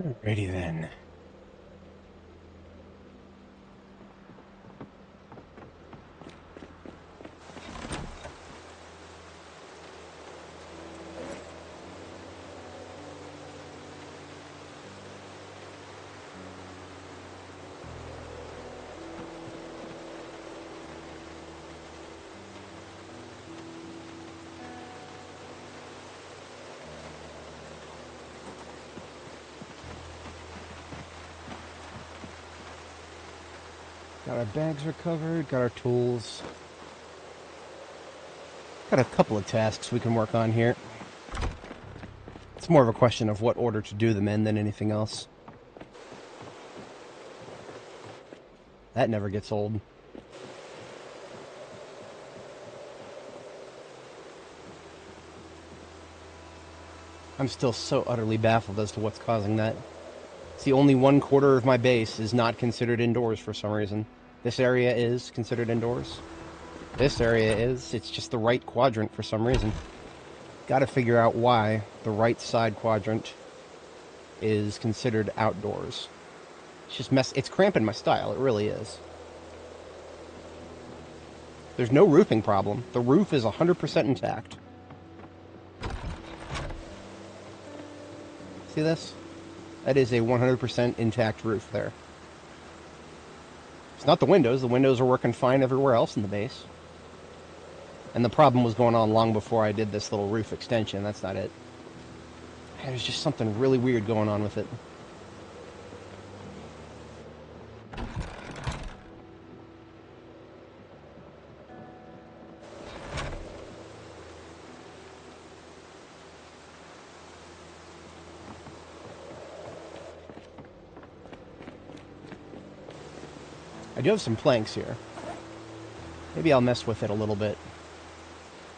Alrighty then. Got our bags recovered, got our tools. Got a couple of tasks we can work on here. It's more of a question of what order to do them in than anything else. That never gets old. I'm still so utterly baffled as to what's causing that. It's the only 1/4 of my base is not considered indoors for some reason. This area is considered indoors. This area is. It's just the right quadrant for some reason. Gotta figure out why the right side quadrant is considered outdoors. It's just it's cramping my style, it really is. There's no roofing problem. The roof is 100% intact. See this? That is a 100% intact roof there. It's not the windows. The windows are working fine everywhere else in the base. And the problem was going on long before I did this little roof extension. That's not it. There's just something really weird going on with it. I do have some planks here. Maybe I'll mess with it a little bit.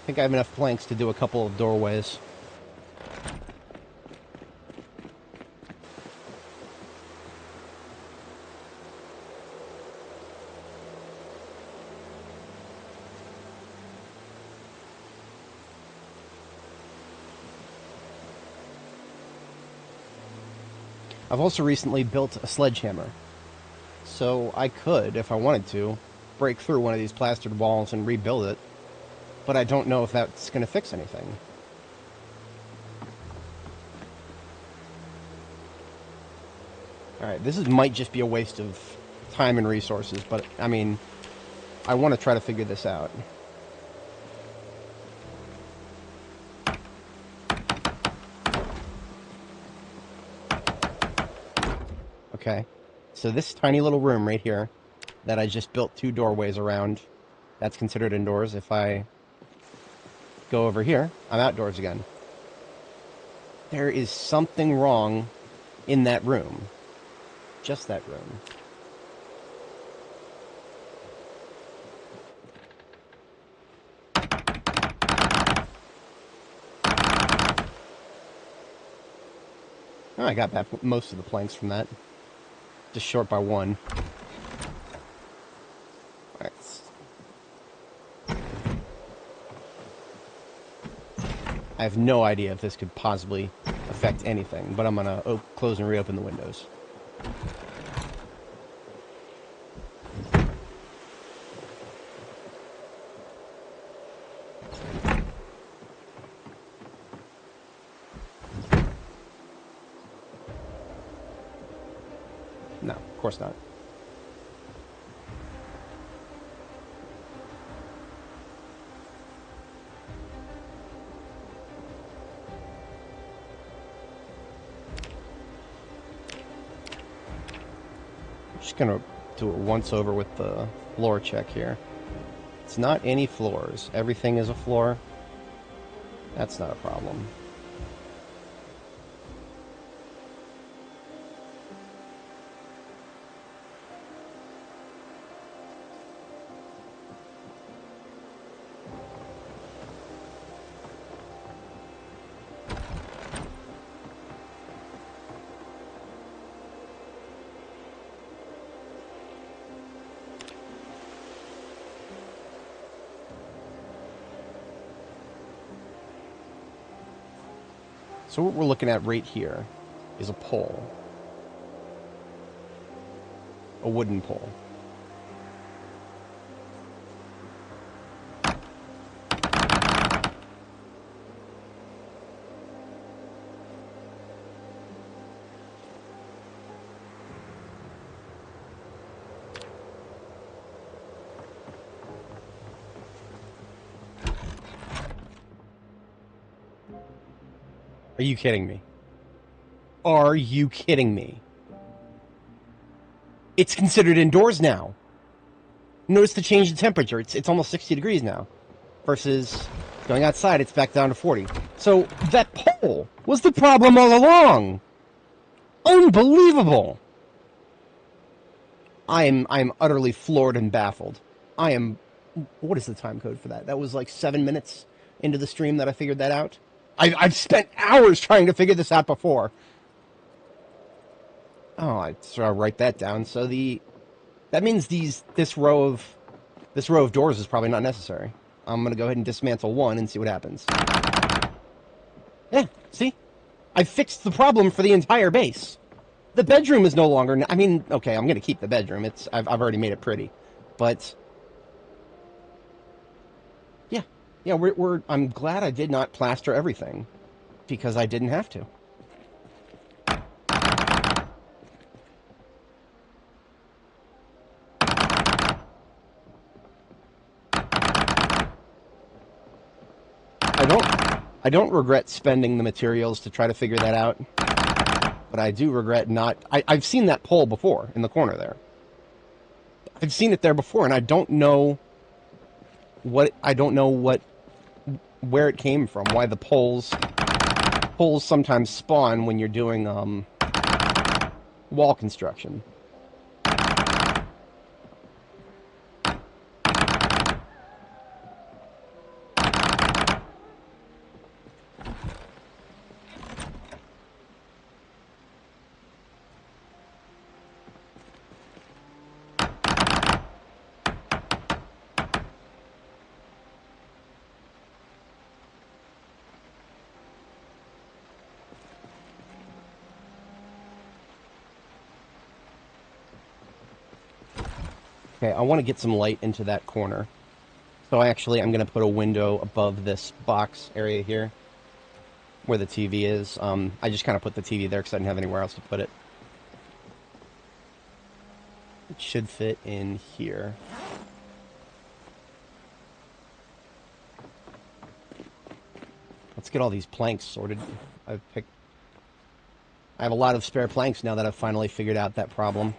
I think I have enough planks to do a couple of doorways. I've also recently built a sledgehammer. So I could, if I wanted to, break through one of these plastered walls and rebuild it. But I don't know if that's going to fix anything. Alright, this might just be a waste of time and resources, but, I mean, I want to try to figure this out. Okay, so this tiny little room right here that I just built 2 doorways around, that's considered indoors. If I go over here, I'm outdoors again. There is something wrong in that room. Just that room. Oh, I got back most of the planks from that. Just short by 1. Alright. I have no idea if this could possibly affect anything, but I'm gonna close and reopen the windows. No, of course not. Just gonna do it once over with the floor check here. It's not any floors. Everything is a floor. That's not a problem. So what we're looking at right here is a pole. a wooden pole. Are you kidding me? Are you kidding me? It's considered indoors now. Notice the change in temperature. It's almost 60 degrees now. Versus going outside, it's back down to 40. So that pole was the problem all along. Unbelievable. I'm utterly floored and baffled. What is the time code for that? That was like 7 minutes into the stream that I figured that out. I've spent hours trying to figure this out before. Oh, I sort of write that down. So that means this row of doors is probably not necessary. I'm gonna go ahead and dismantle one and see what happens. Yeah, see, I fixed the problem for the entire base. The bedroom is no longer. I mean, okay, I'm gonna keep the bedroom. I've already made it pretty, but yeah, I'm glad I did not plaster everything because I didn't have to. I don't regret spending the materials to try to figure that out, but I do regret not. I've seen that pole before in the corner there. I've seen it there before, and I don't know where it came from. Why the poles sometimes spawn when you're doing wall construction. Okay, I want to get some light into that corner. So I'm going to put a window above this box area here, where the TV is. I just kind of put the TV there because I didn't have anywhere else to put it. It should fit in here. Let's get all these planks sorted. I have a lot of spare planks now that I've finally figured out that problem.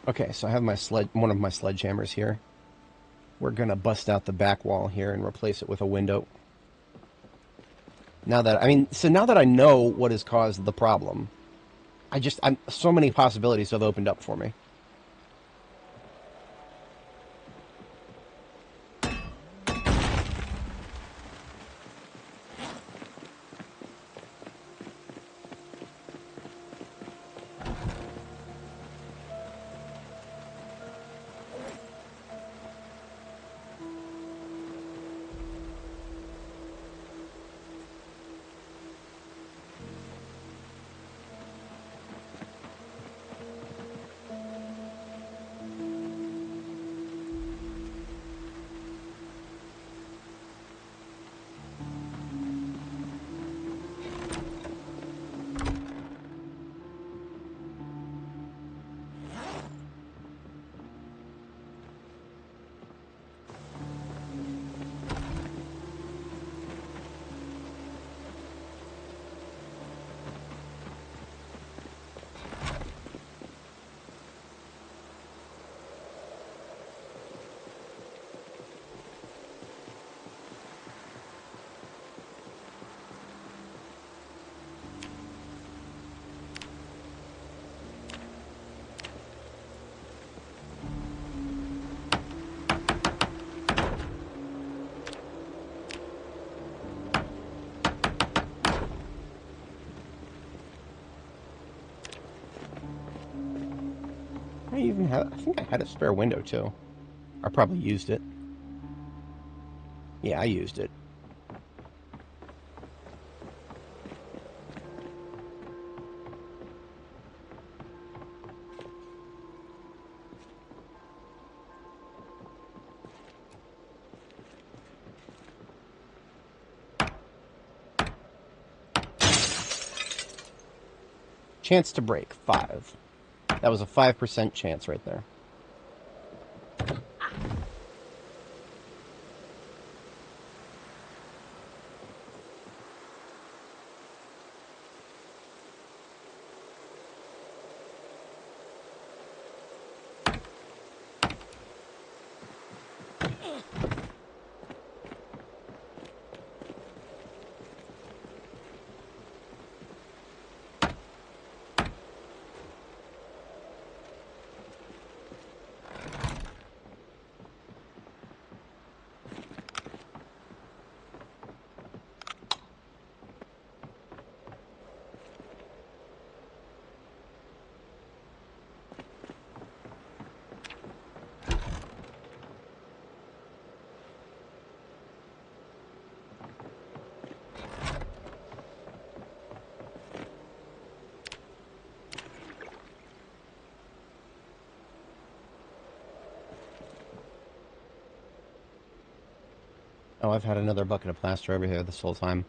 Okay, so I have one of my sledgehammers here. We're gonna bust out the back wall here and replace it with a window. Now that now that I know what has caused the problem, so many possibilities have opened up for me. I think I had a spare window too. I probably used it. Yeah, I used it. Chance to break, 5. That was a 5% chance right there. Oh, I've had another bucket of plaster over here this whole time.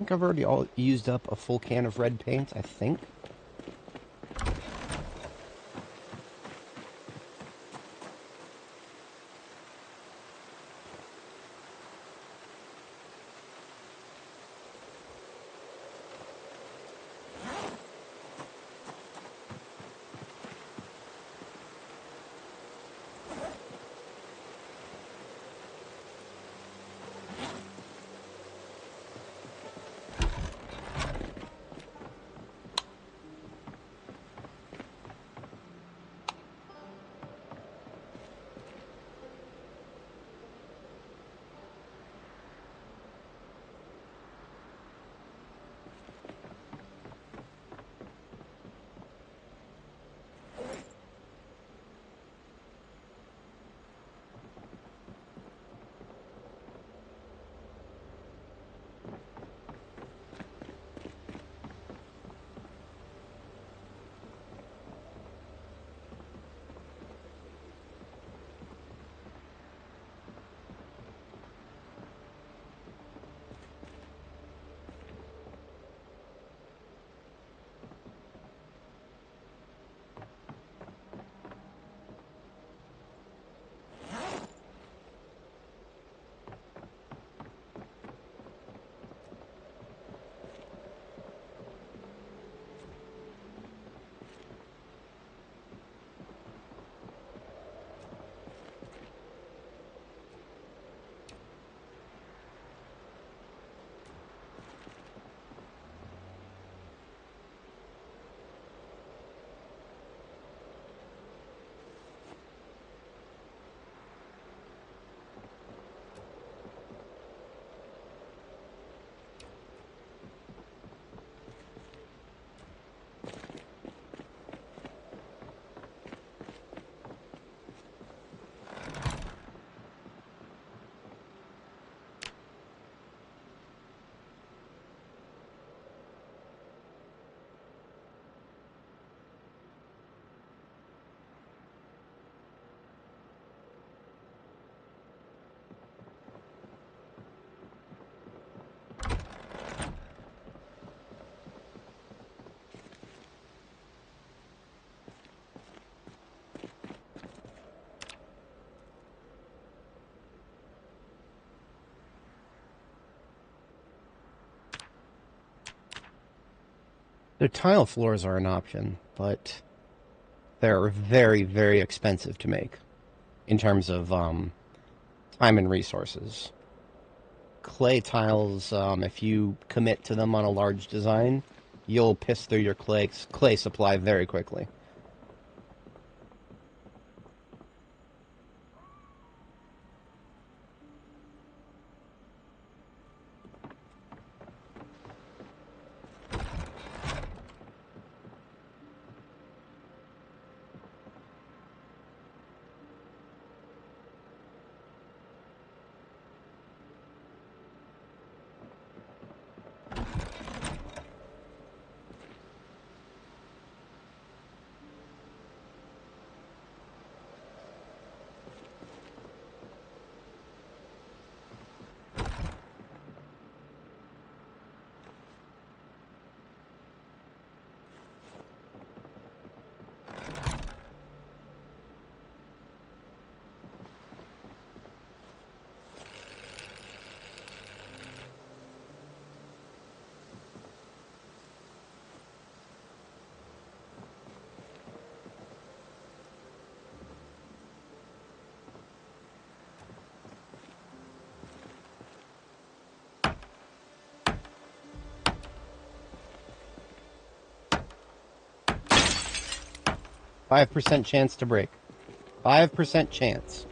think I've already used up a full can of red paint, I think. The tile floors are an option, but they're very, very expensive to make in terms of time and resources. Clay tiles, if you commit to them on a large design, you'll piss through your clay supply very quickly. %5 chance to break. 5% chance.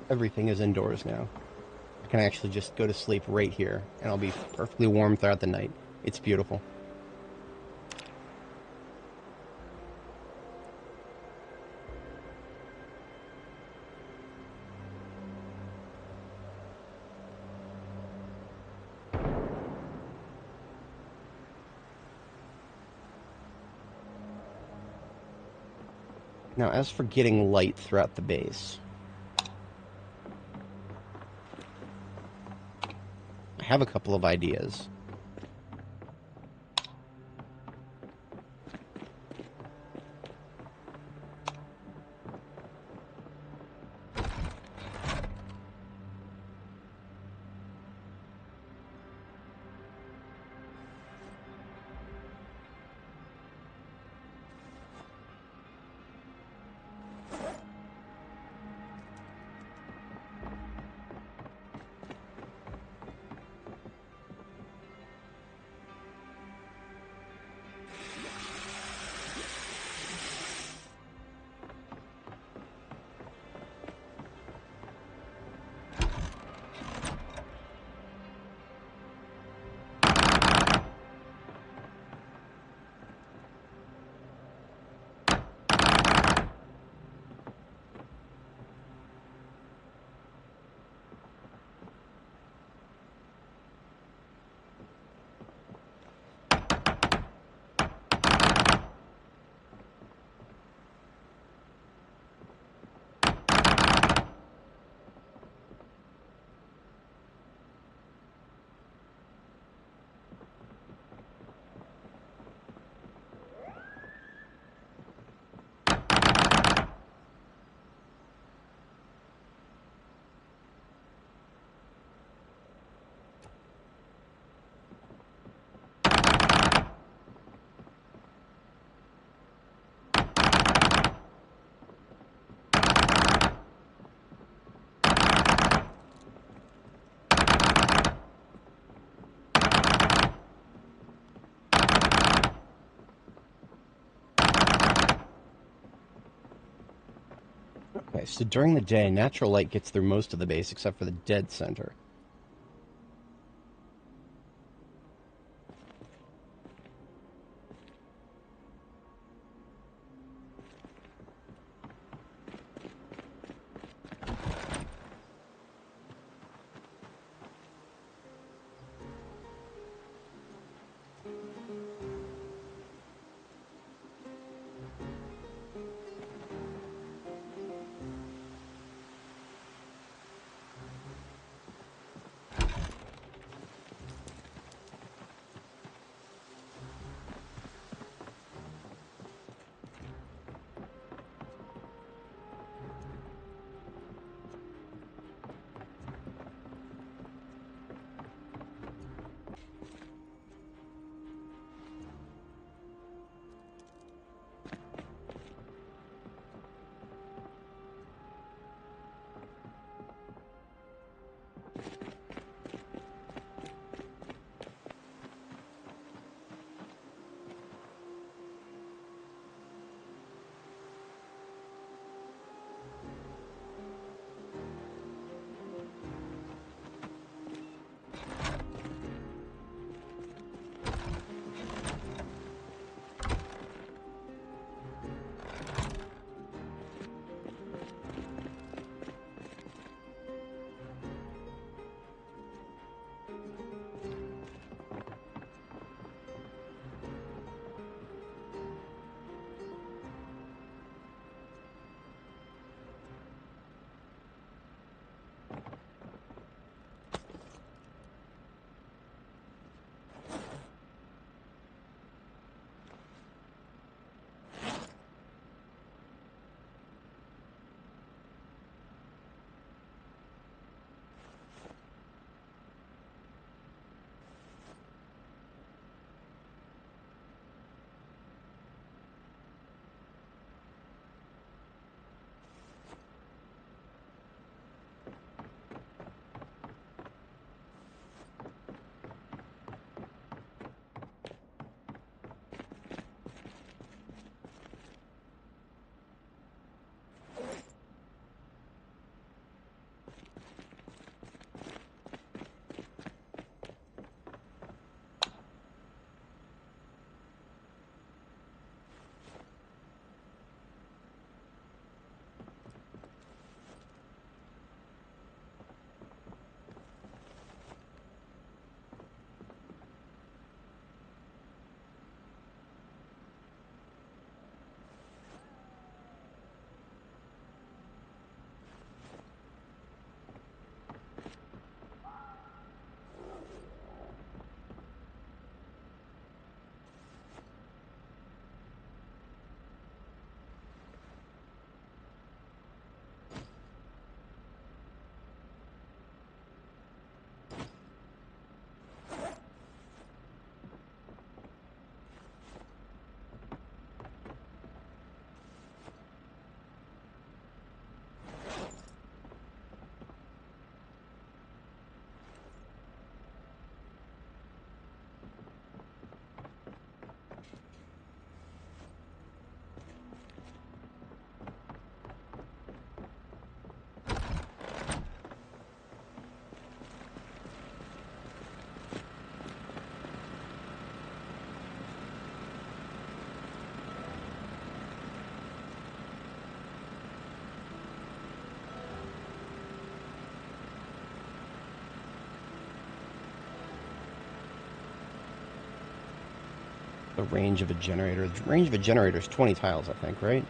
Everything is indoors now. I can actually just go to sleep right here, and I'll be perfectly warm throughout the night. It's beautiful. Now, as for getting light throughout the base, I have a couple of ideas. Okay, so during the day, natural light gets through most of the base except for the dead center. the range of a generator. The range of a generator is 20 tiles, I think, right?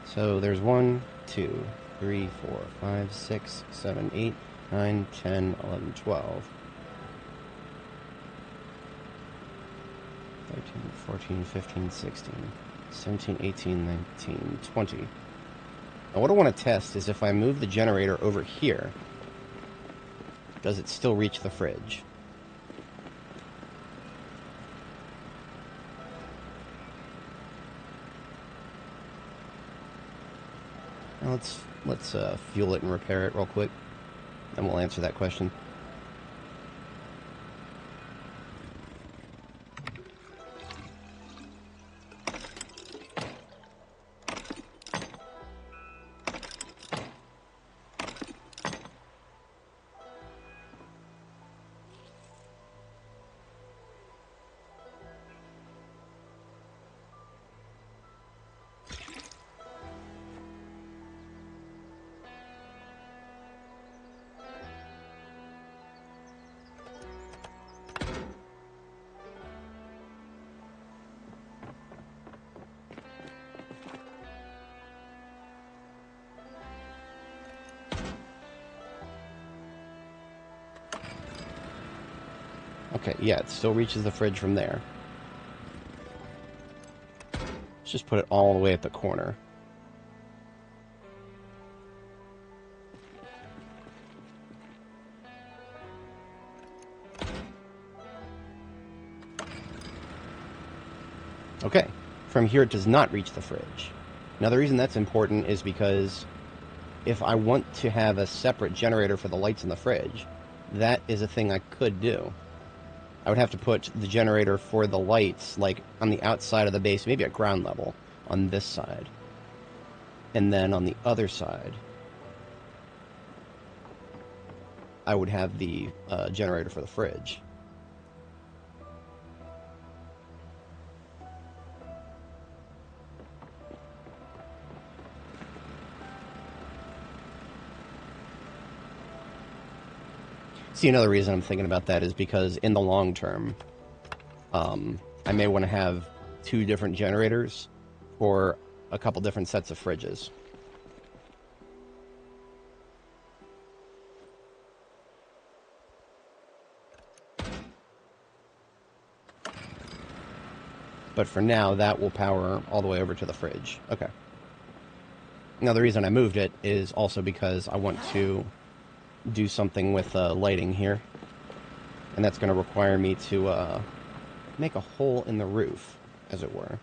So there's 1, 2, 3, 4, 5, 6, 7, 8, 9, 10, 11, 12. 13, 14, 15, 16, 17, 18, 19, 20. Now what I want to test is if I move the generator over here, does it still reach the fridge? Now let's fuel it and repair it real quick, and we'll answer that question. Okay, yeah, it still reaches the fridge from there. Let's just put it all the way at the corner. Okay, from here it does not reach the fridge. Now the reason that's important is because if I want to have a separate generator for the lights in the fridge, that is a thing I could do. I would have to put the generator for the lights, like, on the outside of the base, maybe at ground level, on this side. And then on the other side, I would have the generator for the fridge. See, another reason I'm thinking about that is because in the long term, I may want to have 2 different generators for a couple different sets of fridges. But for now, that will power all the way over to the fridge. Okay. Now, the reason I moved it is also because I want to do something with lighting here, and that's going to require me to make a hole in the roof, as it were.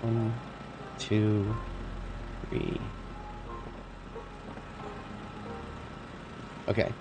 One, two, three. Okay.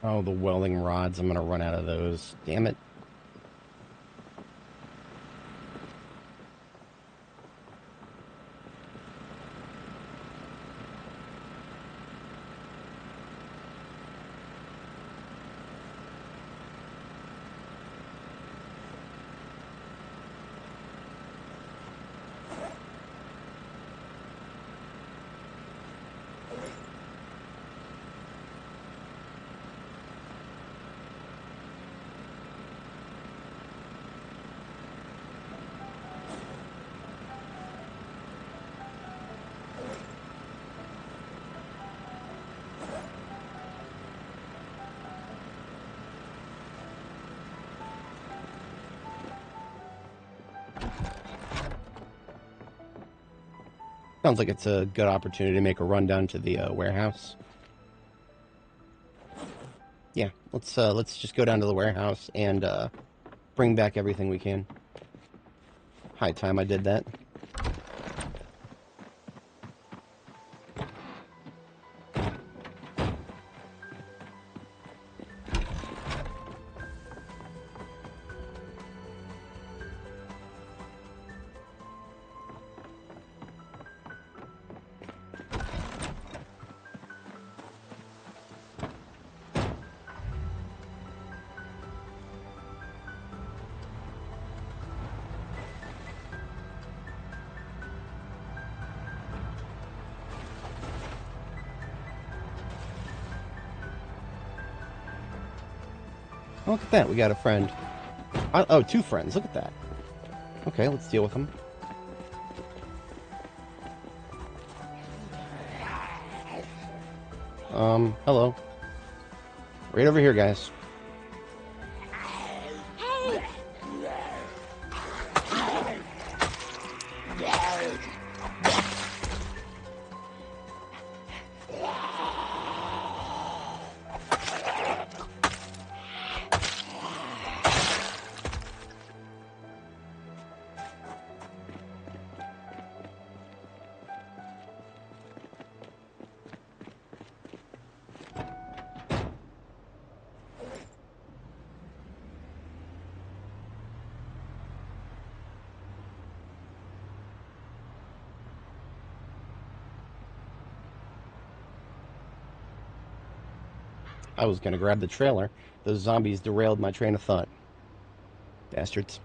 Oh, the welding rods. I'm gonna run out of those. Damn it. Sounds like it's a good opportunity to make a run down to the warehouse. Yeah, let's just go down to the warehouse and bring back everything we can. High time I did that. Oh, look at that, we got a friend. Oh, two friends, look at that. Okay, let's deal with them. Hello. Right over here, guys. I was gonna grab the trailer. Those zombies derailed my train of thought. Bastards.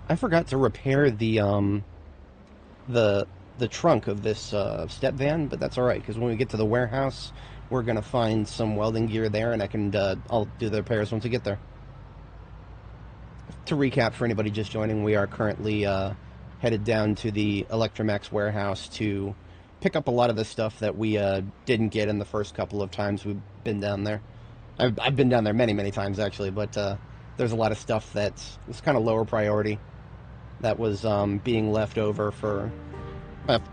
I forgot to repair the the trunk of this step van, but that's all right because when we get to the warehouse, we're gonna find some welding gear there, and I'll do the repairs once we get there. To recap for anybody just joining, we are currently headed down to the Electromax warehouse to pick up a lot of the stuff that we didn't get in the first couple of times we've been down there. I've been down there many times actually, but there's a lot of stuff that's kind of lower priority that was being left over for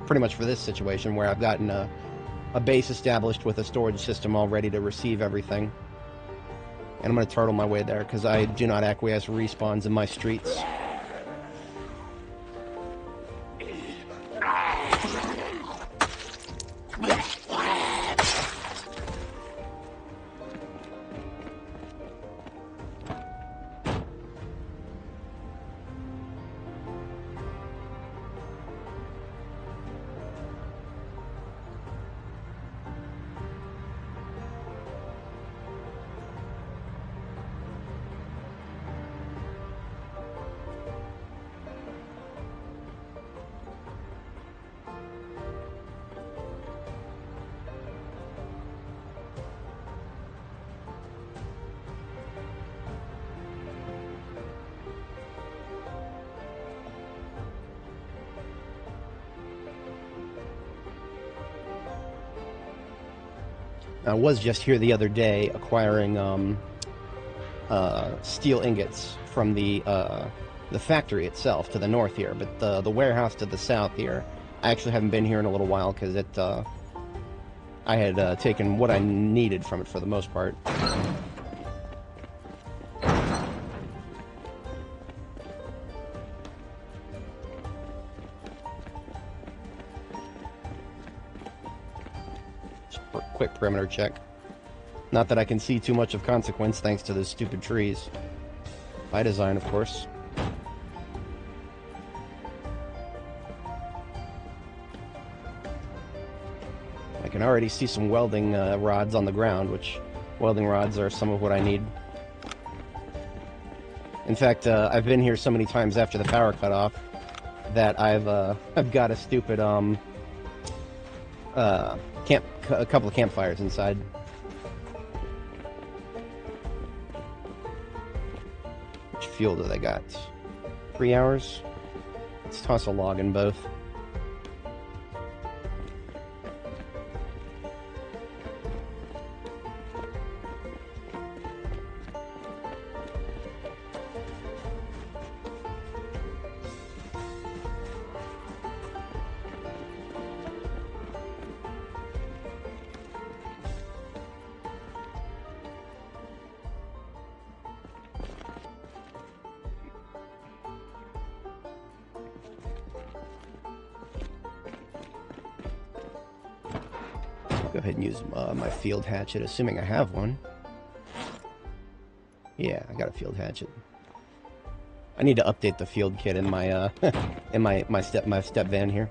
pretty much for this situation where I've gotten a base established with a storage system all ready to receive everything. And I'm going to turtle my way there because I do not acquiesce respawns in my streets. I was just here the other day acquiring steel ingots from the factory itself to the north here, but the warehouse to the south here, I actually haven't been here in a little while because I had taken what I needed from it for the most part. Just a quick perimeter check. Not that I can see too much of consequence thanks to those stupid trees. By design, of course. I can already see some welding rods on the ground, which welding rods are some of what I need. In fact, I've been here so many times after the power cut off that I've got a stupid a couple of campfires inside. Which fuel do they got? 3 hours? Let's toss a log in both. Go ahead and use my field hatchet, assuming I have one. Yeah, I got a field hatchet. I need to update the field kit in my in my step van here.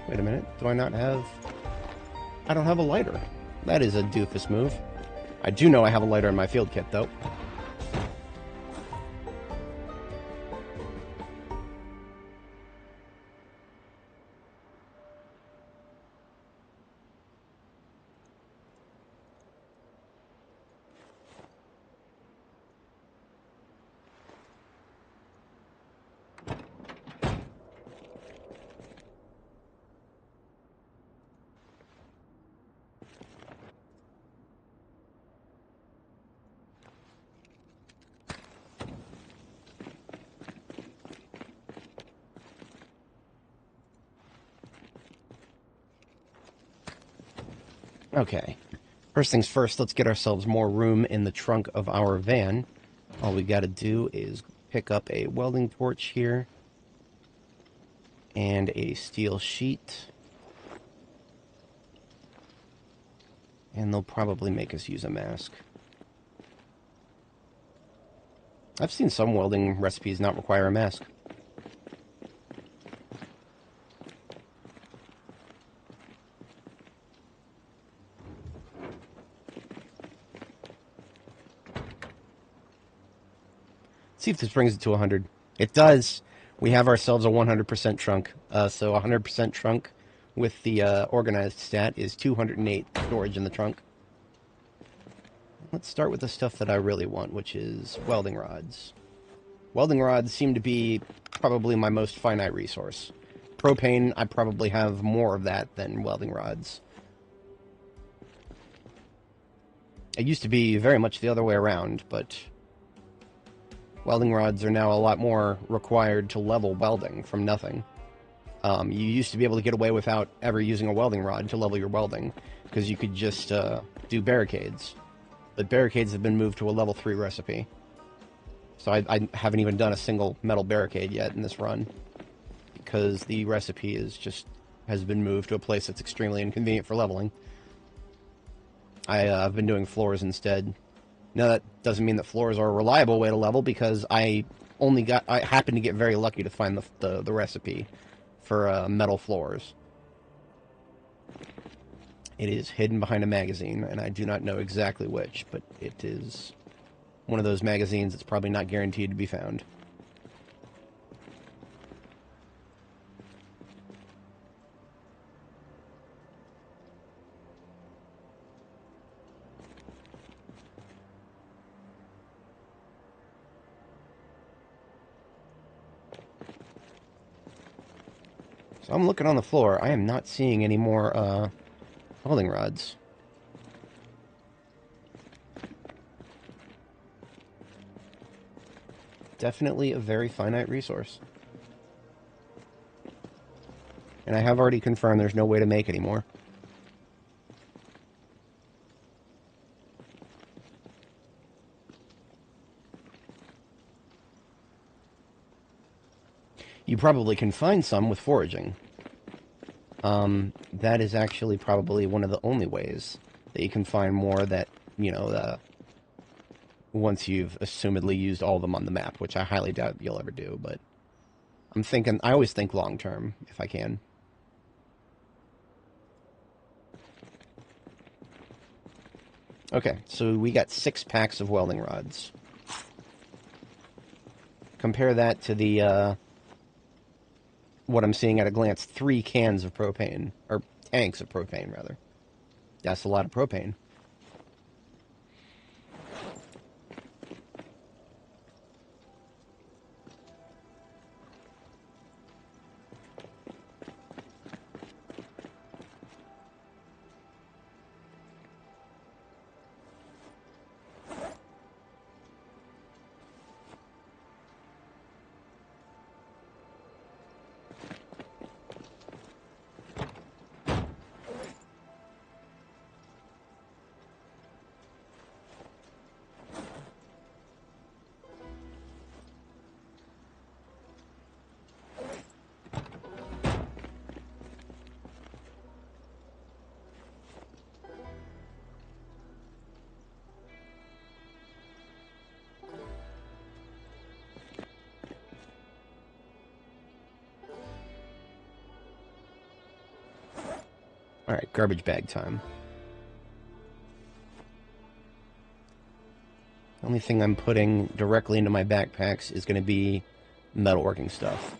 Wait a minute, do I not have... I don't have a lighter. That is a doofus move. I do know I have a lighter in my field kit, though. Okay. First things first, let's get ourselves more room in the trunk of our van. All we gotta do is pick up a welding torch here and a steel sheet. And they'll probably make us use a mask. I've seen some welding recipes not require a mask. See if this brings it to 100. It does. We have ourselves a 100% trunk. So 100% trunk with the organized stat is 208 storage in the trunk. Let's start with the stuff that I really want, which is welding rods. Welding rods seem to be probably my most finite resource. Propane, I probably have more of that than welding rods. It used to be very much the other way around, but welding rods are now a lot more required to level welding from nothing. You used to be able to get away without ever using a welding rod to level your welding, because you could just do barricades. But barricades have been moved to a level 3 recipe. So I haven't even done a single metal barricade yet in this run, because the recipe has been moved to a place that's extremely inconvenient for leveling. I've been doing floors instead. Now, that doesn't mean that floors are a reliable way to level, because I happened to get very lucky to find the recipe for metal floors. It is hidden behind a magazine, and I do not know exactly which, but it is one of those magazines that's probably not guaranteed to be found. So I'm looking on the floor. I am not seeing any more welding rods. Definitely a very finite resource. And I have already confirmed there's no way to make any more. You probably can find some with foraging. That is actually probably one of the only ways that you can find more that, you know, once you've assumedly used all of them on the map, which I highly doubt you'll ever do, but I always think long term, if I can. Okay, so we got 6 packs of welding rods. Compare that to the, what I'm seeing at a glance, 3 cans of propane, or tanks of propane, rather. That's a lot of propane. Alright, garbage bag time. The only thing I'm putting directly into my backpacks is going to be metalworking stuff.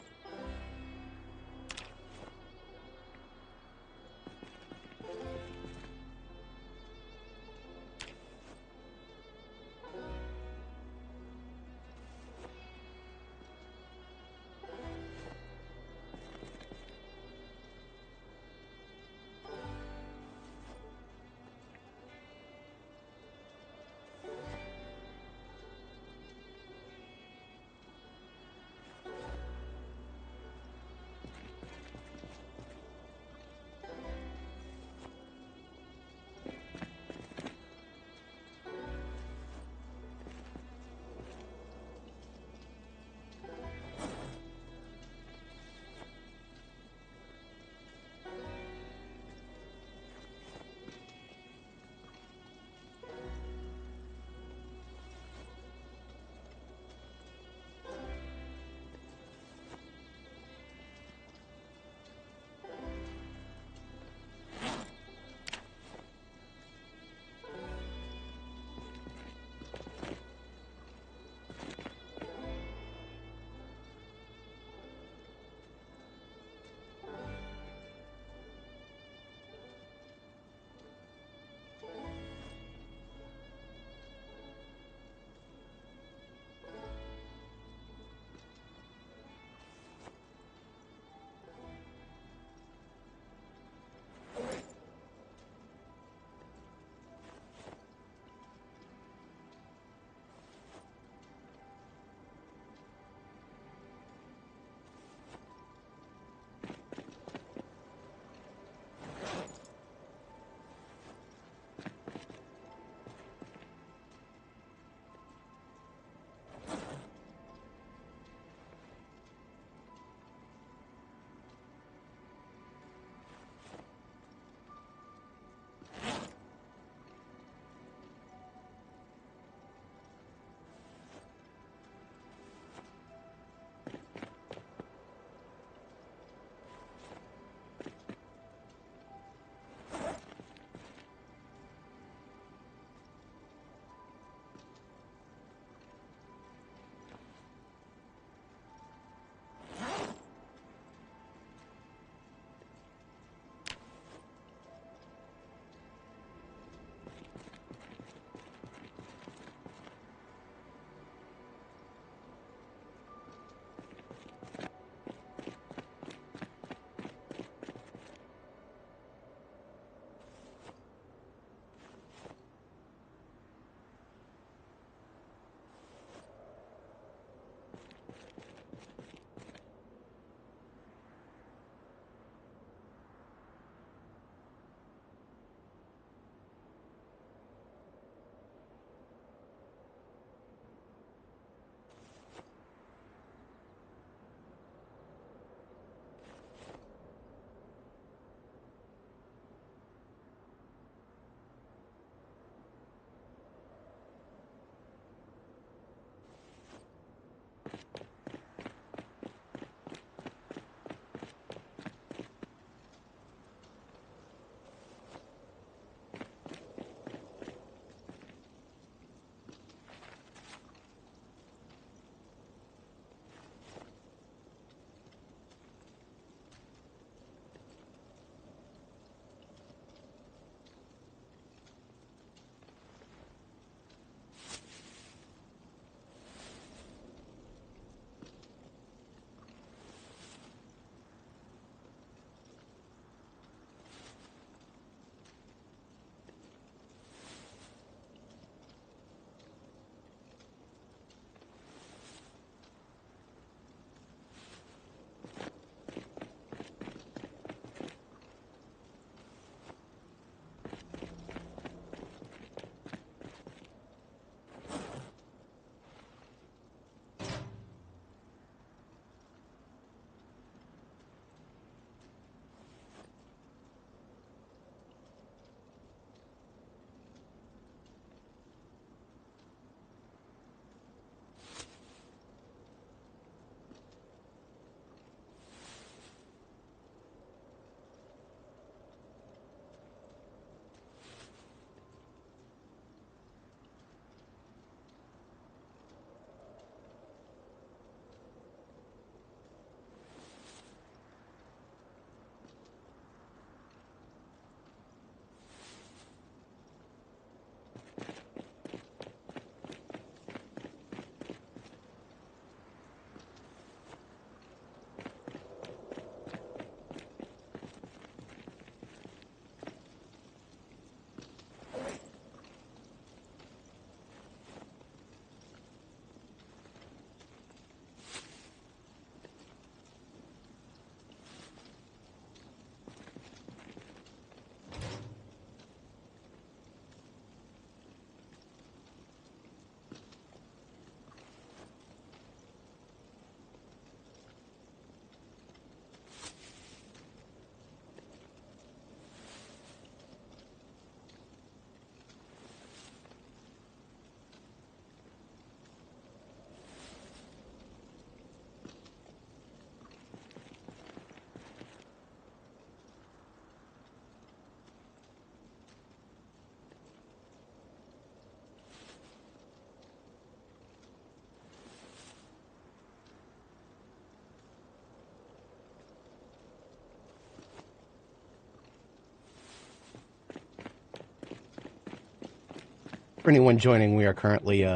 For anyone joining, we are currently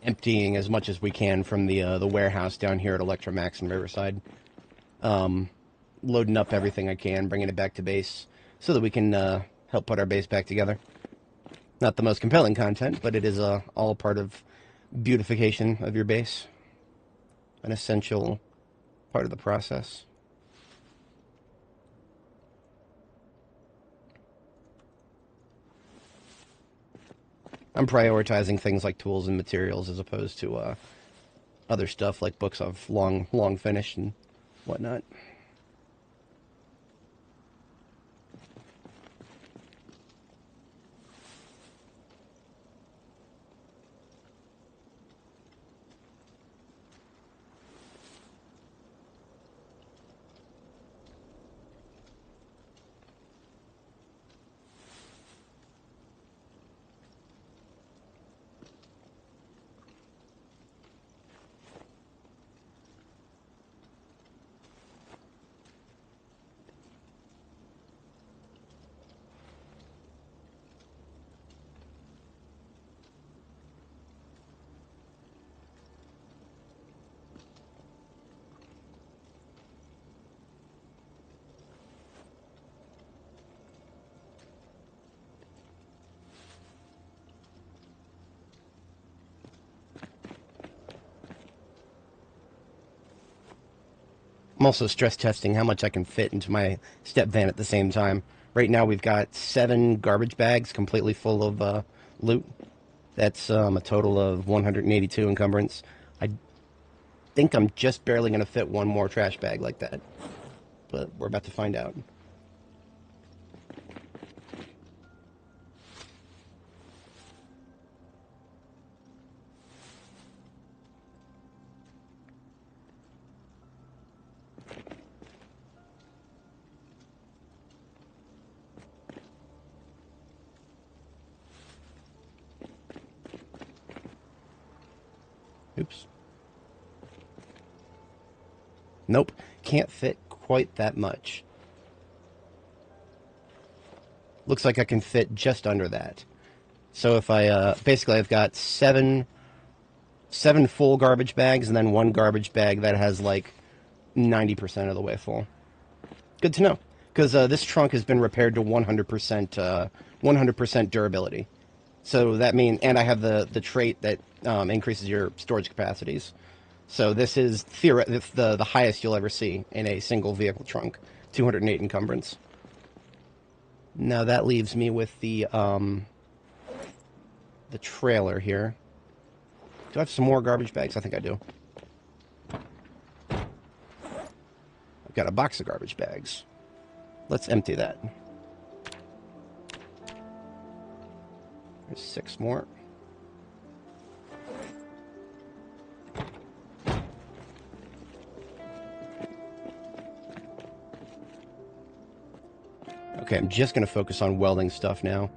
emptying as much as we can from the warehouse down here at Electromax in Riverside. Loading up everything I can, bringing it back to base, so that we can help put our base back together. Not the most compelling content, but it is all part of beautification of your base. An essential part of the process. I'm prioritizing things like tools and materials as opposed to other stuff like books I've long finished and whatnot. I'm also stress testing how much I can fit into my step van at the same time. Right now we've got 7 garbage bags completely full of loot. That's a total of 182 encumbrance. I think I'm just barely going to fit one more trash bag like that. But we're about to find out. Oops. Nope, can't fit quite that much. Looks like I can fit just under that. So if I, basically I've got seven full garbage bags and then one garbage bag that has like 90% of the way full. Good to know, because this trunk has been repaired to 100% durability. So that means, and I have the trait that increases your storage capacities. So this is the highest you'll ever see in a single vehicle trunk, 208 encumbrance. Now that leaves me with the trailer here. Do I have some more garbage bags? I think I do. I've got a box of garbage bags. Let's empty that. There's 6 more. Okay, I'm just going to focus on welding stuff now.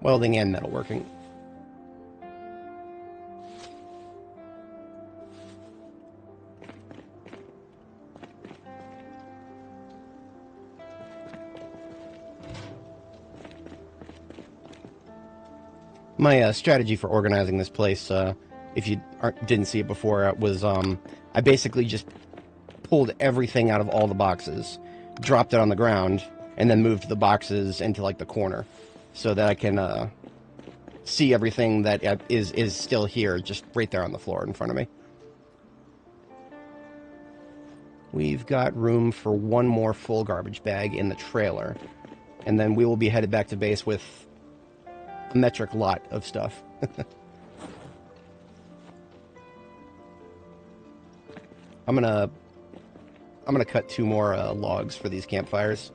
Welding and metalworking. My strategy for organizing this place, if you didn't see it before, was I basically just pulled everything out of all the boxes, dropped it on the ground, and then moved the boxes into like the corner, so that I can see everything that is still here, just right there on the floor in front of me. We've got room for one more full garbage bag in the trailer, and then we will be headed back to base with a metric lot of stuff. I'm gonna cut 2 more logs for these campfires.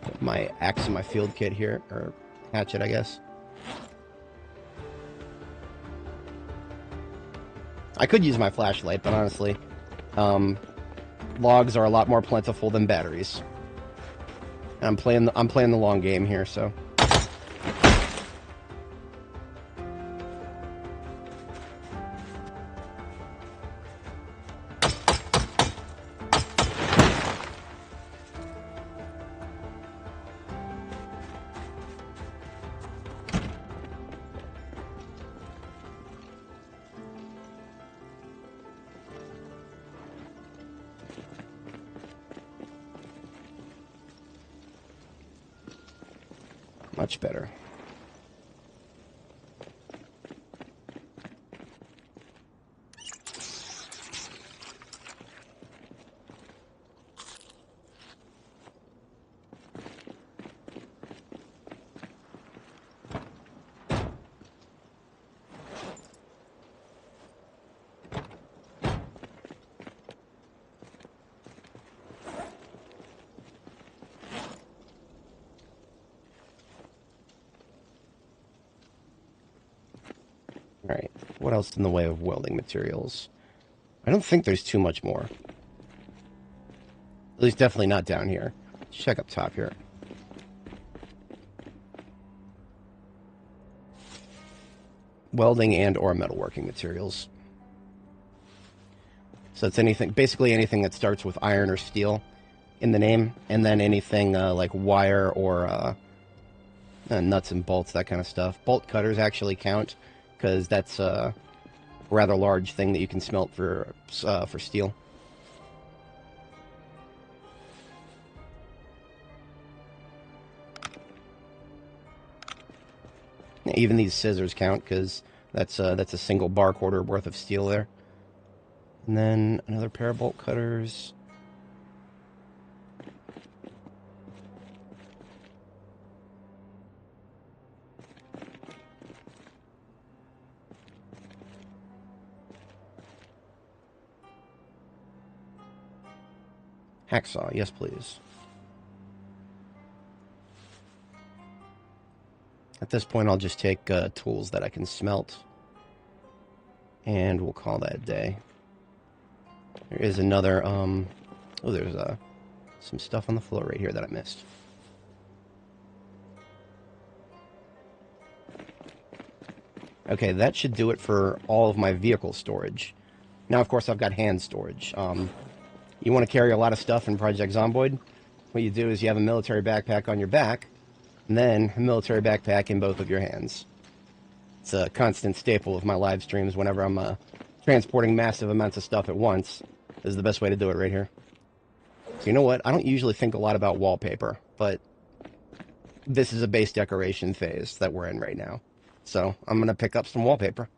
Put my axe in my field kit here, or hatchet, I guess. I could use my flashlight, but honestly, logs are a lot more plentiful than batteries. And I'm playing the long game here, so. Much better. Alright, what else in the way of welding materials? I don't think there's too much more. At least definitely not down here. Let's check up top here. Welding and or metalworking materials. So it's anything, basically anything that starts with iron or steel in the name, and then anything like wire or nuts and bolts, that kind of stuff. Bolt cutters actually count, because that's a rather large thing that you can smelt for steel. Even these scissors count, because that's a single bar quarter worth of steel there. And then another pair of bolt cutters. Hacksaw, yes please. At this point, I'll just take tools that I can smelt, and we'll call that a day. There is another, oh, there's some stuff on the floor right here that I missed. Okay, that should do it for all of my vehicle storage. Now, of course, I've got hand storage. You want to carry a lot of stuff in Project Zomboid, what you do is you have a military backpack on your back, and then a military backpack in both of your hands. It's a constant staple of my live streams whenever I'm transporting massive amounts of stuff at once. This is the best way to do it right here. So you know what? I don't usually think a lot about wallpaper, but this is a base decoration phase that we're in right now. So I'm going to pick up some wallpaper.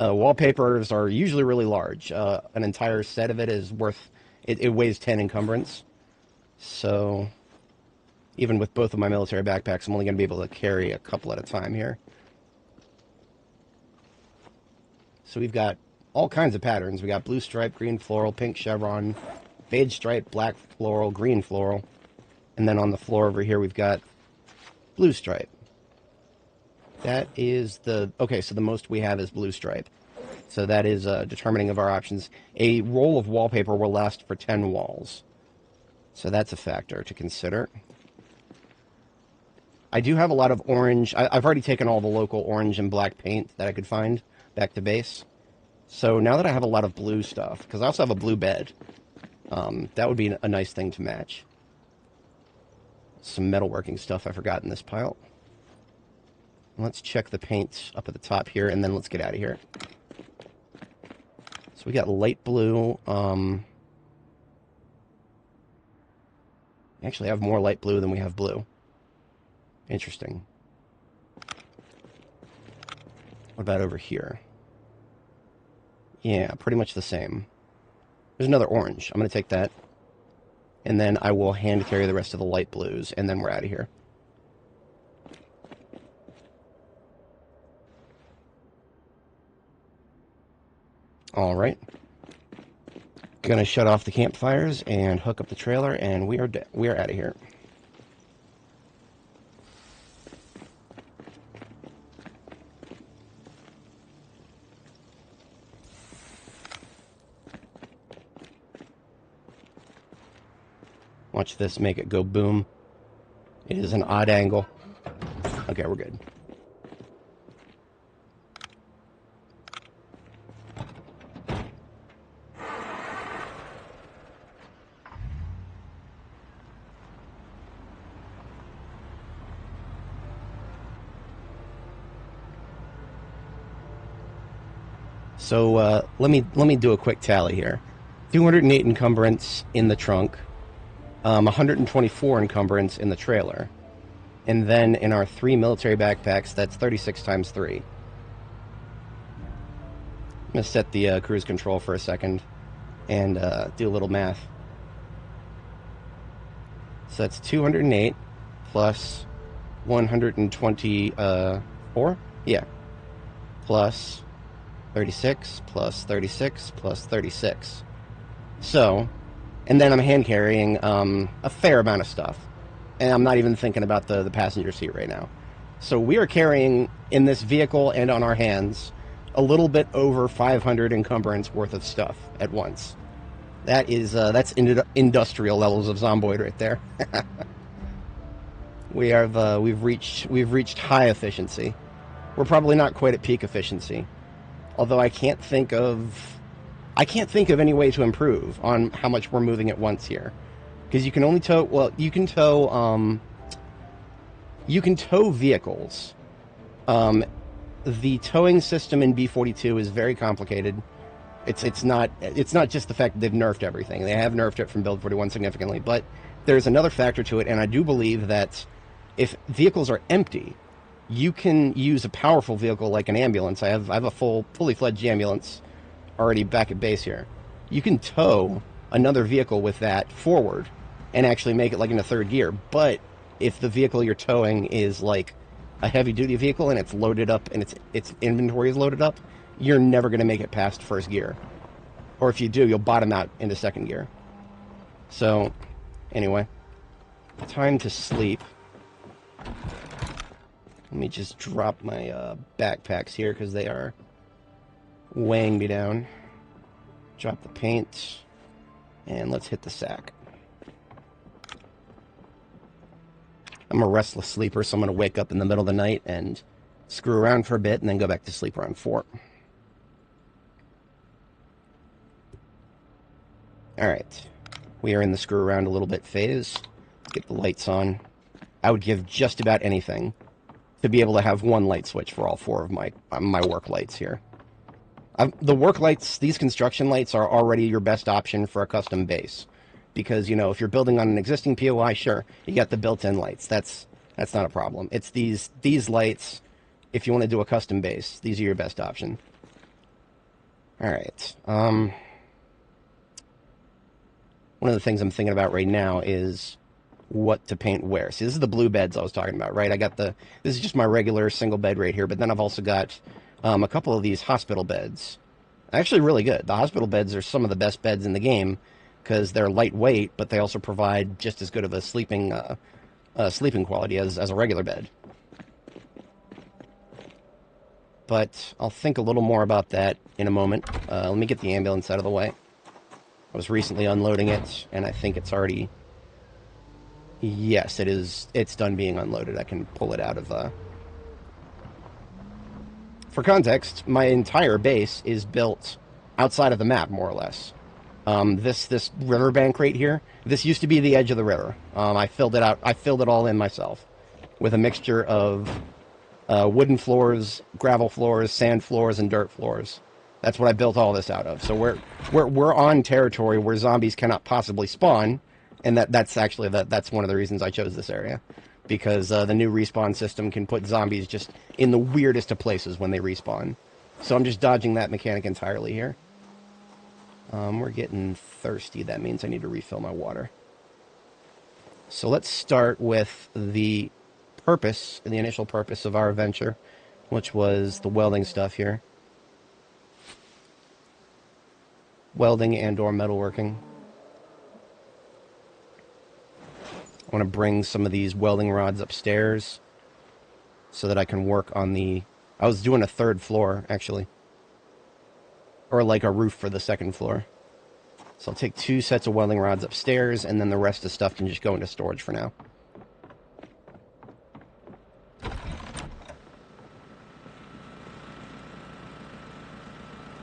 Wallpapers are usually really large. An entire set of it is worth... It weighs 10 encumbrance. So... even with both of my military backpacks, I'm only going to be able to carry a couple at a time here. So we've got all kinds of patterns. We got blue stripe, green floral, pink chevron, beige stripe, black floral, green floral. And then on the floor over here, we've got blue stripe. That is the... okay, so the most we have is blue stripe. So that is determining of our options. A roll of wallpaper will last for 10 walls. So that's a factor to consider. I do have a lot of orange. I've already taken all the local orange and black paint that I could find back to base. So now that I have a lot of blue stuff, because I also have a blue bed, that would be a nice thing to match. Some metalworking stuff I forgot in this pile. Let's check the paint up at the top here, and then let's get out of here. So we got light blue. Actually, I have more light blue than we have blue. Interesting. What about over here? Yeah, pretty much the same. There's another orange. I'm going to take that. And then I will hand carry the rest of the light blues, and then we're out of here. Alright. Gonna shut off the campfires and hook up the trailer, and we are out of here. Watch this make it go boom. It is an odd angle. Okay, we're good. So let me do a quick tally here. 208 encumbrance in the trunk, 124 encumbrance in the trailer, And then in our 3 military backpacks, that's 36 times 3. I'm going to set the cruise control for a second and do a little math. So that's 208 plus 124? Yeah. Plus 36 plus 36 plus 36. So, and then I'm hand carrying a fair amount of stuff. And I'm not even thinking about the passenger seat right now. So we are carrying in this vehicle and on our hands a little bit over 500 encumbrance worth of stuff at once. That's industrial levels of Zomboid right there. We've reached high efficiency. We're probably not quite at peak efficiency, although I can't think of any way to improve on how much we're moving at once here, because you can only tow. Well, you can tow vehicles. The towing system in B42 is very complicated. It's not just the fact that they've nerfed everything. They have nerfed it from Build 41 significantly, but there's another factor to it, and I do believe that if vehicles are empty, you can use a powerful vehicle like an ambulance. I have a fully fledged ambulance already back at base here. You can tow another vehicle with that forward and actually make it like in a third gear. But if the vehicle you're towing is like a heavy duty vehicle and it's loaded up and its inventory is loaded up, you're never going to make it past first gear. Or if you do, you'll bottom out into second gear. So, anyway, time to sleep. Let me just drop my backpacks here because they are weighing me down. Drop the paint, and let's hit the sack. I'm a restless sleeper, so I'm going to wake up in the middle of the night and screw around for a bit and then go back to sleep around 4. Alright, we are in the screw around a little bit phase. Let's get the lights on. I would give just about anything to be able to have one light switch for all 4 of my work lights here. The work lights, these construction lights, are already your best option for a custom base. Because, you know, if you're building on an existing POI, sure, you got the built-in lights. That's not a problem. It's these lights, if you want to do a custom base, these are your best option. Alright. One of the things I'm thinking about right now is what to paint where. See, this is the blue beds I was talking about, right? This is just my regular single bed right here, but then I've also got a couple of these hospital beds. Actually really good. The hospital beds are some of the best beds in the game because they're lightweight, but they also provide just as good of a sleeping quality as a regular bed. But I'll think a little more about that in a moment. Let me get the ambulance out of the way. I was recently unloading it, and I think it's already... Yes, it is. It's done being unloaded. I can pull it out of... For context, my entire base is built outside of the map, more or less. This riverbank right here, this used to be the edge of the river. I filled it out. I filled it all in myself with a mixture of wooden floors, gravel floors, sand floors, and dirt floors. That's what I built all this out of. So we're on territory where zombies cannot possibly spawn, and that's one of the reasons I chose this area, because the new respawn system can put zombies just in the weirdest of places when they respawn. So I'm just dodging that mechanic entirely here. We're getting thirsty. That means I need to refill my water. So let's start with the purpose, the initial purpose of our venture, which was the welding stuff here. Welding and or metalworking. I want to bring some of these welding rods upstairs so that I can work on the... I was doing a third floor, actually. Or like a roof for the second floor. So I'll take 2 sets of welding rods upstairs, and then the rest of the stuff can just go into storage for now.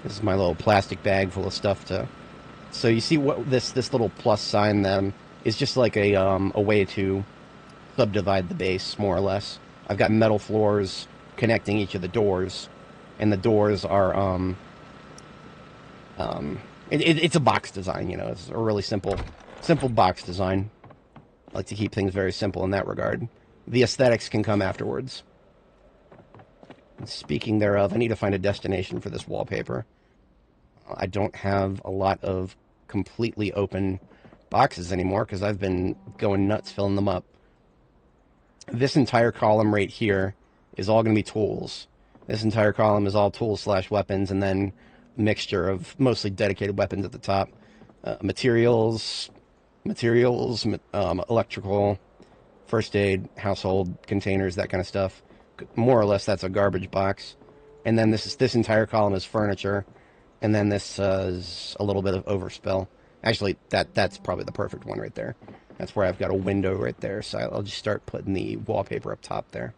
This is my little plastic bag full of stuff to... So you see what this little plus sign then is just like a way to subdivide the base, more or less. I've got metal floors connecting each of the doors, and the doors are it's a box design, you know. It's a really simple box design. I like to keep things very simple in that regard. The aesthetics can come afterwards. And speaking thereof, I need to find a destination for this wallpaper. I don't have a lot of completely open boxes anymore because I've been going nuts filling them up. This entire column right here is all going to be tools. This entire column is all tools/weapons, and then a mixture of mostly dedicated weapons at the top. Materials, electrical, first aid, household containers, that kind of stuff. More or less, that's a garbage box. And then this entire column is furniture, and then this is a little bit of overspill. Actually, that's probably the perfect one right there. That's where I've got a window right there, so I'll just start putting the wallpaper up top there.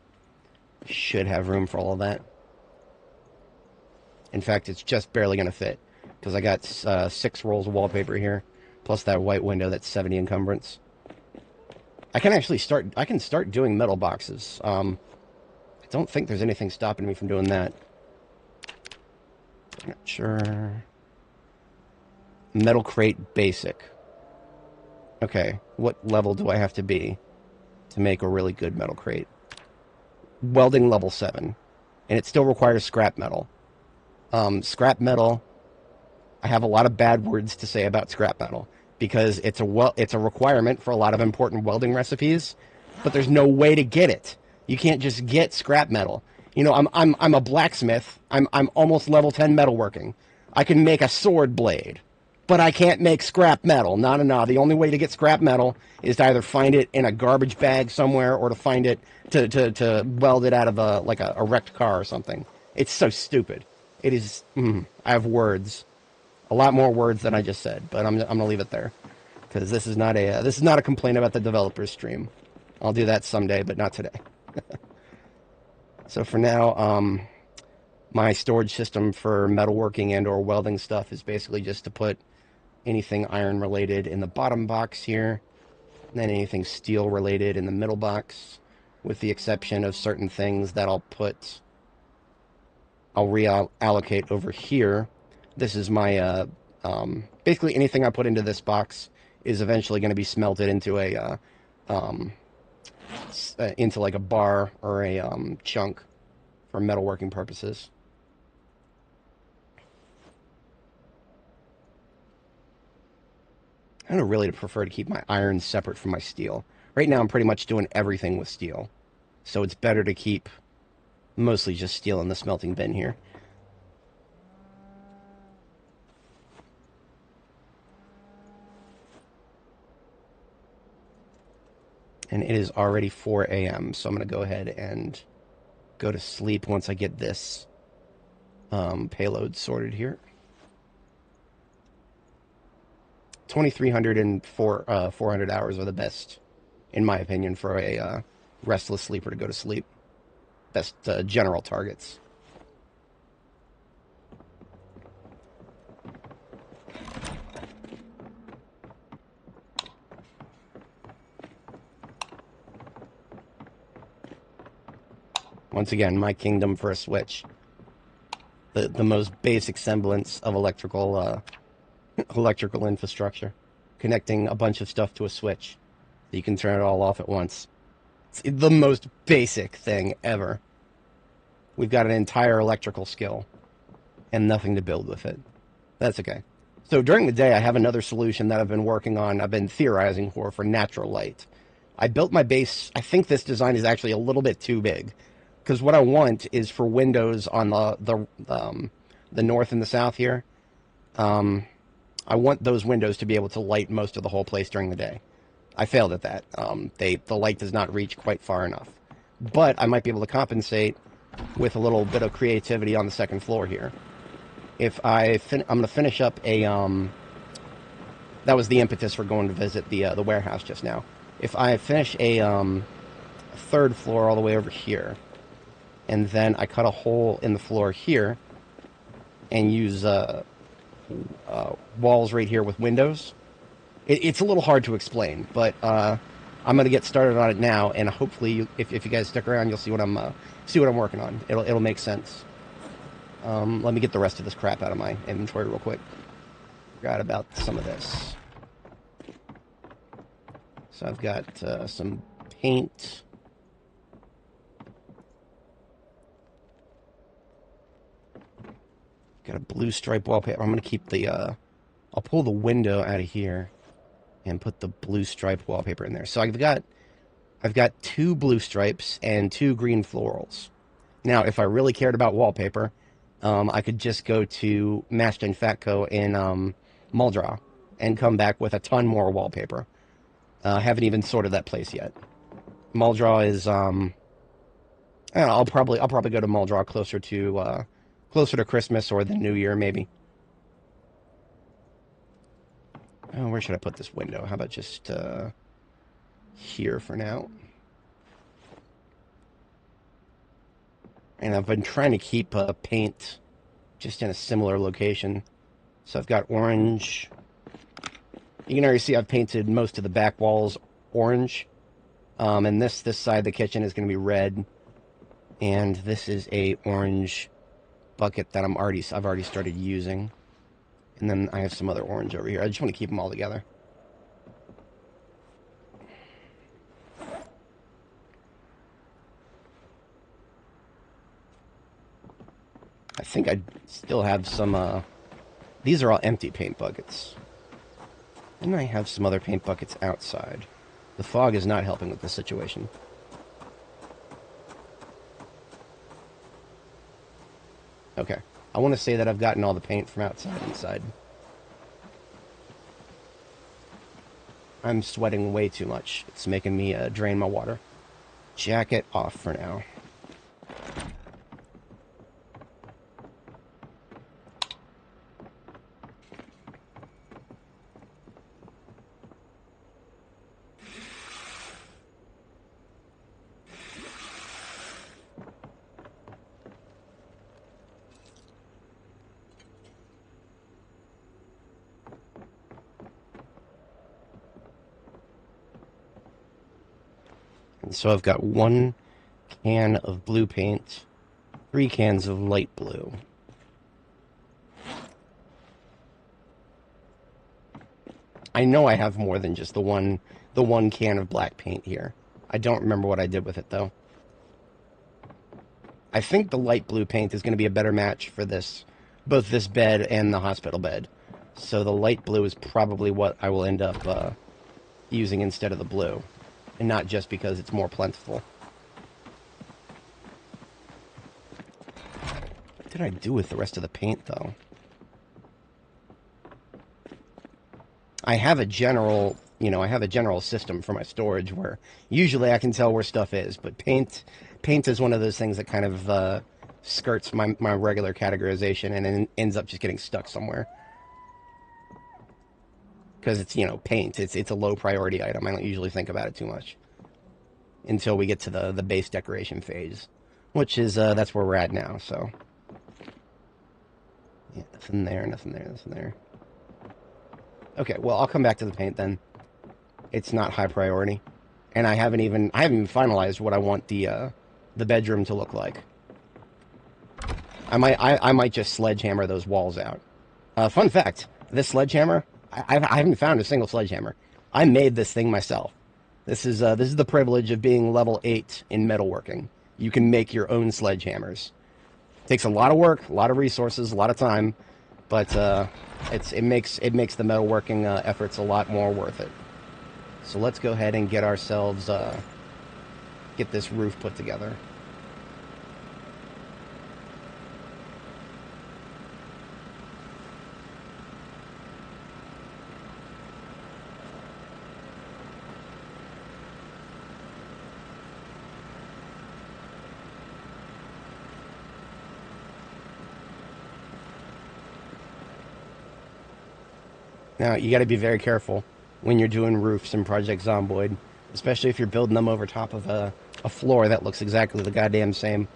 Should have room for all of that. In fact, it's just barely going to fit, because I got 6 rolls of wallpaper here, plus that white window that's 70 encumbrance. I can actually start doing metal boxes. I don't think there's anything stopping me from doing that. I'm not sure. Metal crate basic. Okay, what level do I have to be to make a really good metal crate? Welding level 7. And it still requires scrap metal. Scrap metal, I have a lot of bad words to say about scrap metal, because it's a requirement for a lot of important welding recipes, but there's no way to get it. You can't just get scrap metal. You know, I'm a blacksmith. I'm almost level 10 metalworking. I can make a sword blade, but I can't make scrap metal. No. The only way to get scrap metal is to either find it in a garbage bag somewhere, or to find it to weld it out of a wrecked car or something. It's so stupid. It is. I have words, a lot more words than I just said, but I'm gonna leave it there, because this is not a complaint about the developers stream. I'll do that someday, but not today. So for now, my storage system for metalworking and or welding stuff is basically just to put anything iron related in the bottom box here, and then anything steel related in the middle box, with the exception of certain things that I'll reallocate over here. This is my basically anything I put into this box is eventually going to be smelted into into like a bar or a chunk for metalworking purposes. I would really prefer to keep my iron separate from my steel. Right now I'm pretty much doing everything with steel, so it's better to keep mostly just steel in the smelting bin here. And it is already 4 a.m., so I'm going to go ahead and go to sleep once I get this payload sorted here. 2,300 and 400 hours are the best, in my opinion, for a restless sleeper to go to sleep. Best general targets. Once again, my kingdom for a switch. The most basic semblance of electrical infrastructure. Connecting a bunch of stuff to a switch so you can turn it all off at once. It's the most basic thing ever. We've got an entire electrical skill and nothing to build with it. That's okay. So during the day, I have another solution that I've been working on, I've been theorizing for natural light. I built my base. I think this design is actually a little bit too big, because what I want is for windows on the north and the south here. I want those windows to be able to light most of the whole place during the day. I failed at that. The light does not reach quite far enough. But I might be able to compensate with a little bit of creativity on the second floor here. If I'm going to finish up a... that was the impetus for going to visit the warehouse just now. If I finish a third floor all the way over here, and then I cut a hole in the floor here, and use walls right here with windows. It's a little hard to explain, but I'm going to get started on it now, and hopefully, if you guys stick around, you'll see what I'm working on. It'll make sense. Let me get the rest of this crap out of my inventory real quick. Forgot about some of this. So I've got some paint. Got a blue stripe wallpaper. I'm going to keep the, I'll pull the window out of here and put the blue stripe wallpaper in there. So I've got 2 blue stripes and 2 green florals. Now, if I really cared about wallpaper, I could just go to Mashed and Fatco in Muldraw and come back with a ton more wallpaper. Haven't even sorted that place yet. Muldraw is I don't know, I'll probably go to Muldraw closer to Christmas or the New Year maybe. Oh, where should I put this window? How about just here for now? And I've been trying to keep paint just in a similar location. So I've got orange. You can already see I've painted most of the back walls orange. And this side of the kitchen is going to be red. And this is a orange bucket that I've already started using. And then I have some other orange over here. I just want to keep them all together. I think I still have some, these are all empty paint buckets. And I have some other paint buckets outside. The fog is not helping with the situation. Okay. I want to say that I've gotten all the paint from outside inside. I'm sweating way too much. It's making me drain my water. Jacket off for now. So I've got 1 can of blue paint, 3 cans of light blue. I know I have more than just the one can of black paint here. I don't remember what I did with it, though. I think the light blue paint is going to be a better match for this, both this bed and the hospital bed. So the light blue is probably what I will end up using instead of the blue. And not just because it's more plentiful. What did I do with the rest of the paint, though? I have a general, I have a general system for my storage where usually I can tell where stuff is, but paint is one of those things that kind of skirts my regular categorization and ends up just getting stuck somewhere. Because it's, paint. It's a low priority item. I don't usually think about it too much until we get to the base decoration phase, which is, that's where we're at now, so. Yeah, nothing there, nothing there, nothing there. Okay, well, I'll come back to the paint then. It's not high priority. And I haven't even finalized what I want the bedroom to look like. I might just sledgehammer those walls out. Fun fact, this sledgehammer, I haven't found a single sledgehammer. I made this thing myself. This is the privilege of being level 8 in metalworking. You can make your own sledgehammers. Takes a lot of work, a lot of resources, a lot of time, but it makes the metalworking efforts a lot more worth it. So let's go ahead and get ourselves get this roof put together. Now, you got to be very careful when you're doing roofs in Project Zomboid, especially if you're building them over top of a floor that looks exactly the goddamn same.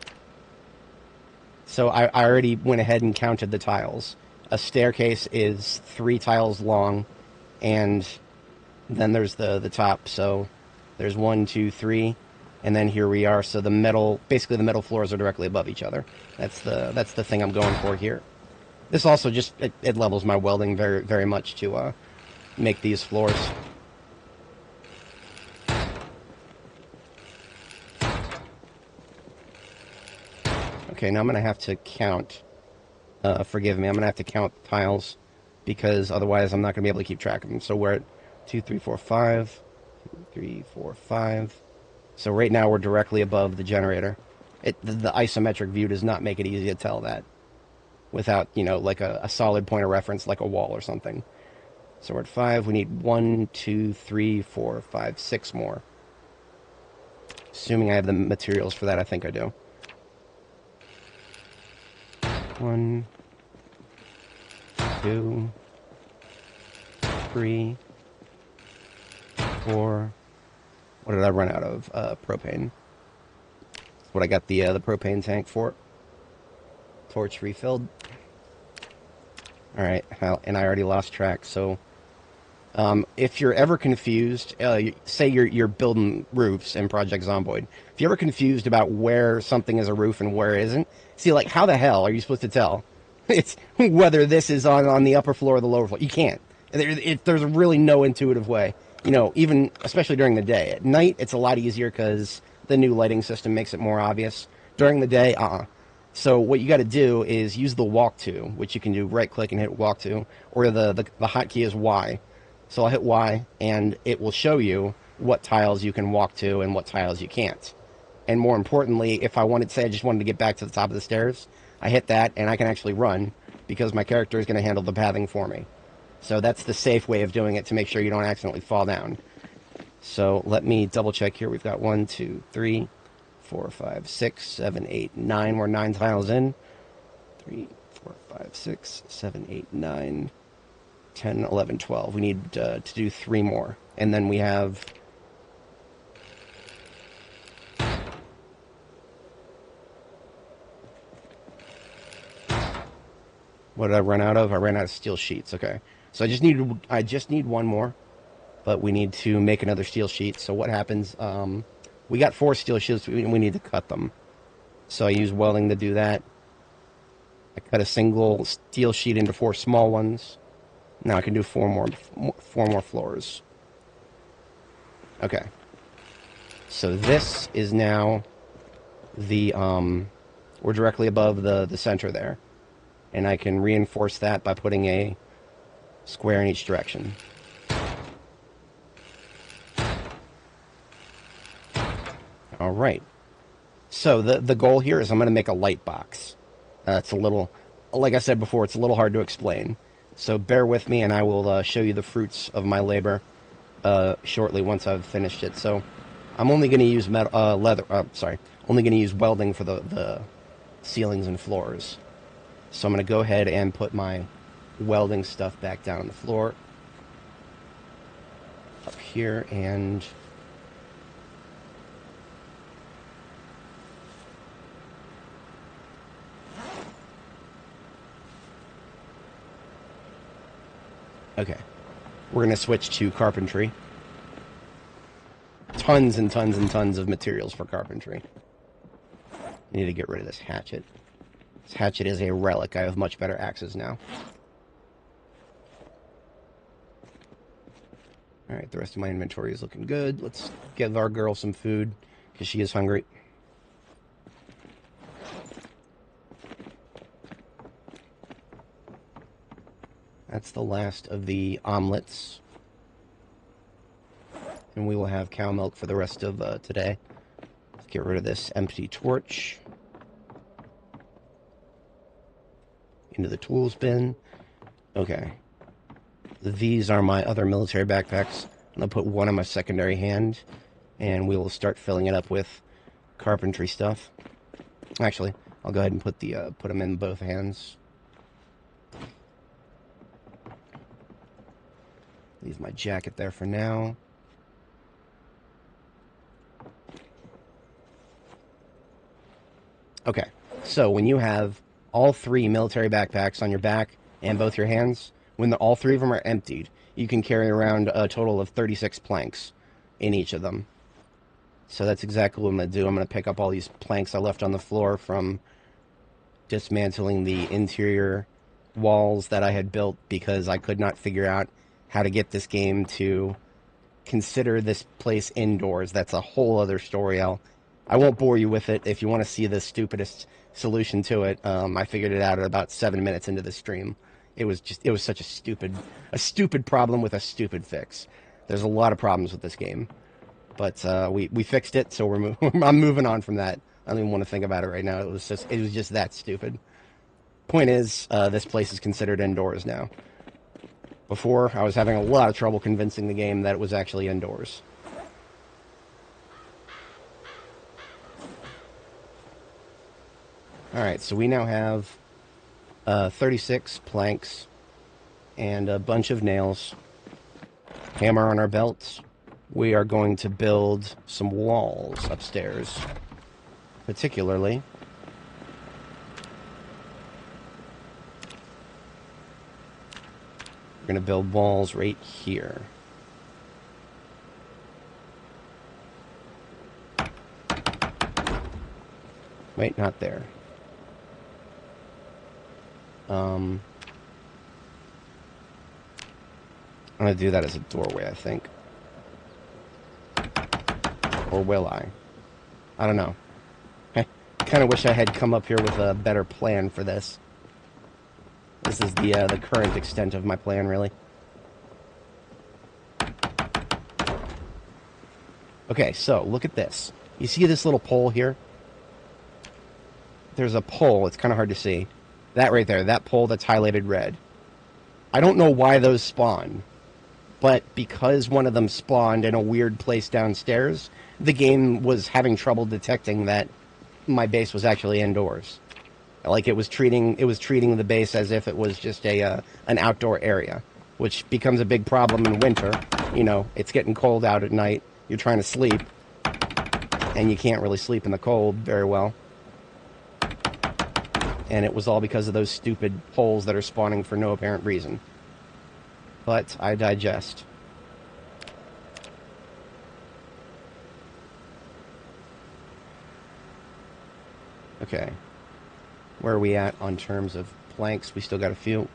So I already went ahead and counted the tiles. A staircase is 3 tiles long, and then there's the top. So there's 1, 2, 3, and then here we are. So basically the metal floors are directly above each other. That's the thing I'm going for here. This also just, it levels my welding very, very much to make these floors. Okay, now I'm going to have to count Forgive me, I'm going to have to count tiles because otherwise I'm not going to be able to keep track of them. So we're at 2, 3, 4, 5. 2, 3, 4, 5. So right now we're directly above the generator. The isometric view does not make it easy to tell that without, like a solid point of reference, like a wall or something. So we're at 5. We need 1, 2, 3, 4, 5, 6 more. Assuming I have the materials for that, I think I do. 1, 2, 3, 4. What did I run out of? Propane. That's what I got the propane tank for. Torch refilled. Alright, and I already lost track, so... if you're ever confused, say you're building roofs in Project Zomboid. If you're ever confused about where something is a roof and where it isn't, see, like, how the hell are you supposed to tell? It's whether this is on the upper floor or the lower floor. You can't. There's really no intuitive way. Even, especially during the day. At night, it's a lot easier because the new lighting system makes it more obvious. During the day, So what you got to do is use the walk to, which you can do right-click and hit walk to, or the hotkey is Y. So I'll hit Y, and it will show you what tiles you can walk to and what tiles you can't. And more importantly, if I wanted, say I just wanted to get back to the top of the stairs, I hit that, and I can actually run, because my character is going to handle the pathing for me. So that's the safe way of doing it to make sure you don't accidentally fall down. So let me double check here. We've got 1, 2, 3, 4, 5, 6, 7, 8, 9. We're 9 tiles in. 3, 4, 5, 6, 7, 8, 9, 10, 11, 12. We need to do 3 more. And then we have... What did I run out of? I ran out of steel sheets. Okay. So I just need 1 more. But we need to make another steel sheet. So what happens? We got 4 steel sheets. We need to cut them. So I use welding to do that. I cut a single steel sheet into 4 small ones. Now I can do 4 more floors. Okay. So this is now the we're directly above the center there, and I can reinforce that by putting a square in each direction. All right. So the goal here is I'm going to make a light box. It's a little, like I said before, it's a little hard to explain. So bear with me, and I will show you the fruits of my labor shortly once I've finished it. So I'm only going to use only going to use welding for the ceilings and floors. So I'm going to go ahead and put my welding stuff back down on the floor up here, and okay, we're going to switch to carpentry. Tons and tons and tons of materials for carpentry. I need to get rid of this hatchet. This hatchet is a relic. I have much better axes now. Alright, the rest of my inventory is looking good. Let's give our girl some food, because she is hungry. That's the last of the omelets. And we will have cow milk for the rest of today. Let's get rid of this empty torch. Into the tools bin. Okay. These are my other military backpacks. I'm going to put one on my secondary hand, and we will start filling it up with carpentry stuff. Actually, I'll go ahead and put them in both hands. Leave my jacket there for now. Okay, so when you have all 3 military backpacks on your back and both your hands, when all 3 of them are emptied, you can carry around a total of 36 planks in each of them. So that's exactly what I'm going to do. I'm going to pick up all these planks I left on the floor from dismantling the interior walls that I had built because I could not figure out how to get this game to consider this place indoors. That's a whole other story I'll I won't bore you with it. If you want to see the stupidest solution to it, I figured it out at about 7 minutes into the stream. It was such a stupid problem with a stupid fix. There's a lot of problems with this game, but we fixed it, so I'm moving on from that. I don't even want to think about it right now. It was just that stupid. Point is, this place is considered indoors now. Before, I was having a lot of trouble convincing the game that it was actually indoors. Alright, so we now have 36 planks and a bunch of nails. Hammer on our belts. We are going to build some walls upstairs. Particularly, we're going to build walls right here. Wait, not there. I'm going to do that as a doorway, I think. Or will I? I don't know. I kind of wish I had come up here with a better plan for this. This is the current extent of my plan, really. Okay, so look at this. You see this little pole here? There's a pole. It's kind of hard to see. That right there, that pole that's highlighted red. I don't know why those spawn, but because one of them spawned in a weird place downstairs, the game was having trouble detecting that my base was actually indoors. Like it was treating the base as if it was just an outdoor area, which becomes a big problem in winter. You know, it's getting cold out at night. You're trying to sleep, and you can't really sleep in the cold very well. And it was all because of those stupid holes that are spawning for no apparent reason. But I digest. Okay. Where are we at on terms of planks? We still got a few.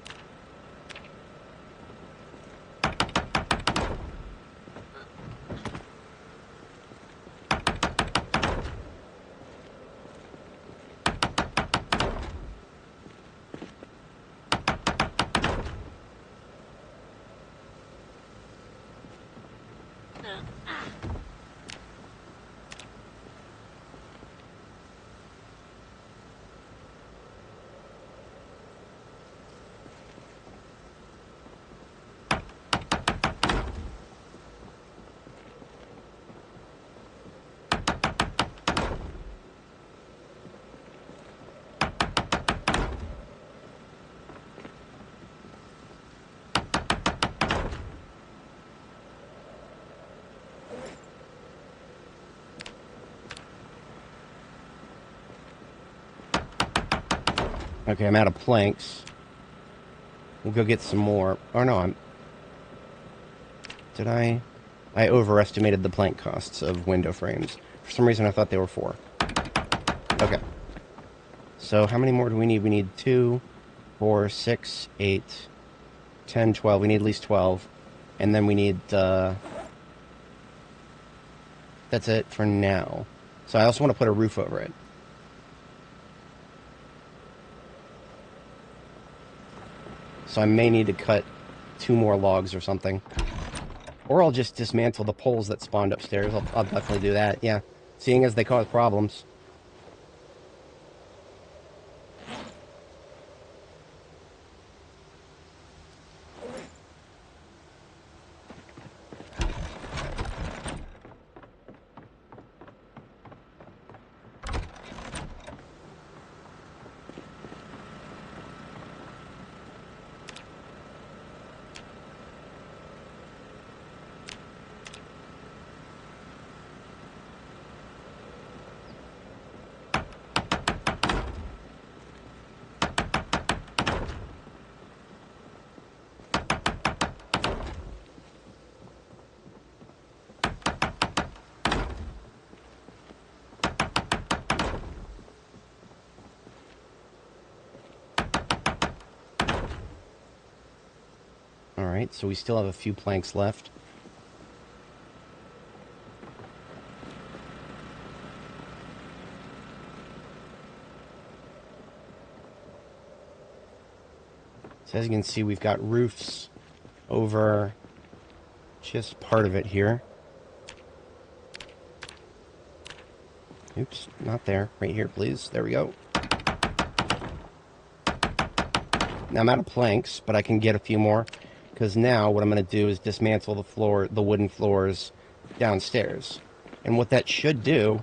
Okay, I'm out of planks. We'll go get some more. Oh no, Did I? I overestimated the plank costs of window frames. For some reason I thought they were 4. Okay. So how many more do we need? We need 2, 4, 6, 8, 10, 12. We need at least 12. And then we need, that's it for now. So I also want to put a roof over it. So I may need to cut 2 more logs or something. Or I'll just dismantle the poles that spawned upstairs. I'll definitely do that, yeah. Seeing as they cause problems. Alright, so we still have a few planks left. So as you can see, we've got roofs over just part of it here. Oops, not there. Right here, please. There we go. Now I'm out of planks, but I can get a few more, because now what I'm going to do is dismantle the wooden floors downstairs. And what that should do,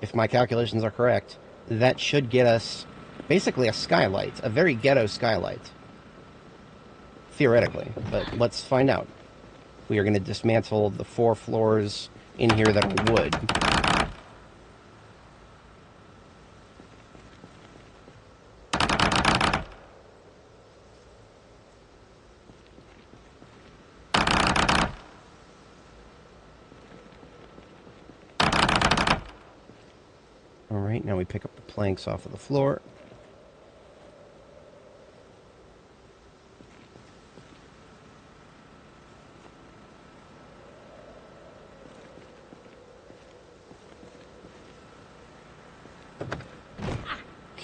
if my calculations are correct, that should get us basically a skylight, a very ghetto skylight. Theoretically, but let's find out. We are going to dismantle the 4 floors in here that are wood. Alright, now we pick up the planks off of the floor.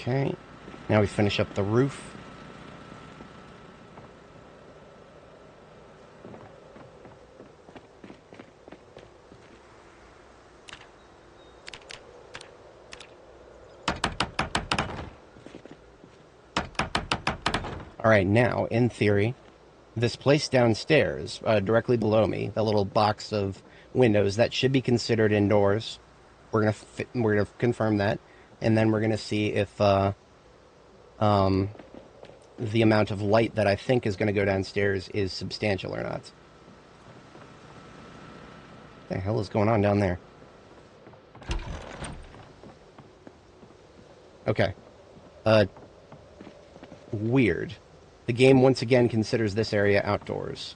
Okay, now we finish up the roof. Alright, now, in theory, this place downstairs, directly below me, the little box of windows, that should be considered indoors. We're gonna confirm that, and then we're gonna see if the amount of light that I think is gonna go downstairs is substantial or not. What the hell is going on down there? Okay. Weird. The game once again considers this area outdoors.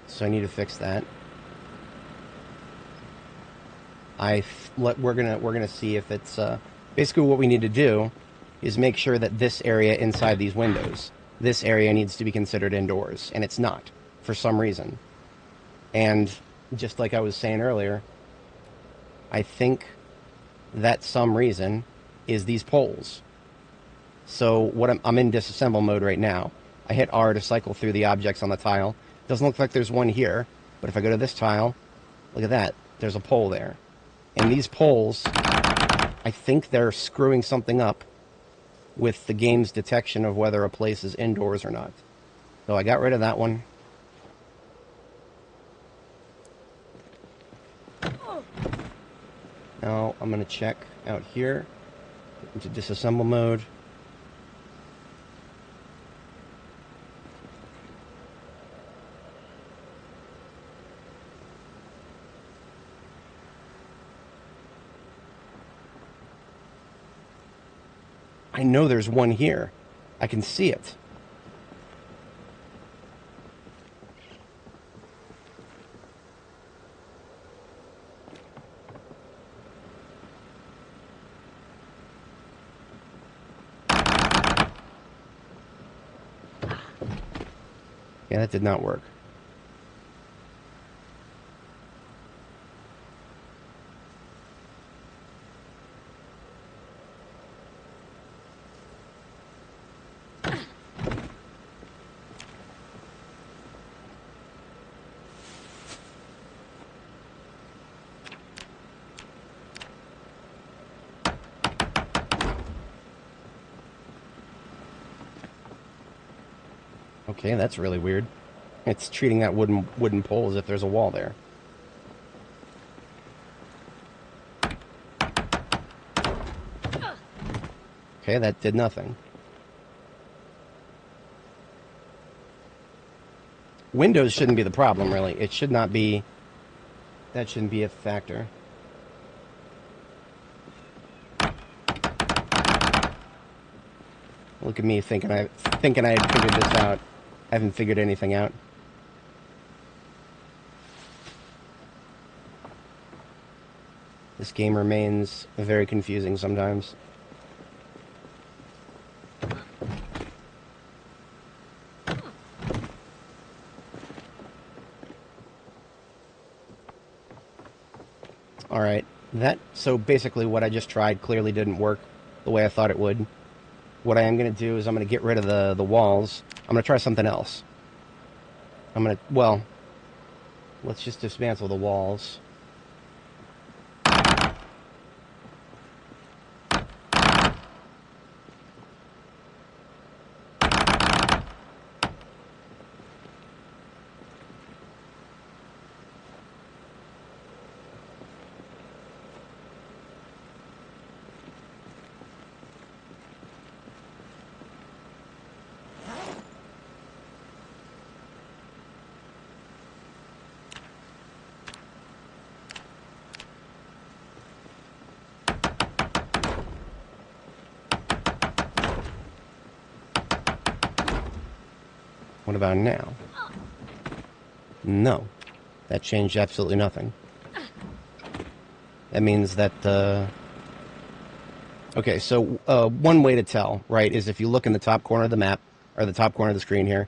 So I need to fix that. We're gonna see if it's basically what we need to do is make sure that this area inside these windows, this area needs to be considered indoors, and it's not for some reason. And just like I was saying earlier, I think that some reason is these poles. So what I'm in disassemble mode right now. I hit R to cycle through the objects on the tile. Doesn't look like there's one here, but if I go to this tile, look at that. There's a pole there. And these poles, I think they're screwing something up with the game's detection of whether a place is indoors or not. So I got rid of that one. Now I'm going to check out here into disassemble mode. I know there's one here. I can see it. Yeah, that did not work. Okay, that's really weird. It's treating that wooden pole as if there's a wall there. Okay, that did nothing. Windows shouldn't be the problem, really. It should not be... That shouldn't be a factor. Look at me thinking I had figured this out. I haven't figured anything out. This game remains very confusing sometimes. Alright, so basically what I just tried clearly didn't work the way I thought it would. what I am going to do is I'm going to get rid of the walls. I'm going to try something else. I'm going to, well, let's just dismantle the walls. What about now? No. That changed absolutely nothing. That means that, okay, so one way to tell, right, is if you look in the top corner of the map, or the top corner of the screen here,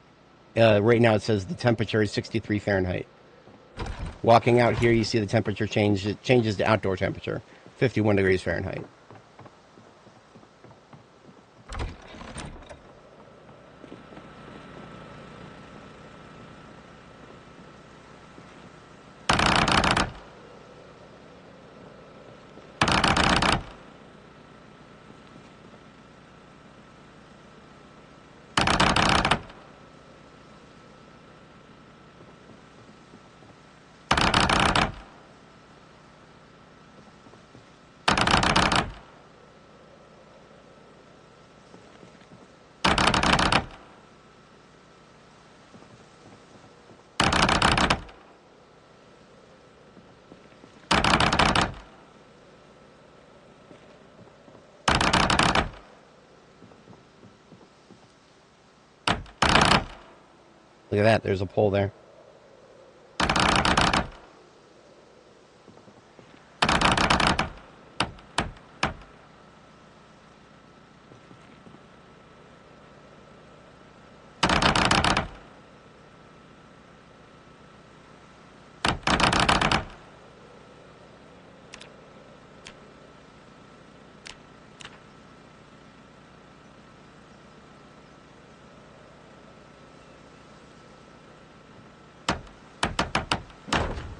right now it says the temperature is 63 Fahrenheit. Walking out here, you see the temperature change. It changes to outdoor temperature, 51 degrees Fahrenheit. Look at that, there's a pole there.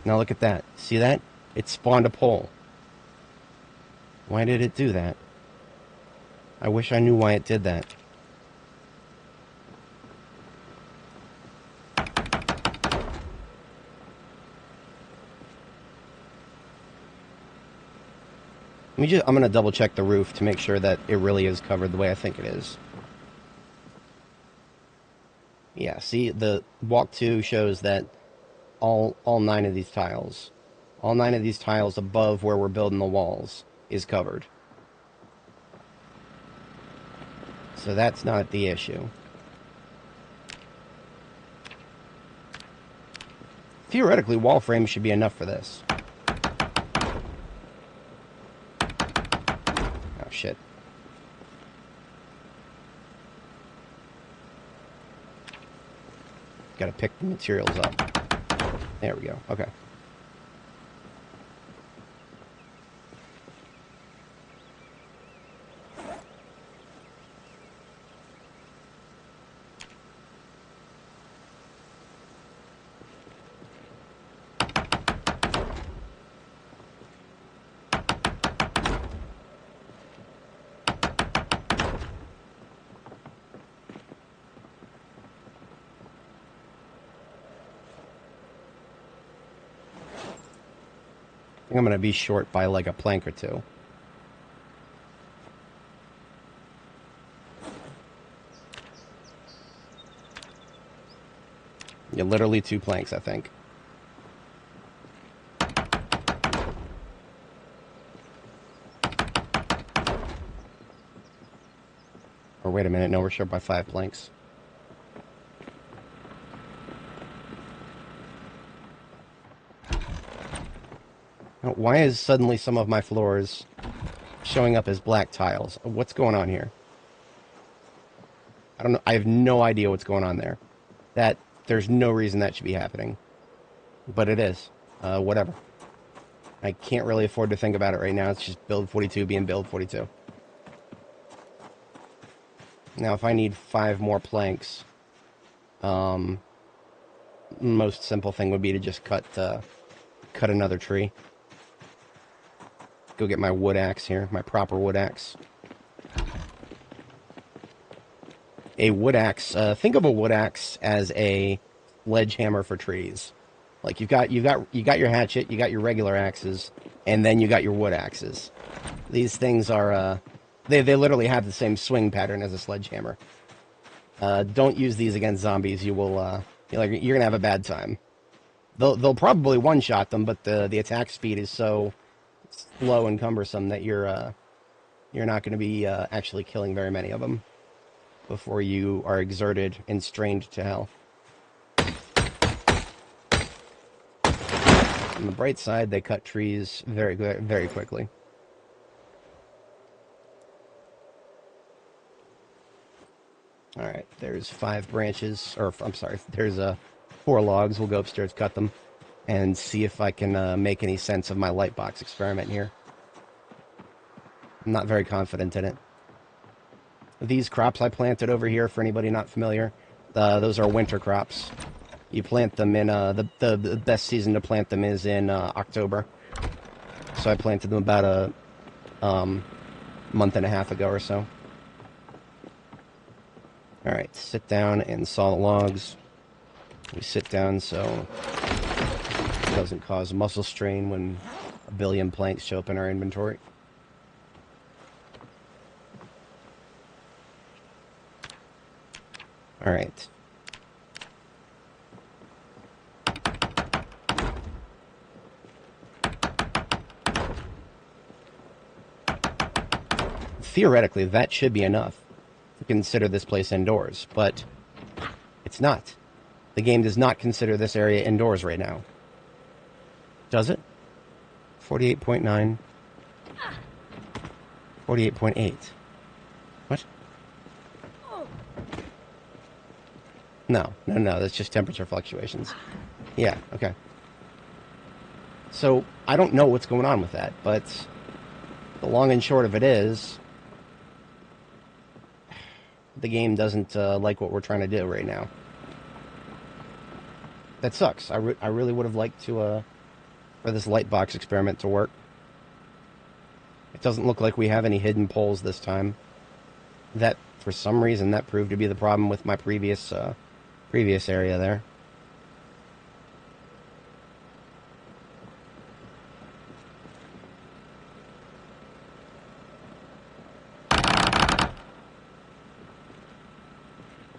Now look at that. See that? It spawned a pole. Why did it do that? I wish I knew why it did that. I'm going to double check the roof to make sure that it really is covered the way I think it is. Yeah, see, the walk 2 shows that all 9 of these tiles, all 9 of these tiles above where we're building the walls is covered. So that's not the issue. Theoretically, wall frames should be enough for this. Oh, shit. Gotta pick the materials up. There we go. Okay. I'm going to be short by like a plank or two. Yeah, literally 2 planks, I think. Or wait a minute, no, we're short by 5 planks. Why is suddenly some of my floors showing up as black tiles? What's going on here? I don't know. I have no idea what's going on there. There's no reason that should be happening. But it is. Whatever. I can't really afford to think about it right now. It's just build 42 being build 42. Now, if I need 5 more planks, most simple thing would be to just cut another tree. Go get my wood axe here, my proper wood axe. A wood axe. Think of a wood axe as a sledgehammer for trees. Like you got your hatchet, you got your regular axes, and then you got your wood axes. These things are they literally have the same swing pattern as a sledgehammer. Don't use these against zombies. You will you're gonna have a bad time. They'll probably one-shot them, but the attack speed is so slow and cumbersome that you're not going to be actually killing very many of them before you are exerted and strained to hell. On the bright side, they cut trees very quickly. All right, there's 5 branches, or I'm sorry, there's 4 logs. We'll go upstairs, cut them, and see if I can make any sense of my light box experiment here. I'm not very confident in it. These crops I planted over here, for anybody not familiar, those are winter crops. You plant them in, the best season to plant them is in October. So I planted them about a month and a half ago or so. Alright, sit down and saw the logs. We sit down so it doesn't cause muscle strain when a billion planks show up in our inventory. Alright. Theoretically, that should be enough to consider this place indoors, but it's not. The game does not consider this area indoors right now. Does it? 48.9. 48.8. What? No, that's just temperature fluctuations. Yeah, okay. So, I don't know what's going on with that, but the long and short of it is, the game doesn't like what we're trying to do right now. That sucks. I really would have liked to, for this light box experiment to work. It doesn't look like we have any hidden poles this time. That, for some reason, that proved to be the problem with my previous area there.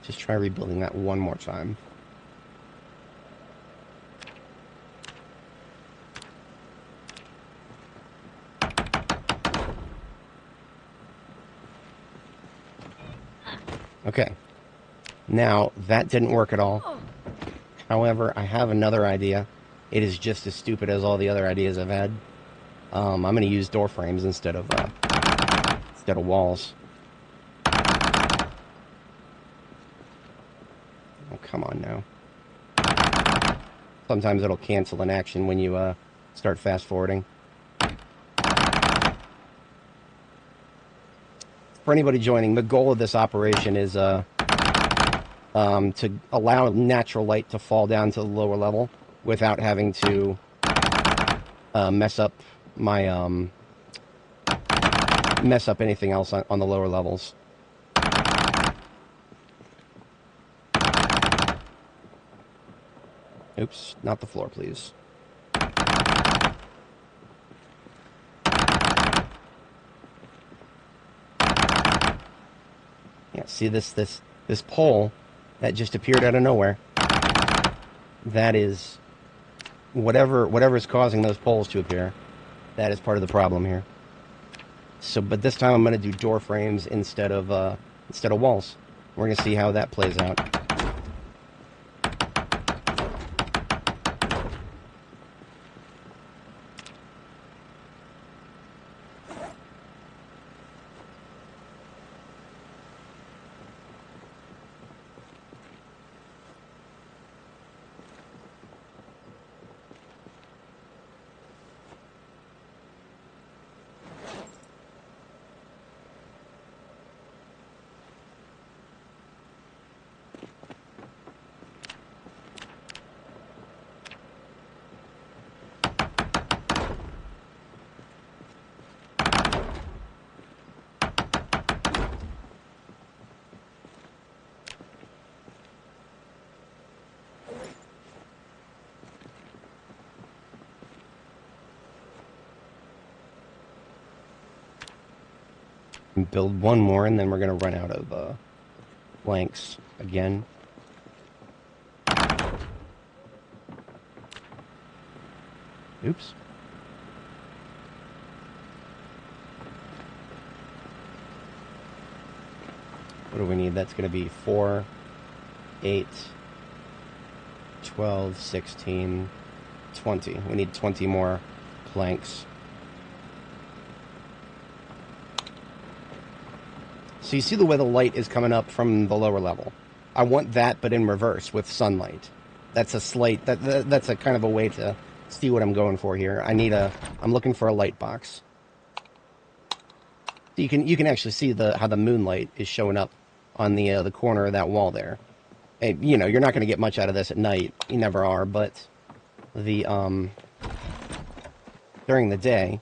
Just try rebuilding that one more time. Okay. Now, that didn't work at all. However, I have another idea. It is just as stupid as all the other ideas I've had. I'm going to use door frames instead of walls. Oh, come on now. Sometimes it'll cancel an action when you start fast-forwarding. For anybody joining, the goal of this operation is to allow natural light to fall down to the lower level without having to mess up my mess up anything else on the lower levels. Oops, not the floor, please. Yeah, see this pole that just appeared out of nowhere. That is whatever is causing those poles to appear. That is part of the problem here. So, but this time I'm going to do door frames instead of walls. We're going to see how that plays out. And build one more, and then we're going to run out of planks again. Oops. What do we need? That's going to be 4, 8, 12, 16, 20. We need 20 more planks. So you see the way the light is coming up from the lower level. I want that, but in reverse with sunlight. That's a slight. That's a kind of a way to see what I'm going for here. I'm looking for a light box. So you can actually see how the moonlight is showing up on the corner of that wall there. And, you know, you're not going to get much out of this at night. You never are, but during the day,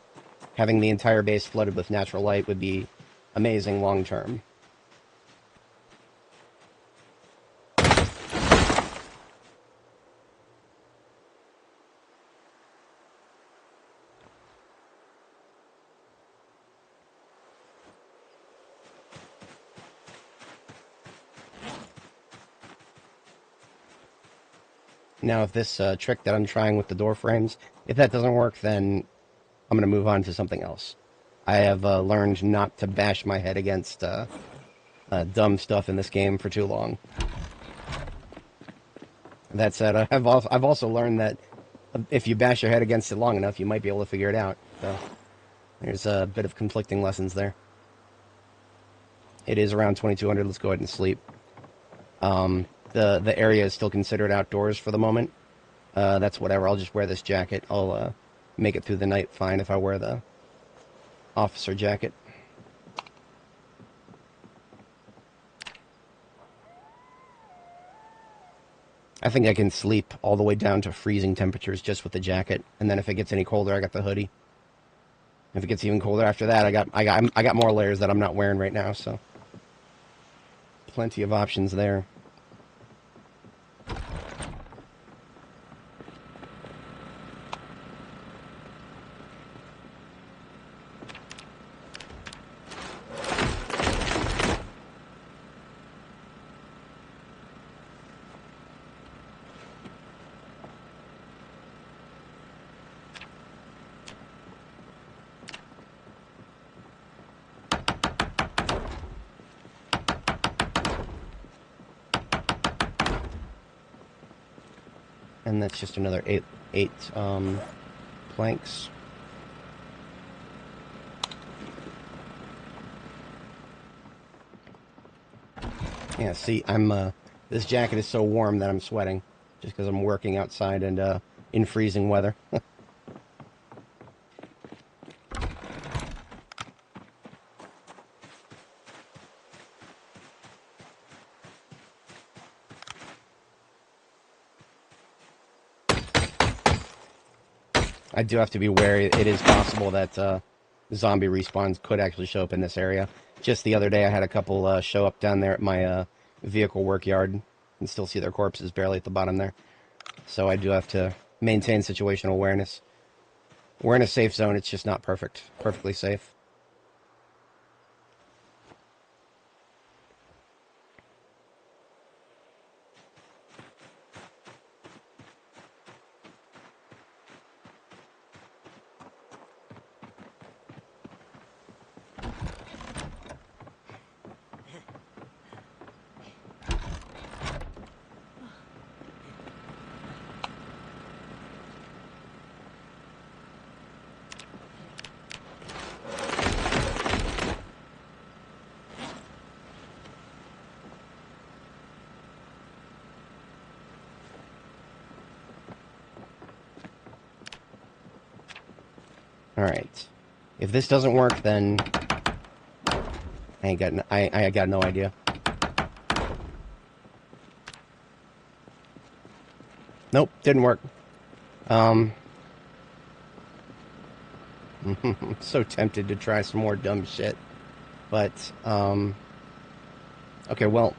having the entire base flooded with natural light would be amazing long term. Now, if this trick that I'm trying with the door frames, if that doesn't work, then I'm going to move on to something else. I have learned not to bash my head against dumb stuff in this game for too long. That said, I've also learned that if you bash your head against it long enough, you might be able to figure it out. So there's a bit of conflicting lessons there. It is around 2200. Let's go ahead and sleep. The area is still considered outdoors for the moment. That's whatever. I'll just wear this jacket. I'll make it through the night fine if I wear the officer jacket. I think I can sleep all the way down to freezing temperatures just with the jacket, and then if it gets any colder, I got the hoodie. If it gets even colder after that, I got more layers that I'm not wearing right now, so plenty of options there. And that's just another eight planks. Yeah, see, this jacket is so warm that I'm sweating, just because I'm working outside and in freezing weather. I do have to be wary. It is possible that zombie respawns could actually show up in this area. Just the other day, I had a couple show up down there at my vehicle work yard. You can still see their corpses barely at the bottom there. So I do have to maintain situational awareness. We're in a safe zone. It's just not perfectly safe. Alright. If this doesn't work, then I got no idea. Nope, didn't work. I'm so tempted to try some more dumb shit. But, okay, well,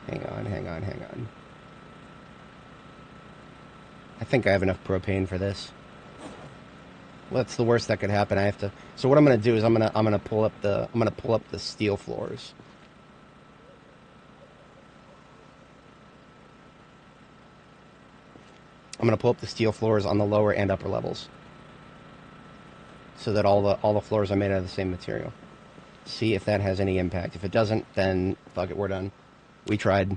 hang on. I think I have enough propane for this. What's the worst that could happen? I have to. So what I'm gonna do is I'm gonna pull up the steel floors. I'm gonna pull up the steel floors on the lower and upper levels, so that all the floors are made out of the same material. See if that has any impact. If it doesn't, then fuck it, we're done. We tried.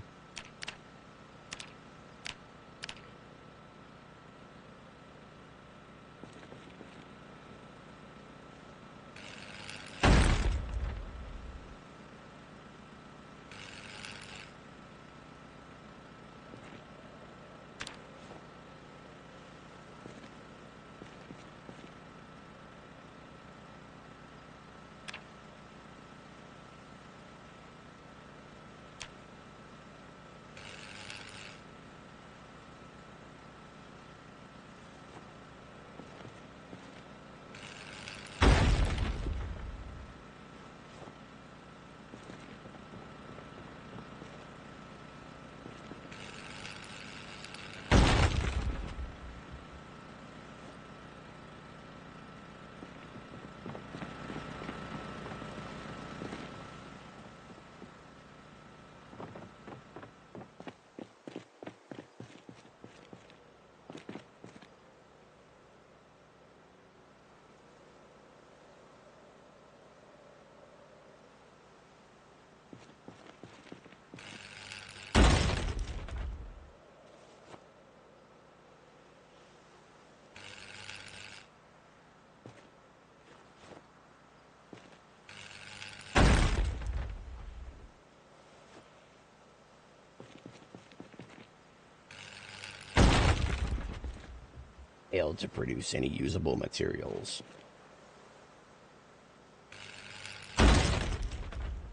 Failed to produce any usable materials.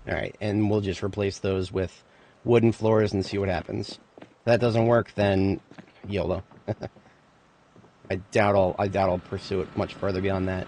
Alright, and we'll just replace those with wooden floors and see what happens. If that doesn't work, then YOLO. I doubt I'll pursue it much further beyond that.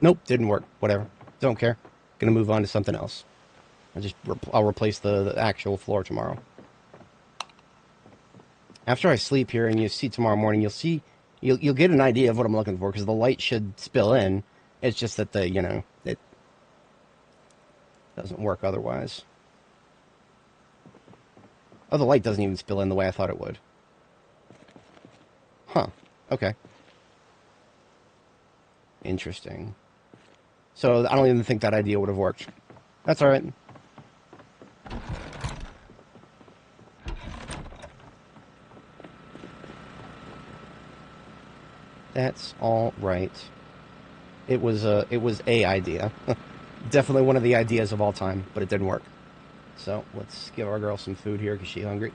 Nope, didn't work. Whatever. Don't care. Gonna move on to something else. I'll replace the actual floor tomorrow. After I sleep here, and you see tomorrow morning, you'll get an idea of what I'm looking for, because the light should spill in. It's just that it doesn't work otherwise. Oh, the light doesn't even spill in the way I thought it would. Huh. Okay. Interesting. So I don't even think that idea would have worked. That's all right. That's all right. It was a idea. Definitely one of the ideas of all time, but it didn't work. So let's give our girl some food here because she's hungry.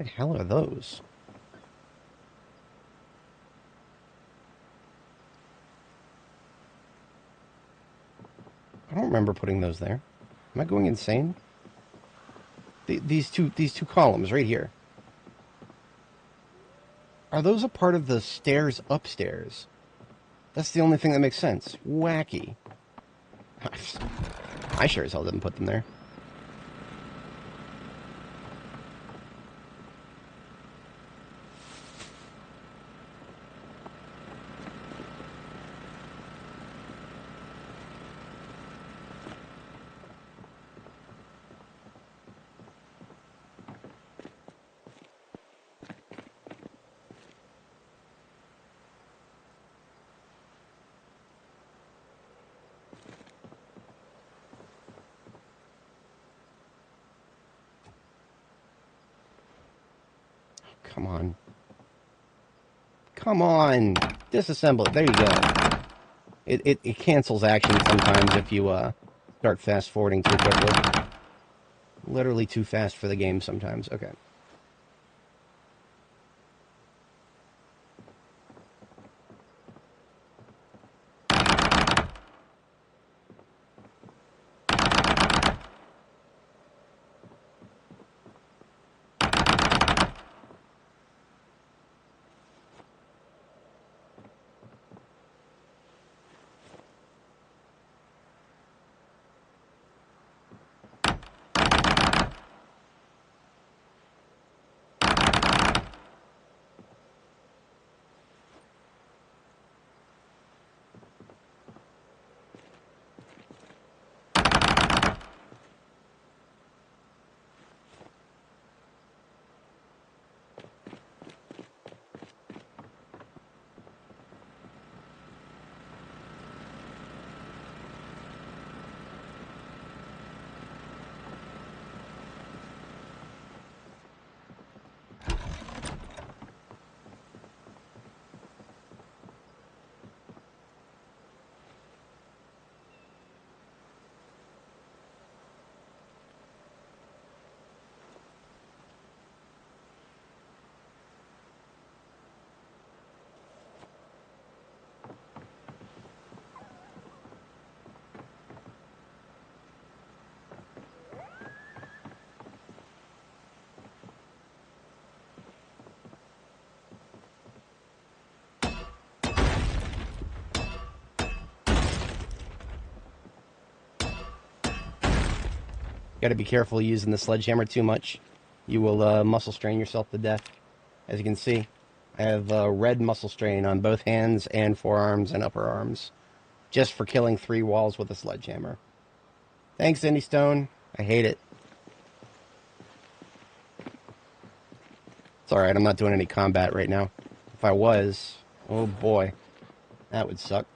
What the hell are those? I don't remember putting those there. Am I going insane? These two columns right here. Are those a part of the stairs upstairs? That's the only thing that makes sense. Wacky. I sure as hell didn't put them there. Come on. Come on! Disassemble it. There you go. It cancels action sometimes if you start fast-forwarding too quickly. Literally too fast for the game sometimes. Okay. Got to be careful using the sledgehammer too much. You will muscle strain yourself to death. As you can see, I have red muscle strain on both hands and forearms and upper arms, just for killing 3 walls with a sledgehammer. Thanks, Indy Stone. I hate it. It's alright, I'm not doing any combat right now. If I was, oh boy, that would suck.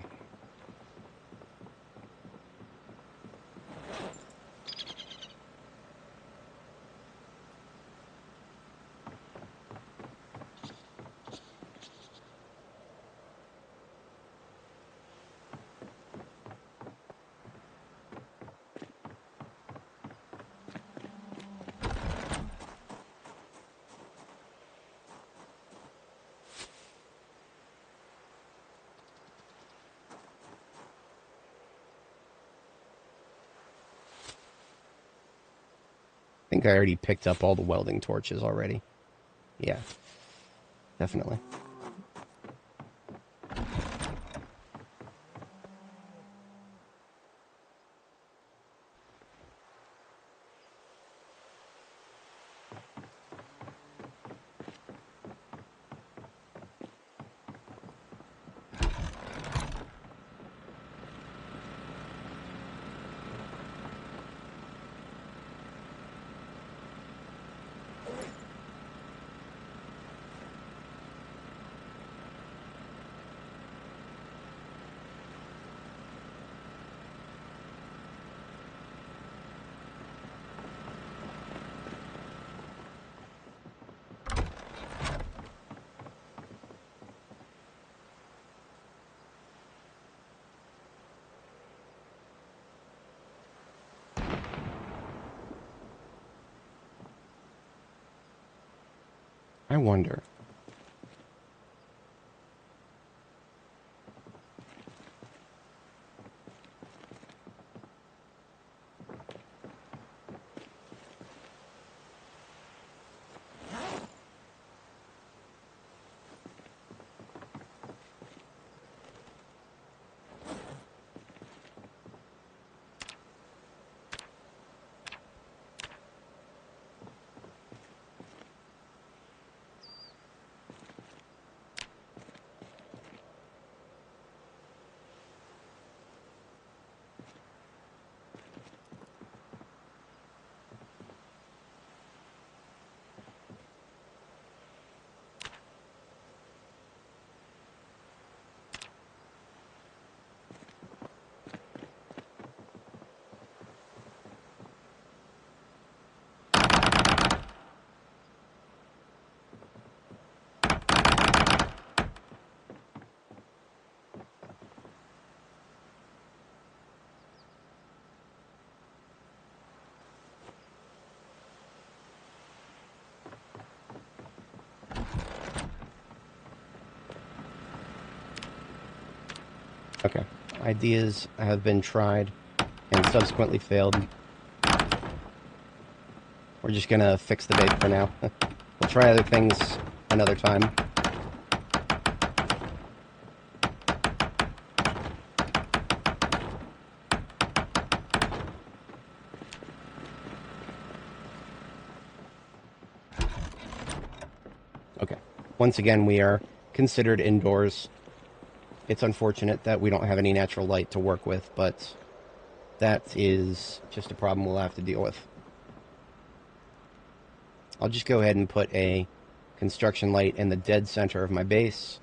I think I already picked up all the welding torches already. Yeah, definitely. I wonder. Okay. Ideas have been tried and subsequently failed. We're just gonna fix the bait for now. We'll try other things another time. Okay. Once again, we are considered indoors. It's unfortunate that we don't have any natural light to work with, but that is just a problem we'll have to deal with. I'll just go ahead and put a construction light in the dead center of my base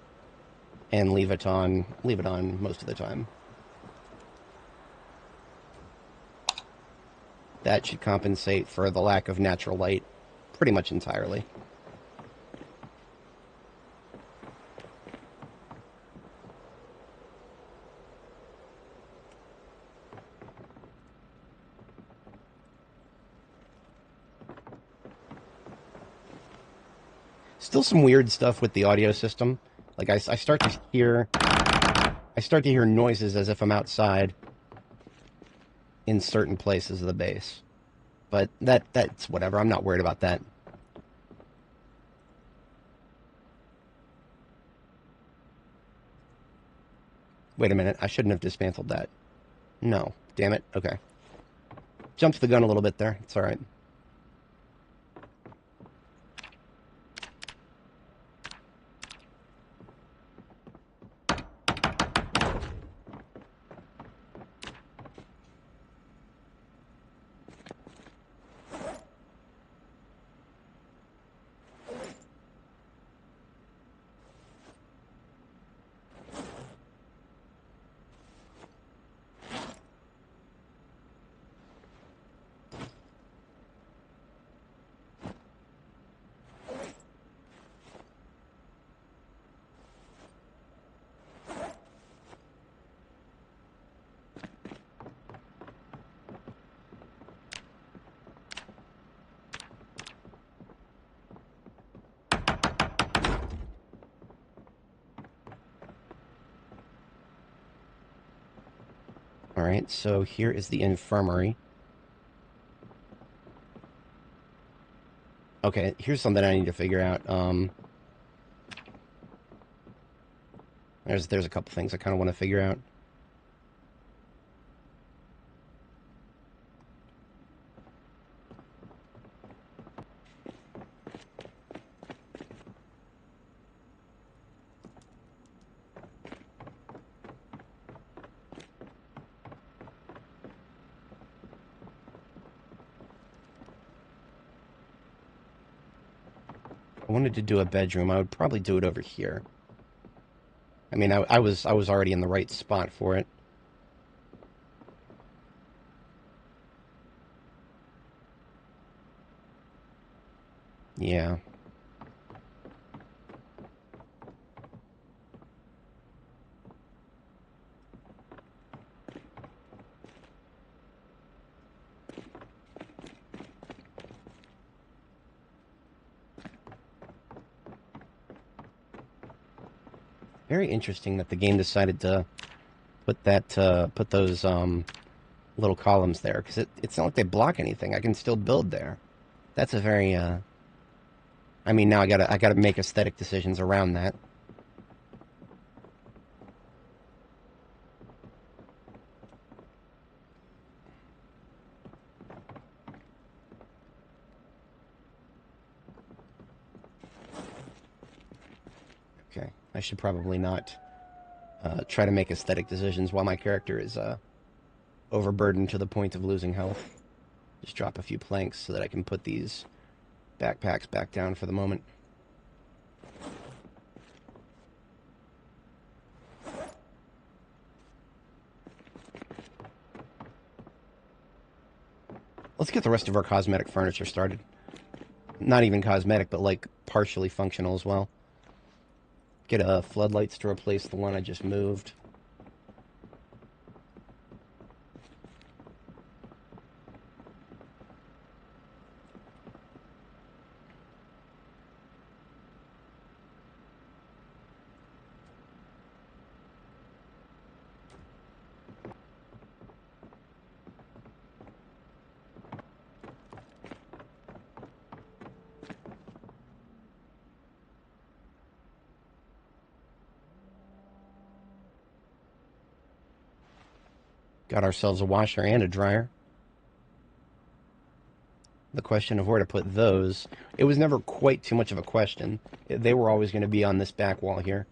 and leave it on most of the time. That should compensate for the lack of natural light pretty much entirely. Still some weird stuff with the audio system. Like I start to hear noises as if I'm outside in certain places of the base. But that's whatever. I'm not worried about that. Wait a minute. I shouldn't have dismantled that. No. Damn it. Okay. Jumped the gun a little bit there. It's all right. Alright, so here is the infirmary. Okay, here's something I need to figure out. There's a couple things I kind of want to figure out. I wanted to do a bedroom. I would probably do it over here. I mean, I was already in the right spot for it. Yeah. Very interesting that the game decided to put those little columns there, because it's not like they block anything. I can still build there. That's a very I mean, now I gotta make aesthetic decisions around that. Okay, I should probably not try to make aesthetic decisions while my character is overburdened to the point of losing health. Just drop a few planks so that I can put these backpacks back down for the moment. Let's get the rest of our cosmetic furniture started. Not even cosmetic, but like partially functional as well. Get floodlights to replace the one I just moved. Got ourselves a washer and a dryer. The question of where to put those, it was never quite too much of a question. They were always going to be on this back wall here.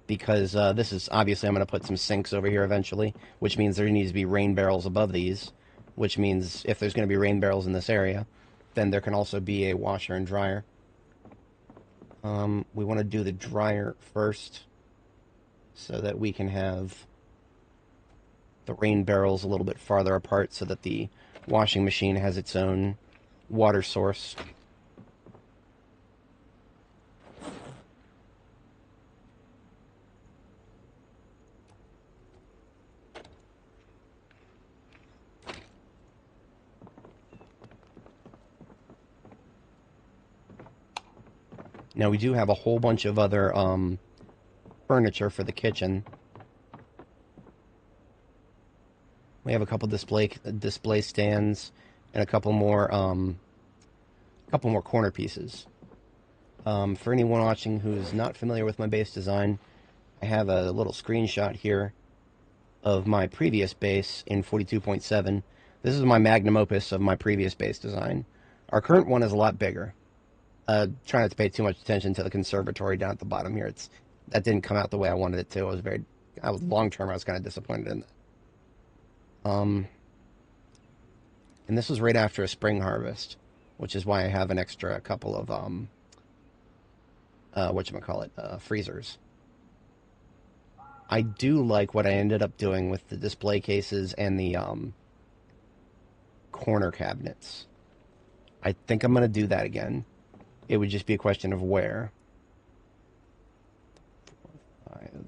Because this is, obviously I'm going to put some sinks over here eventually, which means there needs to be rain barrels above these, which means if there's going to be rain barrels in this area, then there can also be a washer and dryer. We want to do the dryer first, so that we can have the rain barrels a little bit farther apart so that the washing machine has its own water source. Now we do have a whole bunch of other furniture for the kitchen. We have a couple display stands and a couple more corner pieces. For anyone watching who's not familiar with my base design, I have a little screenshot here of my previous base in 42.7. This is my magnum opus of my previous base design. Our current one is a lot bigger. Try not to pay too much attention to the conservatory down at the bottom here. That didn't come out the way I wanted it to. Long term, I was kind of disappointed in that. And this was right after a spring harvest, which is why I have an extra couple of freezers. I do like what I ended up doing with the display cases and the corner cabinets. I think I'm going to do that again. It would just be a question of where. 5.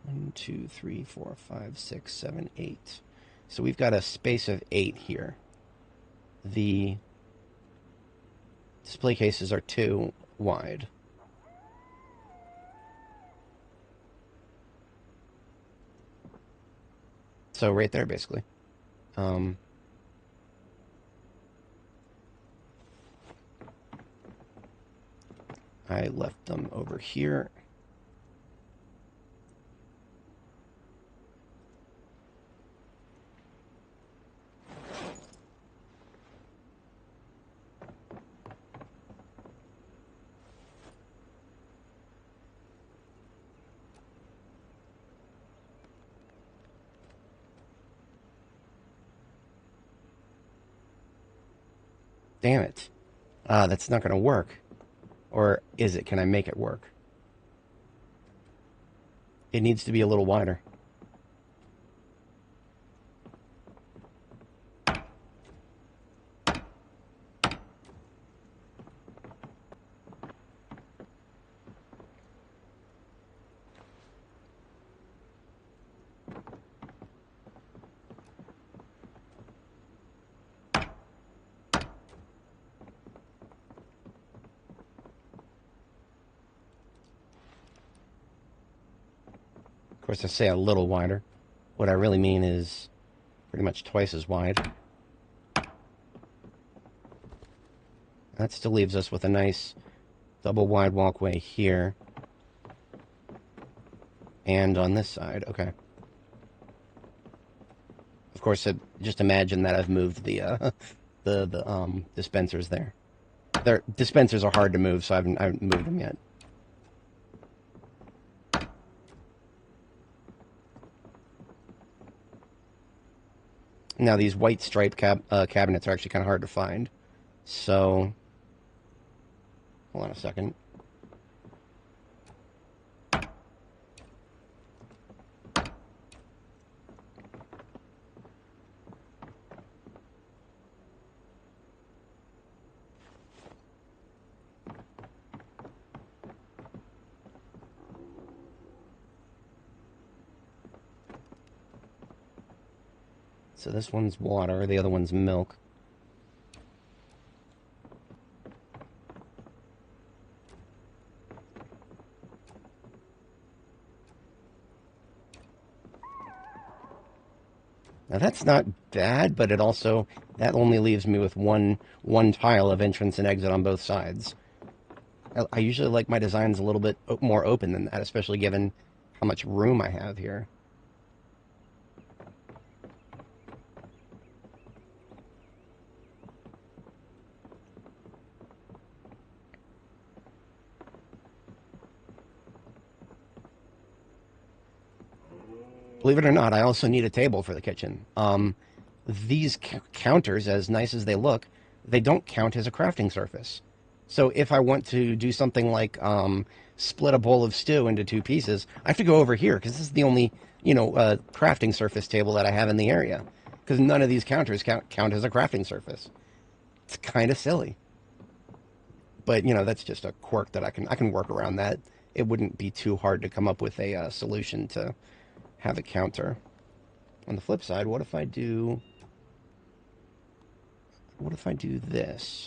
1, 2, 3, 4, 5, 6, 7, 8. So we've got a space of 8 here. The display cases are 2 wide. So right there, basically. I left them over here. Damn it. That's not going to work. Or is it? Can I make it work? It needs to be a little wider. course, I say a little wider. What I really mean is pretty much twice as wide. That still leaves us with a nice double wide walkway here. And on this side, okay. Of course, just imagine that I've moved the dispensers there. Their dispensers are hard to move, so I haven't moved them yet. Now, these white striped cabinets are actually kind of hard to find. So, hold on a second. So this one's water, the other one's milk. Now that's not bad, but that only leaves me with one tile of entrance and exit on both sides. I usually like my designs a little bit more open than that, especially given how much room I have here. Believe it or not, I also need a table for the kitchen. These counters, as nice as they look, they don't count as a crafting surface. So if I want to do something like split a bowl of stew into two pieces, I have to go over here because this is the only, crafting surface table that I have in the area. Because none of these counters count as a crafting surface. It's kind of silly. But, that's just a quirk that I can work around that. It wouldn't be too hard to come up with a solution to have a counter. On the flip side, what if I do this?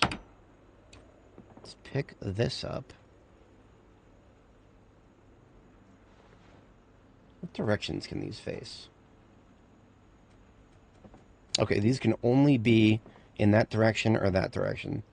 Let's pick this up. What directions can these face? Okay, these can only be in that direction or that direction.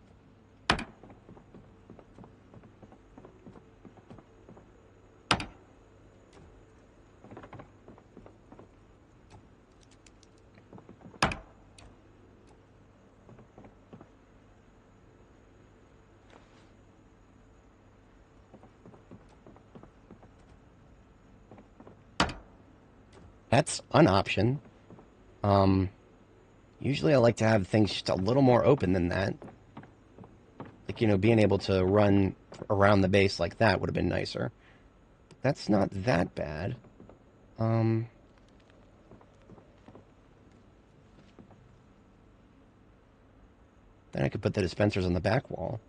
That's an option. Usually I like to have things just a little more open than that. Like, being able to run around the base like that would have been nicer. But that's not that bad. Then I could put the dispensers on the back wall.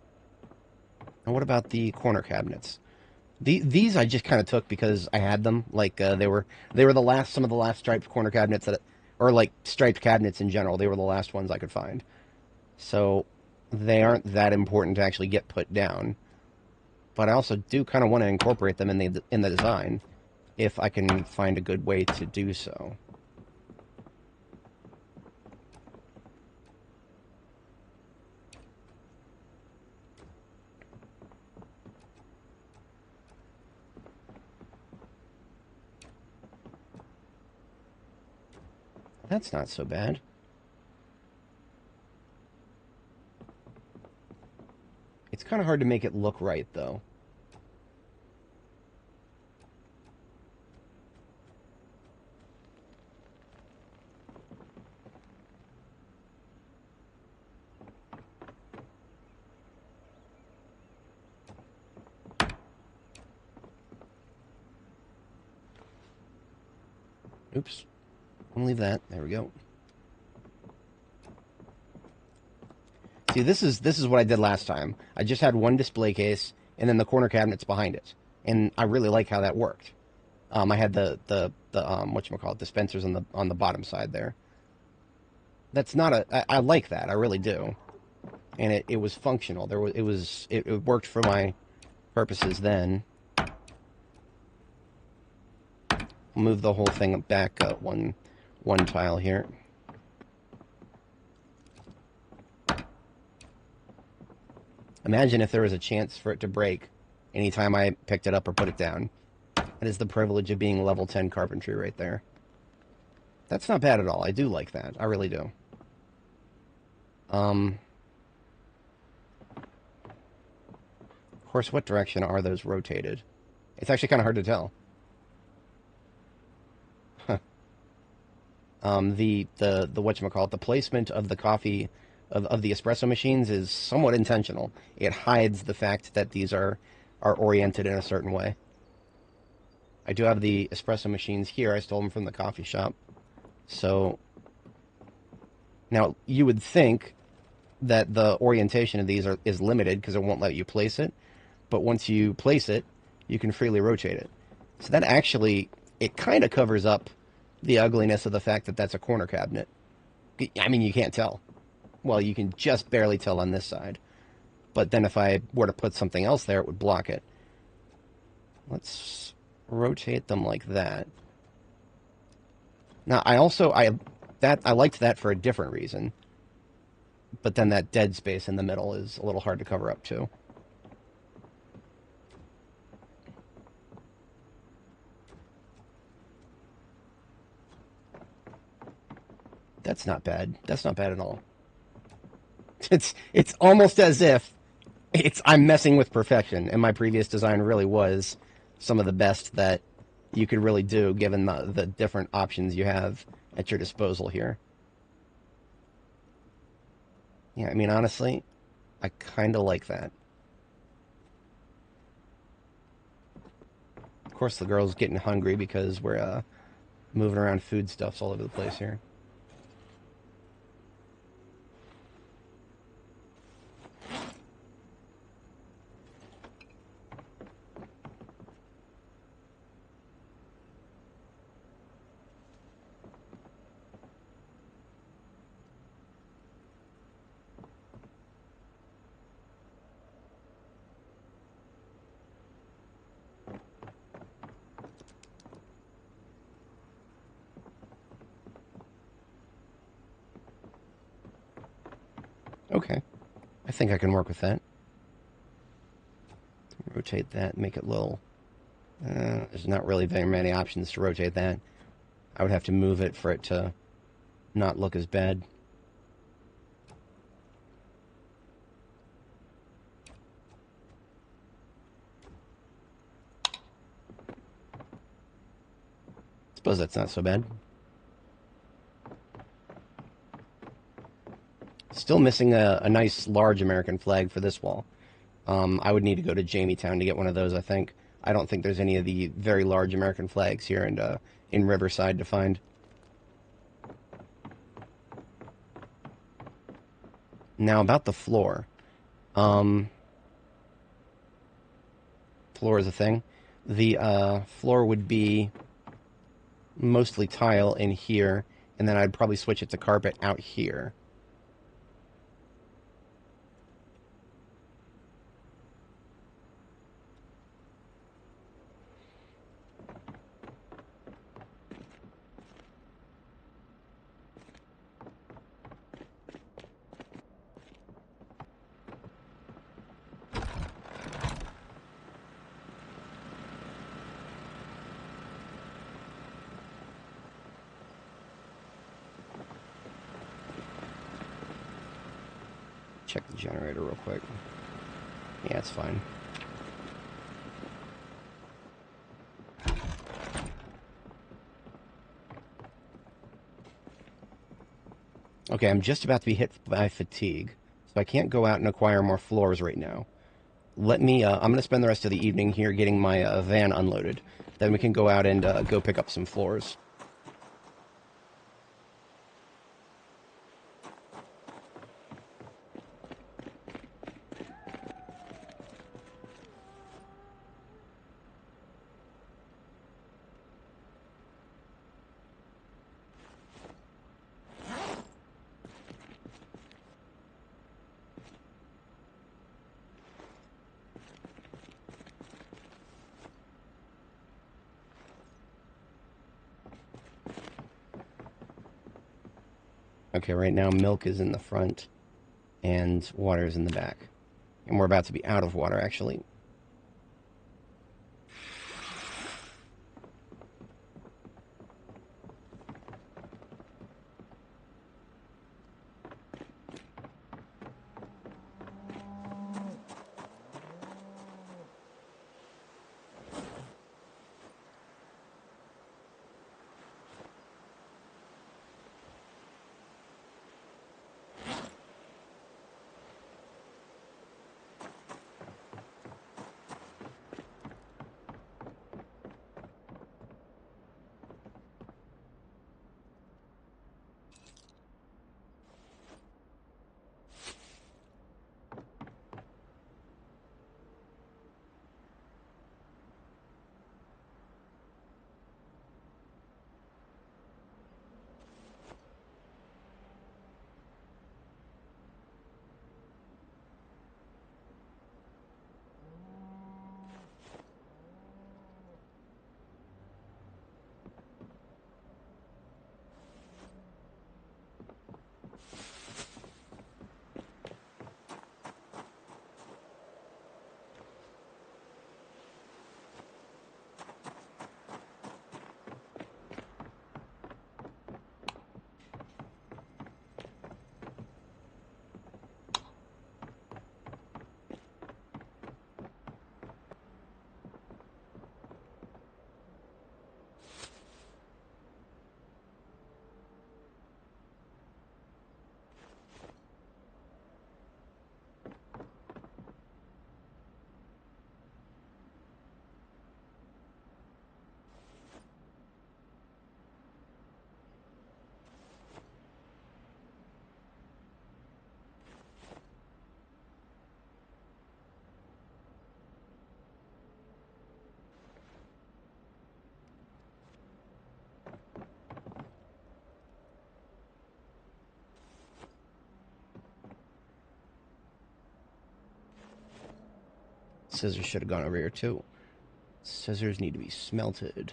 And what about the corner cabinets? These I just kind of took because I had them. Like they were some of the last striped corner cabinets or like striped cabinets in general. They were the last ones I could find. So they aren't that important to actually get put down. But I also do kind of want to incorporate them in the design if I can find a good way to do so. That's not so bad. It's kind of hard to make it look right, though. Oops. I'll leave that. There we go. See, this is what I did last time. I just had one display case, and then the corner cabinets behind it, and I really like how that worked. I had the whatchamacallit, dispensers on the bottom side there. That's not I like that. I really do, and it was functional. It worked for my purposes then. Move the whole thing back one tile here. Imagine if there was a chance for it to break anytime I picked it up or put it down. That is the privilege of being level 10 carpentry right there. That's not bad at all. I do like that. I really do. Of course, what direction are those rotated? It's actually kind of hard to tell. The whatchamacallit, the placement of the coffee, of the espresso machines is somewhat intentional. It hides the fact that these are oriented in a certain way. I do have the espresso machines here. I stole them from the coffee shop. So, now you would think that the orientation of these is limited because it won't let you place it. But once you place it, you can freely rotate it. So that actually, it kind of covers up the ugliness of the fact that that's a corner cabinet. I mean, you can't tell. Well, you can just barely tell on this side. But then if I were to put something else there, it would block it. Let's rotate them like that. Now, I liked that for a different reason. But then that dead space in the middle is a little hard to cover up too. That's not bad. That's not bad at all. It's almost as if I'm messing with perfection, and my previous design really was some of the best that you could really do given the different options you have at your disposal here. Yeah, I mean, honestly, I kind of like that. Of course, the girl's getting hungry because we're moving around foodstuffs all over the place here. Okay. I think I can work with that. Rotate that, make it little. There's not really very many options to rotate that. I would have to move it for it to not look as bad. Suppose that's not so bad. Still missing a nice large American flag for this wall. I would need to go to Jametown to get one of those, I think. I don't think there's any of the very large American flags here in Riverside to find. Now, about the floor. Floor is a thing. The floor would be mostly tile in here, and then I'd probably switch it to carpet out here. Check the generator real quick. Yeah, it's fine. Okay, I'm just about to be hit by fatigue, so I can't go out and acquire more floors right now. I'm going to spend the rest of the evening here getting my van unloaded. Then we can go out and go pick up some floors. Okay, right now milk is in the front and water is in the back. And we're about to be out of water, actually. Scissors should have gone over here too. Scissors need to be smelted.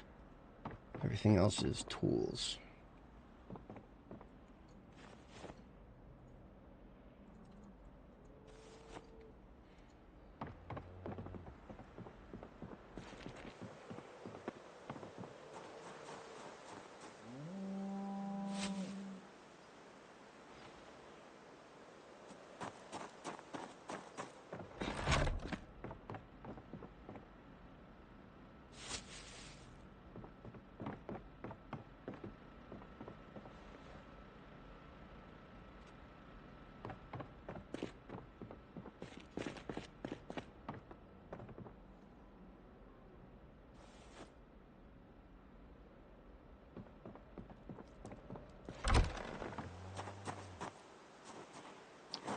Everything else is tools.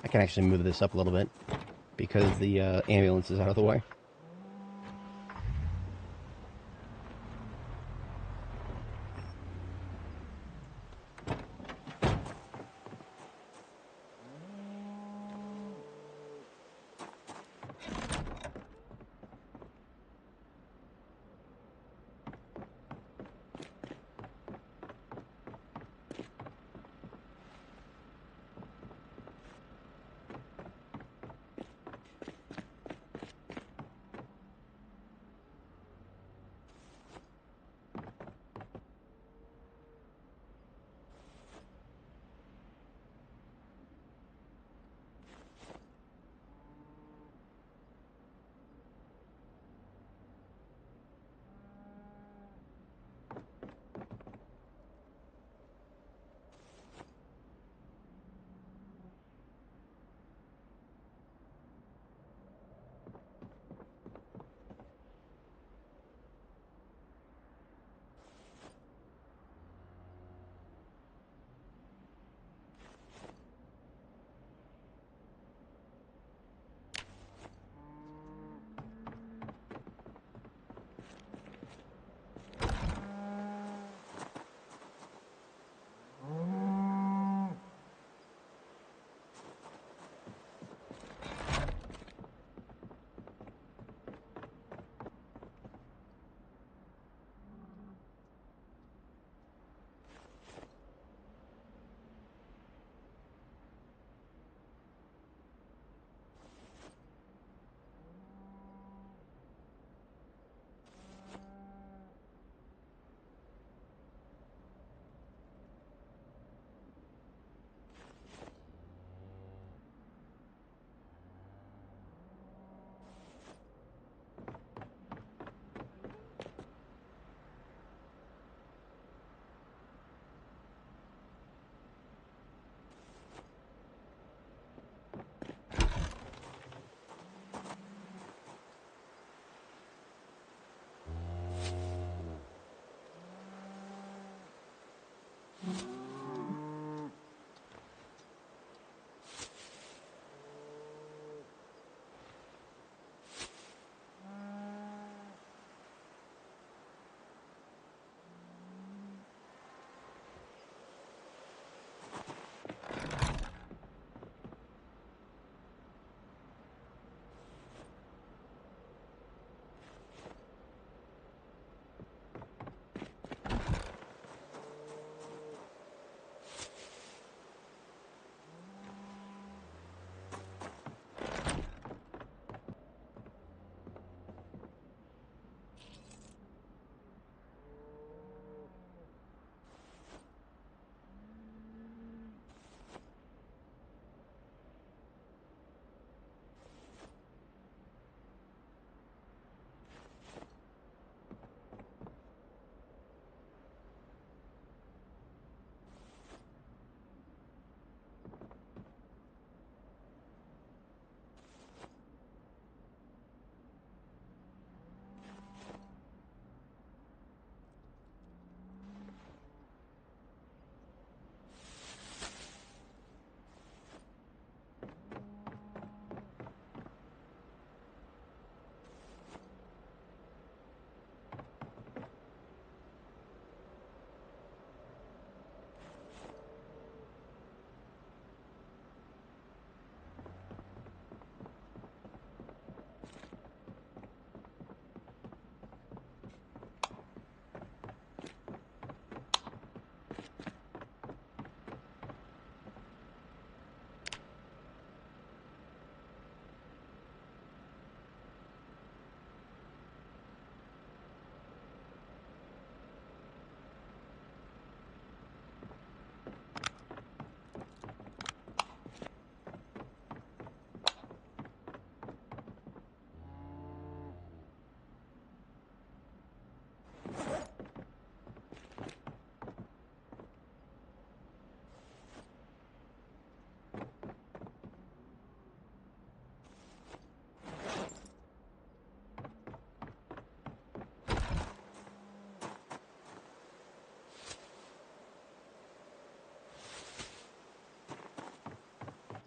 I can actually move this up a little bit because the ambulance is out of the way.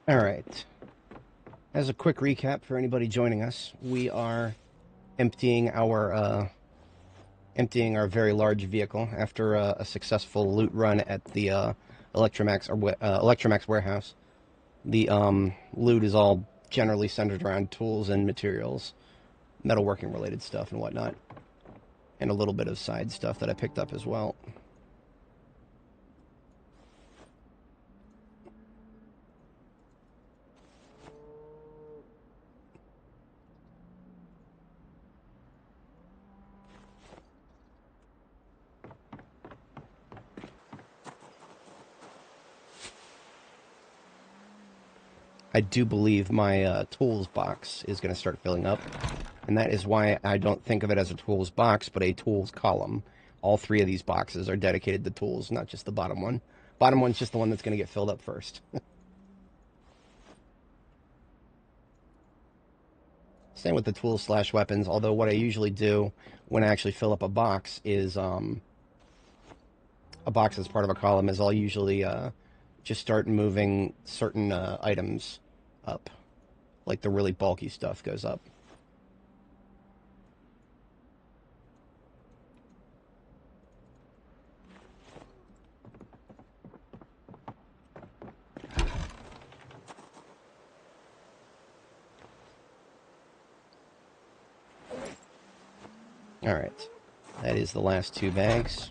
Alright. As a quick recap for anybody joining us, we are emptying our very large vehicle after a successful loot run at the Electromax warehouse. The loot is all generally centered around tools and materials, metalworking related stuff and whatnot, and a little bit of side stuff that I picked up as well. I do believe my tools box is going to start filling up, and that is why I don't think of it as a tools box, but a tools column. All three of these boxes are dedicated to tools, not just the bottom one. Bottom one's just the one that's going to get filled up first. Same with the tools/weapons, although what I usually do when I actually fill up a box is, a box as part of a column is I'll usually just start moving certain items up. Like the really bulky stuff goes up. Alright. That is the last 2 bags.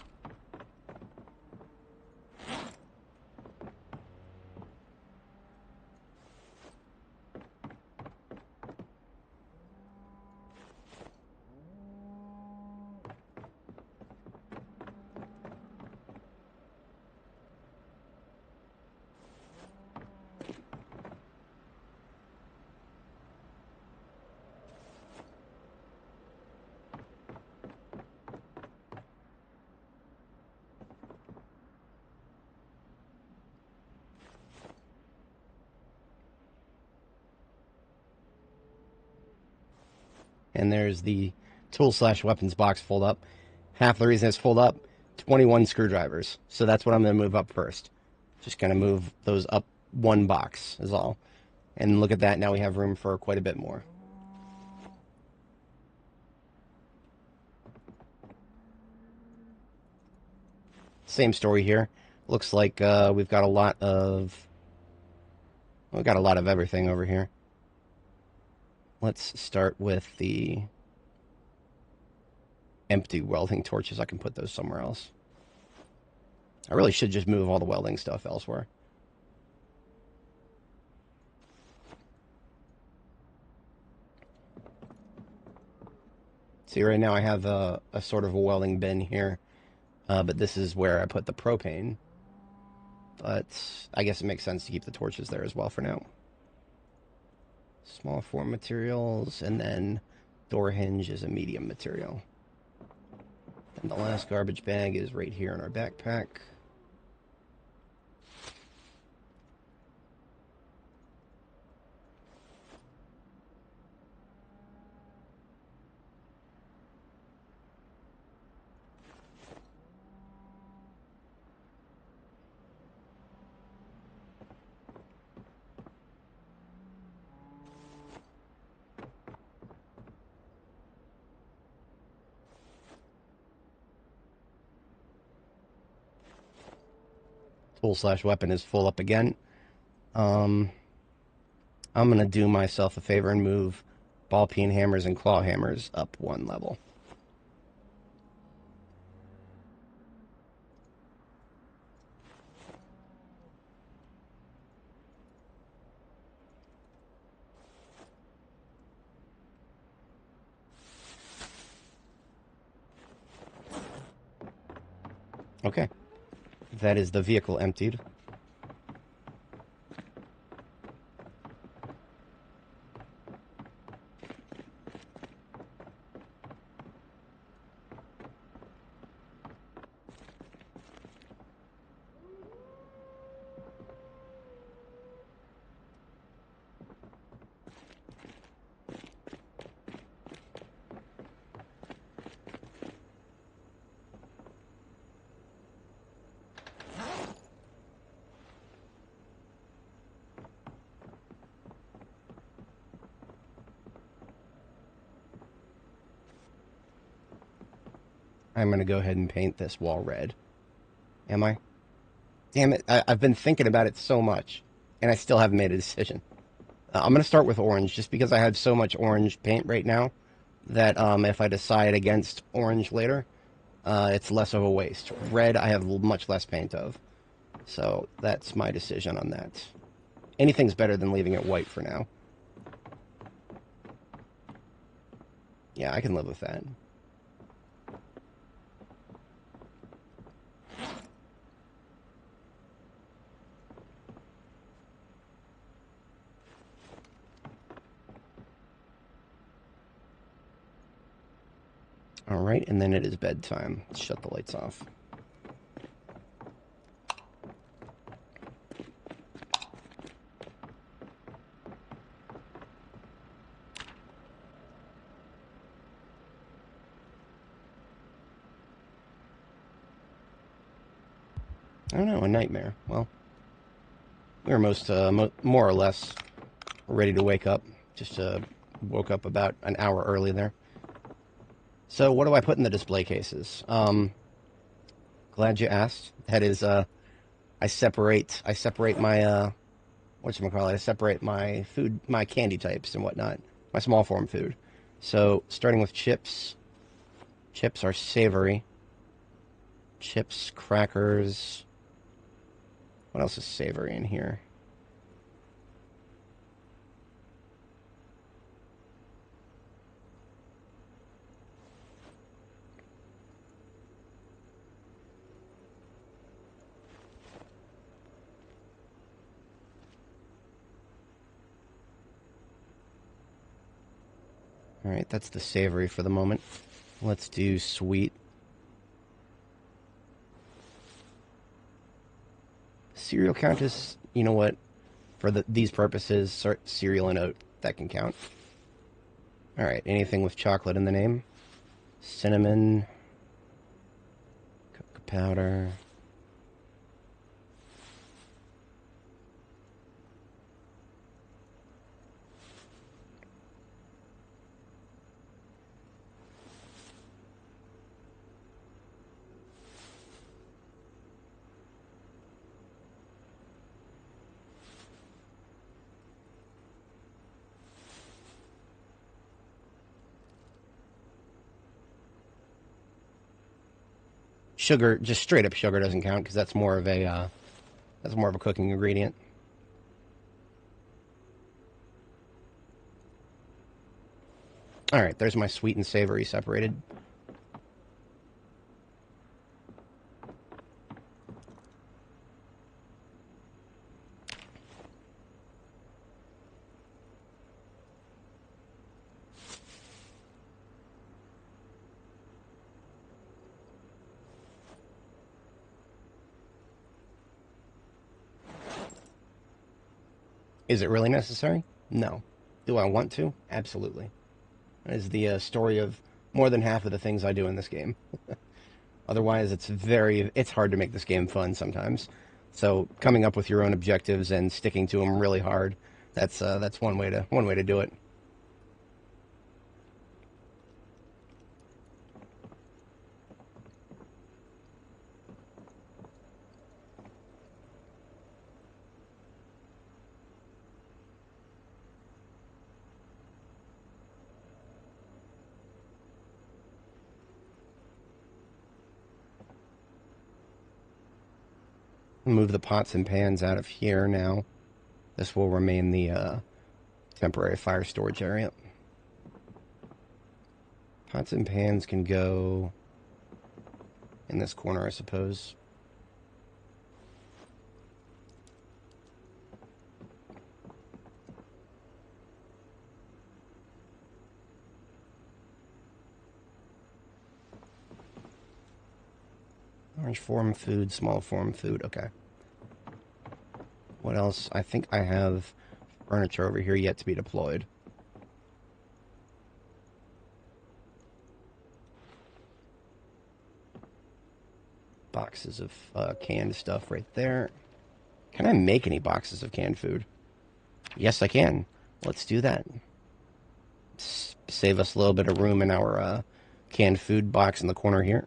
And there's the tool/weapons box fold up. Half the reason it's fold up, 21 screwdrivers. So that's what I'm going to move up first. Just going to move those up 1 box is all. And look at that, now we have room for quite a bit more. Same story here. Looks like we've got a lot of everything over here. Let's start with the empty welding torches. I can put those somewhere else. I really should just move all the welding stuff elsewhere. See, right now I have a sort of a welding bin here, but this is where I put the propane. But I guess it makes sense to keep the torches there as well for now. Small form materials, and then door hinge is a medium material. And the last garbage bag is right here in our backpack. Tool/weapon is full up again. I'm going to do myself a favor and move ball peen hammers and claw hammers up 1 level. Okay. That is the vehicle emptied. I'm going to go ahead and paint this wall red. Am I? Damn it. I've been thinking about it so much, and I still haven't made a decision. I'm going to start with orange, just because I have so much orange paint right now that if I decide against orange later, it's less of a waste. Red, I have much less paint of. So that's my decision on that. Anything's better than leaving it white for now. Yeah, I can live with that. All right, and then it is bedtime. Let's shut the lights off. I don't know, a nightmare. Well, we were more or less ready to wake up. Just woke up about an hour early there. So what do I put in the display cases? Glad you asked. That is, I separate my whatchamacallit, I separate my food, my candy types and whatnot, my small form food. So starting with chips. Chips are savory. Chips, crackers. What else is savory in here? All right, that's the savory for the moment. Let's do sweet. Cereal count is, you know what? For these purposes, cereal and oat, that can count. All right, anything with chocolate in the name. Cinnamon. Cocoa powder. Sugar, just straight up sugar doesn't count because that's more of a cooking ingredient. All right, there's my sweet and savory separated. Is it really necessary? No. Do I want to? Absolutely. That is the story of more than half of the things I do in this game. Otherwise, it's hard to make this game fun sometimes. So coming up with your own objectives and sticking to them really hard, that's one way to do it. Move the pots and pans out of here now. This will remain the temporary fire storage area. Pots and pans can go in this corner, I suppose. Large form food, small form food, okay. What else? I think I have furniture over here yet to be deployed. Boxes of canned stuff right there. Can I make any boxes of canned food? Yes, I can. Let's do that. Save us a little bit of room in our canned food box in the corner here.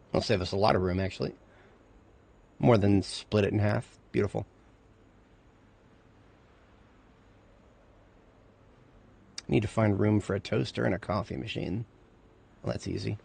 It'll save us a lot of room, actually. More than split it in half. Beautiful. Need to find room for a toaster and a coffee machine. Well, that's easy.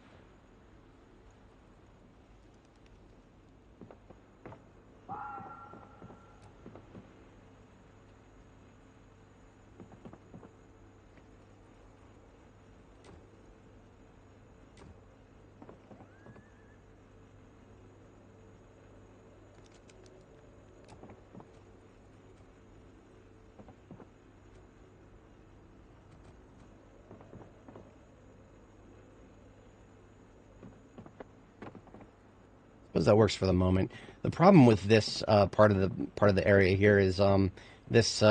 Suppose that works for the moment. The problem with this part of the area here is this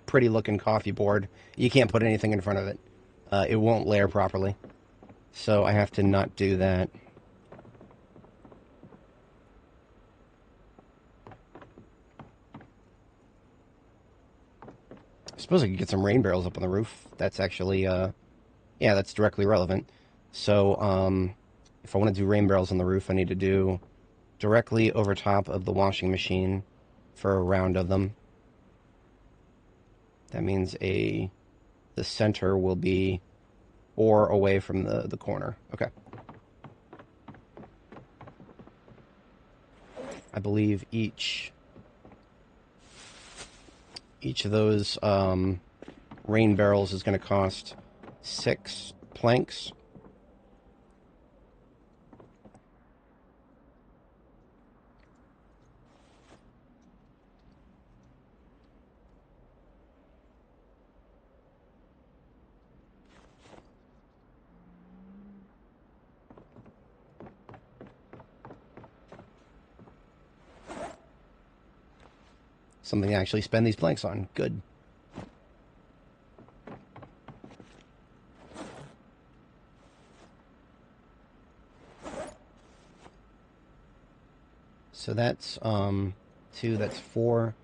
pretty looking coffee board. You can't put anything in front of it. It won't layer properly. So I have to not do that. I suppose I could get some rain barrels up on the roof. That's actually, yeah, that's directly relevant. So, if I want to do rain barrels on the roof, I need to do directly over top of the washing machine for a round of them. That means the center will be or away from the corner. Okay. I believe each of those rain barrels is going to cost 6 planks. Something to actually spend these planks on. Good. So that's 2, that's 4.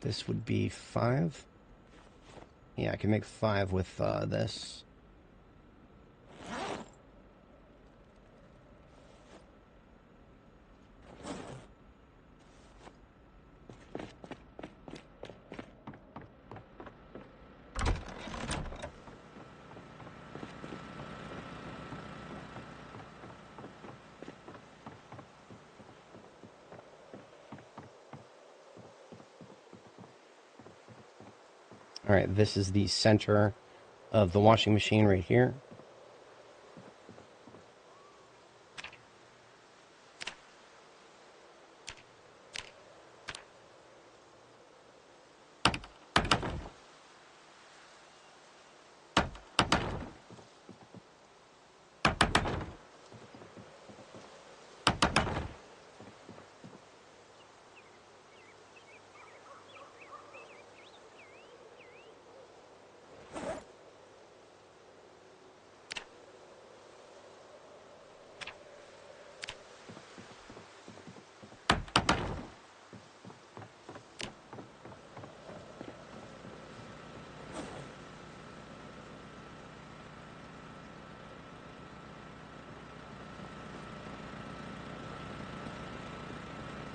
This would be 5. Yeah, I can make 5 with this. All right, this is the center of the washing machine right here.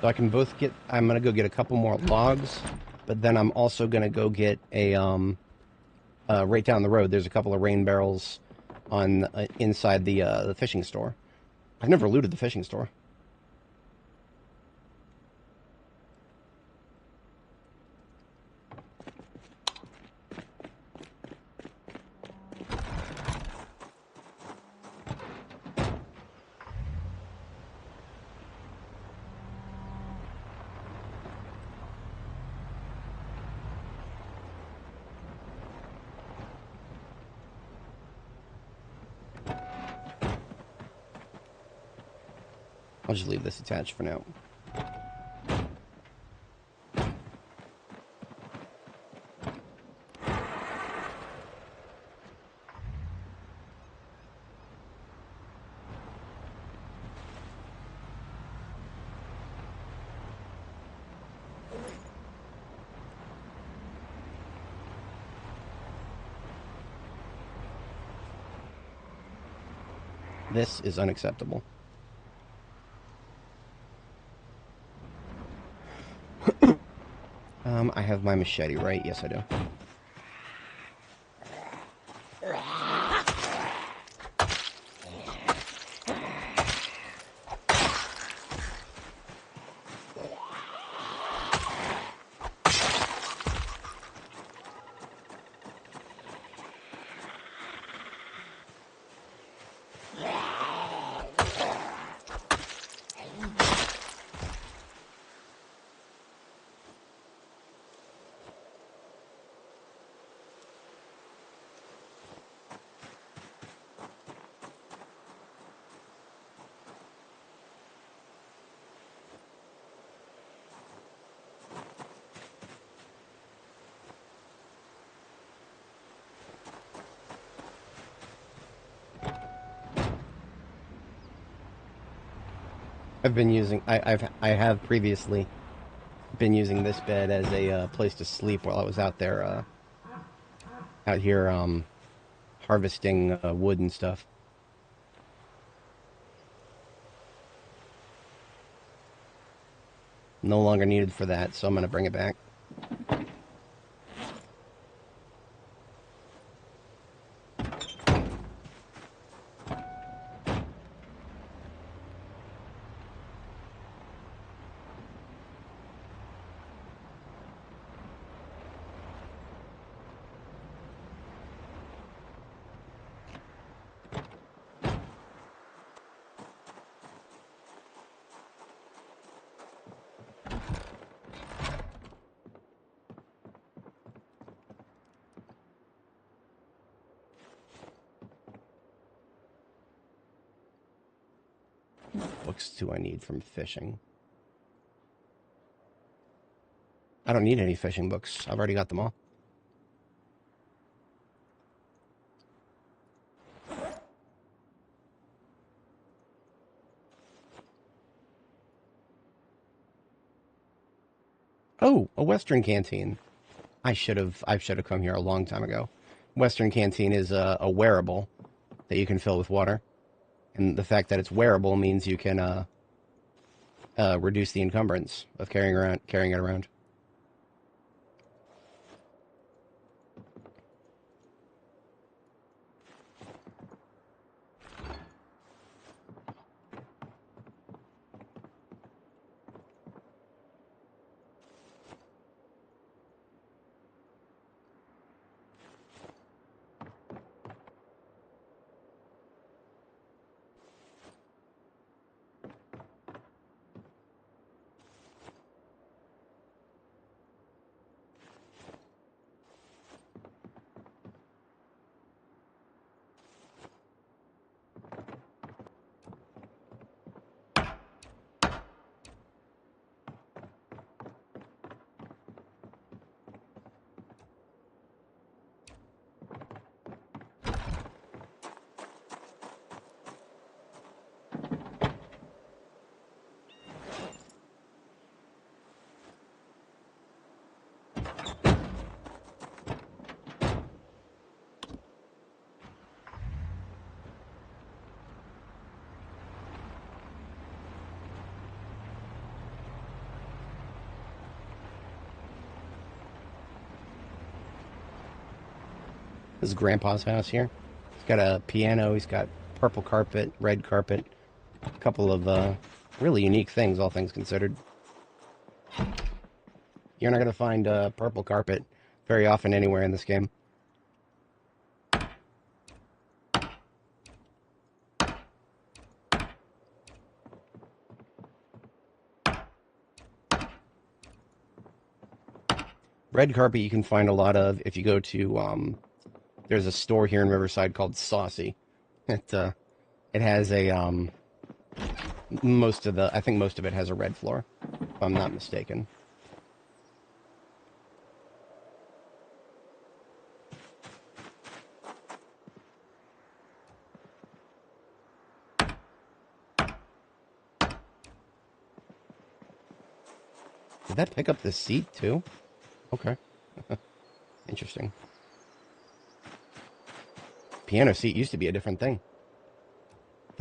So I can both get, I'm going to go get a couple more logs, but then I'm also going to go get a, right down the road, there's a couple of rain barrels on inside the fishing store. I've never looted the fishing store. I'll just leave this attached for now. This is unacceptable. I have my machete, right? Yes, I do. I've been using. I have previously been using this bed as a place to sleep while I was out there, out here, harvesting wood and stuff. No longer needed for that, so I'm gonna bring it back. What books do I need from fishing? I don't need any fishing books. I've already got them all. Oh, a Western canteen. I should have come here a long time ago. Western canteen is a wearable that you can fill with water, and the fact that it's wearable means you can reduce the encumbrance of carrying it around. This is Grandpa's house here. He's got a piano. He's got purple carpet, red carpet. A couple of really unique things, all things considered. You're not going to find purple carpet very often anywhere in this game. Red carpet you can find a lot of if you go to, there's a store here in Riverside called Saucy. It has a, I think most of it has a red floor, if I'm not mistaken. Did that pick up the seat too? Okay. Interesting. Piano seat used to be a different thing.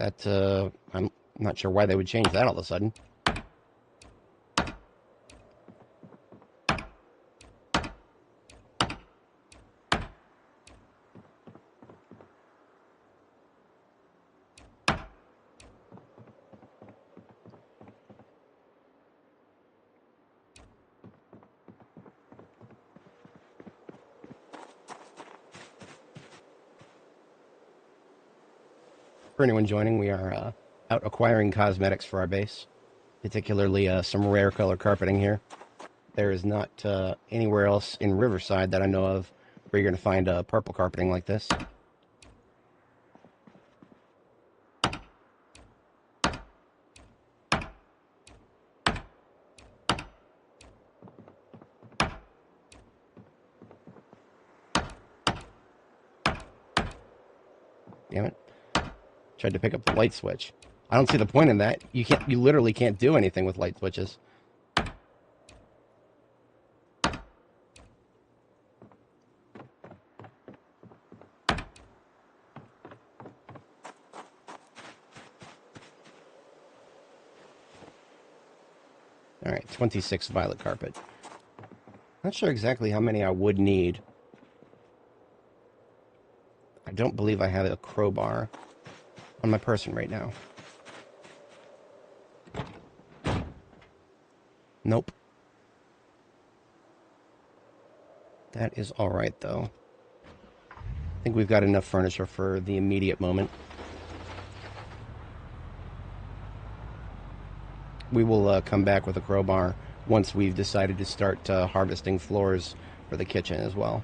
That, I'm not sure why they would change that all of a sudden. For anyone joining, we are out acquiring cosmetics for our base, particularly some rare color carpeting here. There is not anywhere else in Riverside that I know of where you're going to find purple carpeting like this. Damn it. Tried to pick up the light switch. I don't see the point in that. You literally can't do anything with light switches. Alright, 26 violet carpet. Not sure exactly how many I would need. I don't believe I have a crowbar on my person right now. Nope. That is alright, though. I think we've got enough furniture for the immediate moment. We will come back with a crowbar once we've decided to start harvesting floors for the kitchen as well.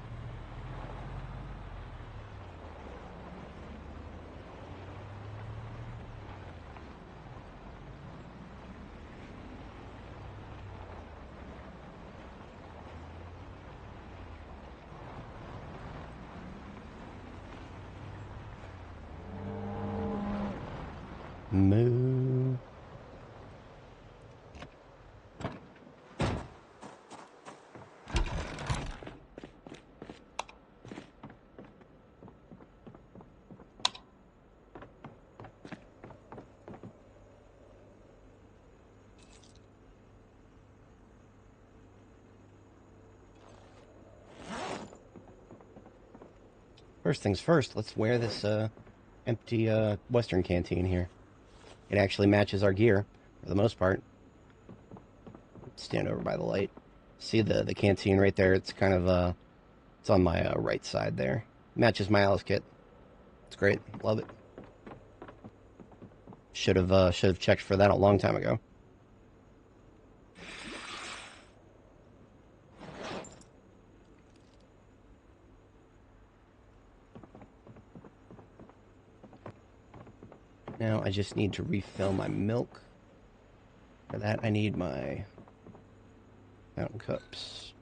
Moo. First things first, let's wear this empty Western canteen here. It actually matches our gear, for the most part. Stand over by the light. See the canteen right there? It's kind of, it's on my right side there. Matches my Alice kit. It's great. Love it. Should have checked for that a long time ago. Now I just need to refill my milk. For that I need my fountain cups.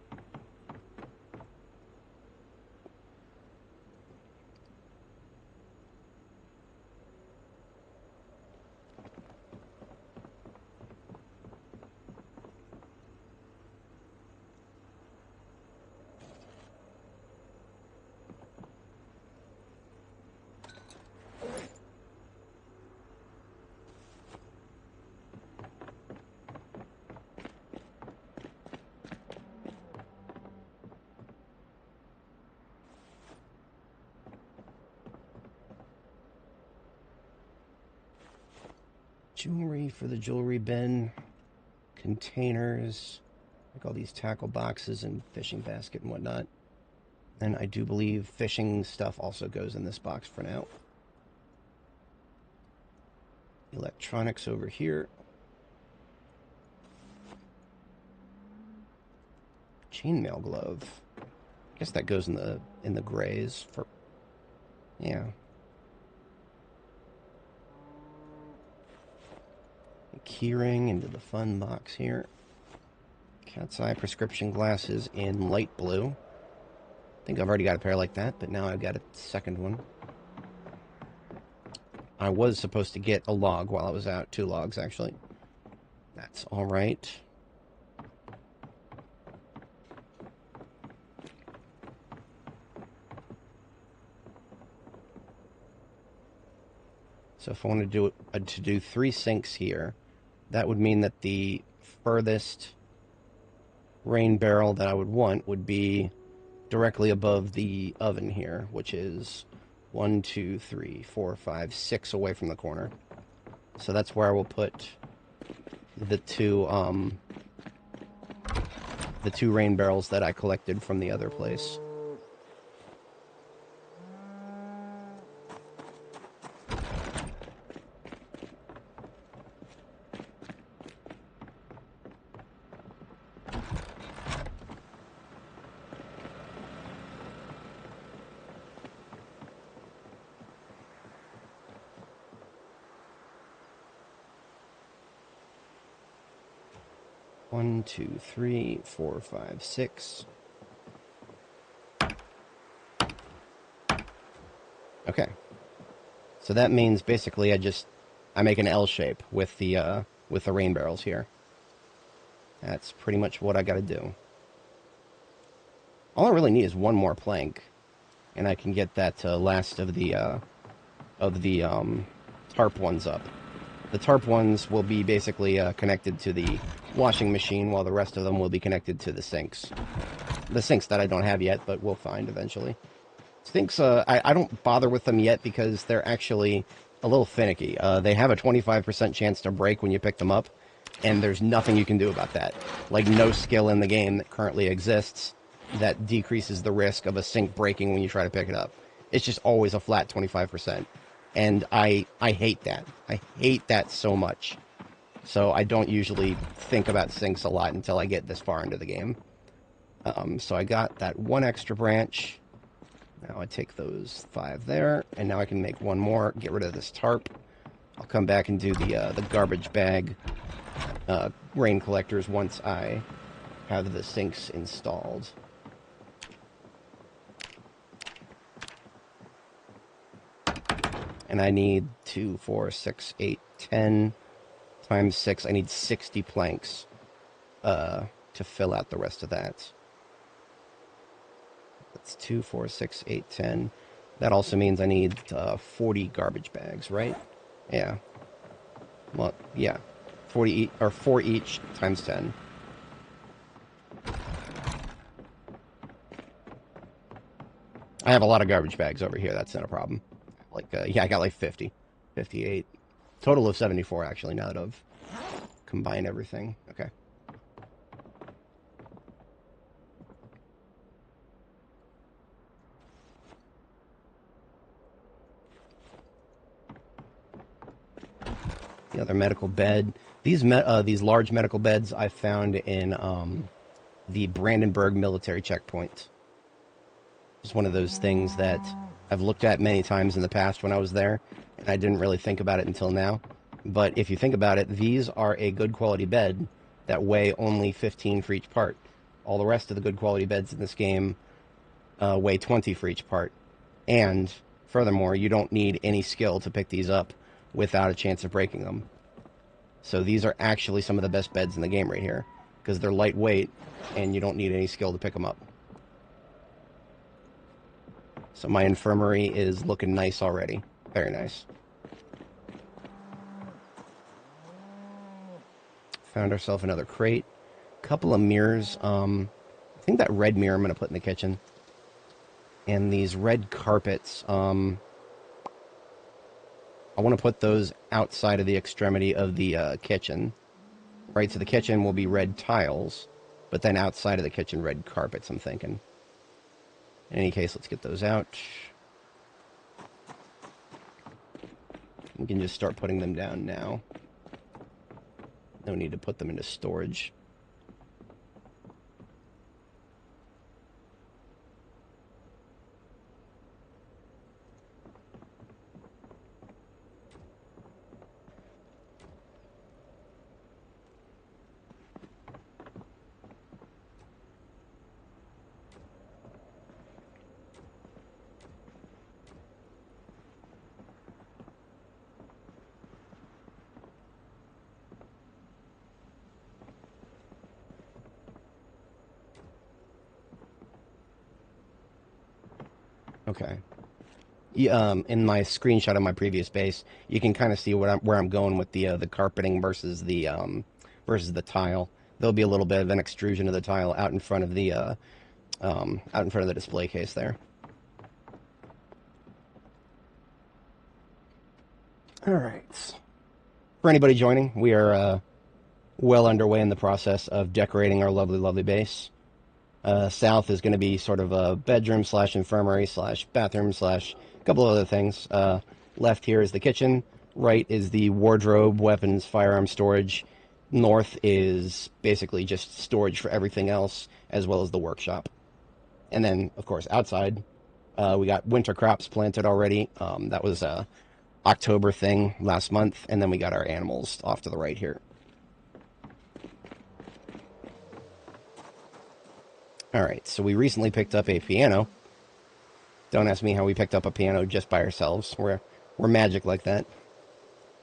Jewelry for the jewelry bin, containers, like all these tackle boxes and fishing basket and whatnot. And I do believe fishing stuff also goes in this box for now. Electronics over here. Chainmail glove. I guess that goes in the grays for, yeah. Keyring into the fun box here. Cat's eye prescription glasses in light blue. I think I've already got a pair like that, but now I've got a second one. I was supposed to get a log while I was out. 2 logs, actually. That's alright. So if I want to do 3 sinks here, that would mean that the furthest rain barrel that I would want would be directly above the oven here, which is 1, 2, 3, 4, 5, 6 away from the corner. So that's where I will put the two rain barrels that I collected from the other place. One, two, three, 4, 5, 6. Okay. So that means basically I make an L shape with the rain barrels here. That's pretty much what I got to do. All I really need is one more plank, and I can get that last of the tarp ones up. The tarp ones will be basically connected to the washing machine, while the rest of them will be connected to the sinks. The sinks that I don't have yet, but we'll find eventually. Sinks, I don't bother with them yet because they're actually a little finicky. They have a 25% chance to break when you pick them up, and there's nothing you can do about that. Like, no skill in the game that currently exists that decreases the risk of a sink breaking when you try to pick it up. It's just always a flat 25%. And I hate that. I hate that so much. So I don't usually think about sinks a lot until I get this far into the game. So I got that one extra branch. Now I take those 5 there, and now I can make one more, get rid of this tarp. I'll come back and do the garbage bag rain collectors once I have the sinks installed. And I need 2, 4, 6, 8, 10 times 6. I need 60 planks to fill out the rest of that. That's 2, 4, 6, 8, 10. That also means I need 40 garbage bags, right? Yeah. Well, yeah. 40 or 4 each times 10. I have a lot of garbage bags over here. That's not a problem. Like, yeah, I got like 50. 58. Total of 74, actually, now that I've combined everything. Okay. The other medical bed. These large medical beds I found in the Brandenburg military checkpoint. It's one of those things that I've looked at many times in the past when I was there, and I didn't really think about it until now. But if you think about it, these are a good quality bed that weigh only 15 for each part. All the rest of the good quality beds in this game weigh 20 for each part. And furthermore, you don't need any skill to pick these up without a chance of breaking them. So these are actually some of the best beds in the game right here, because they're lightweight and you don't need any skill to pick them up. So my infirmary is looking nice already. Very nice. Found ourselves another crate. Couple of mirrors. I think that red mirror I'm going to put in the kitchen. And these red carpets. I want to put those outside of the extremity of the kitchen. Right, so the kitchen will be red tiles, but then outside of the kitchen, red carpets, I'm thinking. In any case, let's get those out. We can just start putting them down now. No need to put them into storage. Okay. In my screenshot of my previous base, you can kind of see where I'm going with the carpeting versus the tile. There'll be a little bit of an extrusion of the tile out in front of the display case there. All right. For anybody joining, we are well underway in the process of decorating our lovely, lovely base. South is going to be sort of a bedroom slash infirmary slash bathroom slash a couple of other things. Left here is the kitchen. Right is the wardrobe, weapons, firearm storage. North is basically just storage for everything else, as well as the workshop. And then, of course, outside, we got winter crops planted already. That was a October thing last month. And then we got our animals off to the right here. All right, so we recently picked up a piano. Don't ask me how we picked up a piano just by ourselves. We're magic like that.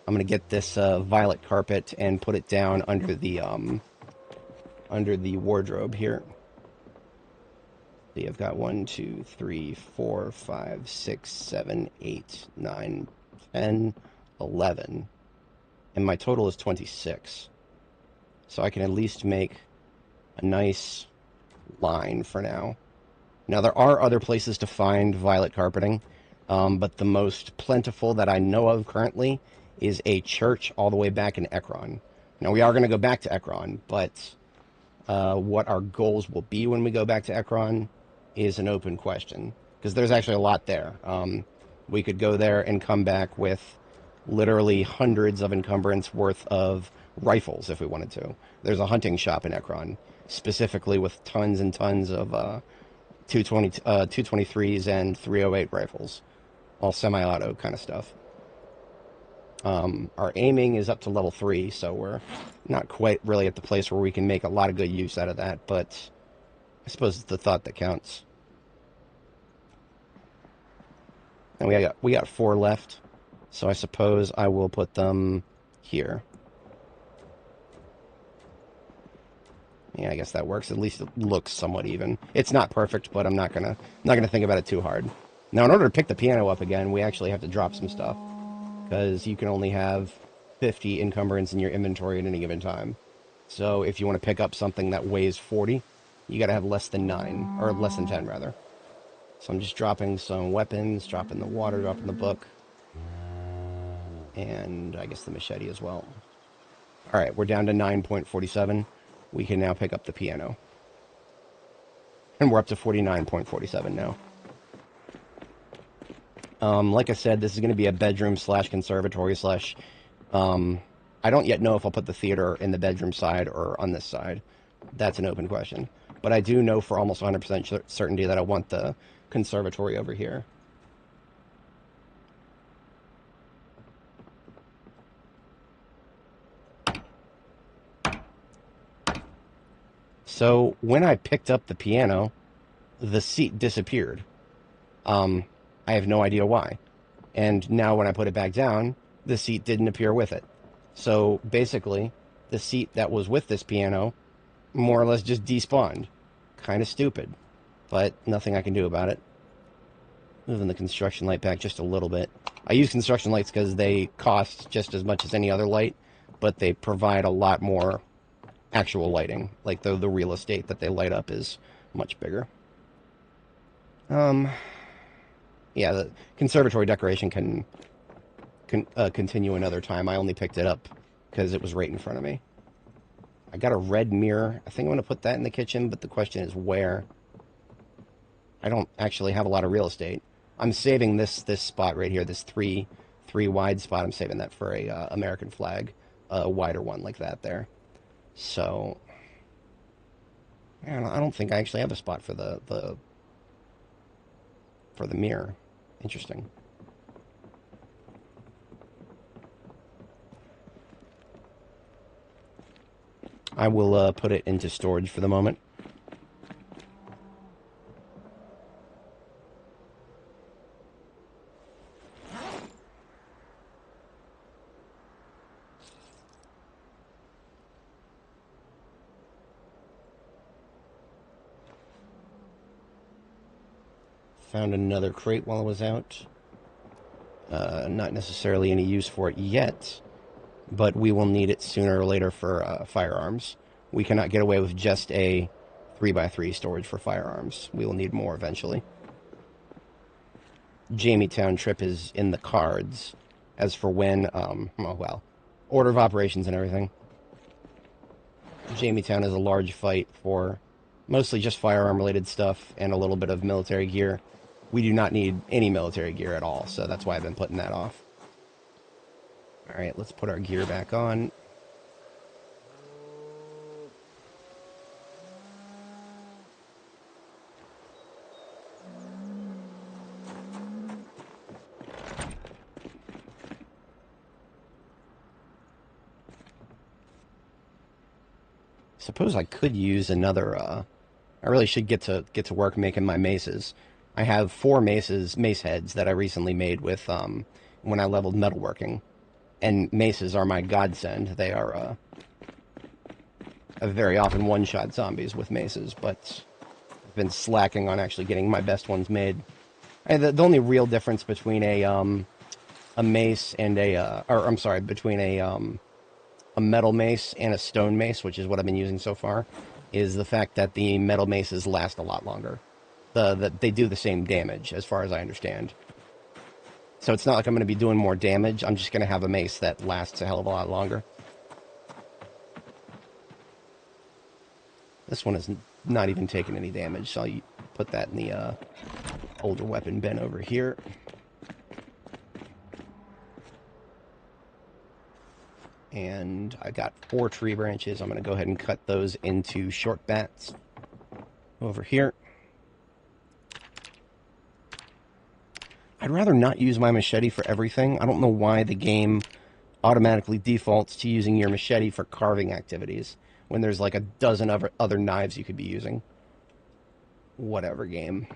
I'm gonna get this violet carpet and put it down under the wardrobe here. See, I've got 1, 2, 3, 4, 5, 6, 7, 8, 9, 10, 11, and my total is 26. So I can at least make a nice line for now. Now, there are other places to find violet carpeting, but the most plentiful that I know of currently is a church all the way back in Ekron. Now, we are going to go back to Ekron, but what our goals will be when we go back to Ekron is an open question, because there's actually a lot there. We could go there and come back with literally hundreds of encumbrance worth of rifles if we wanted to. There's a hunting shop in Ekron, specifically with tons and tons of 223s and 308 rifles, all semi-auto kind of stuff. Our aiming is up to level 3, so we're not quite really at the place where we can make a lot of good use out of that, but I suppose it's the thought that counts. And we got 4 left, so I suppose I will put them here. Yeah, I guess that works. At least it looks somewhat even. It's not perfect, but I'm not gonna think about it too hard. Now, in order to pick the piano up again, we actually have to drop some stuff, because you can only have 50 encumbrance in your inventory at any given time. So if you want to pick up something that weighs 40, you got to have less than 9, or less than 10 rather. So I'm just dropping some weapons, dropping the water, dropping the book, and I guess the machete as well. All right, we're down to 9.47. We can now pick up the piano. And we're up to 49.47 now. Like I said, this is going to be a bedroom slash conservatory slash... I don't yet know if I'll put the theater in the bedroom side or on this side. That's an open question. But I do know for almost 100% certainty that I want the conservatory over here. So when I picked up the piano, the seat disappeared. I have no idea why. And now when I put it back down, the seat didn't appear with it. So basically, the seat that was with this piano more or less just despawned. Kind of stupid, but nothing I can do about it. Moving the construction light back just a little bit. I use construction lights because they cost just as much as any other light, but they provide a lot more actual lighting. Like the real estate that they light up is much bigger. Yeah, the conservatory decoration can continue another time. I only picked it up because it was right in front of me. I got a red mirror. I think I'm going to put that in the kitchen, but the question is where. I don't actually have a lot of real estate. I'm saving this spot right here, this three wide spot. I'm saving that for a American flag, a wider one like that there. So, I don't think I actually have a spot for the mirror. Interesting. I will put it into storage for the moment. Found another crate while I was out. Not necessarily any use for it yet, but we will need it sooner or later for firearms. We cannot get away with just a 3x3 storage for firearms. We will need more eventually. Jamietown trip is in the cards. As for when, order of operations and everything. Jamietown is a large fight for mostly just firearm-related stuff and a little bit of military gear. We do not need any military gear at all, so that's why I've been putting that off. Alright, let's put our gear back on. Suppose I could use another, I really should get to work making my maces. I have 4 mace heads that I recently made with, when I leveled metalworking. And maces are my godsend. They are, I've very often one-shot zombies with maces, but I've been slacking on actually getting my best ones made. And the only real difference between a mace and between a metal mace and a stone mace, which is what I've been using so far, is the fact that the metal maces last a lot longer. They do the same damage, as far as I understand. So it's not like I'm going to be doing more damage. I'm just going to have a mace that lasts a hell of a lot longer. This one is not even taking any damage, so I'll put that in the older weapon bin over here. And I got 4 tree branches. I'm going to go ahead and cut those into short bats over here. I'd rather not use my machete for everything. I don't know why the game automatically defaults to using your machete for carving activities when there's like a dozen other knives you could be using. Whatever, game.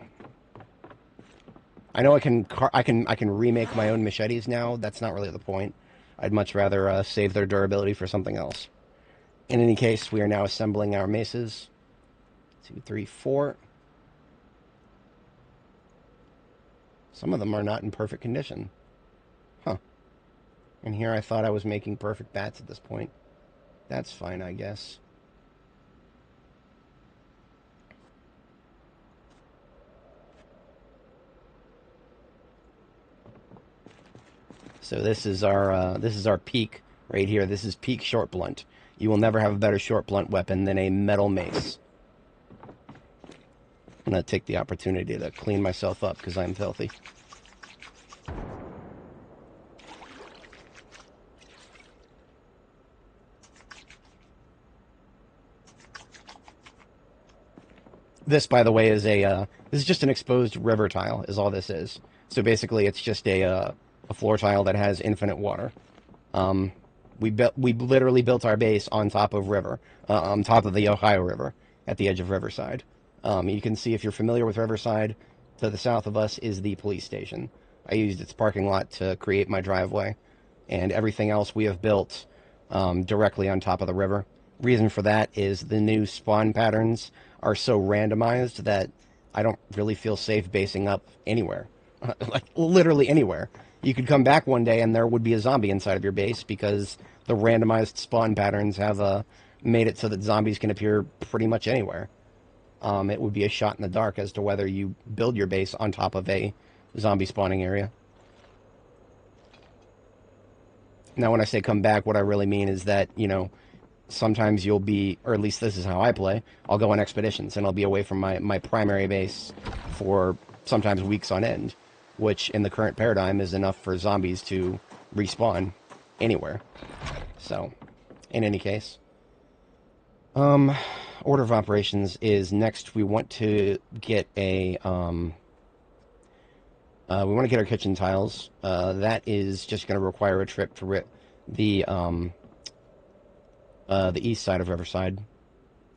I know I can remake my own machetes now. That's not really the point. I'd much rather save their durability for something else. In any case, we are now assembling our maces. 2, 3, 4. Some of them are not in perfect condition. Huh. And here I thought I was making perfect bats at this point. That's fine, I guess. So this is our peak right here. This is peak short blunt. You will never have a better short blunt weapon than a metal mace. I'm going to take the opportunity to clean myself up because I'm filthy. This, by the way, is this is just an exposed river tile, is all this is. So basically, it's just a floor tile that has infinite water. We literally built our base on top of river, on top of the Ohio River, at the edge of Riverside. You can see, if you're familiar with Riverside, to the south of us is the police station. I used its parking lot to create my driveway, and everything else we have built directly on top of the river. Reason for that is the new spawn patterns are so randomized that I don't really feel safe basing up anywhere. Like, literally anywhere. You could come back one day and there would be a zombie inside of your base because the randomized spawn patterns have made it so that zombies can appear pretty much anywhere. It would be a shot in the dark as to whether you build your base on top of a zombie spawning area. Now, when I say come back, what I really mean is that, you know, sometimes you'll be, or at least this is how I play, I'll go on expeditions and I'll be away from my primary base for sometimes weeks on end, which in the current paradigm is enough for zombies to respawn anywhere. So, in any case, order of operations is next we want to get we want to get our kitchen tiles. That is just going to require a trip to the east side of Riverside.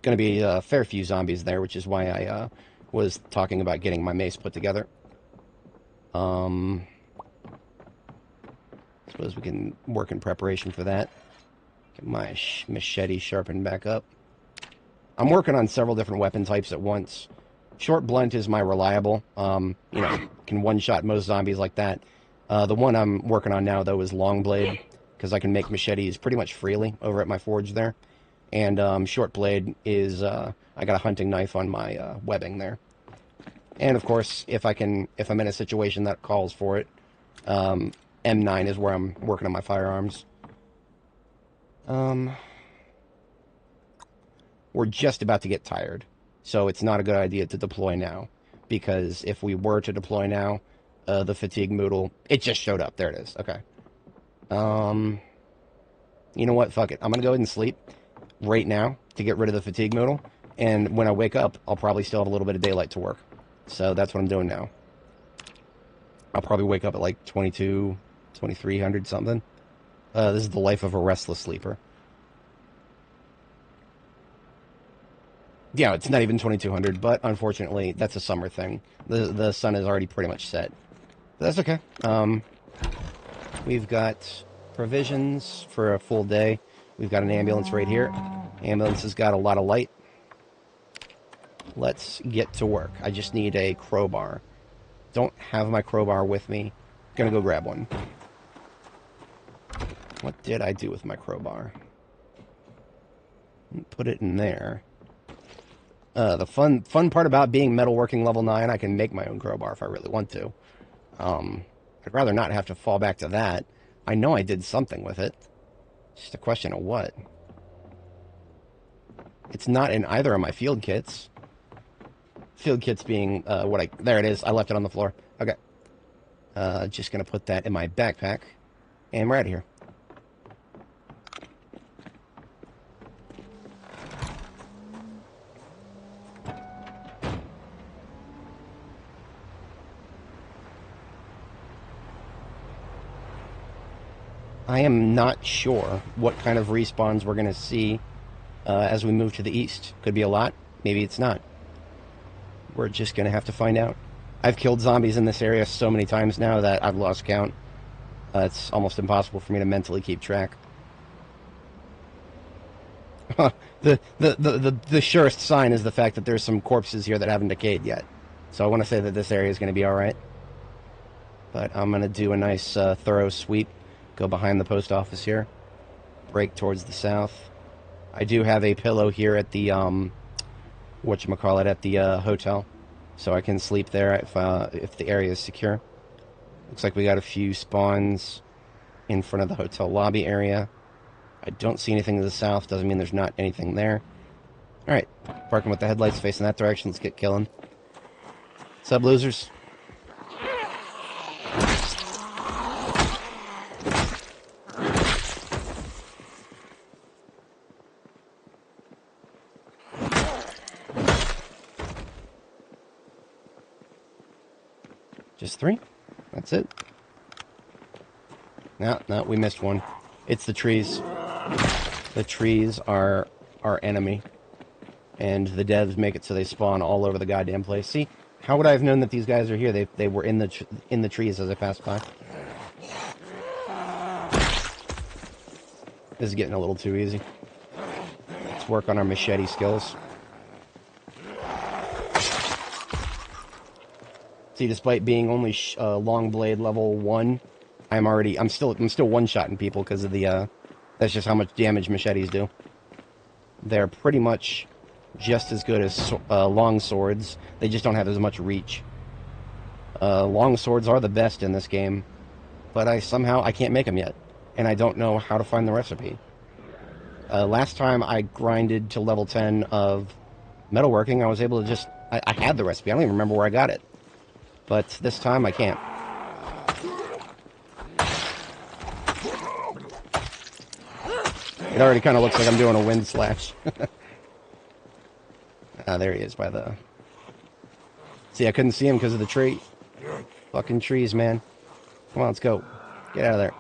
Going to be a fair few zombies there, which is why I was talking about getting my mace put together. Suppose we can work in preparation for that. Get my machete sharpened back up. I'm working on several different weapon types at once. Short blunt is my reliable. You know, can one-shot most zombies like that. The one I'm working on now, though, is Longblade, because I can make machetes pretty much freely over at my forge there. And short blade is, I got a hunting knife on my webbing there. And of course, if I'm in a situation that calls for it, M9 is where I'm working on my firearms. We're just about to get tired, so it's not a good idea to deploy now, because if we were to deploy now, the fatigue moodle, it just showed up. There it is. Okay. You know what? Fuck it. I'm gonna go ahead and sleep right now to get rid of the fatigue moodle, and when I wake up, I'll probably still have a little bit of daylight to work. So that's what I'm doing now. I'll probably wake up at like 2300 something. This is the life of a restless sleeper. Yeah, it's not even 2200, but unfortunately, that's a summer thing. The sun is already pretty much set. But that's okay. We've got provisions for a full day. We've got an ambulance right here. Ambulance has got a lot of light. Let's get to work. I just need a crowbar. Don't have my crowbar with me. Gonna go grab one. What did I do with my crowbar? Put it in there. The fun part about being metalworking level 9, I can make my own crowbar if I really want to. I'd rather not have to fall back to that. I know I did something with it. It's just a question of what. It's not in either of my field kits. Field kits being there it is. I left it on the floor. Okay. Just gonna put that in my backpack, and we're out of here. I am not sure what kind of respawns we're going to see as we move to the east. Could be a lot. Maybe it's not. We're just going to have to find out. I've killed zombies in this area so many times now that I've lost count. It's almost impossible for me to mentally keep track. The surest sign is the fact that there's some corpses here that haven't decayed yet. So I want to say that this area is going to be alright. But I'm going to do a nice thorough sweep. Go behind the post office here. Break towards the south. I do have a pillow here at the, whatchamacallit, at the hotel. So I can sleep there if the area is secure. Looks like we got a few spawns in front of the hotel lobby area. I don't see anything to the south. Doesn't mean there's not anything there. Alright. Parking with the headlights facing that direction. Let's get killing. What's up, losers? Just 3? That's it. No, we missed one. It's the trees. The trees are our enemy. And the devs make it so they spawn all over the goddamn place. See? How would I have known that these guys are here? They were in the trees as I passed by. This is getting a little too easy. Let's work on our machete skills. See, despite being only long blade level 1, I'm still one-shotting people because of the that's just how much damage machetes do. They're pretty much just as good as long swords. They just don't have as much reach. Long swords are the best in this game, but I can't make them yet, and I don't know how to find the recipe. Last time I grinded to level 10 of metalworking, I was able to I had the recipe. I don't even remember where I got it. But this time, I can't. It already kind of looks like I'm doing a wind slash. There he is by the... See, I couldn't see him because of the tree. Fucking trees, man. Come on, let's go. Get out of there.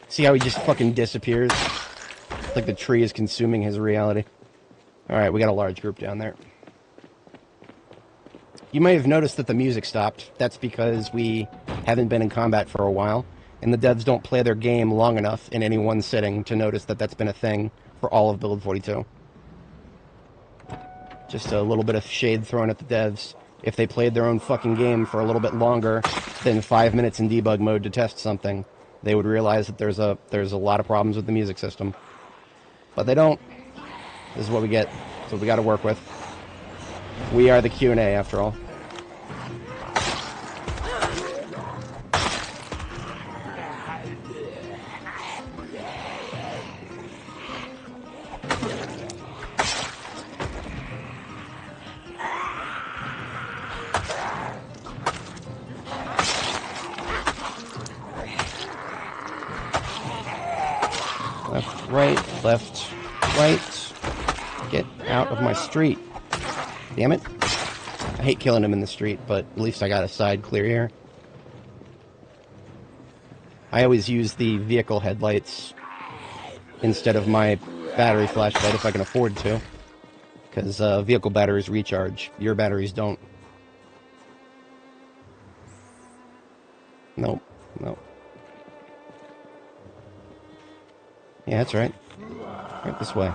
See how he just fucking disappears? Like the tree is consuming his reality. Alright, we got a large group down there. You may have noticed that the music stopped. That's because we haven't been in combat for a while, and the devs don't play their game long enough in any one sitting to notice that that's been a thing for all of Build 42. Just a little bit of shade thrown at the devs. if they played their own fucking game for a little bit longer than 5 minutes in debug mode to test something, they would realize that there's a lot of problems with the music system. But they don't. This is what we get. That's what we got to work with. We are the Q&A, after all. Left, right, left, right. Get out of my street. Damn it. I hate killing him in the street, but at least I got a side clear here. I always use the vehicle headlights instead of my battery flashlight if I can afford to. Because vehicle batteries recharge. Your batteries don't. Nope. Nope. Yeah, that's right. Right this way.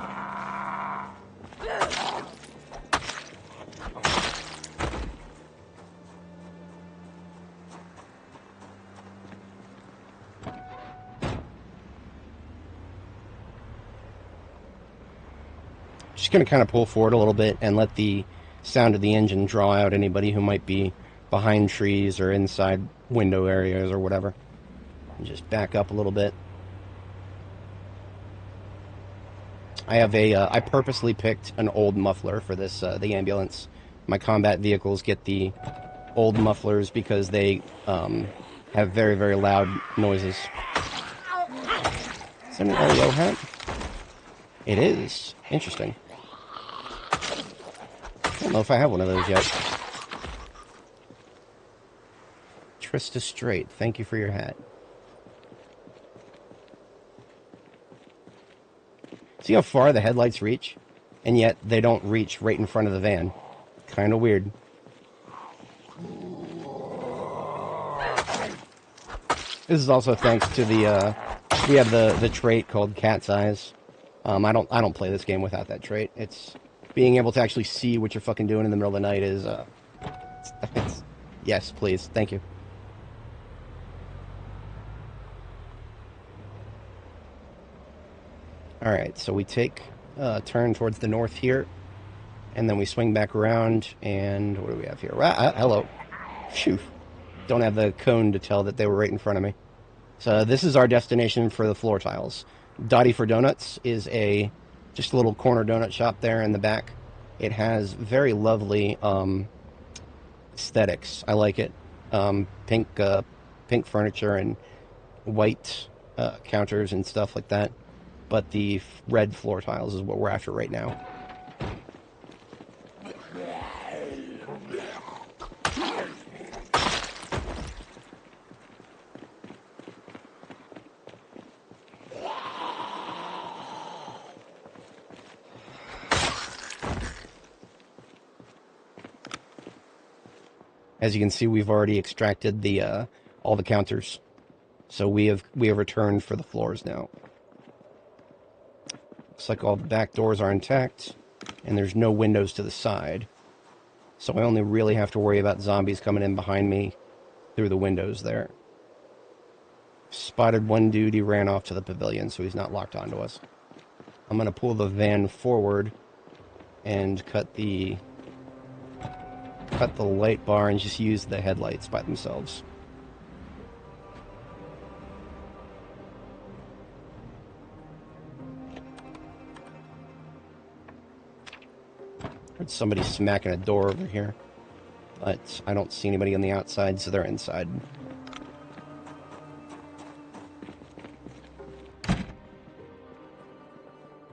Just going to kind of pull forward a little bit and let the sound of the engine draw out anybody who might be behind trees or inside window areas or whatever. And just back up a little bit. I purposely picked an old muffler for this, the ambulance. My combat vehicles get the old mufflers because they have very, very loud noises. Is that an LEO hat? It is. Interesting. I don't know if I have one of those yet. Trista Straight, thank you for your hat. See how far the headlights reach? And yet they don't reach right in front of the van. Kind of weird. This is also thanks to the, we have the trait called Cat's Eyes. I don't play this game without that trait. It's being able to actually see what you're fucking doing in the middle of the night is, yes, please, thank you. Alright, so we take a turn towards the north here, and then we swing back around, and what do we have here? Hello. Phew. Don't have the cone to tell that they were right in front of me. So this is our destination for the floor tiles. Dottie for Donuts is just a little corner donut shop there in the back. It has very lovely aesthetics. I like it. Pink furniture and white counters and stuff like that. But the red floor tiles is what we're after right now. As you can see, we've already extracted the all the counters, so we have returned for the floors now. Looks like all the back doors are intact, and there's no windows to the side, so I only really have to worry about zombies coming in behind me through the windows there. Spotted one dude. He ran off to the pavilion, so he's not locked onto us. I'm gonna pull the van forward and cut the light bar and just use the headlights by themselves. Heard somebody smacking a door over here, but I don't see anybody on the outside, so they're inside.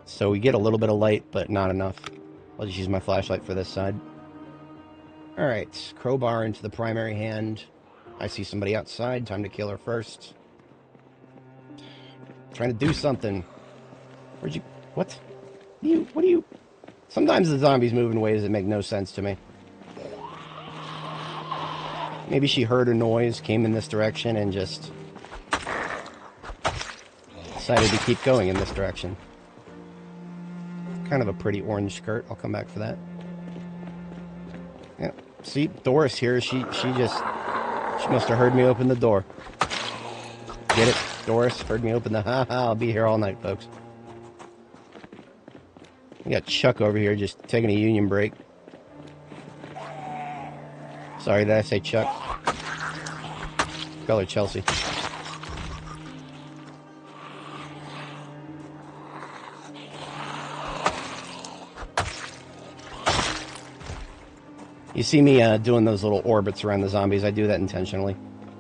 So we get a little bit of light, but not enough. I'll just use my flashlight for this side. Alright, crowbar into the primary hand. I see somebody outside. Time to kill her first. Trying to do something. Where'd you... What? What do you... Sometimes the zombies move in ways that make no sense to me. Maybe she heard a noise, came in this direction, and just... decided to keep going in this direction. Kind of a pretty orange skirt. I'll come back for that. Yeah, see, Doris here, she must have heard me open the door. Get it? Doris heard me open the... I'll be here all night, folks. We got Chuck over here just taking a union break. Sorry, did I say Chuck? Call her Chelsea. You see me doing those little orbits around the zombies. I do that intentionally.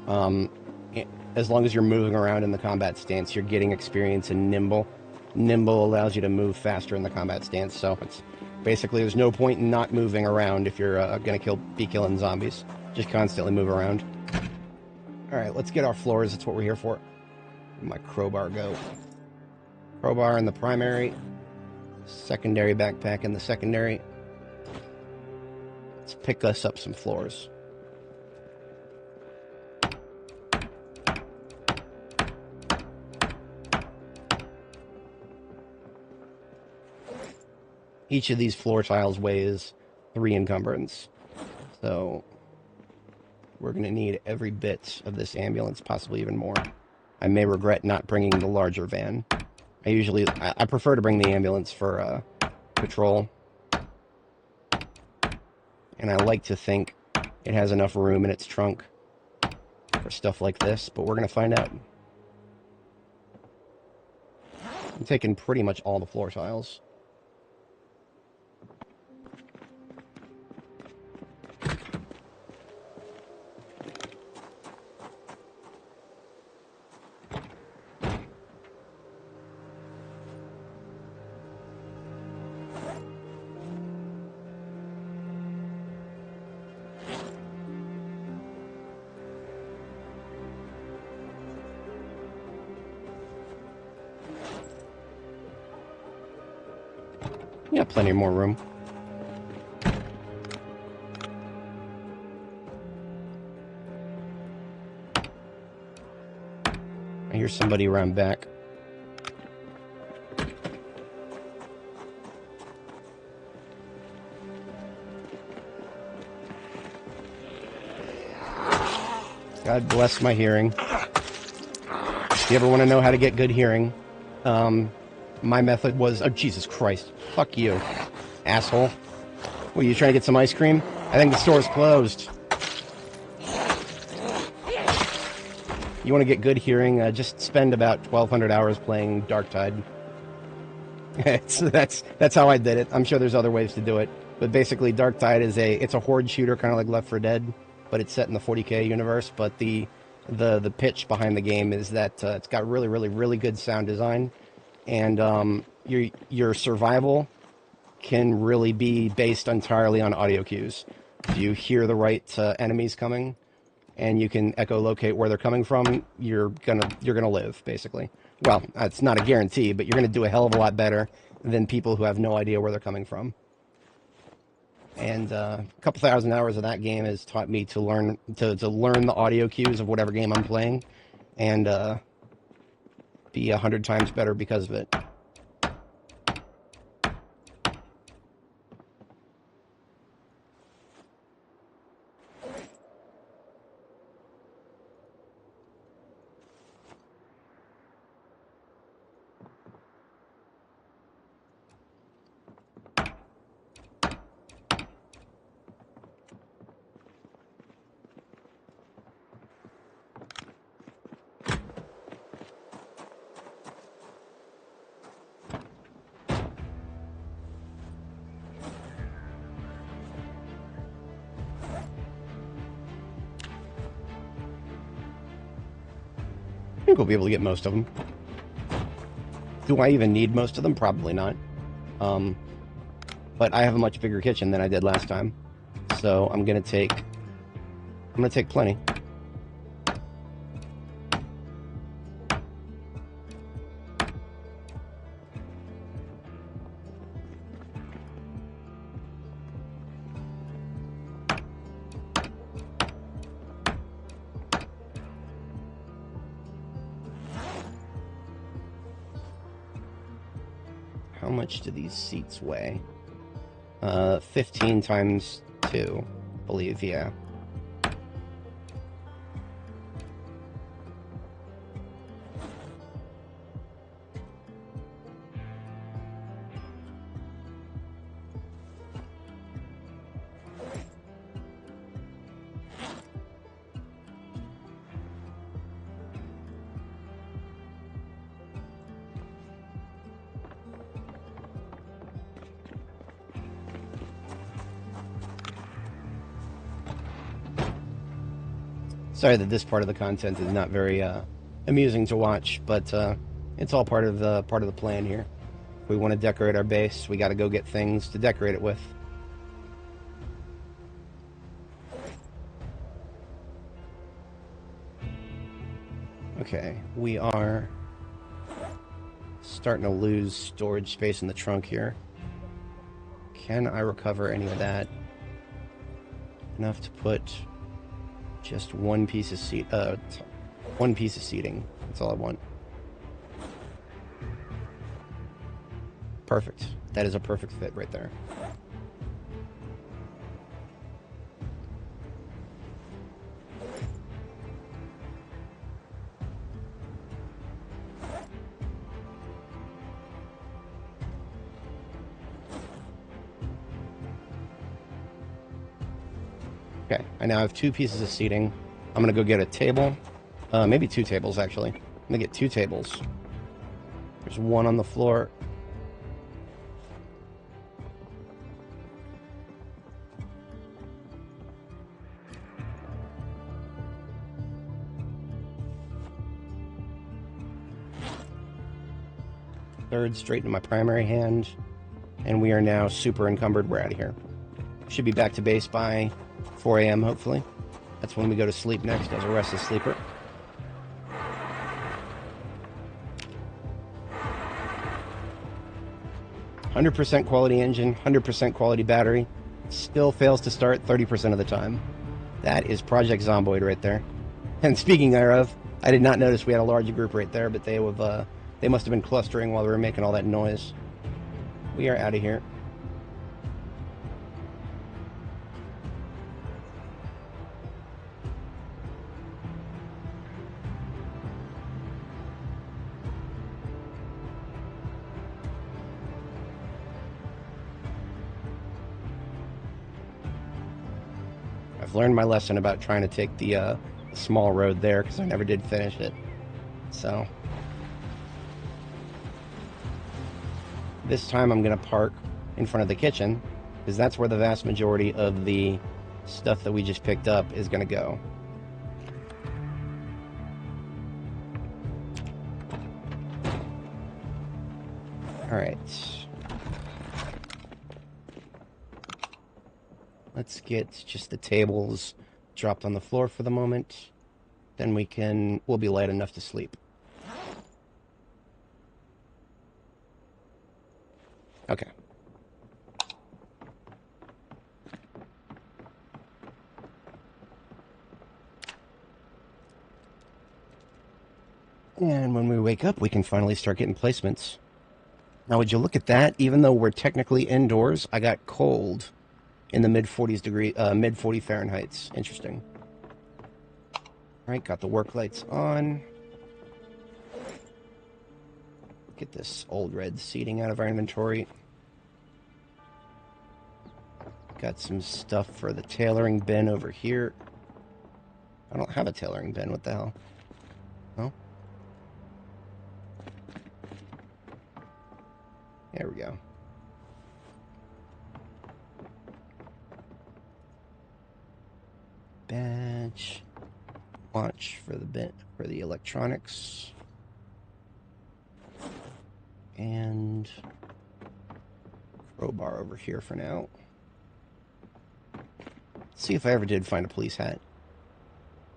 As long as you're moving around in the combat stance, you're getting experience in nimble. Nimble allows you to move faster in the combat stance, so it's basically there's no point in not moving around if you're gonna be killing zombies. Just constantly move around. Alright, let's get our floors. That's what we're here for. Where'd my crowbar go? Crowbar in the primary. Secondary backpack in the secondary. Let's pick us up some floors. Each of these floor tiles weighs 3 encumbrance. So we're going to need every bit of this ambulance, possibly even more. I may regret not bringing the larger van. I prefer to bring the ambulance for patrol. And I like to think it has enough room in its trunk for stuff like this, but we're going to find out. I'm taking pretty much all the floor tiles. Yeah, plenty more room. I hear somebody around back. God bless my hearing. If you ever want to know how to get good hearing, my method was... Oh, Jesus Christ. Fuck you, asshole. What, you trying to get some ice cream? I think the store's closed. You want to get good hearing, just spend about 1,200 hours playing Darktide. That's how I did it. I'm sure there's other ways to do it. But basically, Darktide is it's a horde shooter, kind of like Left 4 Dead, but it's set in the 40k universe. But the pitch behind the game is that it's got really, really, really good sound design. And your survival can really be based entirely on audio cues. If you hear the right enemies coming, and you can echolocate where they're coming from, you're gonna live, basically. Well, it's not a guarantee, but you're gonna do a hell of a lot better than people who have no idea where they're coming from. And a couple thousand hours of that game has taught me to learn the audio cues of whatever game I'm playing, and be 100 times better because of it. I think we'll be able to get most of them. Do I even need most of them? Probably not. But I have a much bigger kitchen than I did last time, so I'm gonna take plenty. How much do these seats weigh? 15 times 2. believe, yeah. Sorry that this part of the content is not very amusing to watch, but it's all part of the plan here. If we want to decorate our base, we got to go get things to decorate it with. Okay, we are starting to lose storage space in the trunk here. Can I recover any of that? Enough to put just one piece of seating. That's all I want. Perfect. That is a perfect fit right there. Okay, I now have 2 pieces of seating. I'm gonna go get a table. Maybe 2 tables, actually. I'm gonna get 2 tables. There's one on the floor. Third straight into my primary hand. And we are now super encumbered. We're out of here. Should be back to base by 4 a.m. hopefully. That's when we go to sleep next as a restless sleeper. "100% quality engine, 100% quality battery. Still fails to start 30% of the time." That is Project Zomboid right there. And speaking thereof, I did not notice we had a large group right there, but they must have been clustering while we were making all that noise. We are out of here. I've learned my lesson about trying to take the small road there because I never did finish it. So this time I'm going to park in front of the kitchen because that's where the vast majority of the stuff that we just picked up is going to go. All right. Let's get just the tables dropped on the floor for the moment. Then we'll be light enough to sleep. Okay. And when we wake up, we can finally start getting placements. Now, would you look at that? Even though we're technically indoors, I got cold in the mid 40 Fahrenheit. Interesting. All right, got the work lights on. Get this old red seating out of our inventory. Got some stuff for the tailoring bin over here. I don't have a tailoring bin. What the hell? Oh. There we go. Badge. Watch for the bin for the electronics. And crowbar over here for now. Let's see if I ever did find a police hat.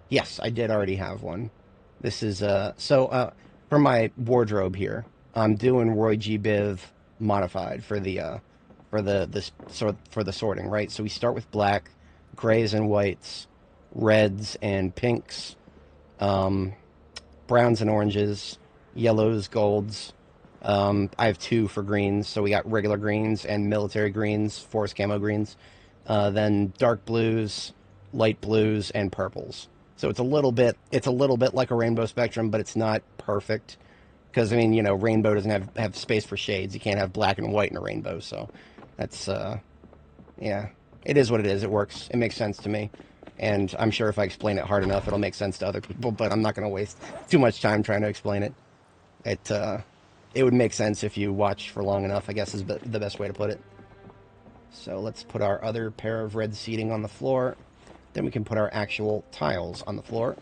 Yes, I did already have one. This is for my wardrobe here, I'm doing Roy G. Biv modified for the sorting, right? So we start with black, grays and whites, reds and pinks, browns and oranges, yellows, golds. I have 2 for greens, so we got regular greens and military greens, forest camo greens. then dark blues, light blues, and purples. So it's a little bit like a rainbow spectrum, but it's not perfect because I mean, you know, rainbow doesn't have space for shades. You can't have black and white in a rainbow. So that's yeah, it is what it is. It works. It makes sense to me. And I'm sure if I explain it hard enough, it'll make sense to other people, but I'm not going to waste too much time trying to explain it. It would make sense if you watch for long enough, I guess is the best way to put it. So let's put our other pair of red seating on the floor. Then we can put our actual tiles on the floor.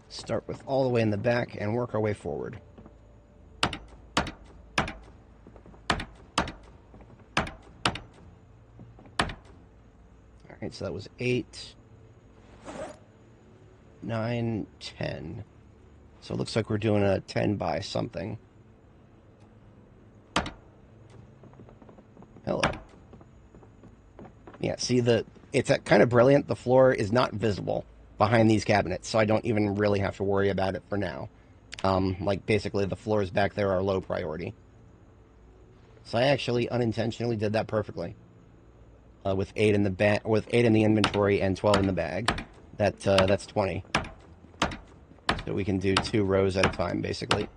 Start with all the way in the back and work our way forward. Alright, so that was 8, 9, 10. So it looks like we're doing a 10 by something. Hello. Yeah, see, it's kind of brilliant. The floor is not visible behind these cabinets, so I don't even really have to worry about it for now. Like, basically, the floors back there are low priority. So I actually unintentionally did that perfectly. With 8 in the inventory and 12 in the bag. That's 20. So we can do 2 rows at a time, basically.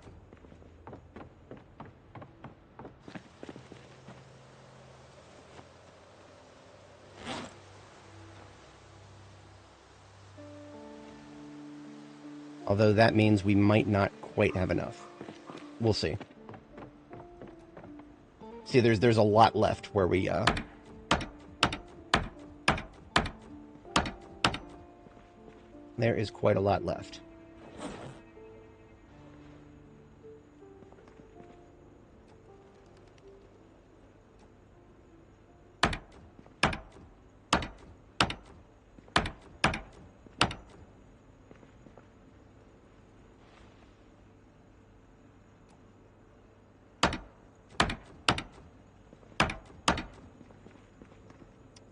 Although that means we might not quite have enough. We'll see. See, there's a lot left where we there is quite a lot left.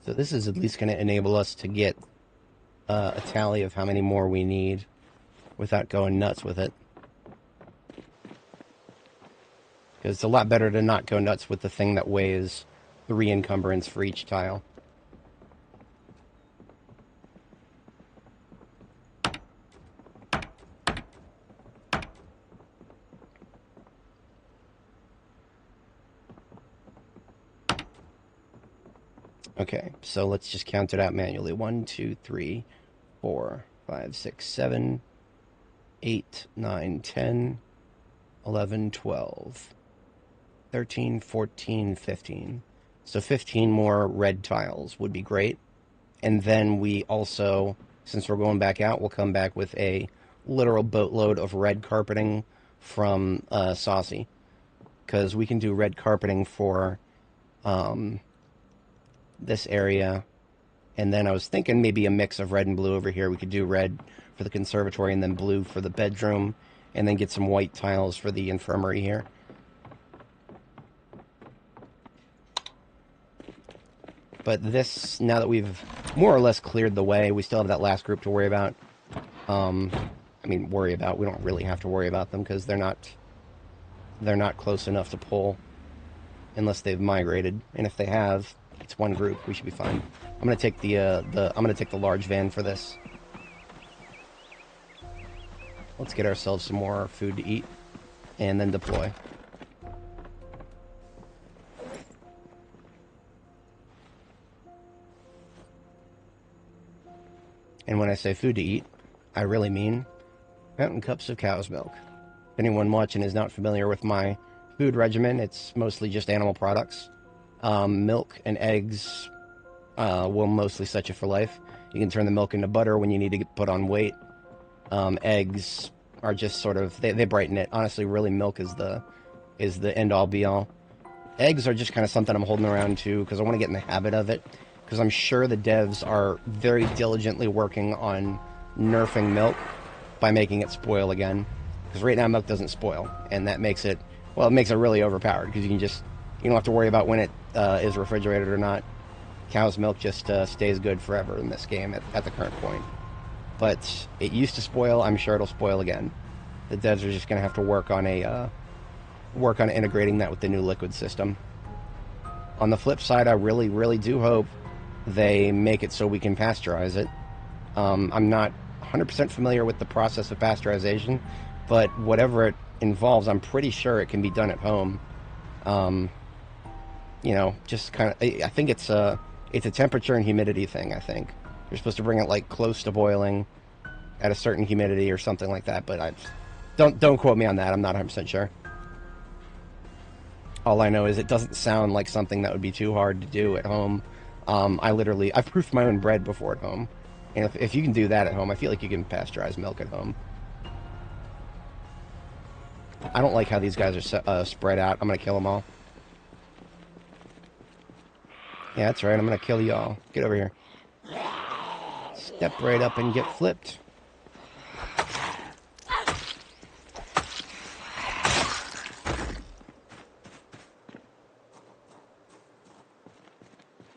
So this is at least going to enable us to get a tally of how many more we need without going nuts with it. Because it's a lot better to not go nuts with the thing that weighs 3 encumbrance for each tile. Okay, so let's just count it out manually. 1, 2, 3, 4, 5, 6, 7, 8, 9, 10, 11, 12, 13, 14, 15. So 15 more red tiles would be great. And then we also, since we're going back out, we'll come back with a literal boatload of red carpeting from Saucy. Because we can do red carpeting for this area, and then I was thinking maybe a mix of red and blue over here. We could do red for the conservatory and then blue for the bedroom, and then get some white tiles for the infirmary here. But this, now that we've more or less cleared the way, we still have that last group to worry about. I mean, worry about, we don't really have to worry about them because they're not close enough to pull unless they've migrated, and if they have, it's one group. We should be fine. I'm gonna take the large van for this. Let's get ourselves some more food to eat, and then deploy. And when I say food to eat, I really mean mountain cups of cow's milk. If anyone watching is not familiar with my food regimen, it's mostly just animal products. Milk and eggs will mostly set you for life. You can turn the milk into butter when you need to put on weight. Eggs are just sort of, they brighten it. Honestly, really, milk is the end-all, be-all. Eggs are just kind of something I'm holding around to because I want to get in the habit of it. Because I'm sure the devs are very diligently working on nerfing milk by making it spoil again. Because right now milk doesn't spoil, and that makes it, well, it makes it really overpowered because you don't have to worry about when it is refrigerated or not. Cow's milk just stays good forever in this game at the current point. but it used to spoil. I'm sure it'll spoil again. The devs are just going to have to work on integrating that with the new liquid system. On the flip side, I really, really do hope they make it so we can pasteurize it. I'm not 100% familiar with the process of pasteurization, but whatever it involves, I'm pretty sure it can be done at home. You know, just kind of, I think it's a temperature and humidity thing, I think. You're supposed to bring it, like, close to boiling at a certain humidity or something like that, but don't quote me on that. I'm not 100% sure. All I know is it doesn't sound like something that would be too hard to do at home. I've proofed my own bread before at home. And if you can do that at home, I feel like you can pasteurize milk at home. I don't like how these guys are spread out. I'm going to kill them all. Yeah, that's right. I'm going to kill y'all. Get over here. Step right up and get flipped.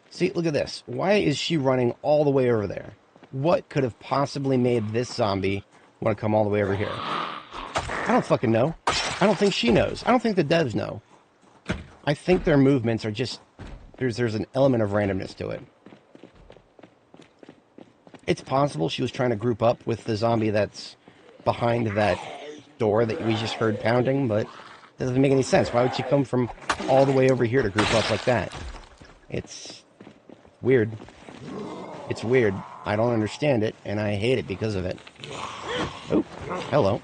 See, look at this. Why is she running all the way over there? What could have possibly made this zombie want to come all the way over here? I don't fucking know. I don't think she knows. I don't think the devs know. I think their movements are just... There's an element of randomness to it. It's possible she was trying to group up with the zombie that's behind that door that we just heard pounding, but that doesn't make any sense. Why would she come from all the way over here to group up like that? It's weird. It's weird. I don't understand it, and I hate it because of it. Oh, hello.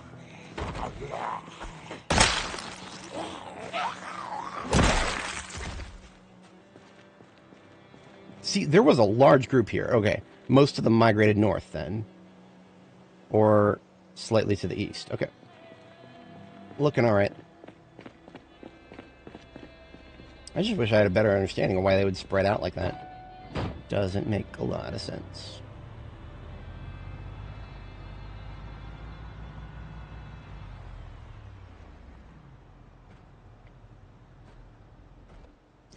See, there was a large group here. Okay, most of them migrated north then. Or slightly to the east. Okay. Looking alright. I just wish I had a better understanding of why they would spread out like that. Doesn't make a lot of sense.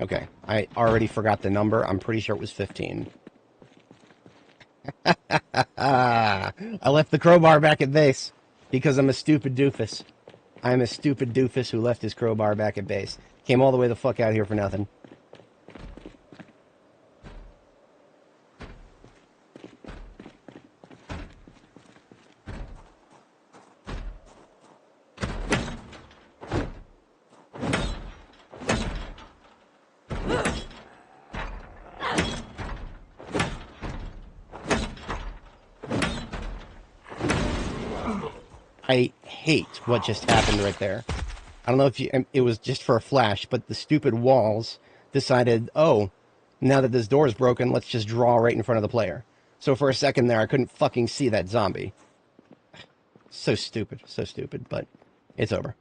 Okay, I already forgot the number. I'm pretty sure it was 15. I left the crowbar back at base because I'm a stupid doofus. I'm a stupid doofus who left his crowbar back at base. Came all the way the fuck out here for nothing. I hate what just happened right there. I don't know if it was just for a flash, but the stupid walls decided, oh, now that this door is broken, let's just draw right in front of the player. So for a second there, I couldn't fucking see that zombie. So stupid, but it's over.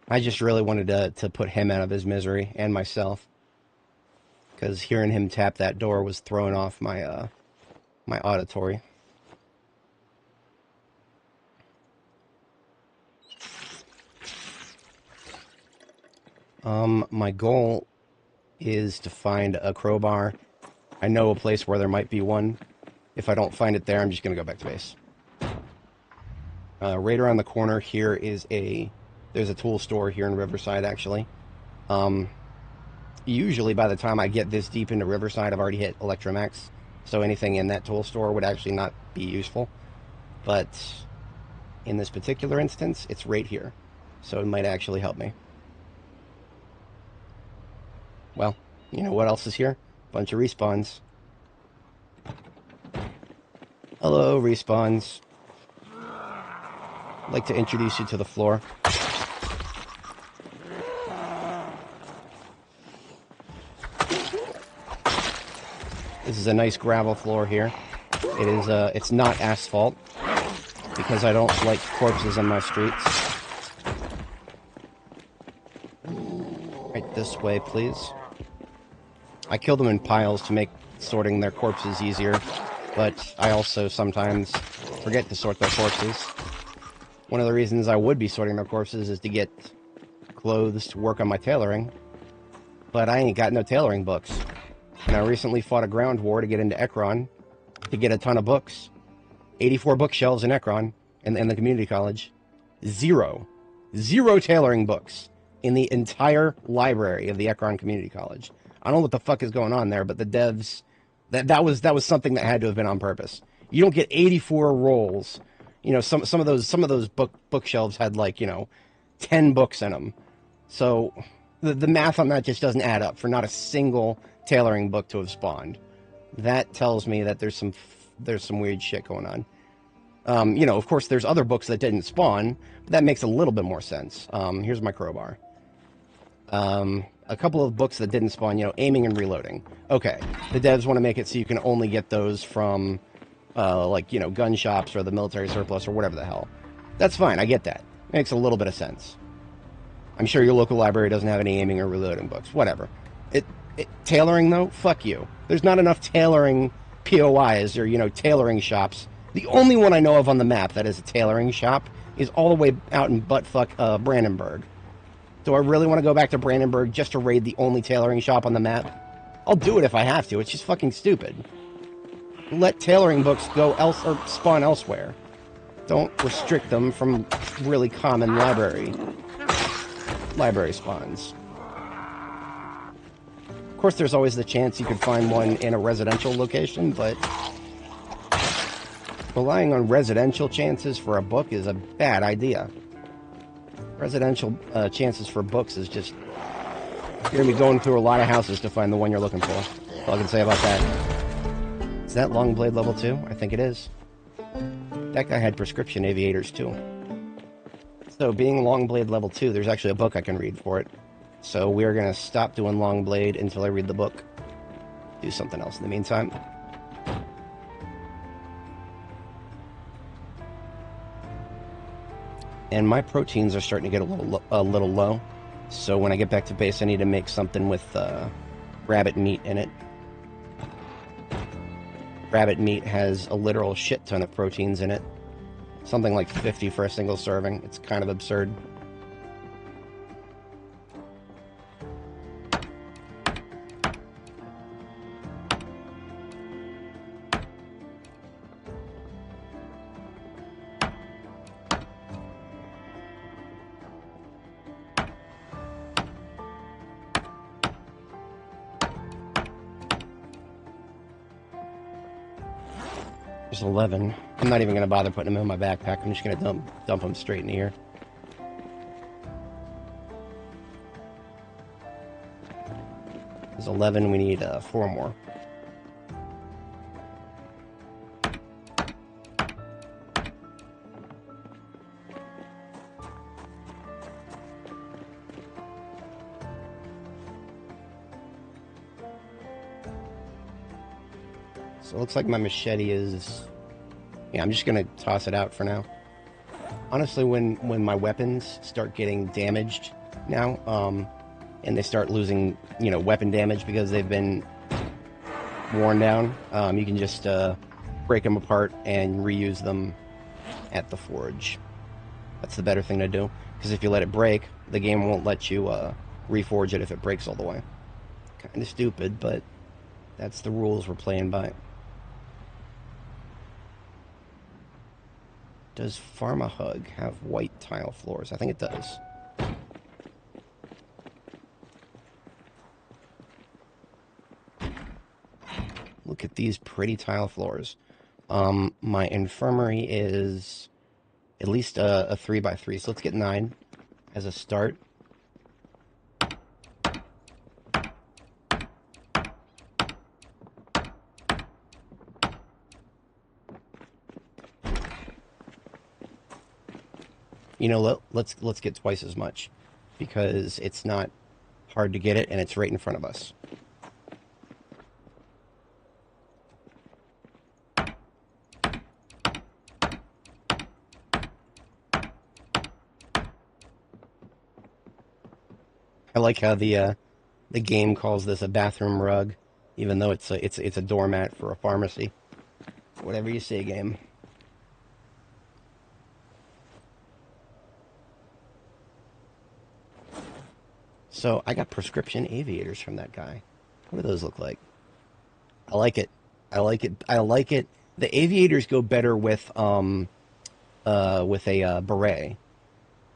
I just really wanted to put him out of his misery, and myself. Because hearing him tap that door was throwing off my, my auditory. My goal is to find a crowbar. I know a place where there might be one. If I don't find it there, I'm just going to go back to base. Right around the corner here is there's a tool store here in Riverside, actually. Usually by the time I get this deep into Riverside, I've already hit Electromax, so anything in that tool store would actually not be useful. But in this particular instance, it's right here, so it might actually help me. Well, you know what else is here? Bunch of respawns. Hello, respawns. I'd like to introduce you to the floor. This is a nice gravel floor here. It is, it's not asphalt, because I don't like corpses on my streets. Right this way, please. I kill them in piles to make sorting their corpses easier, but I also sometimes forget to sort their corpses. One of the reasons I would be sorting their corpses is to get clothes to work on my tailoring, but I ain't got no tailoring books. And I recently fought a ground war to get into Ekron to get a ton of books. 84 bookshelves in Ekron, in the community college. Zero tailoring books in the entire library of the Ekron Community College. I don't know what the fuck is going on there, but the devs, that was something that had to have been on purpose. You don't get 84 rolls. You know, some of those bookshelves had, like, 10 books in them. So the math on that just doesn't add up for not a single tailoring book to have spawned. That tells me that there's some weird shit going on. Of course, there's other books that didn't spawn, but that makes a little bit more sense. Here's my crowbar. A couple of books that didn't spawn, aiming and reloading. Okay, the devs want to make it so you can only get those from, gun shops or the military surplus or whatever the hell. That's fine, I get that. Makes a little bit of sense. I'm sure your local library doesn't have any aiming or reloading books. Whatever. Tailoring, though? Fuck you. There's not enough tailoring POIs or, tailoring shops. The only one I know of on the map that is a tailoring shop is all the way out in buttfuck Brandenburg. Do I really want to go back to Brandenburg just to raid the only tailoring shop on the map? I'll do it if I have to. It's just fucking stupid. Let tailoring books go or spawn elsewhere. Don't restrict them from really common library spawns. Of course, there's always the chance you could find one in a residential location, but relying on residential chances for a book is a bad idea. Residential chances for books is just... You're going to be going through a lot of houses to find the one you're looking for. That's all I can say about that. Is that Longblade level 2? I think it is. That guy had prescription aviators too. So being Longblade level 2, there's actually a book I can read for it. So we're going to stop doing Longblade until I read the book. Do something else in the meantime. And my proteins are starting to get a little low. So when I get back to base, I need to make something with rabbit meat in it. Rabbit meat has a literal shit ton of proteins in it. Something like 50 for a single serving. It's kind of absurd. There's 11. I'm not even going to bother putting them in my backpack. I'm just going to dump them straight in here. There's 11. We need 4 more. So it looks like my machete is... Yeah, I'm just going to toss it out for now. Honestly, when my weapons start getting damaged now, and they start losing, weapon damage because they've been worn down, you can just break them apart and reuse them at the forge. That's the better thing to do, because if you let it break, the game won't let you reforge it if it breaks all the way. Kind of stupid, but that's the rules we're playing by. Does Pharmahug have white tile floors? I think it does. Look at these pretty tile floors. My infirmary is at least a 3x3, so let's get 9 as a start. Let's get twice as much, because it's not hard to get it and it's right in front of us. I like how the game calls this a bathroom rug, even though it's a doormat for a pharmacy. Whatever you say, game. So I got prescription aviators from that guy. What do those look like? I like it. I like it The aviators go better with a beret,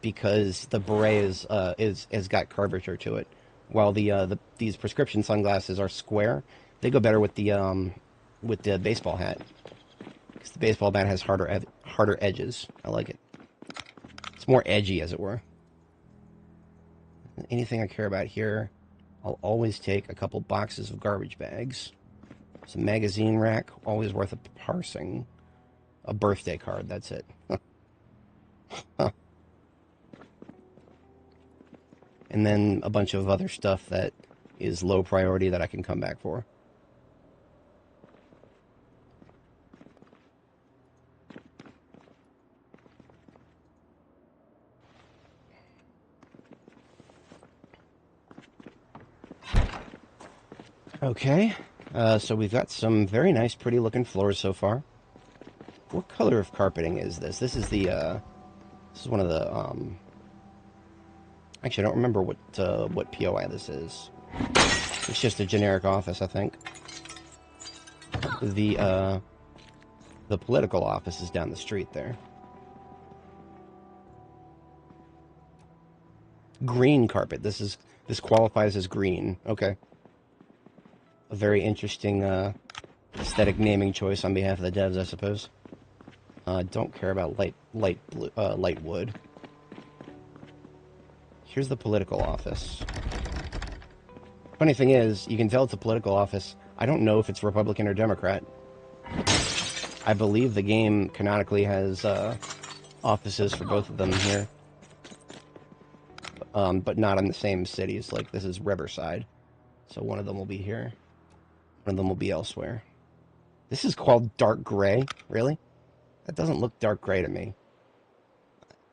because the beret is has got curvature to it, while these prescription sunglasses are square. They go better with the baseball hat, because the baseball bat has harder edges. I like it. It's more edgy, as it were. Anything I care about here, I'll always take a couple boxes of garbage bags. Some magazine rack, always worth a parsing. A birthday card, that's it. And then a bunch of other stuff that is low priority that I can come back for. Okay, so we've got some very nice, pretty looking floors so far. What color of carpeting is this? This is this is one of the, actually I don't remember what POI this is. It's just a generic office, I think. The political office is down the street there. Green carpet. This qualifies as green. Okay. A very interesting aesthetic naming choice on behalf of the devs, I suppose. Don't care about light wood. Here's the political office. Funny thing is, you can tell it's a political office. I don't know if it's Republican or Democrat. I believe the game canonically has offices for both of them here. But not in the same cities. Like, this is Riverside. So one of them will be here. One of them will be elsewhere. This is called dark gray? Really? That doesn't look dark gray to me.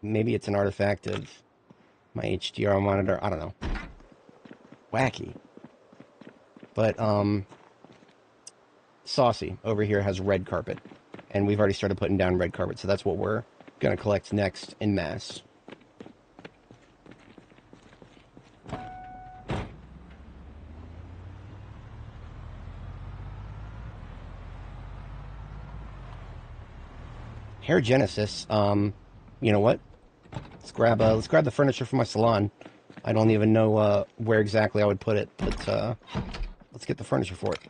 Maybe it's an artifact of my HDR monitor. I don't know. Wacky. But, Saucy over here has red carpet. And we've already started putting down red carpet, so that's what we're going to collect next en masse. Hair Genesis, you know what? Let's grab the furniture from my salon. I don't even know where exactly I would put it, but let's get the furniture for it.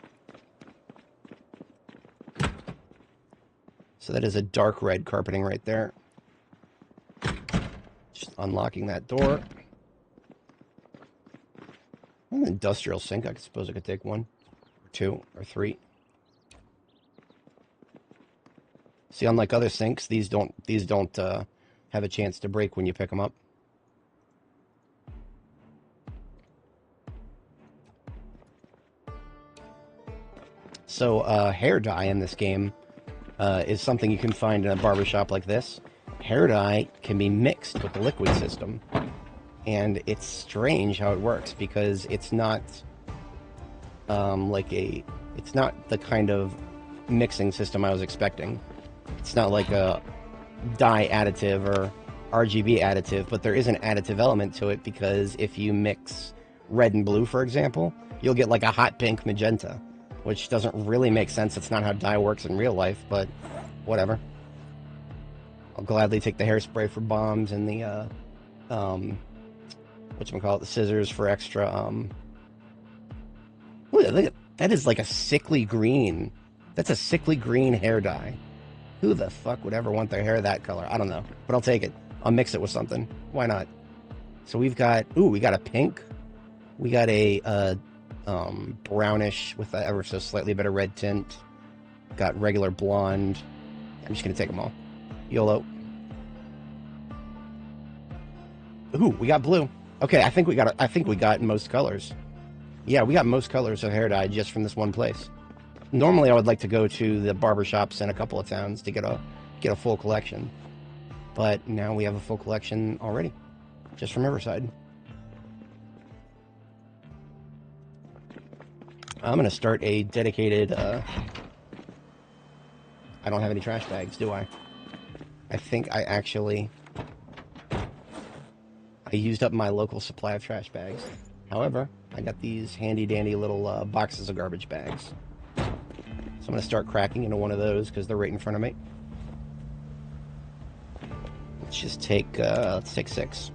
So that is a dark red carpeting right there. Just unlocking that door. An industrial sink. I suppose I could take one, or two, or three. See, unlike other sinks, these don't have a chance to break when you pick them up. So, hair dye in this game is something you can find in a barbershop like this. Hair dye can be mixed with the liquid system, and it's strange how it works, because it's not it's not the kind of mixing system I was expecting. It's not like a dye additive or RGB additive, but there is an additive element to it, because if you mix red and blue, for example, you'll get like a hot pink magenta, which doesn't really make sense. It's not how dye works in real life, but whatever. I'll gladly take the hairspray for bombs and the whatchamacallit, the scissors for extra look at that. Is like a sickly green. That's a sickly green hair dye. Who the fuck would ever want their hair that color? I don't know, but I'll take it. I'll mix it with something. Why not? So we've got, we got a pink. We got a brownish with a ever so slightly better red tint. Got regular blonde. I'm just gonna take them all. YOLO. Ooh, we got blue. Okay, I think we got most colors. Yeah, we got most colors of hair dye just from this one place. Normally, I would like to go to the barbershops in a couple of towns to get a full collection. But now we have a full collection already, just from Riverside. I'm going to start a dedicated... I don't have any trash bags, do I? I think I actually... I used up my local supply of trash bags. However, I got these handy-dandy little boxes of garbage bags. So I'm going to start cracking into one of those because they're right in front of me. Let's just take, let's take 6.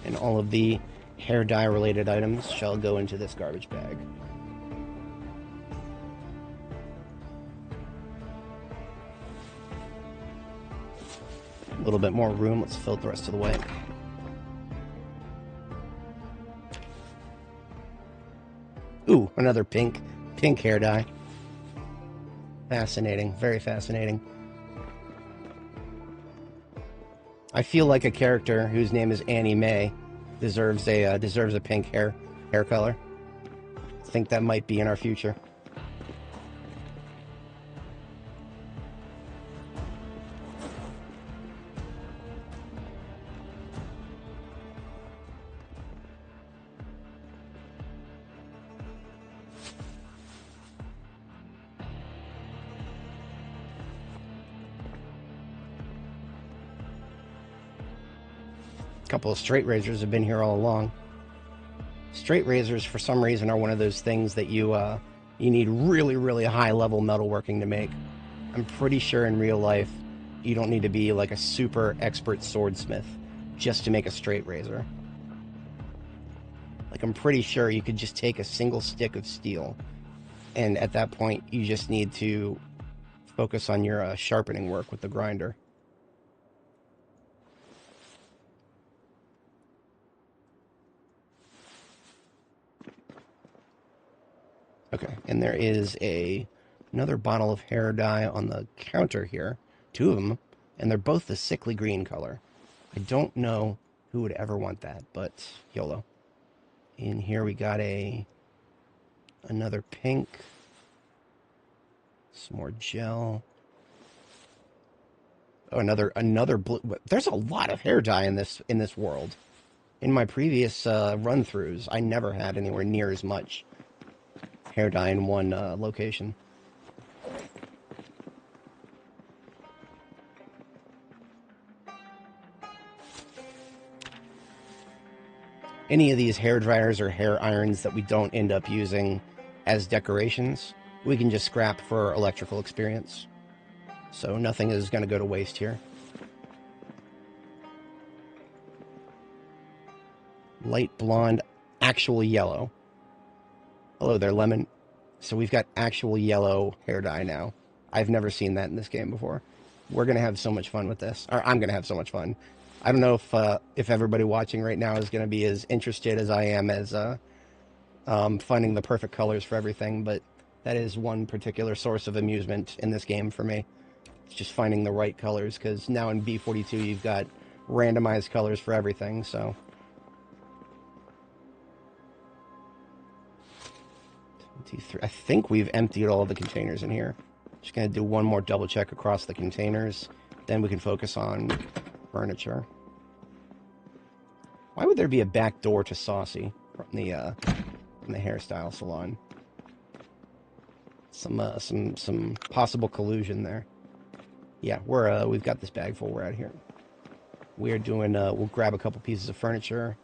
And all of the hair dye related items shall go into this garbage bag. A little bit more room. Let's fill it the rest of the way. Ooh, another pink hair dye. Fascinating, very fascinating. I feel like a character whose name is Annie Mae deserves a pink hair color. I think that might be in our future. A couple of straight razors have been here all along. Straight razors, for some reason, are one of those things that you need really, really high level metalworking to make. I'm pretty sure in real life you don't need to be like a super expert swordsmith just to make a straight razor. Like, I'm pretty sure you could just take a single stick of steel, and at that point you just need to focus on your sharpening work with the grinder. Okay, and there is another bottle of hair dye on the counter here. 2 of them, and they're both the sickly green color. I don't know who would ever want that, but YOLO. In here we got another pink, some more gel. Oh, another blue. There's a lot of hair dye in this world. In my previous run-throughs, I never had anywhere near as much hair dye in one location. Any of these hair dryers or hair irons that we don't end up using as decorations, we can just scrap for electrical experience. So nothing is going to go to waste here. Light blonde, actual yellow. Hello there, Lemon. So we've got actual yellow hair dye now. I've never seen that in this game before. We're going to have so much fun with this. Or I'm going to have so much fun. I don't know if everybody watching right now is going to be as interested as I am as finding the perfect colors for everything, but that is one particular source of amusement in this game for me. It's just finding the right colors, because now in B42 you've got randomized colors for everything, so... 23. I think we've emptied all of the containers in here. Just going to do one more double check across the containers, then we can focus on furniture. Why would there be a back door to Saucy from the hairstyle salon? Some possible collusion there. Yeah, we've got this bag full. We're out here. We're doing. We'll grab a couple pieces of furniture.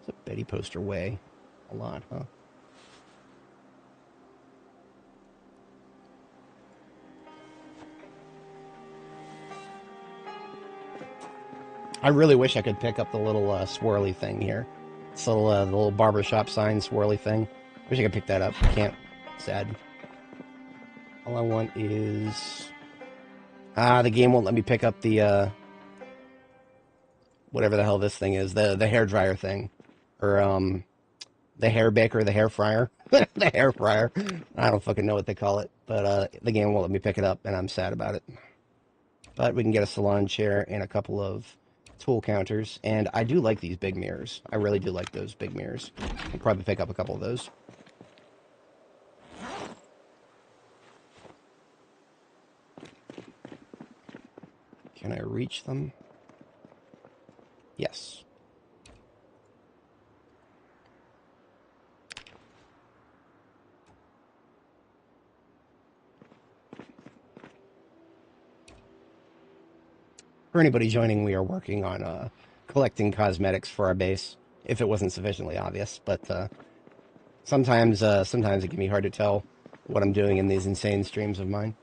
It's a Betty poster way. A lot, huh? I really wish I could pick up the little swirly thing here. It's the little barbershop sign swirly thing. Wish I could pick that up. Can't. Sad. All I want is... the game won't let me pick up the, whatever the hell this thing is. The hair dryer thing. Or, the hair baker, the hair fryer. The hair fryer. I don't fucking know what they call it. But, the game won't let me pick it up, and I'm sad about it. But we can get a salon chair and a couple of tool counters, and I do like these big mirrors. I really do like those big mirrors. I'll probably pick up a couple of those. Can I reach them? Yes. For anybody joining, we are working on collecting cosmetics for our base, if it wasn't sufficiently obvious. But sometimes it can be hard to tell what I'm doing in these insane streams of mine.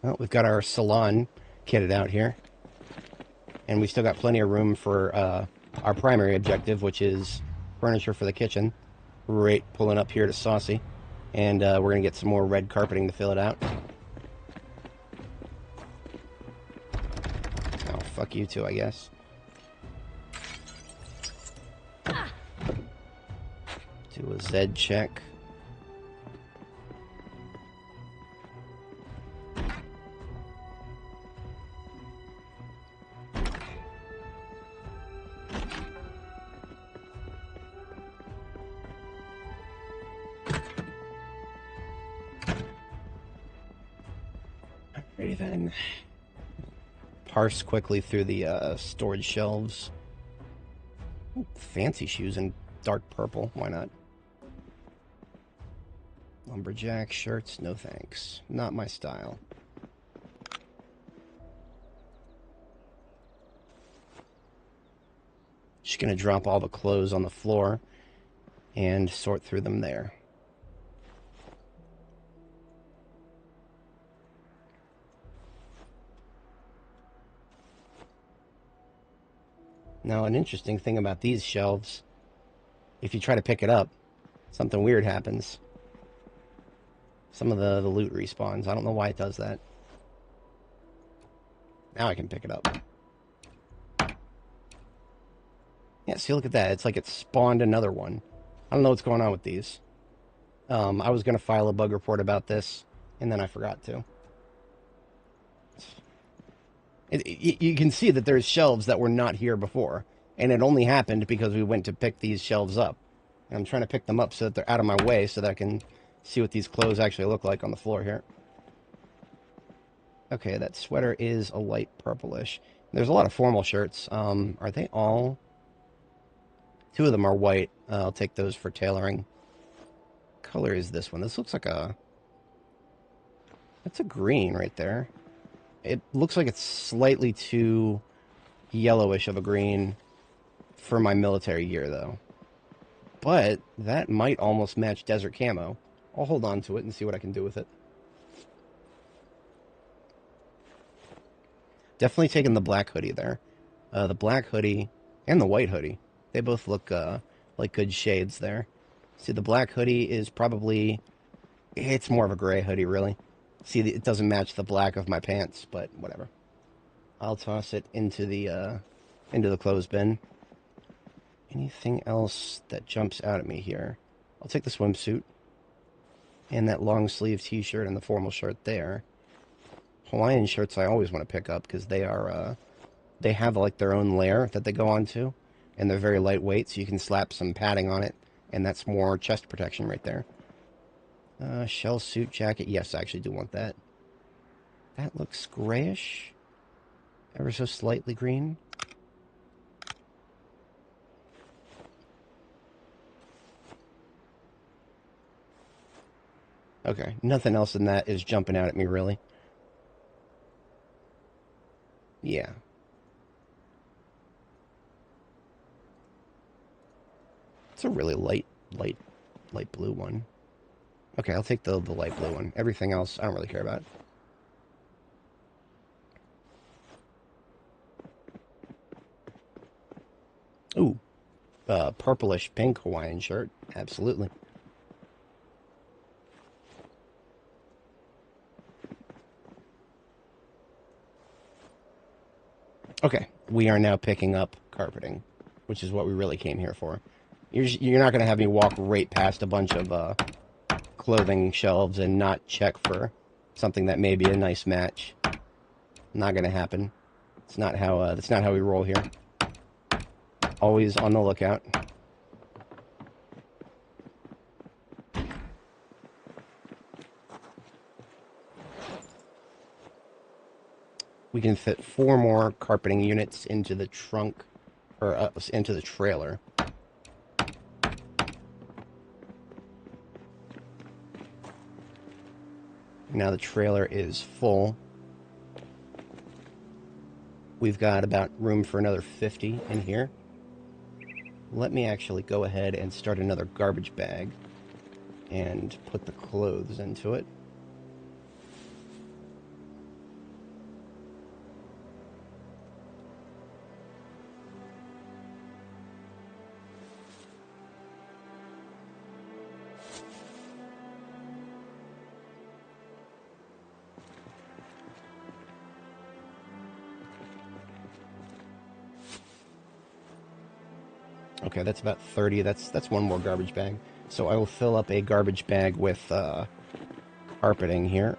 Well, we've got our salon kitted out here. And we still got plenty of room for our primary objective, which is furniture for the kitchen. Right, pulling up here to Saucy. And we're going to get some more red carpeting to fill it out. Oh, fuck you too, I guess. Do a Z check. Alrighty then. Parse quickly through the storage shelves. Ooh, fancy shoes in dark purple. Why not? Lumberjack shirts, no thanks. Not my style. Just gonna drop all the clothes on the floor and sort through them there. Now, an interesting thing about these shelves, if you try to pick it up, something weird happens. Some of the loot respawns. I don't know why it does that. Now I can pick it up. Yeah, see, look at that. It's like it spawned another one. I don't know what's going on with these. I was going to file a bug report about this, and then I forgot to. You can see that there's shelves that were not here before, and it only happened because we went to pick these shelves up. And I'm trying to pick them up so that they're out of my way so that I can see what these clothes actually look like on the floor here. Okay, that sweater is a light purplish. There's a lot of formal shirts. Are they all? Two of them are white. I'll take those for tailoring. Color is this one. This looks like a... That's a green right there. It looks like it's slightly too yellowish of a green for my military gear, though. But that might almost match desert camo. I'll hold on to it and see what I can do with it. Definitely taking the black hoodie there. The black hoodie and the white hoodie. They both look like good shades there. See, the black hoodie is probably... It's more of a gray hoodie, really. See, it doesn't match the black of my pants, but whatever. I'll toss it into the clothes bin. Anything else that jumps out at me here? I'll take the swimsuit and that long sleeve t-shirt and the formal shirt there. Hawaiian shirts I always want to pick up because they are they have like their own layer that they go onto, and they're very lightweight, so you can slap some padding on it, and that's more chest protection right there. Shell suit jacket. Yes, I actually do want that. That looks grayish. Ever so slightly green. Okay, nothing else in that is jumping out at me, really. Yeah. It's a really light blue one. Okay, I'll take the light blue one. Everything else, I don't really care about. Ooh, purplish pink Hawaiian shirt. Absolutely. Okay, we are now picking up carpeting, which is what we really came here for. You're not going to have me walk right past a bunch of clothing shelves and not check for something that may be a nice match. Not going to happen. It's not how that's not how we roll here. Always on the lookout. we can fit 4 more carpeting units into the trunk, or into the trailer. Now the trailer is full. We've got about room for another 50 in here. Let me actually go ahead and start another garbage bag and put the clothes into it. Okay, that's about 30. That's one more garbage bag. So I will fill up a garbage bag with carpeting here.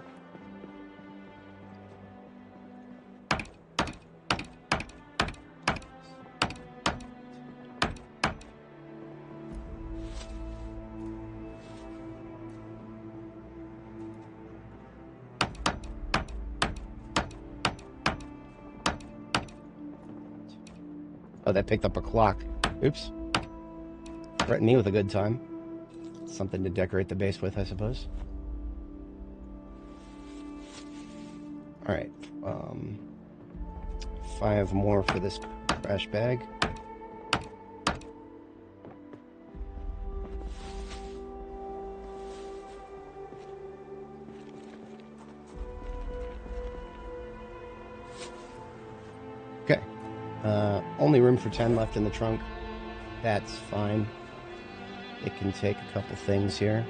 Oh, that picked up a clock. Oops. Threatened me with a good time. Something to decorate the base with, I suppose. Alright. 5 more for this trash bag. Okay. Only room for 10 left in the trunk. That's fine. It can take a couple things here.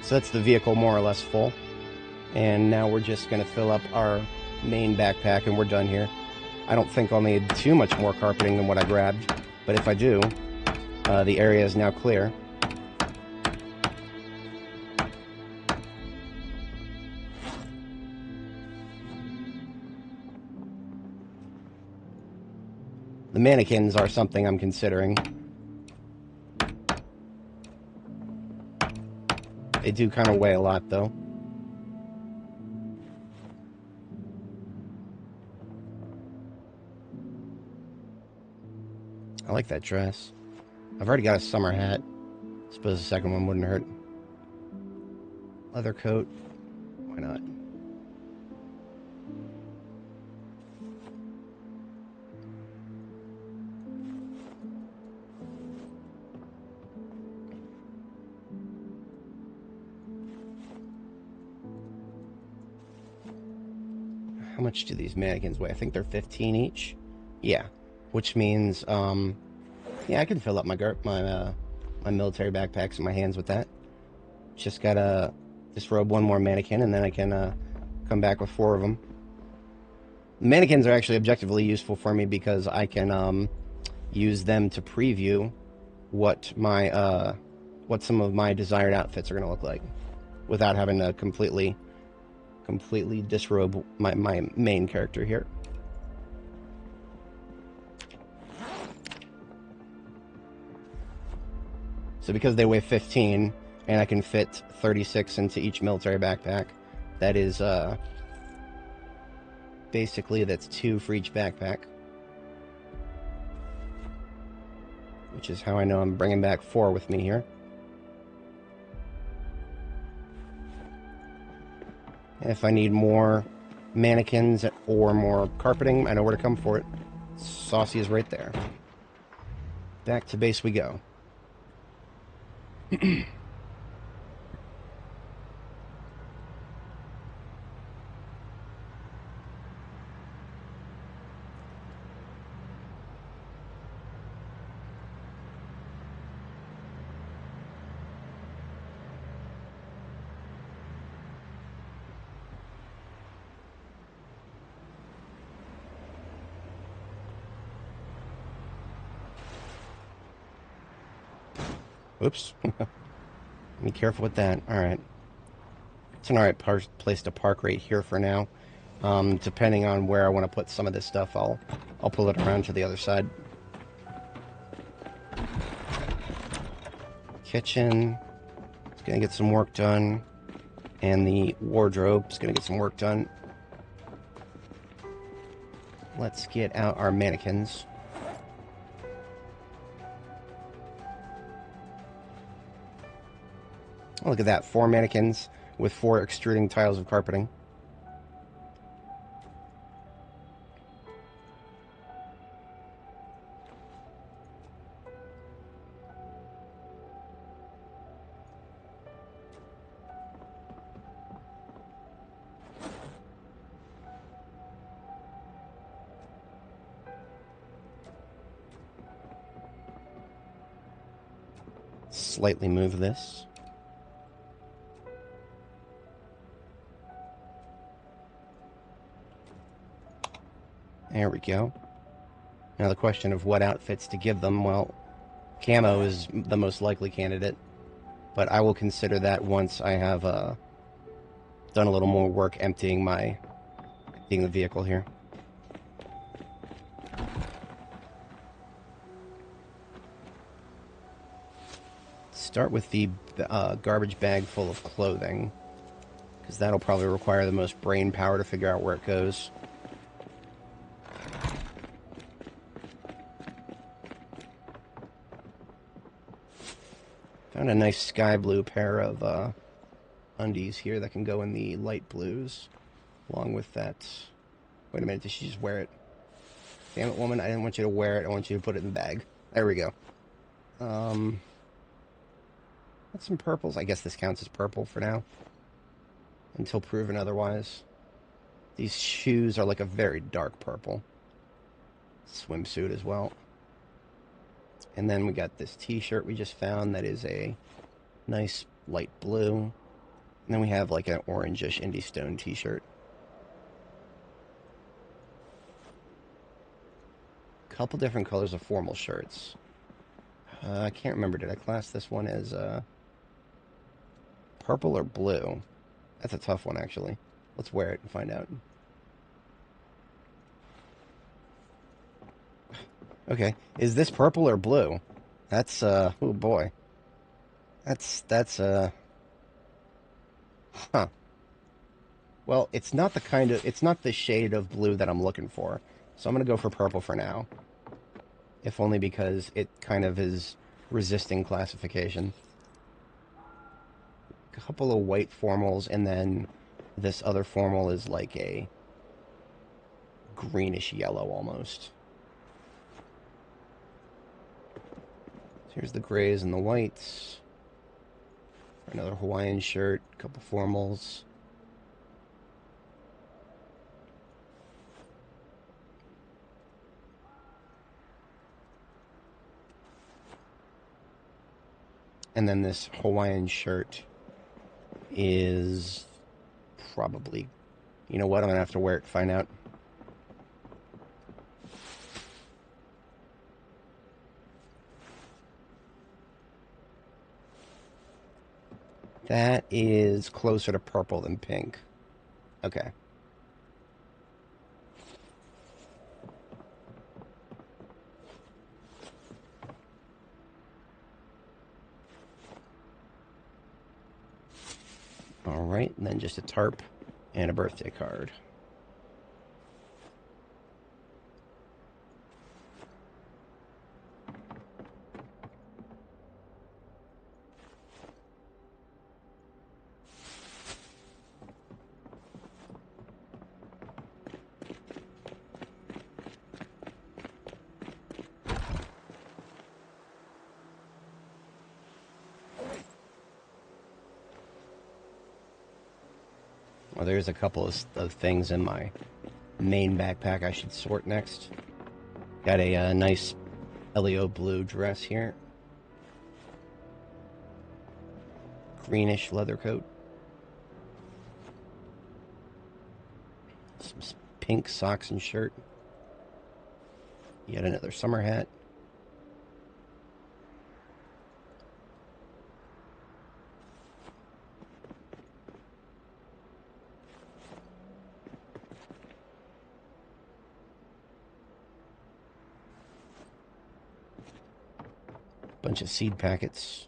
So that's the vehicle more or less full. And now we're just going to fill up our main backpack and we're done here. I don't think I'll need too much more carpeting than what I grabbed. But if I do, the area is now clear. The mannequins are something I'm considering. They do kind of weigh a lot, though. I like that dress. I've already got a summer hat. Suppose the second one wouldn't hurt. Leather coat. Why not? How much do these mannequins weigh? I think they're 15 each. Yeah, which means, yeah, I can fill up my military backpacks in my hands with that. Just gotta disrobe one more mannequin, and then I can come back with 4 of them. Mannequins are actually objectively useful for me because I can use them to preview what some of my desired outfits are gonna look like, without having to completely disrobe my main character here. So because they weigh 15 and I can fit 36 into each military backpack, that is basically that's 2 for each backpack, which is how I know I'm bringing back 4 with me here. If I need more mannequins or more carpeting, I know where to come for it. Saucy is right there. Back to base we go. Oops. Be careful with that. Alright. It's an alright place to park right here for now. Depending on where I want to put some of this stuff, I'll pull it around to the other side. kitchen is going to get some work done. And the wardrobe is going to get some work done. Let's get out our mannequins. Oh, look at that. 4 mannequins with 4 extruding tiles of carpeting. Slightly move this. There we go. Now the question of what outfits to give them, well, camo is the most likely candidate, but I will consider that once I have done a little more work emptying the vehicle here. Start with the garbage bag full of clothing, because that'll probably require the most brain power to figure out where it goes. Found a nice sky blue pair of undies here that can go in the light blues, along with that. Wait a minute, did she just wear it? Damn it, woman, I didn't want you to wear it, I want you to put it in the bag. There we go. Got some purples. I guess this counts as purple for now, until proven otherwise. These shoes are like a very dark purple. Swimsuit as well. And then we got this t-shirt we just found that is a nice light blue. And then we have like an orangish Indie Stone t-shirt. Couple different colors of formal shirts. I can't remember, did I class this one as purple or blue? That's a tough one, actually. Let's wear it and find out. Okay, is this purple or blue? That's, oh boy. That's, huh. Well, it's not the shade of blue that I'm looking for. So I'm gonna go for purple for now. If only because it kind of is resisting classification. A couple of white formals, and then this other formal is like a greenish yellow almost. Here's the grays and the whites. Another Hawaiian shirt, a couple formals. And then this Hawaiian shirt is probably... You know what? I'm going to have to wear it to find out. That is closer to purple than pink. Okay. Alright, and then just a tarp and a birthday card. Well, there's a couple of things in my main backpack I should sort next. Got a nice LEO blue dress here. Greenish leather coat. Some pink socks and shirt. Yet another summer hat. Bunch of seed packets.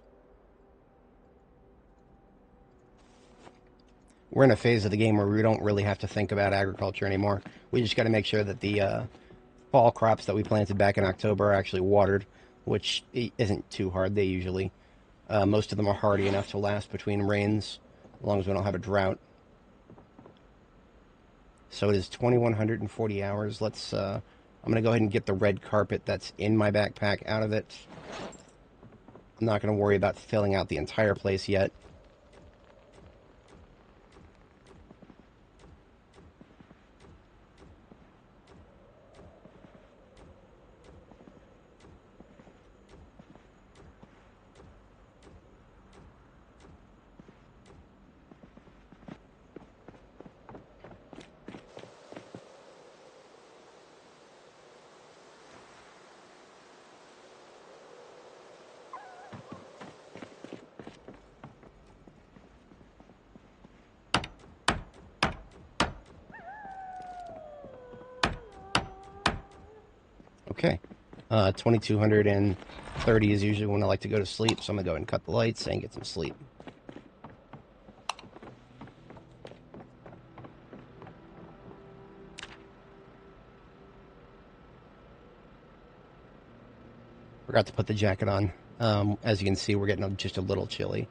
we're in a phase of the game where we don't really have to think about agriculture anymore. We just got to make sure that the fall crops that we planted back in October are actually watered, which isn't too hard. They usually, most of them are hardy enough to last between rains, as long as we don't have a drought. So it is 2,140 hours. Let's, I'm going to go ahead and get the red carpet that's in my backpack out of it. I'm not going to worry about filling out the entire place yet. Okay, 2,230 is usually when I like to go to sleep, so I'm going to go ahead and cut the lights and get some sleep. Forgot to put the jacket on. As you can see, we're getting just a little chilly.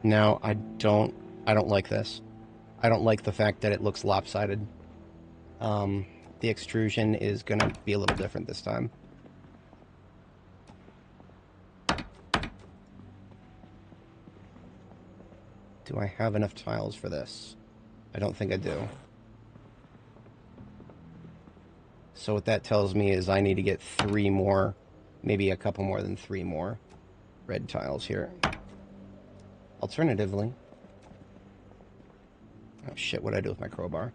Now, I don't like this. I don't like the fact that it looks lopsided. The extrusion is going to be a little different this time. Do I have enough tiles for this? I don't think I do. So what that tells me is I need to get 3 more, maybe a couple more than 3 more red tiles here. Alternatively... Oh shit, what'd I do with my crowbar?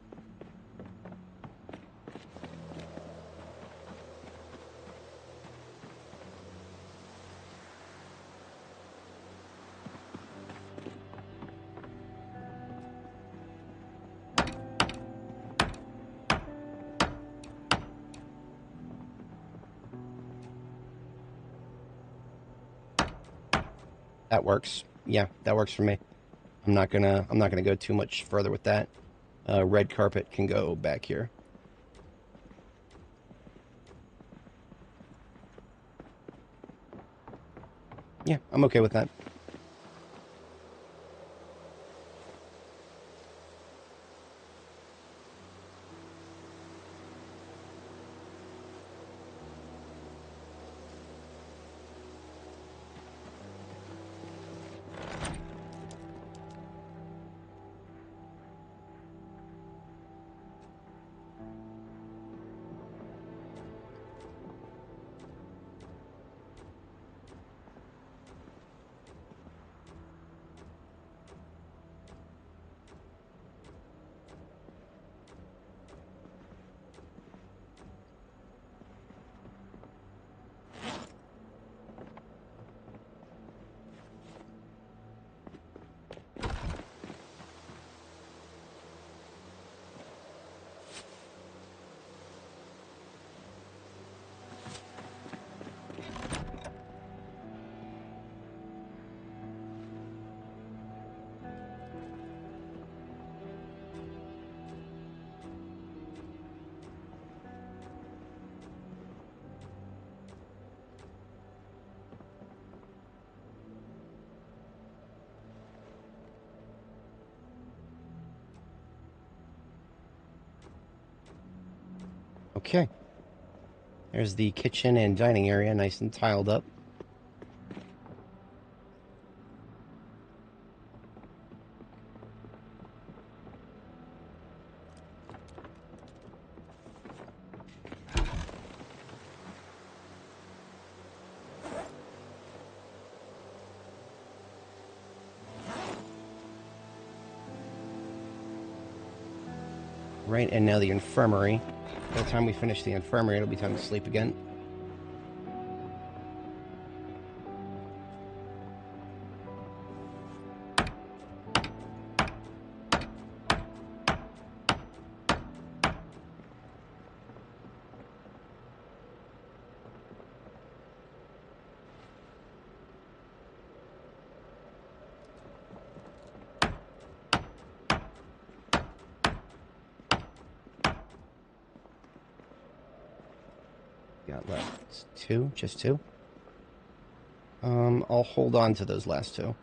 That works. Yeah, that works for me. I'm not gonna go too much further with that. Red carpet can go back here. Yeah, I'm okay with that. Okay. There's the kitchen and dining area, nice and tiled up. Right, and now the infirmary. By the time we finish the infirmary, it'll be time to sleep again. Got left two, just two. I'll hold on to those last two.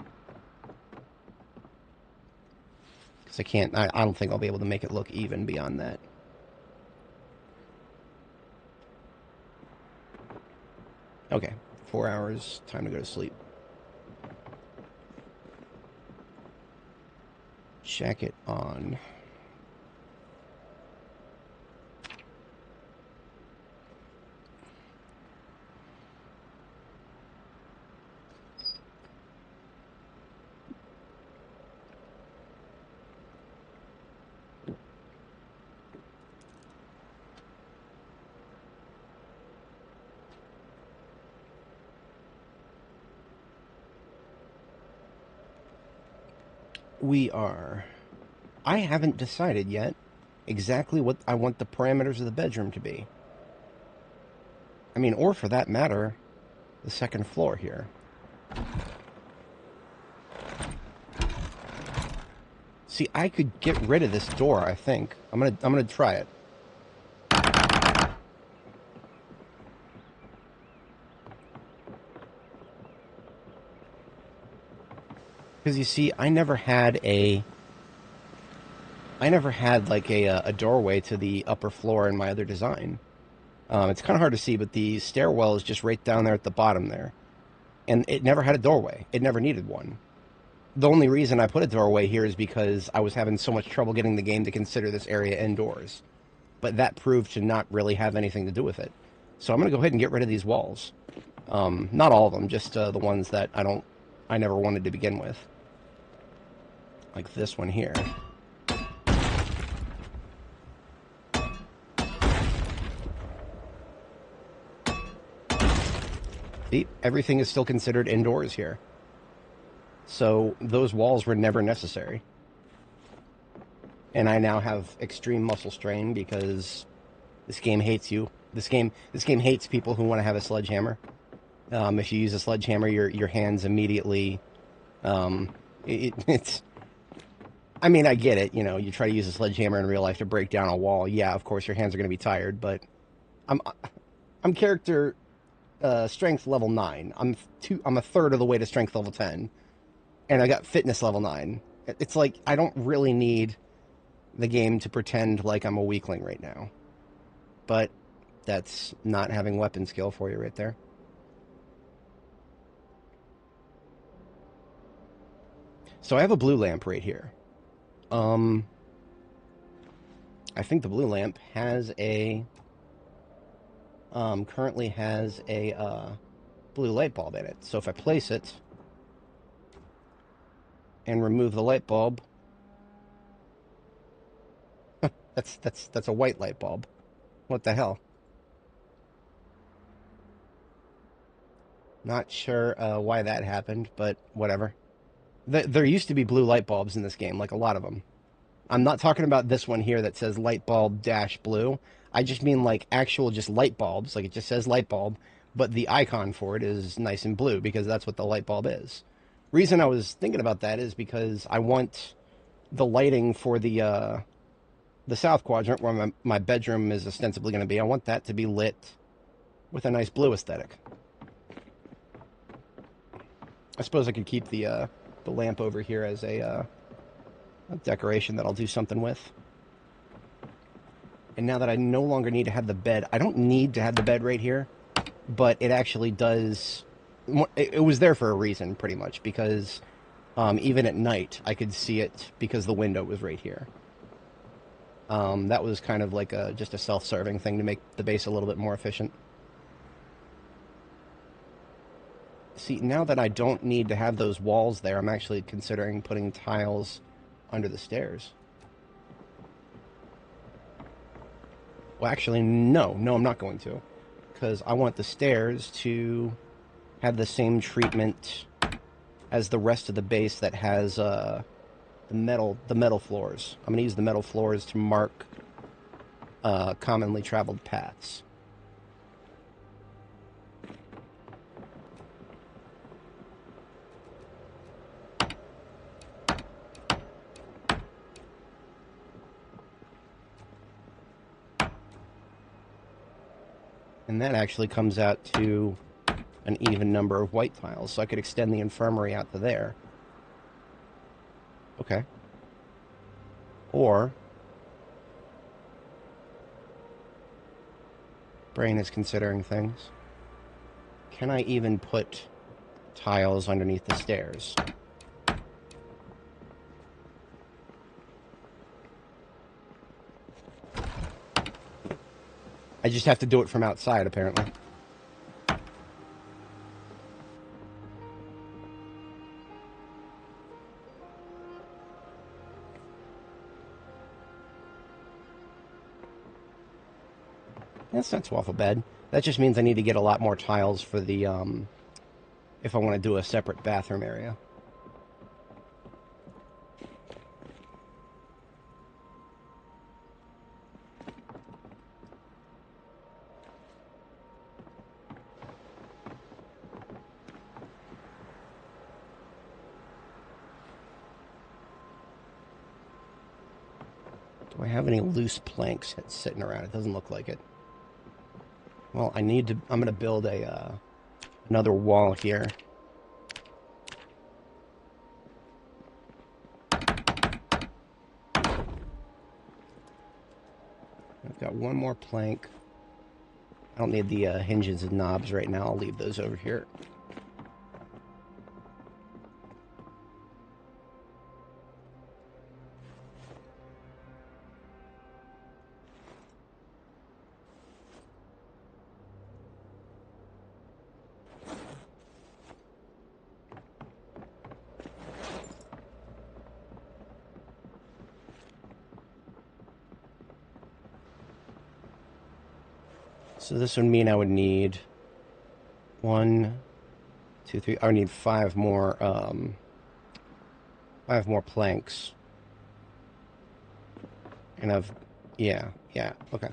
Because I don't think I'll be able to make it look even beyond that. Okay, 4 hours, time to go to sleep. Jacket on. I haven't decided yet exactly what I want the parameters of the bedroom to be. I mean, or for that matter, the second floor here. See, I could get rid of this door, I think. I'm gonna try it. Because you see, I never had like a doorway to the upper floor in my other design. It's kind of hard to see, but the stairwell is just right down there at the bottom there. And it never had a doorway. It never needed one. The only reason I put a doorway here is because I was having so much trouble getting the game to consider this area indoors. But that proved to not really have anything to do with it. So I'm going to go ahead and get rid of these walls. Not all of them, just the ones that I never wanted to begin with. Like this one here. See, everything is still considered indoors here. So those walls were never necessary. And I now have extreme muscle strain because this game hates you. This game hates people who want to have a sledgehammer. If you use a sledgehammer, your hands immediately... it's... I mean, I get it. You know, you try to use a sledgehammer in real life to break down a wall. Yeah, of course, your hands are going to be tired, but I'm character strength level 9. I'm a third of the way to strength level 10, and I got fitness level 9. It's like I don't really need the game to pretend like I'm a weakling right now. But that's not having weapon skill for you right there. So I have a blue lamp right here. I think the blue lamp has currently has a blue light bulb in it. So if I place it and remove the light bulb, that's a white light bulb. What the hell? Not sure why that happened, but whatever. There used to be blue light bulbs in this game, like a lot of them. I'm not talking about this one here that says light bulb dash blue. I just mean like actual just light bulbs, like it just says light bulb, but the icon for it is nice and blue because that's what the light bulb is. Reason I was thinking about that is because I want the lighting for the south quadrant where my bedroom is ostensibly going to be. I want that to be lit with a nice blue aesthetic. I suppose I could keep the lamp over here as a decoration that I'll do something with. And now that I no longer need to have the bed, I don't need to have the bed right here, but it actually does. It was there for a reason, pretty much, because even at night I could see it because the window was right here. That was kind of like just a self-serving thing to make the base a little bit more efficient. See, now that I don't need to have those walls there, I'm actually considering putting tiles under the stairs. Well, actually, no. No, I'm not going to. Because I want the stairs to have the same treatment as the rest of the base that has the metal floors. I'm going to use the metal floors to mark commonly traveled paths. And that actually comes out to an even number of white tiles, so I could extend the infirmary out to there. Okay. Or, brain is considering things. Can I even put tiles underneath the stairs? I just have to do it from outside, apparently. That's not too awful bad. That just means I need to get a lot more tiles for the, if I want to do a separate bathroom area. Do I have any loose planks sitting around? It doesn't look like it. Well, I'm going to build another wall here. I've got one more plank. I don't need the hinges and knobs right now. I'll leave those over here. So this would mean I would need 1, 2, 3. I would need 5 more planks. And yeah, okay.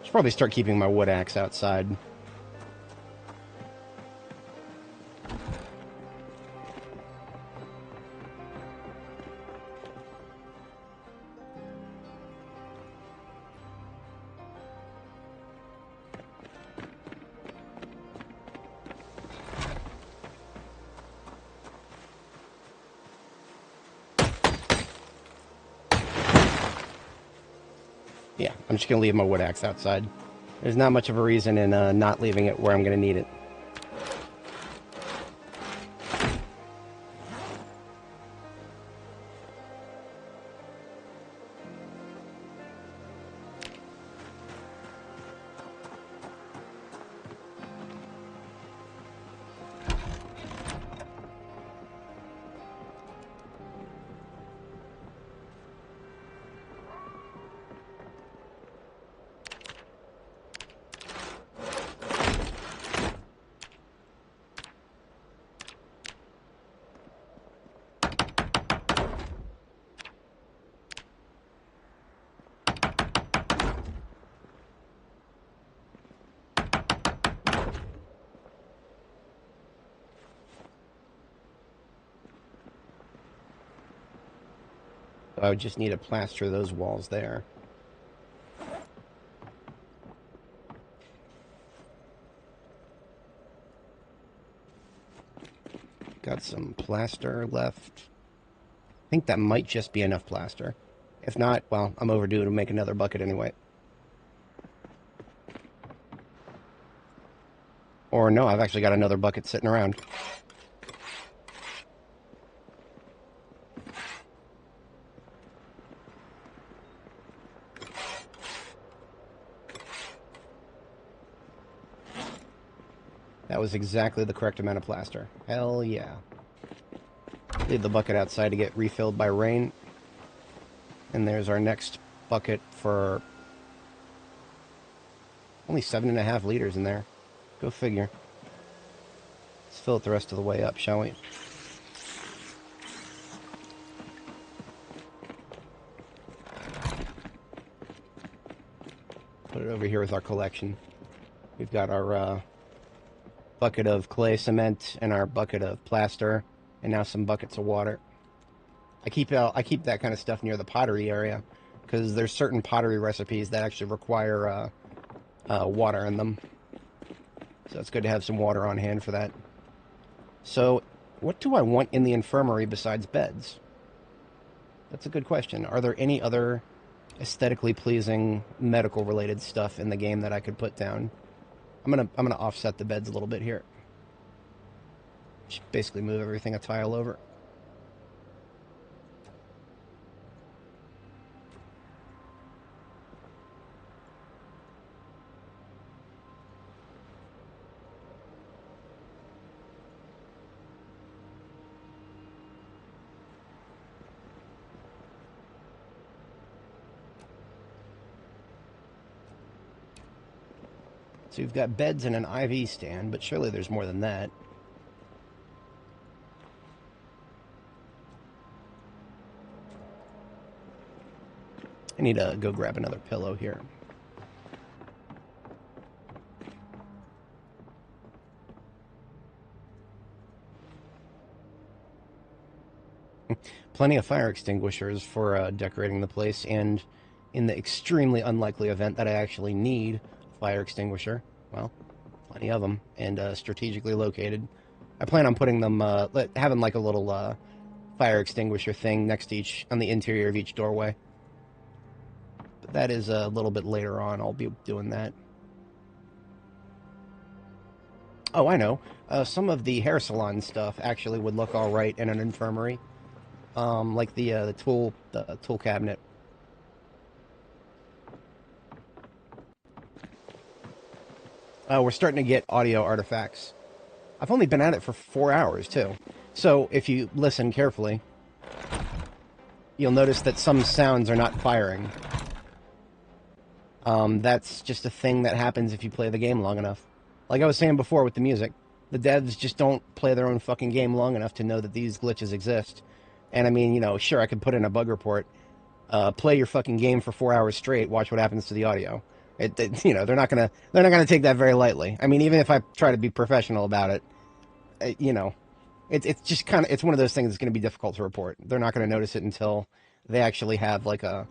Should probably start keeping my wood axe outside. Yeah, I'm just going to leave my wood axe outside. There's not much of a reason in not leaving it where I'm going to need it. I would just need to plaster those walls there. Got some plaster left. I think that might just be enough plaster. If not, well, I'm overdue to make another bucket anyway. Or no, I've actually got another bucket sitting around. That was exactly the correct amount of plaster. Hell yeah. Leave the bucket outside to get refilled by rain. And there's our next bucket for only 7.5 liters in there. Go figure. Let's fill it the rest of the way up, shall we? Put it over here with our collection. We've got our bucket of clay cement and our bucket of plaster, and now some buckets of water. I keep that kind of stuff near the pottery area because there's certain pottery recipes that actually require water in them. So it's good to have some water on hand for that. So, what do I want in the infirmary besides beds? That's a good question. Are there any other aesthetically pleasing medical related stuff in the game that I could put down? I'm gonna offset the beds a little bit here. Just basically move everything a tile over. So you've got beds and an IV stand, but surely there's more than that. I need to go grab another pillow here. Plenty of fire extinguishers for decorating the place, and in the extremely unlikely event that I actually need a fire extinguisher, well, plenty of them, and strategically located. I plan on putting them, having like a little fire extinguisher thing next to on the interior of each doorway. But that is a little bit later on. I'll be doing that. Oh, I know. Some of the hair salon stuff actually would look all right in an infirmary. Like the tool cabinet. We're starting to get audio artifacts. I've only been at it for 4 hours too. So if you listen carefully, you'll notice that some sounds are not firing. That's just a thing that happens if you play the game long enough. Like I was saying before with the music, the devs just don't play their own fucking game long enough to know that these glitches exist. And I mean, you know, sure, I could put in a bug report, play your fucking game for 4 hours straight, watch what happens to the audio. You know, they're not gonna take that very lightly. I mean, even if I try to be professional about it, you know, it's just kind of, it's one of those things that's going to be difficult to report. They're not going to notice it until they actually have like a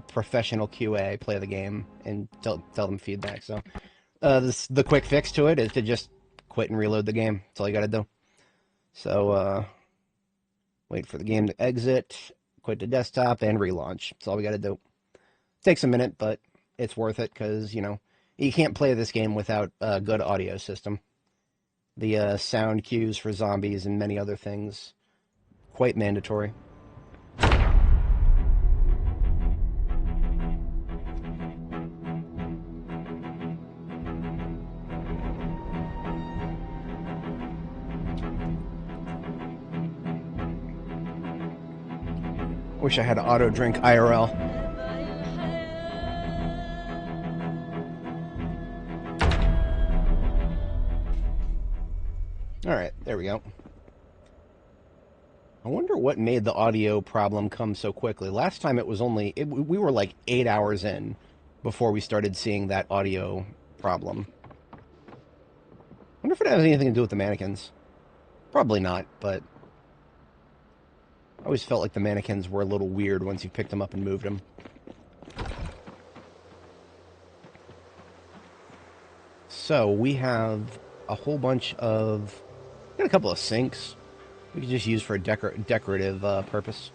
professional QA play the game and tell them feedback. So the quick fix to it is to just quit and reload the game. That's all you got to do. So wait for the game to exit, quit the desktop, and relaunch. That's all we got to do. Takes a minute, but it's worth it because, you know, you can't play this game without a good audio system. The sound cues for zombies and many other things, quite mandatory. Wish I had auto drink IRL. Alright, there we go. I wonder what made the audio problem come so quickly. Last time it was only... we were like 8 hours in before we started seeing that audio problem. I wonder if it has anything to do with the mannequins. Probably not, but... I always felt like the mannequins were a little weird once you picked them up and moved them. So, we have a whole bunch of... got a couple of sinks we could just use for a decorative purpose.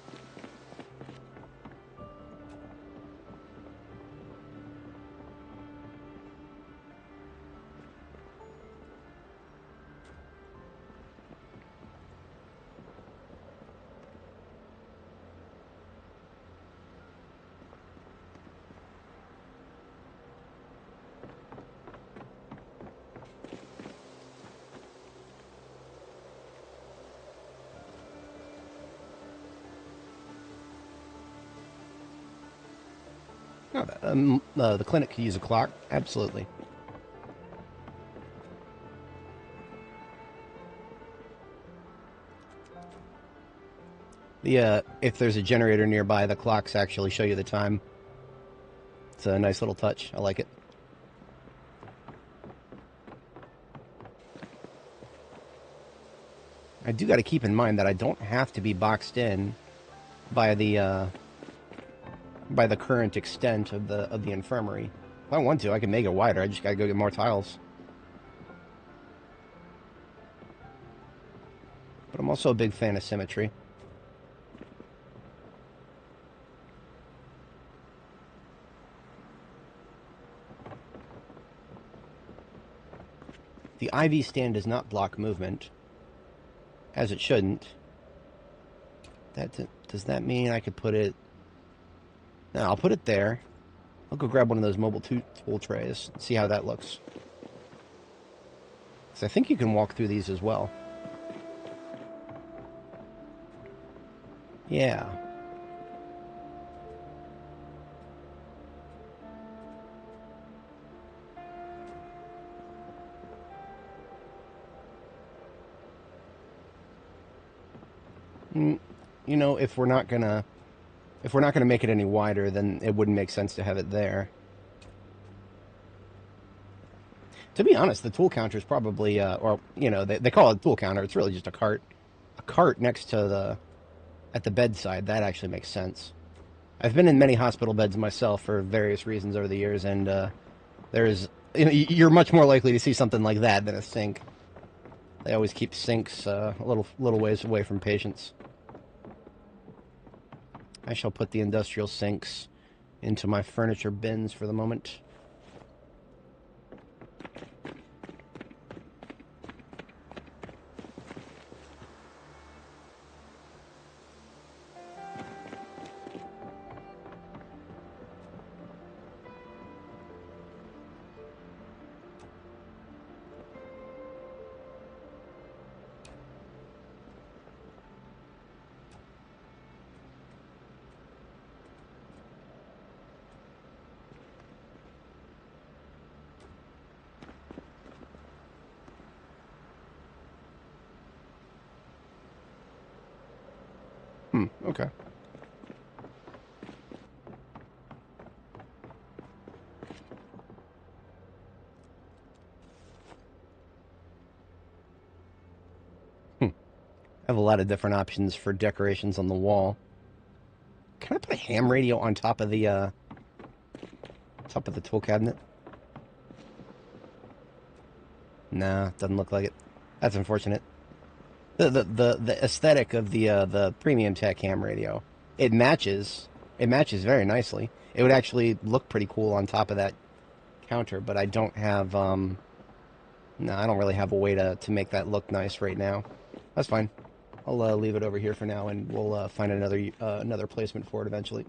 Oh, the clinic could use a clock. Absolutely. If there's a generator nearby, the clocks actually show you the time. It's a nice little touch. I like it. I do got to keep in mind that I don't have to be boxed in by the current extent of the infirmary. If I want to, I can make it wider. I just got to go get more tiles. But I'm also a big fan of symmetry. The IV stand does not block movement, as it shouldn't. Does that mean I could put it... No, I'll put it there. I'll go grab one of those mobile tool trays and see how that looks. So I think you can walk through these as well. Yeah. You know, if we're not gonna make it any wider, then it wouldn't make sense to have it there. To be honest, the tool counter is probably, or you know, they call it a tool counter. It's really just a cart next to at the bedside. That actually makes sense. I've been in many hospital beds myself for various reasons over the years, and you're much more likely to see something like that than a sink. They always keep sinks a little ways away from patients. I shall put the industrial sinks into my furniture bins for the moment. Okay. I have a lot of different options for decorations on the wall. Can I put a ham radio on top of the tool cabinet? Nah, doesn't look like it. That's unfortunate. The aesthetic of the premium tech ham radio, it matches very nicely. It would actually look pretty cool on top of that counter, but I don't have no, I don't really have a way to make that look nice right now. That's fine. I'll leave it over here for now, and we'll find another placement for it eventually.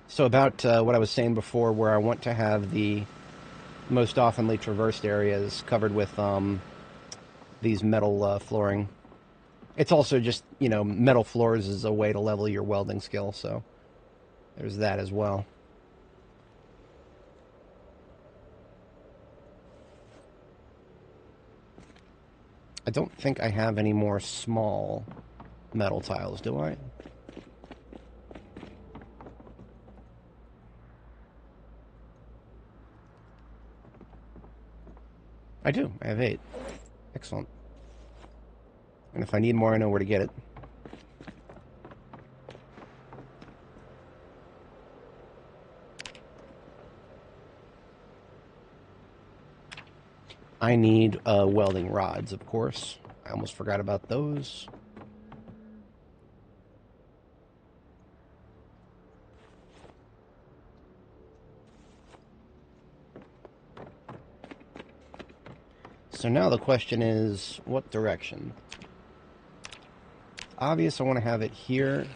So about what I was saying before, where I want to have the most oftenly traversed areas covered with these metal flooring. It's also just, you know, metal floors is a way to level your welding skill, so there's that as well. I don't think I have any more small metal tiles, do I? I do. I have 8. Excellent. And if I need more, I know where to get it. I need welding rods, of course. I almost forgot about those. So now the question is, what direction? Obvious, I want to have it here.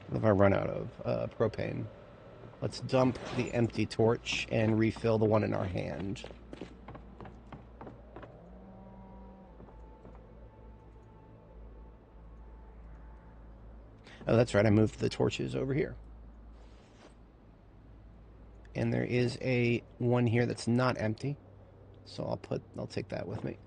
What have I run out of? Propane. Let's dump the empty torch and refill the one in our hand. Oh, that's right. I moved the torches over here. And there is a one here that's not empty. So I'll take that with me.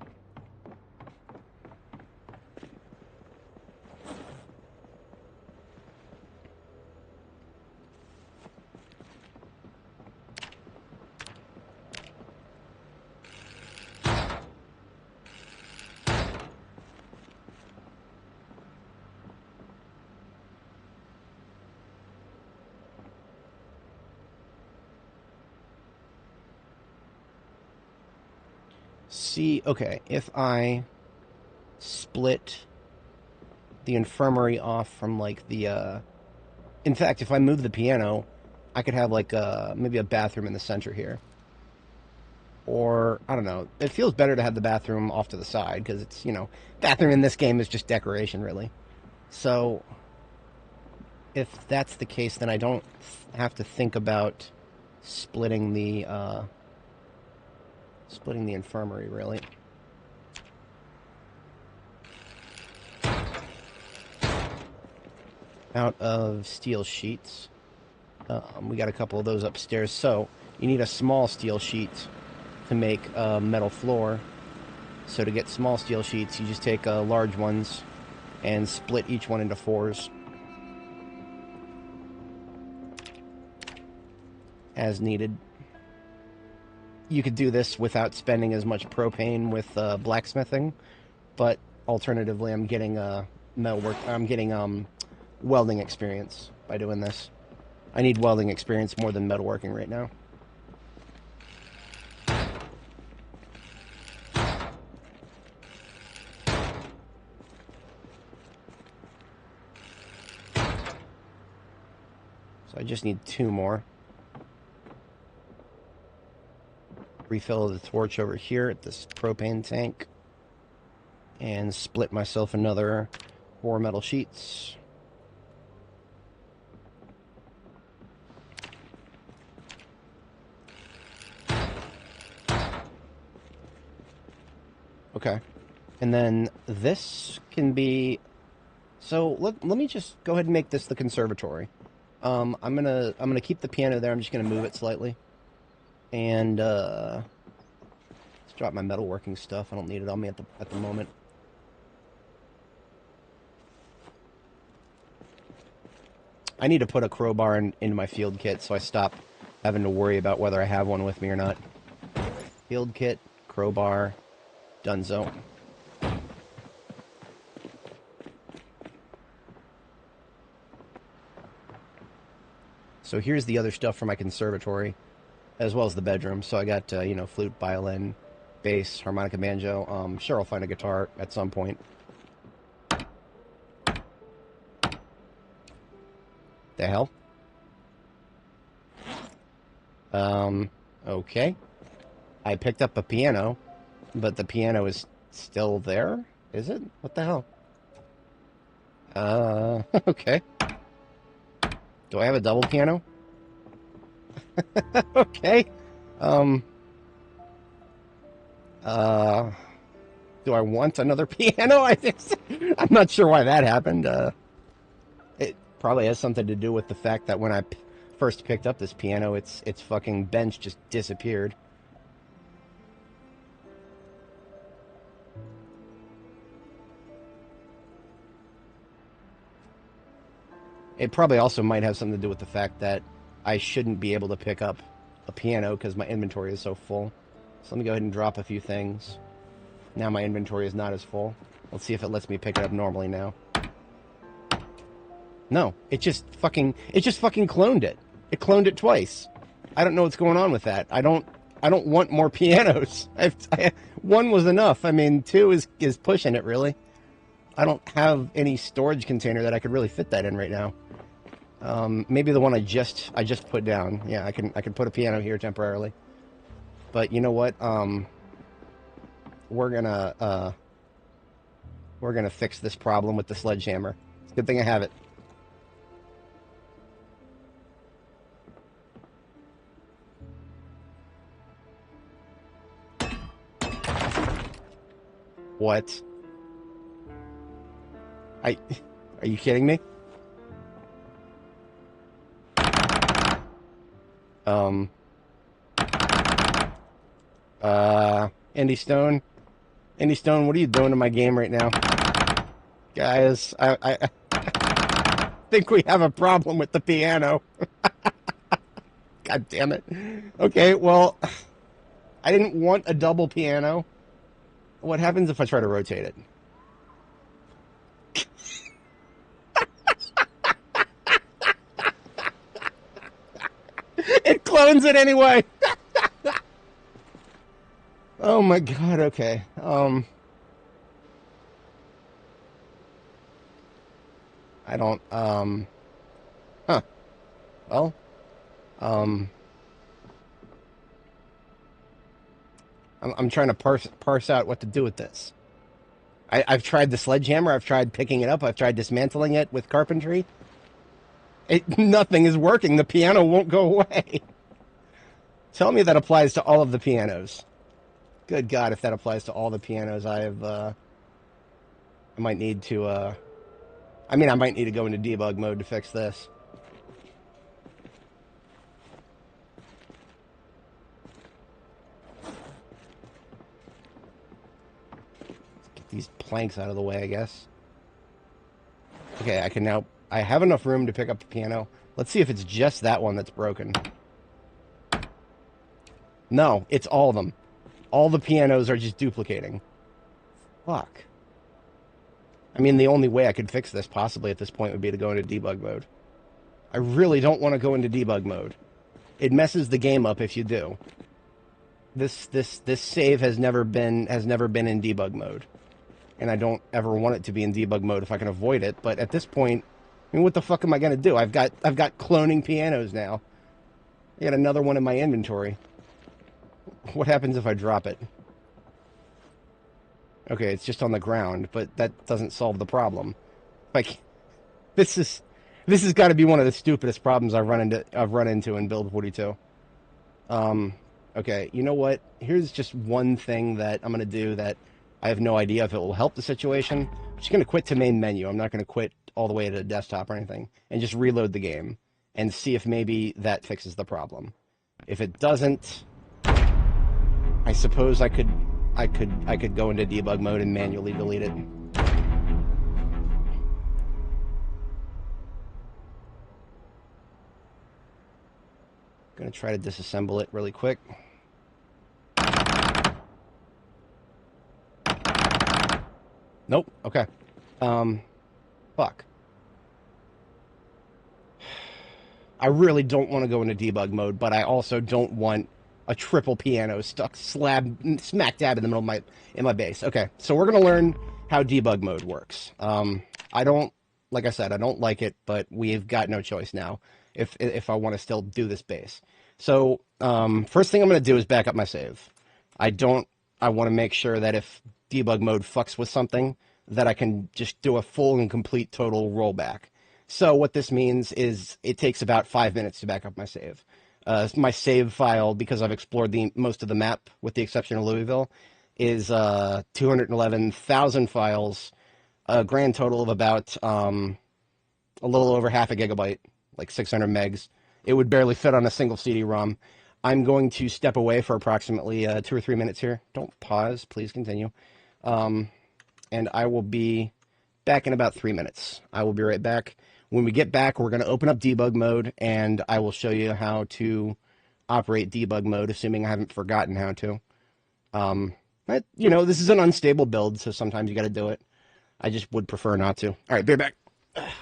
See, okay, if I split the infirmary off from like the in fact, if I move the piano, I could have like maybe a bathroom in the center here. Or I don't know. It feels better to have the bathroom off to the side because it's, bathroom in this game is just decoration really. So if that's the case, then I don't have to think about splitting the infirmary really. Out of steel sheets. We got a couple of those upstairs. So you need a small steel sheet to make a metal floor. So to get small steel sheets, you just take large ones and split each one into 4s. As needed. You could do this without spending as much propane with blacksmithing, but alternatively, I'm getting welding experience by doing this. I need welding experience more than metalworking right now. So I just need 2 more. Refill the torch over here at this propane tank. And split myself another 4 metal sheets. Okay. And then this can be... So let me just go ahead and make this the conservatory. I'm gonna keep the piano there. I'm just gonna move it slightly. And let's drop my metalworking stuff. I don't need it on me at the moment. I need to put a crowbar into my field kit so I stop having to worry about whether I have one with me or not. Field kit, crowbar, donezo. So here's the other stuff for my conservatory, as well as the bedroom. So I got, flute, violin, bass, harmonica, banjo. Sure, I'll find a guitar at some point. The hell? Okay. I picked up a piano, but the piano is still there? Is it? What the hell? Okay. Do I have a double piano? Okay. Do I want another piano? I'm not sure why that happened. It probably has something to do with the fact that when I first picked up this piano, its fucking bench just disappeared. It probably also might have something to do with the fact that I shouldn't be able to pick up a piano because my inventory is so full. So let me go ahead and drop a few things. Now my inventory is not as full. Let's see if it lets me pick it up normally now. No, it just fucking cloned it. It cloned it twice. I don't know what's going on with that. I don't want more pianos. 1 was enough. I mean, 2 is pushing it really. I don't have any storage container that I could really fit that in right now. Maybe the one I just put down. Yeah, I can put a piano here temporarily. But you know what? We're gonna fix this problem with the sledgehammer. It's a good thing I have it. What? Are you kidding me? Um, Andy Stone. Andy Stone, what are you doing to my game right now? Guys, I think we have a problem with the piano. God damn it. Okay, well, I didn't want a double piano. What happens if I try to rotate it? It clones it anyway. Oh my god, okay. I don't huh. Well, um I'm trying to parse out what to do with this. I've tried the sledgehammer, I've tried picking it up, I've tried dismantling it with carpentry. Nothing is working. The piano won't go away. Tell me that applies to all of the pianos. Good God, if that applies to all the pianos, I might need to, I might need to go into debug mode to fix this. Get these planks out of the way, I guess. Okay, I have enough room to pick up the piano. Let's see if it's just that one that's broken. No, it's all of them. All the pianos are just duplicating. Fuck. I mean, the only way I could fix this possibly at this point would be to go into debug mode. I really don't want to go into debug mode. It messes the game up if you do. This save has never been in debug mode, and I don't ever want it to be in debug mode if I can avoid it. But at this point, I mean, what the fuck am I gonna do? I've got cloning pianos now. I got another one in my inventory. What happens if I drop it? Okay, it's just on the ground, but that doesn't solve the problem. Like, this is this has got to be one of the stupidest problems I've run into in Build 42. Okay, you know what? Here's just one thing that I'm gonna do that I have no idea if it will help the situation. I'm just gonna quit to main menu. I'm not gonna quit all the way to the desktop or anything, and just reload the game and see if maybe that fixes the problem. If it doesn't, I suppose I could go into debug mode and manually delete it. Gonna try to disassemble it really quick. Nope. Okay. Fuck. I really don't want to go into debug mode, but I also don't want a triple piano stuck smack dab in the middle of my base. Okay, so we're gonna learn how debug mode works. I don't, like I said, I don't like it, but we've got no choice now if I want to still do this base. So first thing I'm gonna do is back up my save. I want to make sure that if debug mode fucks with something, that I can just do a full and complete total rollback. So what this means is it takes about 5 minutes to back up my save. My save file, because I've explored most of the map, with the exception of Louisville, is 211,000 files, a grand total of about a little over half a gigabyte, like 600 megs. It would barely fit on a single CD-ROM. I'm going to step away for approximately 2 or 3 minutes here. Don't pause, please continue. And I will be back in about 3 minutes. I will be right back. When we get back, we're going to open up debug mode, and I will show you how to operate debug mode, assuming I haven't forgotten how to. But, this is an unstable build, so sometimes you got to do it. I just would prefer not to. All right, be right back.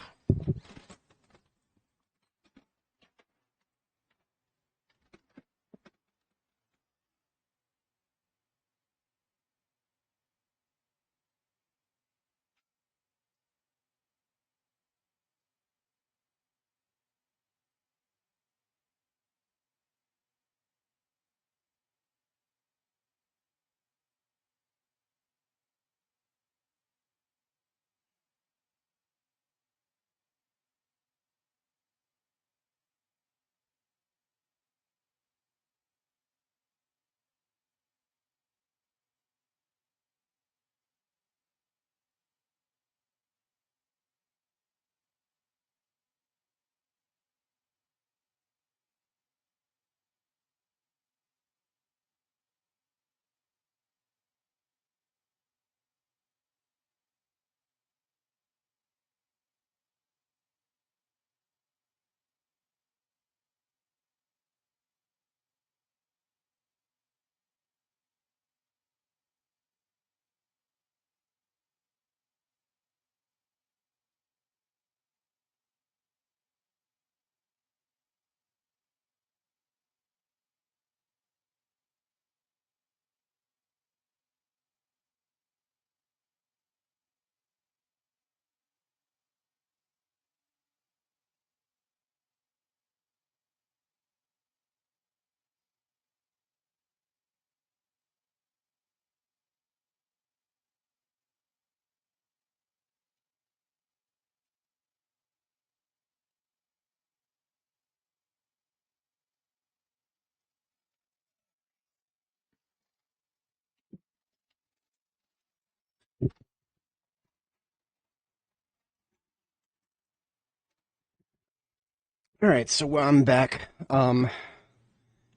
Alright, so I'm back.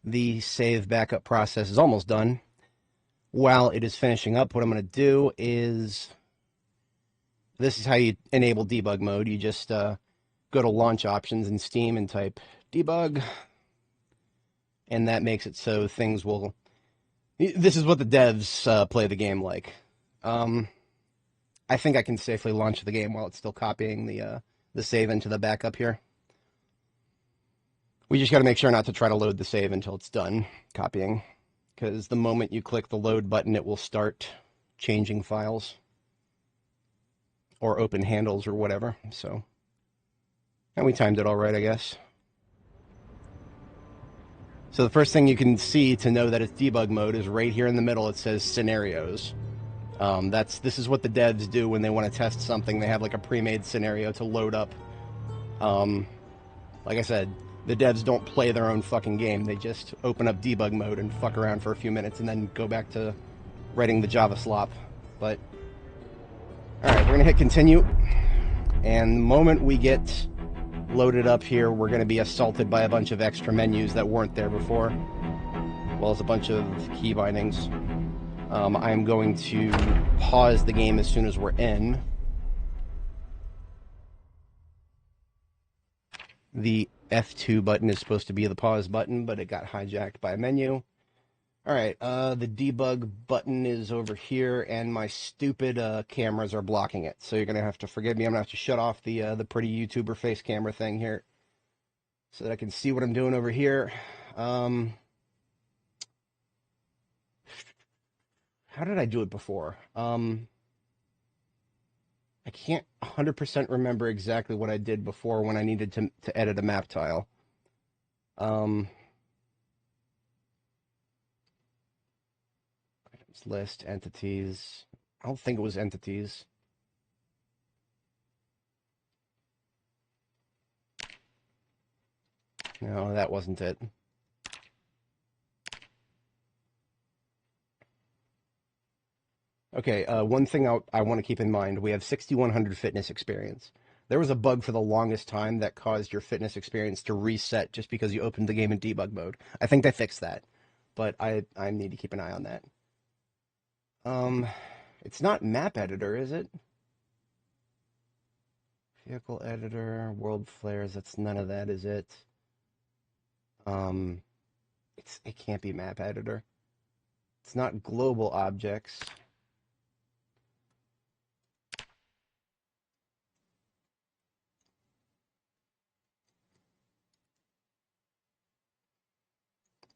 The save backup process is almost done. While it is finishing up, what I'm going to do is... This is how you enable debug mode. You just go to Launch Options in Steam and type debug. And that makes it so things will... This is what the devs play the game like. I think I can safely launch the game while it's still copying the save into the backup here. We just got to make sure not to try to load the save until it's done copying, because the moment you click the load button, it will start changing files or open handles or whatever. So, and we timed it all right, I guess. So the first thing you can see to know that it's debug mode is right here in the middle. It says scenarios. This is what the devs do when they want to test something. They have like a pre-made scenario to load up. Like I said, the devs don't play their own fucking game. They just open up debug mode and fuck around for a few minutes and then go back to writing the Java slop. But, alright, we're going to hit continue. And the moment we get loaded up here, we're going to be assaulted by a bunch of extra menus that weren't there before, as well as a bunch of key bindings. I'm going to pause the game as soon as we're in. The F2 button is supposed to be the pause button, but it got hijacked by a menu. Alright, the debug button is over here, and my stupid cameras are blocking it. So you're going to have to forgive me. I'm going to have to shut off the pretty YouTuber face camera thing here so that I can see what I'm doing over here. How did I do it before? I can't 100% remember exactly what I did before when I needed to edit a map tile. Items list, entities. I don't think it was entities. No, that wasn't it. Okay, one thing I want to keep in mind, we have 6,100 fitness experience. There was a bug for the longest time that caused your fitness experience to reset just because you opened the game in debug mode. I think they fixed that, but I need to keep an eye on that. It's not map editor, is it? Vehicle editor, world flares, that's none of that, is it? It can't be map editor. It's not global objects.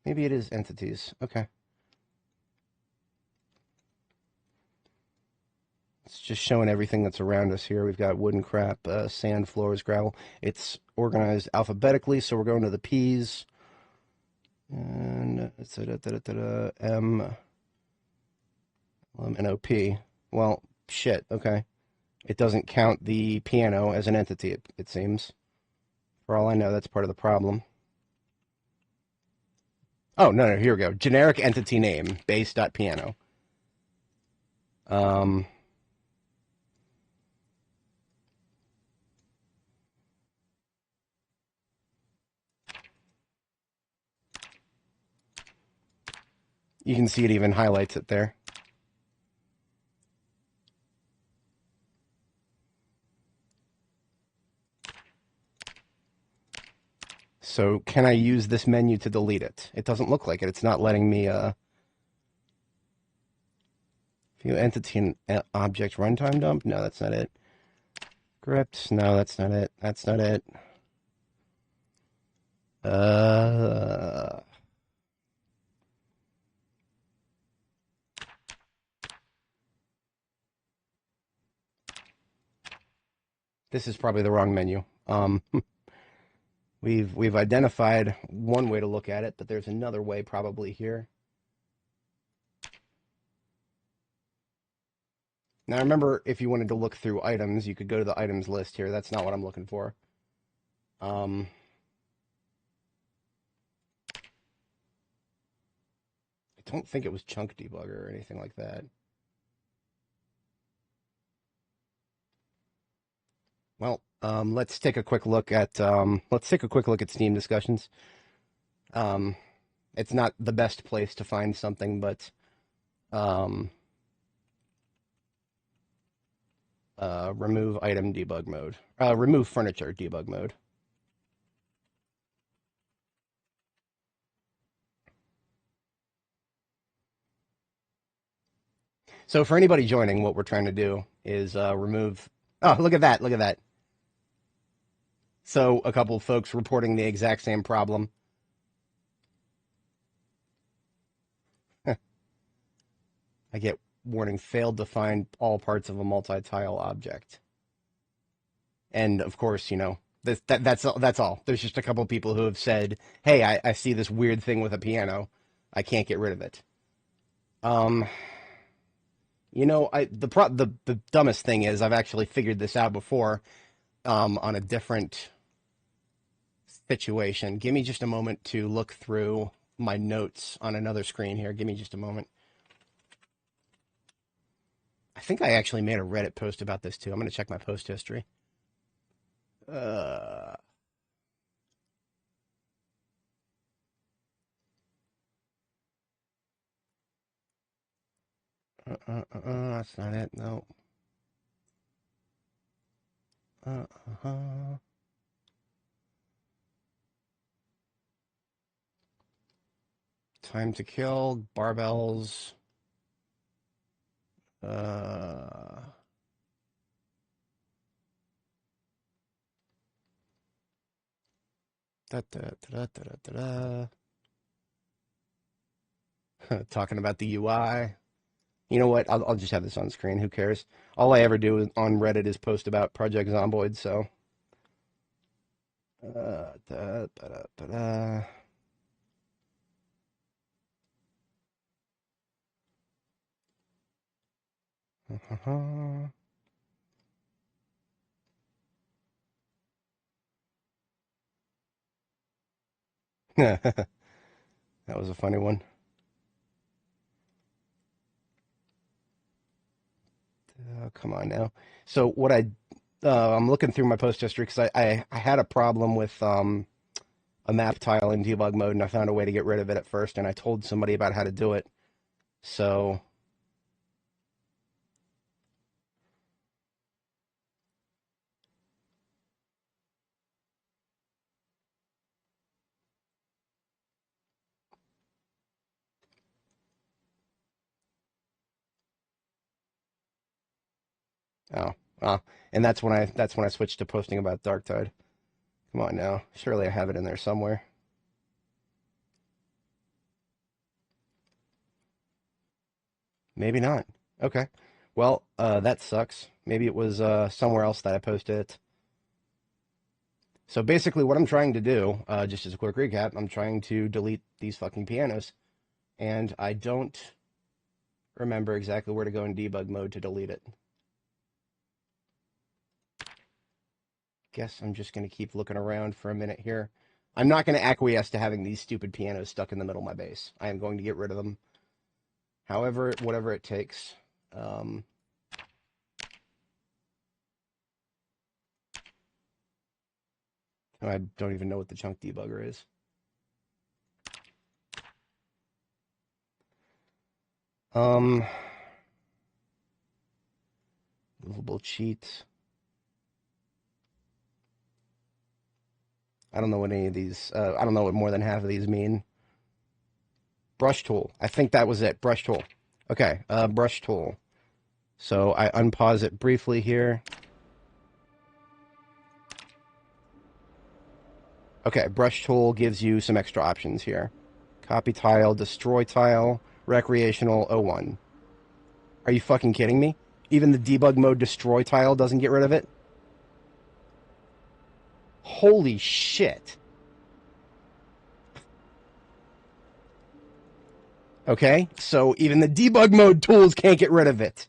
Maybe it is entities. Okay. It's just showing everything that's around us here. We've got wooden crap, sand, floors, gravel. It's organized alphabetically, so we're going to the P's. And it's M, and OP. Well, shit, okay. It doesn't count the piano as an entity, it seems. For all I know, that's part of the problem. Oh, no, here we go. Generic entity name, base.piano. You can see it even highlights it there. So can I use this menu to delete it? It doesn't look like it. It's not letting me, view entity and object runtime dump? No, that's not it. Script? No, that's not it. That's not it. This is probably the wrong menu. We've identified one way to look at it, but there's another way probably here. Now remember, if you wanted to look through items, you could go to the items list here. That's not what I'm looking for. I don't think it was chunk debugger or anything like that. Well, Let's take a quick look at Steam discussions. Um, it's not the best place to find something, but um, remove item debug mode. Remove furniture debug mode. So for anybody joining, what we're trying to do is remove. Oh, look at that! Look at that! So a couple of folks reporting the exact same problem. I get warning: failed to find all parts of a multi-tile object. And of course, that's all. There's just a couple of people who have said, "Hey, I see this weird thing with a piano. I can't get rid of it." Um, the dumbest thing is I've actually figured this out before, on a different situation. Give me just a moment to look through my notes on another screen here. Give me just a moment. I think I actually made a Reddit post about this too. I'm going to check my post history. Uh, that's not it. No. Uh. Time to kill, barbells. Uh, da, da, da, da, da, da, da. Talking about the UI. You know what? I'll just have this on screen. Who cares? All I ever do on Reddit is post about Project Zomboid, so. Da, da, da, da, da. That was a funny one. Come on now. So what I'm looking through my post history because I had a problem with a map tile in debug mode, and I found a way to get rid of it at first, and I told somebody about how to do it. So, oh, and that's when I switched to posting about Darktide. Come on now, surely I have it in there somewhere. Maybe not. Okay. Well, that sucks. Maybe it was somewhere else that I posted it. So basically, what I'm trying to do, just as a quick recap, I'm trying to delete these fucking pianos, and I don't remember exactly where to go in debug mode to delete it. Guess I'm just going to keep looking around for a minute here. I'm not going to acquiesce to having these stupid pianos stuck in the middle of my base. I am going to get rid of them. However, whatever it takes. I don't even know what the chunk debugger is. Movable cheat. I don't know what any of these, I don't know what more than half of these mean. Brush tool. I think that was it. Brush tool. Okay, brush tool. So I unpause it briefly here. Okay, brush tool gives you some extra options here. Copy tile, destroy tile, recreational 01. Are you fucking kidding me? Even the debug mode destroy tile doesn't get rid of it? Holy shit. Okay, so even the debug mode tools can't get rid of it.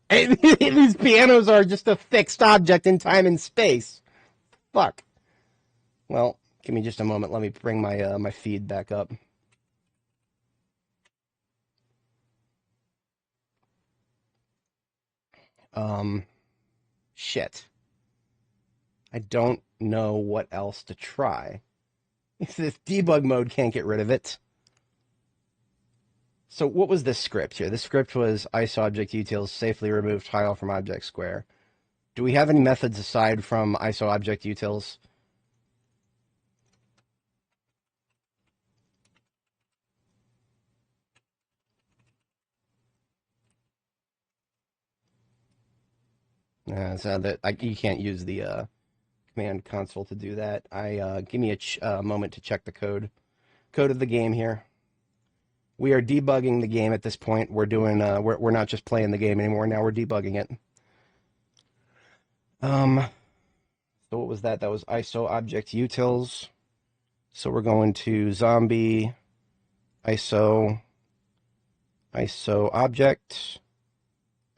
And these pianos are just a fixed object in time and space. Fuck. Well, give me just a moment. Let me bring my feed back up. Shit. I don't know what else to try. This debug mode can't get rid of it. So what was this script here? This script was ISOObjectUtils safely remove tile from object square. Do we have any methods aside from ISOObjectUtils? So that you can't use the command console to do that. Give me a moment to check the code of the game here. We are debugging the game at this point. We're doing we're not just playing the game anymore. Now we're debugging it. So what was that? That was ISOObjectUtils. So we're going to zombie ISOObject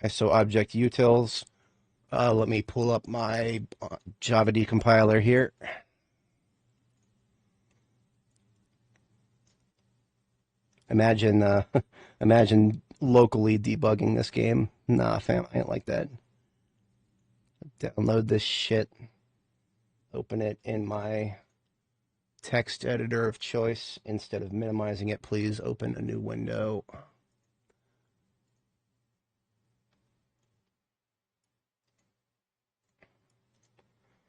ISOObjectUtils. Let me pull up my Java decompiler here. Imagine imagine locally debugging this game. Nah, fam, I ain't like that. Download this shit. Open it in my text editor of choice. Instead of minimizing it, please open a new window.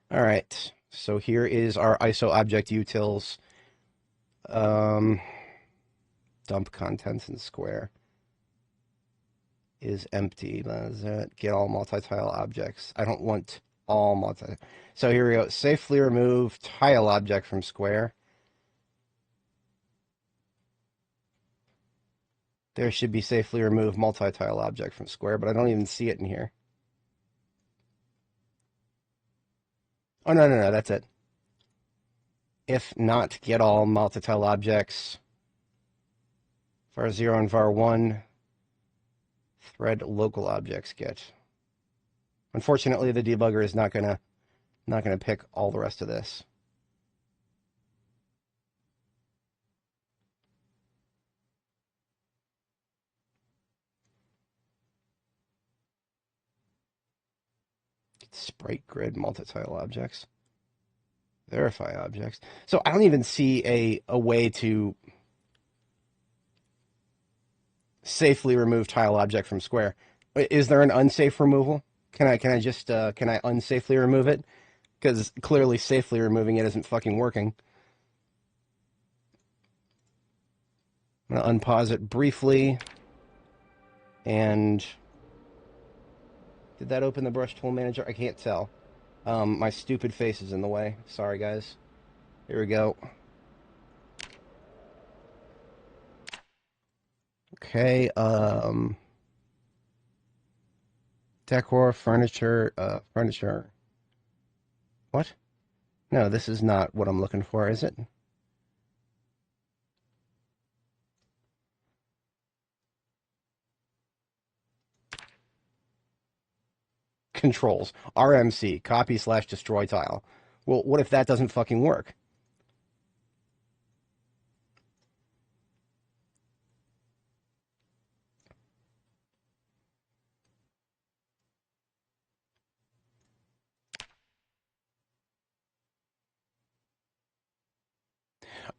All right, so here is our ISOObjectUtils. Dump contents in square is empty. Get all multi-tile objects. I don't want all multi. So here we go. Safely remove tile object from square. There should be safely remove multi-tile object from square, but I don't even see it in here. Oh, no, that's it. If not, get all multi-tile objects. var0 and var1, thread local objects get. Unfortunately, the debugger is not gonna pick all the rest of this. Sprite grid multi-tile objects. Verify objects. So I don't even see a way to safely remove tile object from square. Is there an unsafe removal? Can I just can I unsafely remove it? Because clearly safely removing it isn't fucking working. I'm gonna unpause it briefly. And did that open the brush tool manager? I can't tell. My stupid face is in the way. Sorry, guys. Here we go. Okay, decor, furniture. What? No, this is not what I'm looking for, is it? Controls. RMC, copy/destroy tile. Well, what if that doesn't fucking work?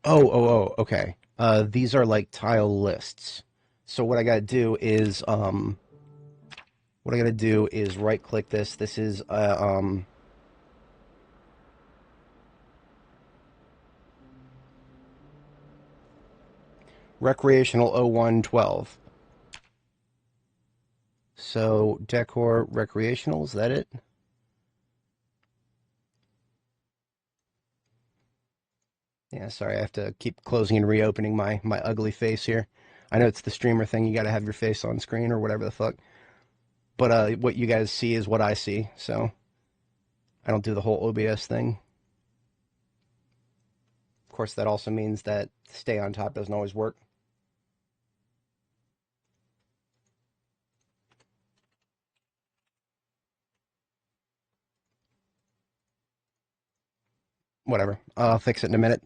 Okay. These are like tile lists. So what I gotta do is right click this. This is recreational 0112. So decor recreational, is that it? Yeah, sorry, I have to keep closing and reopening my ugly face here. I know it's the streamer thing, you gotta have your face on screen or whatever the fuck. But what you guys see is what I see, so I don't do the whole OBS thing. Of course, that also means that stay on top doesn't always work. Whatever, I'll fix it in a minute.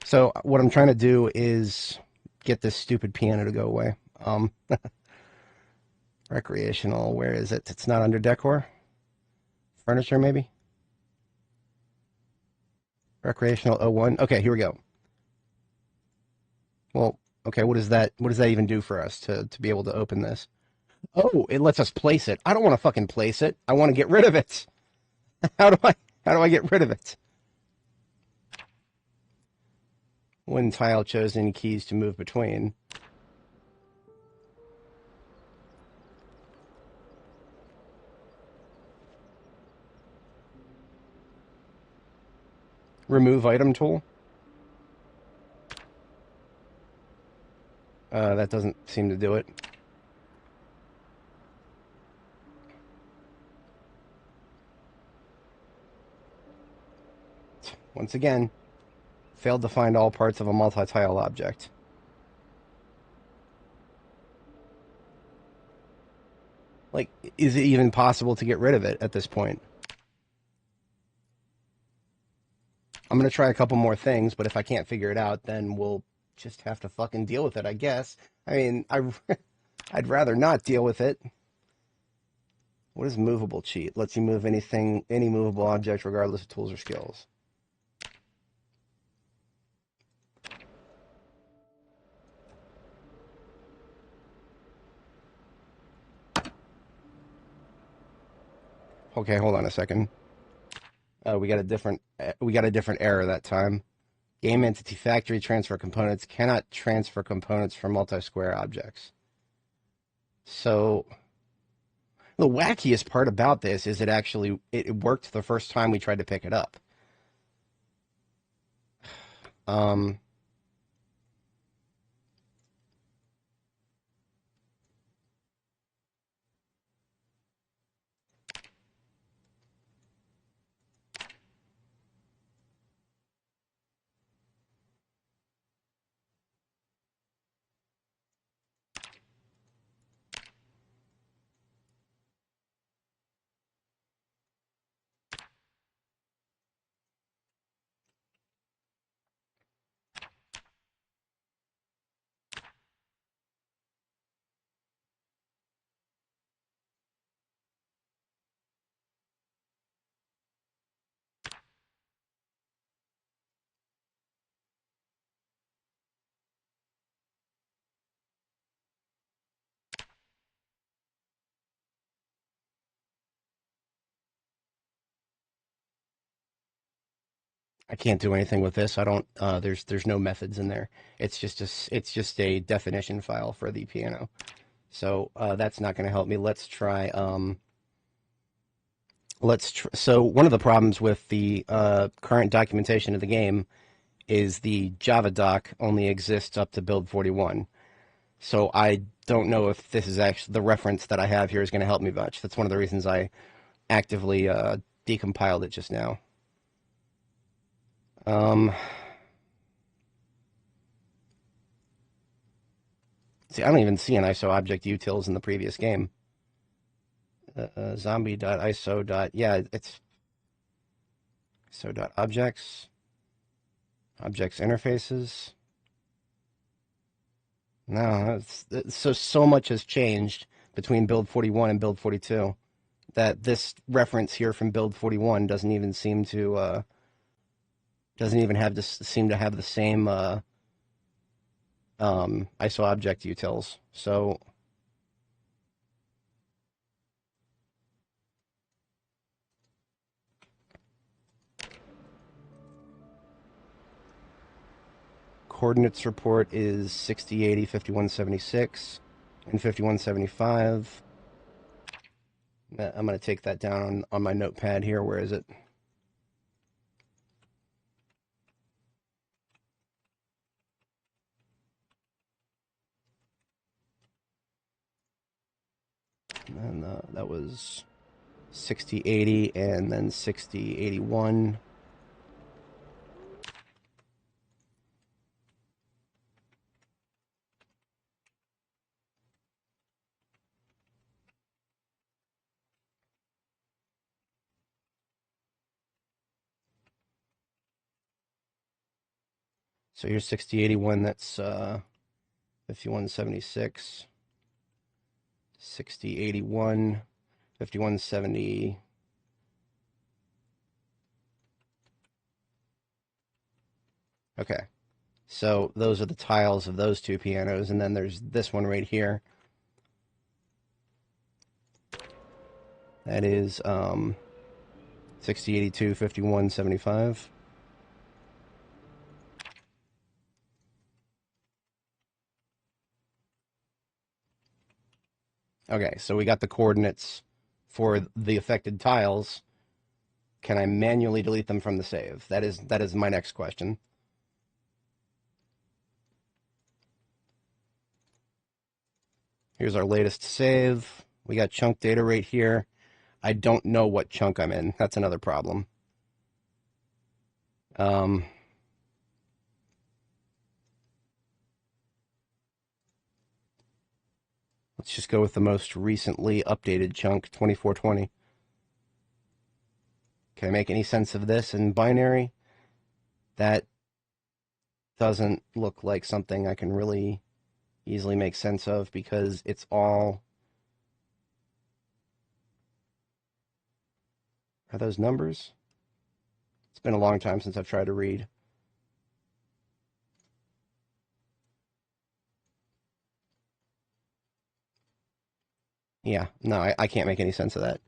So what I'm trying to do is get this stupid piano to go away. Recreational, where is it? It's not under decor? Furniture, maybe? Recreational 01. Okay, here we go. Well, okay, what does that even do for us to be able to open this? Oh, it lets us place it. I don't want to fucking place it. I want to get rid of it. How do I get rid of it? When tile chose any keys to move between. Remove item tool. That doesn't seem to do it. Once again, failed to find all parts of a multi-tile object. Like, is it even possible to get rid of it at this point? I'm going to try a couple more things, but if I can't figure it out, then we'll just have to fucking deal with it, I guess. I mean, I'd rather not deal with it. What is movable cheat? Lets you move anything, any movable object, regardless of tools or skills. Okay, hold on a second. We got a different error that time. Game entity factory transfer components cannot transfer components from multi-square objects. So the wackiest part about this is it worked the first time we tried to pick it up. Um, I can't do anything with this. I don't. There's no methods in there. It's just a definition file for the piano. So that's not going to help me. Let's try. So one of the problems with the current documentation of the game is the Java doc only exists up to build 41. So I don't know if this is actually the reference that I have here is going to help me much. That's one of the reasons I actively decompiled it just now. See, I don't even see an ISO object utils in the previous game. Zombie.iso. Yeah, it's ISO.objects. Objects interfaces. No, so much has changed between build 41 and build 42 that this reference here from build 41 doesn't even seem to seem to have the same ISO object utils. So coordinates report is 6080, 5176, and 5175. I'm going to take that down on my notepad here. Where is it? And that was 6080 and then 6081. So here's 6081, that's 5176, 6081, 5170, Okay. So those are the tiles of those two pianos, and then there's this one right here. That is 60, 82, 51, 75. Okay, so we got the coordinates for the affected tiles. Can I manually delete them from the save? That is my next question. Here's our latest save. We got chunk data right here. I don't know what chunk I'm in. That's another problem. Um, let's just go with the most recently updated chunk, 2420. Can I make any sense of this in binary? That doesn't look like something I can really easily make sense of because it's all... Are those numbers? It's been a long time since I've tried to read. Yeah, no, I can't make any sense of that.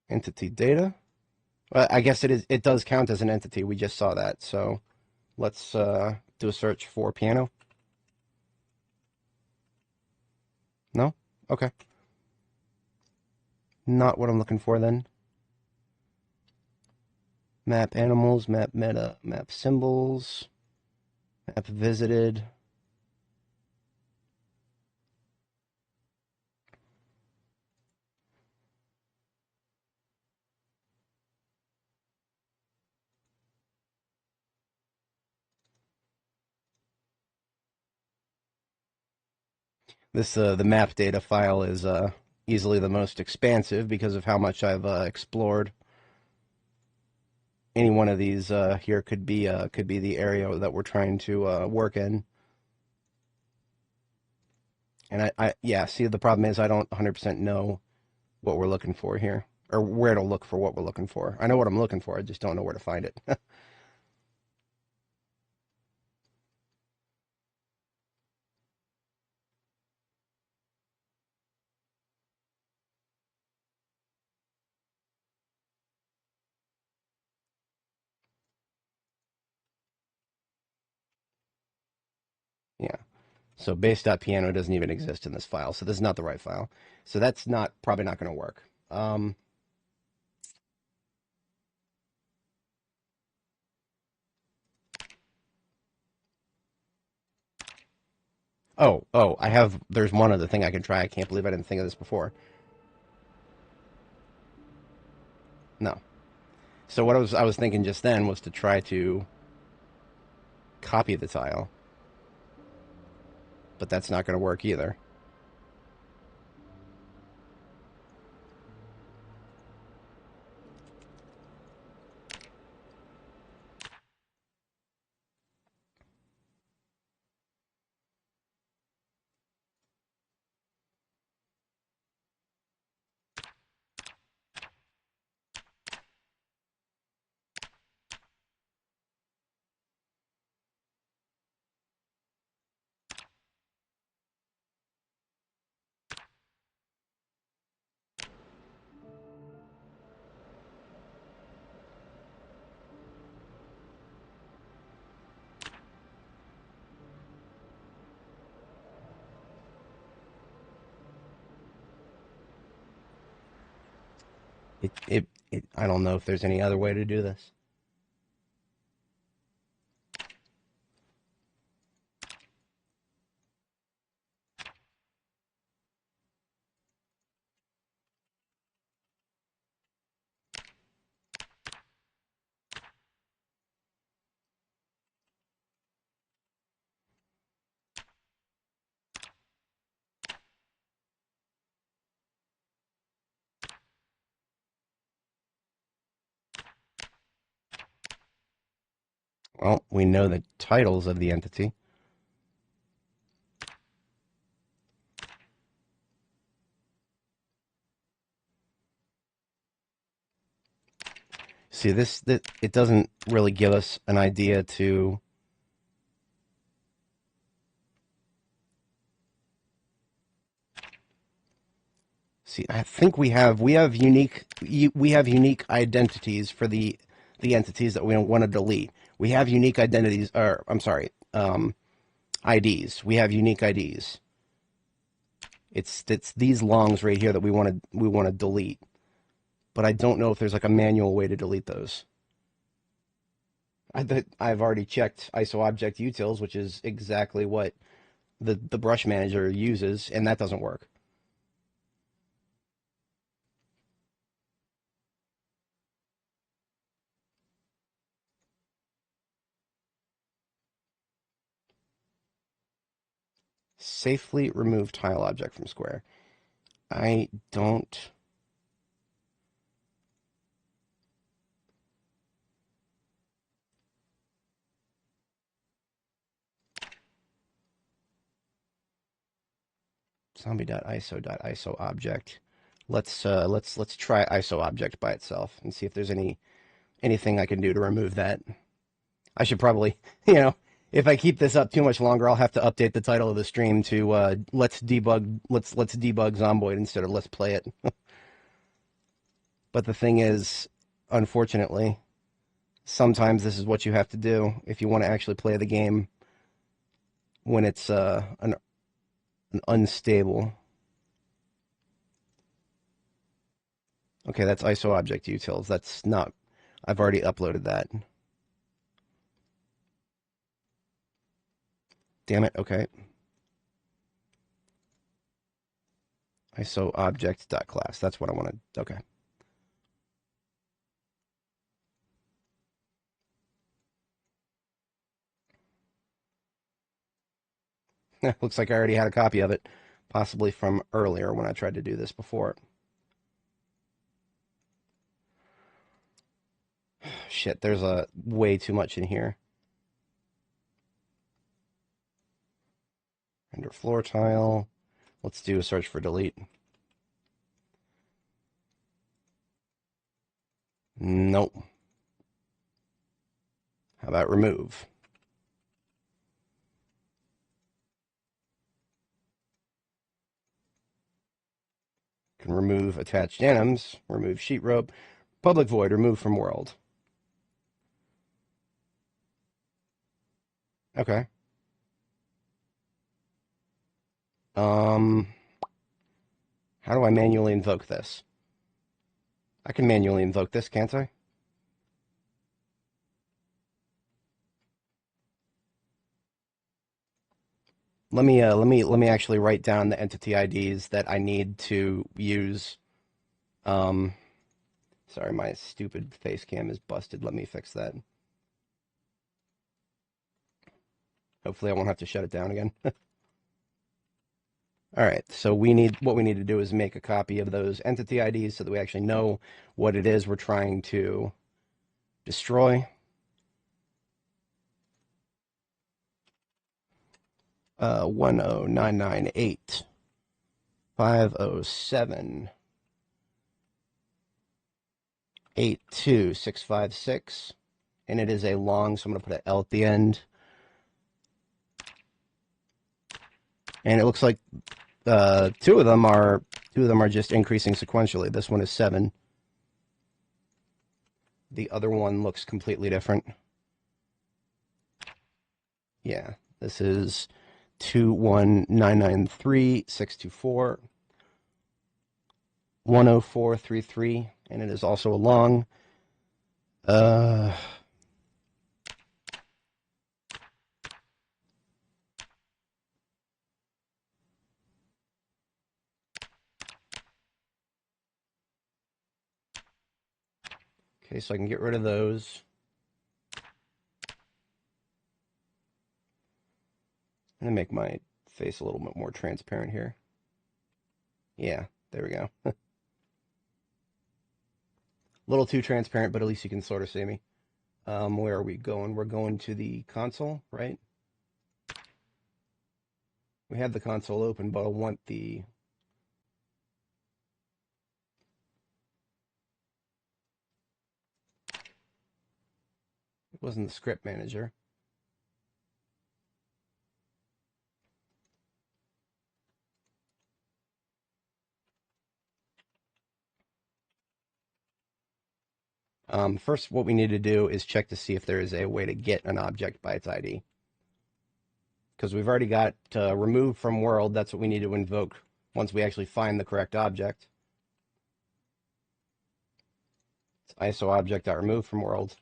Entity data? Well, I guess it does count as an entity. We just saw that. So let's do a search for piano. No? Okay. Not what I'm looking for then. Map animals, map meta, map symbols, map visited. This the map data file is easily the most expansive because of how much I've explored. Any one of these here could be the area that we're trying to work in. And yeah, see, the problem is I don't 100% know what we're looking for here, or where to look for what we're looking for. I know what I'm looking for, I just don't know where to find it. Yeah. So base.piano doesn't even exist in this file, so this is not the right file. So that's probably not going to work. Oh, there's one other thing I can try. I can't believe I didn't think of this before. No. So what I was thinking just then was to try to copy the tile, but that's not going to work either. I don't know if there's any other way to do this. Well, we know the titles of the entity. See, this it doesn't really give us an idea to. See, I think we have unique identities for the entities that we want to delete. We have unique identities, or I'm sorry, IDs. We have unique IDs. It's these longs right here that we want to delete. But I don't know if there's like a manual way to delete those. I've already checked ISO object utils, which is exactly what the brush manager uses, and that doesn't work. Safely remove tile object from square. I don't. Zombie.iso.iso object. Let's try ISO object by itself and see if there's anything I can do to remove that. I should probably, if I keep this up too much longer, I'll have to update the title of the stream to let's debug Zomboid instead of let's play it. But the thing is, unfortunately, sometimes this is what you have to do if you want to actually play the game when it's an unstable. Okay, that's ISO object utils. That's not. I've already uploaded that. Damn it. Okay. ISO object.class. That's what I wanted. Okay. Looks like I already had a copy of it, possibly from earlier when I tried to do this before. Shit, there's way too much in here. Under floor tile. Let's do a search for delete. Nope. How about remove? Can remove attached enums, remove sheet rope, public void, remove from world. Okay. How do I manually invoke this? I can manually invoke this, can't I? Let me actually write down the entity IDs that I need to use. Sorry, my stupid face cam is busted. Let me fix that. Hopefully I won't have to shut it down again. All right, so what we need to do is make a copy of those entity IDs so that we actually know what it is we're trying to destroy. 10998 507 82656, and it is a long, so I'm going to put an L at the end. And it looks like two of them are just increasing sequentially. This one is 7. The other one looks completely different. Yeah, this is 21993 10433, and it is also a long. Okay, so I can get rid of those. I'm gonna make my face a little bit more transparent here. Yeah, there we go. A little too transparent, but at least you can sort of see me. Where are we going? We're going to the console, right? We have the console open, but I want the... Wasn't the script manager. First, what we need to do is check to see if there is a way to get an object by its ID. Because we've already got remove from world. That's what we need to invoke once we actually find the correct object. It's ISO object.remove from world.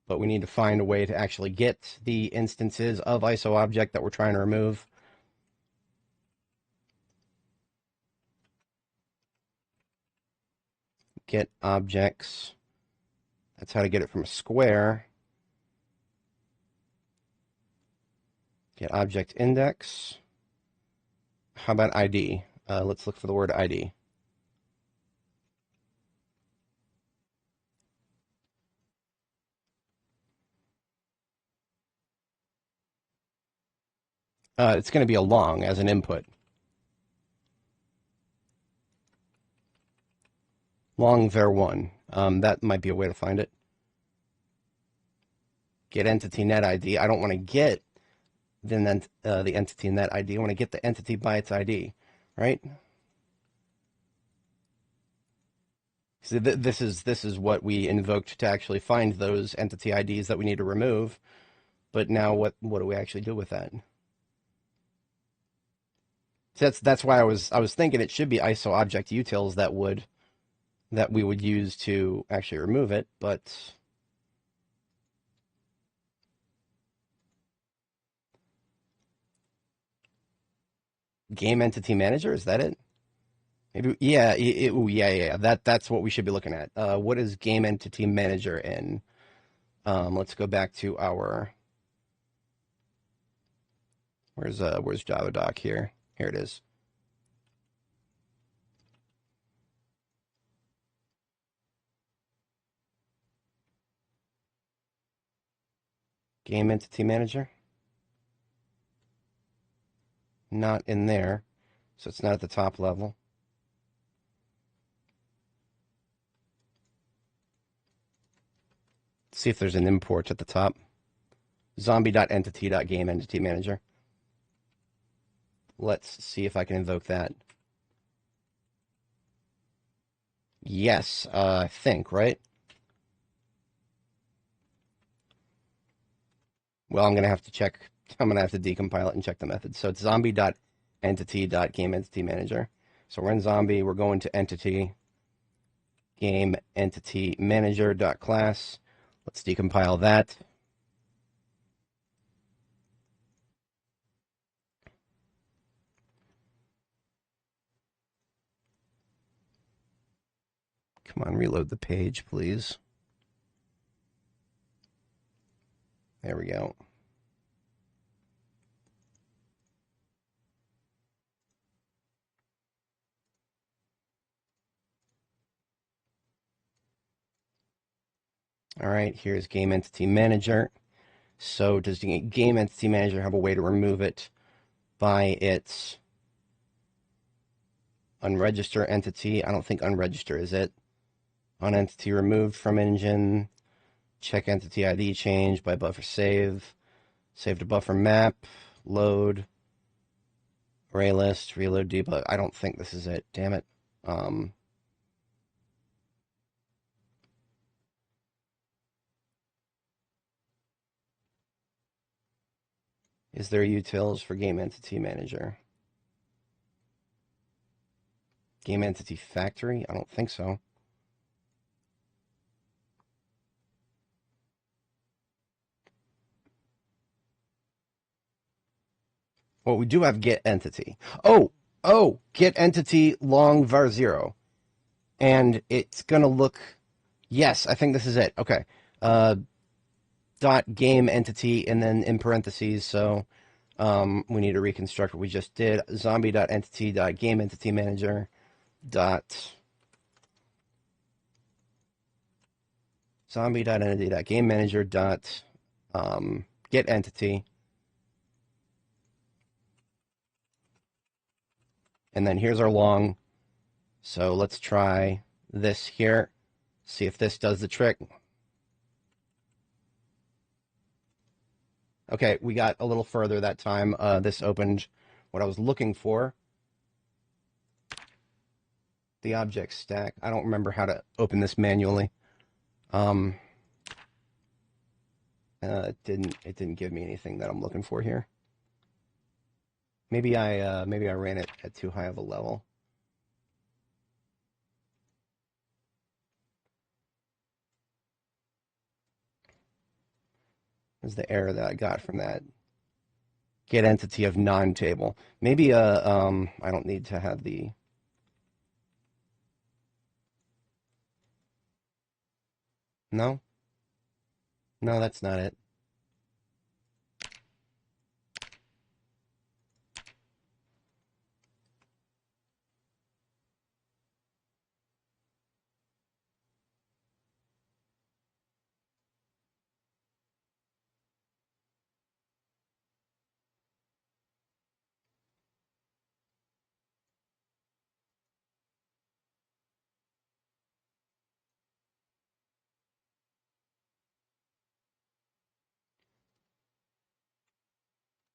But we need to find a way to actually get the instances of ISO object that we're trying to remove. Get objects. That's how to get it from a square. Get object index. How about ID? Let's look for the word ID. It's going to be a long as an input. Long var1. That might be a way to find it. Get entity net ID. I don't want to get the entity net ID. I want to get the entity by its ID, right? So this is what we invoked to actually find those entity IDs that we need to remove. But now what do we actually do with that? So that's why I was thinking it should be ISO object utils that we would use to actually remove it, but game entity manager, is that it? Maybe, yeah, yeah. That's what we should be looking at. What is game entity manager in? Let's go back to our. Where's JavaDoc here? Here it is. Game entity manager. Not in there, so it's not at the top level. Let's see if there's an import at the top. Zombie.entity.game-entity-manager. Let's see if I can invoke that. Yes, I think, right? Well, I'm going to have to check. I'm going to have to decompile it and check the method. So it's zombie.entity.game-entity-manager. So we're in zombie. We're going to entity game-entity-manager.class. Let's decompile that. Come on, reload the page, please. There we go. All right, here's Game Entity Manager. So does the Game Entity Manager have a way to remove it by its unregister entity? I don't think unregister is it. Unentity removed from engine. Check entity ID change by buffer save. Save to buffer map. Load. Array list. Reload debug. I don't think this is it. Damn it. Is there utils for Game Entity Manager? Game Entity Factory? I don't think so. Well, we do have get entity. Oh, get entity long var 0. And it's going to look, yes, I think this is it. Okay. Dot game entity and then in parentheses. So we need to reconstruct what we just did. Zombie.entity.game entity manager dot zombie.entity.game manager dot get entity. And then here's our long. So let's try this here. See if this does the trick. Okay, we got a little further that time. This opened what I was looking for. The object stack. I don't remember how to open this manually. Um, it didn't give me anything that I'm looking for here. Maybe I ran it at too high of a level. Is the error that I got from that. Get entity of non-table. Maybe I don't need to have the. No? No, that's not it.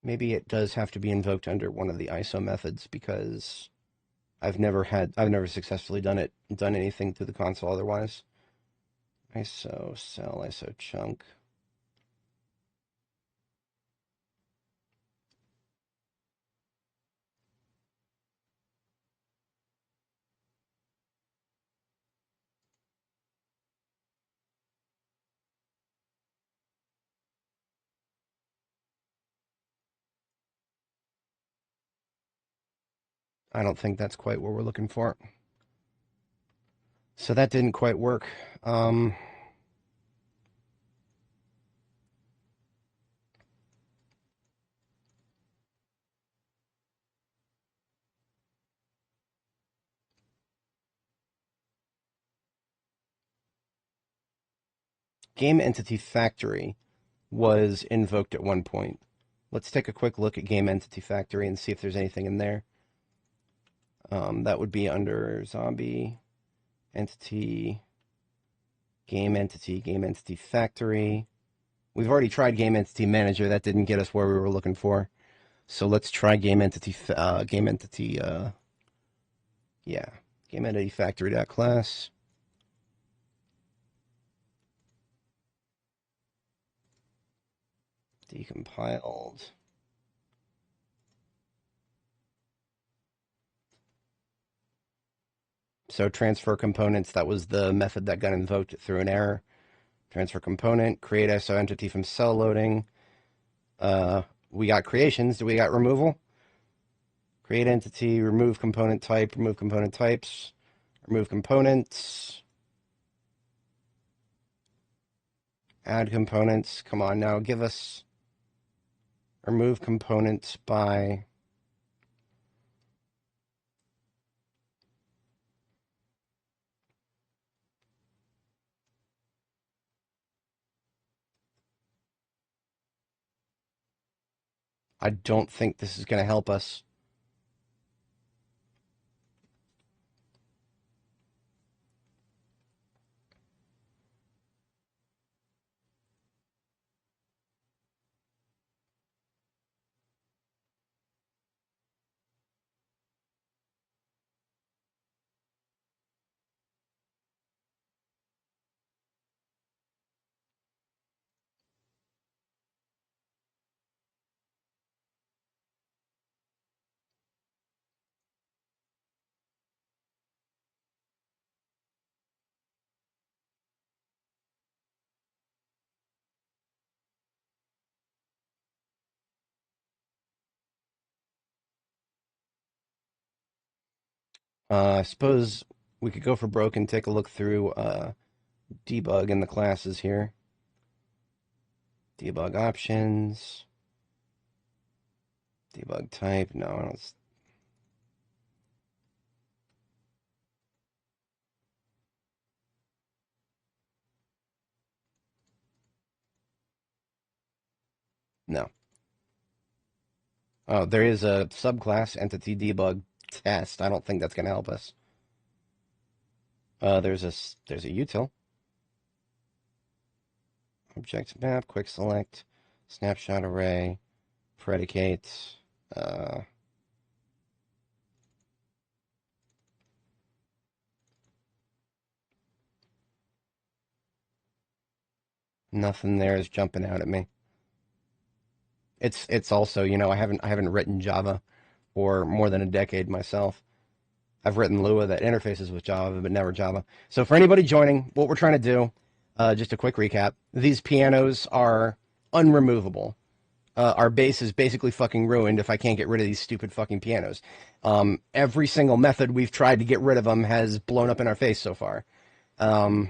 Maybe it does have to be invoked under one of the ISO methods because I've never successfully done anything to the console otherwise. ISO cell, ISO chunk. I don't think that's quite what we're looking for. So that didn't quite work. Game entity factory was invoked at one point. Let's take a quick look at game entity factory and see if there's anything in there. That would be under zombie entity, game entity factory. We've already tried game entity manager. That didn't get us where we were looking for. So let's try game entity yeah, game entity factory.class. Decompiled. So transfer components, that was the method that got invoked through an error. Transfer component, create ISO entity from cell loading. We got creations. Do we got removal? Create entity, remove component type, remove component types, remove components, add components. Come on now, give us remove components by I don't think this is going to help us. I suppose we could go for broke and take a look through debug in the classes here. Debug options. Debug type. No, it's no. Oh, there is a subclass entity debug test. I don't think that's going to help us. There's a util object map, quick select. Snapshot array, predicate, nothing there is jumping out at me. It's also, you know, I haven't written Java for more than a decade myself. I've written Lua that interfaces with Java, but never Java. So for anybody joining, what we're trying to do, just a quick recap, these pianos are unremovable. Our base is basically fucking ruined if I can't get rid of these stupid fucking pianos. Every single method we've tried to get rid of them has blown up in our face so far. I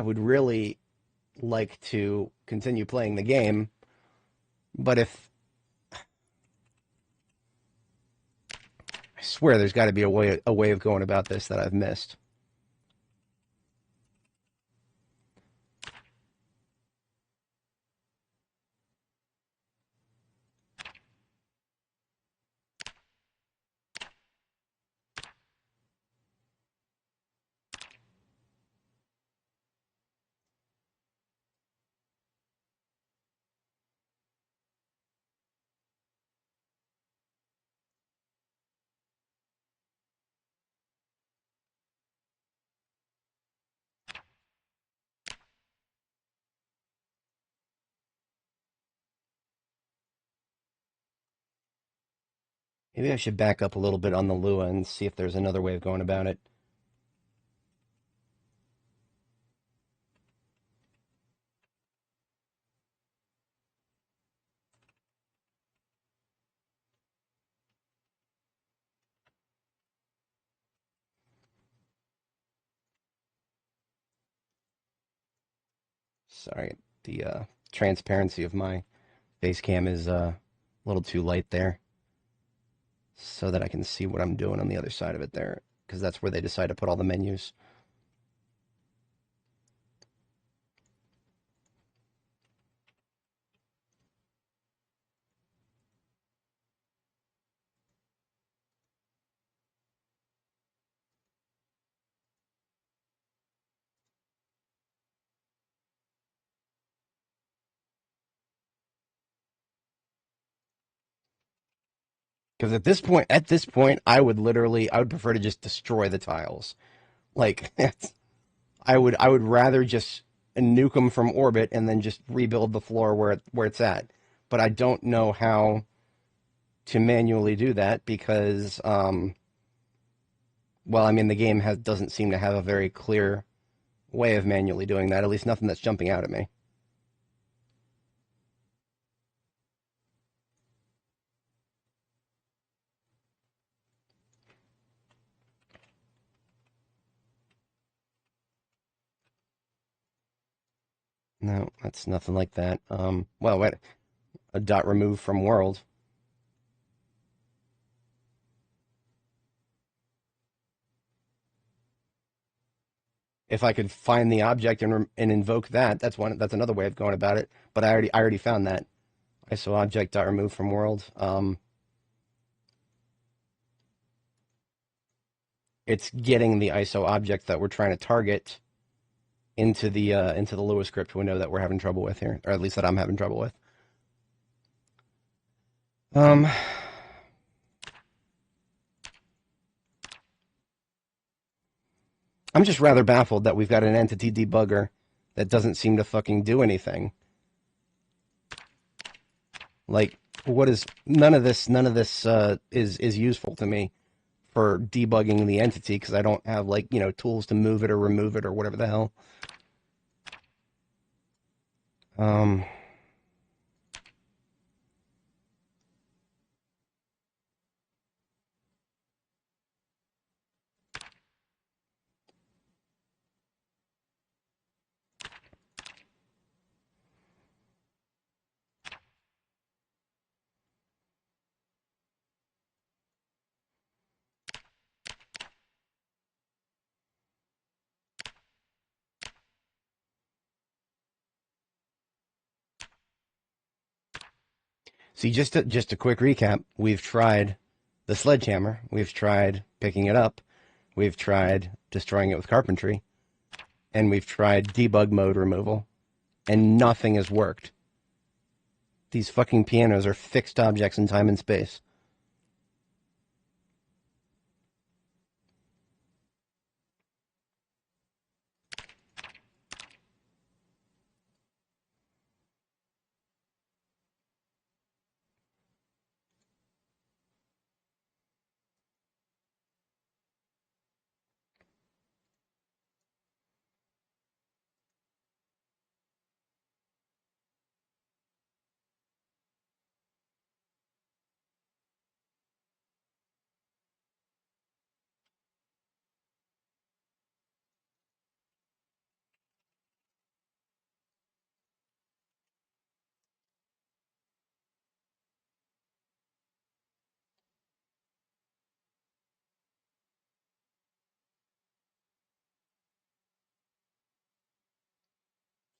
would really like to continue playing the game, but if... I swear there's got to be a way of going about this that I've missed. Maybe I should back up a little bit on the Lua and see if there's another way of going about it. Sorry, the transparency of my face cam is a little too light there, so that I can see what I'm doing on the other side of it there, because that's where they decide to put all the menus. Because at this point, I would prefer to just destroy the tiles. Like, I would rather just nuke them from orbit and then just rebuild the floor where it's at. But I don't know how to manually do that because, well, I mean, the game doesn't seem to have a very clear way of manually doing that. At least nothing that's jumping out at me. No, that's nothing like that. Well, wait, a dot removed from world. If I could find the object and invoke that, that's another way of going about it. But I already found that. ISO object dot remove from world. It's getting the ISO object that we're trying to target into the Lua script window that we're having trouble with here, or at least that I'm having trouble with. I'm just rather baffled that we've got an entity debugger that doesn't seem to fucking do anything. Like, what is none of this is useful to me for debugging the entity because I don't have, like, you know, tools to move it or remove it or whatever the hell. See, just a quick recap. We've tried the sledgehammer. We've tried picking it up. We've tried destroying it with carpentry. And we've tried debug mode removal. And nothing has worked. These fucking pianos are fixed objects in time and space.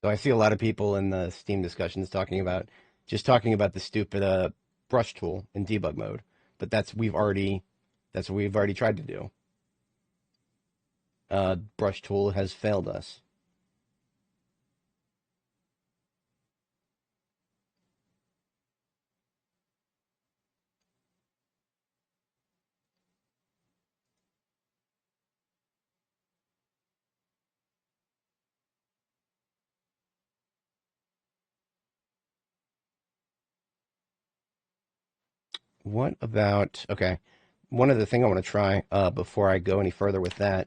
So I see a lot of people in the Steam discussions talking about the stupid brush tool in debug mode, but that's what we've already tried to do. Brush tool has failed us. What about okay? One other thing I want to try before I go any further with that,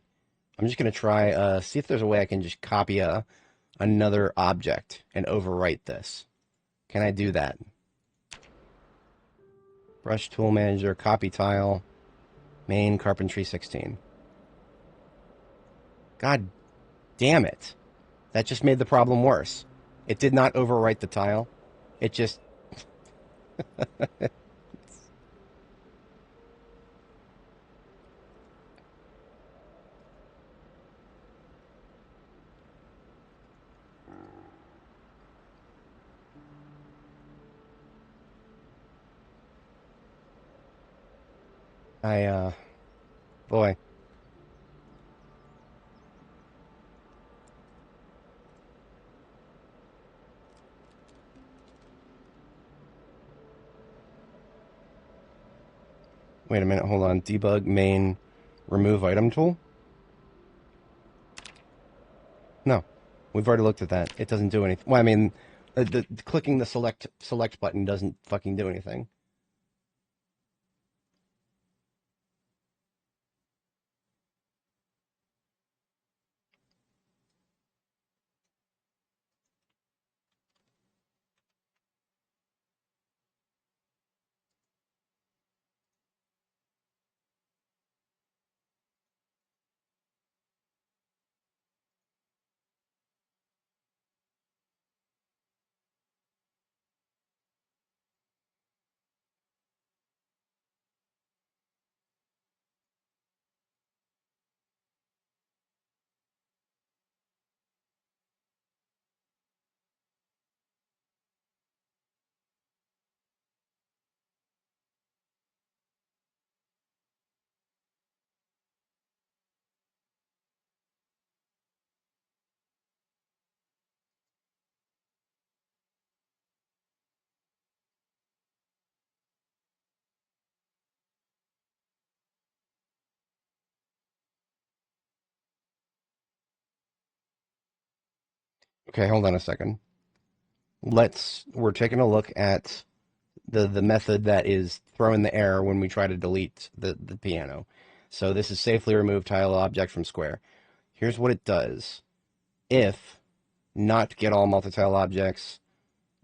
I'm just going to try see if there's a way I can just copy another object and overwrite this. Can I do that? Brush tool manager, copy tile, main carpentry 16. God damn it! That just made the problem worse. It did not overwrite the tile. It just I boy. Wait a minute, hold on. Debug main remove item tool? No. We've already looked at that. It doesn't do anything. Well, I mean, clicking the select button doesn't fucking do anything. Okay, hold on a second. We're taking a look at the method that is throwing the error when we try to delete the piano. So this is safely remove tile object from square. Here's what it does. If not get all multi-tile objects,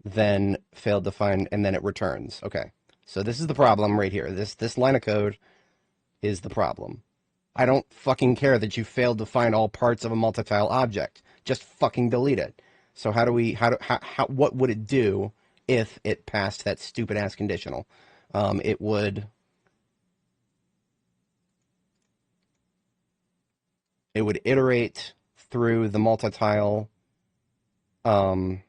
then failed to find, and then it returns. Okay, so this is the problem right here. This line of code is the problem. I don't fucking care that you failed to find all parts of a multi-tile object. Just fucking delete it. So what would it do if it passed that stupid ass conditional? It would iterate through the multi-tile. Well,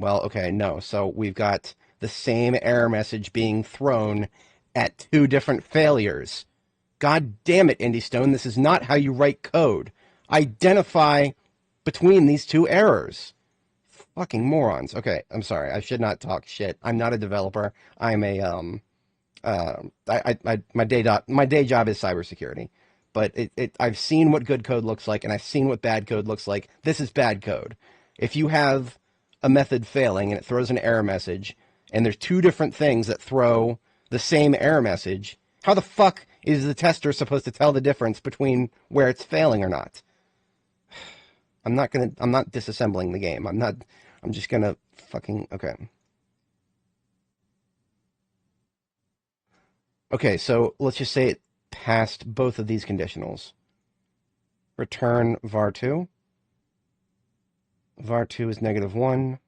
okay, no. So we've got the same error message being thrown at two different failures. God damn it, Indy Stone, this is not how you write code. Identify between these two errors. Fucking morons. Okay, I'm sorry. I should not talk shit. I'm not a developer. I'm a my day job is cybersecurity. But I've seen what good code looks like, and I've seen what bad code looks like. This is bad code. If you have a method failing and it throws an error message, and there's two different things that throw the same error message, how the fuck is the tester supposed to tell the difference between where it's failing or not? I'm not disassembling the game. I'm just gonna fucking, okay. Okay, so let's just say it passed both of these conditionals. Return var2. var2 is -1.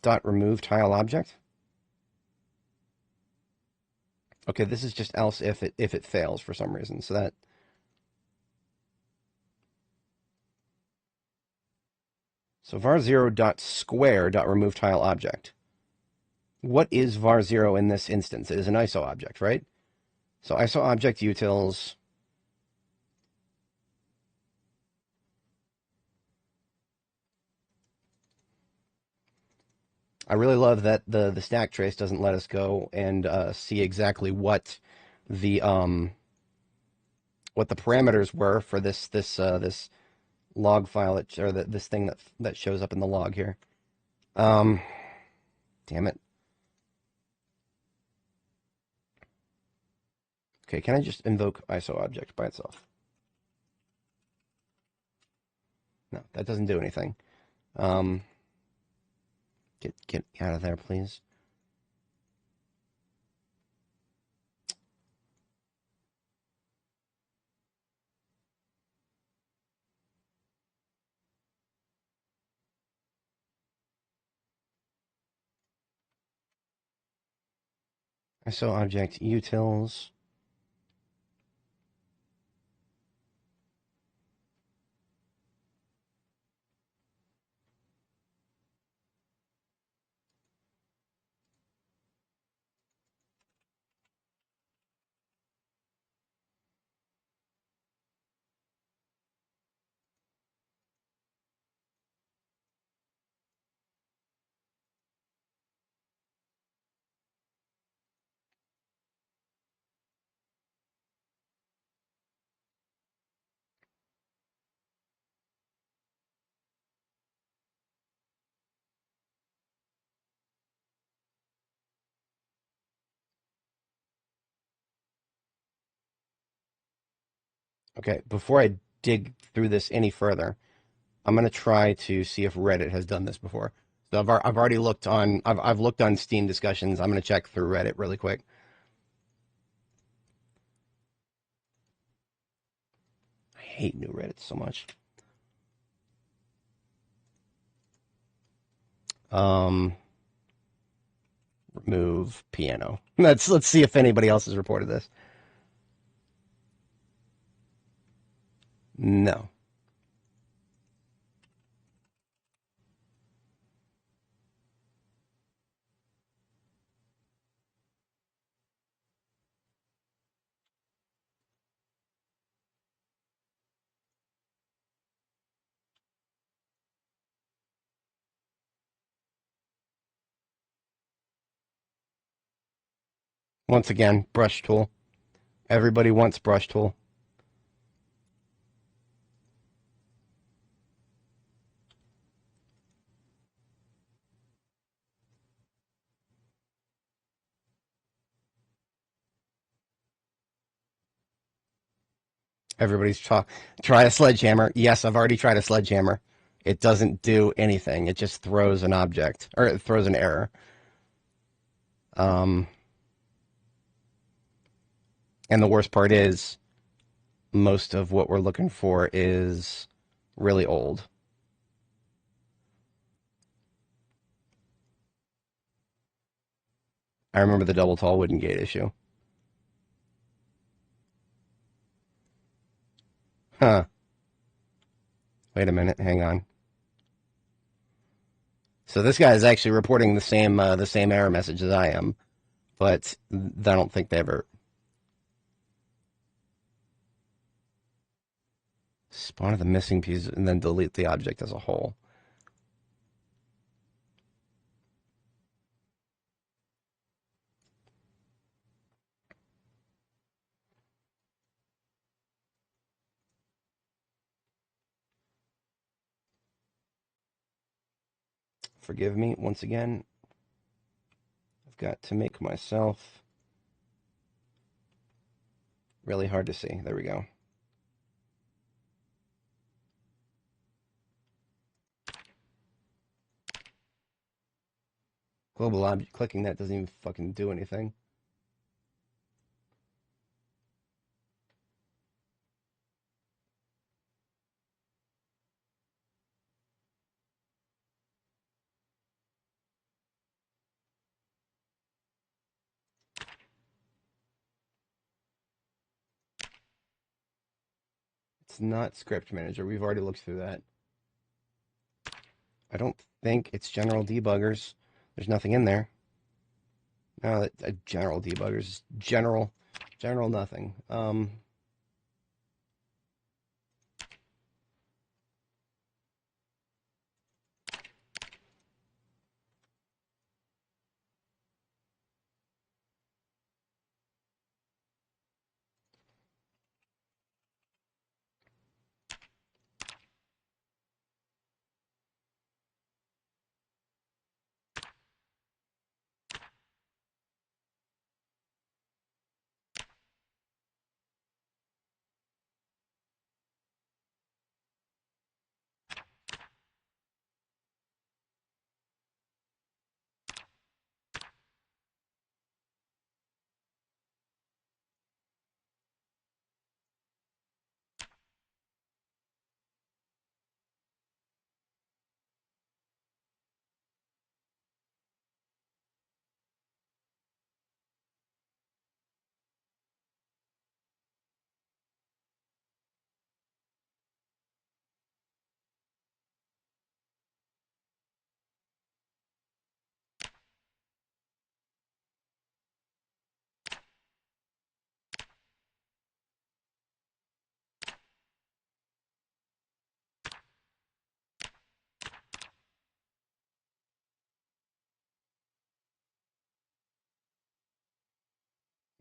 Dot remove tile object. Okay, this is just else if it fails for some reason. So var0 dot square dot remove tile object. What is var0 in this instance? It is an ISO object, right? So ISO object utils. I really love that the stack trace doesn't let us go and see exactly what the parameters were for this log file or this thing that shows up in the log here. Damn it. Okay, can I just invoke ISO object by itself? No, that doesn't do anything. Get out of there, please. ISO object utils. Okay, before I dig through this any further, I'm gonna try to see if Reddit has done this before. So I've already looked on I've looked on Steam discussions. I'm gonna check through Reddit really quick. I hate new Reddit so much. Remove piano. Let's see if anybody else has reported this. No. Once again, brush tool. Everybody wants brush tool. Everybody's try a sledgehammer. Yes, I've already tried a sledgehammer. It doesn't do anything. It just throws an object, or it throws an error. And the worst part is, most of what we're looking for is really old. I remember the double tall wooden gate issue. Huh. Wait a minute. Hang on. So this guy is actually reporting the same error message as I am, but I don't think they ever. Spawn the missing piece and then delete the object as a whole. Forgive me once again. I've got to make myself really hard to see. There we go. Global object, clicking that doesn't even fucking do anything. It's not script manager. We've already looked through that. I don't think it's general debuggers. There's nothing in there. No, general debuggers. General nothing.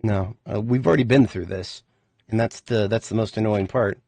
No, we've already been through this, and that's the most annoying part.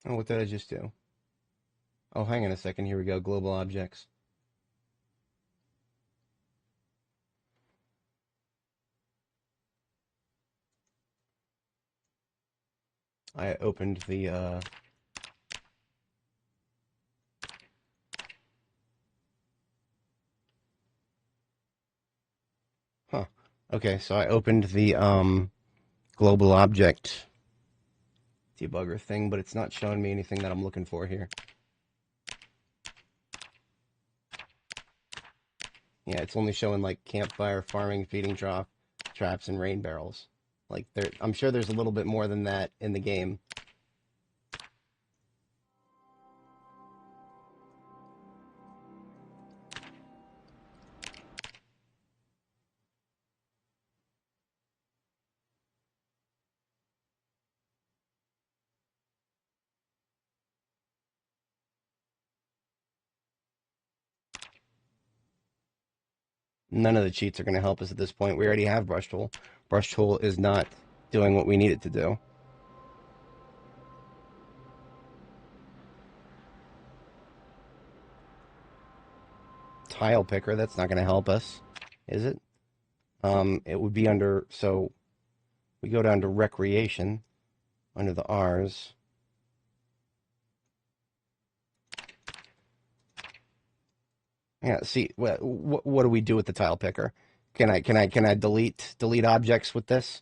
Oh, what did I just do? Oh, hang on a second. Here we go. Global objects. I opened the huh. Okay, so I opened the global object debugger thing, but it's not showing me anything that I'm looking for here. Yeah, it's only showing like campfire, farming, feeding trough, traps, and rain barrels. Like I'm sure there's a little bit more than that in the game. None of the cheats are going to help us at this point. We already have brush tool. Brush tool is not doing what we need it to do. Tile picker, that's not going to help us, is it? It would be under, so we go down to recreation under the R's. Yeah, see, what do we do with the tile picker? Can I delete objects with this?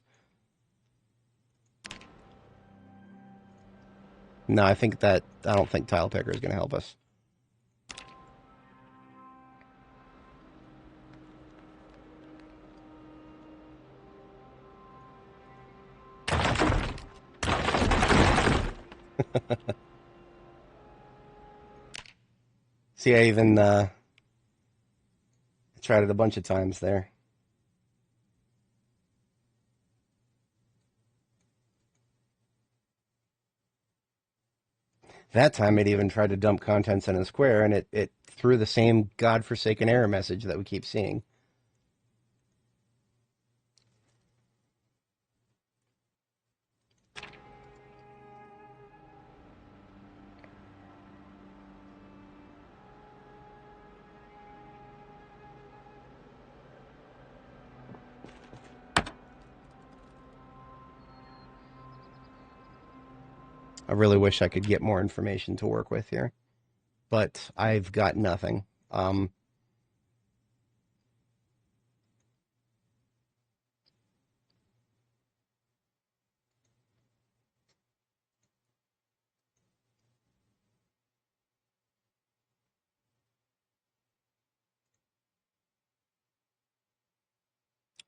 No, I don't think Tile Picker is going to help us. See, I even tried it a bunch of times there. That time it even tried to dump contents in a square, and it threw the same godforsaken error message that we keep seeing. I really wish I could get more information to work with here, but I've got nothing.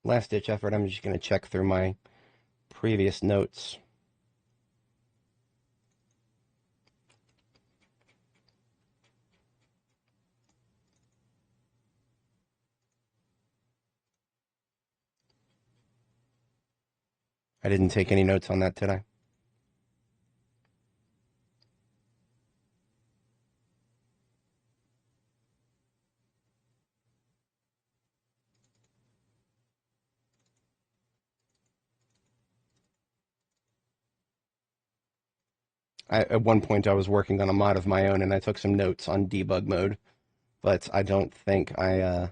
Last ditch effort, I'm just going to check through my previous notes. I didn't take any notes on that, did I? At one point, I was working on a mod of my own, and I took some notes on debug mode, but I don't think I.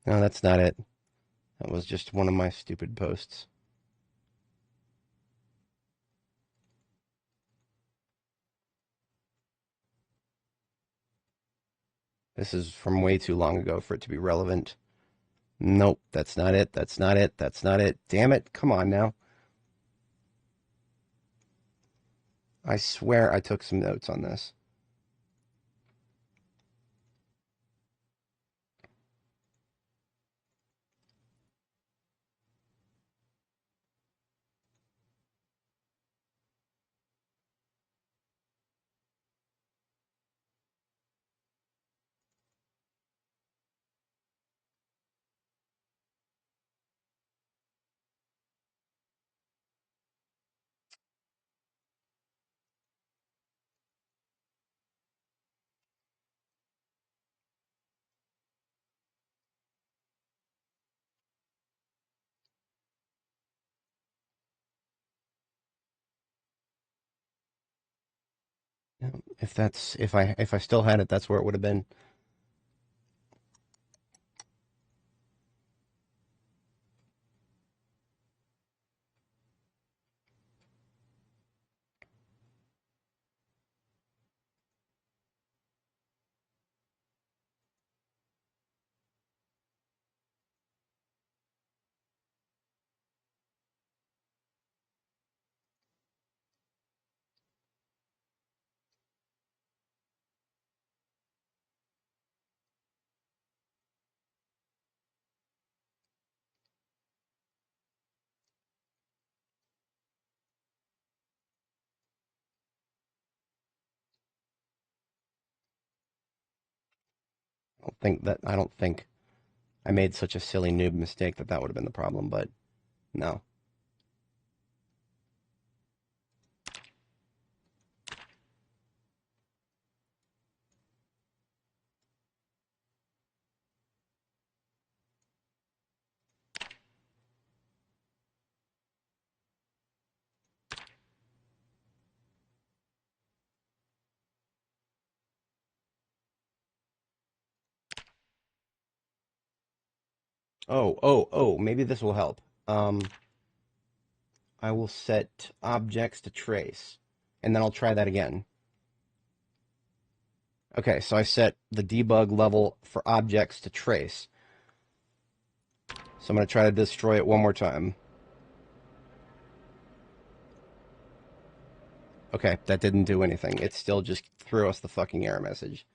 No, that's not it. That was just one of my stupid posts. This is from way too long ago for it to be relevant. Nope, that's not it. That's not it. That's not it. Damn it. Come on now. I swear I took some notes on this. If I still had it, that's where it would have been. I don't think I made such a silly noob mistake that would have been the problem, but no. Oh, maybe this will help. I will set objects to trace, and then I'll try that again. Okay, so I set the debug level for objects to trace. So I'm going to try to destroy it one more time. Okay, that didn't do anything. It still just threw us the fucking error message.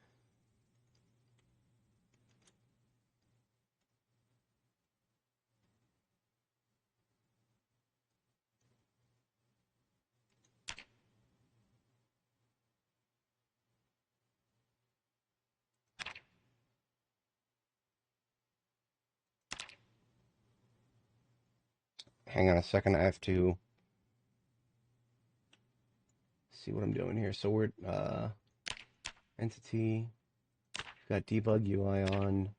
Hang on a second, I have to see what I'm doing here. So we're, entity, got debug UI on.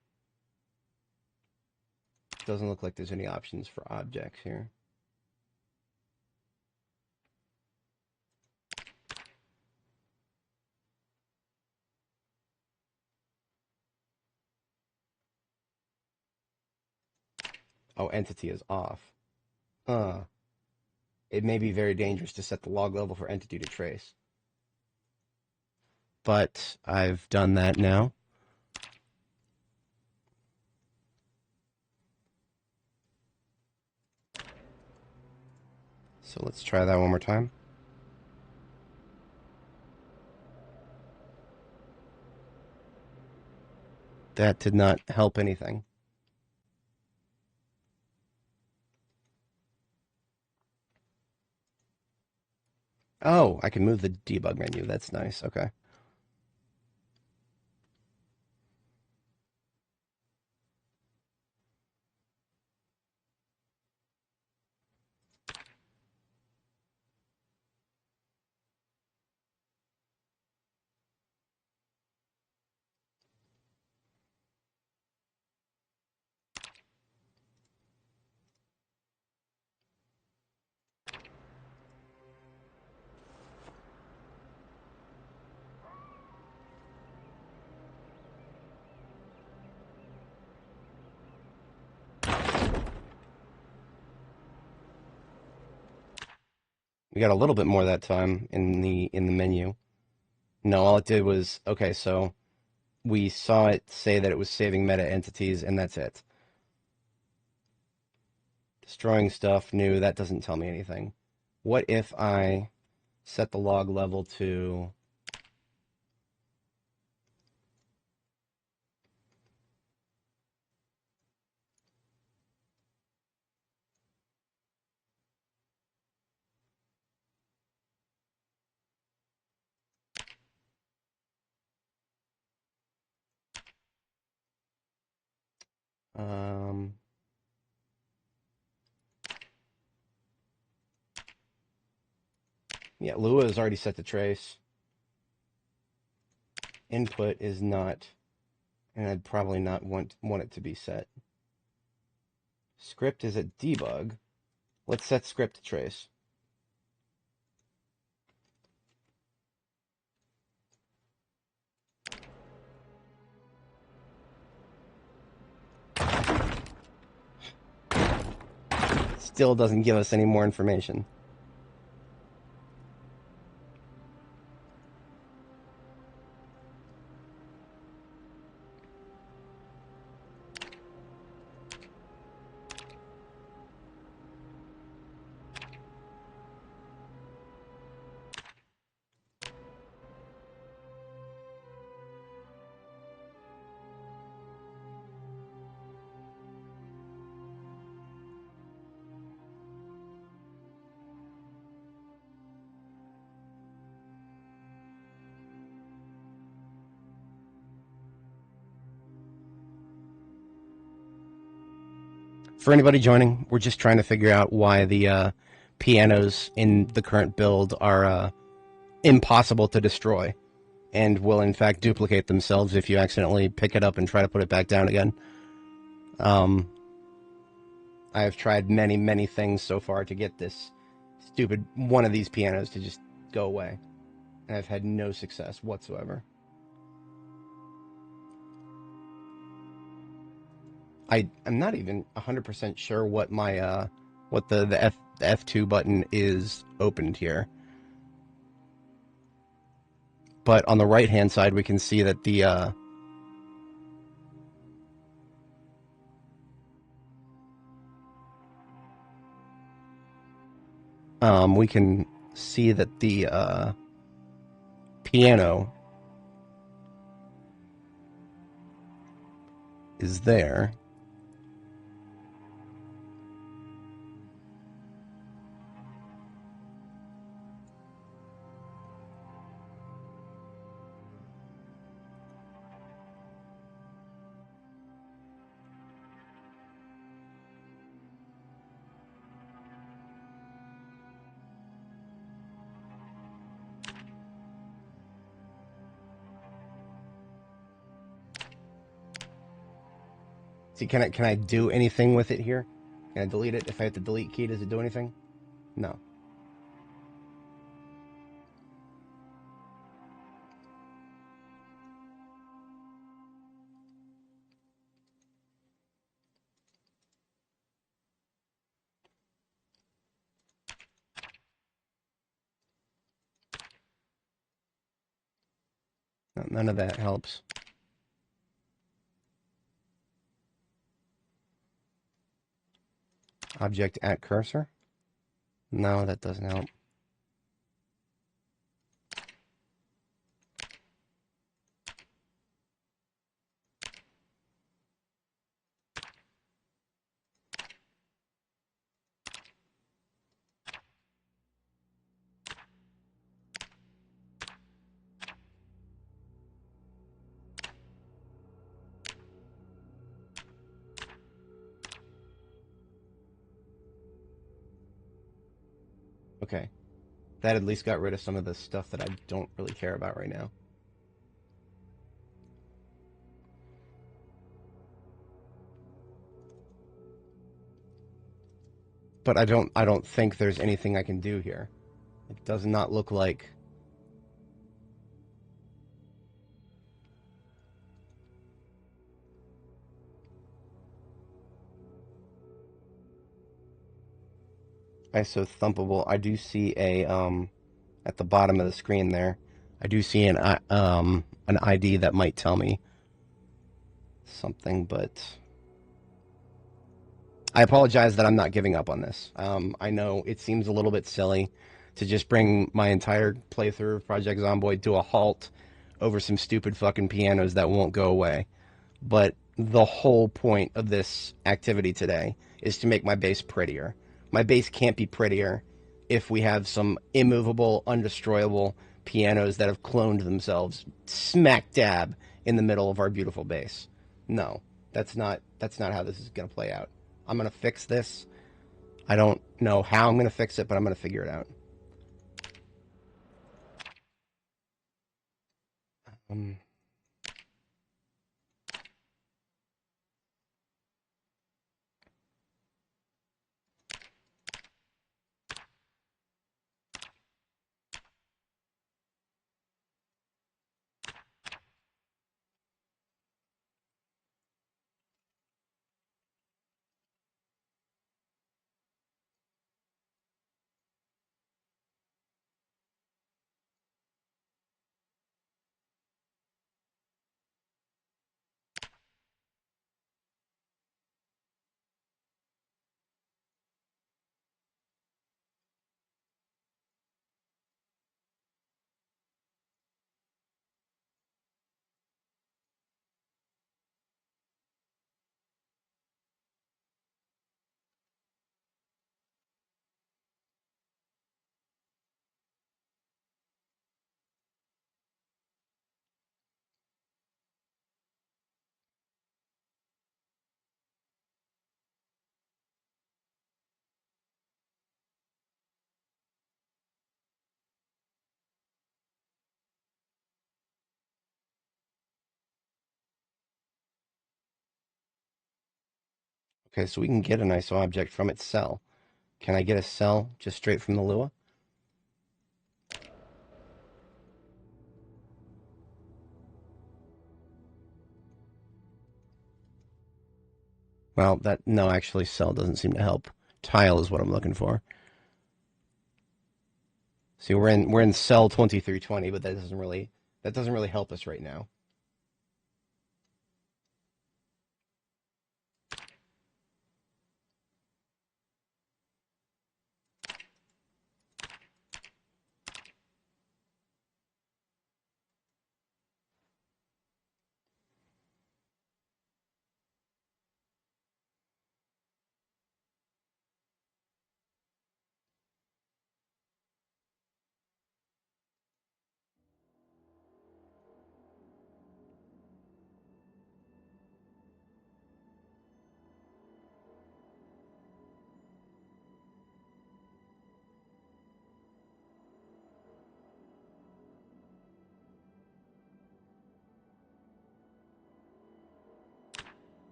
Doesn't look like there's any options for objects here. Oh, entity is off. It may be very dangerous to set the log level for entity to trace. But I've done that now. So let's try that one more time. That did not help anything. Oh, I can move the debug menu. That's nice. Okay. We got a little bit more that time in the menu. No, all it did was, okay, so we saw it say that it was saving meta entities, and that's it. Destroying stuff new, that doesn't tell me anything. What if I set the log level to... yeah, Lua is already set to trace. Input is not, and I'd probably not want it to be set. Script is at debug. Let's set script to trace. Still doesn't give us any more information. For anybody joining, we're just trying to figure out why the pianos in the current build are impossible to destroy and will in fact duplicate themselves if you accidentally pick it up and try to put it back down again. I have tried many, many things so far to get this stupid one of these pianos to just go away, and I've had no success whatsoever. I'm not even 100% sure what my what the F2 button is opened here. But on the right hand side we can see that the we can see that the piano is there. See, can I do anything with it here? Can I delete it? If I hit the delete key, does it do anything? No. None of that helps. Object at cursor? No, that doesn't help. Okay. That at least got rid of some of the stuff that I don't really care about right now. But I don't think there's anything I can do here. It does not look like... ISO thumpable. I do see a at the bottom of the screen there. I do see an ID that might tell me something, but I apologize that I'm not giving up on this. I know it seems a little bit silly to just bring my entire playthrough of Project Zomboid to a halt over some stupid fucking pianos that won't go away. But the whole point of this activity today is to make my base prettier. My base can't be prettier if we have some immovable, undestroyable pianos that have cloned themselves smack dab in the middle of our beautiful base. No, that's not how this is going to play out. I'm going to fix this. I don't know how I'm going to fix it, but I'm going to figure it out. Okay, so we can get an ISO object from its cell. Can I get a cell just straight from the Lua? Well, no, actually, cell doesn't seem to help. Tile is what I'm looking for. See, we're in cell 2320, but that doesn't really help us right now.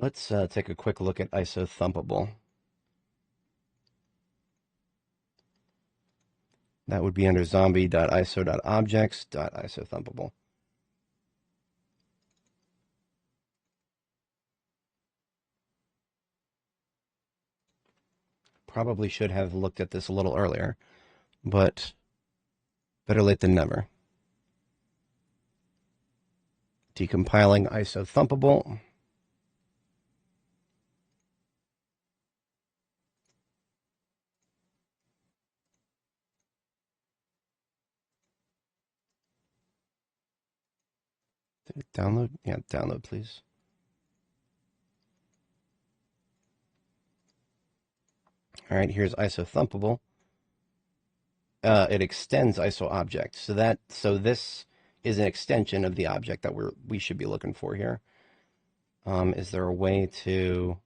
Let's take a quick look at ISO thumpable. That would be under zombie.iso.objects.isothumpable. Probably should have looked at this a little earlier, but better late than never. Decompiling isothumpable. Download? Yeah, download, please. All right, here's isothumpable. It extends ISO object. So this is an extension of the object that we should be looking for here. Is there a way to...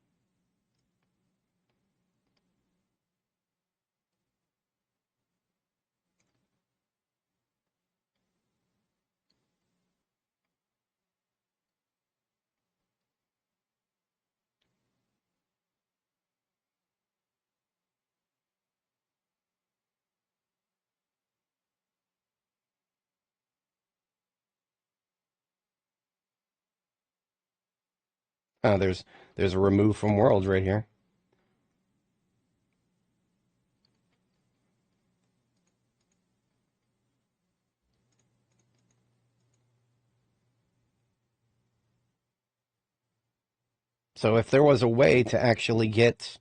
Oh, there's a remove from worlds right here. So if there was a way to actually get...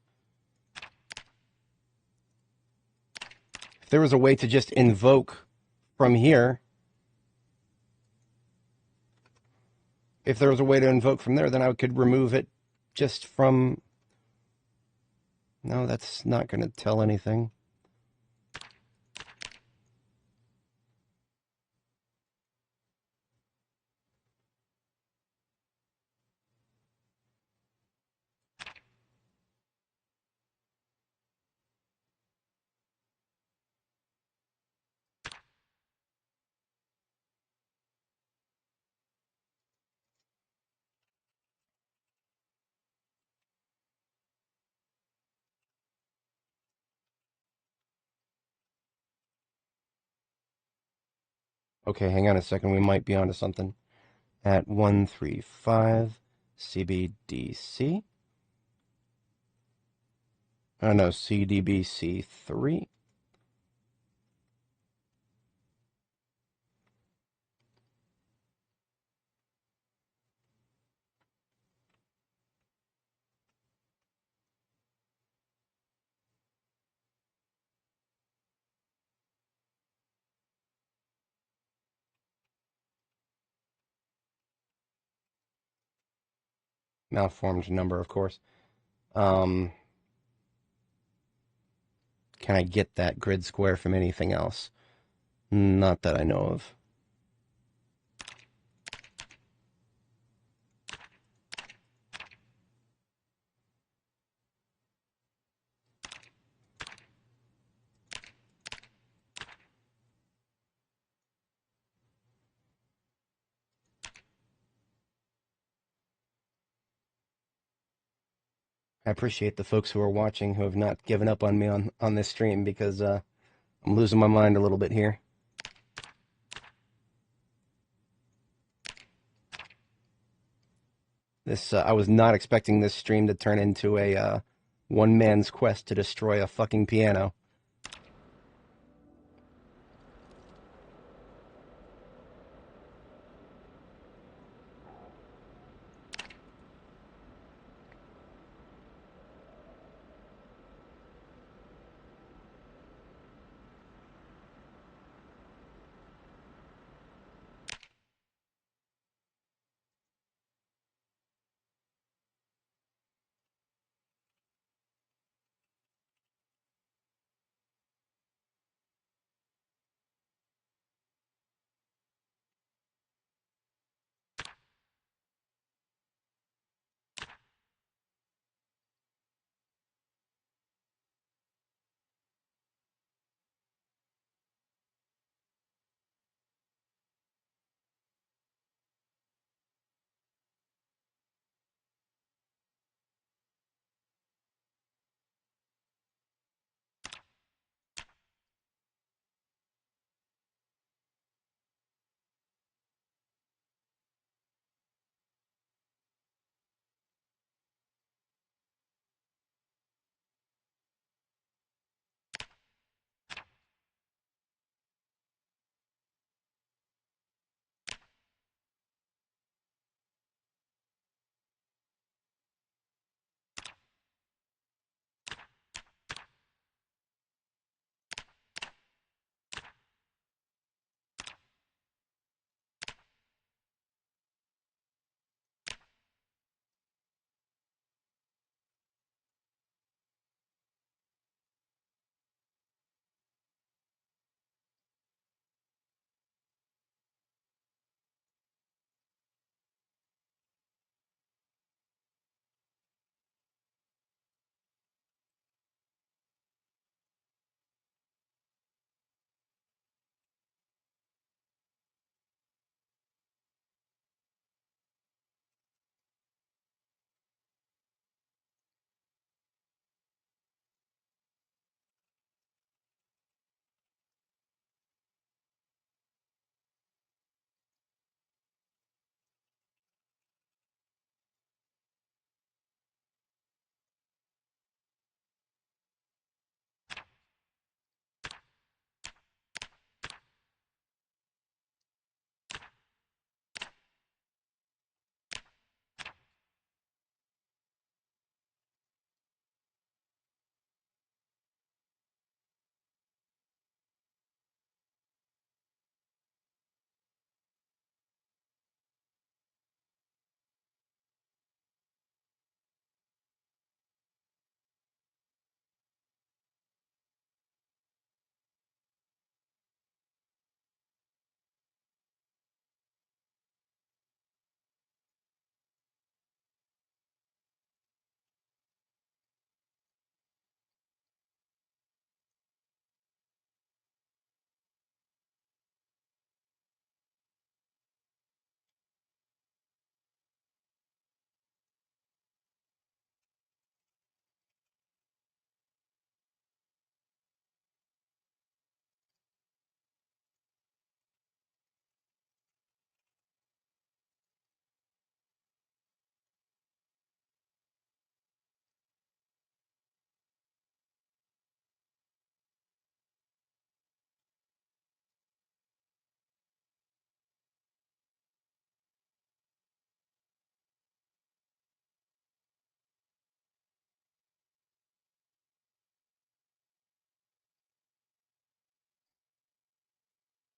If there was a way to just invoke from here... If there was a way to invoke from there, then I could remove it just from... No, that's not going to tell anything. Okay, hang on a second. We might be onto something. At 135 CBDC. Oh no, CDBC3. Malformed number, of course. Can I get that grid square from anything else? Not that I know of. I appreciate the folks who are watching who have not given up on me on this stream because I'm losing my mind a little bit here. I was not expecting this stream to turn into a one man's quest to destroy a fucking piano.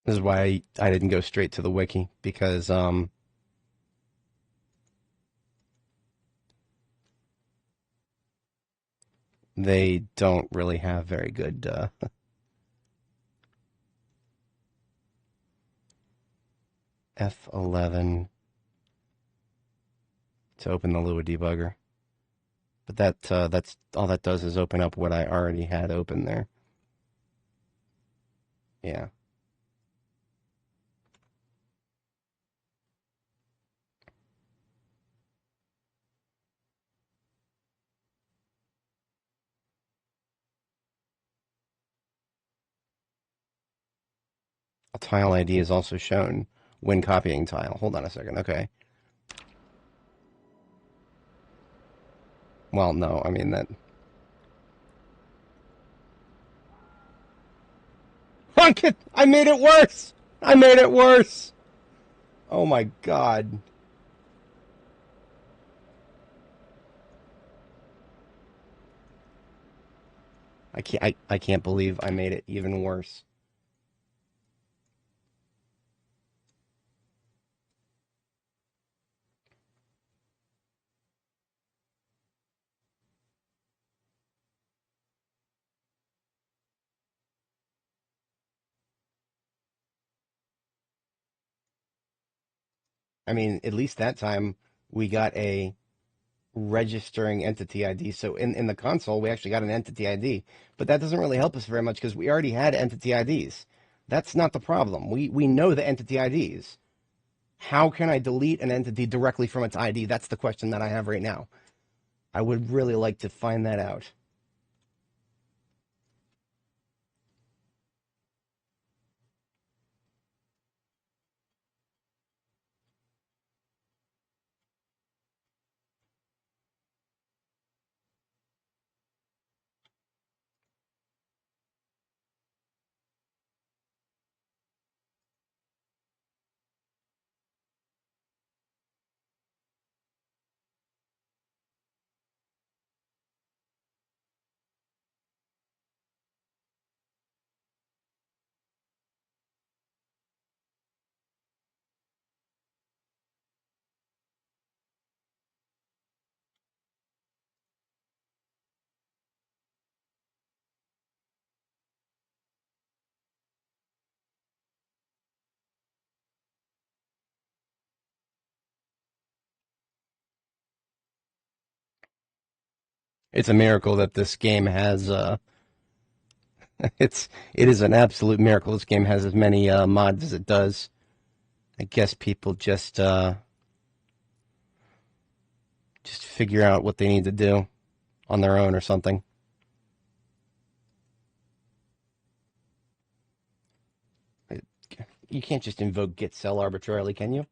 This is why I didn't go straight to the wiki, because they don't really have very good F11 to open the Lua debugger. But that's all that does is open up what I already had open there. Yeah. A tile ID is also shown when copying tile. Hold on a second. Okay. Well, no, I mean that. I made it worse. I made it worse. Oh my god. I can't believe I made it even worse. I mean, at least that time we got a registering entity ID. So in the console, we actually got an entity ID, but that doesn't really help us very much because we already had entity IDs. That's not the problem. We know the entity IDs. How can I delete an entity directly from its ID? That's the question that I have right now. I would really like to find that out. It's a miracle that this game has it is an absolute miracle this game has as many mods as it does. I guess people just figure out what they need to do on their own or something. You can't just invoke get cell arbitrarily, can you?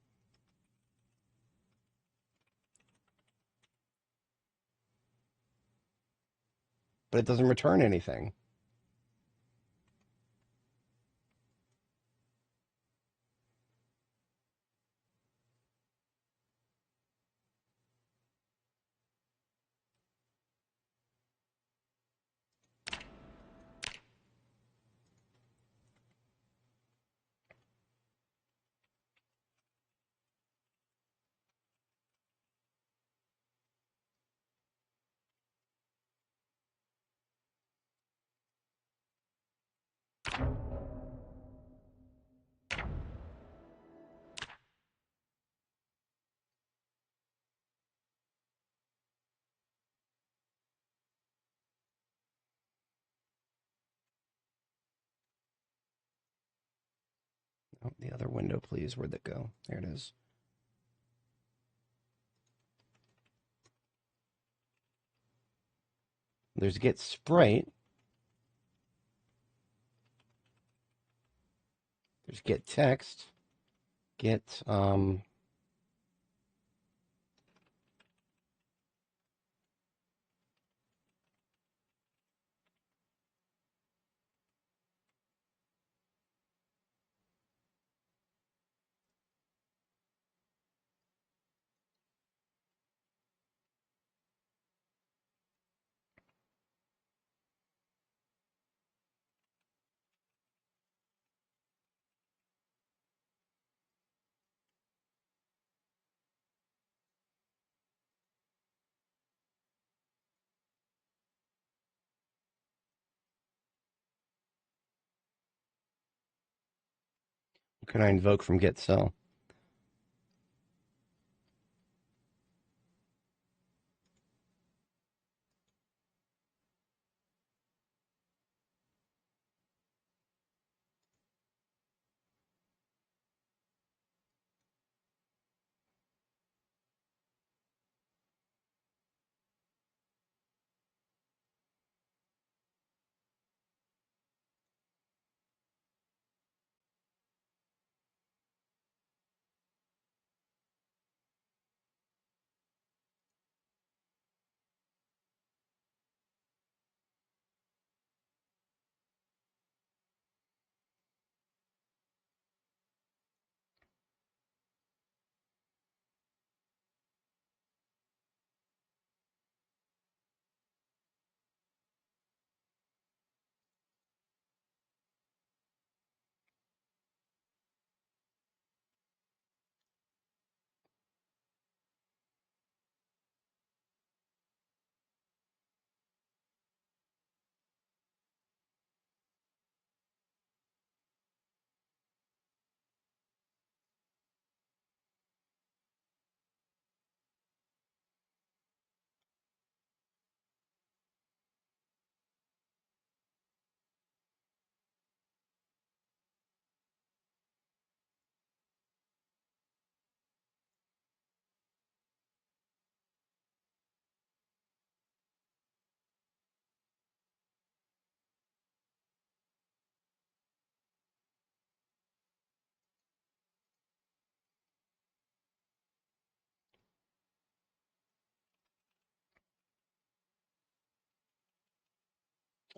But it doesn't return anything. Oh, the other window, please. Where'd that go? There it is. There's get sprite. There's get text. Get can I invoke from get cell?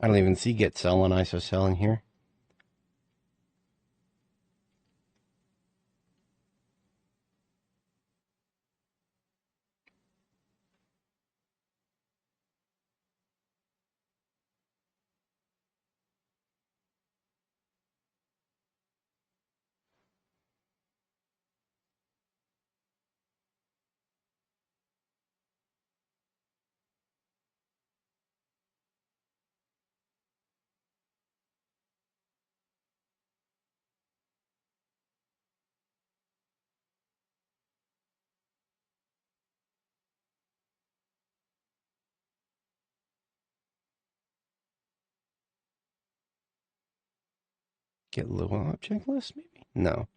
I don't even see get cell and isocell in here. Get loal object list, maybe? No.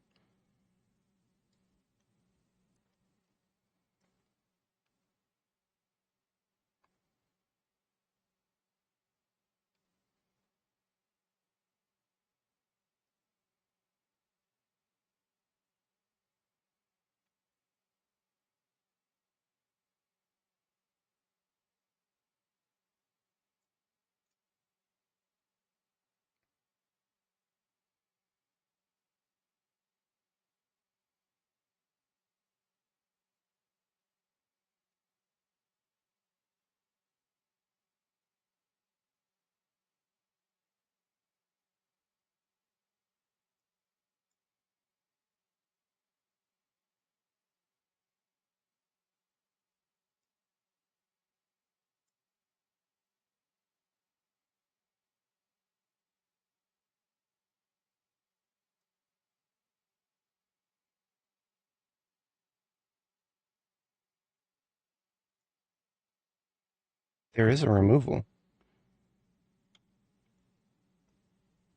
There is a removal.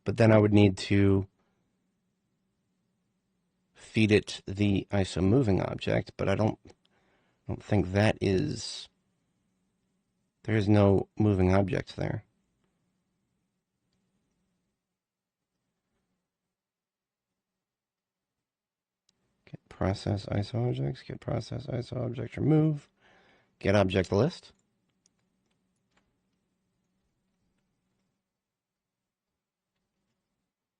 But then I would need to feed it the ISO moving object, but I don't think that is. There is no moving object there. Get process ISO objects, get process ISO object remove, get object list.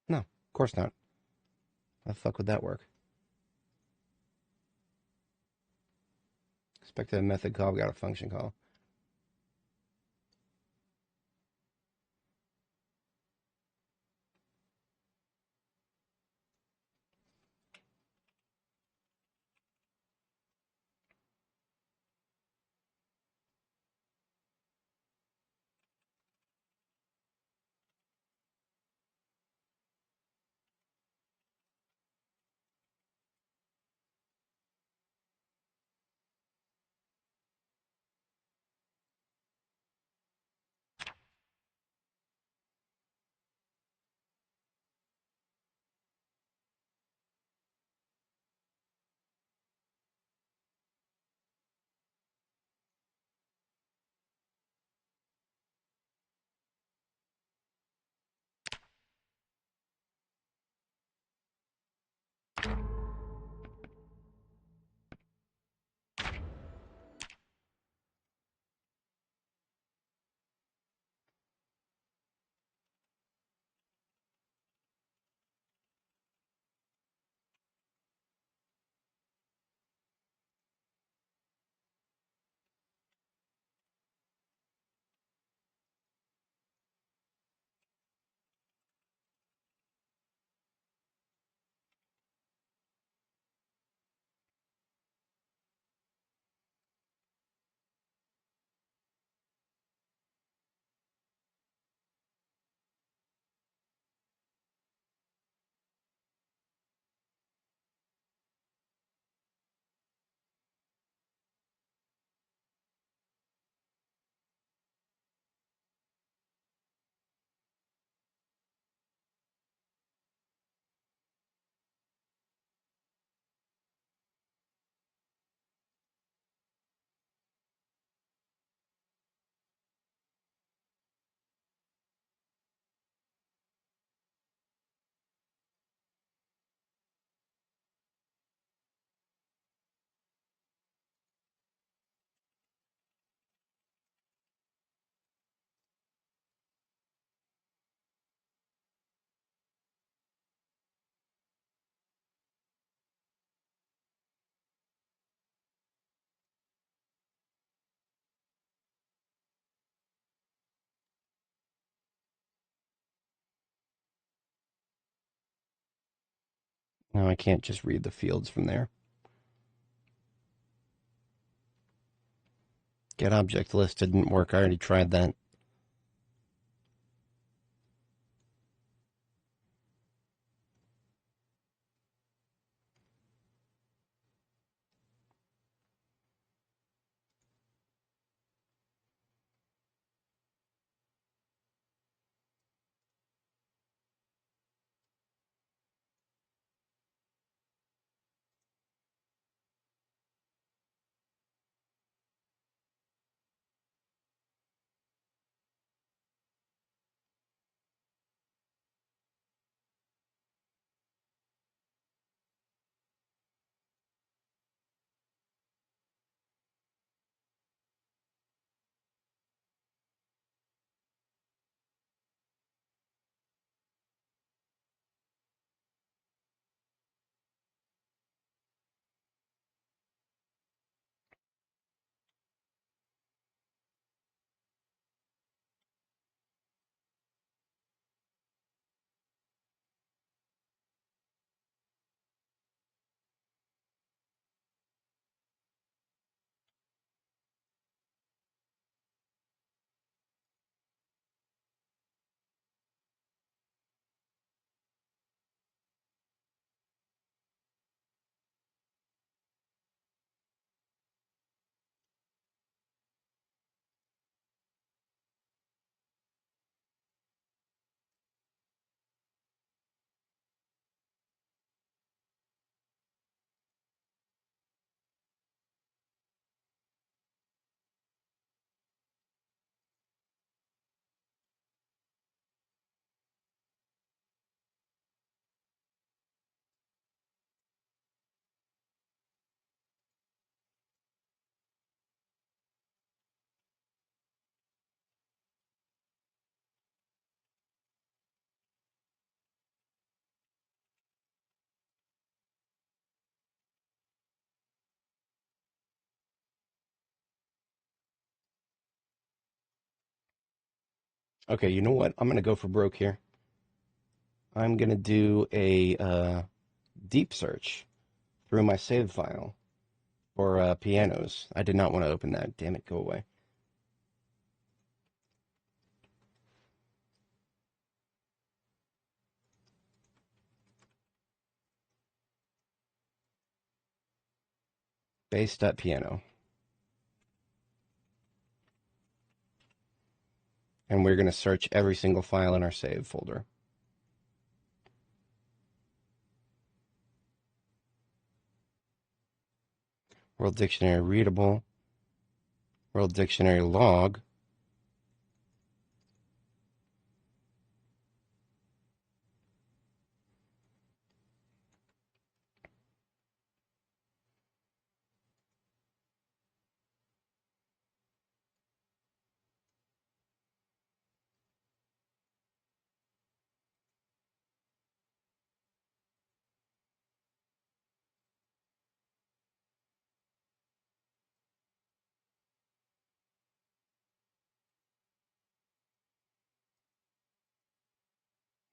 No, of course not. How the fuck would that work? Expected a method call, got a function call. No, I can't just read the fields from there. Get object list didn't work. I already tried that. Okay, you know what? I'm gonna go for broke here. I'm gonna do a deep search through my save file for pianos. I did not want to open that. Damn it, go away. Bass.piano. And we're gonna search every single file in our save folder. World Dictionary readable. World Dictionary log.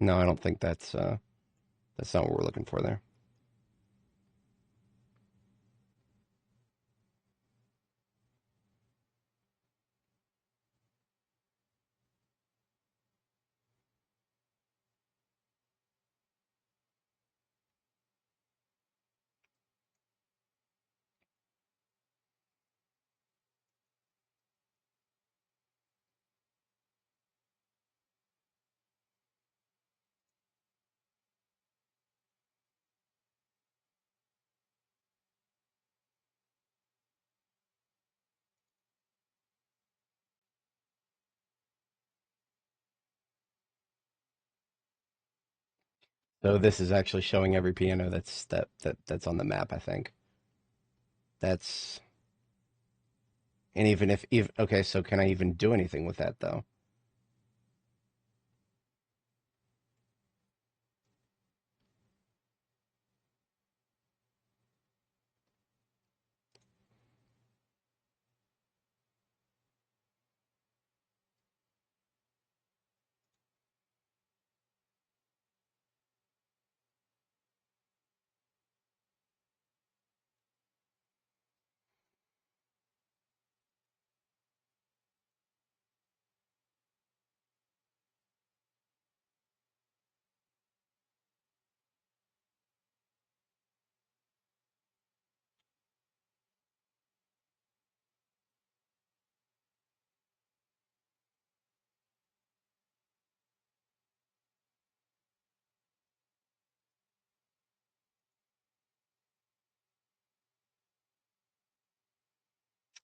No, I don't think that's not what we're looking for there. So this is actually showing every piano that's on the map, I think. That's and even if okay, so can I even do anything with that though?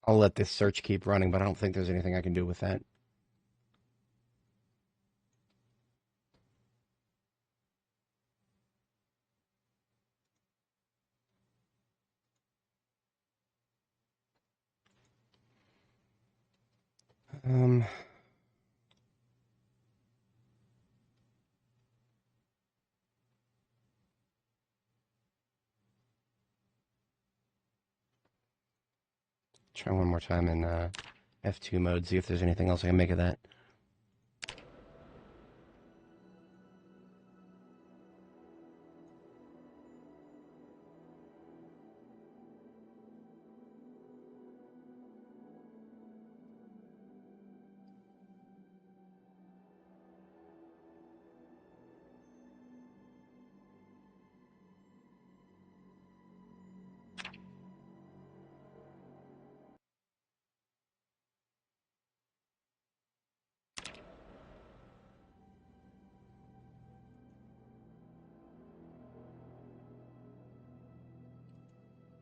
I'll let this search keep running, but I don't think there's anything I can do with that. Um, Try one more time in F2 mode, see if there's anything else I can make of that.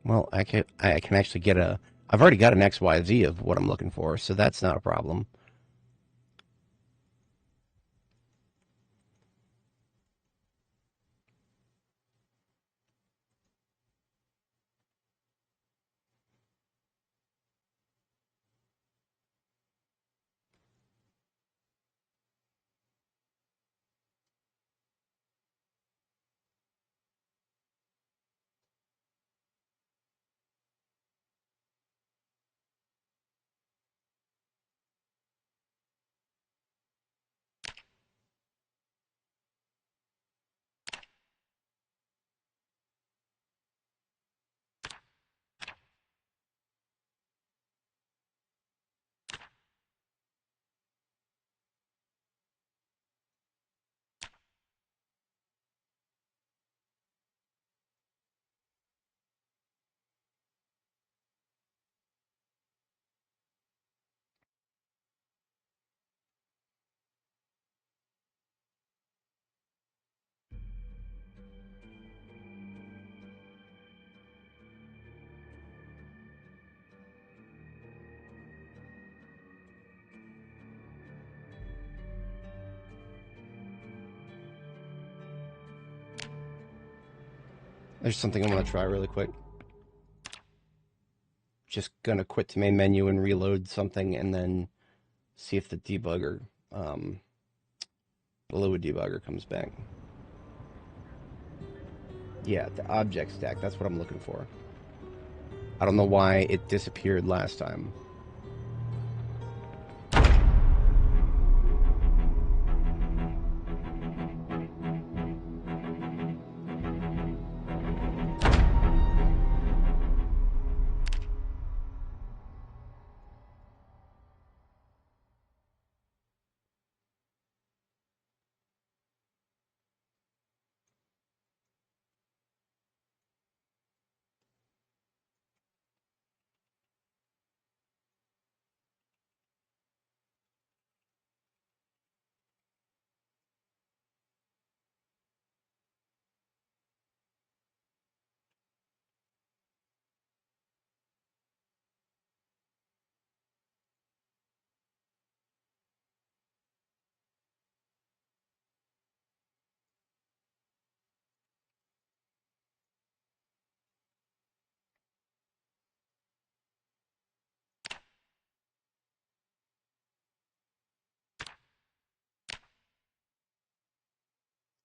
Well, I can actually get a. I've already got an XYZ of what I'm looking for, so that's not a problem. There's something I want to try really quick. Just gonna quit to main menu and reload something, and then see if the debugger, the Lua debugger comes back. Yeah, the object stack. That's what I'm looking for. I don't know why it disappeared last time.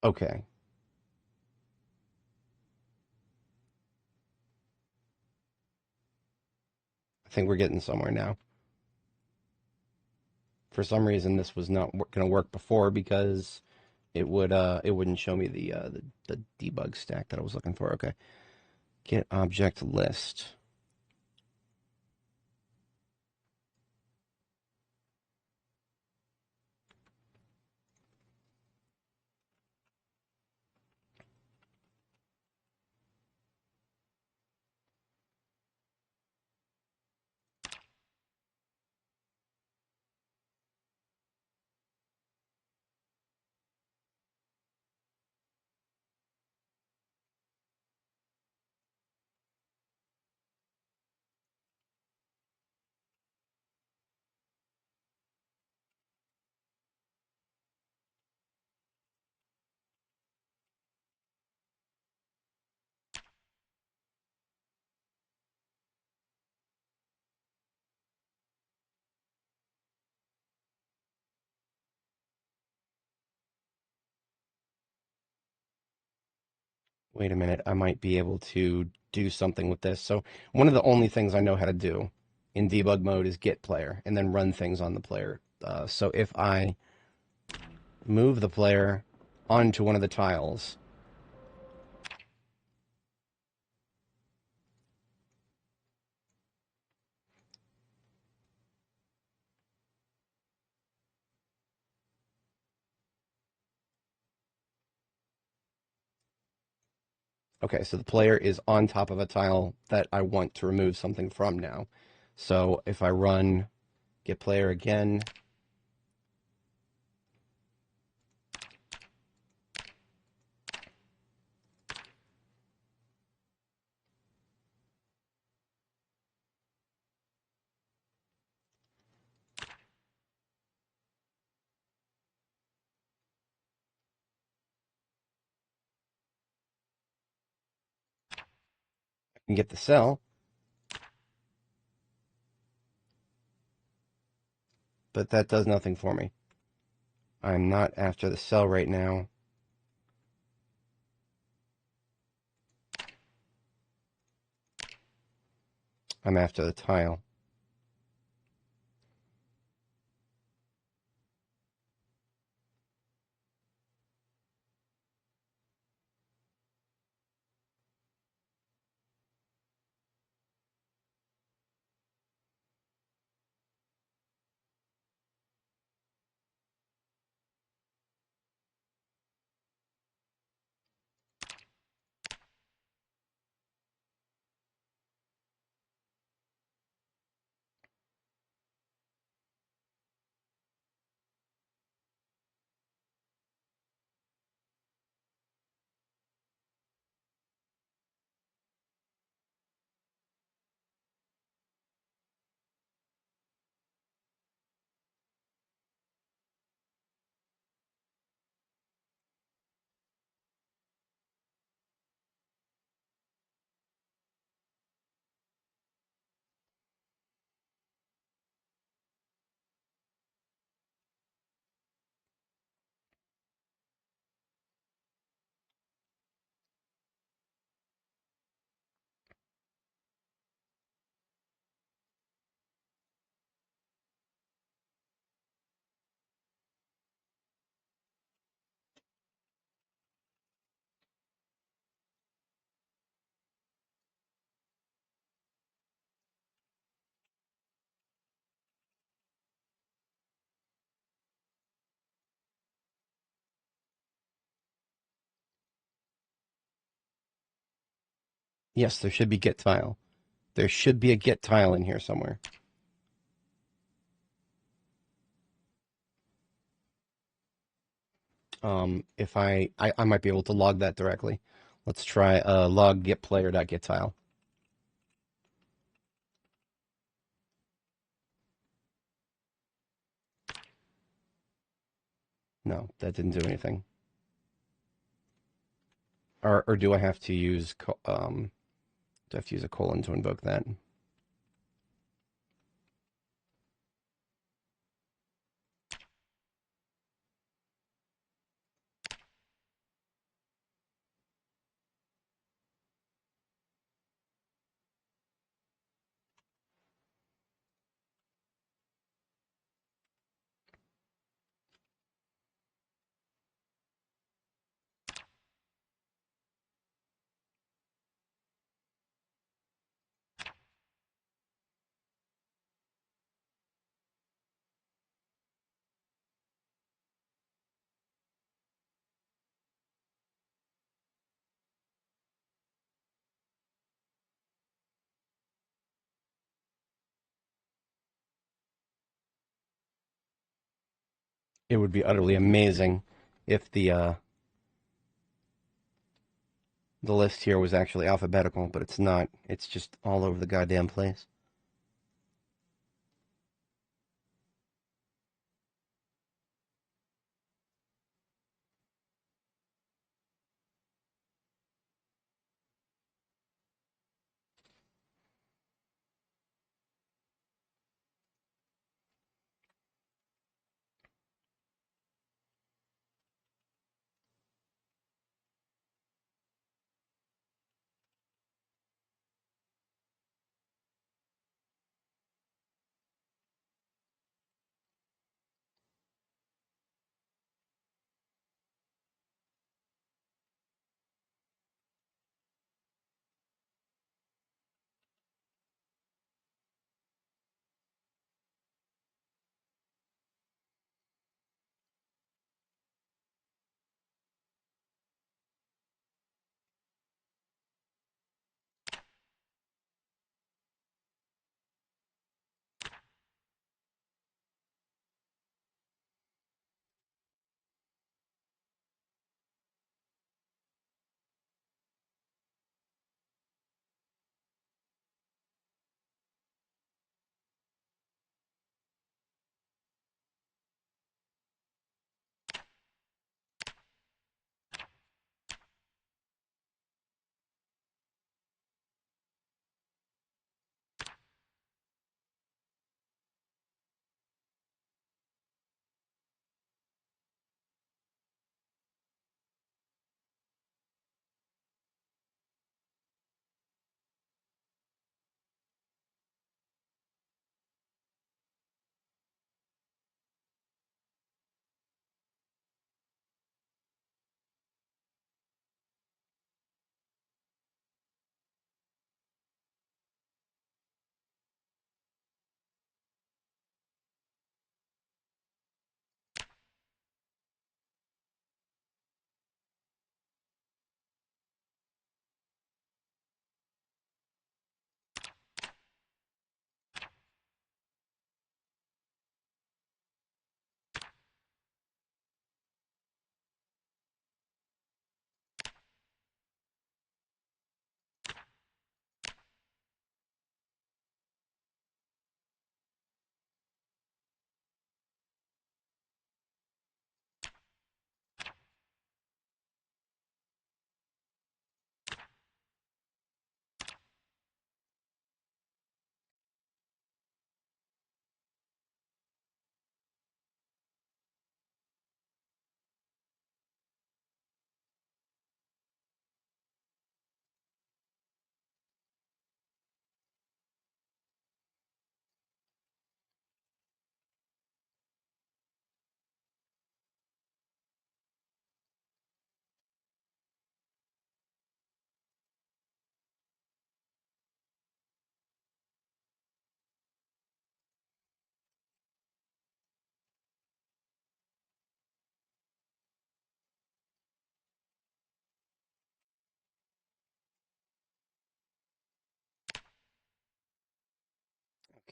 Okay. I think we're getting somewhere now. For some reason, this was not going to work before because it wouldn't show me the debug stack that I was looking for. Okay. Get object list. Wait a minute, I might be able to do something with this. So one of the only things I know how to do in debug mode is get player and then run things on the player. So if I move the player onto one of the tiles, okay, so the player is on top of a tile that I want to remove something from now. So if I run get player again, I can get the cell, but that does nothing for me. I'm not after the cell right now. I'm after the tile. Yes, there should be get tile. There should be a get tile in here somewhere. If I might be able to log that directly. Let's try log get player dot get tile. No, that didn't do anything. Or do I have to use do I have to use a colon to invoke that? It would be utterly amazing if the list here was actually alphabetical, but it's not. It's just all over the goddamn place.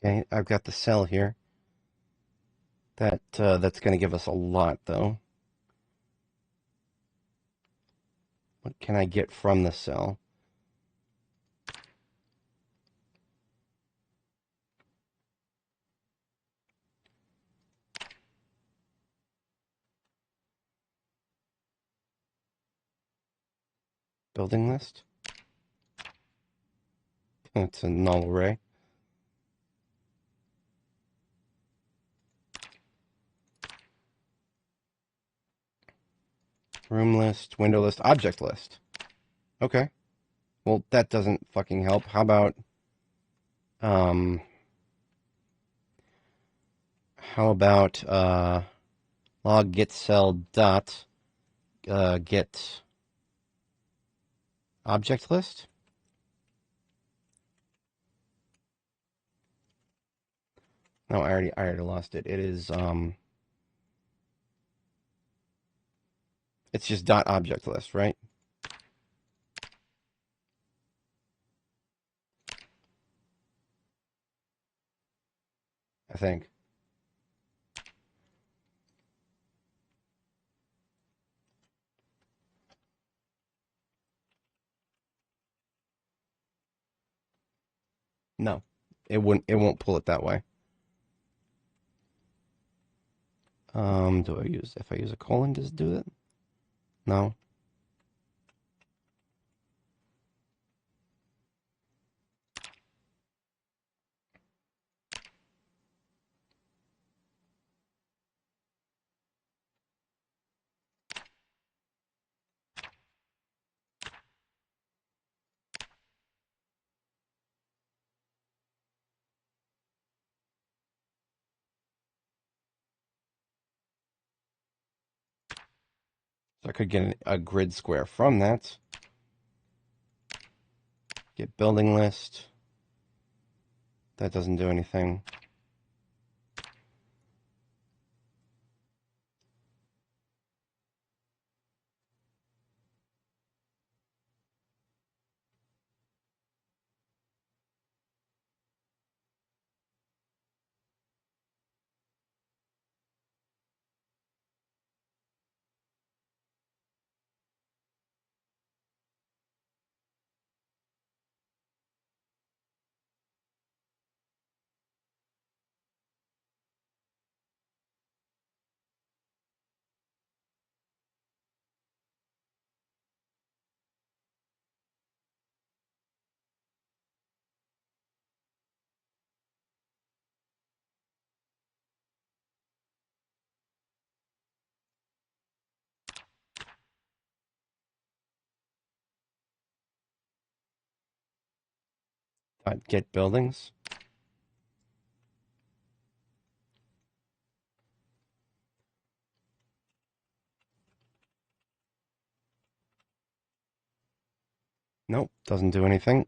Okay, I've got the cell here. That's going to give us a lot, though. What can I get from the cell? Building list? It's a null array. Room list, window list, object list. Okay. Well, that doesn't fucking help. How about, um, log get cell dot get object list? No, I already lost it. It is it's just dot object list, right? I think. No, it won't pull it that way. Do I use if I use a colon, does it do it? No. So I could get a grid square from that. Get building list. That doesn't do anything. Get buildings. Nope, doesn't do anything.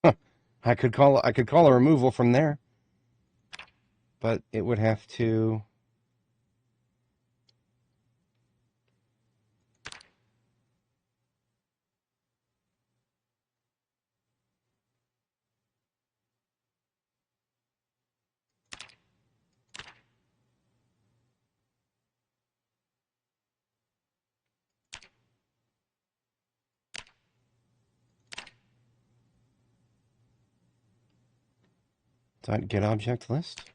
Huh. I could call a removal from there, but it would have to. Dot get object list.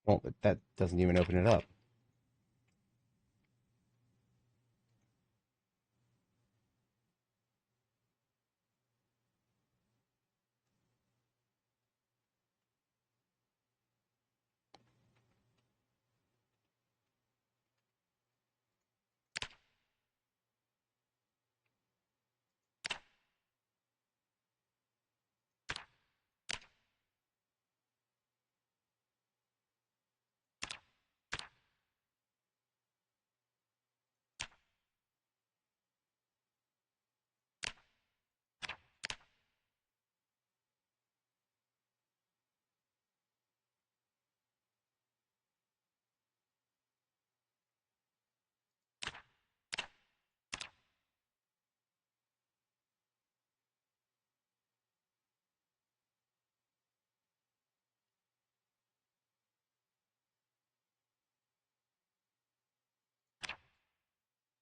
Well, that doesn't even open it up.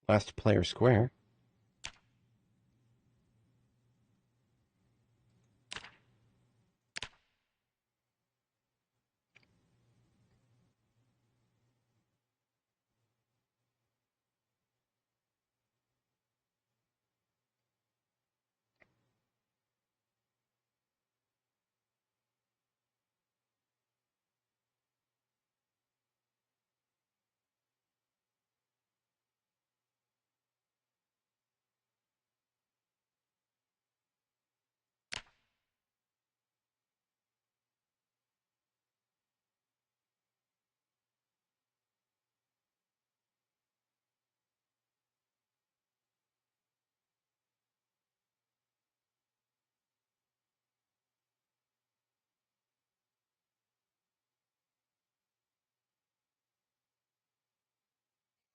Last player square.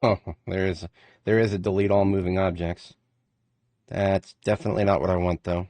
Oh, there is a delete all moving objects. That's definitely not what I want, though.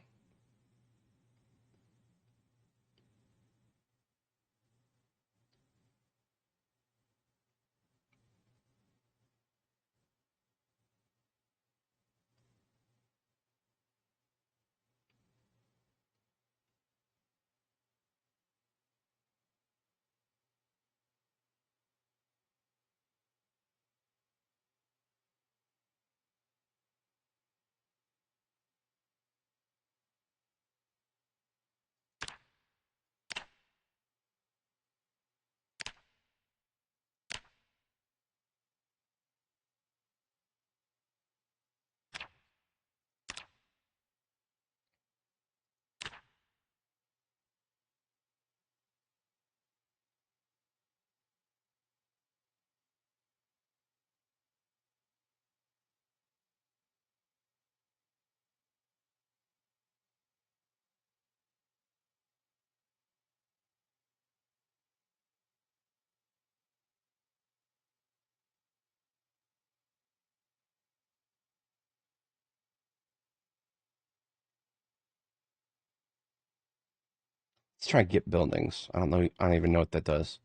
Let's try get buildings. I don't know. I don't even know what that does.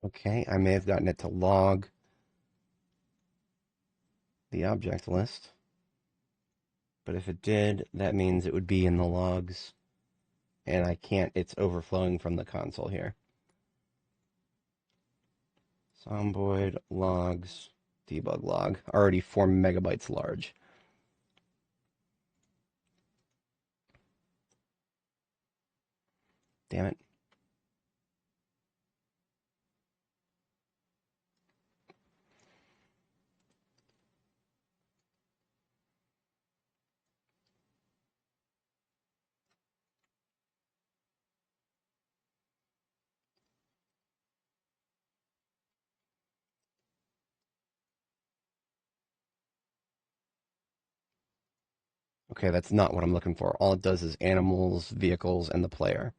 Okay, I may have gotten it to log the object list, but if it did, that means it would be in the logs, and I can't, it's overflowing from the console here. Zomboid logs debug log, already 4 megabytes large. Damn it. Okay, that's not what I'm looking for. All it does is animals, vehicles, and the player.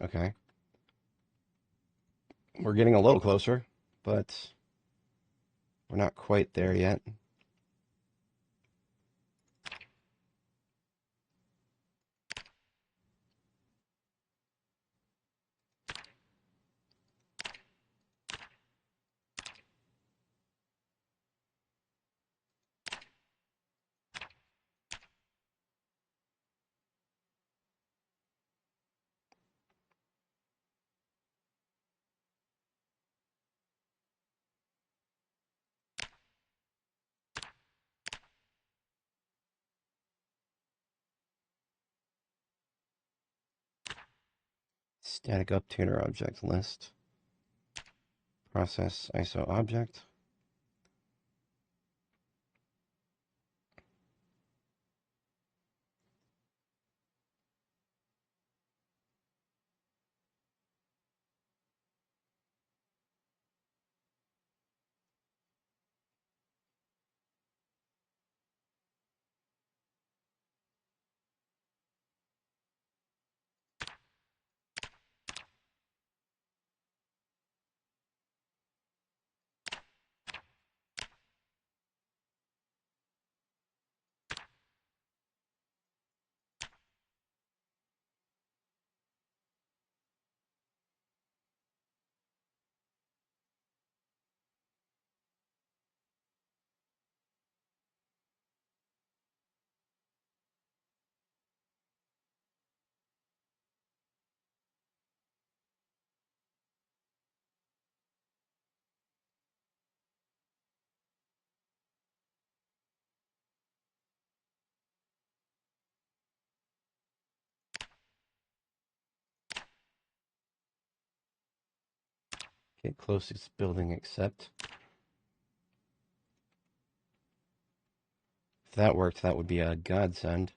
Okay. We're getting a little closer, but we're not quite there yet. Static uptuner object list. Process ISO object. Get closest building accept. If that worked, that would be a godsend.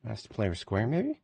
Last player square, maybe?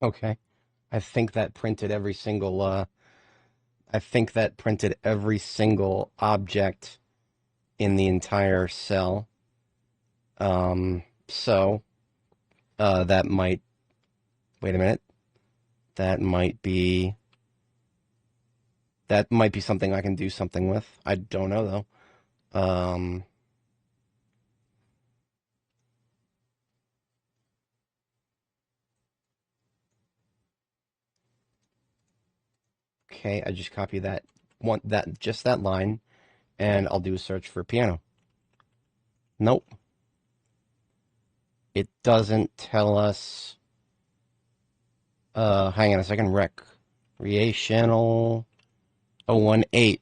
Okay. I think that printed every single I think that printed every single object in the entire cell. So that might wait a minute. That might be that might be something I can do something with. I don't know though. Okay, I just copy that just that line, and I'll do a search for piano. Nope, it doesn't tell us. Hang on a second. Recreational 018.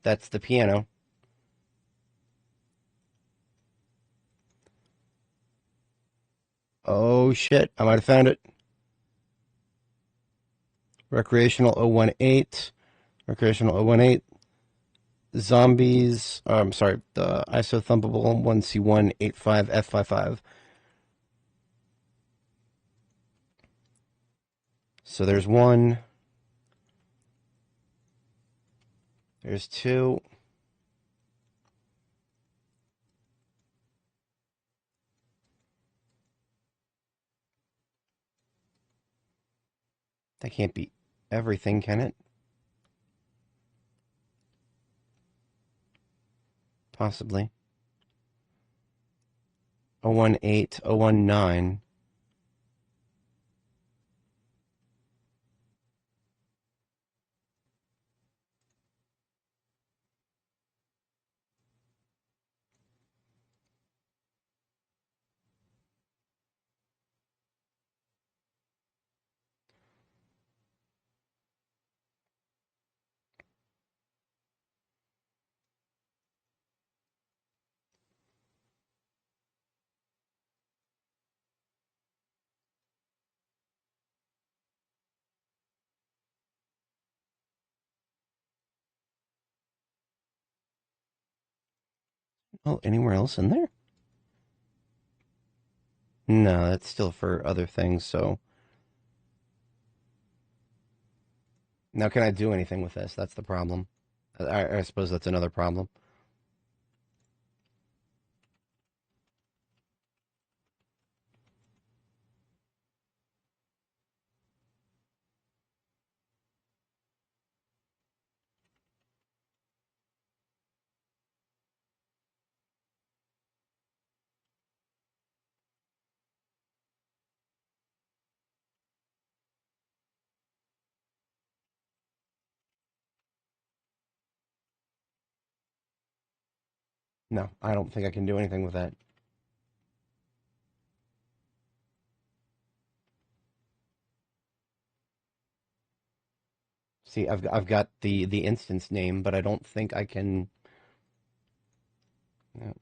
That's the piano. Oh shit, I might have found it. Recreational 018. Recreational 018. Zombies. I'm sorry. The ISO thumpable 1C185F55. So there's one. There's two. That can't be everything, can it? Possibly. 018, 019. Oh, anywhere else in there? No, that's still for other things, so. Now, can I do anything with this? That's the problem. I suppose that's another problem. No, I don't think I can do anything with that. See, I've got the instance name, but I don't think I can. No.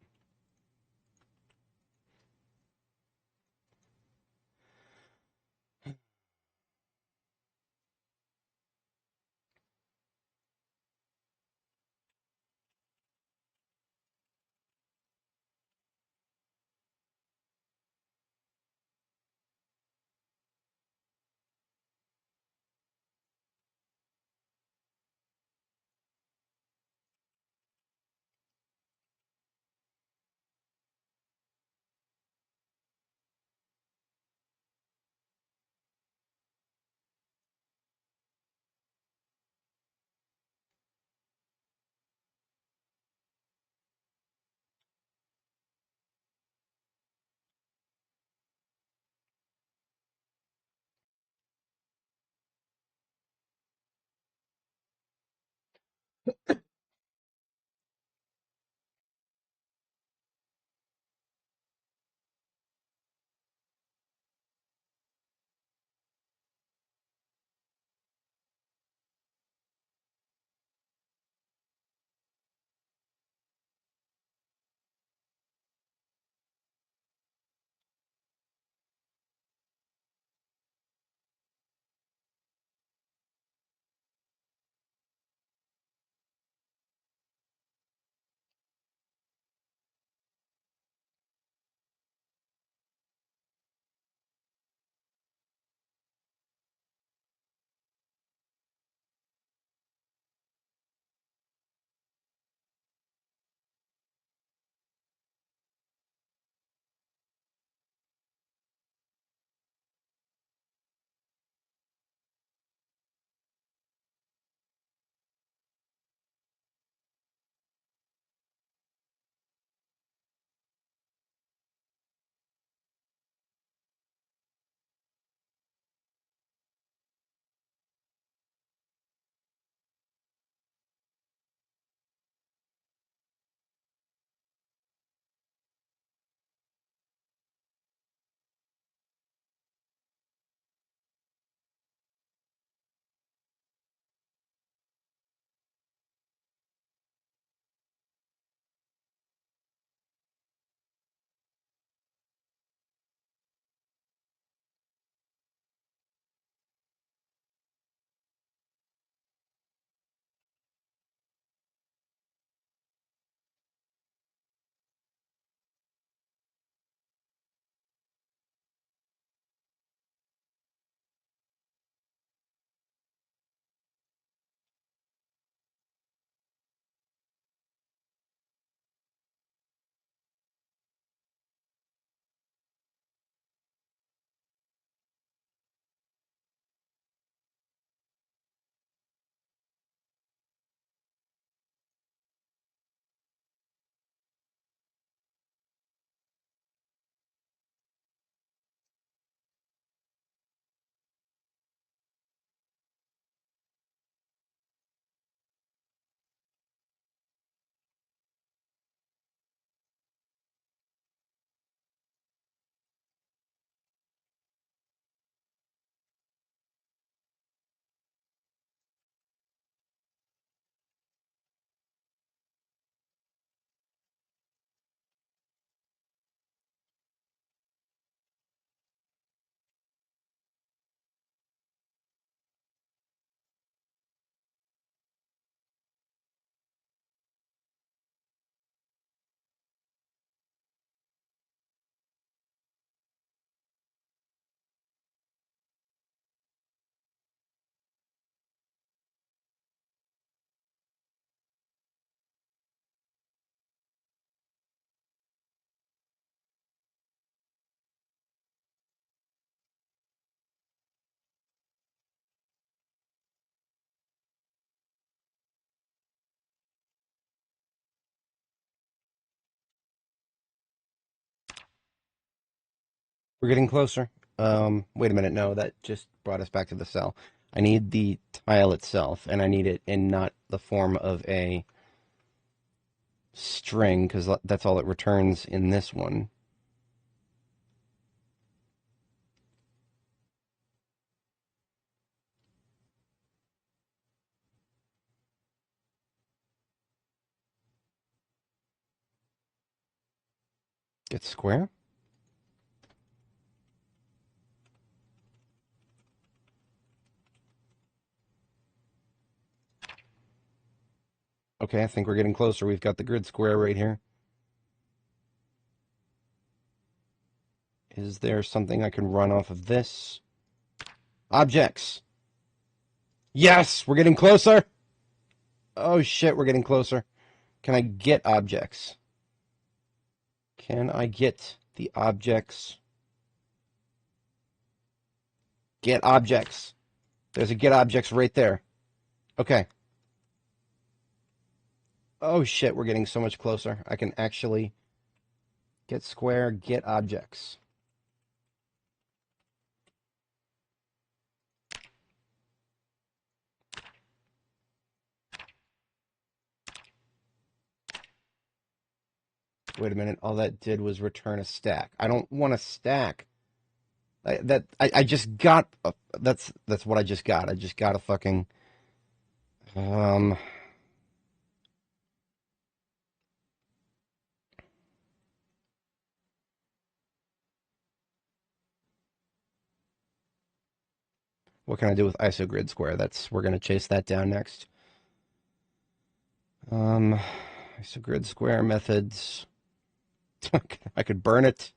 We're getting closer. Wait a minute. No, that just brought us back to the cell. I need the tile itself, and I need it in not the form of a string, because that's all it returns in this one. Get square? Okay, I think we're getting closer. We've got the grid square right here. Is there something I can run off of this? Objects! Yes! We're getting closer! Oh shit, we're getting closer. Can I get objects? Can I get the objects? Get objects. There's a get objects right there. Okay. Oh shit, we're getting so much closer. I can actually get square, get objects. Wait a minute, all that did was return a stack. I don't want a stack. I just got that's what I just got. I just got a fucking um what can I do with ISO grid square? That's we're gonna chase that down next. Um ISO grid square methods. I could burn it,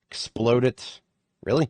explode it. Really?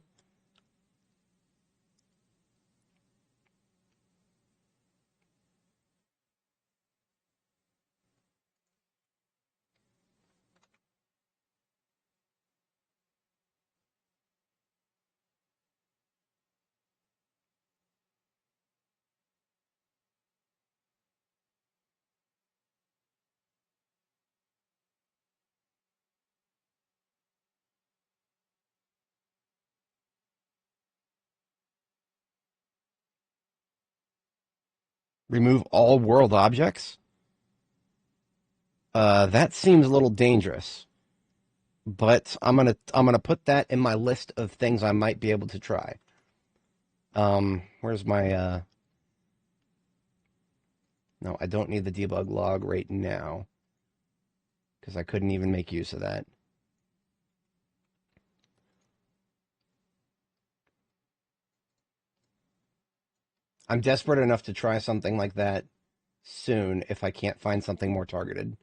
Remove all world objects? That seems a little dangerous, but I'm gonna put that in my list of things I might be able to try. Where's my no, I don't need the debug log right now because I couldn't even make use of that. I'm desperate enough to try something like that soon if I can't find something more targeted.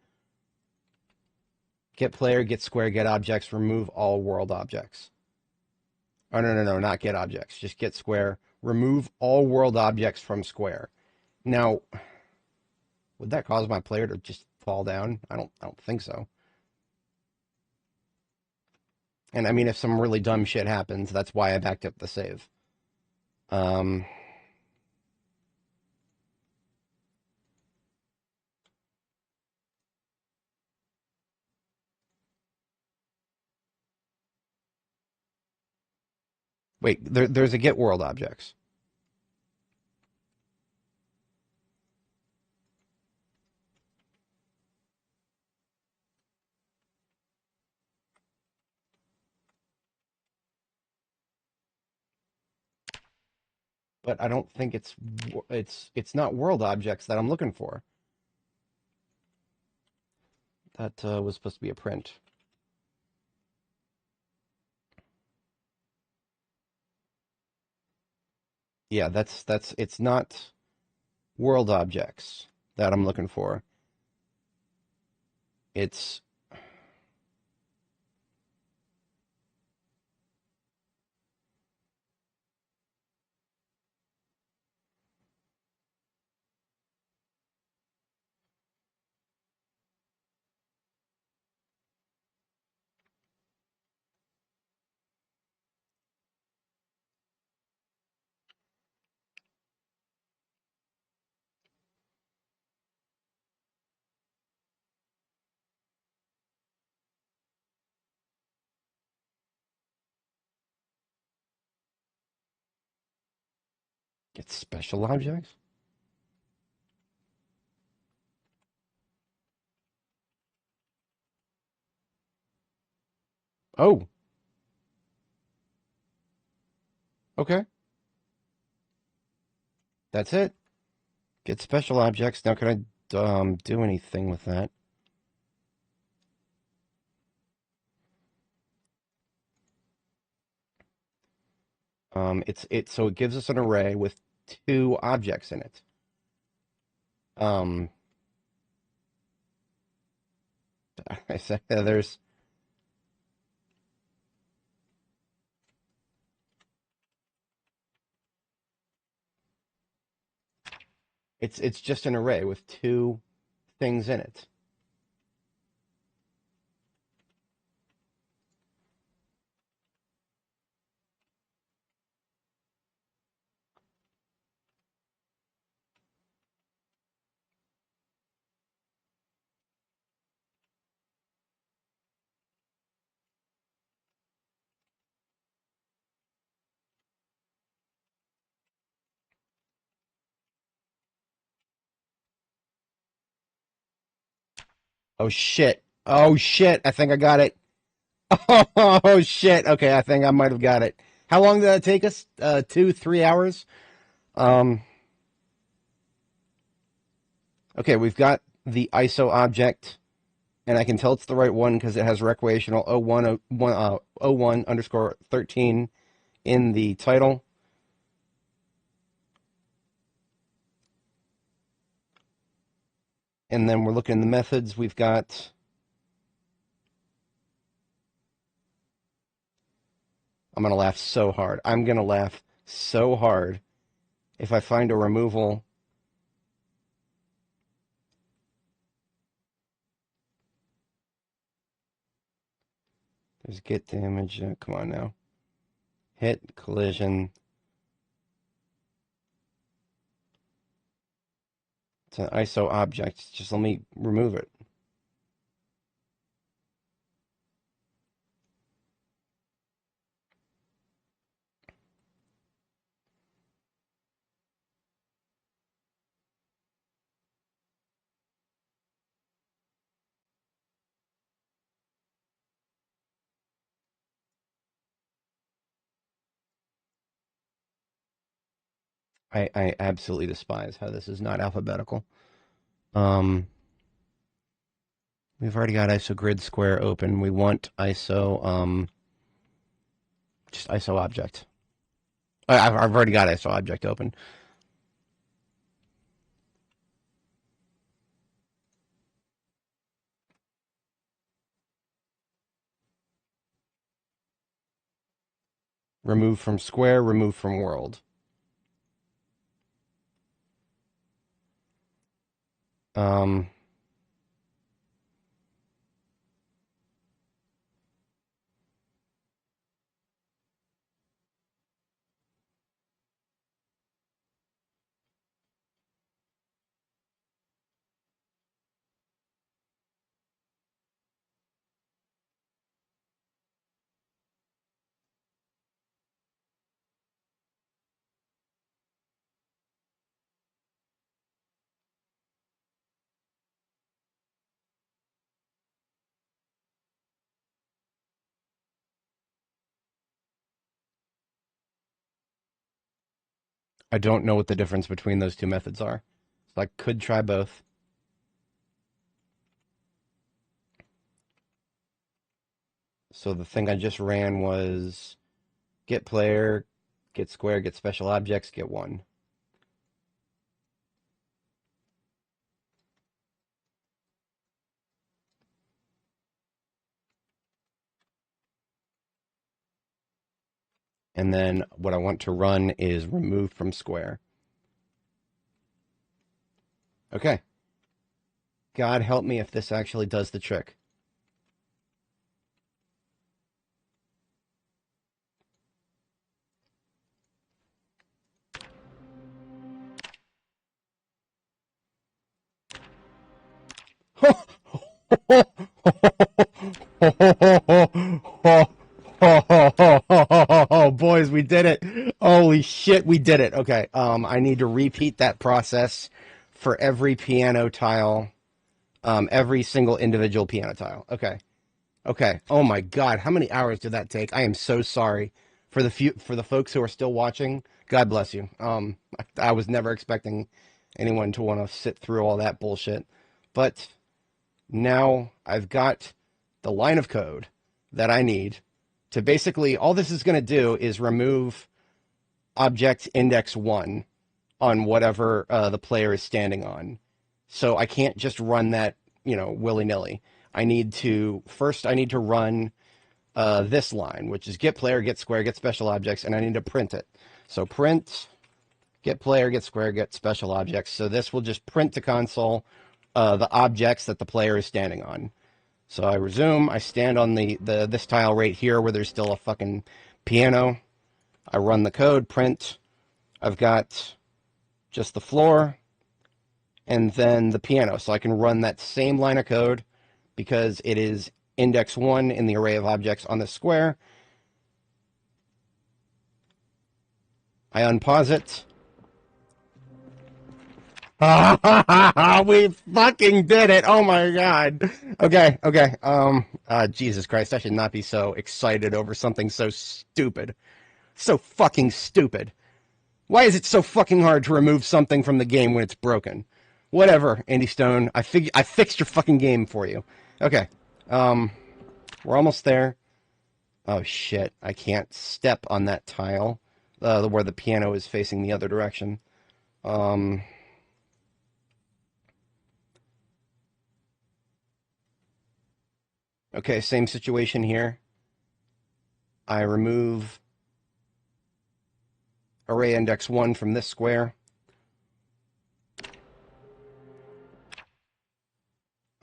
Get player, get square, get objects, remove all world objects. Oh, no, no, no, not get objects. Just get square. Remove all world objects from square. Now, would that cause my player to just fall down? I don't think so. And I mean, if some really dumb shit happens, that's why I backed up the save. Um, wait, there's a get world objects. But I don't think it's not world objects that I'm looking for. That was supposed to be a print. Yeah, that's it's not world objects that I'm looking for. It's Get special objects? Oh. Okay. That's it. Get special objects. Now, can I do anything with that? So it gives us an array with 2 objects in it. Um, I said there's it's just an array with 2 things in it. Oh shit. Oh shit. I think I got it. Oh shit. Okay, I think I might have got it. How long did that take us? 2, 3 hours? Um, okay, we've got the ISO object, and I can tell it's the right one because it has recreational 01 underscore 13 in the title. And then we're looking in the methods. We've got I'm going to laugh so hard. I'm going to laugh so hard if I find a removal. There's get damage. Come on now. Hit, collision. It's an ISO object. Just let me remove it. I absolutely despise how this is not alphabetical. We've already got ISO grid square open. We want ISO, just ISO object. I've already got ISO object open. Remove from square, remove from world. Um, I don't know what the difference between those 2 methods are. So I could try both. So the thing I just ran was get player, get square, get special objects, get 1. And then what I want to run is remove from square. Okay. God help me if this actually does the trick. Oh, boys, we did it. Holy shit, we did it. Okay, I need to repeat that process for every piano tile, every single individual piano tile. Okay. Okay. Oh my God, how many hours did that take? I am so sorry for the folks who are still watching. God bless you. I was never expecting anyone to want to sit through all that bullshit, but now I've got the line of code that I need to basically, all this is going to do is remove object index 1 on whatever the player is standing on. So I can't just run that, willy-nilly. I need to run this line, which is get player, get square, get special objects, and I need to print it. So print get player, get square, get special objects. So this will just print to console the objects that the player is standing on. So I resume, I stand on this tile right here where there's still a fucking piano. I run the code, print. I've got just the floor and then the piano. So I can run that same line of code because it is index 1 in the array of objects on the square. I unpause it. We fucking did it. Oh my God. Okay. Jesus Christ, I should not be so excited over something so stupid. So fucking stupid. Why is it so fucking hard to remove something from the game when it's broken? Whatever, Andy Stone. I fixed your fucking game for you. Okay. We're almost there. Oh shit, I can't step on that tile where the piano is facing the other direction. Okay, same situation here. I remove array index 1 from this square.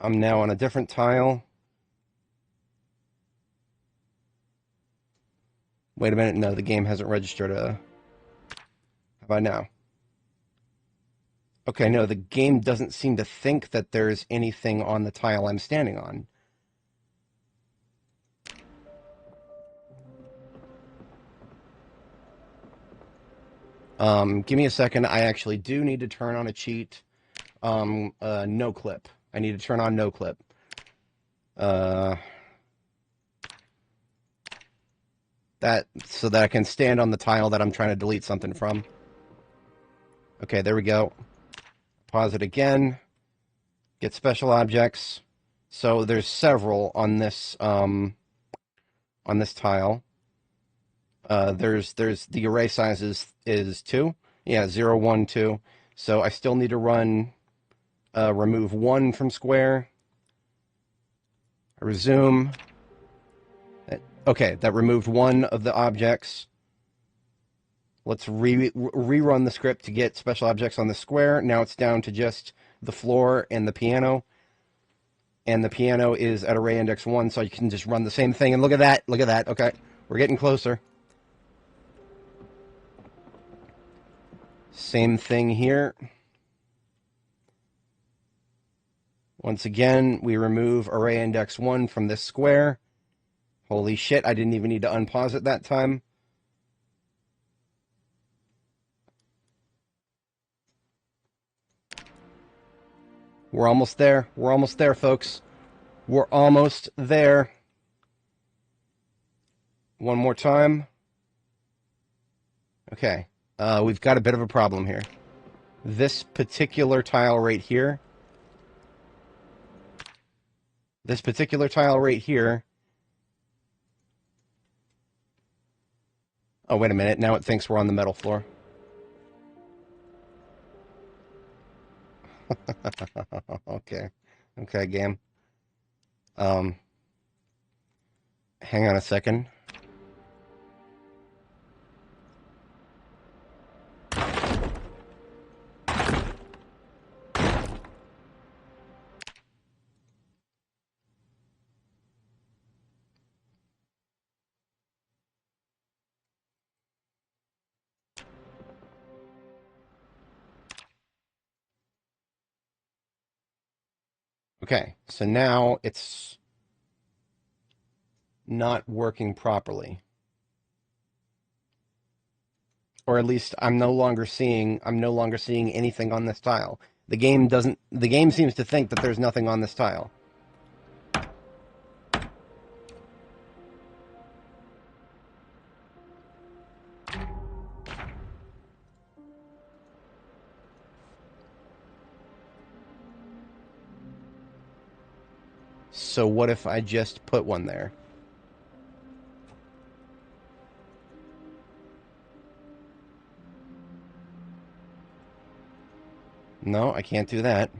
I'm now on a different tile. Wait a minute, no, the game hasn't registered how about now? Okay, no, the game doesn't seem to think that there's anything on the tile I'm standing on. Give me a second. I actually do need to turn on a cheat. No clip. I need to turn on no clip. So that I can stand on the tile that I'm trying to delete something from. Okay, there we go. Pause it again. Get special objects. So there's several on this tile. There's the array size is 2. Yeah, 0, 1, 2. So I still need to run remove 1 from square. I resume. Okay, that removed 1 of the objects. Let's rerun the script to get special objects on the square. Now it's down to just the floor and the piano. And the piano is at array index 1, so you can just run the same thing. And look at that. Look at that. Okay, we're getting closer. Same thing here. Once again, we remove array index 1 from this square. Holy shit, I didn't even need to unpause it that time. We're almost there. We're almost there, folks. We're almost there. One more time. Okay. We've got a bit of a problem here. This particular tile right here. This particular tile right here. Oh, wait a minute. Now it thinks we're on the metal floor. Okay. Okay, game. Hang on a second. Okay, so now it's not working properly. Or at least I'm no longer seeing anything on this tile. The game seems to think that there's nothing on this tile. So what if I just put one there? No, I can't do that.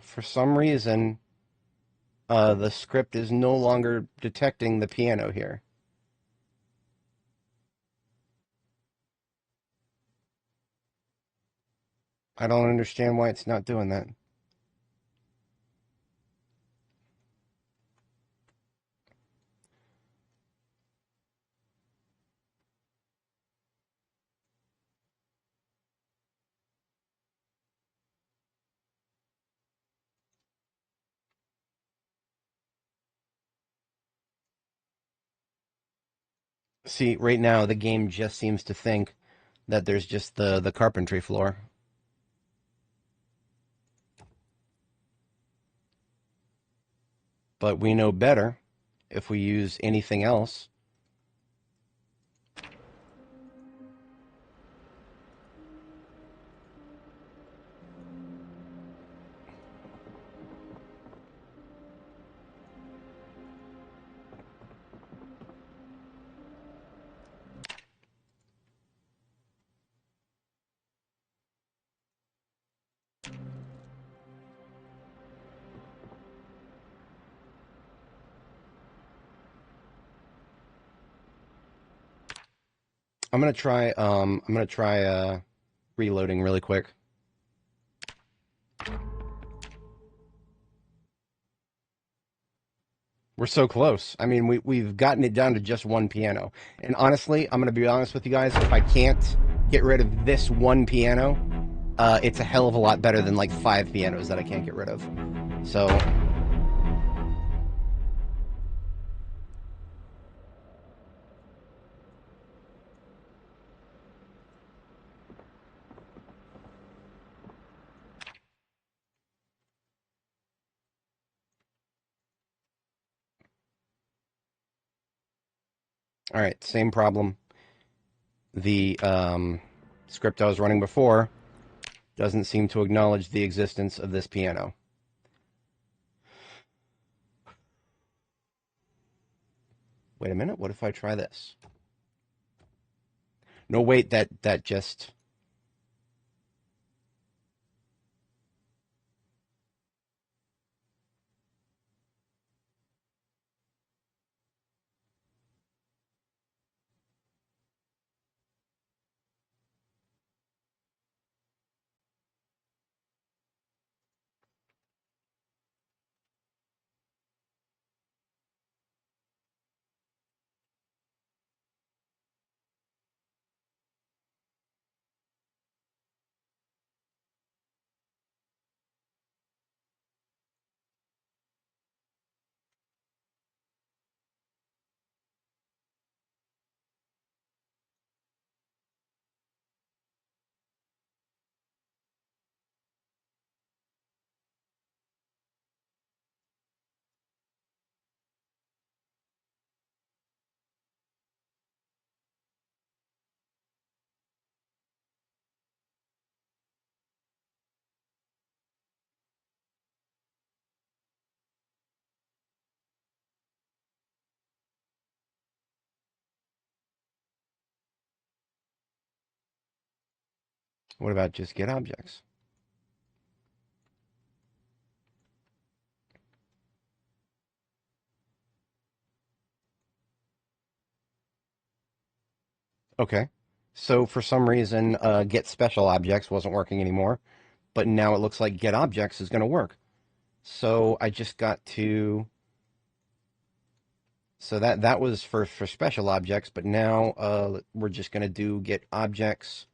For some reason, the script is no longer detecting the piano here. I don't understand why it's not doing that. See, right now the game just seems to think that there's just the carpentry floor. But we know better if we use anything else. I'm gonna try reloading really quick. We're so close. I mean, we've gotten it down to just one piano. And honestly, I'm gonna be honest with you guys. If I can't get rid of this one piano, it's a hell of a lot better than like 5 pianos that I can't get rid of. So. All right, same problem. The script I was running before doesn't seem to acknowledge the existence of this piano. Wait a minute, what if I try this? No, wait, that just... What about just get objects? Okay. So for some reason, get special objects wasn't working anymore, but now it looks like get objects is going to work. So I just got to... So that was for special objects, but now we're just going to do get objects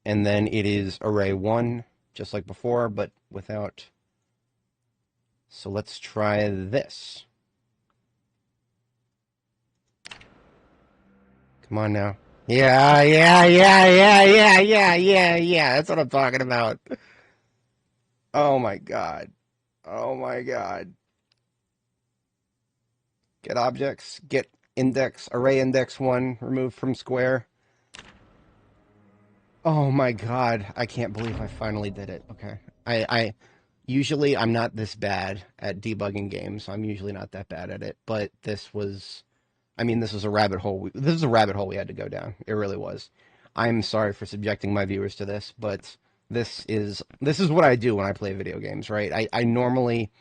and then it is array 1, just like before, but without. So let's try this. Come on now. Yeah. That's what I'm talking about. Oh my god. Oh my god. Get objects, get index, array index 1, removed from square. Oh my god, I can't believe I finally did it. Okay. I usually I'm not this bad at debugging games. I'm usually not that bad at it, but this was this was a rabbit hole. This is a rabbit hole we had to go down. It really was. I'm sorry for subjecting my viewers to this, but this is what I do when I play video games, right? I normally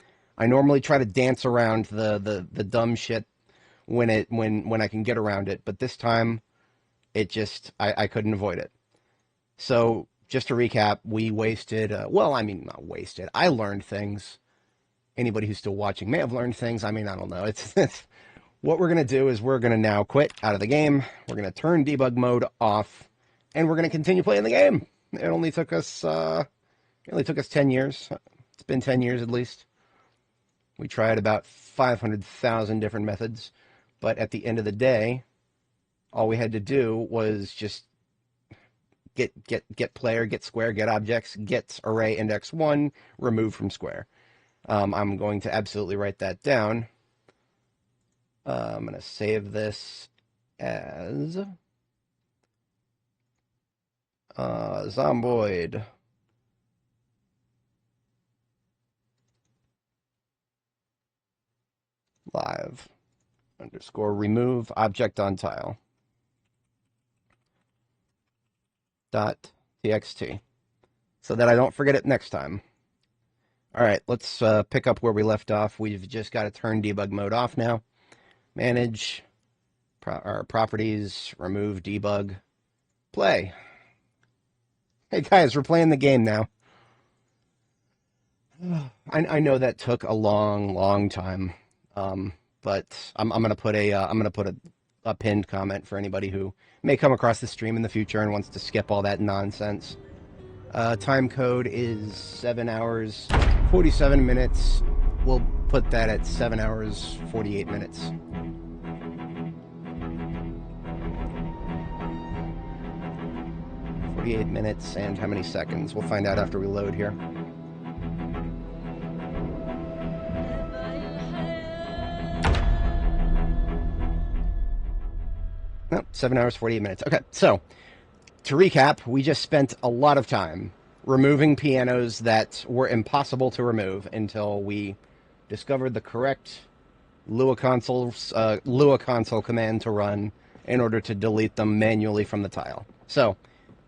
try to dance around the dumb shit when I can get around it, but this time it just I couldn't avoid it. So just to recap, we wasted not wasted. I learned things. Anybody who's still watching may have learned things. I don't know. It's what we're going to do is we're going to now quit out of the game. We're going to turn debug mode off, and we're going to continue playing the game. It only took us 10 years. It's been 10 years at least. We tried about 500,000 different methods, but at the end of the day, all we had to do was just get player, get square, get objects, get array index 1, remove from square. I'm going to absolutely write that down. I'm going to save this as Zomboid. Live _ remove object on tile .txt so that I don't forget it next time. All right, let's pick up where we left off. We've just got to turn debug mode off now. Manage our properties, remove debug, play. Hey guys, we're playing the game now. I know that took a long time, but I'm gonna put a pinned comment for anybody who may come across the stream in the future and wants to skip all that nonsense. Time code is 7 hours 47 minutes. We'll put that at 7 hours 48 minutes. .minutes and how many seconds? We'll find out after we load here. Nope, 7 hours 48 minutes. Okay, so to recap, we just spent a lot of time removing pianos that were impossible to remove until we discovered the correct Lua console command to run in order to delete them manually from the tile. So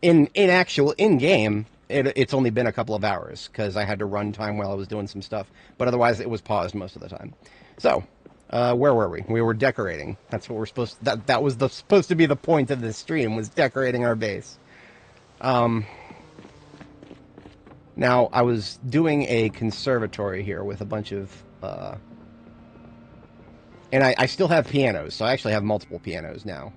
in game, it's only been a couple of hours because I had to run time while I was doing some stuff, but otherwise it was paused most of the time. So where were we? We were decorating. That's what we're supposed to, that was supposed to be the point of this stream, was decorating our base. Now I was doing a conservatory here with a bunch of and I still have pianos, so I actually have multiple pianos now.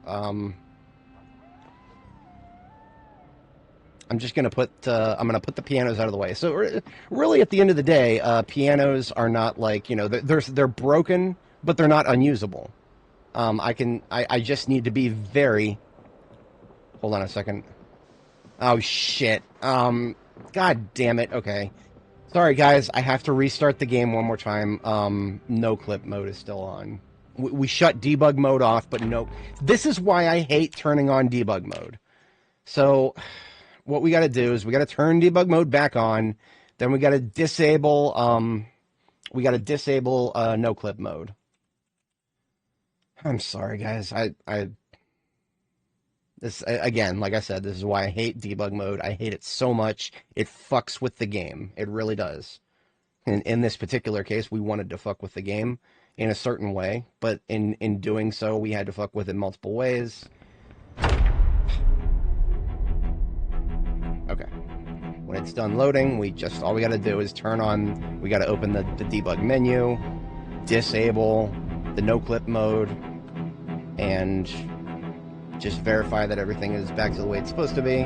I'm just gonna put the pianos out of the way. So really, at the end of the day, pianos are not like, they're broken, but they're not unusable. I just need to be very. Hold on a second. Oh shit. God damn it. Okay. Sorry guys, I have to restart the game one more time. No clip mode is still on. We shut debug mode off, but no. This is why I hate turning on debug mode. So what we got to do is we got to turn debug mode back on. Then we got to disable no clip mode. I'm sorry guys. This, again, like I said, this is why I hate debug mode. I hate it so much. It fucks with the game. It really does. In this particular case, we wanted to fuck with the game in a certain way, but in doing so, we had to fuck with it multiple ways. Okay. When it's done loading, all we got to do is turn on, we got to open the debug menu, disable the no clip mode, and just verify that everything is back to the way it's supposed to be.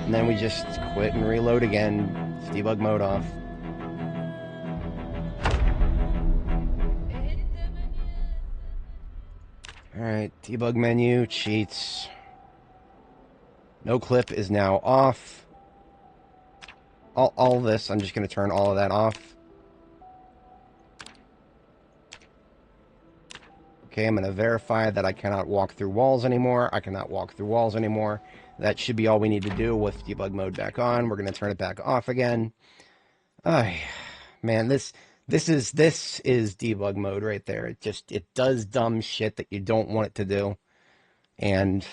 And then we just quit and reload again. Debug mode off. Alright, debug menu, cheats. No clip is now off. All this, I'm just going to turn all of that off. Okay, I'm going to verify that I cannot walk through walls anymore. I cannot walk through walls anymore. That should be all we need to do with debug mode back on. We're going to turn it back off again. Man, this is debug mode right there. It does dumb shit that you don't want it to do. And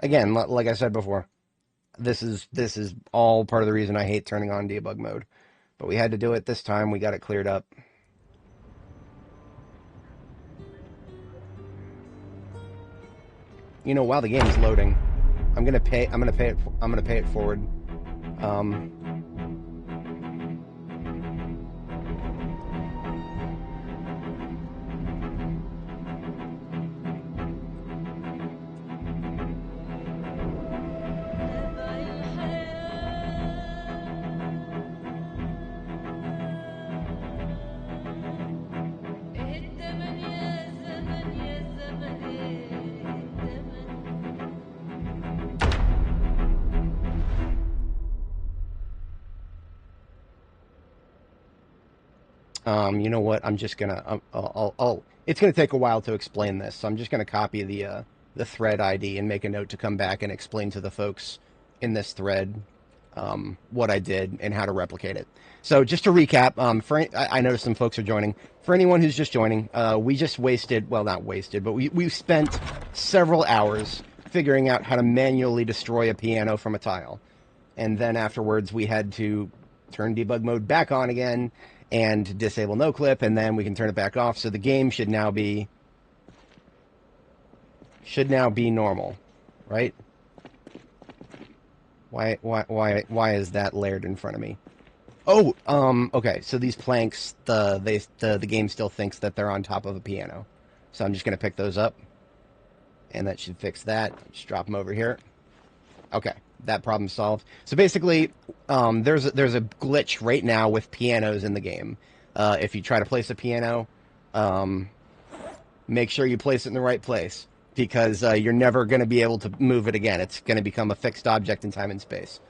again, like I said before, this is all part of the reason I hate turning on debug mode. But we had to do it this time. We got it cleared up. You know, while the game's loading, I'm gonna pay it forward. You know what? I'm just gonna, it's gonna take a while to explain this, so I'm just gonna copy the thread ID and make a note to come back and explain to the folks in this thread what I did and how to replicate it. So just to recap, I noticed some folks are joining. For anyone who's just joining, we just wasted, well, not wasted, but we spent several hours figuring out how to manually destroy a piano from a tile. And then afterwards, we had to turn debug mode back on again and disable no clip, and then we can turn it back off. So the game should now be normal, right? Why is that layered in front of me? Oh, okay. So these planks, the game still thinks that they're on top of a piano. So I'm just gonna pick those up, and that should fix that. Just drop them over here. Okay, that problem solved. So basically, there's a glitch right now with pianos in the game. If you try to place a piano, make sure you place it in the right place, because you're never going to be able to move it again. It's going to become a fixed object in time and space.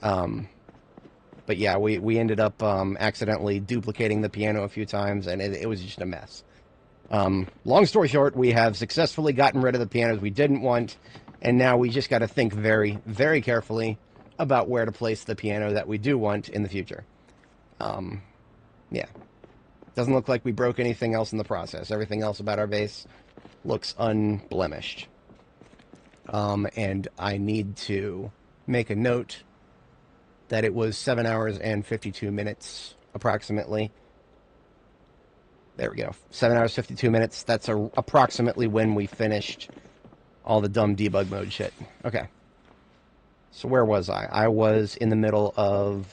But yeah, we ended up accidentally duplicating the piano a few times, and it was just a mess. Long story short, we have successfully gotten rid of the pianos we didn't want. And now we just got to think very, very carefully about where to place the piano that we do want in the future. Yeah. Doesn't look like we broke anything else in the process. Everything else about our base looks unblemished. And I need to make a note that it was 7 hours and 52 minutes, approximately. There we go. 7 hours, 52 minutes. That's approximately when we finished all the dumb debug mode shit. Okay. So where was I? I was in the middle of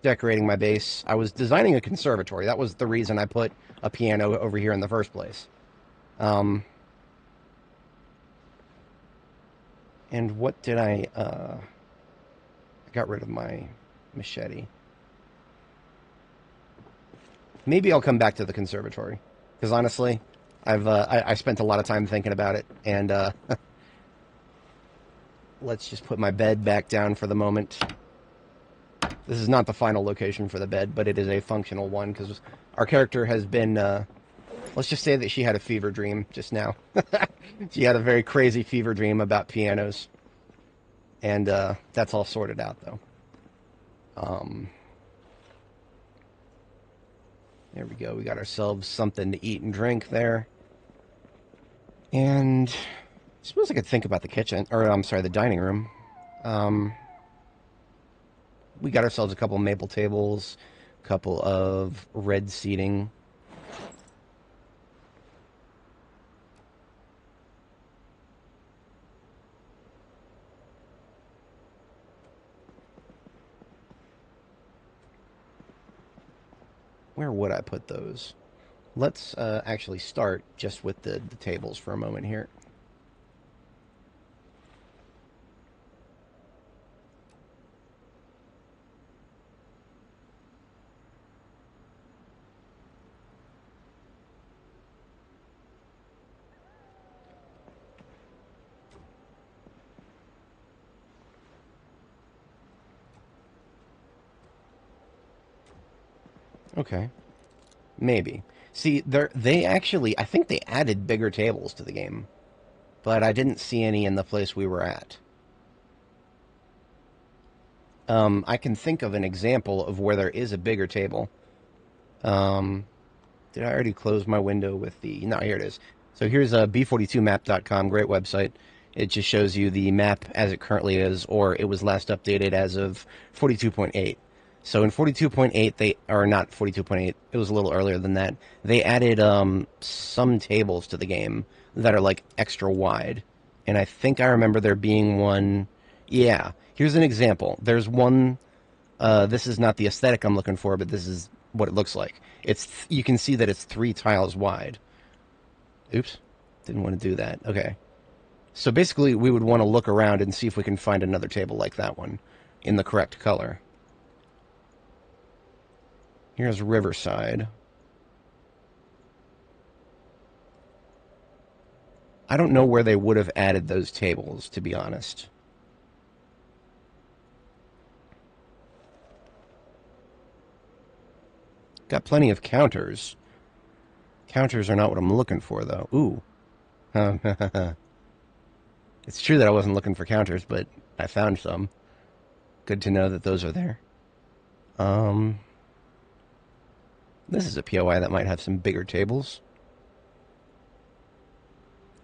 decorating my base. I was designing a conservatory. That was the reason I put a piano over here in the first place. And what did I got rid of my machete. Maybe I'll come back to the conservatory, because honestly, I spent a lot of time thinking about it, and let's just put my bed back down for the moment. This is not the final location for the bed, but it is a functional one, because our character has been, let's just say that she had a fever dream just now. She had a very crazy fever dream about pianos, and that's all sorted out, though. There we go. We got ourselves something to eat and drink there. And I suppose I could think about the kitchen, or I'm sorry, the dining room. We got ourselves a couple of maple tables, a couple of red seating. Where would I put those? Let's actually start just with the tables for a moment here. Okay. Maybe. See, they actually, I think they added bigger tables to the game, but I didn't see any in the place we were at. I can think of an example of where there is a bigger table. Um, did I already close my window with the... No, here it is. So here's b42map.com, great website. It just shows you the map as it currently is, or it was last updated as of 42.8. So in 42.8, they are not 42.8. It was a little earlier than that. They added some tables to the game that are like extra wide, and I think I remember there being one. Yeah, here's an example. There's one. This is not the aesthetic I'm looking for, but this is what it looks like. You can see that it's 3 tiles wide. Oops, didn't want to do that. Okay, so basically we would want to look around and see if we can find another table like that one in the correct color. Here's Riverside. I don't know where they would have added those tables, to be honest. Got plenty of counters. Counters are not what I'm looking for, though. Ooh. It's true that I wasn't looking for counters, but I found some. Good to know that those are there. This is a POI that might have some bigger tables.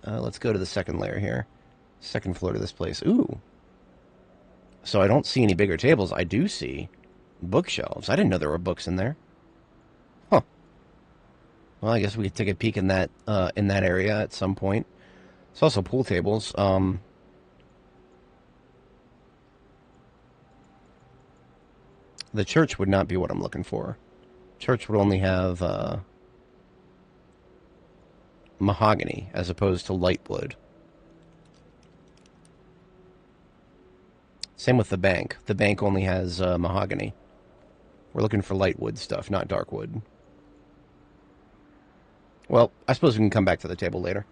Let's go to the second layer here. Second floor to this place. Ooh. So I don't see any bigger tables. I do see bookshelves. I didn't know there were books in there. Huh. Well, I guess we could take a peek in that area at some point. It's also pool tables. The church would not be what I'm looking for. Church would only have mahogany as opposed to light wood. Same with the bank. The bank only has mahogany. We're looking for light wood stuff, not dark wood. Well, I suppose we can come back to the table later.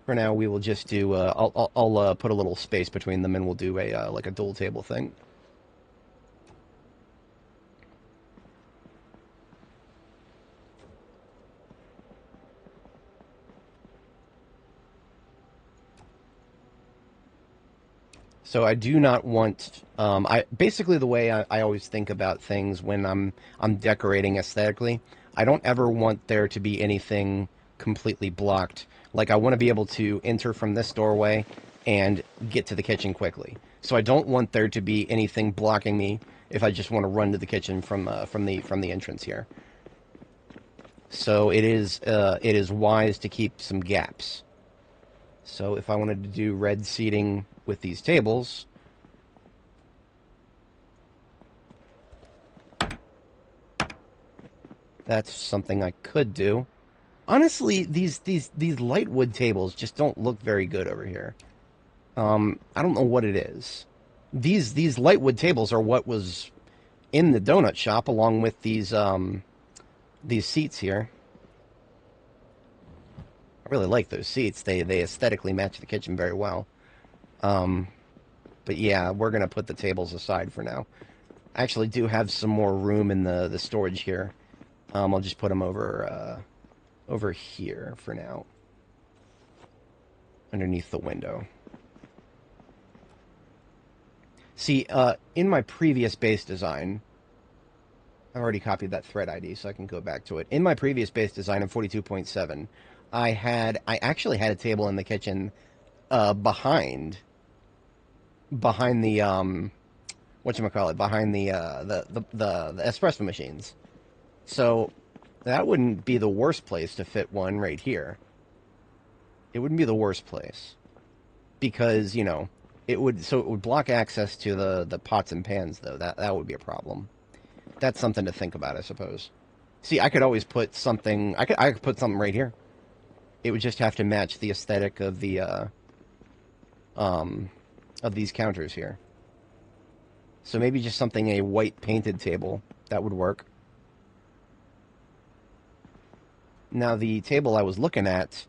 For now, we will just do. I'll put a little space between them, and we'll do a like a dual table thing. So I do not want. I basically the way I always think about things when I'm decorating aesthetically. I don't ever want there to be anything completely blocked. Like I want to be able to enter from this doorway and get to the kitchen quickly. So I don't want there to be anything blocking me if I just want to run to the kitchen from the entrance here. So it is wise to keep some gaps. So if I wanted to do red seating with these tables, that's something I could do. Honestly, these light wood tables just don't look very good over here. I don't know what it is. These light wood tables are what was in the donut shop along with these seats here. I really like those seats. They aesthetically match the kitchen very well. But yeah, we're going to put the tables aside for now. I actually do have some more room in the storage here. I'll just put them over here for now. Underneath the window. See, in my previous base design, I've already copied that thread ID, so I can go back to it. In my previous base design of 42.7, I actually had a table in the kitchen behind the whatchamacallit, behind the espresso machines. So that wouldn't be the worst place to fit one right here. It wouldn't be the worst place because, you know, it would block access to the pots and pans though. That would be a problem. That's something to think about, I suppose. See, I could always put something. I could put something right here. It would just have to match the aesthetic of the of these counters here. So maybe just something, a white painted table, that would work. Now the table I was looking at,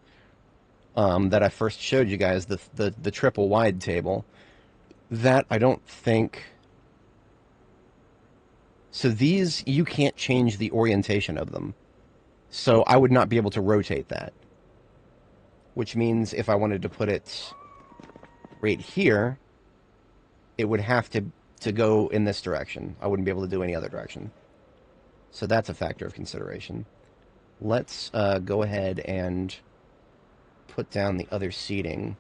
that I first showed you guys, the triple wide table, that I don't think. So these, you can't change the orientation of them. So I would not be able to rotate that. Which means if I wanted to put it right here, it would have to go in this direction. I wouldn't be able to do any other direction. So that's a factor of consideration. Let's go ahead and put down the other seating.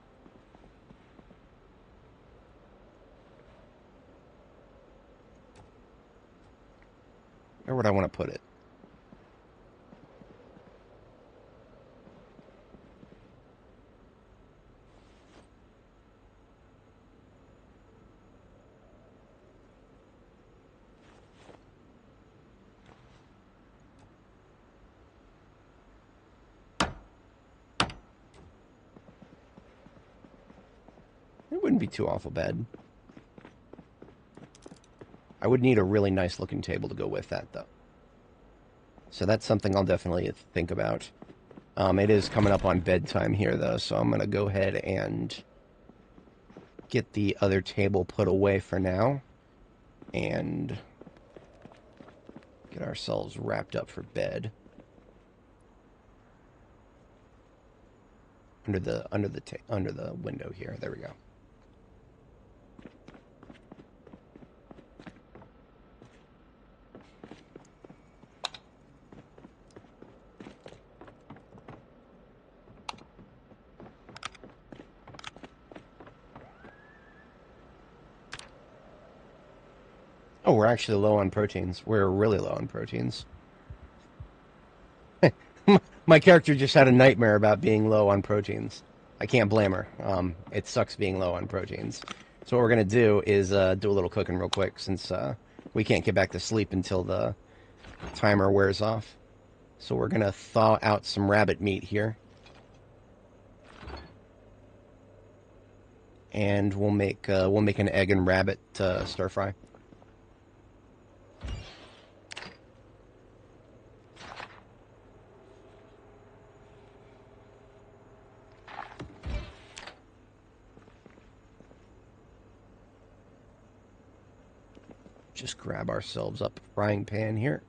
Where would I want to put it? It wouldn't be too awful bad. I would need a really nice looking table to go with that, though. So that's something I'll definitely think about. It is coming up on bedtime here, though, so I'm going to go ahead and get the other table put away for now and get ourselves wrapped up for bed. Under the window here. There we go. Oh, we're actually low on proteins. We're really low on proteins. My character just had a nightmare about being low on proteins. I can't blame her. It sucks being low on proteins. So what we're going to do is do a little cooking real quick since we can't get back to sleep until the timer wears off. So we're going to thaw out some rabbit meat here. And we'll make an egg and rabbit stir fry. Just grab ourselves up a frying pan here.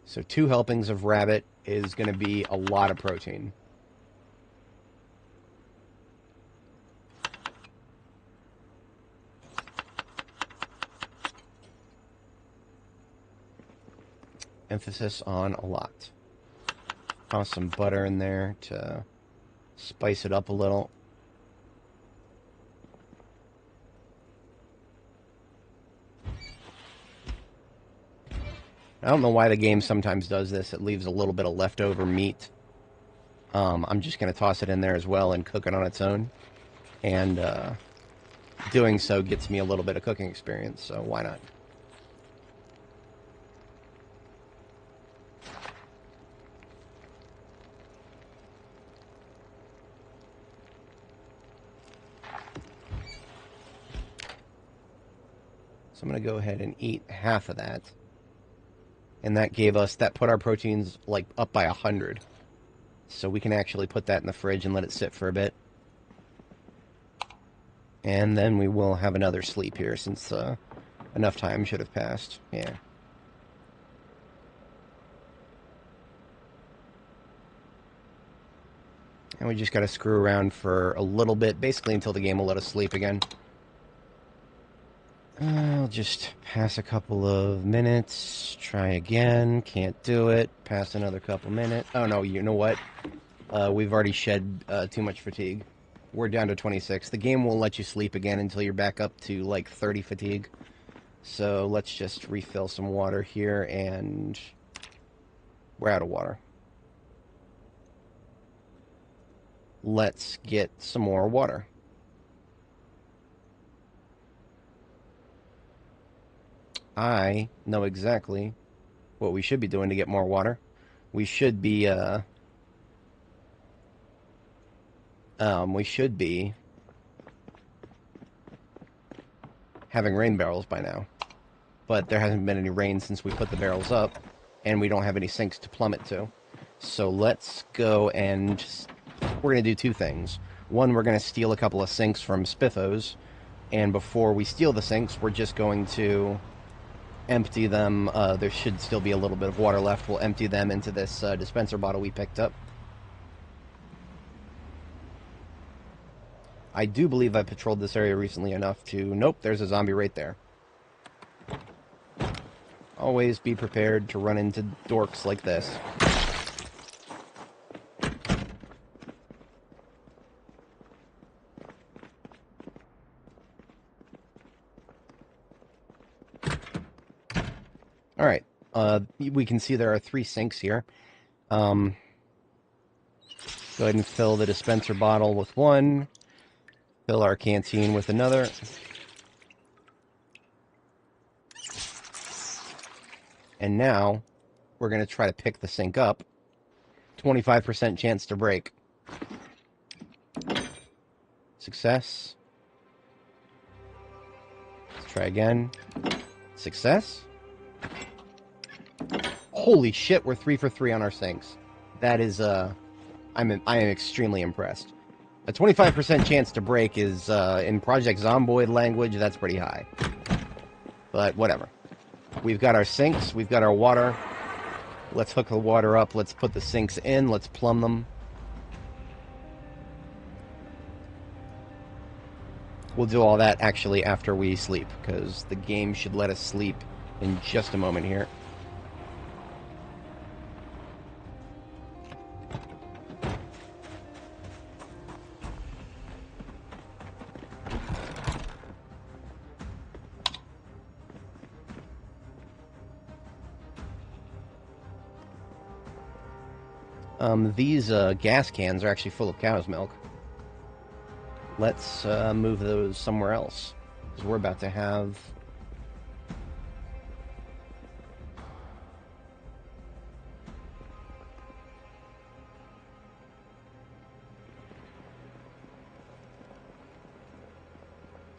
So 2 helpings of rabbit is going to be a lot of protein. Emphasis on a lot. Toss some butter in there to spice it up a little. I don't know why the game sometimes does this. It leaves a little bit of leftover meat. I'm just going to toss it in there as well and cook it on its own. And doing so gets me a little bit of cooking experience, so why not? So I'm going to go ahead and eat half of that. And that put our proteins like up by 100. So we can actually put that in the fridge and let it sit for a bit. And then we will have another sleep here since enough time should have passed. Yeah. And we just got to screw around for a little bit, basically until the game will let us sleep again. I'll just pass a couple of minutes, try again, can't do it, pass another couple minutes. Oh no, you know what? We've already shed too much fatigue. We're down to 26. The game won't let you sleep again until you're back up to like 30 fatigue. So let's just refill some water here, and we're out of water. Let's get some more water. I know exactly what we should be doing to get more water. We should be having rain barrels by now. But there hasn't been any rain since we put the barrels up, and we don't have any sinks to plummet to. So let's go and we're going to do 2 things. One, we're going to steal a couple of sinks from Spiffos, and before we steal the sinks, we're just going to empty them. There should still be a little bit of water left. We'll empty them into this dispenser bottle we picked up. I do believe I patrolled this area recently enough to... Nope, there's a zombie right there. Always be prepared to run into dorks like this. Alright, we can see there are 3 sinks here. Go ahead and fill the dispenser bottle with one. Fill our canteen with another. And now, we're going to try to pick the sink up. 25% chance to break. Success. Let's try again. Success. Holy shit, we're 3 for 3 on our sinks. That is, I am extremely impressed. A 25% chance to break is, in Project Zomboid language, that's pretty high. But whatever. We've got our sinks, we've got our water. Let's hook the water up, let's put the sinks in, let's plumb them. We'll do all that actually after we sleep, because the game should let us sleep in just a moment here. These gas cans are actually full of cow's milk. Let's move those somewhere else, because we're about to have...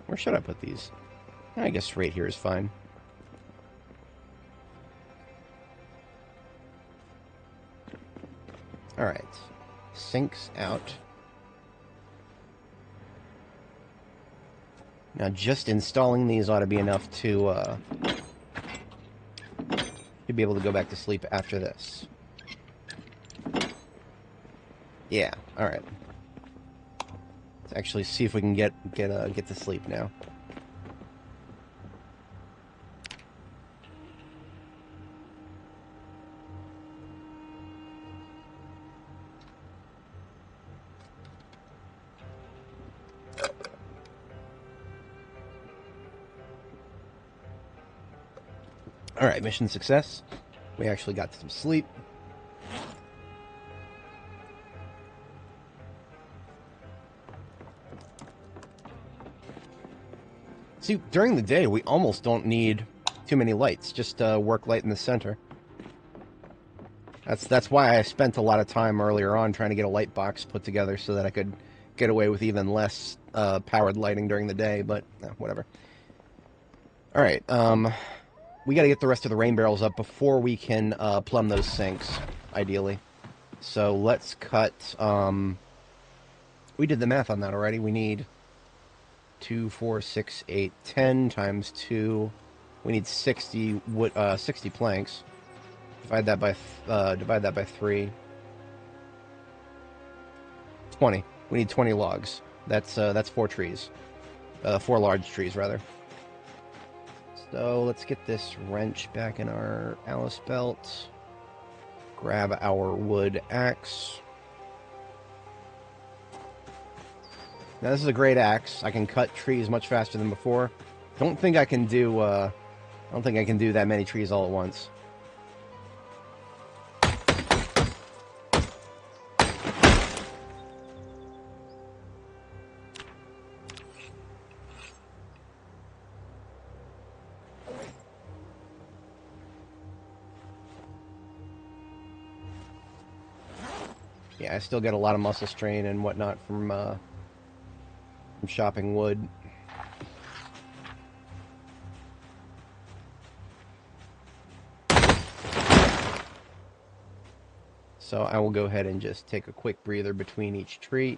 Where should I put these? I guess right here is fine. Alright, sinks out. Now just installing these ought to be enough to be able to go back to sleep after this. Yeah, alright. Let's actually see if we can get to sleep now. Alright, mission success. We actually got some sleep. See, during the day, we almost don't need too many lights. Just work light in the center. That's why I spent a lot of time earlier on trying to get a light box put together so that I could get away with even less powered lighting during the day, but whatever. Alright, we gotta get the rest of the rain barrels up before we can plumb those sinks, ideally. So let's cut, we did the math on that already. We need 2, 4, 6, 8, 10 times 2. We need 60 wood, 60 planks. Divide that by 3. 20. We need 20 logs. That's 4 trees. 4 large trees, rather. So let's get this wrench back in our Alice belt. Grab our wood axe. Now this is a great axe. I can cut trees much faster than before. Don't think I can do that many trees all at once. Yeah, I still get a lot of muscle strain and whatnot from chopping wood. So I will go ahead and just take a quick breather between each tree.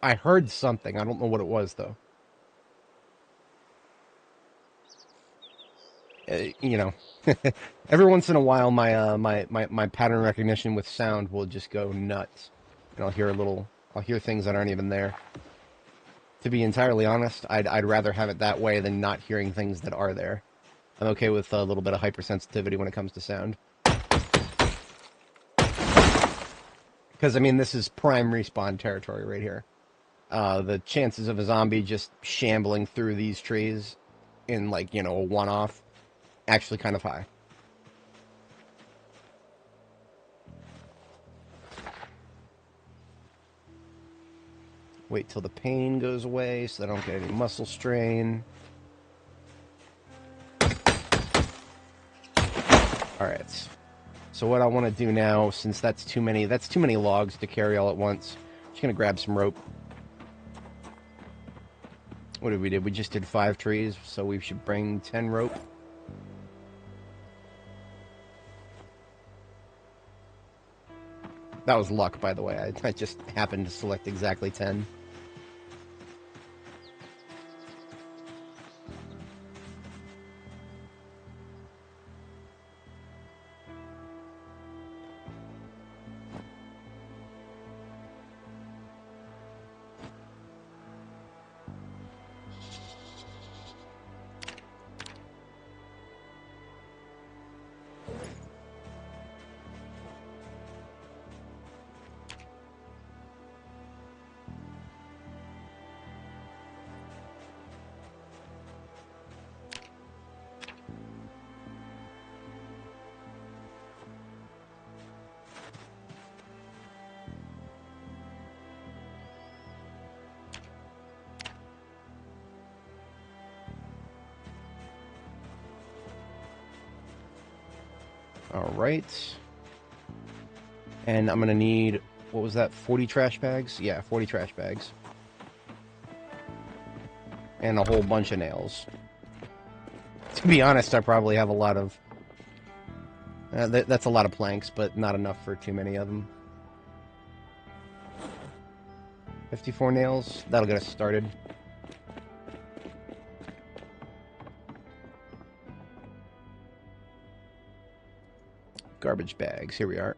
I heard something. I don't know what it was though. You know, every once in a while, my pattern recognition with sound will just go nuts, and I'll hear things that aren't even there. To be entirely honest, I'd rather have it that way than not hearing things that are there. I'm okay with a little bit of hypersensitivity when it comes to sound. Because, I mean, this is prime respawn territory right here. The chances of a zombie just shambling through these trees in, like, you know, a one-off, actually kind of high. Wait till the pain goes away so I don't get any muscle strain. Alright. So what I want to do now, since that's too many logs to carry all at once, I'm just going to grab some rope. What did we do? We just did 5 trees, so we should bring 10 rope. That was luck, by the way. I just happened to select exactly 10. Alright. And I'm going to need, what was that, 40 trash bags? Yeah, 40 trash bags. And a whole bunch of nails. To be honest, I probably have a lot of... that's a lot of planks, but not enough for too many of them. 54 nails, that'll get us started. Garbage bags, here we are.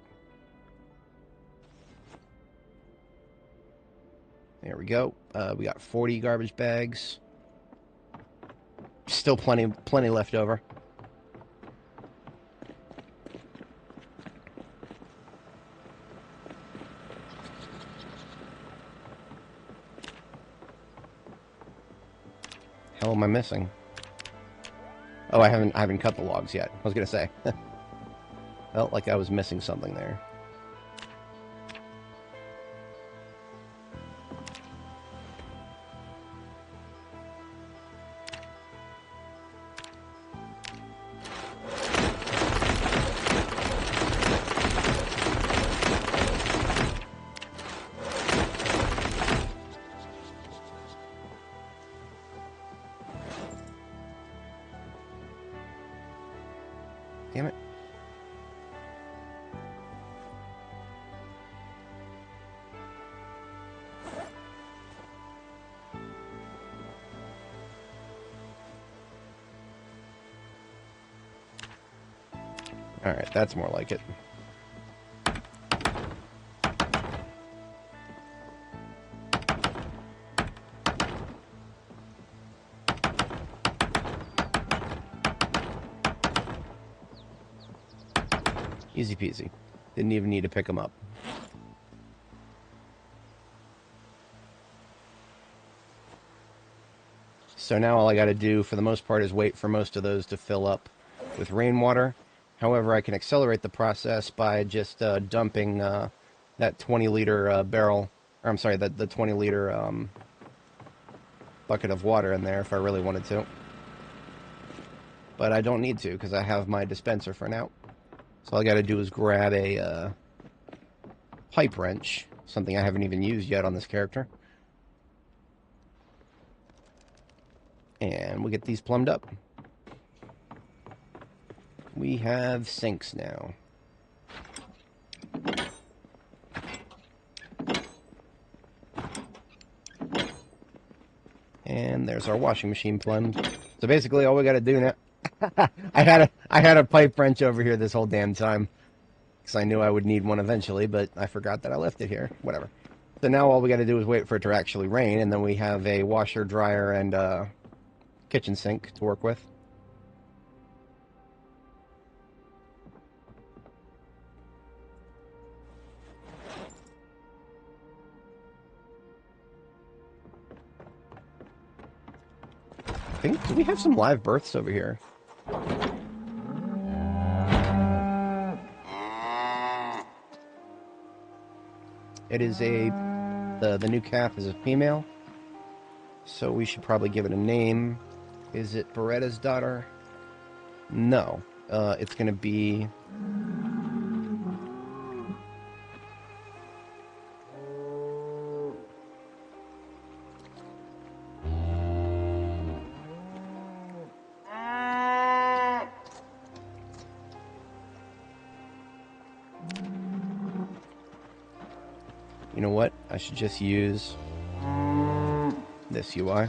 There we go. We got 40 garbage bags. Still plenty left over. Hell am I missing? Oh, I haven't cut the logs yet. I was gonna say. Felt like I was missing something there. Damn it. Alright, that's more like it. Easy peasy. Didn't even need to pick them up. So now all I gotta do for the most part is wait for most of those to fill up with rainwater. However, I can accelerate the process by just dumping that 20-liter barrel, or I'm sorry, the 20-liter bucket of water in there if I really wanted to. But I don't need to because I have my dispenser for now. So all I gotta do is grab a pipe wrench, something I haven't even used yet on this character. And we'll get these plumbed up. We have sinks now. And there's our washing machine plumbed. So basically all we got to do now... I had a pipe wrench over here this whole damn time. Because I knew I would need one eventually, but I forgot that I left it here. Whatever. So now all we got to do is wait for it to actually rain, and then we have a washer, dryer, and kitchen sink to work with. Do we have some live births over here? It is the new calf is a female, so we should probably give it a name. Is it Beretta's daughter? No, it's gonna be... You know what? I should just use this UI.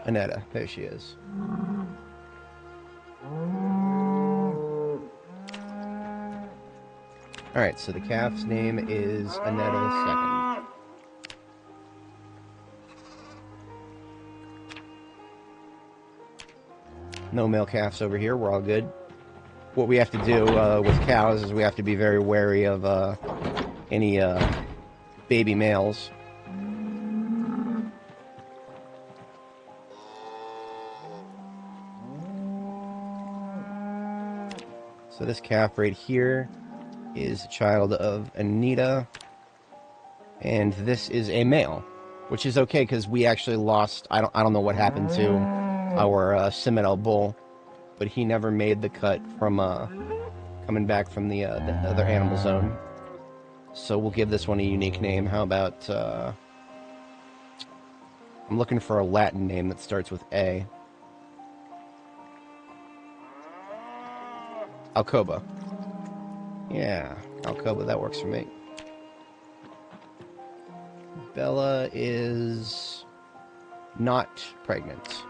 Annetta. There she is. Alright, so the calf's name is Annetta II. No male calves over here. We're all good. What we have to do with cows is we have to be very wary of any baby males. So this calf right here is a child of Anita, and this is a male, which is okay because we actually lost. I don't know what happened to our Simmental bull, but he never made the cut from coming back from the other animal zone. So we'll give this one a unique name. How about, I'm looking for a Latin name that starts with A. Alcoba. Yeah, Alcoba, that works for me. Bella is not pregnant.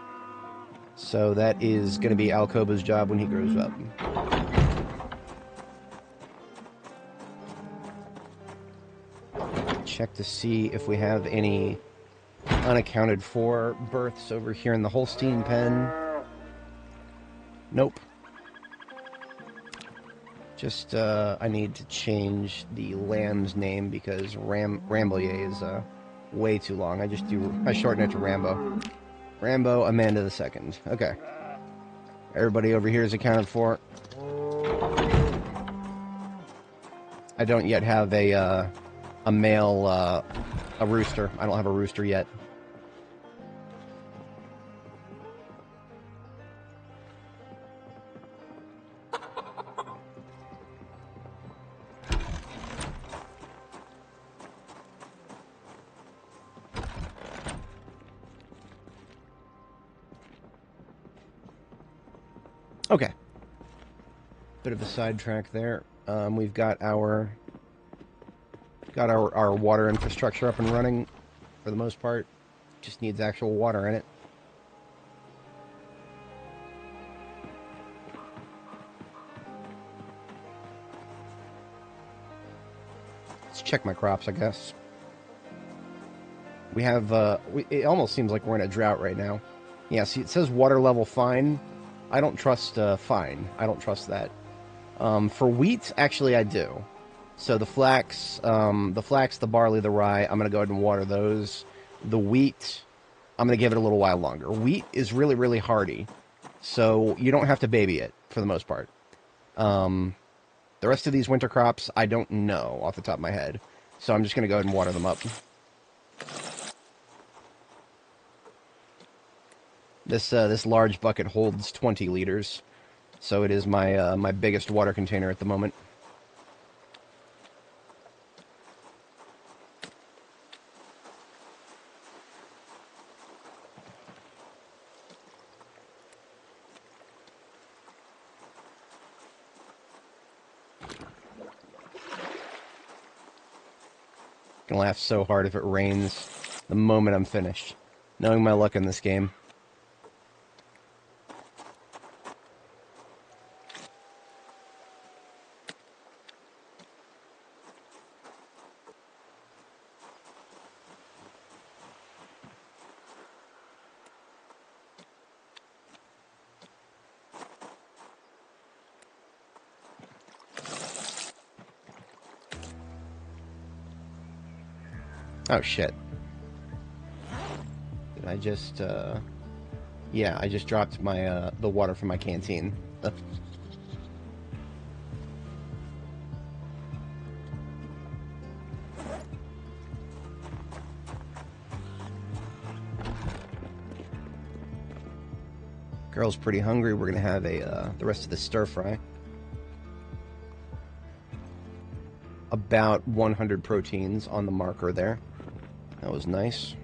So that is going to be Alcoba's job when he grows up. Check to see if we have any unaccounted for births over here in the Holstein pen. Nope. Just, I need to change the lamb's name because Rambouillet is way too long. I shorten it to Rambo. Rambo Amanda II. Okay. Everybody over here is accounted for. I don't yet have a male, a rooster. I don't have a rooster yet. Okay. Bit of a sidetrack there. We've got our water infrastructure up and running for the most part. Just needs actual water in it. Let's check my crops, I guess. We have, it almost seems like we're in a drought right now. Yeah, see, it says water level fine. I don't trust fine. I don't trust that. For wheat, actually, I do. So the flax, the barley, the rye, I'm going to go ahead and water those. The wheat, I'm going to give it a little while longer. Wheat is really, really hardy, so you don't have to baby it for the most part. The rest of these winter crops, I don't know off the top of my head, so I'm just going to go ahead and water them up. This large bucket holds 20 liters, so it is my my biggest water container at the moment. Gonna laugh so hard if it rains the moment I'm finished. Knowing my luck in this game. Oh shit. Did I just, yeah, I just dropped my, the water from my canteen. Girl's pretty hungry. We're gonna have the rest of the stir fry. About 100 proteins on the marker there. That was nice.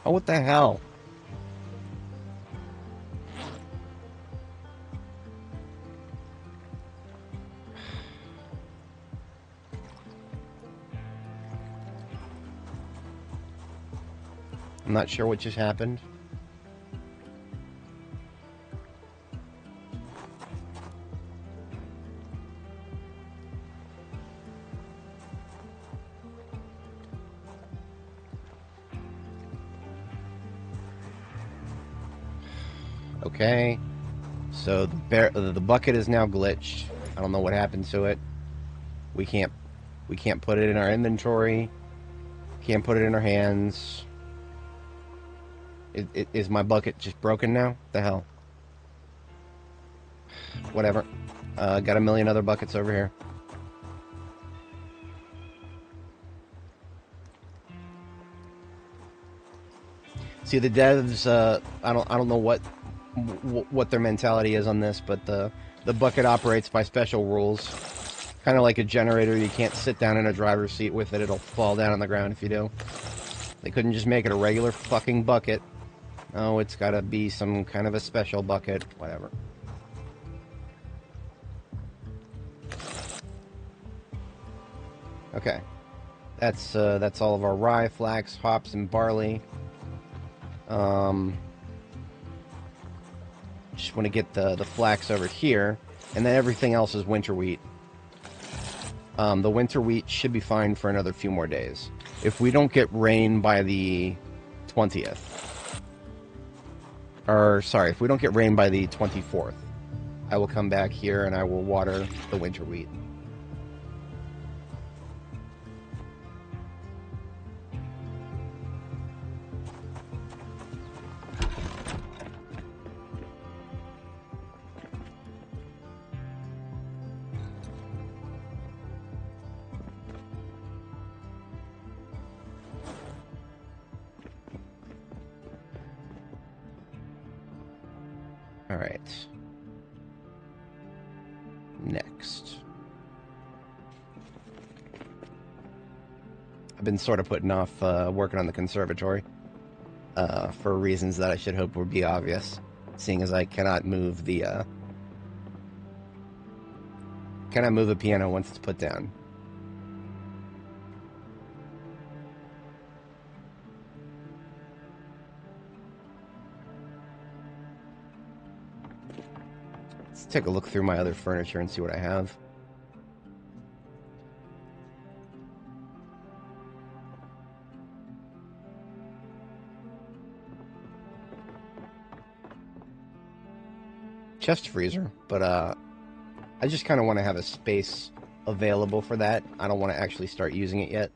Oh, what the hell? I'm not sure what just happened. Okay, so the bucket is now glitched. I don't know what happened to it. We can't put it in our inventory. Can't put it in our hands. Is my bucket just broken now? The hell? Whatever. Got a million other buckets over here. See, the devs, I don't know what their mentality is on this, but the bucket operates by special rules. Kind of like a generator. You can't sit down in a driver's seat with it. It'll fall down on the ground if you do. They couldn't just make it a regular fucking bucket. Oh, it's got to be some kind of a special bucket. Whatever. Okay. That's all of our rye, flax, hops, and barley. Just want to get the flax over here, and then everything else is winter wheat. The winter wheat should be fine for another few more days. If we don't get rain by the 20th, or sorry, if we don't get rain by the 24th, I will come back here and I will water the winter wheat. All right. Next. I've been sort of putting off working on the conservatory for reasons that I should hope would be obvious, seeing as I cannot move the piano once it's put down. Let's take a look through my other furniture and see what I have. Chest freezer, but I just kind of want to have a space available for that. I don't want to actually start using it yet.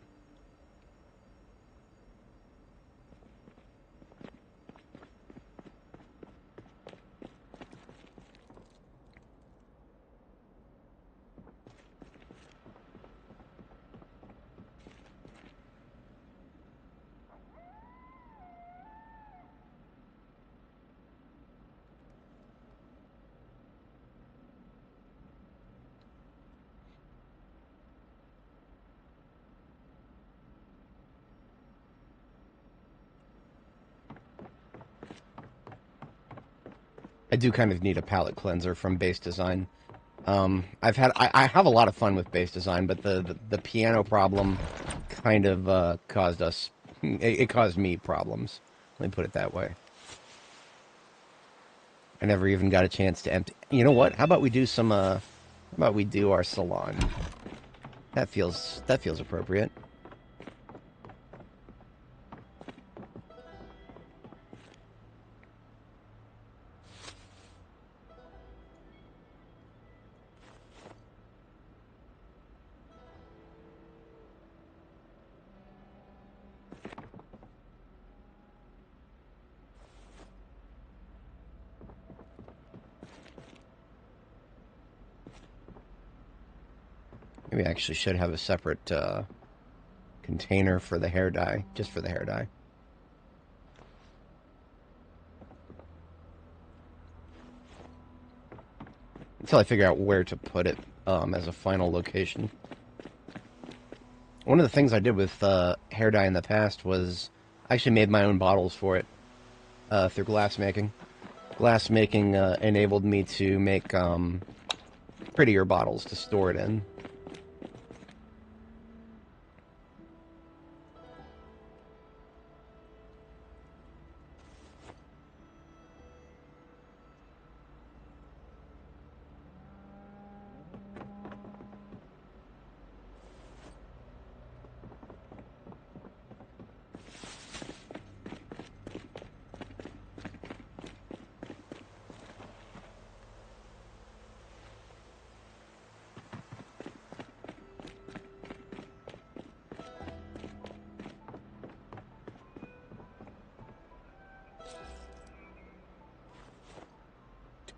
I do kind of need a palette cleanser from base design. I have a lot of fun with base design, but the piano problem kind of caused us. It caused me problems. Let me put it that way. I never even got a chance to empty. You know what? How about we do some? How about we do our salon? That feels appropriate. Maybe I actually should have a separate container for the hair dye, just for the hair dye. Until I figure out where to put it as a final location. One of the things I did with hair dye in the past was I actually made my own bottles for it through glass making. Glass making enabled me to make prettier bottles to store it in.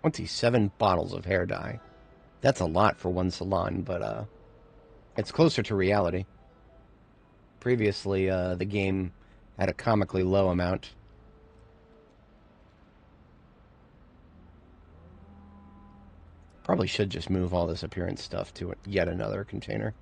"27 bottles of hair dye. That's a lot for one salon, but it's closer to reality. Previously, the game had a comically low amount. Probably should just move all this appearance stuff to yet another container.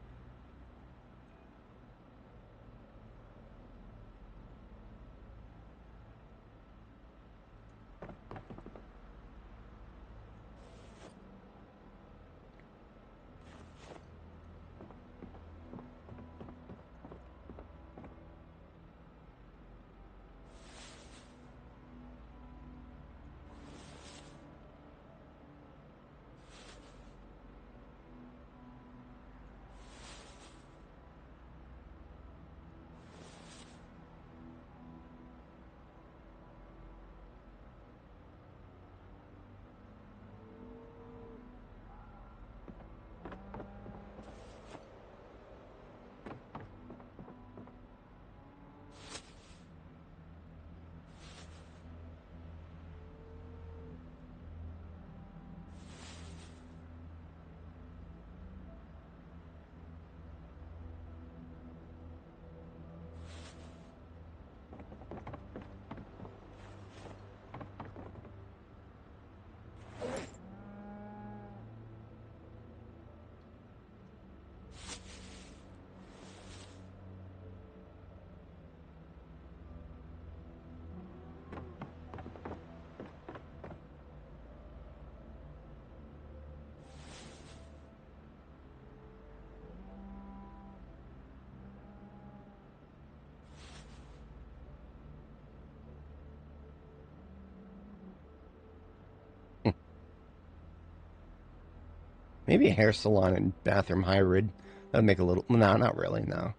Maybe a hair salon and bathroom hybrid. That would make a little... No, not really, no.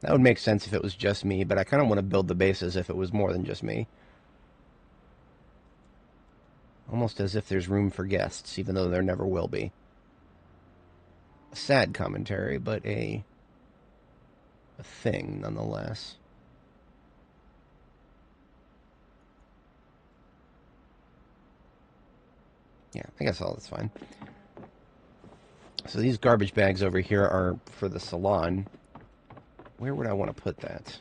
That would make sense if it was just me, but I kind of want to build the base as if it was more than just me. Almost as if there's room for guests, even though there never will be. A sad commentary, but a thing, nonetheless. Yeah, I guess all that's fine. So these garbage bags over here are for the salon. Where would I want to put that?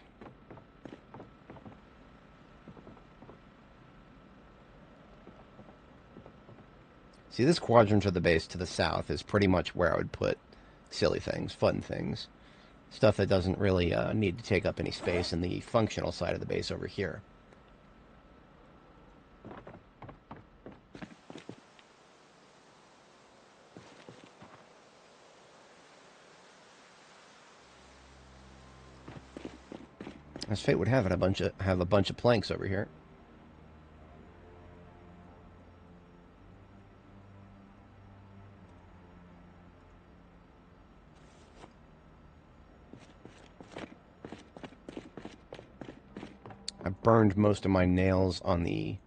See, this quadrant of the base to the south is pretty much where I would put silly things, fun things. Stuff that doesn't really need to take up any space in the functional side of the base over here. As fate would have it, have a bunch of planks over here. I burned most of my nails on the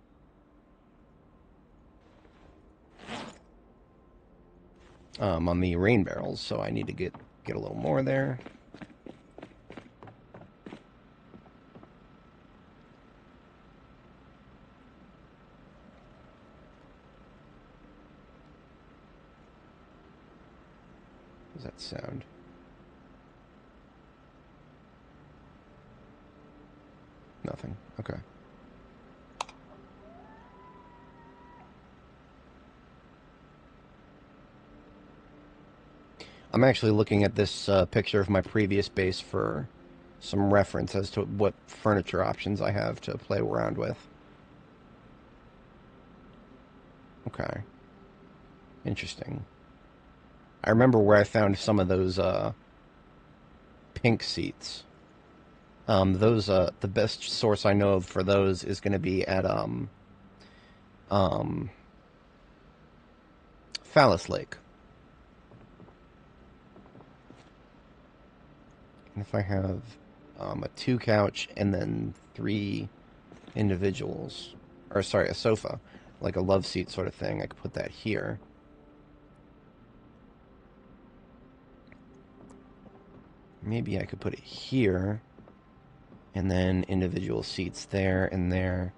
rain barrels, so I need to get a little more there. What does that sound? Nothing. Okay. I'm actually looking at this picture of my previous base for some reference as to what furniture options I have to play around with. Okay. Interesting. I remember where I found some of those pink seats. The best source I know of for those is going to be at Phallus Lake. And if I have a 2 couch and then 3 individuals, or sorry, a sofa, like a love seat sort of thing, I could put that here. Maybe I could put it here, and then individual seats there and there.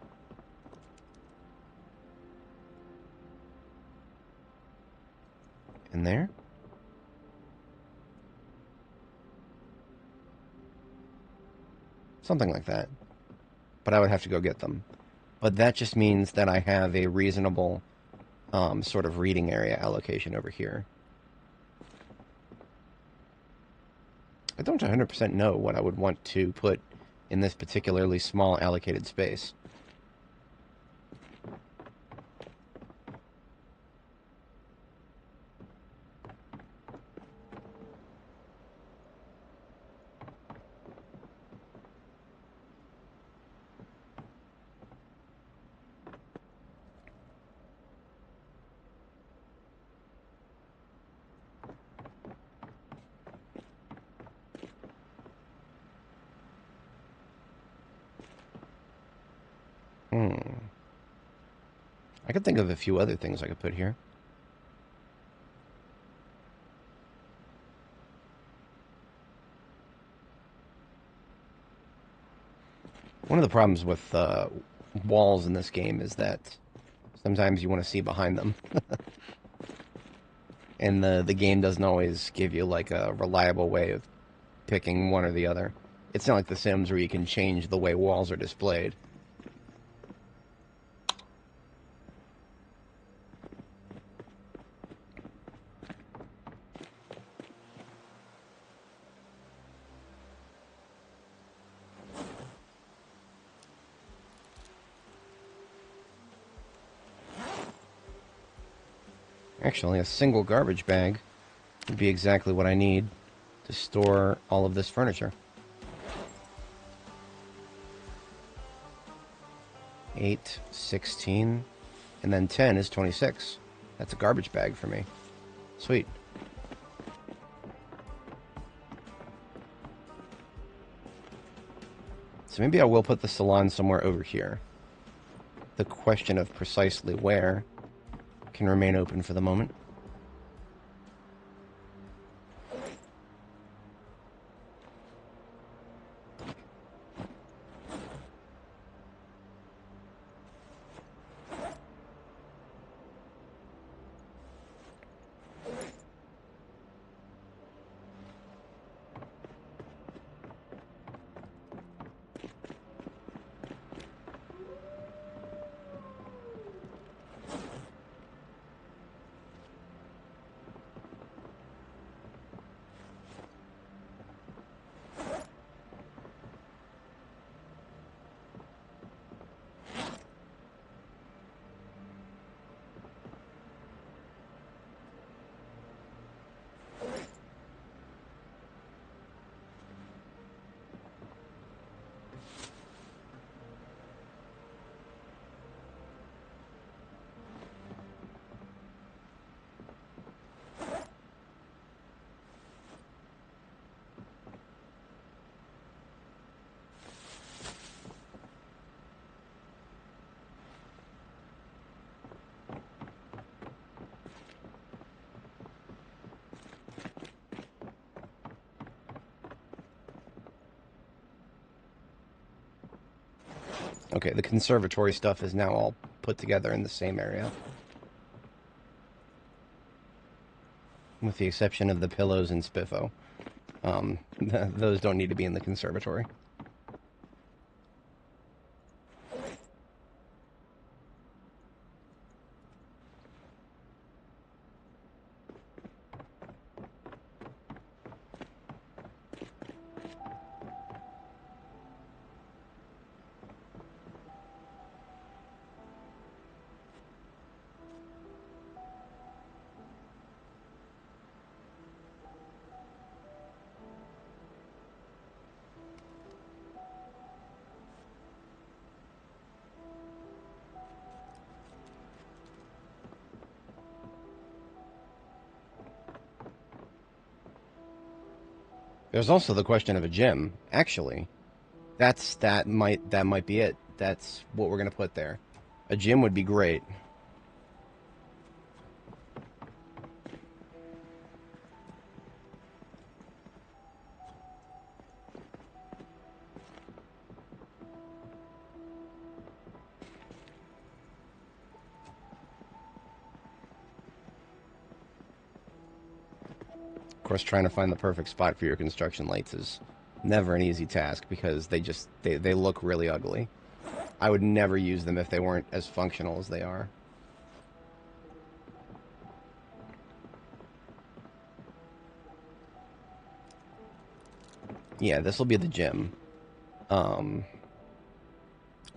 And there? Something like that. But I would have to go get them. But that just means that I have a reasonable sort of reading area allocation over here. I don't 100% know what I would want to put in this particularly small allocated space. I could think of a few other things I could put here. One of the problems with walls in this game is that sometimes you want to see behind them. And the game doesn't always give you like a reliable way of picking one or the other. It's not like The Sims where you can change the way walls are displayed. Actually, a single garbage bag would be exactly what I need to store all of this furniture. 8, 16, and then 10 is 26. That's a garbage bag for me. Sweet. So maybe I will put the salon somewhere over here. The question of precisely where can remain open for the moment. Okay, the conservatory stuff is now all put together in the same area. With the exception of the pillows and spiffo. Those don't need to be in the conservatory. There's also the question of a gym. Actually, that might be it. That's what we're gonna put there. A gym would be great. Of course, trying to find the perfect spot for your construction lights is never an easy task because they look really ugly. I would never use them if they weren't as functional as they are. Yeah, this will be the gym. We'll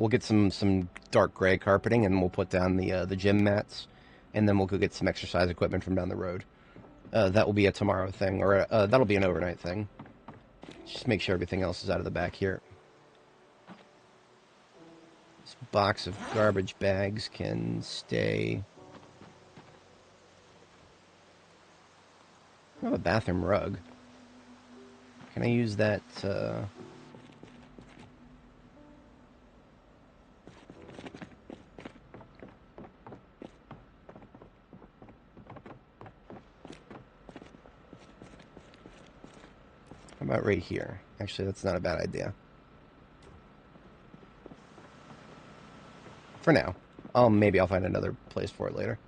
get some dark gray carpeting, and we'll put down the gym mats, and then we'll go get some exercise equipment from down the road. That will be a tomorrow thing, or that'll be an overnight thing. Just make sure everything else is out of the back here. This box of garbage bags can stay. I have a bathroom rug. Can I use that? How about right here? Actually, that's not a bad idea. For now. Maybe I'll find another place for it later.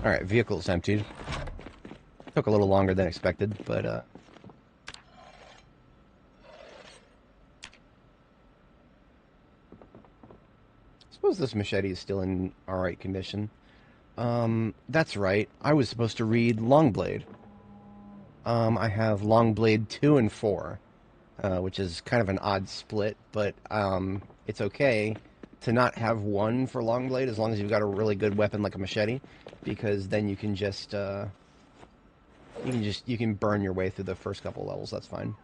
Alright, vehicle's emptied. Took a little longer than expected, but I suppose this machete is still in alright condition. That's right. I was supposed to read Longblade. I have Longblade 2 and 4, which is kind of an odd split, but it's okay to not have one for Longblade as long as you've got a really good weapon like a machete, because then you can just you can burn your way through the first couple levels. That's fine.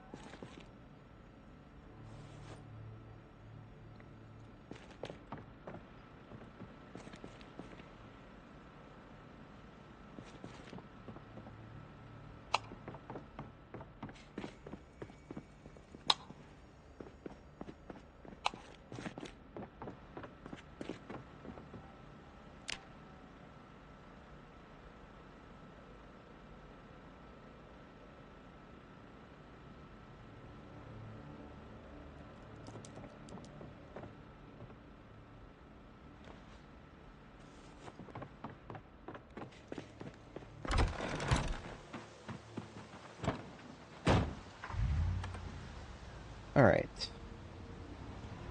Alright.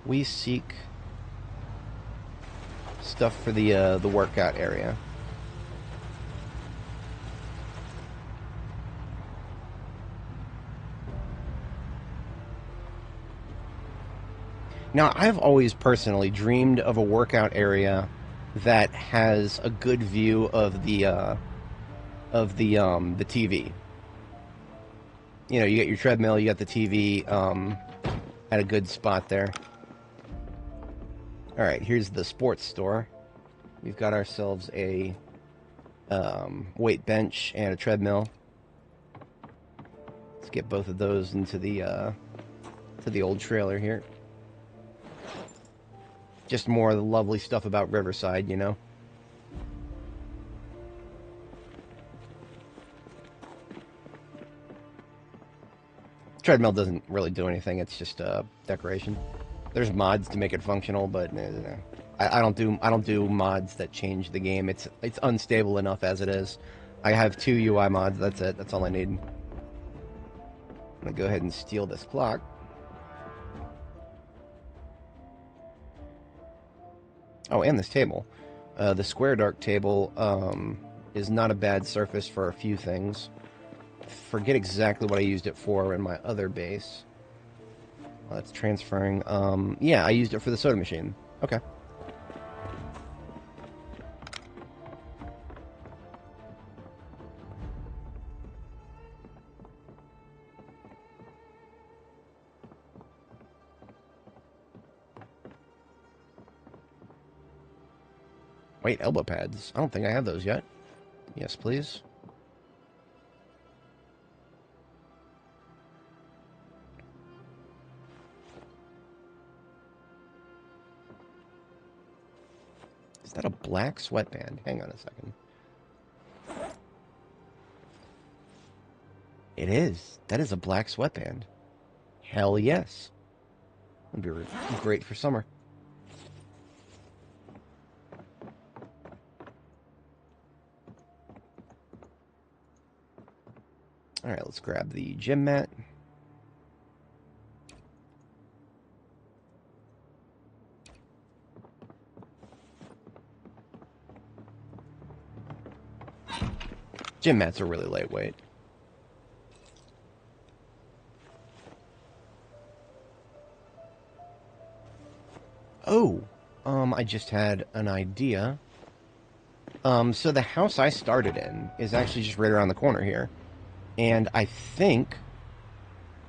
We seek stuff for the workout area. Now, I've always personally dreamed of a workout area that has a good view of the TV. You know, you get your treadmill, you got the TV at a good spot there. All right, here's the sports store. We've got ourselves a weight bench and a treadmill. Let's get both of those into the old trailer here. Just more of the lovely stuff about Riverside, you know? Treadmill doesn't really do anything. It's just decoration. There's mods to make it functional, but I don't do mods that change the game. It's unstable enough as it is. I have 2 UI mods. That's it. That's all I need. I'm gonna go ahead and steal this clock. Oh, and this table. The square dark table is not a bad surface for a few things. Forget exactly what I used it for in my other base. Well, that's transferring. Yeah, I used it for the soda machine. Okay. Wait, elbow pads. I don't think I have those yet. Yes, please. Is that a black sweatband? Hang on a second. It is. That is a black sweatband. Hell yes. That'd be great for summer. Alright, let's grab the gym mat. Gym mats are really lightweight. Oh, I just had an idea. So the house I started in is actually just right around the corner here. And I think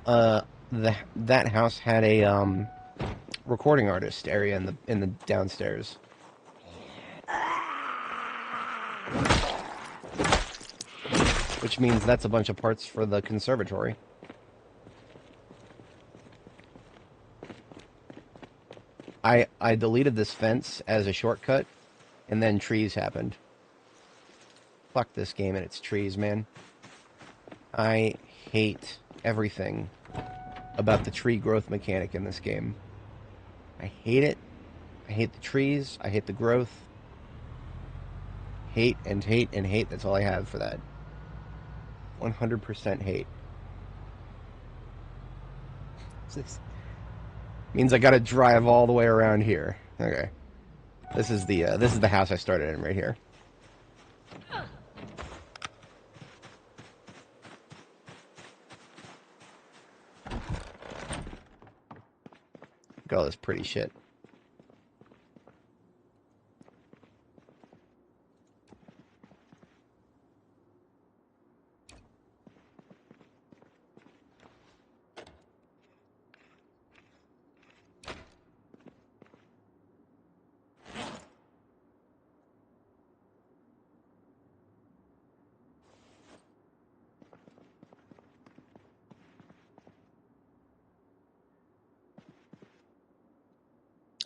that house had a recording artist area in the downstairs. Which means that's a bunch of parts for the conservatory. I deleted this fence as a shortcut, and then trees happened. Fuck this game and its trees, man. I hate everything about the tree growth mechanic in this game. I hate it. I hate the trees. I hate the growth. Hate and hate and hate. That's all I have for that. 100% hate. This means I gotta drive all the way around here. Okay. This is the house I started in right here. Look at all this pretty shit.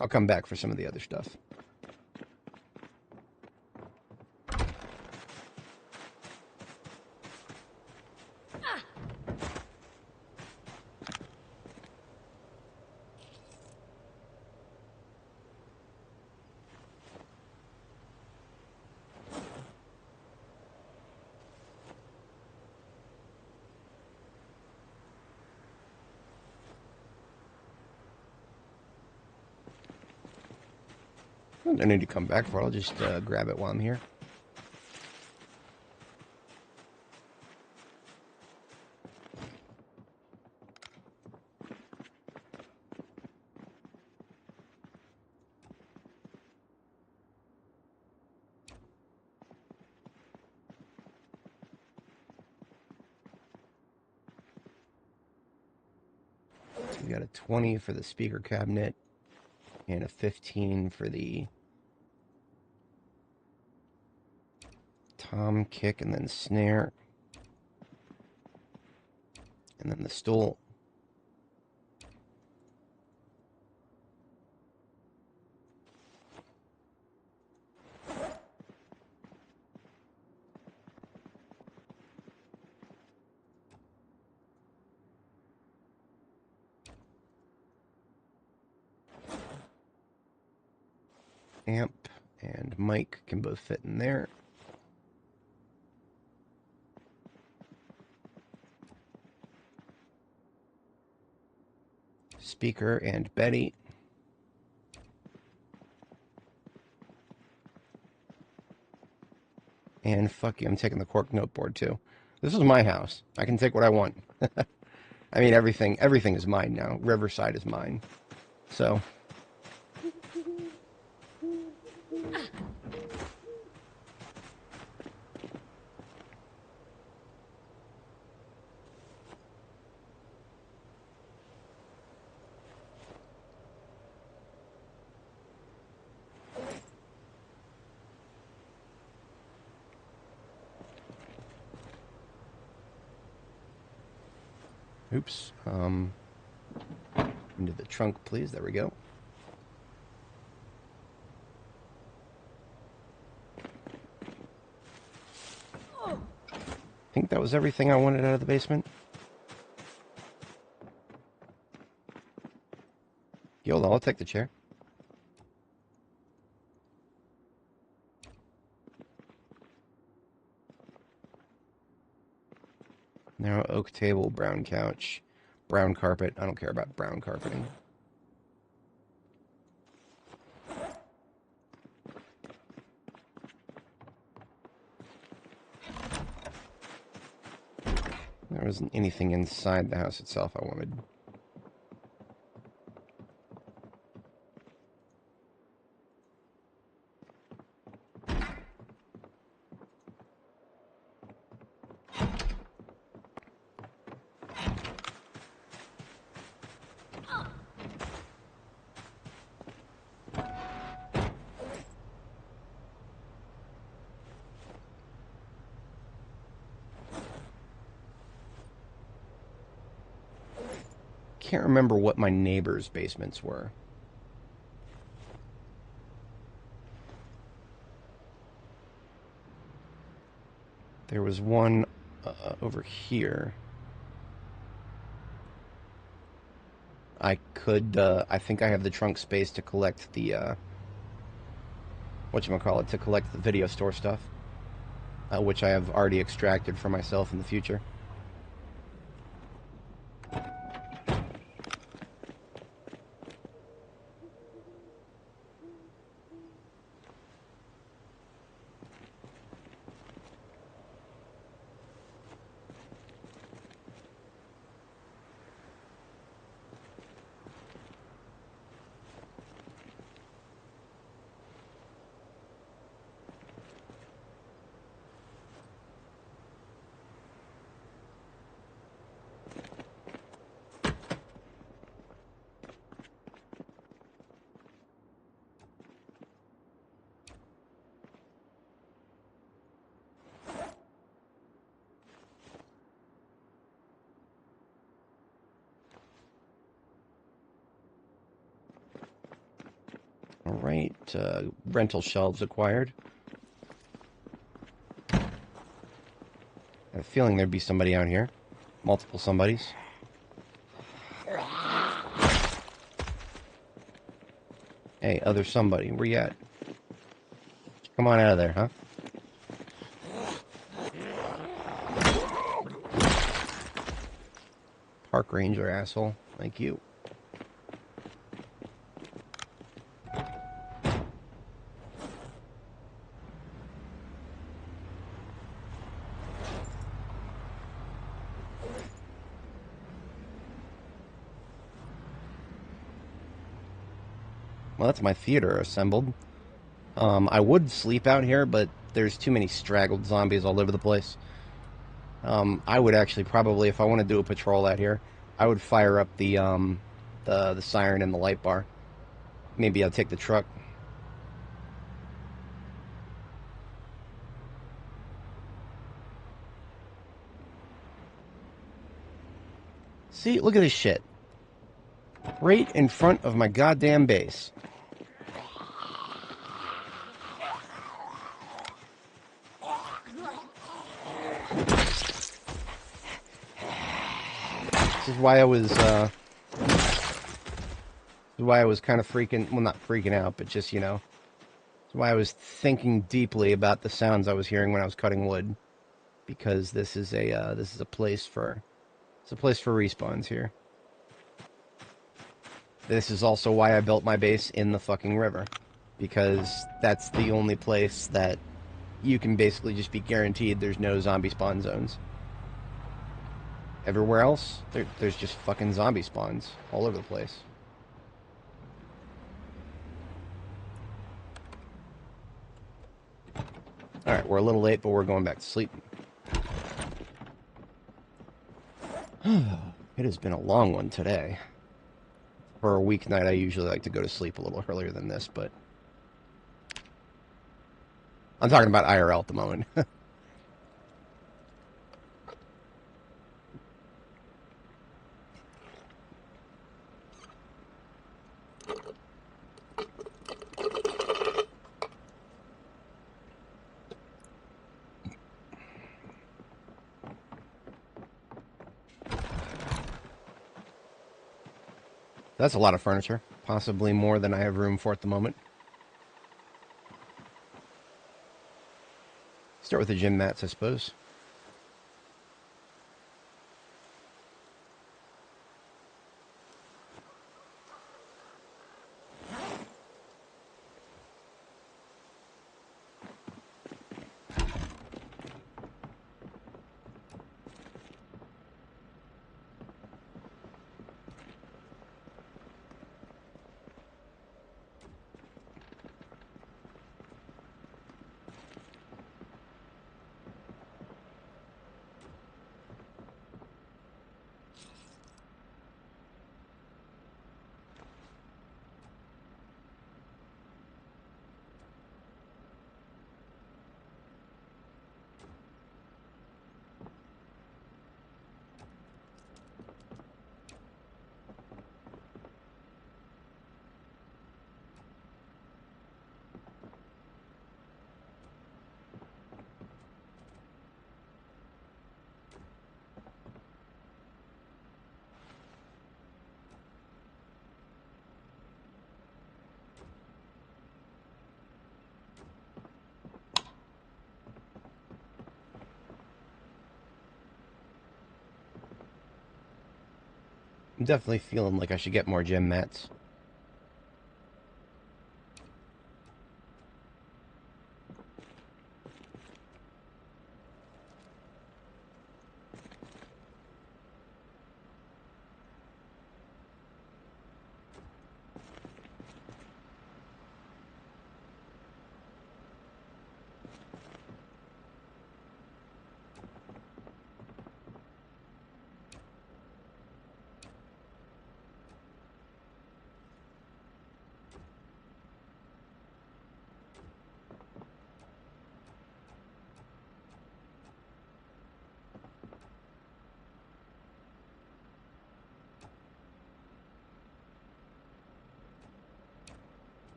I'll come back for some of the other stuff. I need to come back for it. I'll just grab it while I'm here. So we got a 20 for the speaker cabinet and a 15 for the tom, kick, and then snare. And then the stool. Amp and mic can both fit in there. Speaker and Betty. And fuck you, I'm taking the cork noteboard too. This is my house. I can take what I want. I mean, everything is mine now. Riverside is mine. So. Oops. Into the trunk, please. There we go. I think that was everything I wanted out of the basement. YOLO, I'll take the chair. Narrow oak table, brown couch, brown carpet. I don't care about brown carpeting. There wasn't anything inside the house itself I wanted. Can't remember what my neighbors' basements were. There was one over here. I think I have the trunk space to collect the, whatchamacallit, to collect the video store stuff, which I have already extracted for myself in the future. Alright, rental shelves acquired. I have a feeling there'd be somebody out here. Multiple somebodies. Hey, other somebody, where you at? Come on out of there, huh? Park ranger asshole, like you. Well, that's my theater assembled. I would sleep out here, but there's too many straggled zombies all over the place. I would actually probably, if I want to do a patrol out here, I would fire up the siren and the light bar. Maybe I'll take the truck. See, look at this shit. Right in front of my goddamn base. This is why I was kind of freaking, well, not freaking out, but just, you know, That's why I was thinking deeply about the sounds I was hearing when I was cutting wood, because this is a place for respawns here. This is also why I built my base in the fucking river, because that's the only place that you can basically just be guaranteed there's no zombie spawn zones. Everywhere else, there's just fucking zombie spawns all over the place. Alright, we're a little late, but we're going back to sleep. It has been a long one today. For a weeknight, I usually like to go to sleep a little earlier than this, but I'm talking about IRL at the moment. That's a lot of furniture. Possibly more than I have room for at the moment. Start with the gym mats, I suppose. I'm definitely feeling like I should get more gym mats.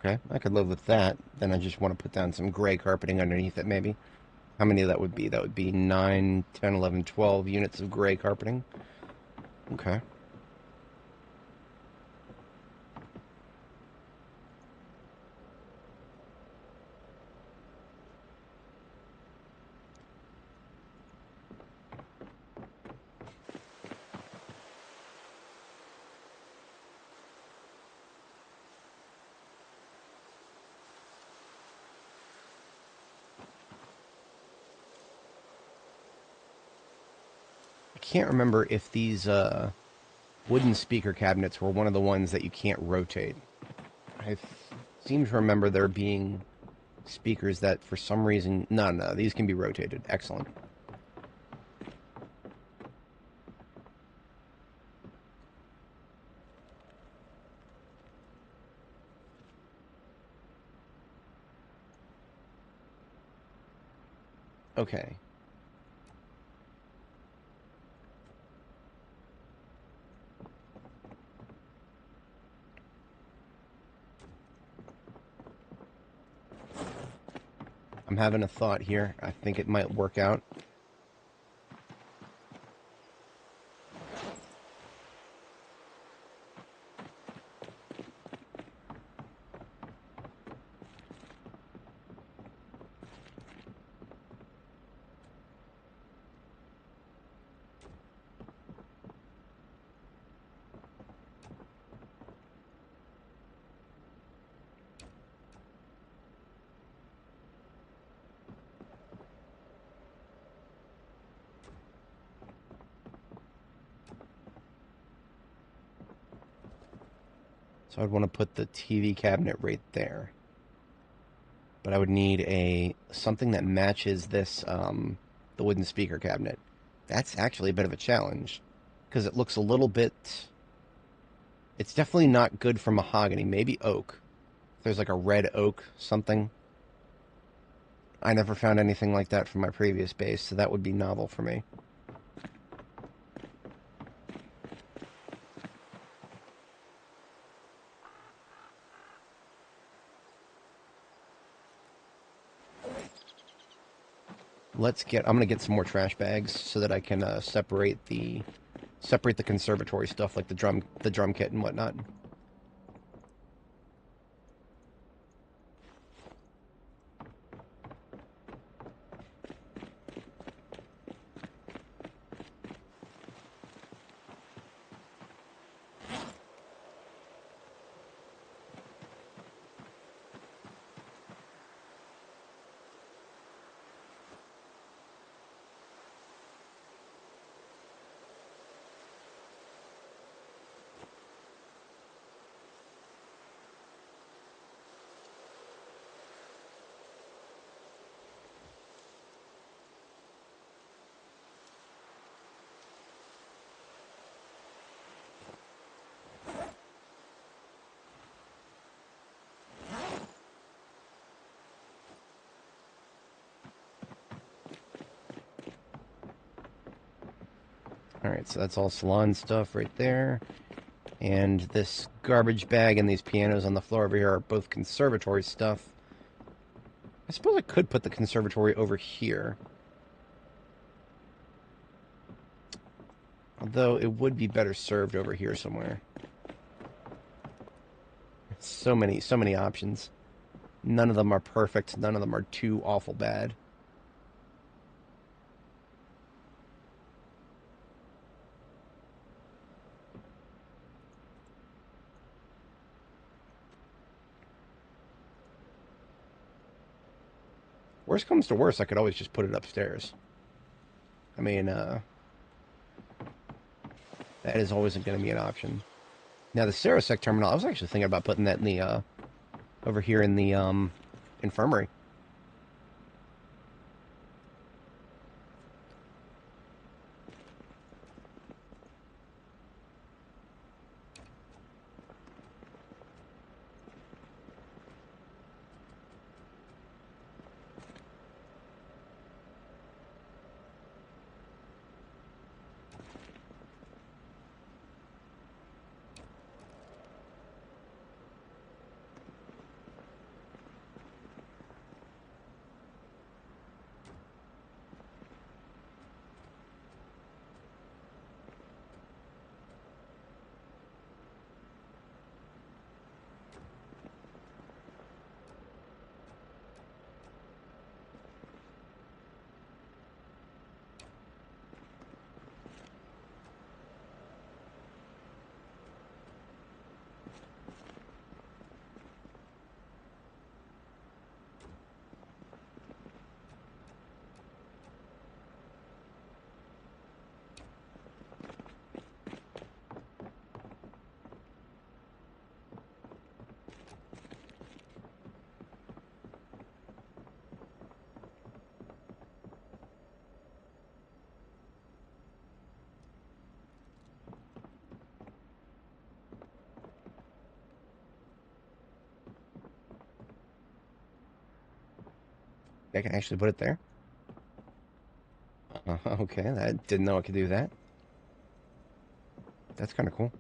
Okay, I could live with that. Then I just want to put down some gray carpeting underneath it, maybe. How many of that would be? That would be 9, 10, 11, 12 units of gray carpeting. Okay. I can't remember if these wooden speaker cabinets were one of the ones that you can't rotate. I seem to remember there being speakers that for some reason... No, these can be rotated. Excellent. Okay. I'm having a thought here. I think it might work out. So I'd want to put the TV cabinet right there. But I would need something that matches this, the wooden speaker cabinet. That's actually a bit of a challenge, because it looks a little bit... It's definitely not good for mahogany. Maybe oak. If there's like a red oak something. I never found anything like that from my previous base, so that would be novel for me. I'm gonna get some more trash bags so that I can separate the conservatory stuff, like the drum kit and whatnot. Alright, so that's all salon stuff right there. And this garbage bag and these pianos on the floor over here are both conservatory stuff. I suppose I could put the conservatory over here. Although it would be better served over here somewhere. So many options. None of them are perfect. None of them are too awful bad. Worst comes to worst, I could always just put it upstairs. I mean, that is always going to be an option. Now, the Serosec terminal, I was actually thinking about putting that in the, over here in the, infirmary. I can actually put it there. Okay, I didn't know I could do that. That's kind of cool.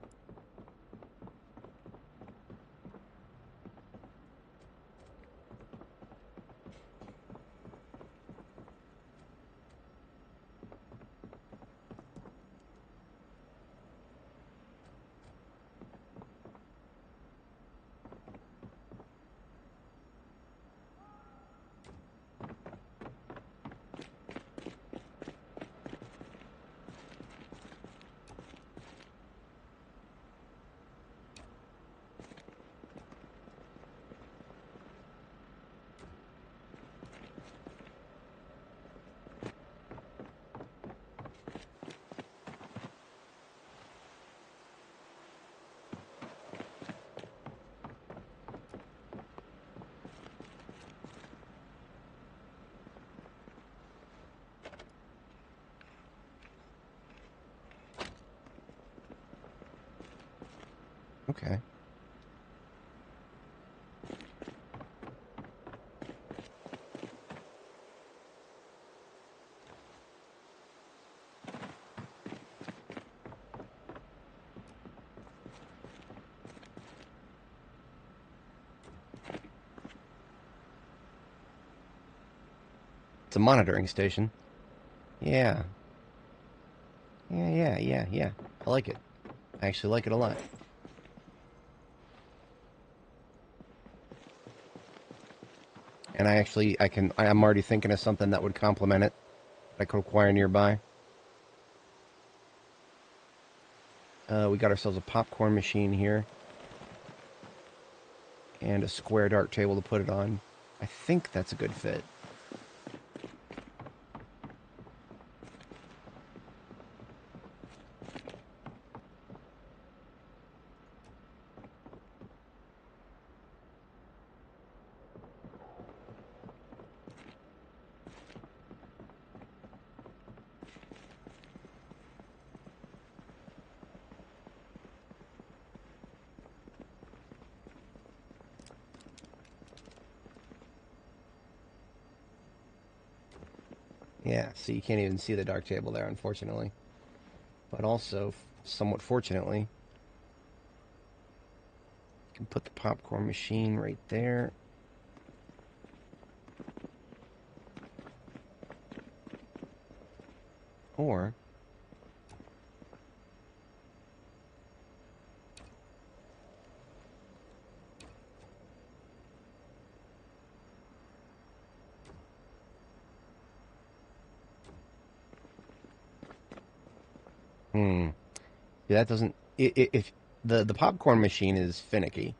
Okay. It's a monitoring station. Yeah. Yeah. I like it. I actually like it a lot. And I'm already thinking of something that would complement it. I could acquire nearby. We got ourselves a popcorn machine here. And a square dark table to put it on. I think that's a good fit. Yeah, so you can't even see the dark table there, unfortunately. But also, somewhat fortunately, you can put the popcorn machine right there. Or that doesn't. If the popcorn machine is finicky,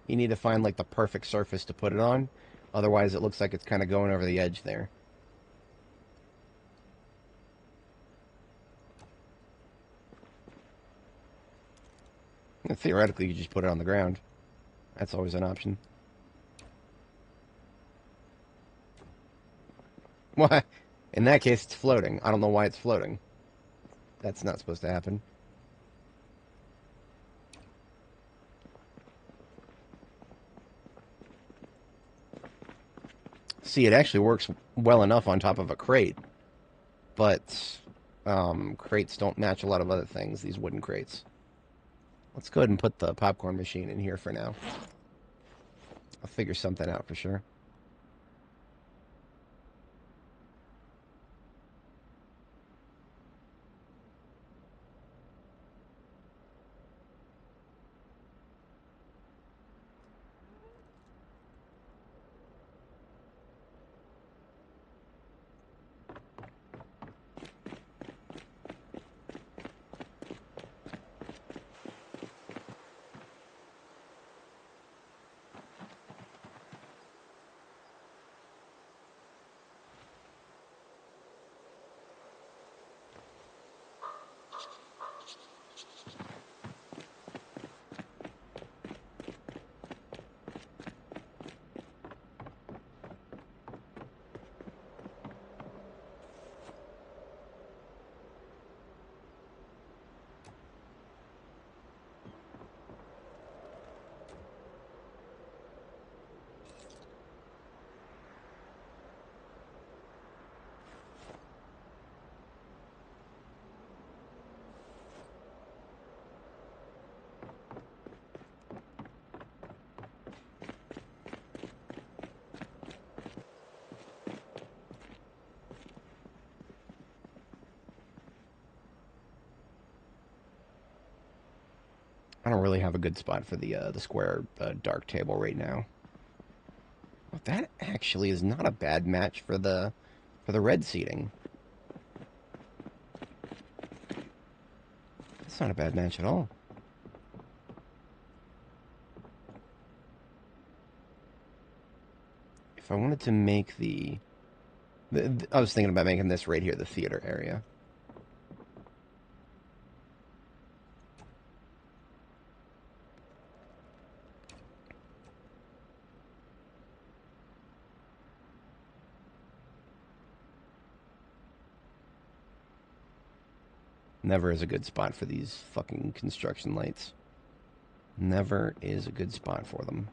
you need to find like the perfect surface to put it on. Otherwise, it looks like it's kind of going over the edge there. And theoretically, you just put it on the ground. That's always an option. Why? In that case, it's floating. I don't know why it's floating. That's not supposed to happen. See, it actually works well enough on top of a crate, but crates don't match a lot of other things, these wooden crates. Let's go ahead and put the popcorn machine in here for now. I'll figure something out for sure. I don't really have a good spot for the square dark table right now. Well, that actually is not a bad match for the red seating. That's not a bad match at all. If I wanted to make I was thinking about making this right here the theater area. Never is a good spot for these fucking construction lights. Never is a good spot for them.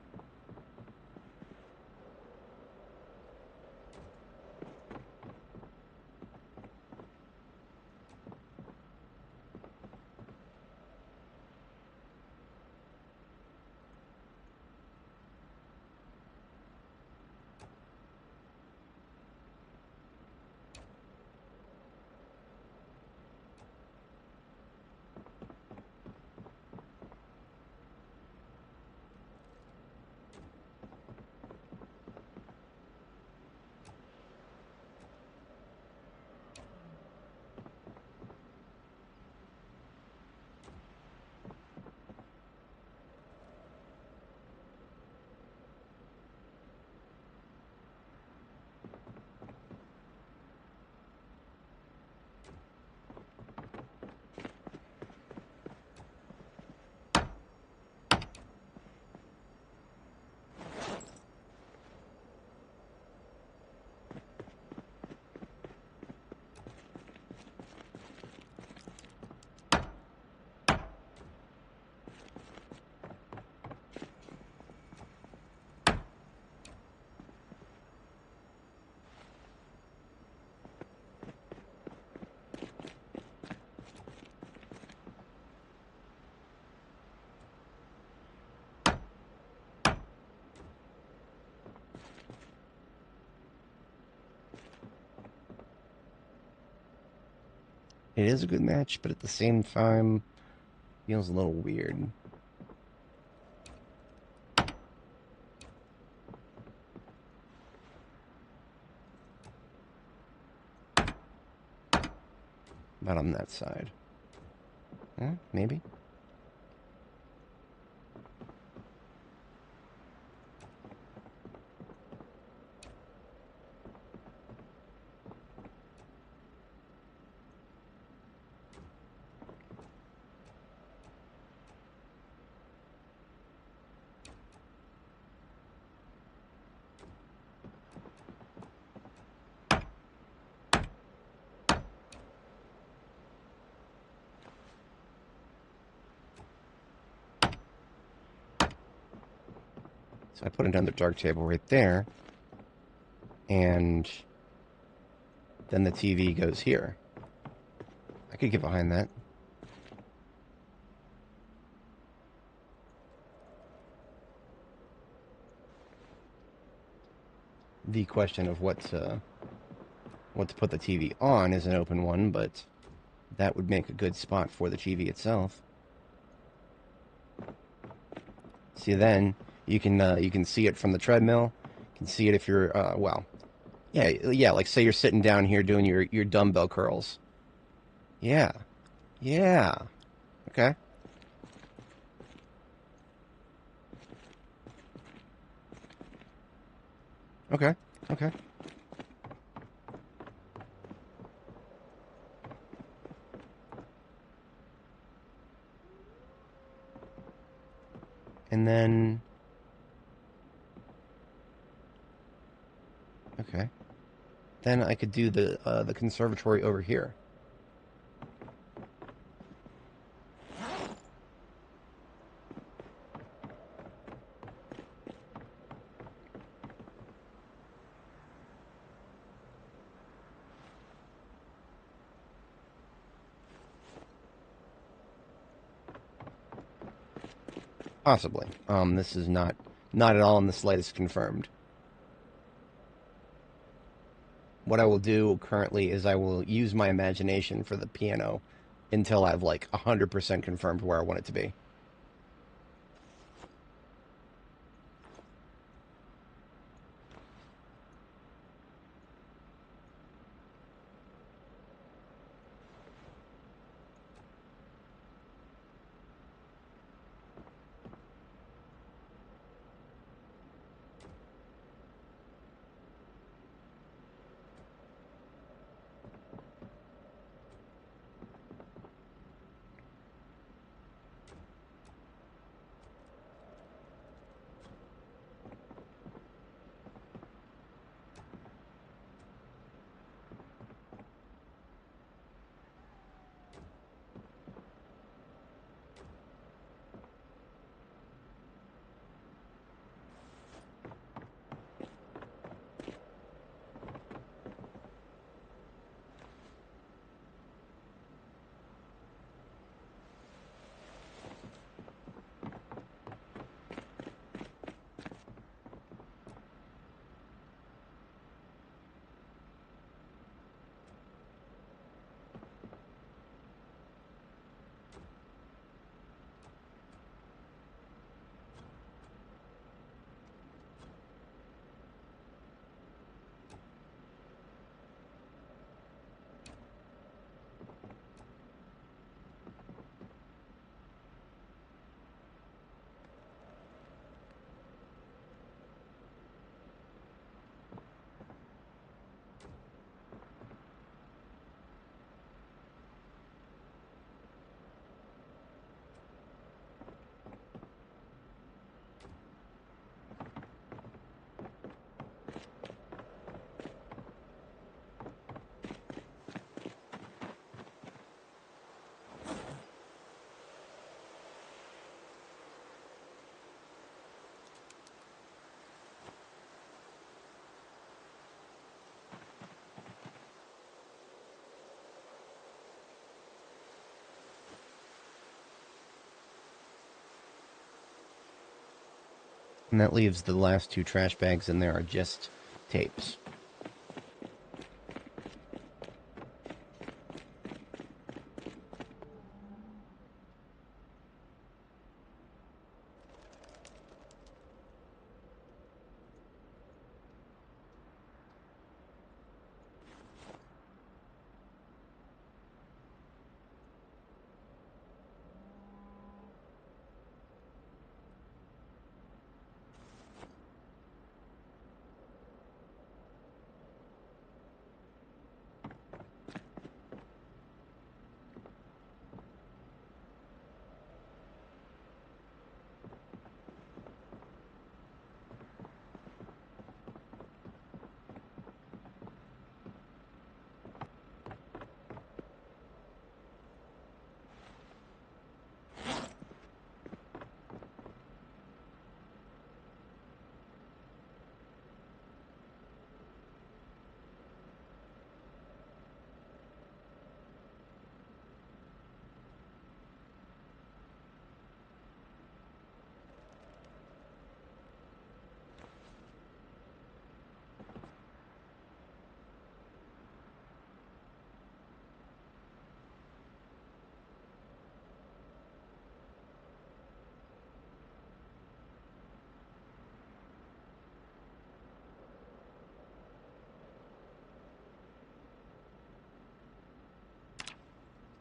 It is a good match, but at the same time, feels a little weird. Not on that side. Maybe. So I put another dark table right there, and then the TV goes here. I could get behind that. The question of what to put the TV on is an open one, but that would make a good spot for the TV itself. See, then you can see it from the treadmill. You can see it if you're well, yeah. Like say you're sitting down here doing your dumbbell curls. Yeah, yeah. Okay. Okay. Okay. And then okay. Then I could do the conservatory over here. Possibly. This is not at all in the slightest confirmed. What I will do currently is I will use my imagination for the piano until I've like 100% confirmed where I want it to be. And that leaves the last 2 trash bags in there are just tapes.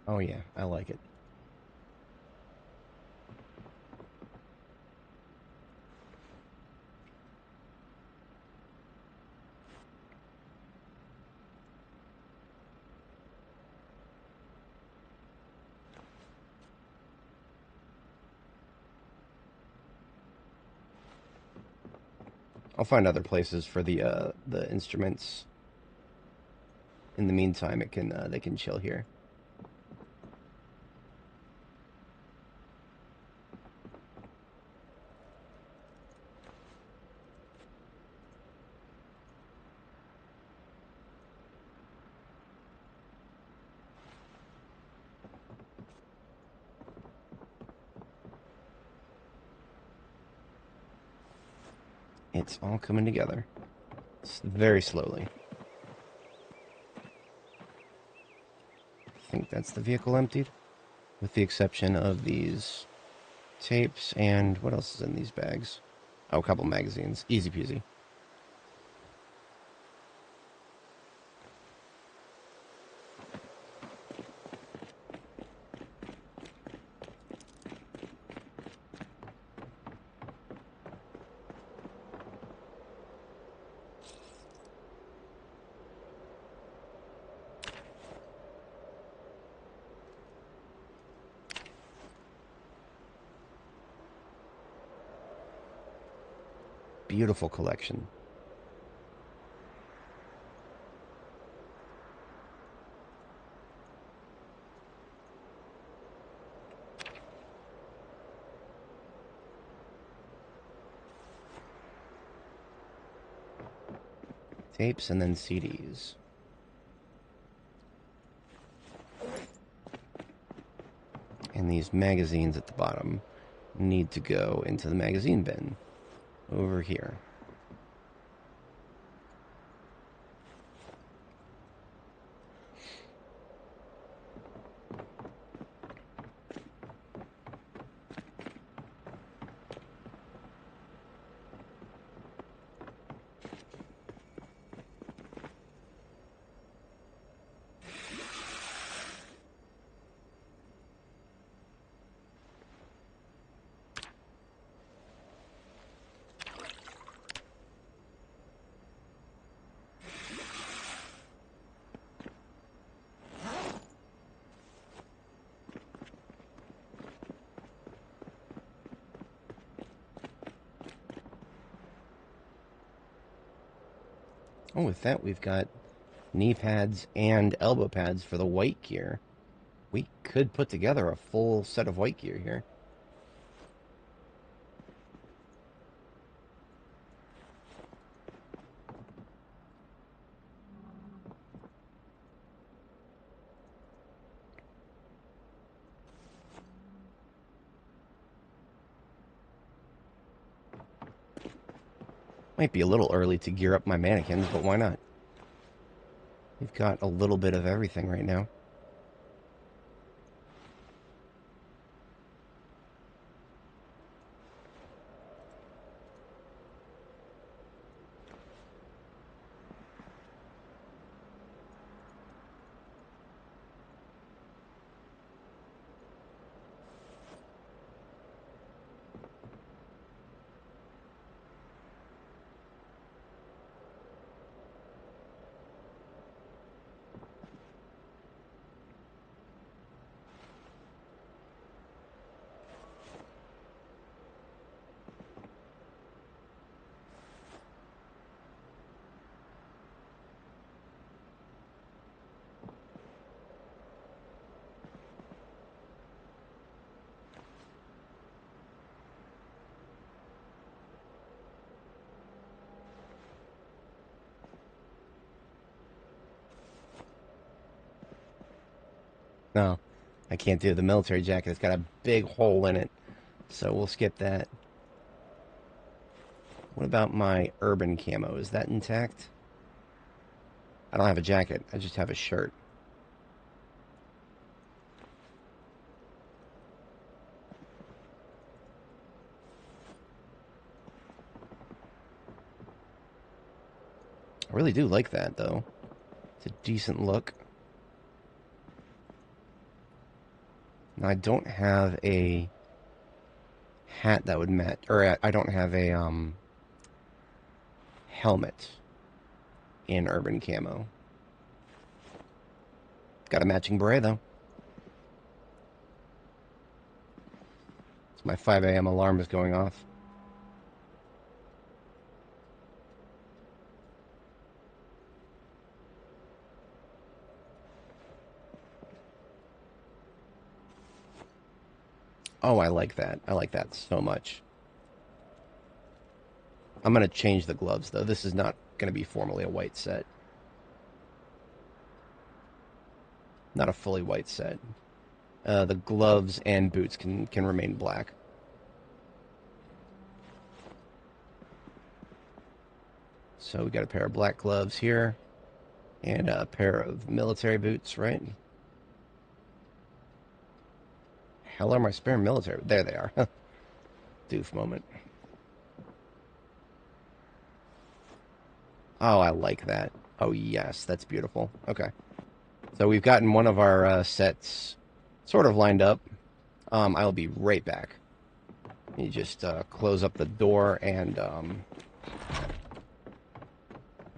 Oh yeah, I like it. I'll find other places for the instruments. In the meantime, it can they can chill here. It's all coming together. Very slowly. I think that's the vehicle emptied, with the exception of these tapes and what else is in these bags? Oh, a couple magazines. Easy peasy. Beautiful collection. Tapes and then CDs. And these magazines at the bottom need to go into the magazine bin over here. Oh, with that, we've got knee pads and elbow pads for the white gear. We could put together a full set of white gear here. Might be a little early to gear up my mannequins, but why not? We've got a little bit of everything right now. No, I can't do the military jacket. It's got a big hole in it, so we'll skip that. What about my urban camo? Is that intact? I don't have a jacket. I just have a shirt. I really do like that, though. It's a decent look. Now, I don't have a hat that would match, or I don't have a helmet in urban camo. Got a matching beret, though. So my 5 a.m. alarm is going off. Oh, I like that. I like that so much. I'm going to change the gloves, though. This is not going to be formally a white set. Not a fully white set. The gloves and boots can remain black. So we got a pair of black gloves here. And a pair of military boots, right? Hell are my spare military? There they are. Doof moment. Oh, I like that. Oh, yes, that's beautiful. Okay. So we've gotten one of our sets sort of lined up. I'll be right back. You just close up the door and...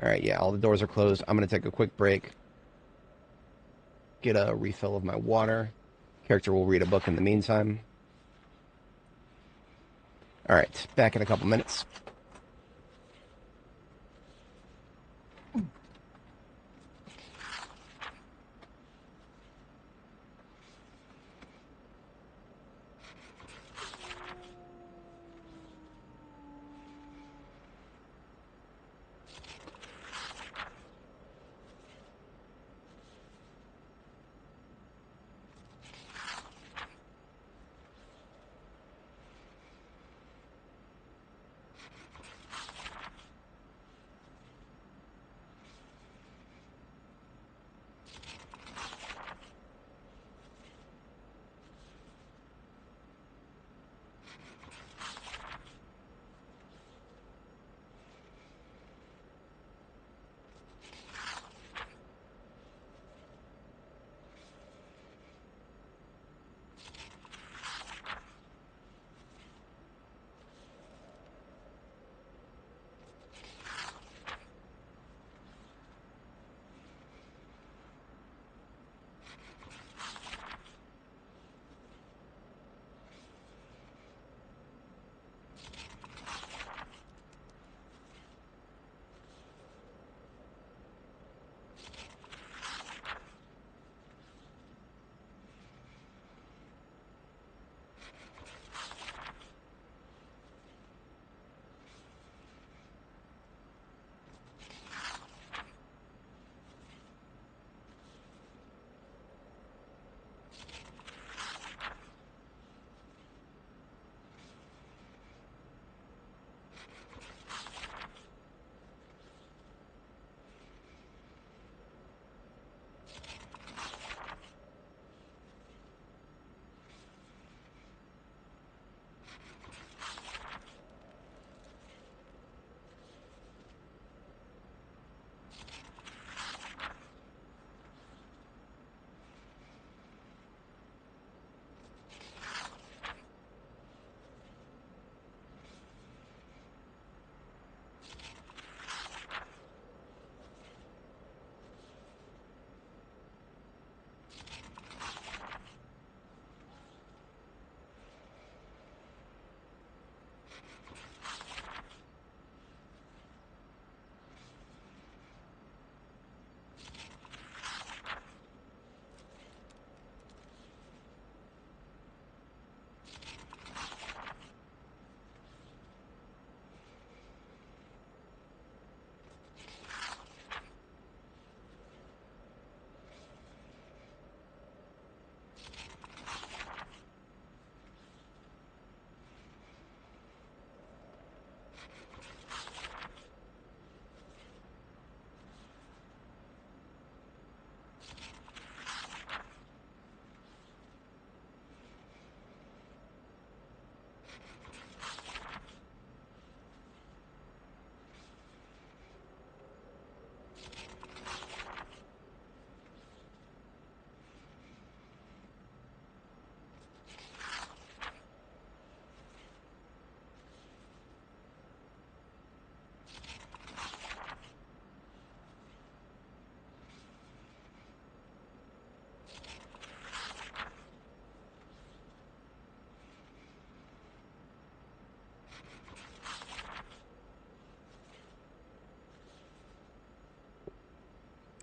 Alright, yeah, all the doors are closed. I'm going to take a quick break. Get a refill of my water. Character will read a book in the meantime. Alright, back in a couple minutes.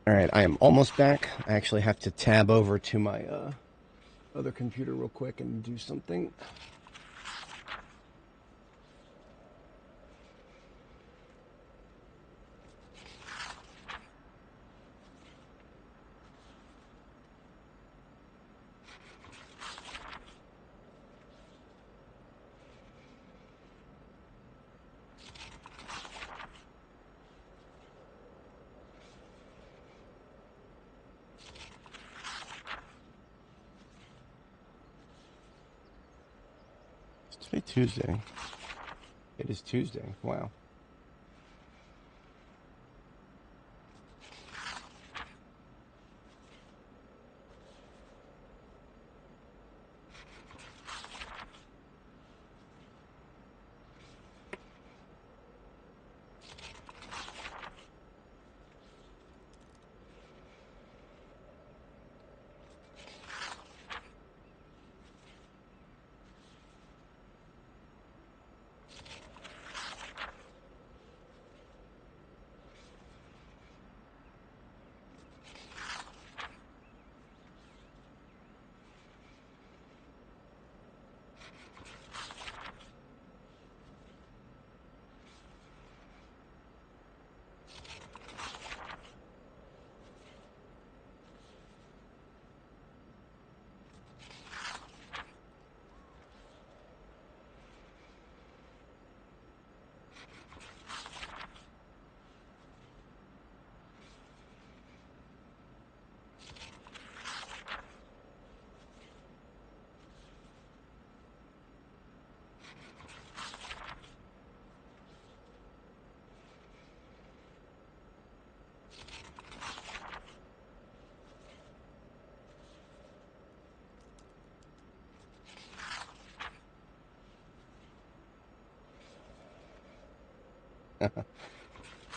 Alright, I am almost back. I actually have to tab over to my other computer real quick and do something. Is today Tuesday? It is Tuesday. Wow.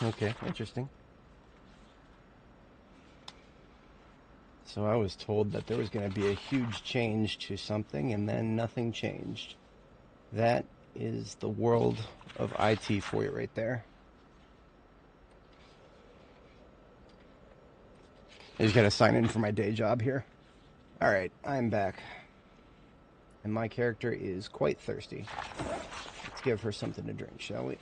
Okay, interesting. So I was told that there was going to be a huge change to something, and then nothing changed. That is the world of IT for you right there. I just got to sign in for my day job here. Alright, I'm back. And my character is quite thirsty. Let's give her something to drink, shall we?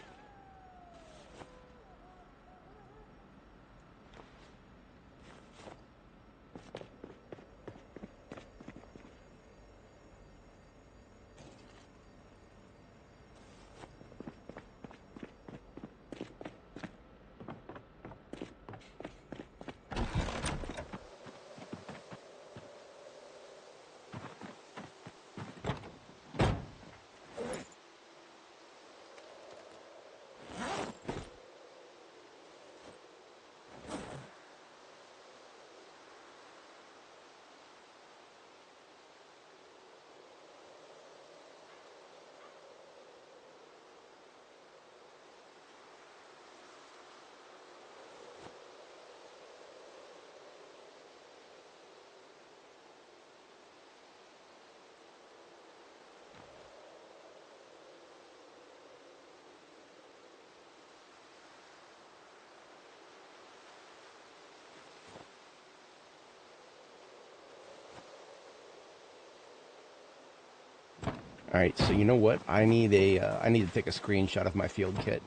Alright, so you know what? I need I need to take a screenshot of my field kit.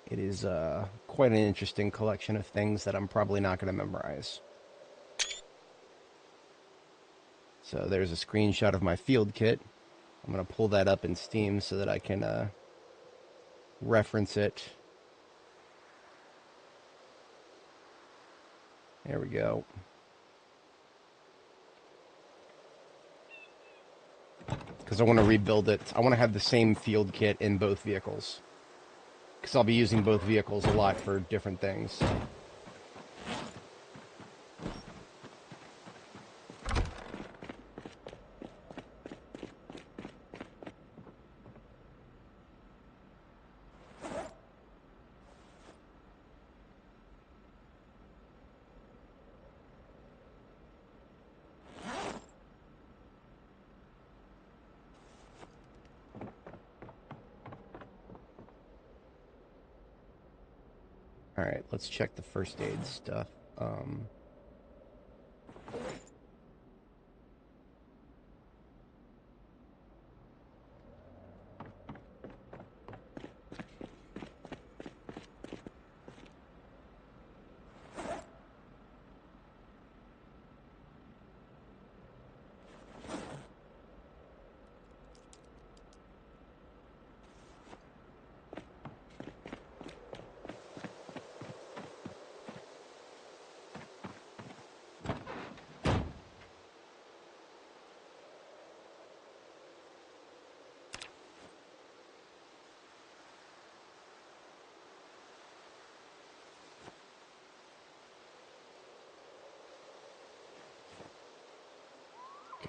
It is quite an interesting collection of things that I'm probably not going to memorize. So there's a screenshot of my field kit. I'm going to pull that up in Steam so that I can reference it. There we go. Because I want to rebuild it. I want to have the same field kit in both vehicles. Because I'll be using both vehicles a lot for different things. Alright, let's check the first aid stuff.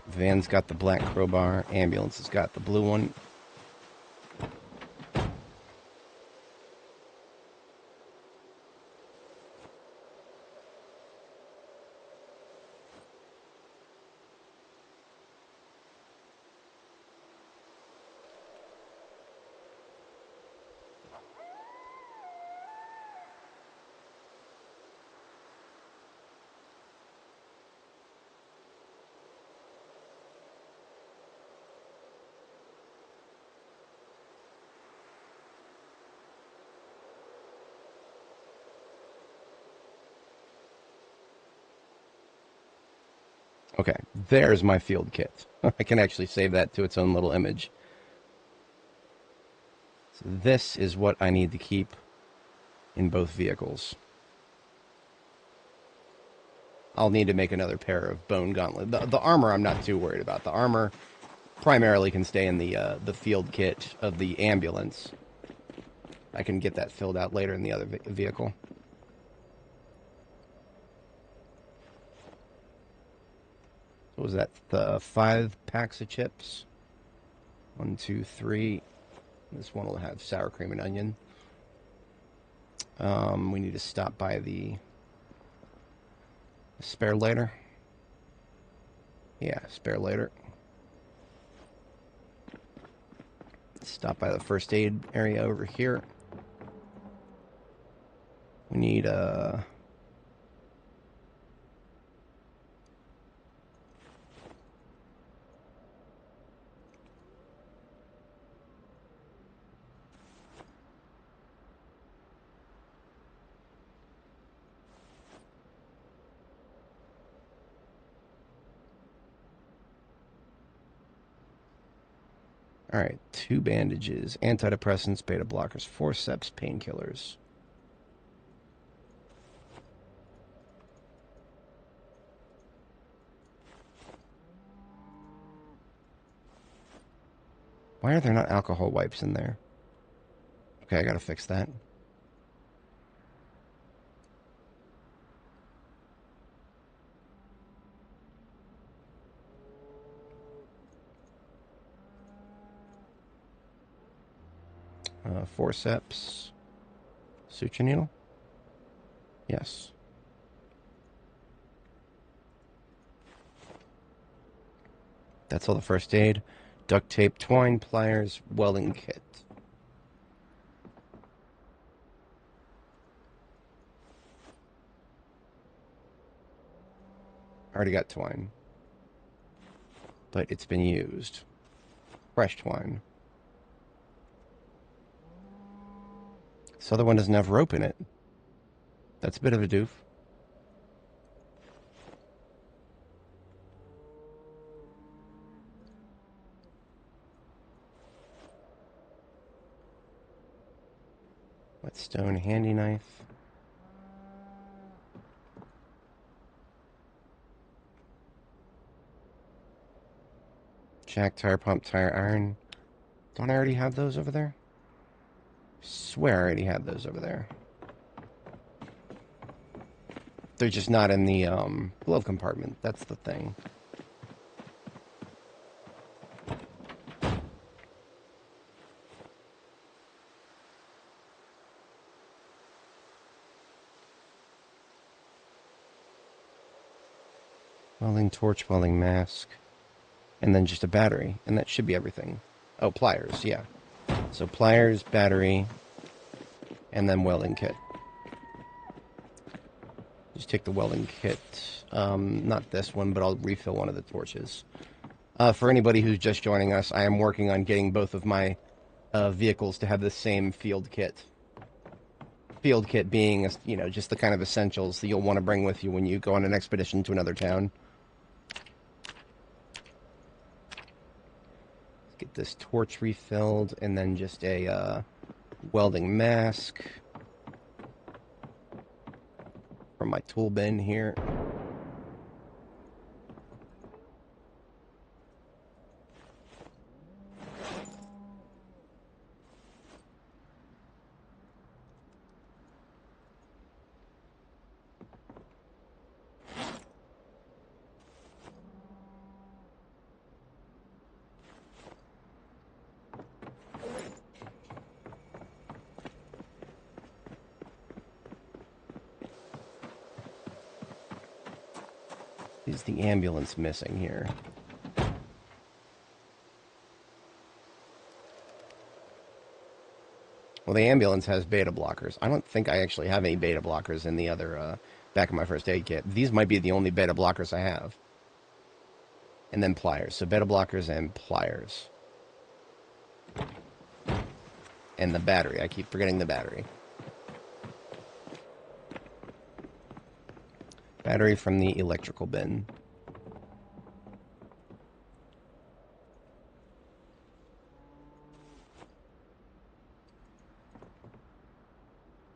Van's got the black crowbar. Ambulance has got the blue one. Okay, there's my field kit. I can actually save that to its own little image. So this is what I need to keep in both vehicles. I'll need to make another pair of bone gauntlet. The armor I'm not too worried about. The armor primarily can stay in the field kit of the ambulance. I can get that filled out later in the other vehicle. What was that? The 5 packs of chips? 1, 2, 3. This one will have sour cream and onion. We need to stop by the spare later. Yeah, spare later. Stop by the first aid area over here. We need Alright, 2 bandages, antidepressants, beta blockers, forceps, painkillers. Why are there not alcohol wipes in there? Okay, I gotta fix that. Forceps. Suture needle? Yes. That's all the first aid. Duct tape, twine, pliers, welding kit. Already got twine. But it's been used. Fresh twine. This other one doesn't have rope in it. That's a bit of a doof. Whetstone handy knife. Jack, tire pump, tire iron. Don't I already have those over there? Swear I already had those over there. They're just not in the glove compartment. That's the thing. Welding torch, welding mask. And then just a battery. And that should be everything. Oh, pliers, yeah. So pliers, battery, and then welding kit. just take the welding kit. Not this one, but I'll refill one of the torches. For anybody who's just joining us, I am working on getting both of my vehicles to have the same field kit. Field kit being, you know, just the kind of essentials that you'll want to bring with you when you go on an expedition to another town. Let's get this torch refilled, and then just a welding mask from my tool bin here. Is the ambulance missing here? Well, the ambulance has beta blockers. I don't think I actually have any beta blockers in the other back of my first aid kit. These might be the only beta blockers I have. And then pliers. So beta blockers and pliers. And the battery. I keep forgetting the battery. Battery from the electrical bin.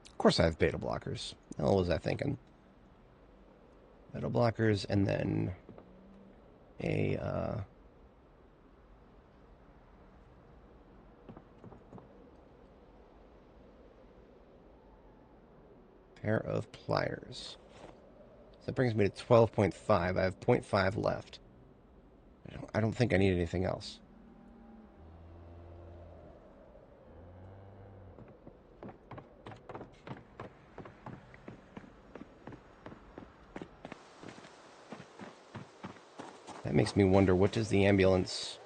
Of course I have beta blockers. What was I thinking? Beta blockers and then a pair of pliers. So that brings me to 12.5. I have 0.5 left. I don't think I need anything else. That makes me wonder, what is the ambulance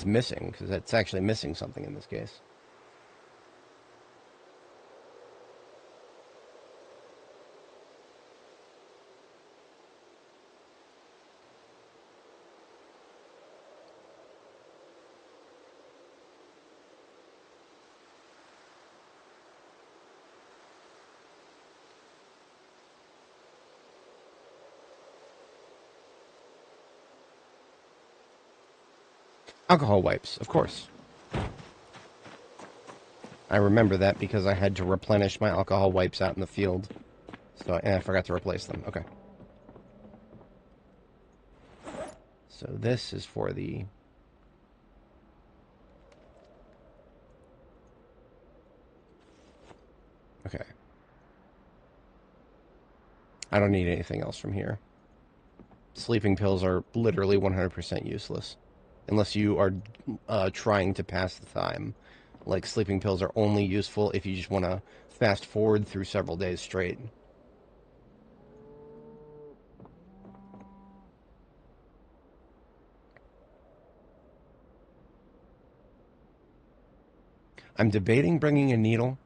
missing? Because it's actually missing something in this case. Alcohol wipes, of course. I remember that because I had to replenish my alcohol wipes out in the field. So I forgot to replace them. Okay. So this is for the... Okay. I don't need anything else from here. Sleeping pills are literally 100% useless. Unless you are trying to pass the time. Like, sleeping pills are only useful if you just want to fast forward through several days straight. I'm debating bringing a needle.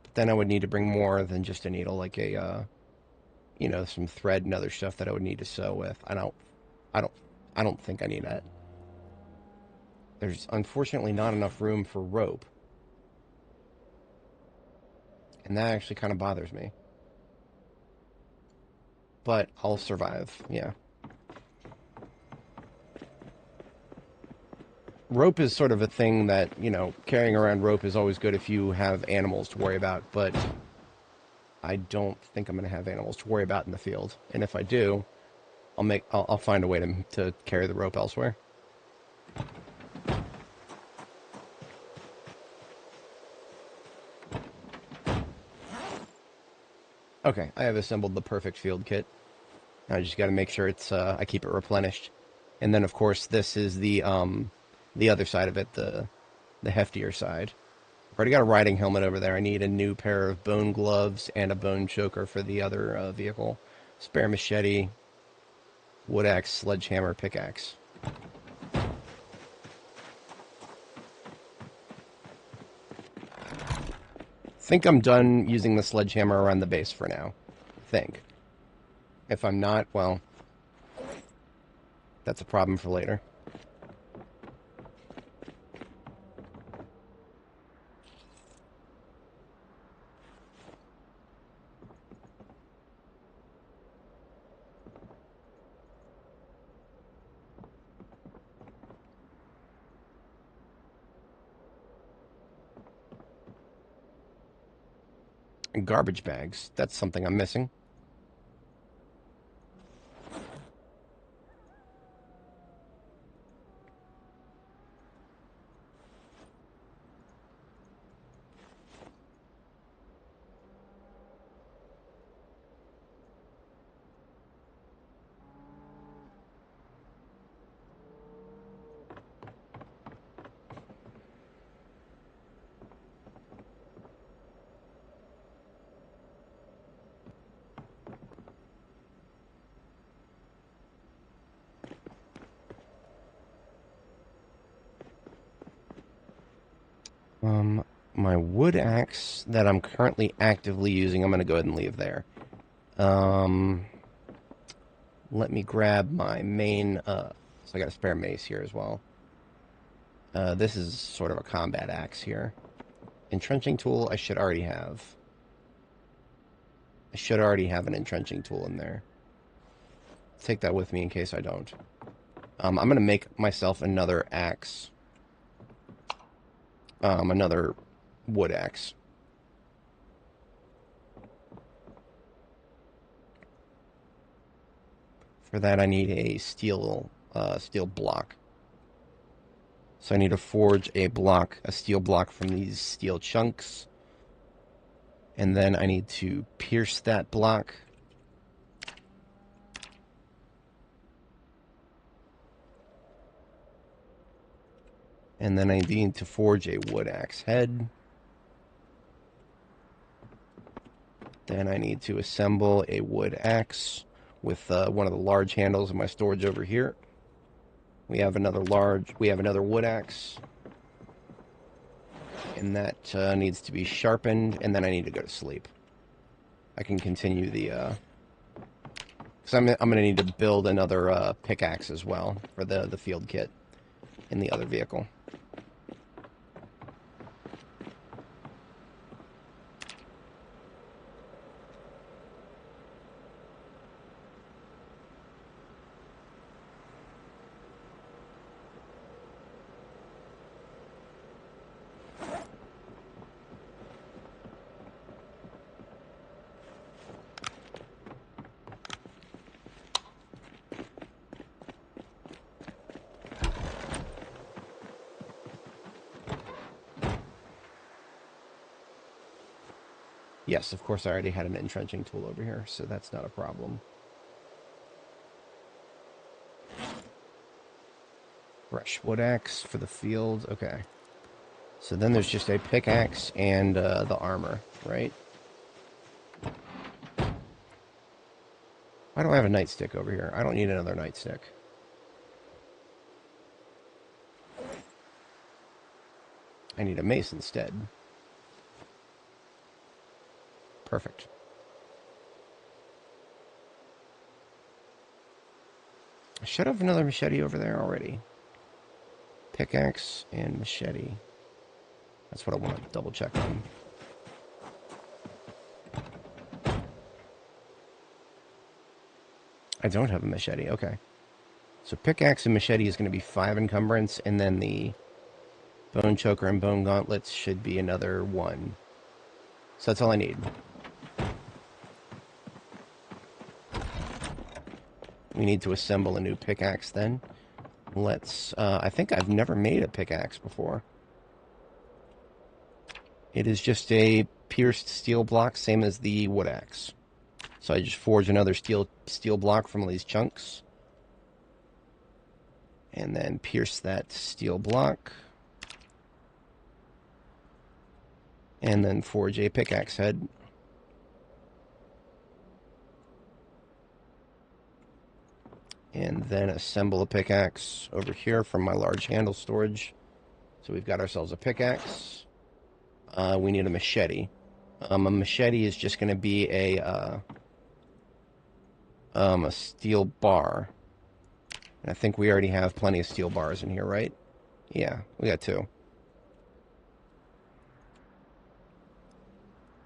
But then I would need to bring more than just a needle, like a, you know, some thread and other stuff that I would need to sew with. I don't think I need that. There's unfortunately not enough room for rope. And that actually kind of bothers me. But I'll survive, yeah. Rope is sort of a thing that, you know, carrying around rope is always good if you have animals to worry about, but I don't think I'm going to have animals to worry about in the field. And if I do, I'll find a way to carry the rope elsewhere. Okay, I have assembled the perfect field kit. I just got to make sure it's I keep it replenished. And then, of course, this is the other side of it, the heftier side. I've already got a riding helmet over there. I need a new pair of bone gloves and a bone choker for the other vehicle. Spare machete, wood axe, sledgehammer, pickaxe. think I'm done using the sledgehammer around the base for now. I think. If I'm not, well, that's a problem for later. And garbage bags. That's something I'm missing. My wood axe that I'm currently actively using, I'm going to go ahead and leave there. Let me grab my main, so I got a spare mace here as well. This is sort of a combat axe here. Entrenching tool, I should already have. I should already have an entrenching tool in there. Take that with me in case I don't. I'm going to make myself another axe. Another wood axe. For that, I need a steel block. So I need to forge a steel block from these steel chunks. And then I need to pierce that block. And then I need to forge a wood axe head. Then I need to assemble a wood axe with one of the large handles in my storage over here. We have another wood axe. And that needs to be sharpened, and then I need to go to sleep. I can continue the... Because I'm going to need to build another pickaxe as well for the field kit in the other vehicle. Yes, of course I already had an entrenching tool over here, so that's not a problem. Fresh wood axe for the field, okay. So then there's just a pickaxe and the armor, right? Why do I have a nightstick over here? I don't need another nightstick. I need a mace instead. Perfect. I should have another machete over there already. Pickaxe and machete. That's what I want to double check on. I don't have a machete, okay. So pickaxe and machete is going to be 5 encumbrance, and then the bone choker and bone gauntlets should be another 1. So that's all I need. We need to assemble a new pickaxe then. Let's, I think I've never made a pickaxe before. It is just a pierced steel block, same as the wood axe. So I just forge another steel block from all these chunks. And then pierce that steel block. And then forge a pickaxe head. And then assemble a pickaxe over here from my large handle storage. So we've got ourselves a pickaxe. We need a machete. A machete is just going to be a steel bar. And I think we already have plenty of steel bars in here, right? Yeah, we got 2.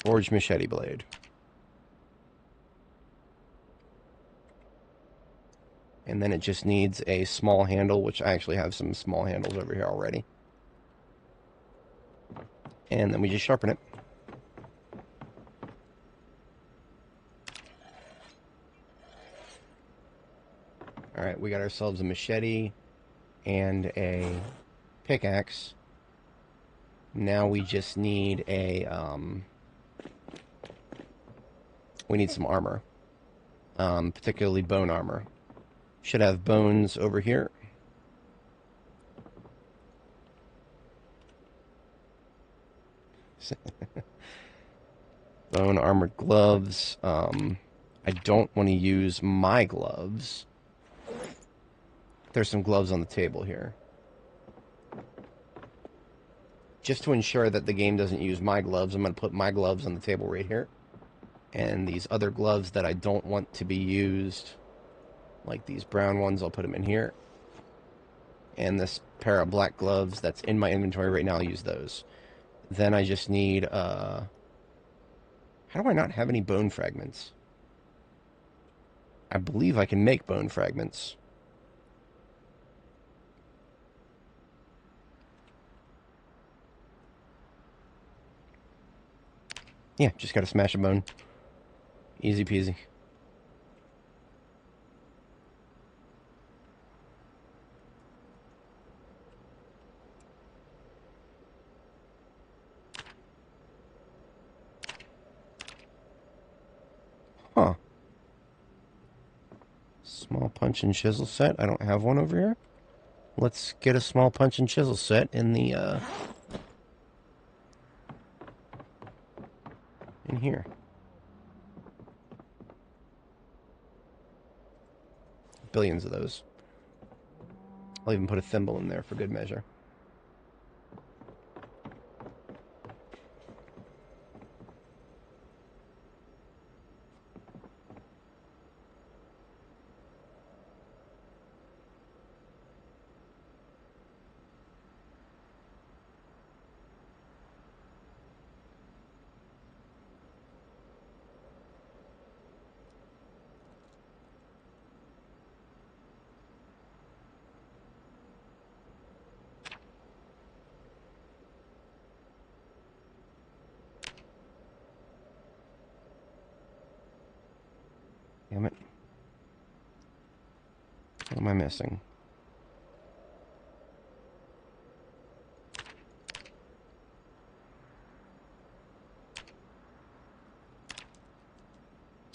Forged machete blade. And then it just needs a small handle, which I actually have some small handles over here already. And then we just sharpen it. Alright, we got ourselves a machete and a pickaxe. Now we just need a, we need some armor. Particularly bone armor. Should have bones over here. Bone armored gloves. I don't want to use my gloves. There's some gloves on the table here. Just to ensure that the game doesn't use my gloves, I'm going to put my gloves on the table right here. And these other gloves that I don't want to be used, like these brown ones, I'll put them in here. And this pair of black gloves that's in my inventory right now, I'll use those. Then I just need, how do I not have any bone fragments? I believe I can make bone fragments. Yeah, just gotta smash a bone. Easy peasy. Huh. Small punch and chisel set. I don't have one over here. Let's get a small punch and chisel set in the, in here. Billions of those. I'll even put a thimble in there for good measure. Damn it. What am I missing?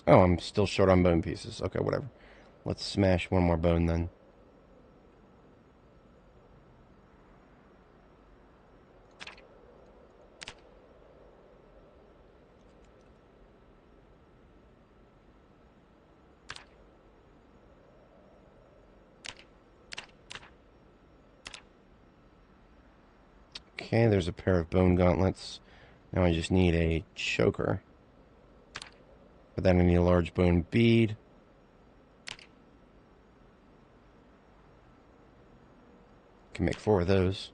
Oh, I'm still short on bone pieces. Okay, whatever. Let's smash one more bone then. Okay, there's a pair of bone gauntlets. Now I just need a choker. For that I need a large bone bead. Can make 4 of those.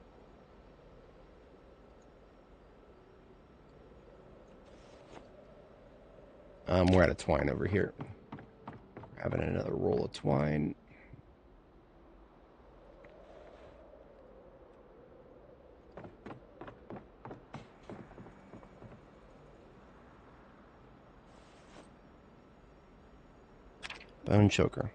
We're out of twine over here. Grabbing another roll of twine. Bone choker.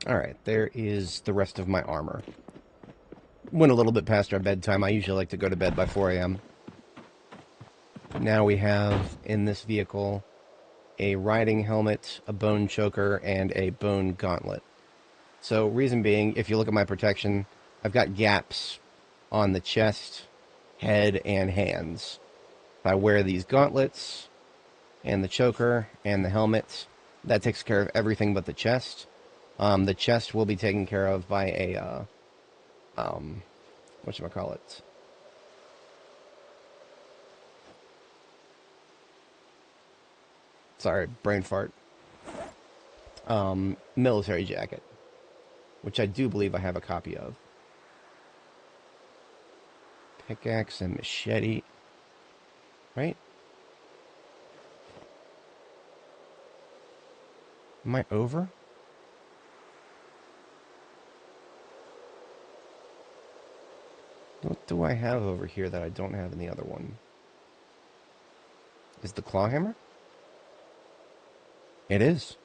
Alright, there is the rest of my armor. Went a little bit past our bedtime. I usually like to go to bed by 4 a.m. Now we have, in this vehicle, a riding helmet, a bone choker, and a bone gauntlet. So, reason being, if you look at my protection, I've got gaps on the chest, head, and hands. If I wear these gauntlets, and the choker, and the helmet, that takes care of everything but the chest. The chest will be taken care of by a, whatchamacallit, sorry, brain fart. Military jacket, which I do believe I have a copy of. Pickaxe and machete, right? Am I over? What do I have over here that I don't have in the other one? Is the claw hammer? It is.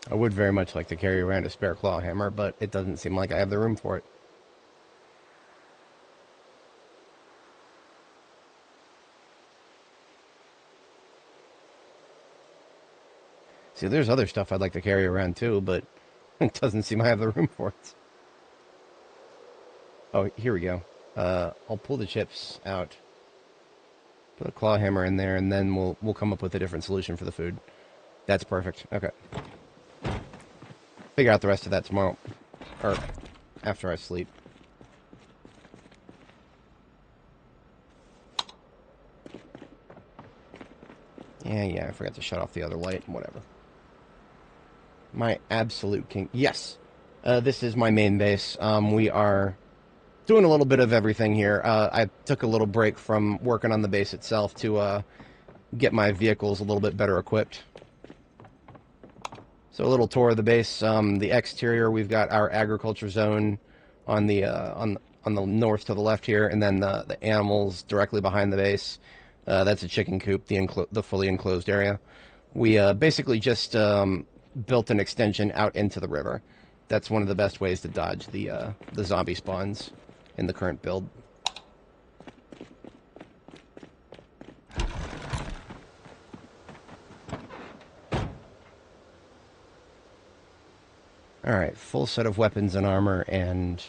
I would very much like to carry around a spare claw hammer, but it doesn't seem like I have the room for it. See, there's other stuff I'd like to carry around too, but it doesn't seem I have the room for it. Oh, here we go. I'll pull the chips out, put a claw hammer in there, and then we'll come up with a different solution for the food. That's perfect. Okay. Figure out the rest of that tomorrow, or after I sleep. Yeah, I forgot to shut off the other light, whatever. My absolute king. Yes, this is my main base. We are doing a little bit of everything here. I took a little break from working on the base itself to get my vehicles a little bit better equipped. So a little tour of the base. The exterior, we've got our agriculture zone on the north to the left here, and then the animals directly behind the base. That's a chicken coop, the fully enclosed area. We basically just built an extension out into the river. That's one of the best ways to dodge the zombie spawns in the current build. Alright, full set of weapons and armor, and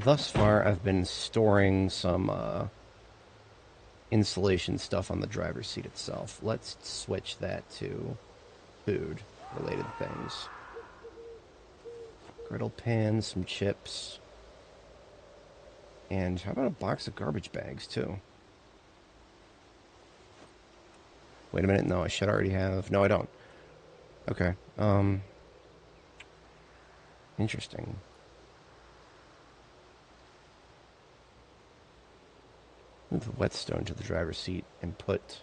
thus far I've been storing some insulation stuff on the driver's seat itself. Let's switch that to food-related things. Griddle pan, some chips, and how about a box of garbage bags, too? Wait a minute, no, I should already have... No, I don't. Okay, interesting. Move the whetstone to the driver's seat and put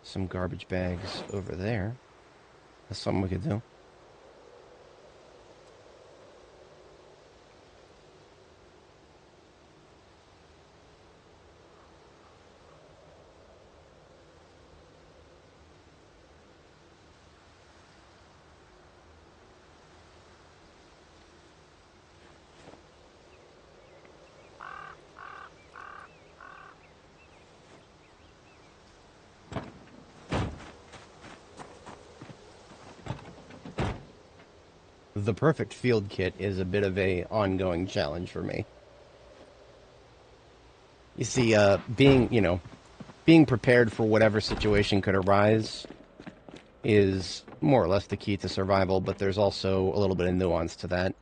some garbage bags over there. That's something we could do. The perfect field kit is a bit of a ongoing challenge for me. You see, being prepared for whatever situation could arise is more or less the key to survival, but there's also a little bit of nuance to that.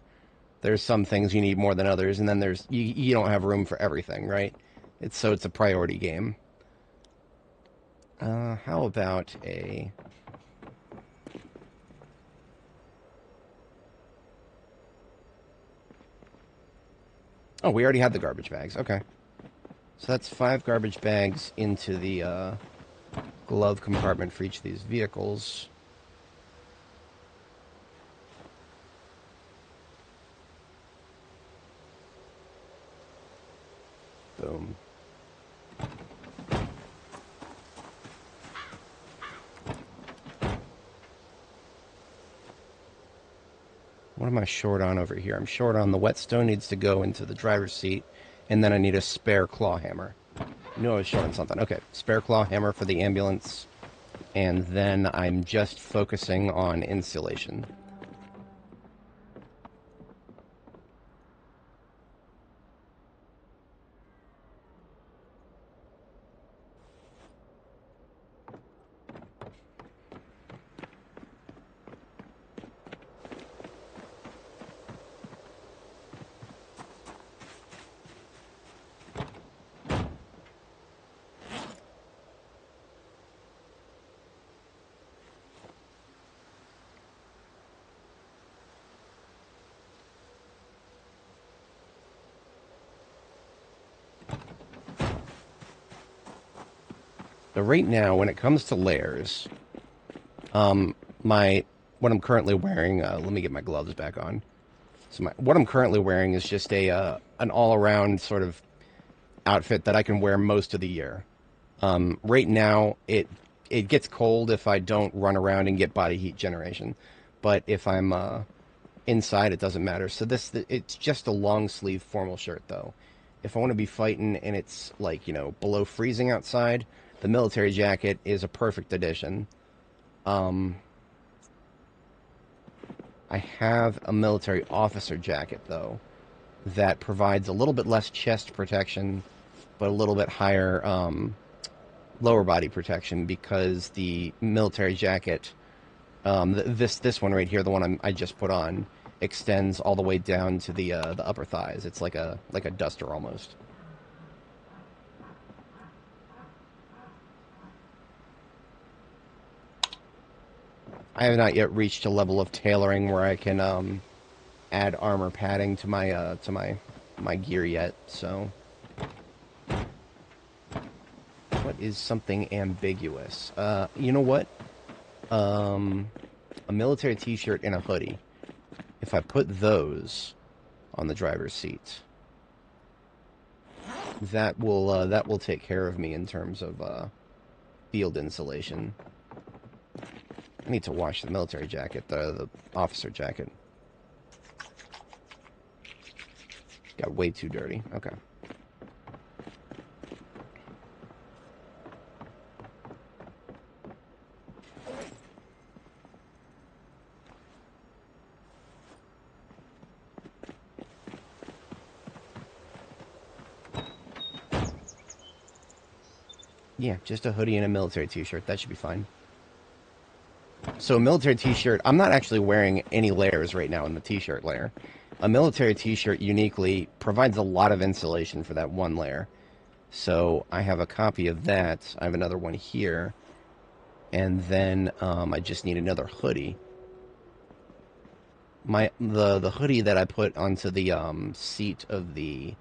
There's some things you need more than others, and then there's you don't have room for everything, right? It's a priority game. How about a... Oh, we already had the garbage bags. Okay. So that's 5 garbage bags into the glove compartment for each of these vehicles. Boom. What am I short on over here? I'm short on the whetstone needs to go into the driver's seat, and then I need a spare claw hammer. knew I was short on something. Okay, spare claw hammer for the ambulance, and then I'm just focusing on insulation. So right now, when it comes to layers, what I'm currently wearing. Let me get my gloves back on. So what I'm currently wearing is just an all around sort of outfit that I can wear most of the year. Right now, it gets cold if I don't run around and get body heat generation, but if I'm inside, it doesn't matter. So it's just a long sleeve formal shirt though. If I want to be fighting and it's like, below freezing outside, the military jacket is a perfect addition. I have a military officer jacket though that provides a little bit less chest protection, but a little bit higher lower body protection because the military jacket, this one right here, the one I just put on, extends all the way down to the upper thighs. It's like a duster almost. I have not yet reached a level of tailoring where I can add armor padding to my gear yet. So, what is something ambiguous? You know what? A military T-shirt and a hoodie. If I put those on the driver's seat, that will take care of me in terms of field insulation. I need to wash the military jacket, the officer jacket. Got way too dirty. Okay. Yeah, just a hoodie and a military t-shirt. That should be fine. So a military t-shirt, I'm not actually wearing any layers right now in the t-shirt layer. A military t-shirt uniquely provides a lot of insulation for that one layer. So I have a copy of that. I have another one here. And then I just need another hoodie. The hoodie that I put onto the seat of the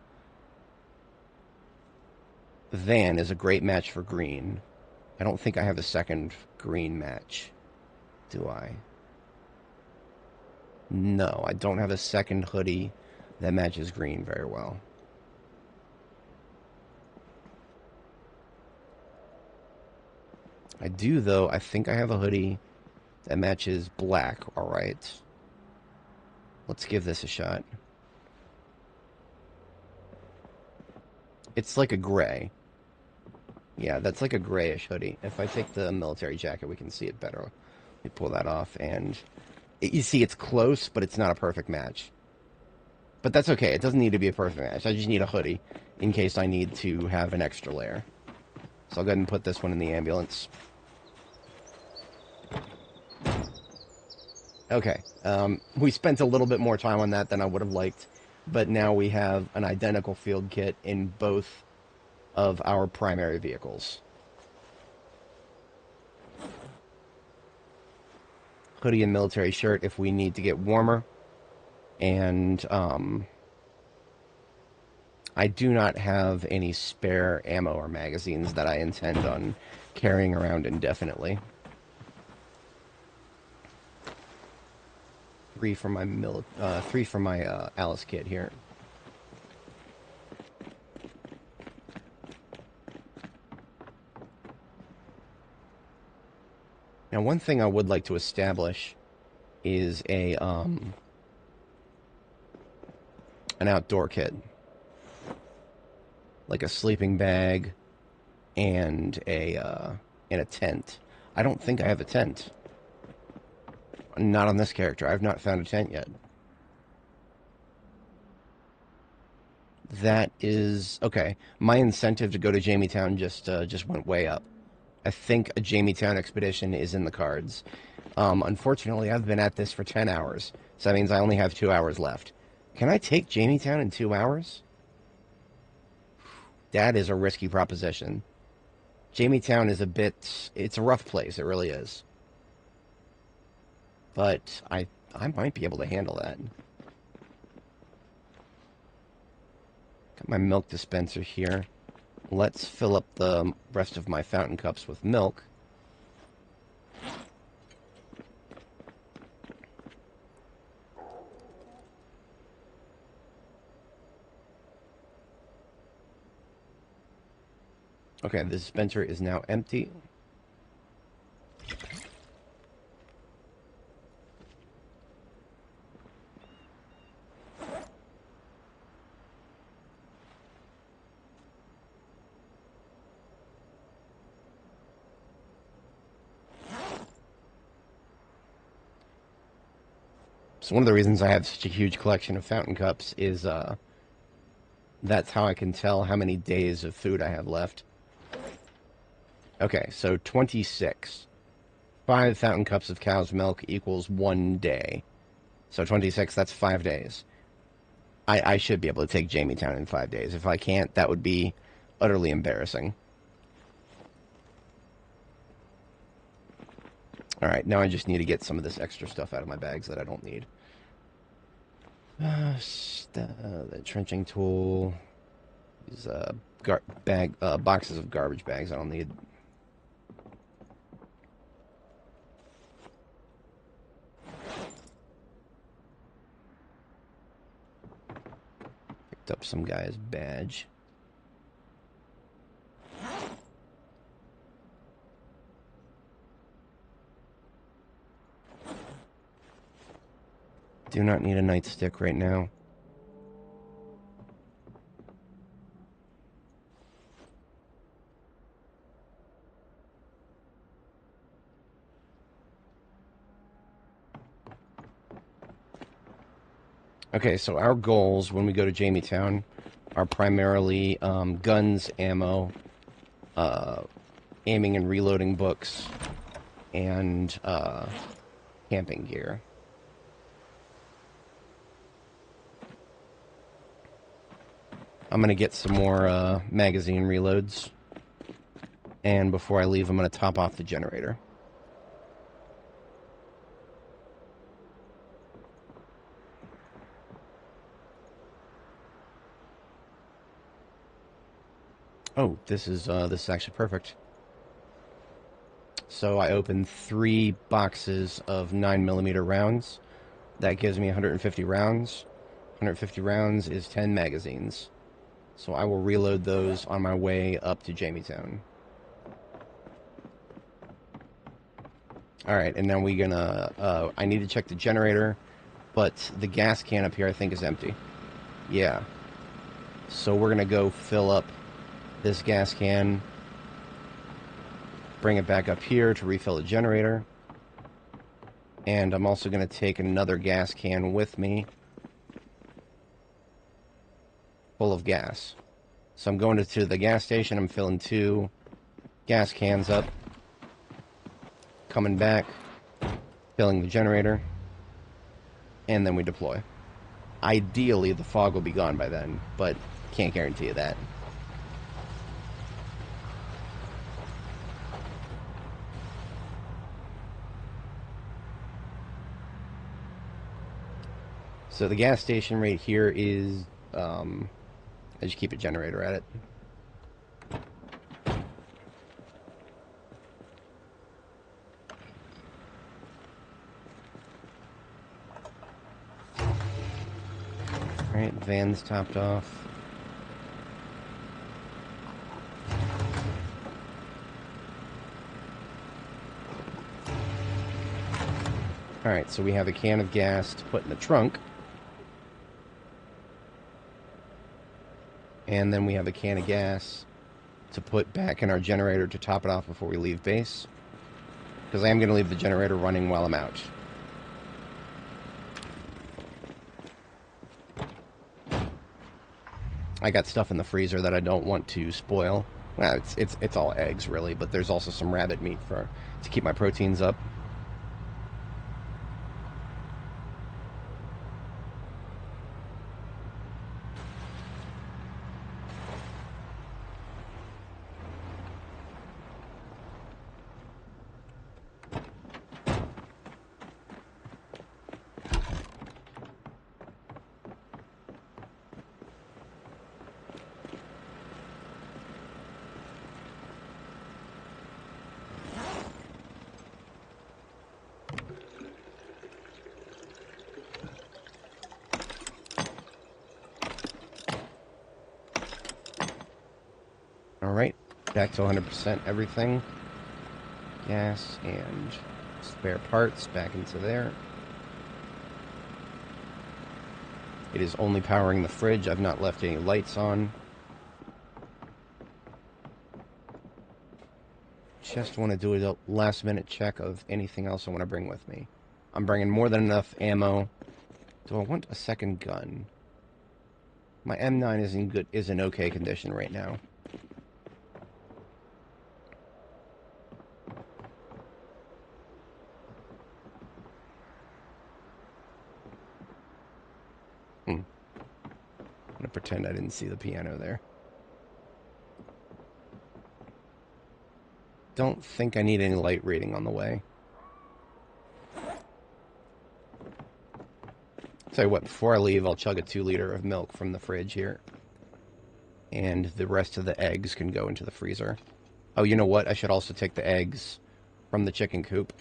van is a great match for green. I don't think I have a second green match. Do I? No, I don't have a second hoodie that matches green very well. I do, though. I think I have a hoodie that matches black. All right. Let's give this a shot. It's like a gray. Yeah, that's like a grayish hoodie. If I take the military jacket, we can see it better. Let me pull that off, and you see it's close, but it's not a perfect match. But that's okay. It doesn't need to be a perfect match. I just need a hoodie in case I need to have an extra layer. So I'll go ahead and put this one in the ambulance. Okay. We spent a little bit more time on that than I would have liked, but now we have an identical field kit in both of our primary vehicles. Hoodie and military shirt if we need to get warmer. And I do not have any spare ammo or magazines that I intend on carrying around indefinitely. 3 for my Alice kit here. Now, one thing I would like to establish is an outdoor kit, like a sleeping bag and a tent. I don't think I have a tent. Not on this character. I've not found a tent yet. That is okay. My incentive to go to Jamie-Town just went way up. I think a Jamie-Town expedition is in the cards. Unfortunately, I've been at this for 10 hours, so that means I only have 2 hours left. Can I take Jamie-Town in 2 hours? That is a risky proposition. Jamie-Town is it's a rough place, it really is. But I might be able to handle that. Got my milk dispenser here. Let's fill up the rest of my fountain cups with milk. Okay, the dispenser is now empty. So one of the reasons I have such a huge collection of fountain cups is that's how I can tell how many days of food I have left. Okay, so 26. 5 fountain cups of cow's milk equals 1 day. So 26, that's 5 days. I should be able to take Jamie-Town in 5 days. If I can't, that would be utterly embarrassing. Alright, now I just need to get some of this extra stuff out of my bags that I don't need. The trenching tool. These boxes of garbage bags I don't need. Picked up some guy's badge. Do not need a nightstick right now. Okay, so our goals when we go to Jamie-Town are primarily guns, ammo, aiming and reloading books, and camping gear. I'm going to get some more magazine reloads. And before I leave, I'm going to top off the generator. Oh, this is actually perfect. So I opened 3 boxes of 9mm rounds. That gives me 150 rounds. 150 rounds is 10 magazines. So I will reload those on my way up to Jamie-Town. Alright, and now we're gonna... I need to check the generator, but the gas can up here I think is empty. Yeah. So we're gonna go fill up this gas can, bring it back up here to refill the generator, and I'm also going to take another gas can with me full of gas. So I'm going to the gas station, I'm filling 2 gas cans up, coming back, filling the generator, and then we deploy. Ideally the fog will be gone by then, but can't guarantee you that. So the gas station right here is, I just keep a generator at it. Alright, van's topped off. Alright, so we have a can of gas to put in the trunk. And then we have a can of gas to put back in our generator to top it off before we leave base. Because I am going to leave the generator running while I'm out. I got stuff in the freezer that I don't want to spoil. Well, it's all eggs, really, but there's also some rabbit meat to keep my proteins up. Alright, back to 100% everything. Gas and spare parts back into there. It is only powering the fridge. I've not left any lights on. Just want to do a last-minute check of anything else I want to bring with me. I'm bringing more than enough ammo. Do I want a second gun? My M9 is in okay condition right now. I'm gonna pretend I didn't see the piano there. Don't think I need any light reading on the way. Tell you what, before I leave, I'll chug a 2-liter of milk from the fridge here. And the rest of the eggs can go into the freezer. Oh, you know what? I should also take the eggs from the chicken coop.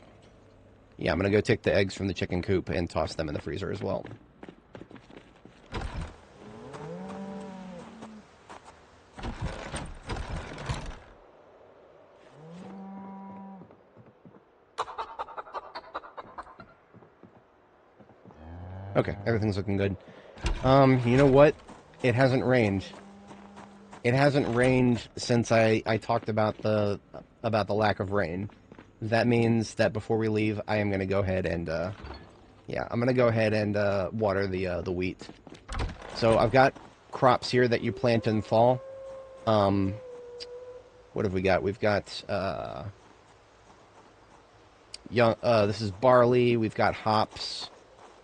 Yeah, I'm going to go take the eggs from the chicken coop and toss them in the freezer as well. Okay, everything's looking good. You know what? It hasn't rained. It hasn't rained since I talked about the lack of rain. That means that before we leave, I am going to go ahead and yeah, I'm going to go ahead and water the wheat. So I've got crops here that you plant in fall. What have we got? We've got this is barley. We've got hops.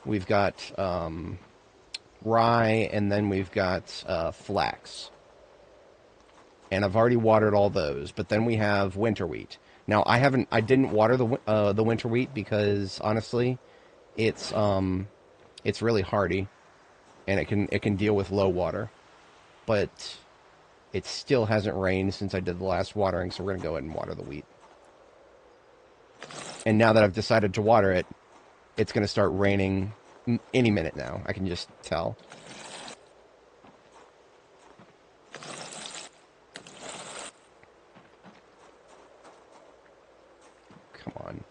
We've got rye, and then we've got flax. And I've already watered all those. But then we have winter wheat. Now I didn't water the winter wheat because honestly, it's really hardy, and it can deal with low water. But it still hasn't rained since I did the last watering, so we're gonna go ahead and water the wheat. And now that I've decided to water it, it's gonna start raining any minute now. I can just tell. Come on.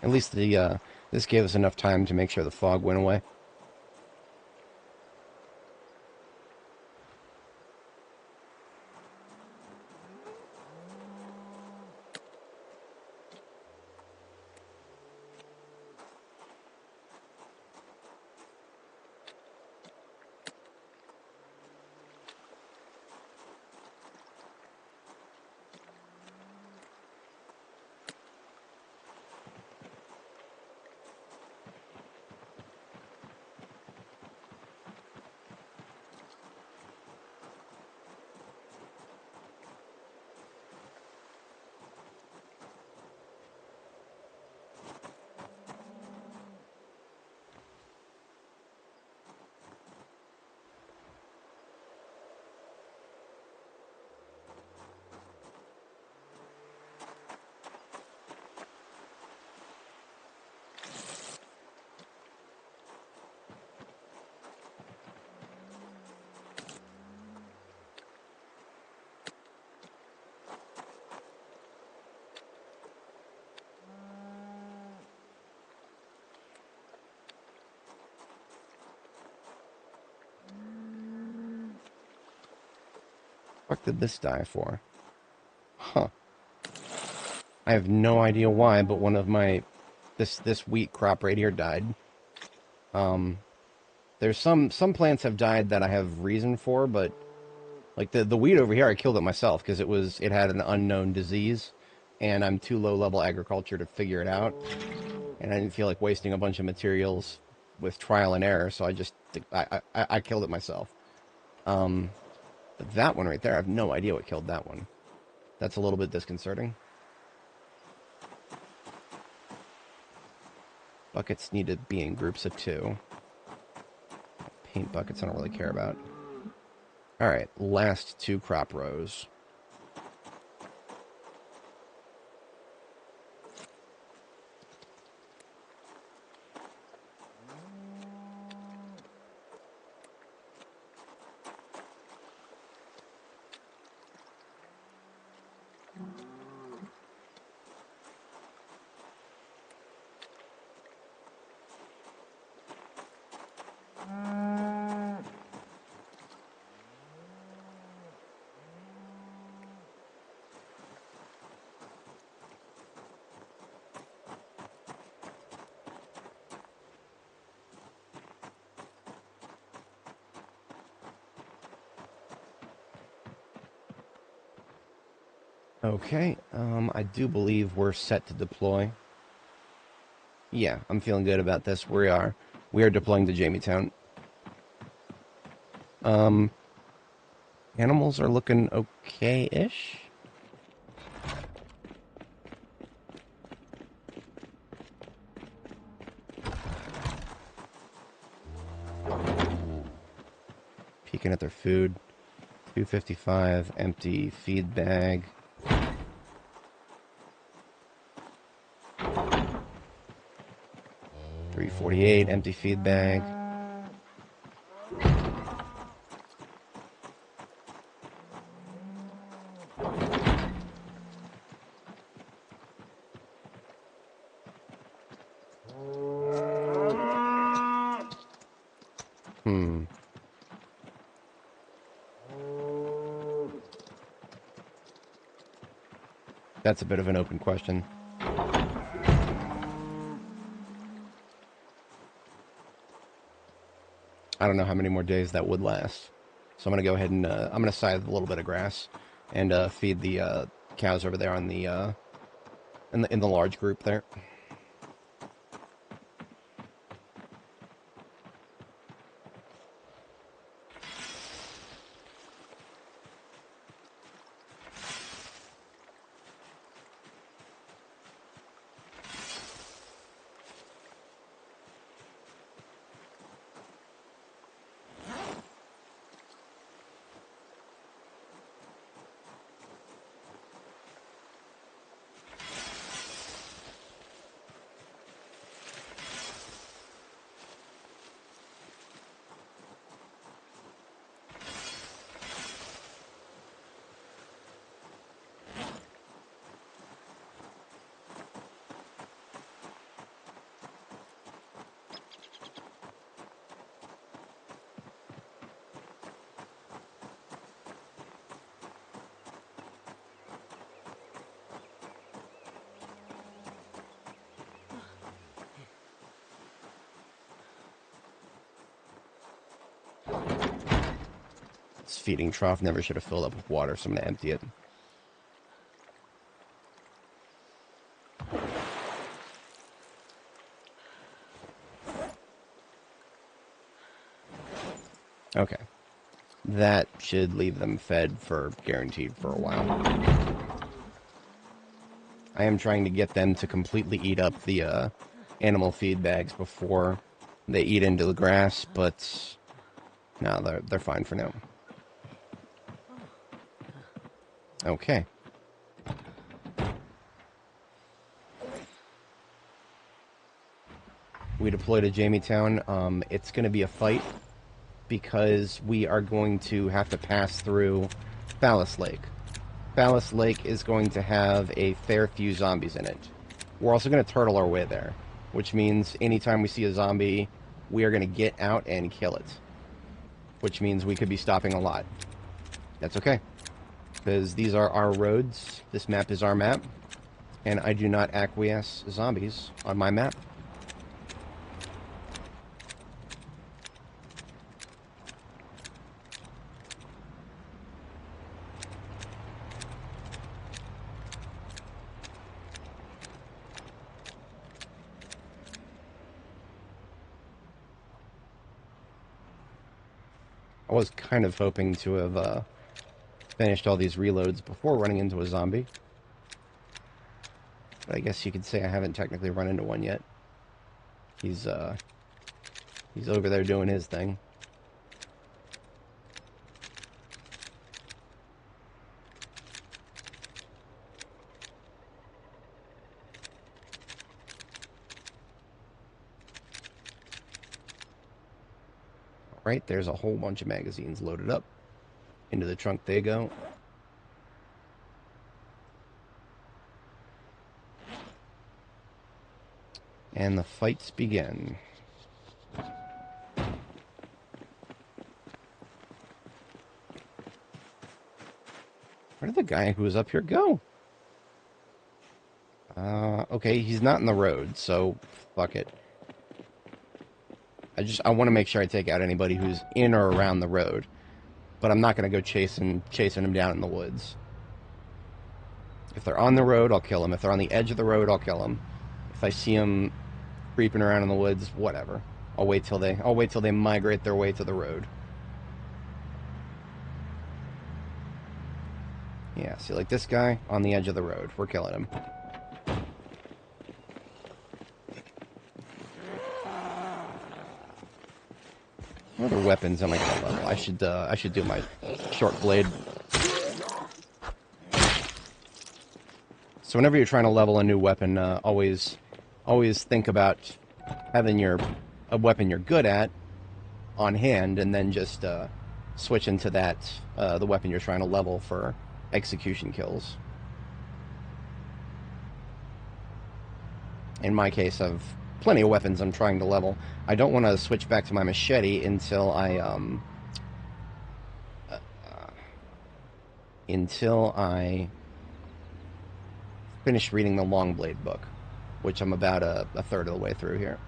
At least this gave us enough time to make sure the fog went away. fuck did this die for? Huh. I have no idea why, but one of my... This wheat crop right here died. There's some plants have died that I have reason for, but... Like, the wheat over here, I killed it myself, because it had an unknown disease, and I'm too low-level agriculture to figure it out, and I didn't feel like wasting a bunch of materials with trial and error, so I killed it myself. But that one right there, I have no idea what killed that one. That's a little bit disconcerting. Buckets need to be in groups of 2. Paint buckets I don't really care about. Alright, last 2 crop rows. Okay, I do believe we're set to deploy. Yeah, I'm feeling good about this. We are deploying to Jamietown. Animals are looking okay-ish. Peeking at their food. 255, empty feed bag. .348, empty feed bag. That's a bit of an open question. I don't know how many more days that would last. So I'm going to go ahead and I'm going to scythe a little bit of grass and feed the cows over there on the in the large group there. This feeding trough never should have filled up with water, so I'm going to empty it. Okay. That should leave them fed for guaranteed for a while. I am trying to get them to completely eat up the animal feed bags before they eat into the grass, but no, they're fine for now. Okay. We deploy to Jamietown. It's going to be a fight because we are going to have to pass through Phallus Lake. Phallus Lake is going to have a fair few zombies in it. We're also going to turtle our way there, which means anytime we see a zombie, we are going to get out and kill it. Which means we could be stopping a lot. That's okay. because these are our roads. This map is our map, and I do not acquiesce zombies on my map. I was kind of hoping to have finished all these reloads before running into a zombie. But I guess you could say I haven't technically run into one yet. He's over there doing his thing. Right, there's a whole bunch of magazines loaded up. Into the trunk they go. And the fights begin. Where did the guy who was up here go? Okay, he's not in the road, so fuck it. I want to make sure I take out anybody who's in or around the road. But I'm not going to go chasing them down in the woods. If they're on the road, I'll kill them. If they're on the edge of the road, I'll kill them. If I see them creeping around in the woods, whatever. I'll wait till they migrate their way to the road. Yeah, see, like this guy on the edge of the road. We're killing him. What other weapons am I going to level? I should do my short blade. So whenever you're trying to level a new weapon, always think about having a weapon you're good at on hand, and then just switch into that the weapon you're trying to level for execution kills. In my case, I've plenty of weapons I'm trying to level. I don't want to switch back to my machete until I finish reading the Longplay book, which I'm about a third of the way through here.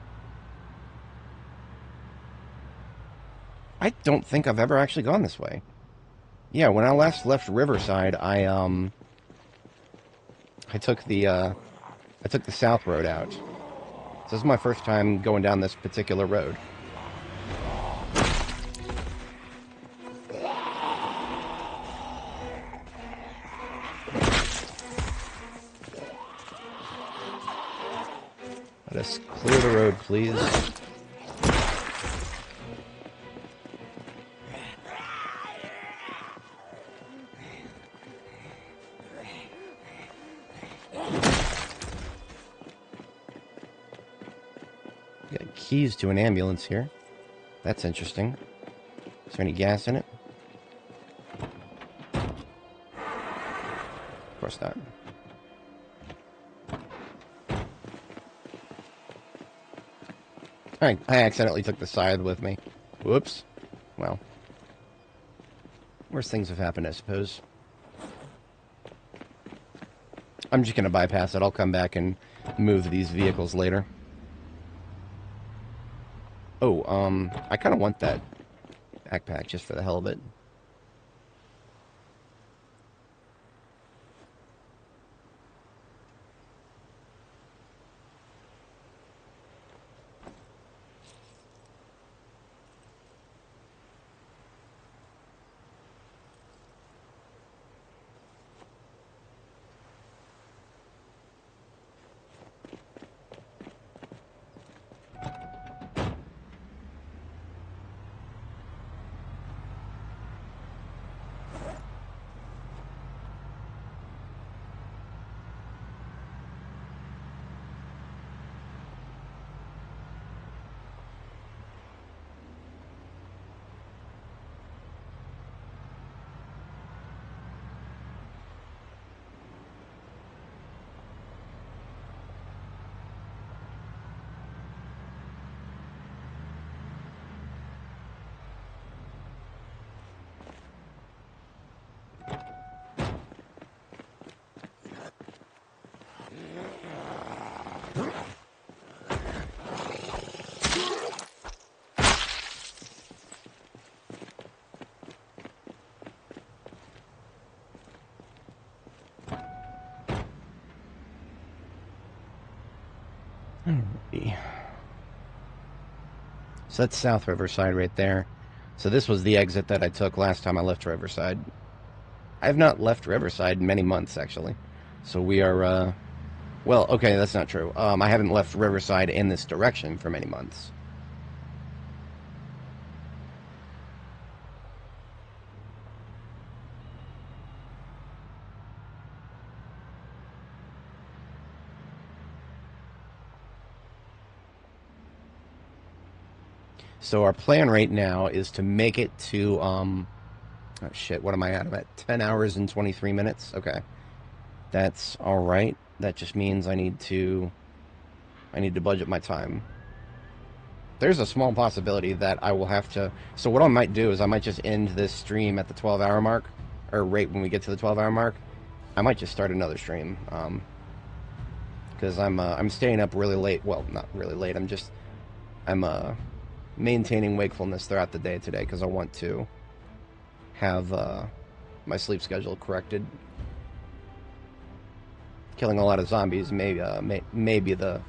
I don't think I've ever actually gone this way. Yeah, when I last left Riverside, I took the South Road out. So this is my first time going down this particular road. Let us clear the road, please. Got keys to an ambulance here. That's interesting. Is there any gas in it? Of course not. I accidentally took the scythe with me. Whoops. Well. Worst things have happened, I suppose. I'm just going to bypass it. I'll come back and move these vehicles later. Oh, I kind of want that backpack just for the hell of it. Alrighty. So that's South Riverside right there. So this was the exit that I took last time I left Riverside. I have not left Riverside in many months, actually. So we are, well, okay, that's not true. I haven't left Riverside in this direction for many months. So our plan right now is to make it to, oh shit, what am I at? I'm at 10 hours and 23 minutes. Okay. That's all right. That just means I need to budget my time. There's a small possibility that I will have to, so what I might do is I might just end this stream at the 12-hour mark, or right when we get to the 12-hour mark. I might just start another stream, because I'm staying up really late. Well, not really late. I'm maintaining wakefulness throughout the day today because I want to have my sleep schedule corrected. Killing a lot of zombies may be the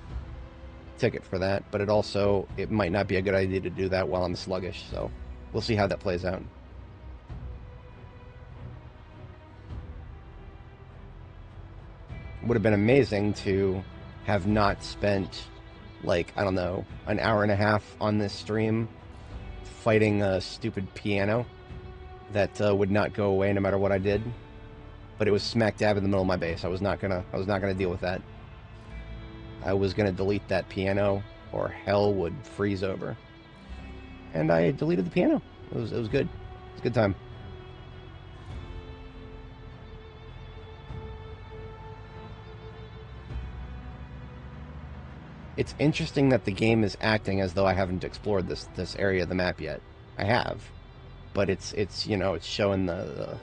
ticket for that, but it might not be a good idea to do that while I'm sluggish, so we'll see how that plays out. Would have been amazing to have not spent, like, I don't know, an hour and a half on this stream fighting a stupid piano that would not go away no matter what I did. But it was smack dab in the middle of my base. I was not gonna deal with that. I was gonna delete that piano, or hell would freeze over. And I deleted the piano. It was good. It was a good time. It's interesting that the game is acting as though I haven't explored this area of the map yet. I have, but it's showing the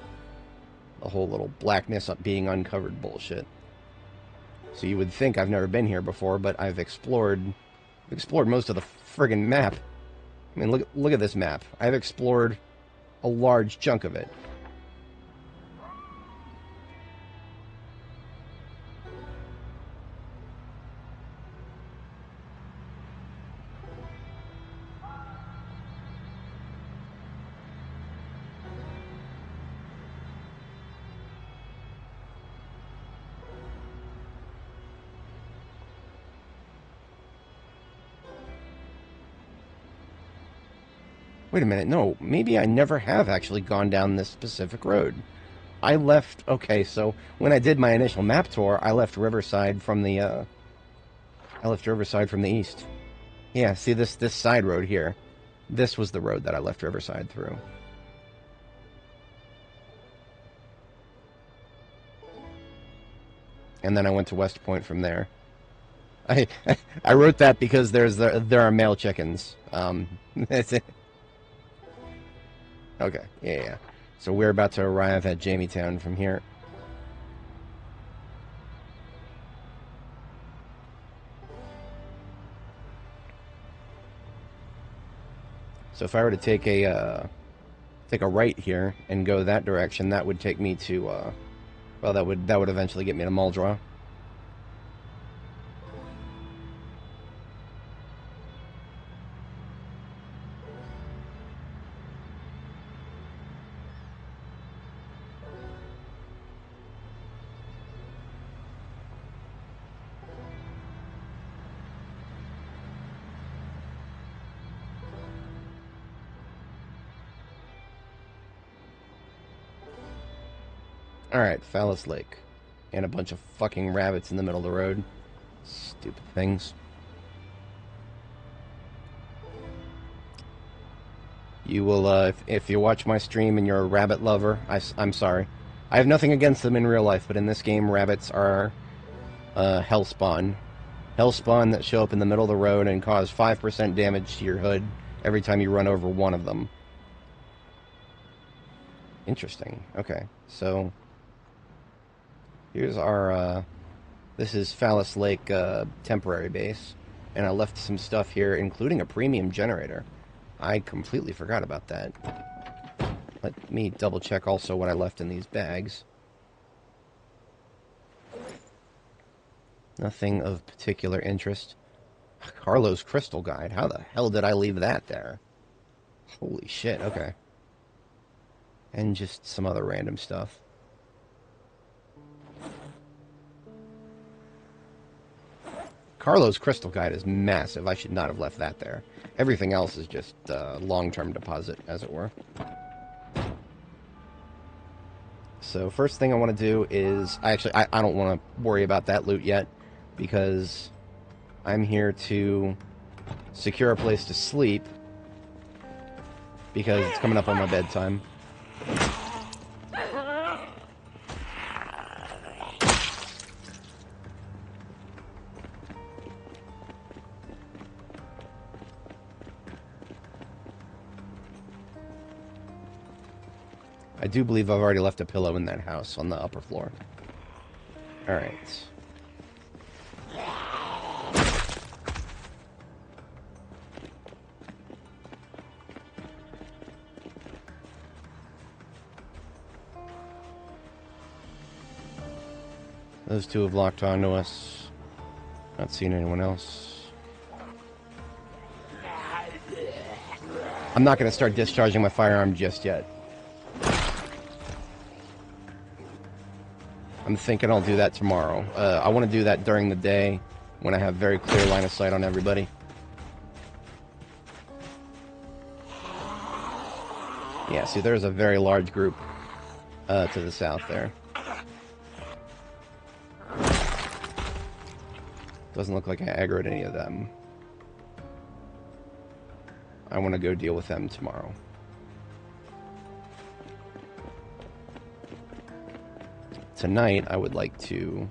whole little blackness up being uncovered bullshit. So you would think I've never been here before, but I've explored most of the friggin' map. I mean, look at this map. I've explored a large chunk of it. Wait a minute, no, maybe I never have actually gone down this specific road. I left, okay, so when I did my initial map tour, I left Riverside from the east. Yeah, see this side road here. This was the road that I left Riverside through. And then I went to West Point from there. I wrote that because there are male chickens. That's it. Okay, yeah. So we're about to arrive at Jamie-Town from here. So if I were to take a right here and go that direction, that would take me to well, that would eventually get me to Muldrow. Alright, Phallus Lake. And a bunch of fucking rabbits in the middle of the road. Stupid things. You will, if you watch my stream and you're a rabbit lover, I'm sorry. I have nothing against them in real life, but in this game, rabbits are hellspawn. Hellspawn that show up in the middle of the road and cause 5% damage to your hood every time you run over one of them. Interesting. Okay, so here's our, this is Phallus Lake temporary base, and I left some stuff here, including a premium generator. I completely forgot about that. Let me double check also what I left in these bags. Nothing of particular interest. Carlo's Crystal Guide. How the hell did I leave that there? Holy shit, okay. And just some other random stuff. Carlo's Crystal Guide is massive. I should not have left that there. Everything else is just long-term deposit, as it were. So first thing I want to do is... I don't want to worry about that loot yet, because I'm here to secure a place to sleep, because it's coming up on my bedtime. I do believe I've already left a pillow in that house on the upper floor. Alright. Those two have locked onto us. Not seeing anyone else. I'm not going to start discharging my firearm just yet. I'm thinking I'll do that tomorrow. I want to do that during the day when I have very clear line of sight on everybody. Yeah, see, there's a very large group to the south there. Doesn't look like I aggroed any of them. I want to go deal with them tomorrow. Tonight, I would like to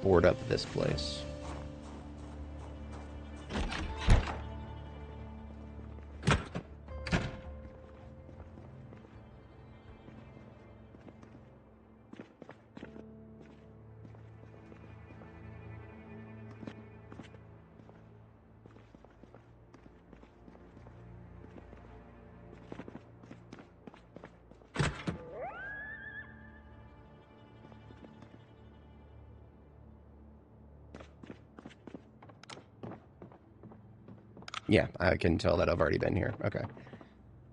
board up this place. Yeah, I can tell that I've already been here. Okay.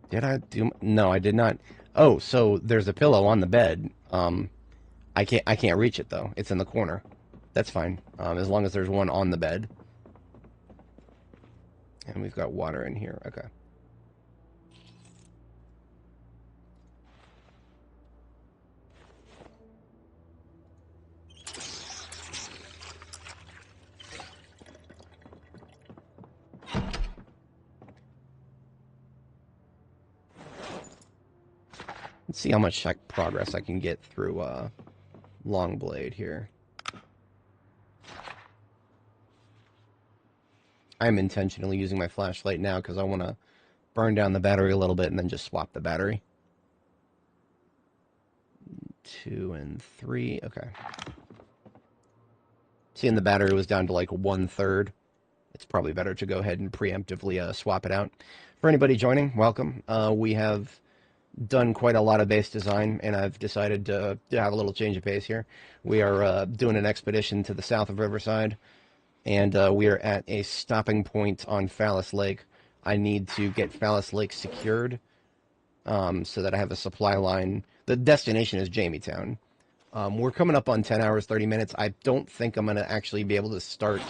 Did I do... No, I did not. Oh, so there's a pillow on the bed. I can't reach it, though. It's in the corner. That's fine. As long as there's one on the bed. And we've got water in here. Okay. Let's see how much progress I can get through Longblade here. I'm intentionally using my flashlight now because I want to burn down the battery a little bit and then just swap the battery. 2 and 3, okay. Seeing the battery was down to like 1/3. It's probably better to go ahead and preemptively swap it out. For anybody joining, welcome. We have done quite a lot of base design, and I've decided to have a little change of pace here. We are doing an expedition to the south of Riverside, and we are at a stopping point on Phallus Lake. I need to get Phallus Lake secured so that I have a supply line. The destination is Jamie-Town. We're coming up on 10 hours, 30 minutes. I don't think I'm going to actually be able to start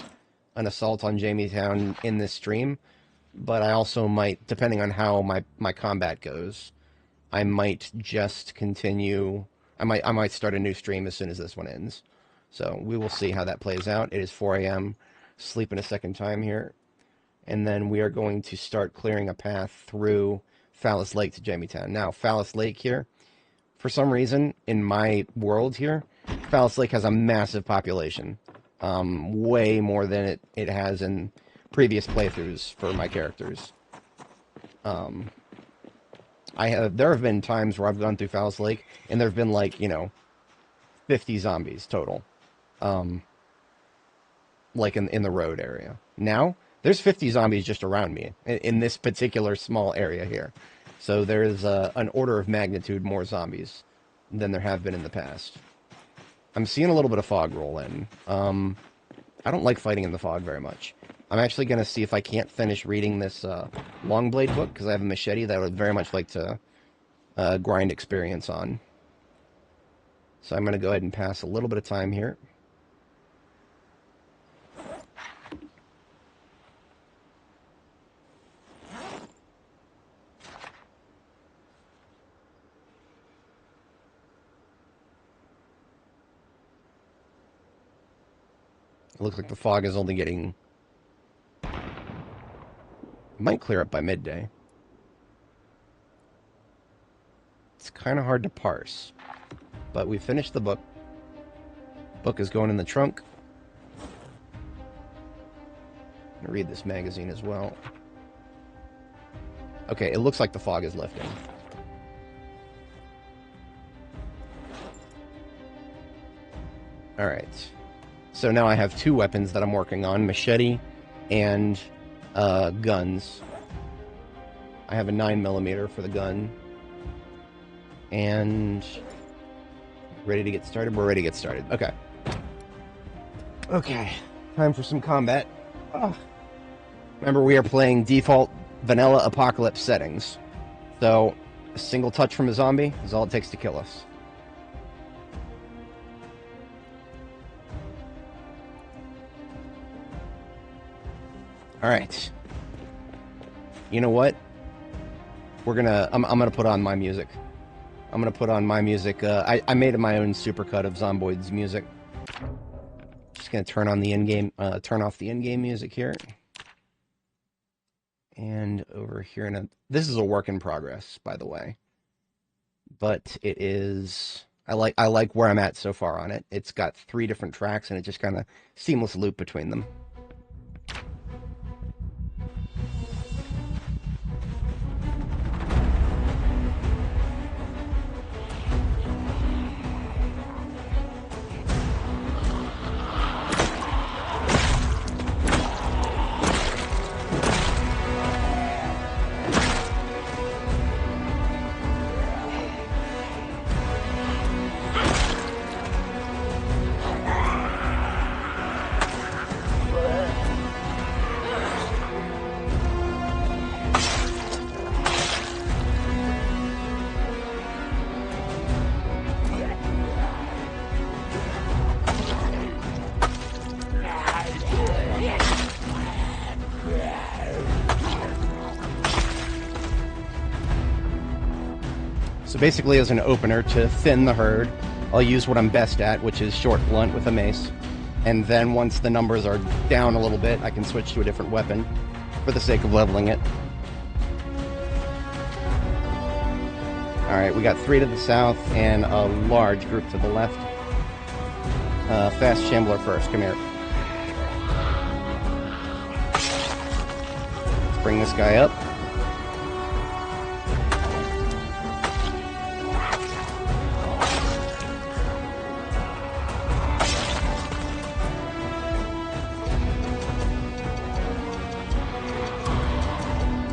an assault on Jamie-Town in this stream, but I also might, depending on how my combat goes, I might just continue. I might start a new stream as soon as this one ends. So we will see how that plays out. It is 4 a.m. Sleeping a second time here. And then we are going to start clearing a path through Phallus Lake to Jamie-Town. Now, Phallus Lake here, for some reason, in my world here, Phallus Lake has a massive population. Way more than it has in previous playthroughs for my characters. There have been times where I've gone through Phallus Lake, and there have been, like, 50 zombies total. Like in the road area. Now, there's 50 zombies just around me, in this particular small area here. So there's an order of magnitude more zombies than there have been in the past. I'm seeing a little bit of fog roll in. I don't like fighting in the fog very much. I'm actually going to see if I can't finish reading this Longblade book, because I have a machete that I would very much like to grind experience on. So I'm going to go ahead and pass a little bit of time here. It looks like the fog is only getting... It might clear up by midday. It's kind of hard to parse. But we finished the book. Book is going in the trunk. I'm gonna read this magazine as well. Okay, it looks like the fog is lifting. Alright. So now I have 2 weapons that I'm working on, machete and guns. I have a 9mm for the gun. And ready to get started? We're ready to get started. Okay. Okay. Time for some combat. Oh. Remember, we are playing default vanilla apocalypse settings. So, a single touch from a zombie is all it takes to kill us. Alright. You know what? I'm gonna put on my music. I'm gonna put on my music. I made my own supercut of Zomboid's music. Just gonna turn on the in-game, turn off the in-game music here. And over here, this is a work in progress, by the way. But it is, I like where I'm at so far on it. It's got 3 different tracks, and it just kind of seamless loop between them. So basically, as an opener to thin the herd, I'll use what I'm best at, which is short blunt with a mace. And then once the numbers are down a little bit, I can switch to a different weapon for the sake of leveling it. Alright, we got 3 to the south and a large group to the left. Fast Shambler first, come here. Let's bring this guy up.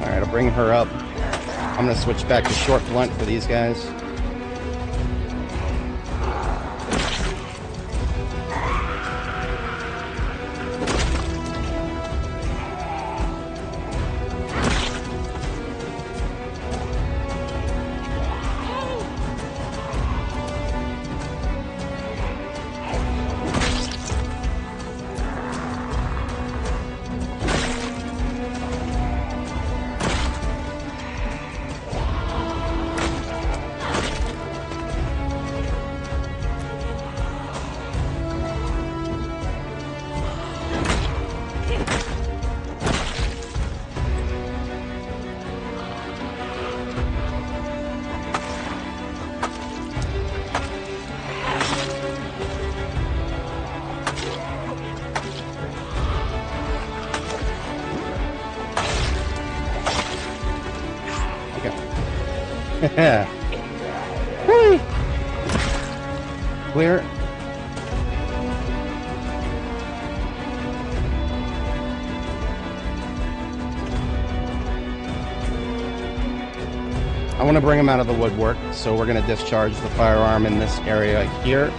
Alright, I'll bring her up. I'm going to switch back to short blunt for these guys. Whee! Clear. I want to bring him out of the woodwork, so we're going to discharge the firearm in this area here.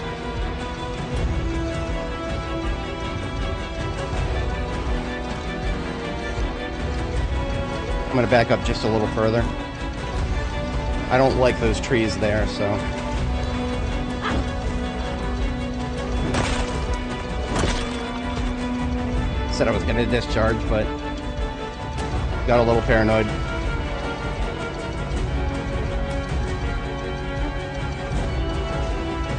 I'm gonna back up just a little further. I don't like those trees there, so... Said I was gonna discharge, but... got a little paranoid.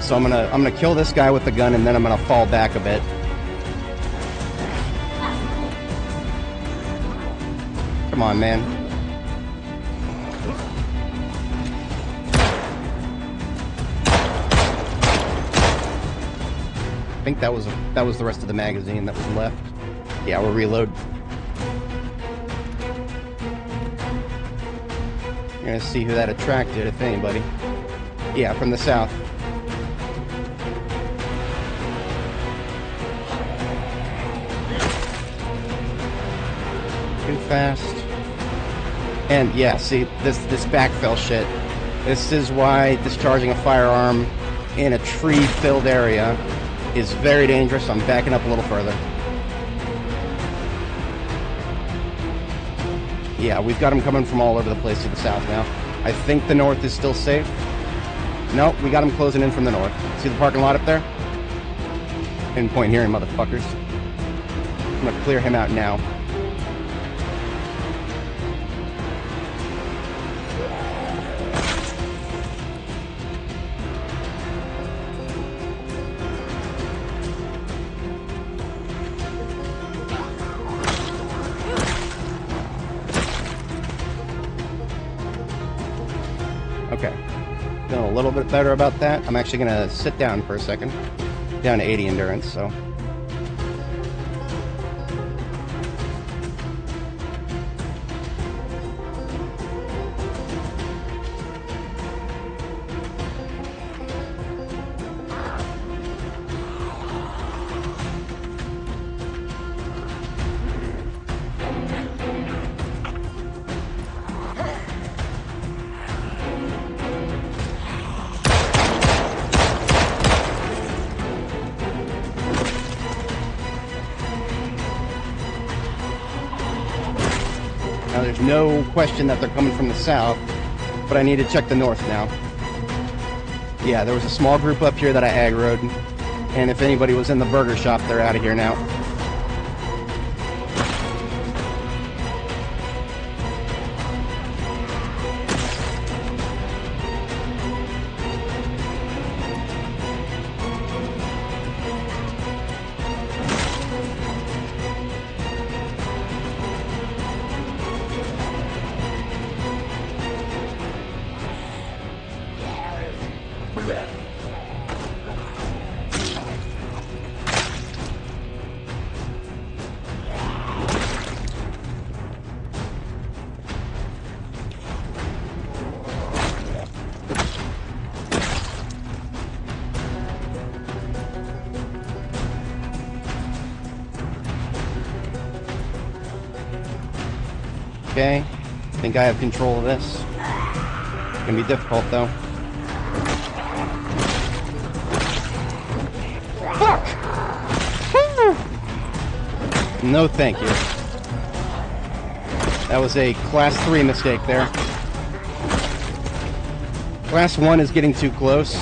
So I'm gonna kill this guy with the gun, and then I'm gonna fall back a bit. Come on, man. I think that was the rest of the magazine that was left. Yeah, we'll reload. You're gonna see who that attracted, if anybody. Yeah, from the south. Too fast. And yeah, see, this backfill shit. This is why discharging a firearm in a tree-filled area is very dangerous. I'm backing up a little further. Yeah, we've got them coming from all over the place to the south now. I think the north is still safe. Nope, we got them closing in from the north. See the parking lot up there? Pinpoint hearing, motherfuckers. I'm gonna clear him out now. Okay, feeling a little bit better about that. I'm actually gonna sit down for a second. Down to 80 endurance, so. Now there's no question that they're coming from the south, but I need to check the north now. Yeah, there was a small group up here that I aggroed, and if anybody was in the burger shop, they're out of here now. Okay, I think I have control of this. It's gonna be difficult though. Fuck! No thank you. That was a class 3 mistake there. Class 1 is getting too close.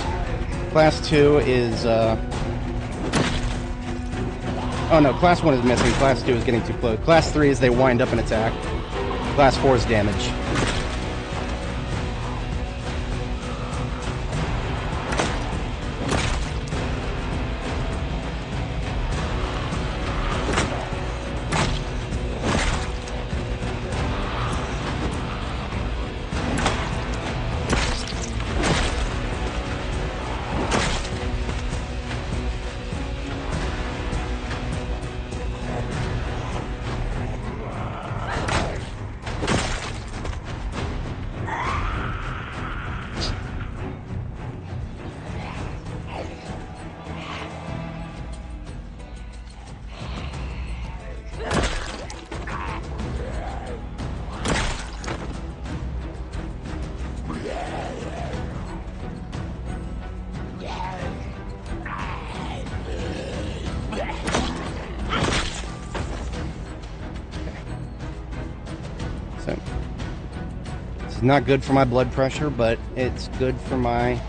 Class 2 is, oh no, Class 1 is missing. Class 2 is getting too close. Class 3 is they wind up and attack. Class 4 is damage. So, this is not good for my blood pressure, but it's good for my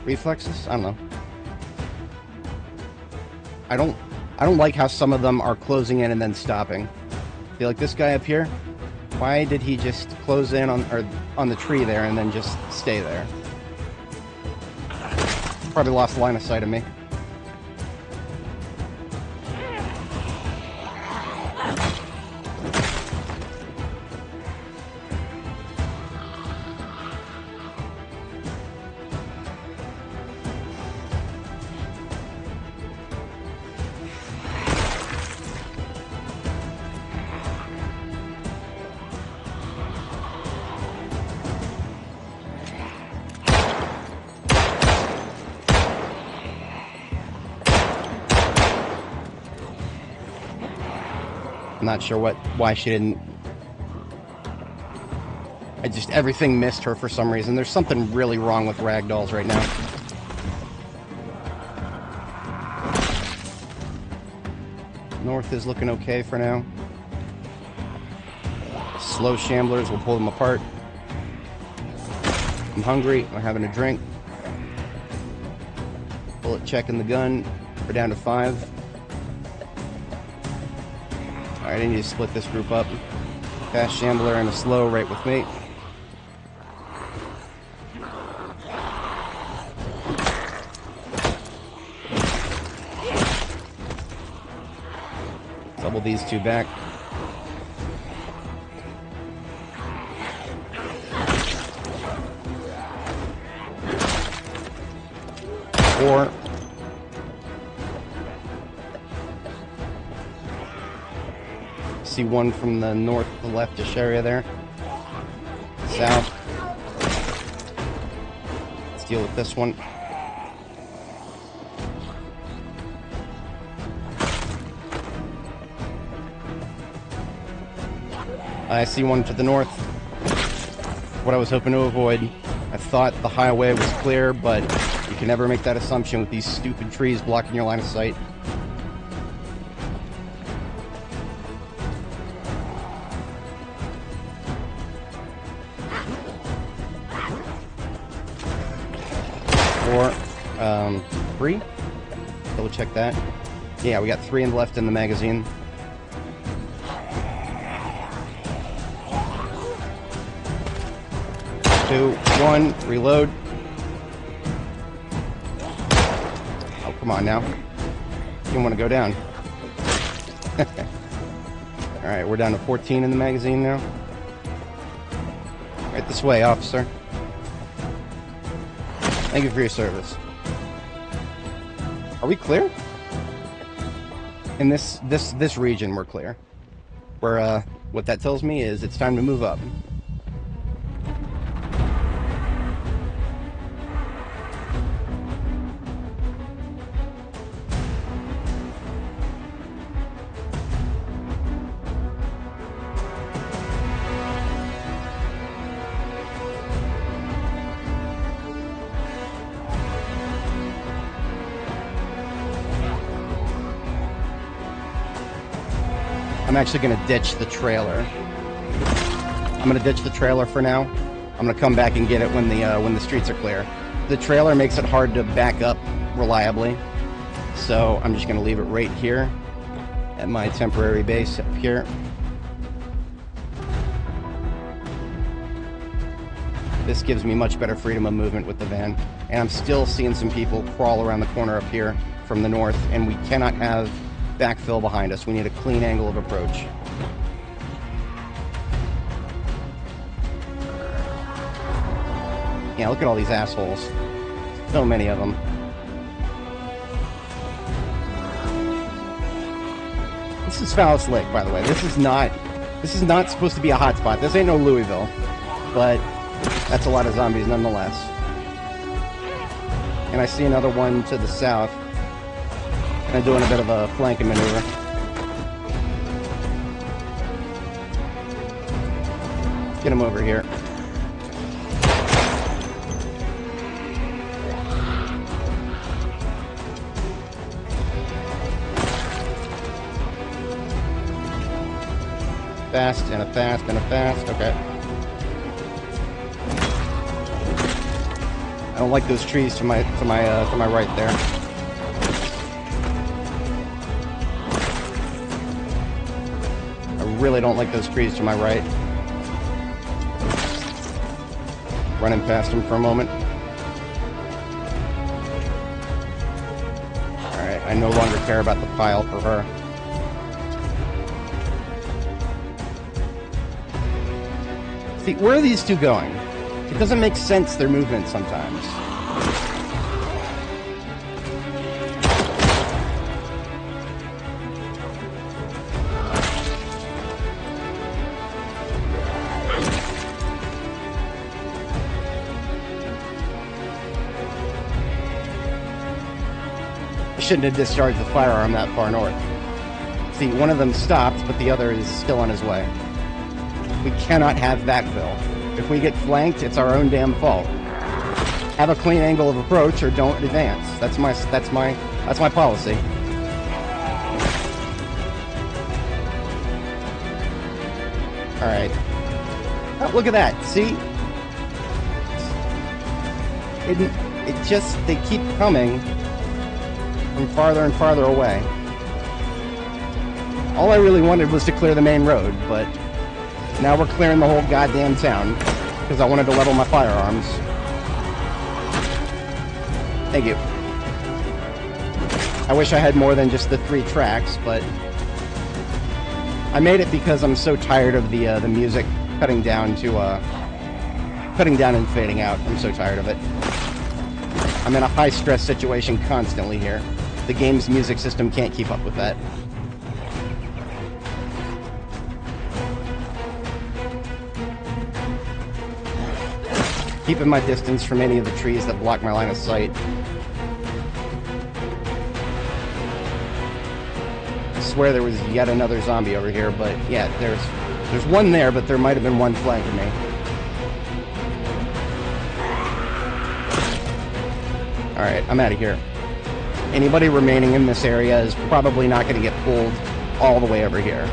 reflexes. I don't know. I don't like how some of them are closing in and then stopping. I feel like this guy up here, why did he just close in on the tree there and then just stay there? Probably lost line of sight of me. I'm not sure why she didn't. Everything missed her for some reason. There's something really wrong with ragdolls right now. North is looking okay for now. Slow shamblers, we'll pull them apart. I'm hungry, I'm having a drink. Bullet check in the gun. We're down to 5. Alright, I need to split this group up. Fast shambler and a slow right with me. Double these two back. Four. See one from the north to the leftish area there. South. Let's deal with this one. I see one to the north. What I was hoping to avoid. I thought the highway was clear, but you can never make that assumption with these stupid trees blocking your line of sight. Four, 3. Double check that. Yeah, we got 3 left in the magazine. Two, 1, reload. Oh, come on now. You don't want to go down. Alright, we're down to 14 in the magazine now. Right this way, officer. Thank you for your service. Are we clear? In this region, we're clear. What that tells me is it's time to move up. I'm actually going to ditch the trailer. I'm going to ditch the trailer for now. I'm going to come back and get it when the streets are clear. The trailer makes it hard to back up reliably, so I'm just going to leave it right here at my temporary base up here. This gives me much better freedom of movement with the van, and I'm still seeing some people crawl around the corner up here from the north, and we cannot have backfill behind us. We need a clean angle of approach. Yeah, look at all these assholes. So many of them. This is Phallus Lake, by the way. This is not supposed to be a hotspot. This ain't no Louisville, but that's a lot of zombies nonetheless. And I see another one to the south. And doing a bit of a flanking maneuver. Let's get him over here. fast, and a fast, and a fast. Okay. I don't like those trees to my right there. I really don't like those trees to my right. Running past them for a moment. Alright, I no longer care about the pile for her. See, where are these two going? It doesn't make sense, their movement sometimes. I shouldn't have discharged the firearm that far north. See, one of them stopped, but the other is still on his way. We cannot have backfill. If we get flanked, it's our own damn fault. Have a clean angle of approach or don't advance. That's my policy. Alright. Oh, look at that. See? It just, they keep coming from farther and farther away. All I really wanted was to clear the main road, but now we're clearing the whole goddamn town because I wanted to level my firearms. Thank you. I wish I had more than just the 3 tracks, but I made it because I'm so tired of the music cutting down and fading out. I'm so tired of it. I'm in a high-stress situation constantly here. The game's music system can't keep up with that. Keeping my distance from any of the trees that block my line of sight. I swear there was yet another zombie over here, but yeah, there's one there, but there might have been one flanking me. Alright, I'm out of here. Anybody remaining in this area is probably not going to get pulled all the way over here.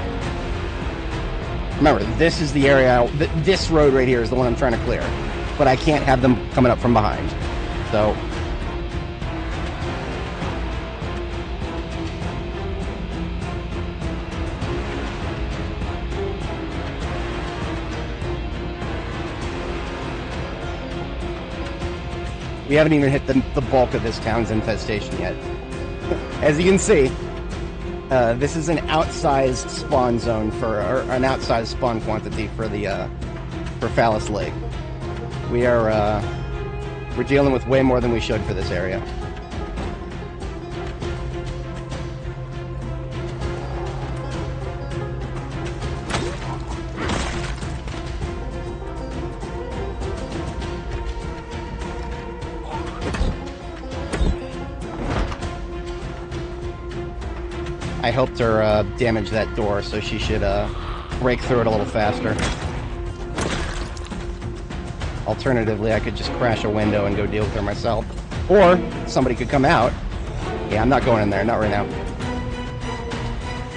Remember, this is the area, this road right here is the one I'm trying to clear. But I can't have them coming up from behind. So we haven't even hit the bulk of this town's infestation yet. As you can see, this is an outsized spawn zone or an outsized spawn quantity for the for Phallus Lake. We're dealing with way more than we should for this area. I helped her damage that door, so she should break through it a little faster. Alternatively, I could just crash a window and go deal with her myself. Or somebody could come out. Yeah, I'm not going in there, not right now.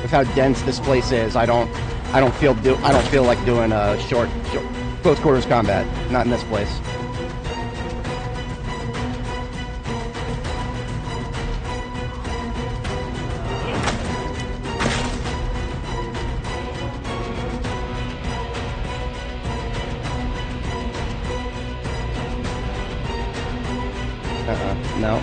With how dense this place is, I don't feel like doing short close quarters combat. Not in this place. No.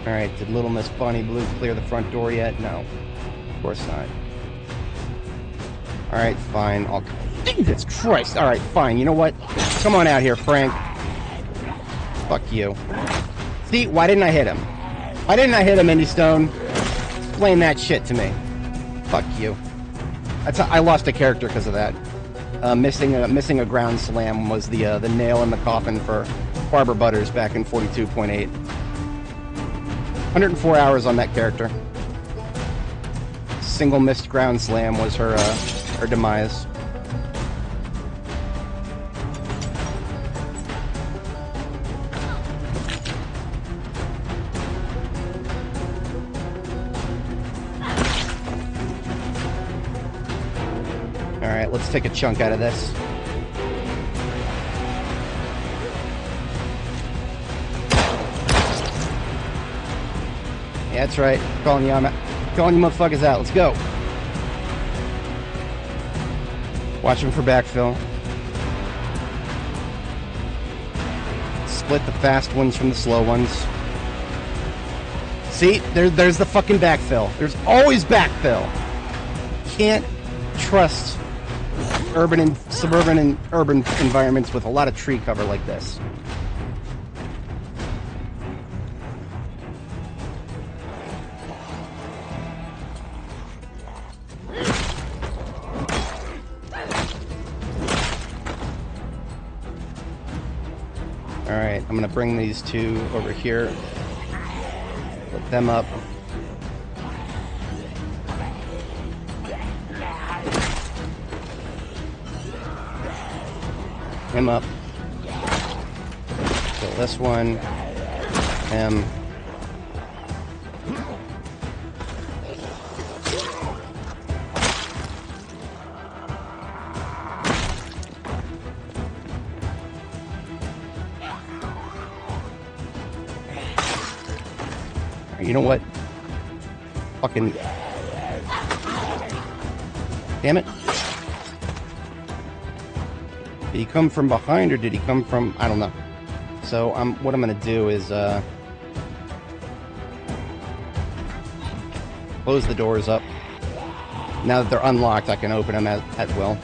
Alright, did Little Miss Bonnie Blue clear the front door yet? No. Of course not. Alright, fine. Jesus Christ! Alright, fine. You know what? Come on out here, Frank. Fuck you. See, why didn't I hit him? Why didn't I hit him, Indy Stone? Explain that shit to me. Fuck you. I lost a character because of that. Missing a ground slam was the nail in the coffin for Barbara Butters back in 42.8. 104 hours on that character. Single missed ground slam was her demise. let's take a chunk out of this. Yeah, that's right. Calling you motherfuckers out. Let's go. Watching for backfill. Split the fast ones from the slow ones. See, there's the fucking backfill. There's always backfill. Can't trust urban and suburban and urban environments with a lot of tree cover like this. Alright, I'm gonna bring these two over here. Put them up. Him up. Kill this one. Him. You know what? Fucking... Damn it. Did he come from behind or did he come from... I don't know. So what I'm going to do is close the doors up. Now that they're unlocked, I can open them at will.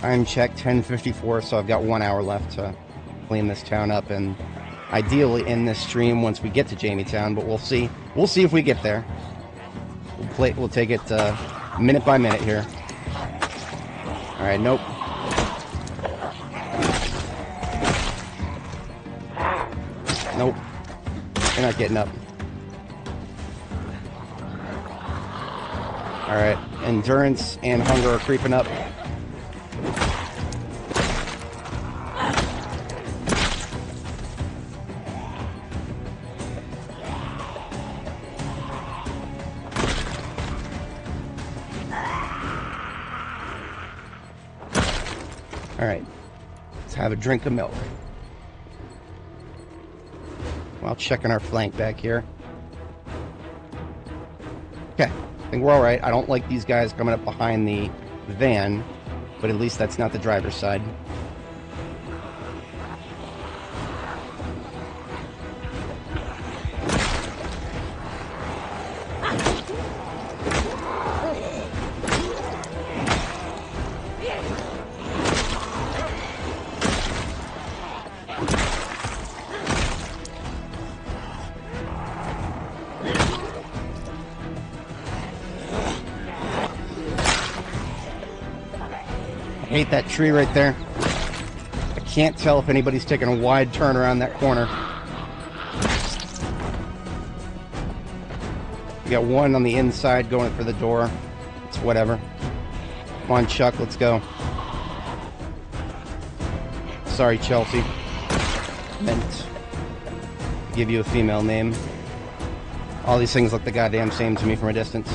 Time check 10:54, so I've got 1 hour left to clean this town up, and ideally end this stream once we get to Jamie-town, but we'll see. We'll see if we get there. We'll take it minute by minute here. Alright, nope. Nope. You're not getting up. Alright, endurance and hunger are creeping up. Alright, let's have a drink of milk. While checking our flank back here. Okay, I think we're alright. I don't like these guys coming up behind the van, but at least that's not the driver's side. I hate that tree right there. I can't tell if anybody's taking a wide turn around that corner. We got one on the inside going for the door. It's whatever. Come on, Chuck, let's go. Sorry, Chelsea. Meant to give you a female name. All these things look the goddamn same to me from a distance.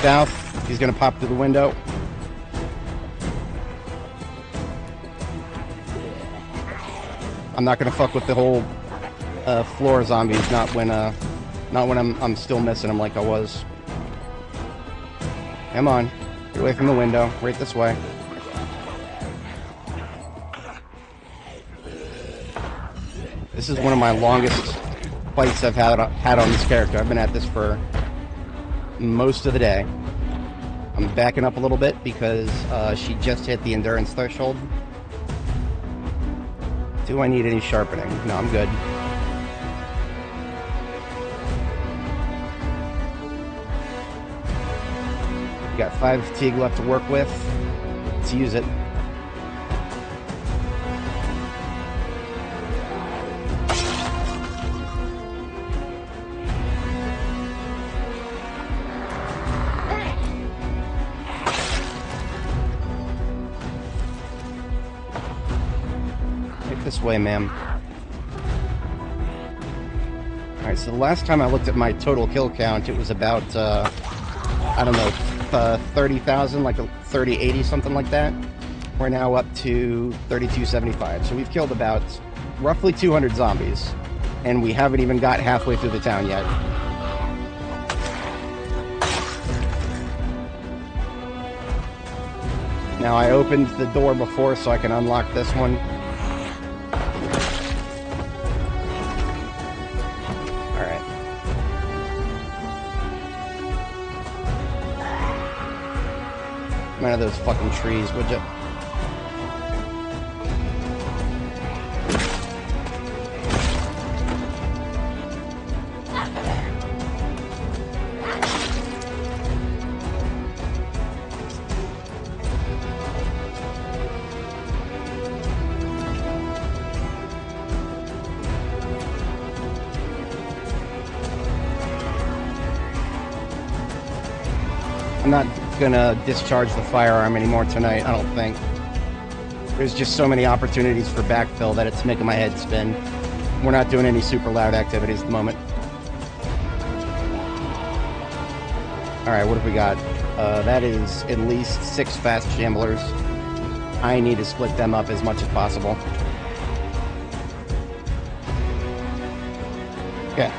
South. He's gonna pop through the window. I'm not gonna fuck with the whole floor zombies. Not when I'm still missing them like I was. Come on, get away from the window. Right this way. This is one of my longest fights I've had on this character. I've been at this for most of the day. I'm backing up a little bit because she just hit the endurance threshold. Do I need any sharpening? No, I'm good. We got 5 fatigue left to work with. Let's use it. way, ma'am. Alright, so the last time I looked at my total kill count, it was about, I don't know, 30,000, like 3080, something like that. We're now up to 3275. So we've killed about roughly 200 zombies, and we haven't even got halfway through the town yet. Now I opened the door before so I can unlock this one. Alright. Come out of those fucking trees, would you? I'm not gonna discharge the firearm anymore tonight, I don't think. There's just so many opportunities for backfill that it's making my head spin. We're not doing any super loud activities at the moment. Alright, what have we got? That is at least 6 fast shamblers. I need to split them up as much as possible. Okay.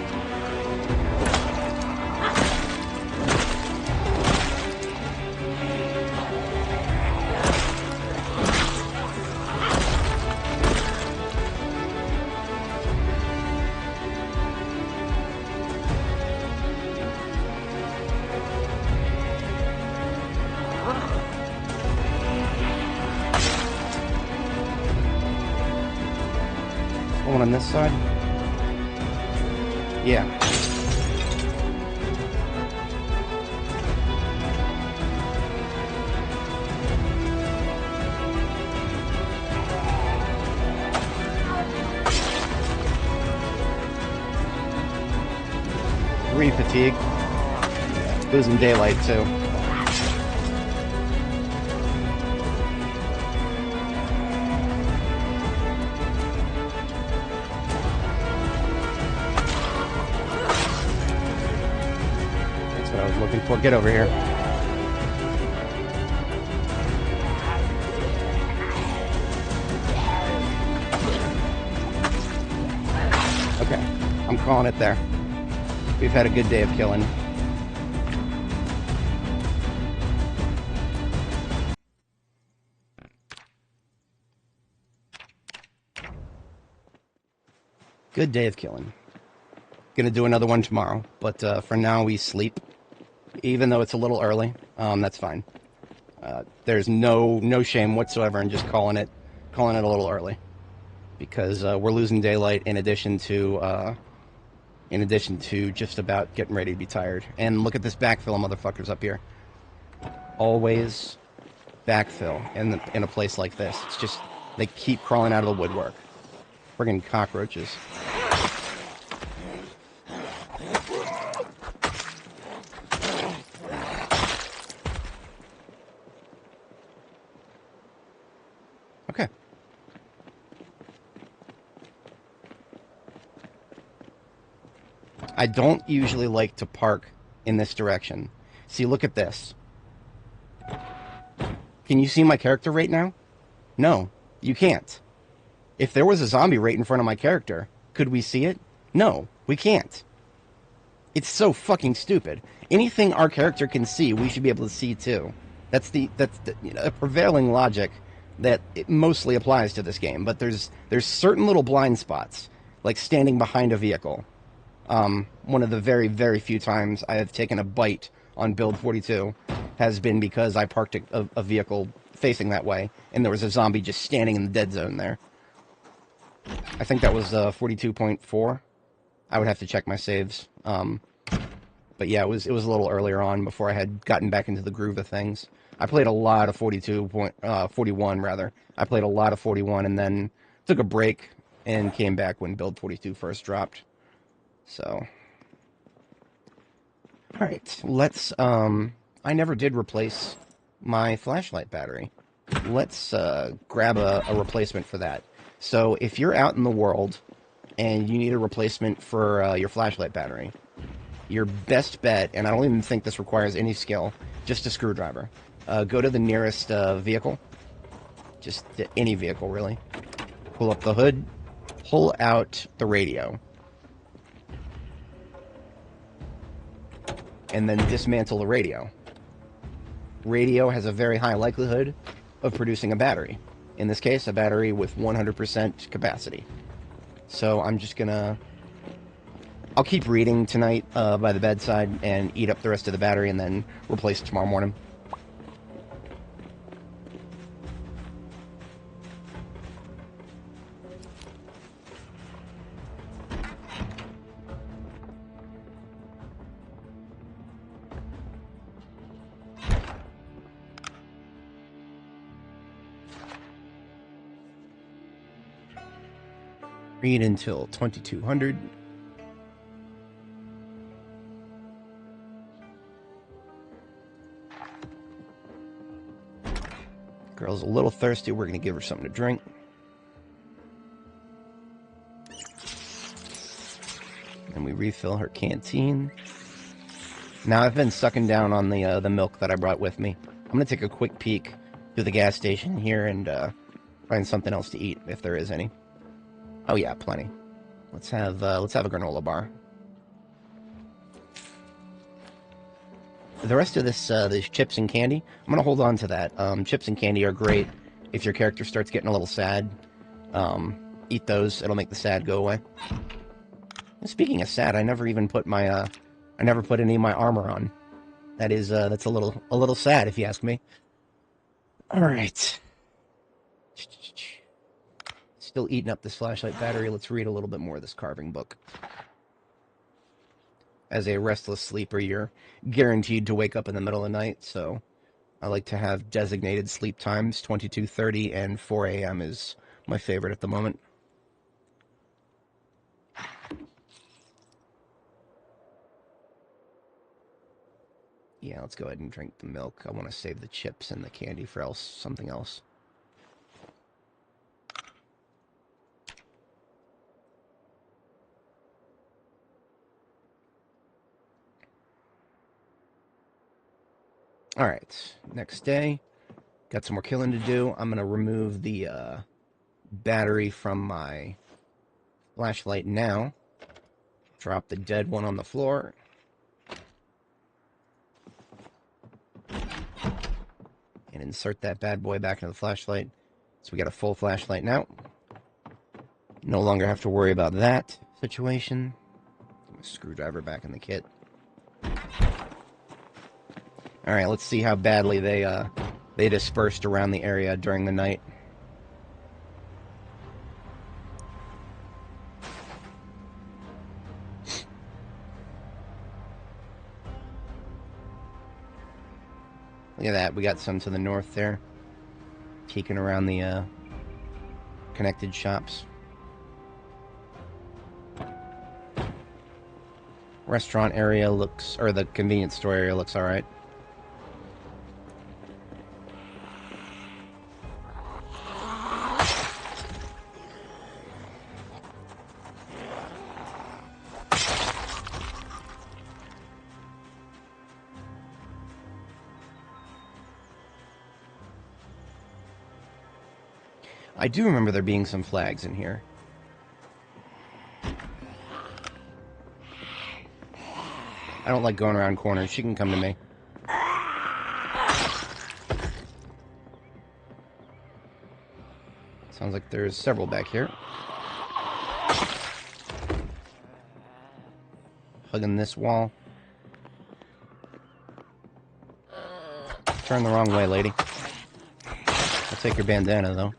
One on this side? Yeah. Three fatigue. Losing daylight too. Looking for. Get over here. Okay, I'm calling it there. We've had a good day of killing. Good day of killing. Gonna do another one tomorrow, but for now we sleep. Even though it's a little early, that's fine. There's no shame whatsoever in just calling it a little early, because we're losing daylight in addition to just about getting ready to be tired. And look at this backfill, motherfuckers up here. Always backfill in a place like this. It's just they keep crawling out of the woodwork. Friggin' cockroaches. Okay. I don't usually like to park in this direction. See, look at this. Can you see my character right now? No, you can't. If there was a zombie right in front of my character, could we see it? No, we can't. It's so fucking stupid. Anything our character can see, we should be able to see too. That's a prevailing logic that it mostly applies to this game, but there's certain little blind spots, like standing behind a vehicle. One of the very, very few times I have taken a bite on build 42 has been because I parked a vehicle facing that way, and there was a zombie just standing in the dead zone there. I think that was 42.4. I would have to check my saves. But yeah, it was a little earlier on before I had gotten back into the groove of things. I played a lot of 41 rather. I played a lot of 41 and then took a break and came back when build 42 first dropped. So, alright, let's, I never did replace my flashlight battery. Let's grab a replacement for that. So if you're out in the world and you need a replacement for your flashlight battery, your best bet, and I don't even think this requires any skill, just a screwdriver. Go to the nearest vehicle, just any vehicle really. Pull up the hood, pull out the radio, and then dismantle the radio. Radio has a very high likelihood of producing a battery. In this case, a battery with 100% capacity. So I'm just gonna... I'll keep reading tonight by the bedside and eat up the rest of the battery and then replace it tomorrow morning. Read until 2200. Girl's a little thirsty. We're going to give her something to drink. And we refill her canteen. Now I've been sucking down on the milk that I brought with me. I'm going to take a quick peek to the gas station here and find something else to eat if there is any. Oh yeah, plenty. Let's have a granola bar. The rest of this chips and candy, I'm gonna hold on to that. Chips and candy are great if your character starts getting a little sad. Eat those; it'll make the sad go away. And speaking of sad, I never even put my I never put any of my armor on. That's a little sad if you ask me. All right. Still eating up this flashlight battery. Let's read a little bit more of this carving book. As a restless sleeper, you're guaranteed to wake up in the middle of the night, so I like to have designated sleep times. 22:30 and 4 a.m. is my favorite at the moment. Yeah, let's go ahead and drink the milk. I want to save the chips and the candy for something else. Alright, next day. Got some more killing to do. I'm going to remove the battery from my flashlight now. Drop the dead one on the floor. And insert that bad boy back into the flashlight. So we got a full flashlight now. No longer have to worry about that situation. Screwdriver back in the kit. Alright, let's see how badly they dispersed around the area during the night. Look at that, we got some to the north there. Peeking around the connected shops. Restaurant area looks, or the convenience store area looks alright. I do remember there being some flags in here. I don't like going around corners. She can come to me. Sounds like there's several back here. Hugging this wall. Turn the wrong way, lady. I'll take your bandana, though.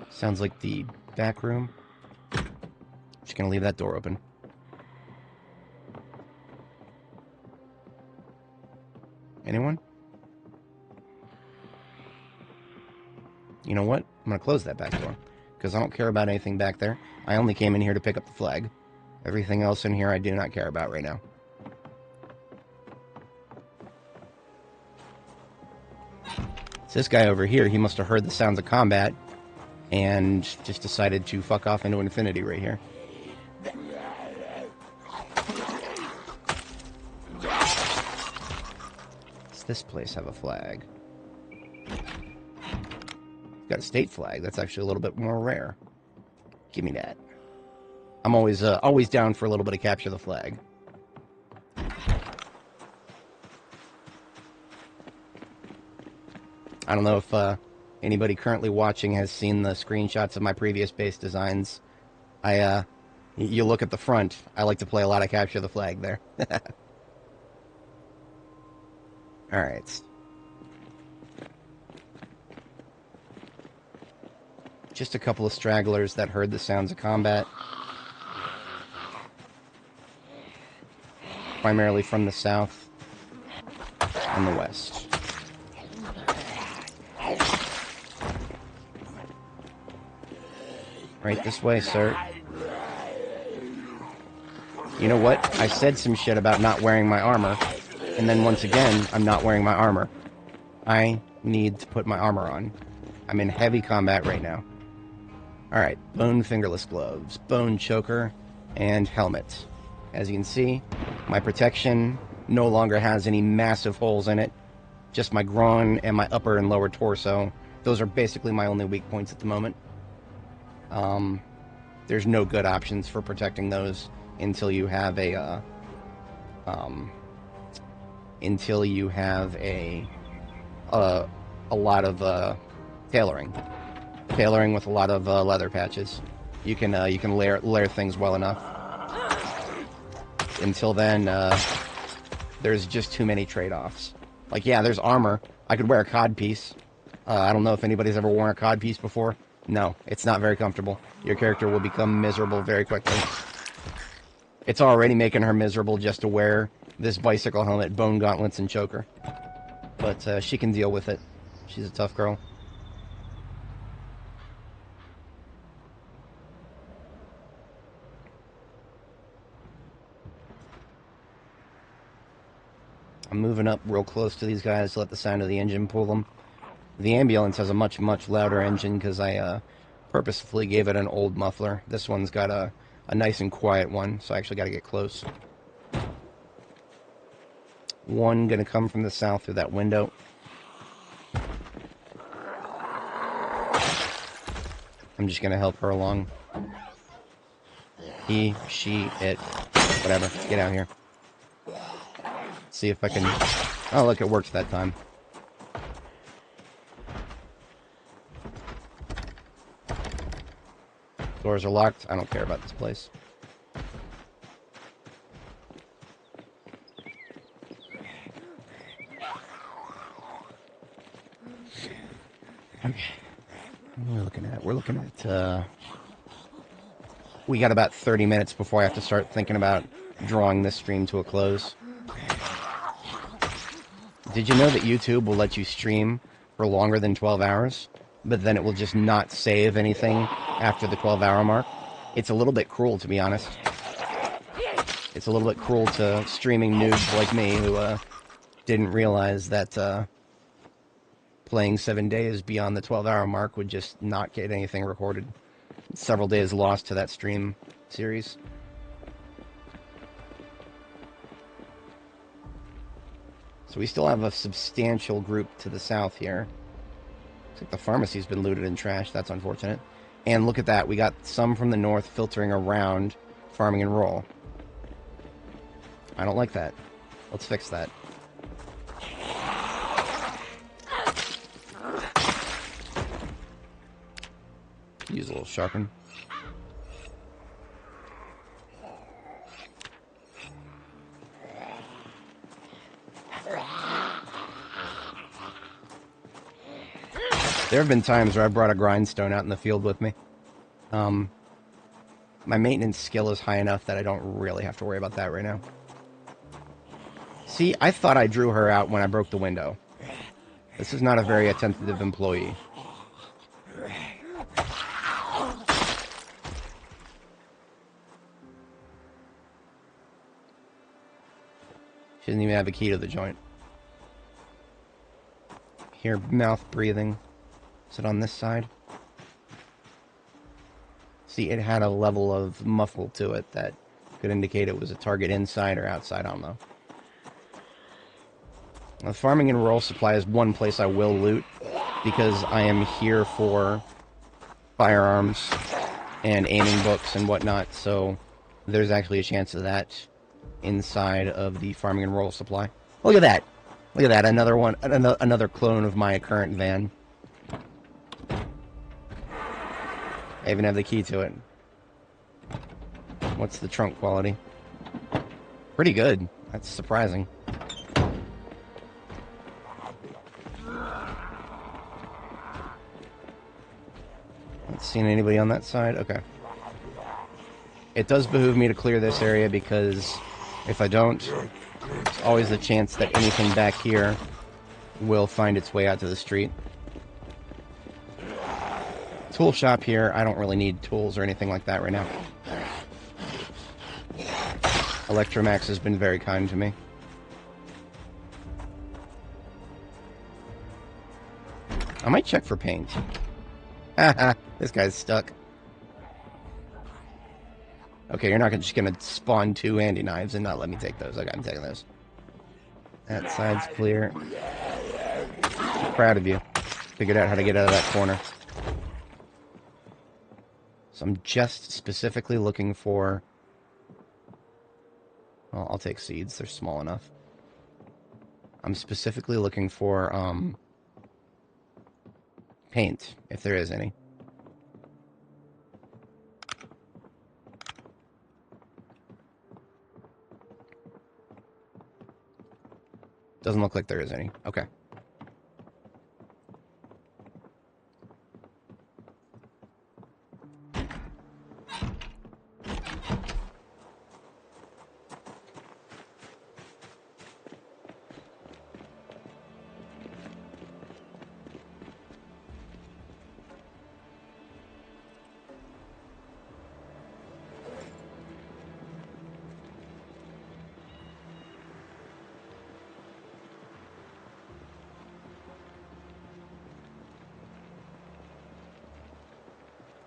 Sounds like the back room. Just gonna leave that door open. Anyone? You know what? I'm gonna close that back door. Because I don't care about anything back there. I only came in here to pick up the flag. Everything else in here I do not care about right now. So this guy over here, he must have heard the sounds of combat and just decided to fuck off into infinity right here. Does this place have a flag? It's got a state flag. That's actually a little bit more rare. Give me that. I'm always down for a little bit of capture the flag. I don't know if anybody currently watching has seen the screenshots of my previous base designs. You look at the front. I like to play a lot of capture the flag there. All right. Just a couple of stragglers that heard the sounds of combat. Primarily from the south and the west. Right this way, sir. You know what? I said some shit about not wearing my armor, and then once again, I'm not wearing my armor. I need to put my armor on. I'm in heavy combat right now. Alright, bone fingerless gloves, bone choker, and helmet. As you can see, my protection no longer has any massive holes in it. Just my groin and my upper and lower torso. Those are basically my only weak points at the moment. There's no good options for protecting those until you have a lot of tailoring. Tailoring with a lot of leather patches. You can layer things well enough. Until then, there's just too many trade-offs. Like, yeah, there's armor. I could wear a codpiece. I don't know if anybody's ever worn a codpiece before. No, it's not very comfortable. Your character will become miserable very quickly. It's already making her miserable just to wear this bicycle helmet, bone gauntlets, and choker. But she can deal with it. She's a tough girl. I'm moving up real close to these guys to let the sound of the engine pull them. The ambulance has a much, much louder engine because I purposefully gave it an old muffler. This one's got a nice and quiet one, so I actually got to get close. One going to come from the south through that window. I'm just going to help her along. He, she, it, whatever. Get out here. See if I can... Oh, look, it worked that time. Doors are locked. I don't care about this place. Okay. What are we looking at? We're looking at... We got about 30 minutes before I have to start thinking about drawing this stream to a close. Did you know that YouTube will let you stream for longer than 12 hours? But then it will just not save anything after the 12-hour mark? It's a little bit cruel, to be honest. It's a little bit cruel to streaming noobs like me who didn't realize that playing 7 days beyond the 12-hour mark would just not get anything recorded. Several days lost to that stream series. So we still have a substantial group to the south here. Looks like the pharmacy's been looted and trashed. That's unfortunate. And look at that. We got some from the north filtering around farming and roll. I don't like that. Let's fix that. Use a little sharpen. There have been times where I brought a grindstone out in the field with me. My maintenance skill is high enough that I don't really have to worry about that right now. See, I thought I drew her out when I broke the window. This is not a very attentive employee. She doesn't even have a key to the joint. hear mouth breathing. Is it on this side? See, it had a level of muffle to it that could indicate it was a target inside or outside, I don't know. Now, farming and rural supply is one place I will loot, because I am here for firearms and aiming books and whatnot, so there's actually a chance of that inside of the farming and rural supply. Look at that! Look at that, another one, another clone of my current van. I even have the key to it. What's the trunk quality? Pretty good. That's surprising. Not seeing anybody on that side? Okay. It does behoove me to clear this area because if I don't, there's always the chance that anything back here will find its way out to the street. Tool shop here, I don't really need tools or anything like that right now. Electromax has been very kind to me. I might check for paint. Haha, this guy's stuck. Okay, you're not just gonna spawn 2 handy knives and not let me take those. Okay, I'm taking those. That side's clear. Proud of you. Figured out how to get out of that corner. So I'm just specifically looking for... Well, I'll take seeds. They're small enough. I'm specifically looking for, paint, if there is any. Doesn't look like there is any. Okay.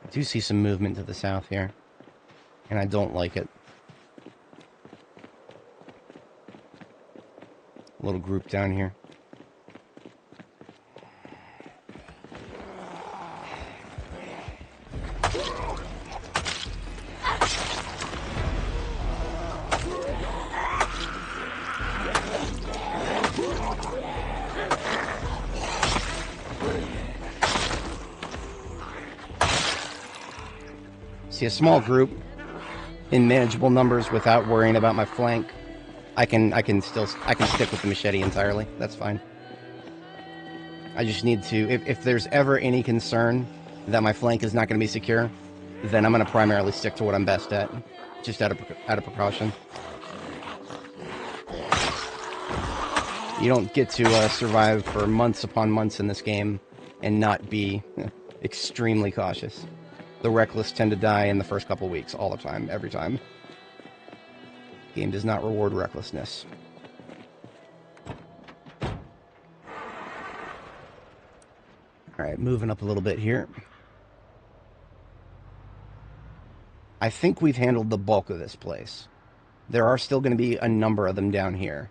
I do see some movement to the south here, and I don't like it. A little group down here. See, a small group in manageable numbers without worrying about my flank. I can stick with the machete entirely. That's fine. I just need to, if there's ever any concern that my flank is not going to be secure, then I'm going to primarily stick to what I'm best at, just out of precaution. You don't get to survive for months upon months in this game and not be extremely cautious. The reckless tend to die in the first couple weeks, all the time, every time. The game does not reward recklessness. Alright, moving up a little bit here. I think we've handled the bulk of this place. There are still going to be a number of them down here.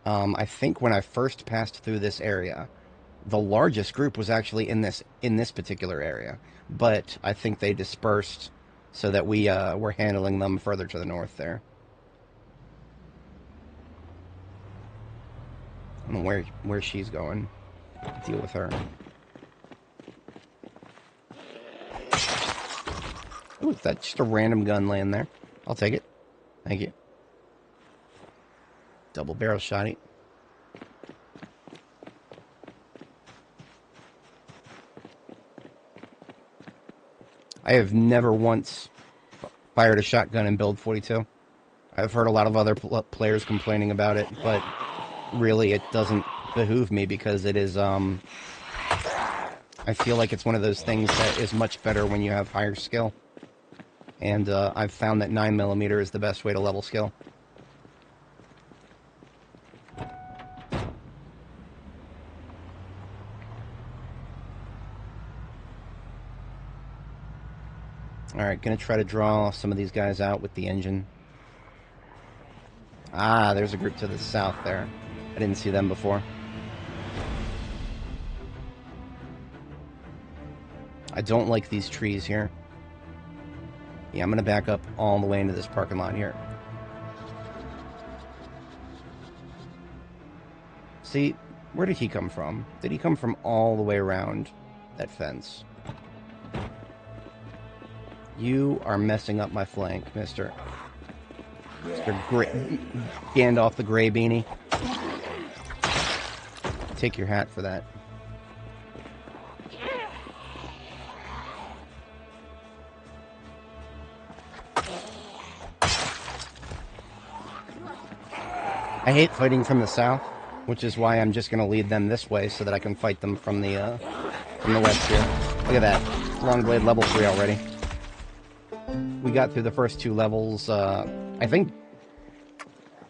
I think when I first passed through this area, the largest group was actually in this particular area. But I think they dispersed so that we were handling them further to the north there. I don't know where she's going. Deal with her. Ooh, is that just a random gun laying there? I'll take it. Thank you. Double barrel shotty. I have never once fired a shotgun in Build 42. I've heard a lot of other players complaining about it, but really it doesn't behoove me because it is, I feel like it's one of those things that is much better when you have higher skill. And I've found that 9mm is the best way to level skill. Alright, gonna try to draw some of these guys out with the engine. Ah, there's a group to the south there. I didn't see them before. I don't like these trees here. Yeah, I'm gonna back up all the way into this parking lot here. See, where did he come from? Did he come from all the way around that fence? You are messing up my flank, Mr. Gandalf the Grey Beanie. Take your hat for that. I hate fighting from the south, which is why I'm just going to lead them this way so that I can fight them from the west here. Look at that. Longblade level 3 already. We got through the first 2 levels. I think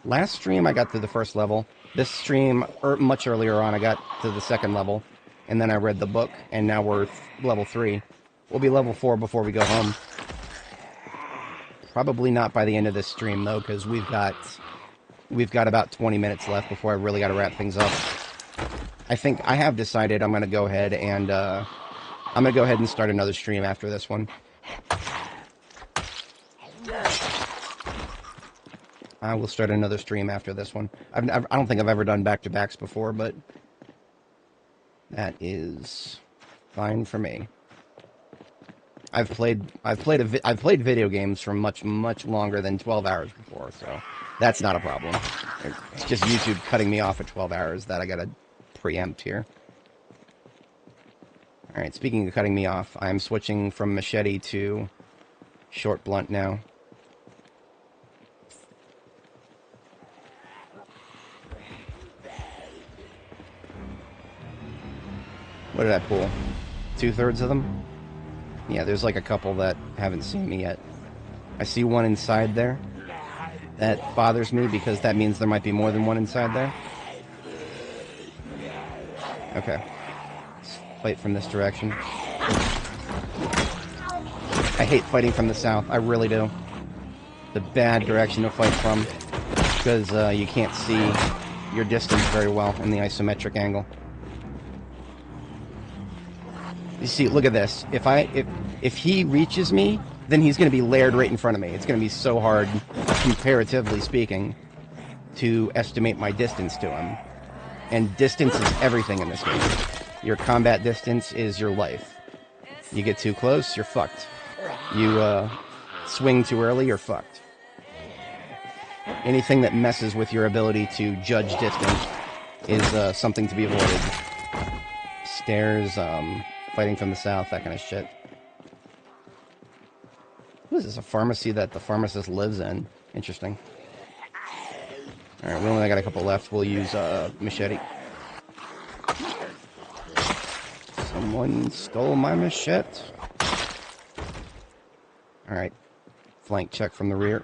last stream I got through the first level. This stream, much earlier on, I got to the 2nd level. And then I read the book, and now we're level 3. We'll be level 4 before we go home. Probably not by the end of this stream, though, because we've got about 20 minutes left before I really got to wrap things up. I think I have decided I'm going to go ahead and start another stream after this one. I will start another stream after this one. I don't think I've ever done back-to-backs before, but that is fine for me. I've played video games for much longer than 12 hours before, so that's not a problem. It's just YouTube cutting me off at 12 hours that I gotta preempt here. Alright, speaking of cutting me off, I'm switching from machete to short blunt now. What did I pull? 2/3 of them? Yeah, there's like a couple that haven't seen me yet. I see one inside there. That bothers me because that means there might be more than one inside there. Okay. Let's fight from this direction. I hate fighting from the south. I really do. The bad direction to fight from because you can't see your distance very well in the isometric angle. You see, look at this. If he reaches me, then he's going to be layered right in front of me. It's going to be so hard, comparatively speaking, to estimate my distance to him. And distance is everything in this game. Your combat distance is your life. You get too close, you're fucked. You swing too early, you're fucked. Anything that messes with your ability to judge distance is something to be avoided. Stairs, fighting from the south, that kind of shit. What is this, a pharmacy that the pharmacist lives in? Interesting. Alright, we only got a couple left. We'll use machete. Someone stole my machete. Alright. Flank check from the rear.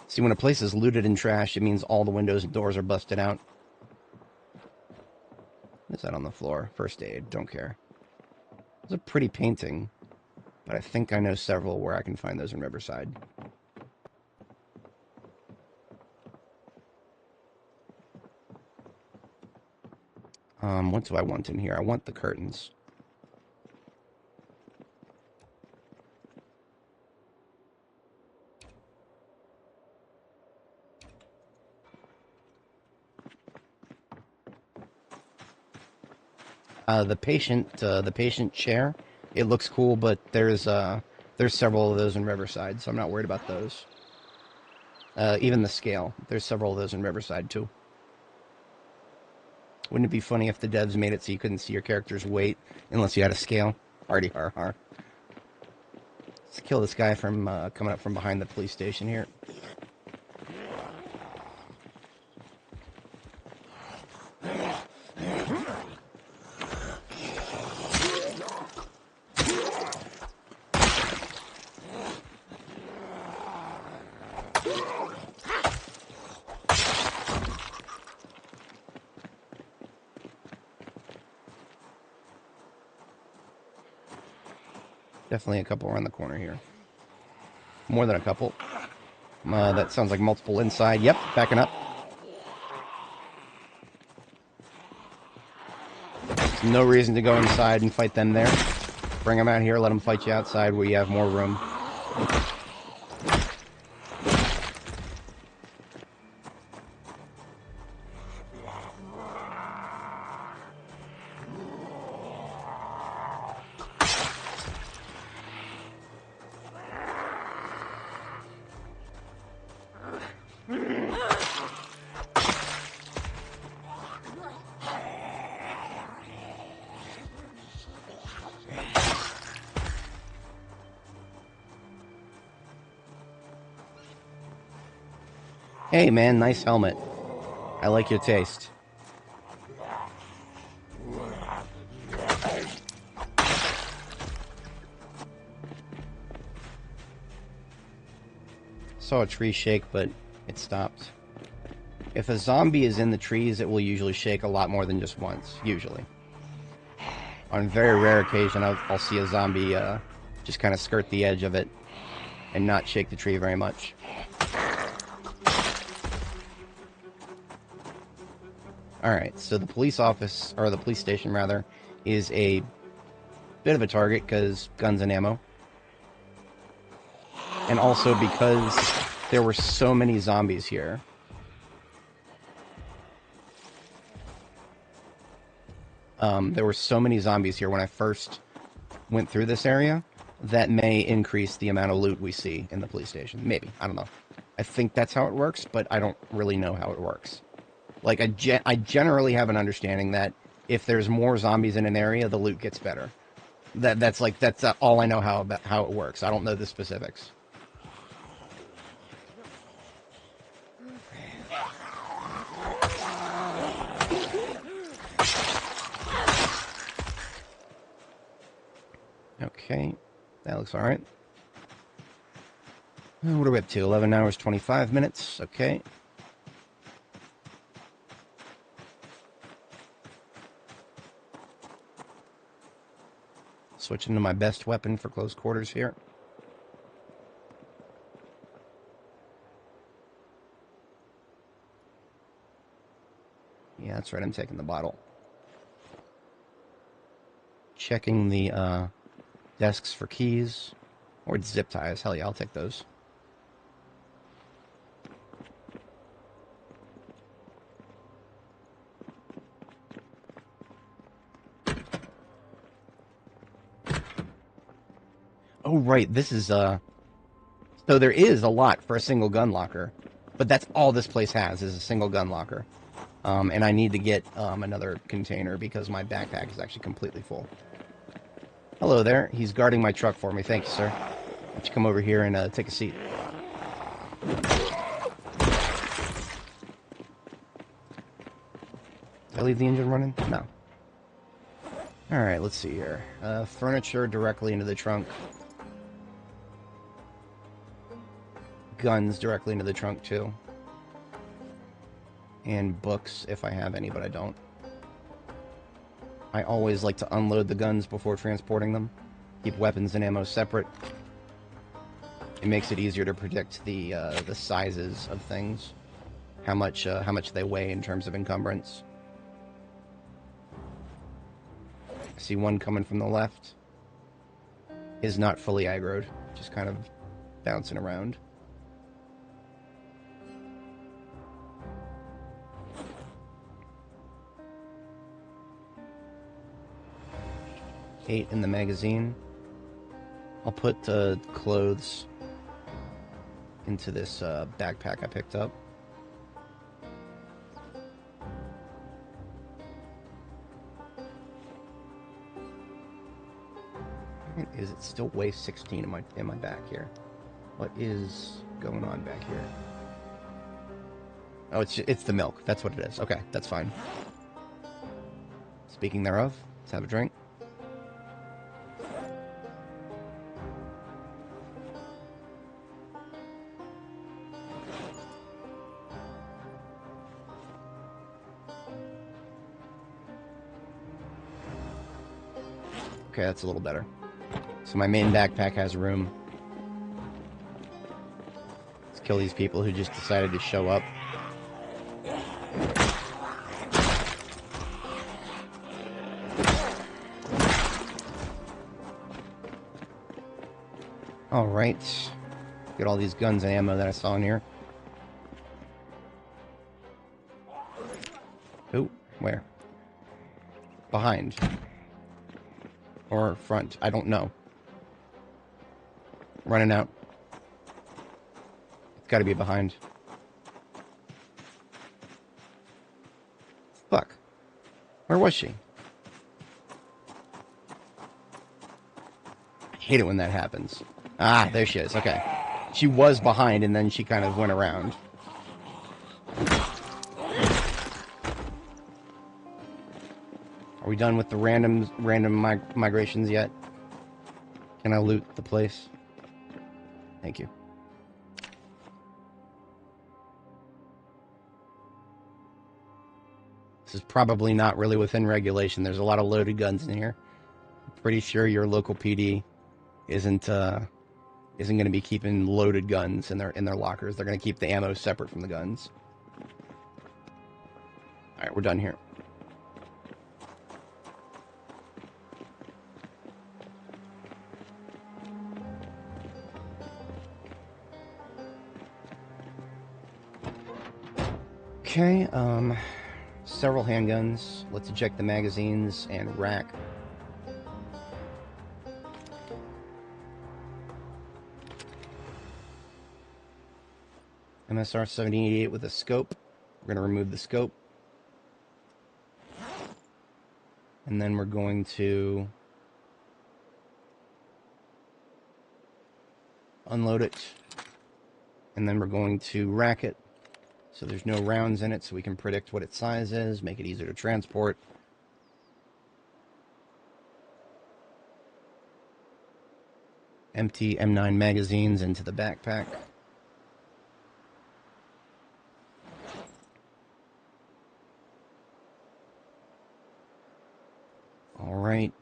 See, when a place is looted and trashed, it means all the windows and doors are busted out. What is that on the floor? First aid. Don't care. It's a pretty painting, but I think I know several where I can find those in Riverside. What do I want in here? I want the curtains. The patient chair, it looks cool, but there's several of those in Riverside, so I'm not worried about those. Even the scale, there's several of those in Riverside too. Wouldn't it be funny if the devs made it so you couldn't see your character's weight unless you had a scale? Hardy har har. Let's kill this guy from coming up from behind the police station here. Definitely a couple around the corner here. More than a couple. That sounds like multiple inside. Yep, backing up. There's no reason to go inside and fight them there. Bring them out here, let them fight you outside where you have more room. Hey man, nice helmet. I like your taste. Saw a tree shake, but it stopped. If a zombie is in the trees, it will usually shake a lot more than just once, usually. On very rare occasion, I'll see a zombie just kind of skirt the edge of it and not shake the tree very much. Alright, so the police office, or the police station rather, is a bit of a target because guns and ammo. And also because there were so many zombies here. There were so many zombies here when I first went through this area that may increase the amount of loot we see in the police station. Maybe. I don't know. I think that's how it works, but I don't really know how it works. Like, I generally have an understanding that if there's more zombies in an area, the loot gets better. That's all I know how it works. I don't know the specifics. Okay, that looks alright. What are we up to? 11 hours, 25 minutes. Okay. Switching to my best weapon for close quarters here. Yeah, that's right, I'm taking the bottle. Checking the desks for keys. Or zip ties. Hell yeah, I'll take those. Oh, right, this is, so there is a lot for a single gun locker, but that's all this place has, is a single gun locker. And I need to get, another container because my backpack is actually completely full. Hello there, he's guarding my truck for me, thank you, sir. Why don't you come over here and, take a seat. Did I leave the engine running? No. Alright, let's see here. Furniture directly into the trunk. Guns directly into the trunk, too. And books, if I have any, but I don't. I always like to unload the guns before transporting them. Keep weapons and ammo separate. It makes it easier to predict the sizes of things. How much they weigh in terms of encumbrance. I see one coming from the left. Is not fully aggroed. Just kind of bouncing around. $8 in the magazine. I'll put clothes into this backpack I picked up. Is it still weighs 16 in my back here? What is going on back here? Oh, it's the milk. That's what it is. Okay, that's fine. Speaking thereof, let's have a drink. Okay, that's a little better. So my main backpack has room. Let's kill these people who just decided to show up. Alright. Get all these guns and ammo that I saw in here. Oh, where? Behind. Or front. I don't know. Running out. It's gotta be behind. Fuck. Where was she? I hate it when that happens. Ah, there she is. Okay. She was behind and then she kind of went around. Are we done with the random migrations yet? Can I loot the place? Thank you. This is probably not really within regulation. There's a lot of loaded guns in here. I'm pretty sure your local PD isn't going to be keeping loaded guns in their lockers. They're going to keep the ammo separate from the guns. All right, we're done here. Okay, several handguns. Let's eject the magazines and rack. MSR 1788 with a scope. We're going to remove the scope. And then we're going to unload it. And then we're going to rack it. So there's no rounds in it, so we can predict what its size is, make it easier to transport. Empty M9 magazines into the backpack. Alright.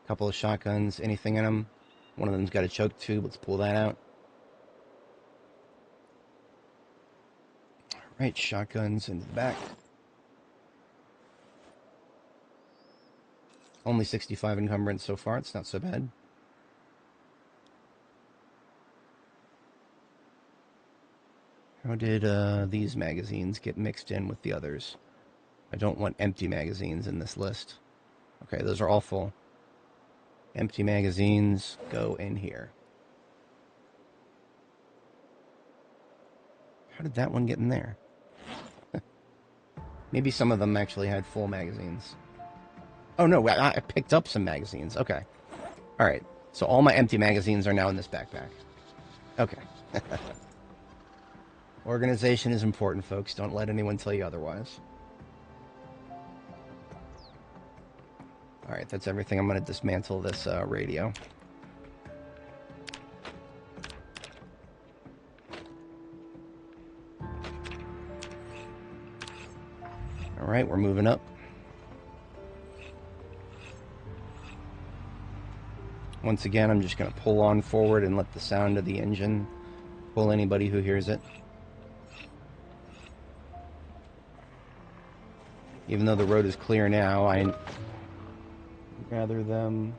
Couple of shotguns, anything in them. One of them's got a choke tube, let's pull that out. Right, shotguns into the back. Only 65 encumbrance so far, it's not so bad. How did these magazines get mixed in with the others? I don't want empty magazines in this list. Okay, those are all full. Empty magazines go in here. How did that one get in there? Maybe some of them actually had full magazines. Oh no, I picked up some magazines. Okay. Alright, so all my empty magazines are now in this backpack. Okay. Organization is important, folks. Don't let anyone tell you otherwise. Alright, that's everything. I'm going to dismantle this radio. Alright, we're moving up. Once again, I'm just going to pull on forward and let the sound of the engine pull anybody who hears it. Even though the road is clear now, I gather them.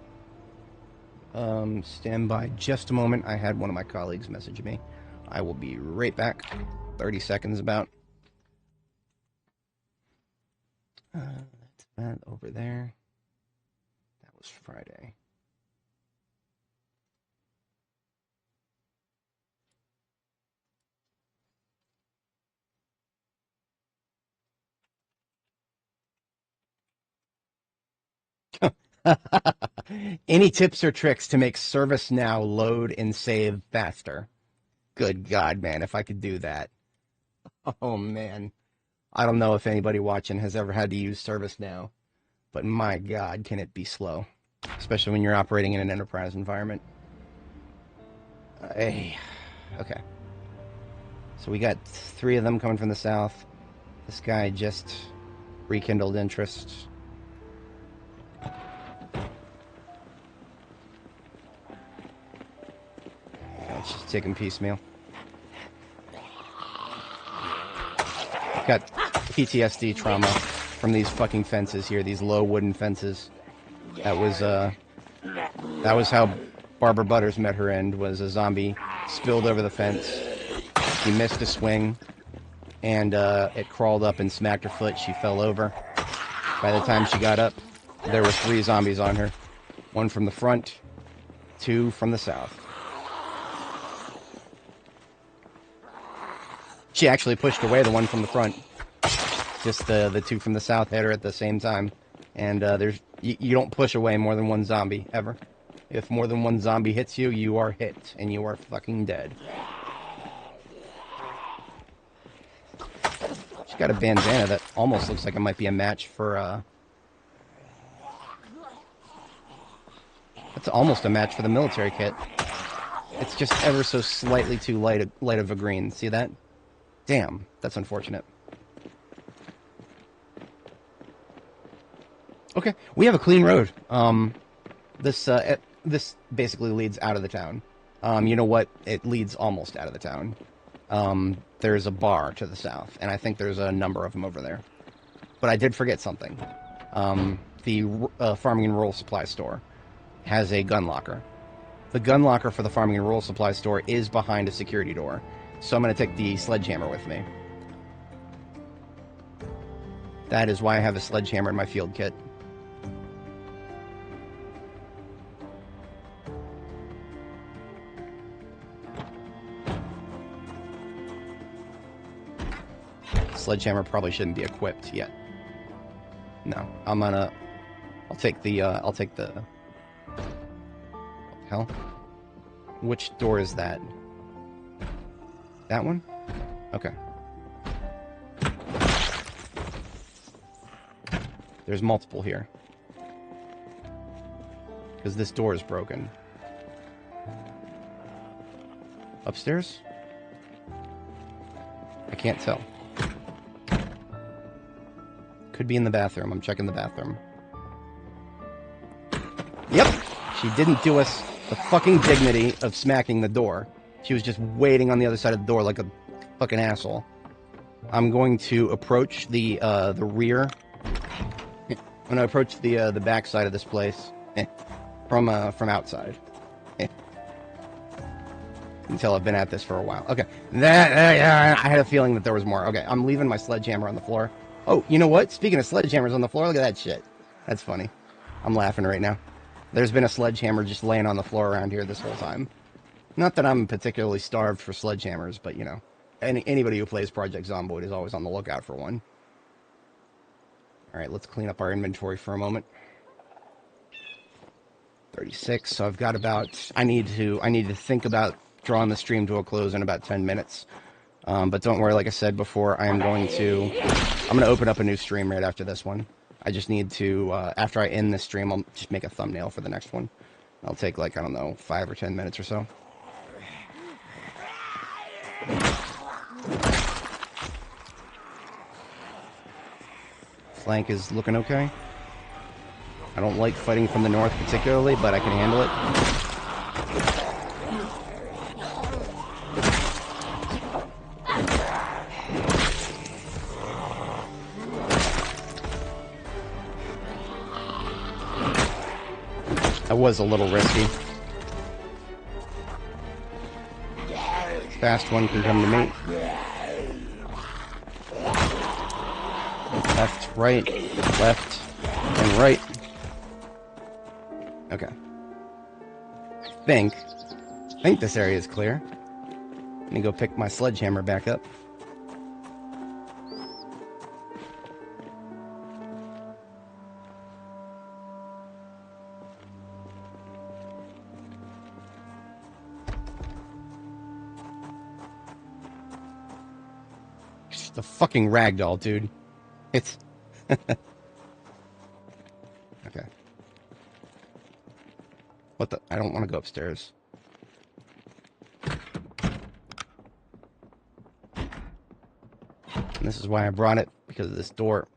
Stand by just a moment. I had one of my colleagues message me. I will be right back. 30 seconds about. That's that over there. That was Friday. Any tips or tricks to make ServiceNow load and save faster? Good God, man, if I could do that. Oh, man. I don't know if anybody watching has ever had to use ServiceNow, but my God, can it be slow, especially when you're operating in an enterprise environment. Okay. So we got 3 of them coming from the south. This guy just rekindled interest. let's just take them piecemeal. Got PTSD trauma from these fucking fences here, these low wooden fences. That was how Barbara Butters met her end, was a zombie spilled over the fence. She missed a swing, and it crawled up and smacked her foot. She fell over. By the time she got up, there were 3 zombies on her. 1 from the front, 2 from the south. She actually pushed away the 1 from the front. Just the 2 from the south hit her at the same time. And you don't push away more than 1 zombie, ever. If more than 1 zombie hits you, you are hit, and you are fucking dead. She's got a bandana that almost looks like it might be a match for, It's almost a match for the military kit. It's just ever so slightly too light of a green. See that? Damn, that's unfortunate. Okay, we have a clean road. This basically leads out of the town. You know what? It leads almost out of the town. There's a bar to the south, and I think there's a number of them over there. But I did forget something. The Farming and Rural Supply Store has a gun locker. The gun locker for the Farming and Rural Supply Store is behind a security door. So I'm going to take the sledgehammer with me. That is why I have a sledgehammer in my field kit. Sledgehammer probably shouldn't be equipped yet. No, I'll take the, what the hell? Which door is that? That one? Okay. There's multiple here. Because this door is broken. Upstairs? I can't tell. Could be in the bathroom. I'm checking the bathroom. Yep! She didn't do us the fucking dignity of smacking the door. She was just waiting on the other side of the door like a fucking asshole. I'm going to approach the rear. I'm going to approach the back side of this place from outside. You can tell I've been at this for a while. Okay. I had a feeling that there was more. Okay, I'm leaving my sledgehammer on the floor. Oh, you know what? Speaking of sledgehammers on the floor, look at that shit. That's funny. I'm laughing right now. There's been a sledgehammer just laying on the floor around here this whole time. Not that I'm particularly starved for sledgehammers, but, you know, anybody who plays Project Zomboid is always on the lookout for one. Alright, let's clean up our inventory for a moment. 36, so I've got about... I need to think about drawing the stream to a close in about 10 minutes. But don't worry, like I said before, I'm going to open up a new stream right after this one. I just need to, after I end this stream, I'll just make a thumbnail for the next one. I'll take, like, I don't know, 5 or 10 minutes or so. Flank is looking okay. I don't like fighting from the north particularly, but I can handle it. That was a little risky. Fast one can come to me. Left, right, left, and right. Okay. I think this area is clear. Let me go pick my sledgehammer back up. The fucking ragdoll, dude. It's... Okay. What the... I don't want to go upstairs. And this is why I brought it, because of this door.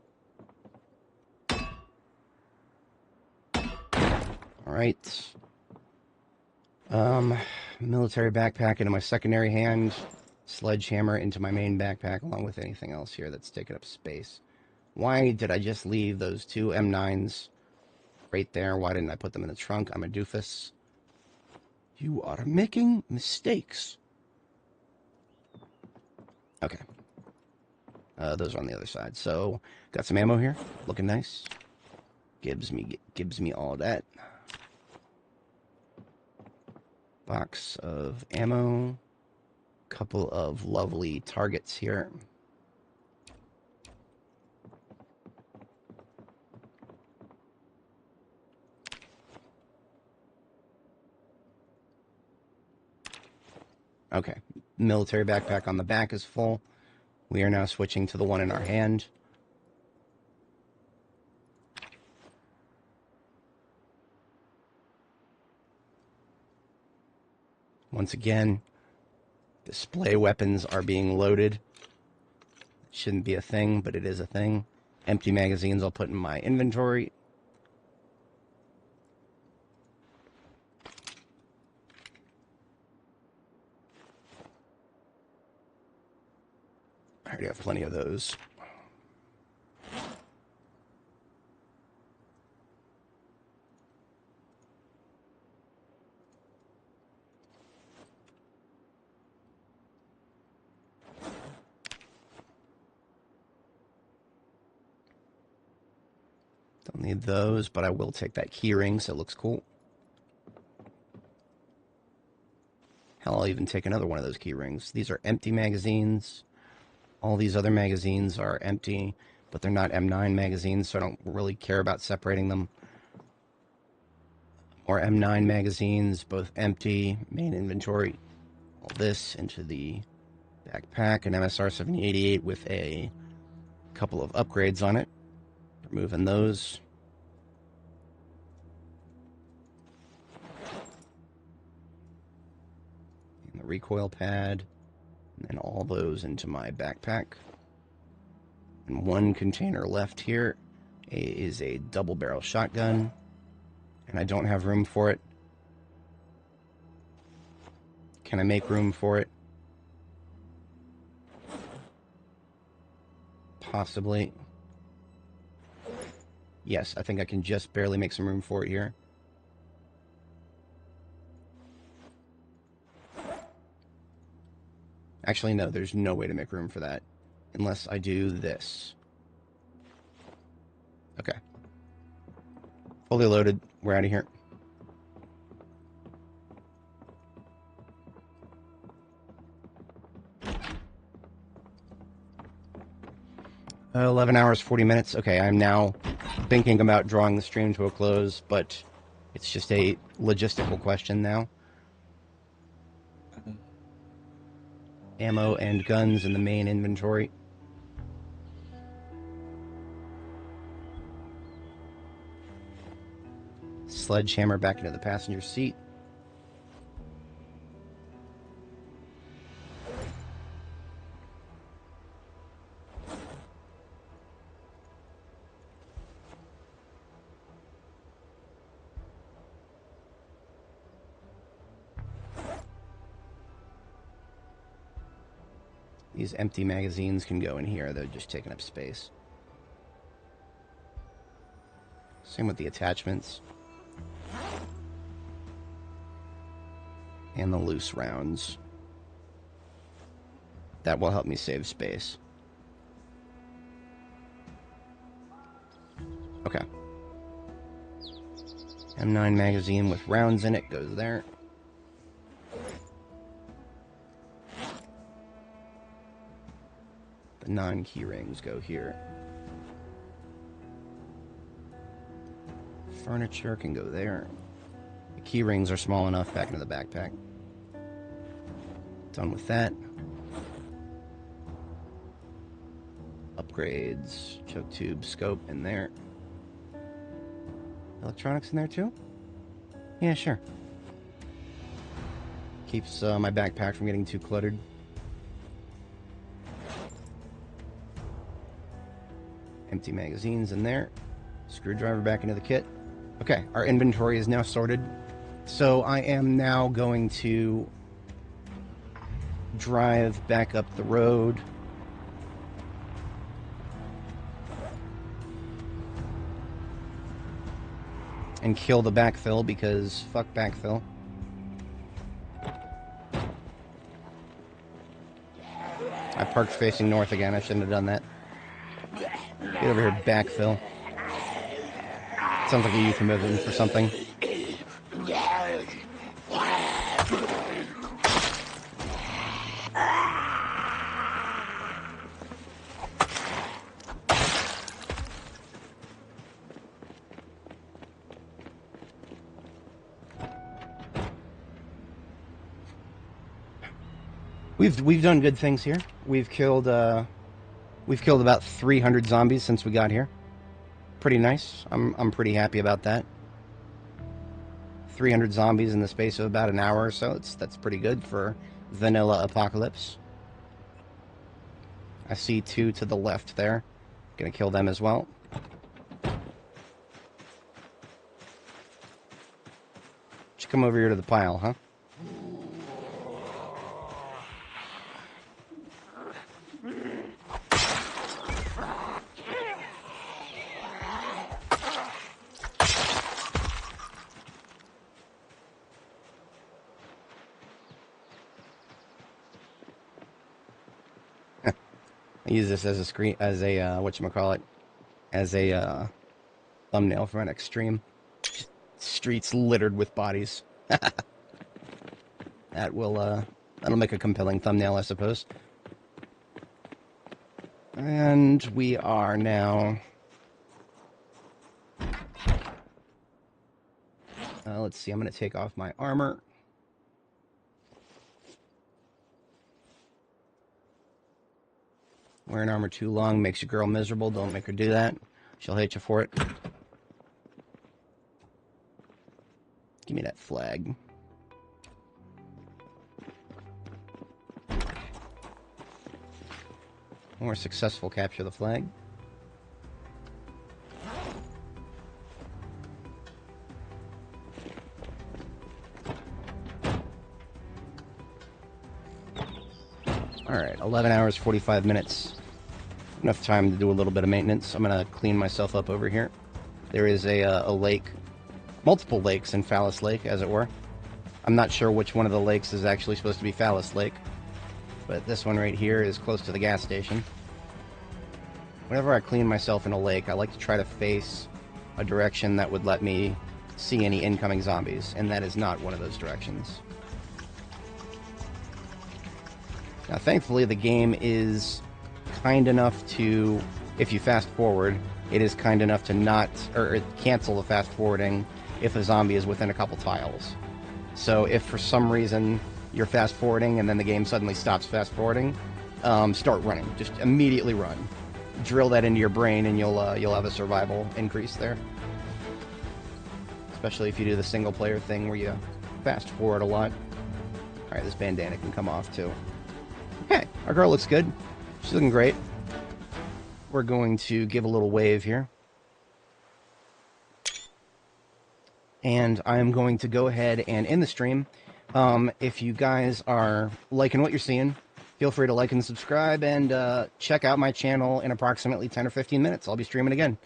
Alright. Military backpack into my secondary hand. Sledgehammer into my main backpack, along with anything else here that's taking up space. Why did I just leave those two M9s right there? Why didn't I put them in the trunk? I'm a doofus. You are making mistakes. Okay. Those are on the other side. So, got some ammo here. Looking nice. Gives me all that. Box of ammo. Couple of lovely targets here. Okay. Military backpack on the back is full. We are now switching to the one in our hand. Once again, display weapons are being loaded. It shouldn't be a thing, but it is a thing. Empty magazines I'll put in my inventory. I already have plenty of those. Don't need those, but I will take that key ring, so it looks cool. Hell, I'll even take another one of those key rings. These are empty magazines. All these other magazines are empty, but they're not M9 magazines, so I don't really care about separating them. More M9 magazines, both empty, main inventory. All this into the backpack, an MSR 7088 with a couple of upgrades on it. Removing those. And the recoil pad. And then all those into my backpack. And one container left here is a double barrel shotgun. And I don't have room for it. Can I make room for it? Possibly. Yes, I think I can just barely make some room for it here. Actually, no, there's no way to make room for that. Unless I do this. Okay. Fully loaded. We're out of here. Uh, 11 hours, 40 minutes. Okay, I'm now thinking about drawing the stream to a close, but it's just a logistical question now. Ammo and guns in the main inventory. Sledgehammer back into the passenger seat. These empty magazines can go in here. They're just taking up space. Same with the attachments. And the loose rounds. That will help me save space. Okay. M9 magazine with rounds in it goes there. The non-key rings go here. Furniture can go there. The key rings are small enough back into the backpack. Done with that. Upgrades, choke tube, scope in there. Electronics in there too? Yeah, sure. Keeps my backpack from getting too cluttered. Empty magazines in there. Screwdriver back into the kit. Okay, our inventory is now sorted. So I am now going to drive back up the road. And kill the backfill, because fuck backfill. I parked facing north again. I shouldn't have done that. Get over here, backfill. Sounds like a euphemism for something. We've done good things here. We've killed about 300 zombies since we got here. Pretty nice. I'm pretty happy about that. 300 zombies in the space of about an hour or so. That's pretty good for vanilla apocalypse. I see 2 to the left there. Gonna kill them as well. Just come over here to the pile, huh? I use this as a screen, as a whatchamacallit, as a thumbnail for my next stream. Just streets littered with bodies. That'll make a compelling thumbnail, I suppose. And we are now. Let's see. I'm going to take off my armor. Wearing armor too long makes your girl miserable. Don't make her do that. She'll hate you for it. Give me that flag. More successful capture the flag. Alright, 11 hours, 45 minutes. Enough time to do a little bit of maintenance. I'm going to clean myself up over here. There is a lake, multiple lakes in Phallus Lake, as it were. I'm not sure which one of the lakes is actually supposed to be Phallus Lake, but this one right here is close to the gas station. Whenever I clean myself in a lake, I like to try to face a direction that would let me see any incoming zombies, and that is not one of those directions. Now, thankfully, the game is kind enough to, if you fast forward, it is kind enough to not, or cancel the fast forwarding if a zombie is within a couple tiles. So if for some reason you're fast forwarding and then the game suddenly stops fast forwarding, start running. Just immediately run. Drill that into your brain and you'll have a survival increase there. Especially if you do the single player thing where you fast forward a lot. Alright, this bandana can come off too. Okay, our girl looks good. She's looking great. We're going to give a little wave here. And I'm going to go ahead and end the stream. If you guys are liking what you're seeing, feel free to like and subscribe, and check out my channel in approximately 10 or 15 minutes. I'll be streaming again.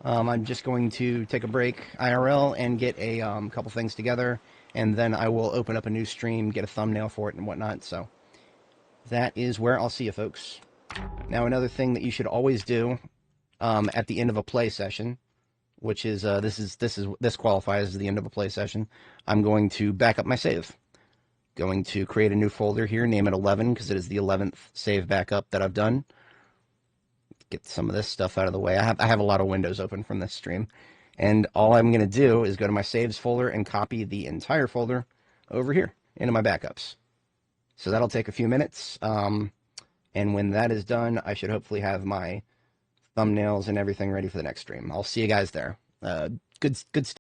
I'm just going to take a break IRL and get a couple things together, and then I will open up a new stream, get a thumbnail for it and whatnot. So that is where I'll see you folks. Now, another thing that you should always do at the end of a play session, which is this qualifies as the end of a play session, I'm going to back up my save. Going to create a new folder here, name it 11 because it is the 11th save backup that I've done. Get some of this stuff out of the way. I have a lot of windows open from this stream, and all I'm going to do is go to my saves folder and copy the entire folder over here into my backups. So that'll take a few minutes, and when that is done, I should hopefully have my thumbnails and everything ready for the next stream. I'll see you guys there. Good stuff.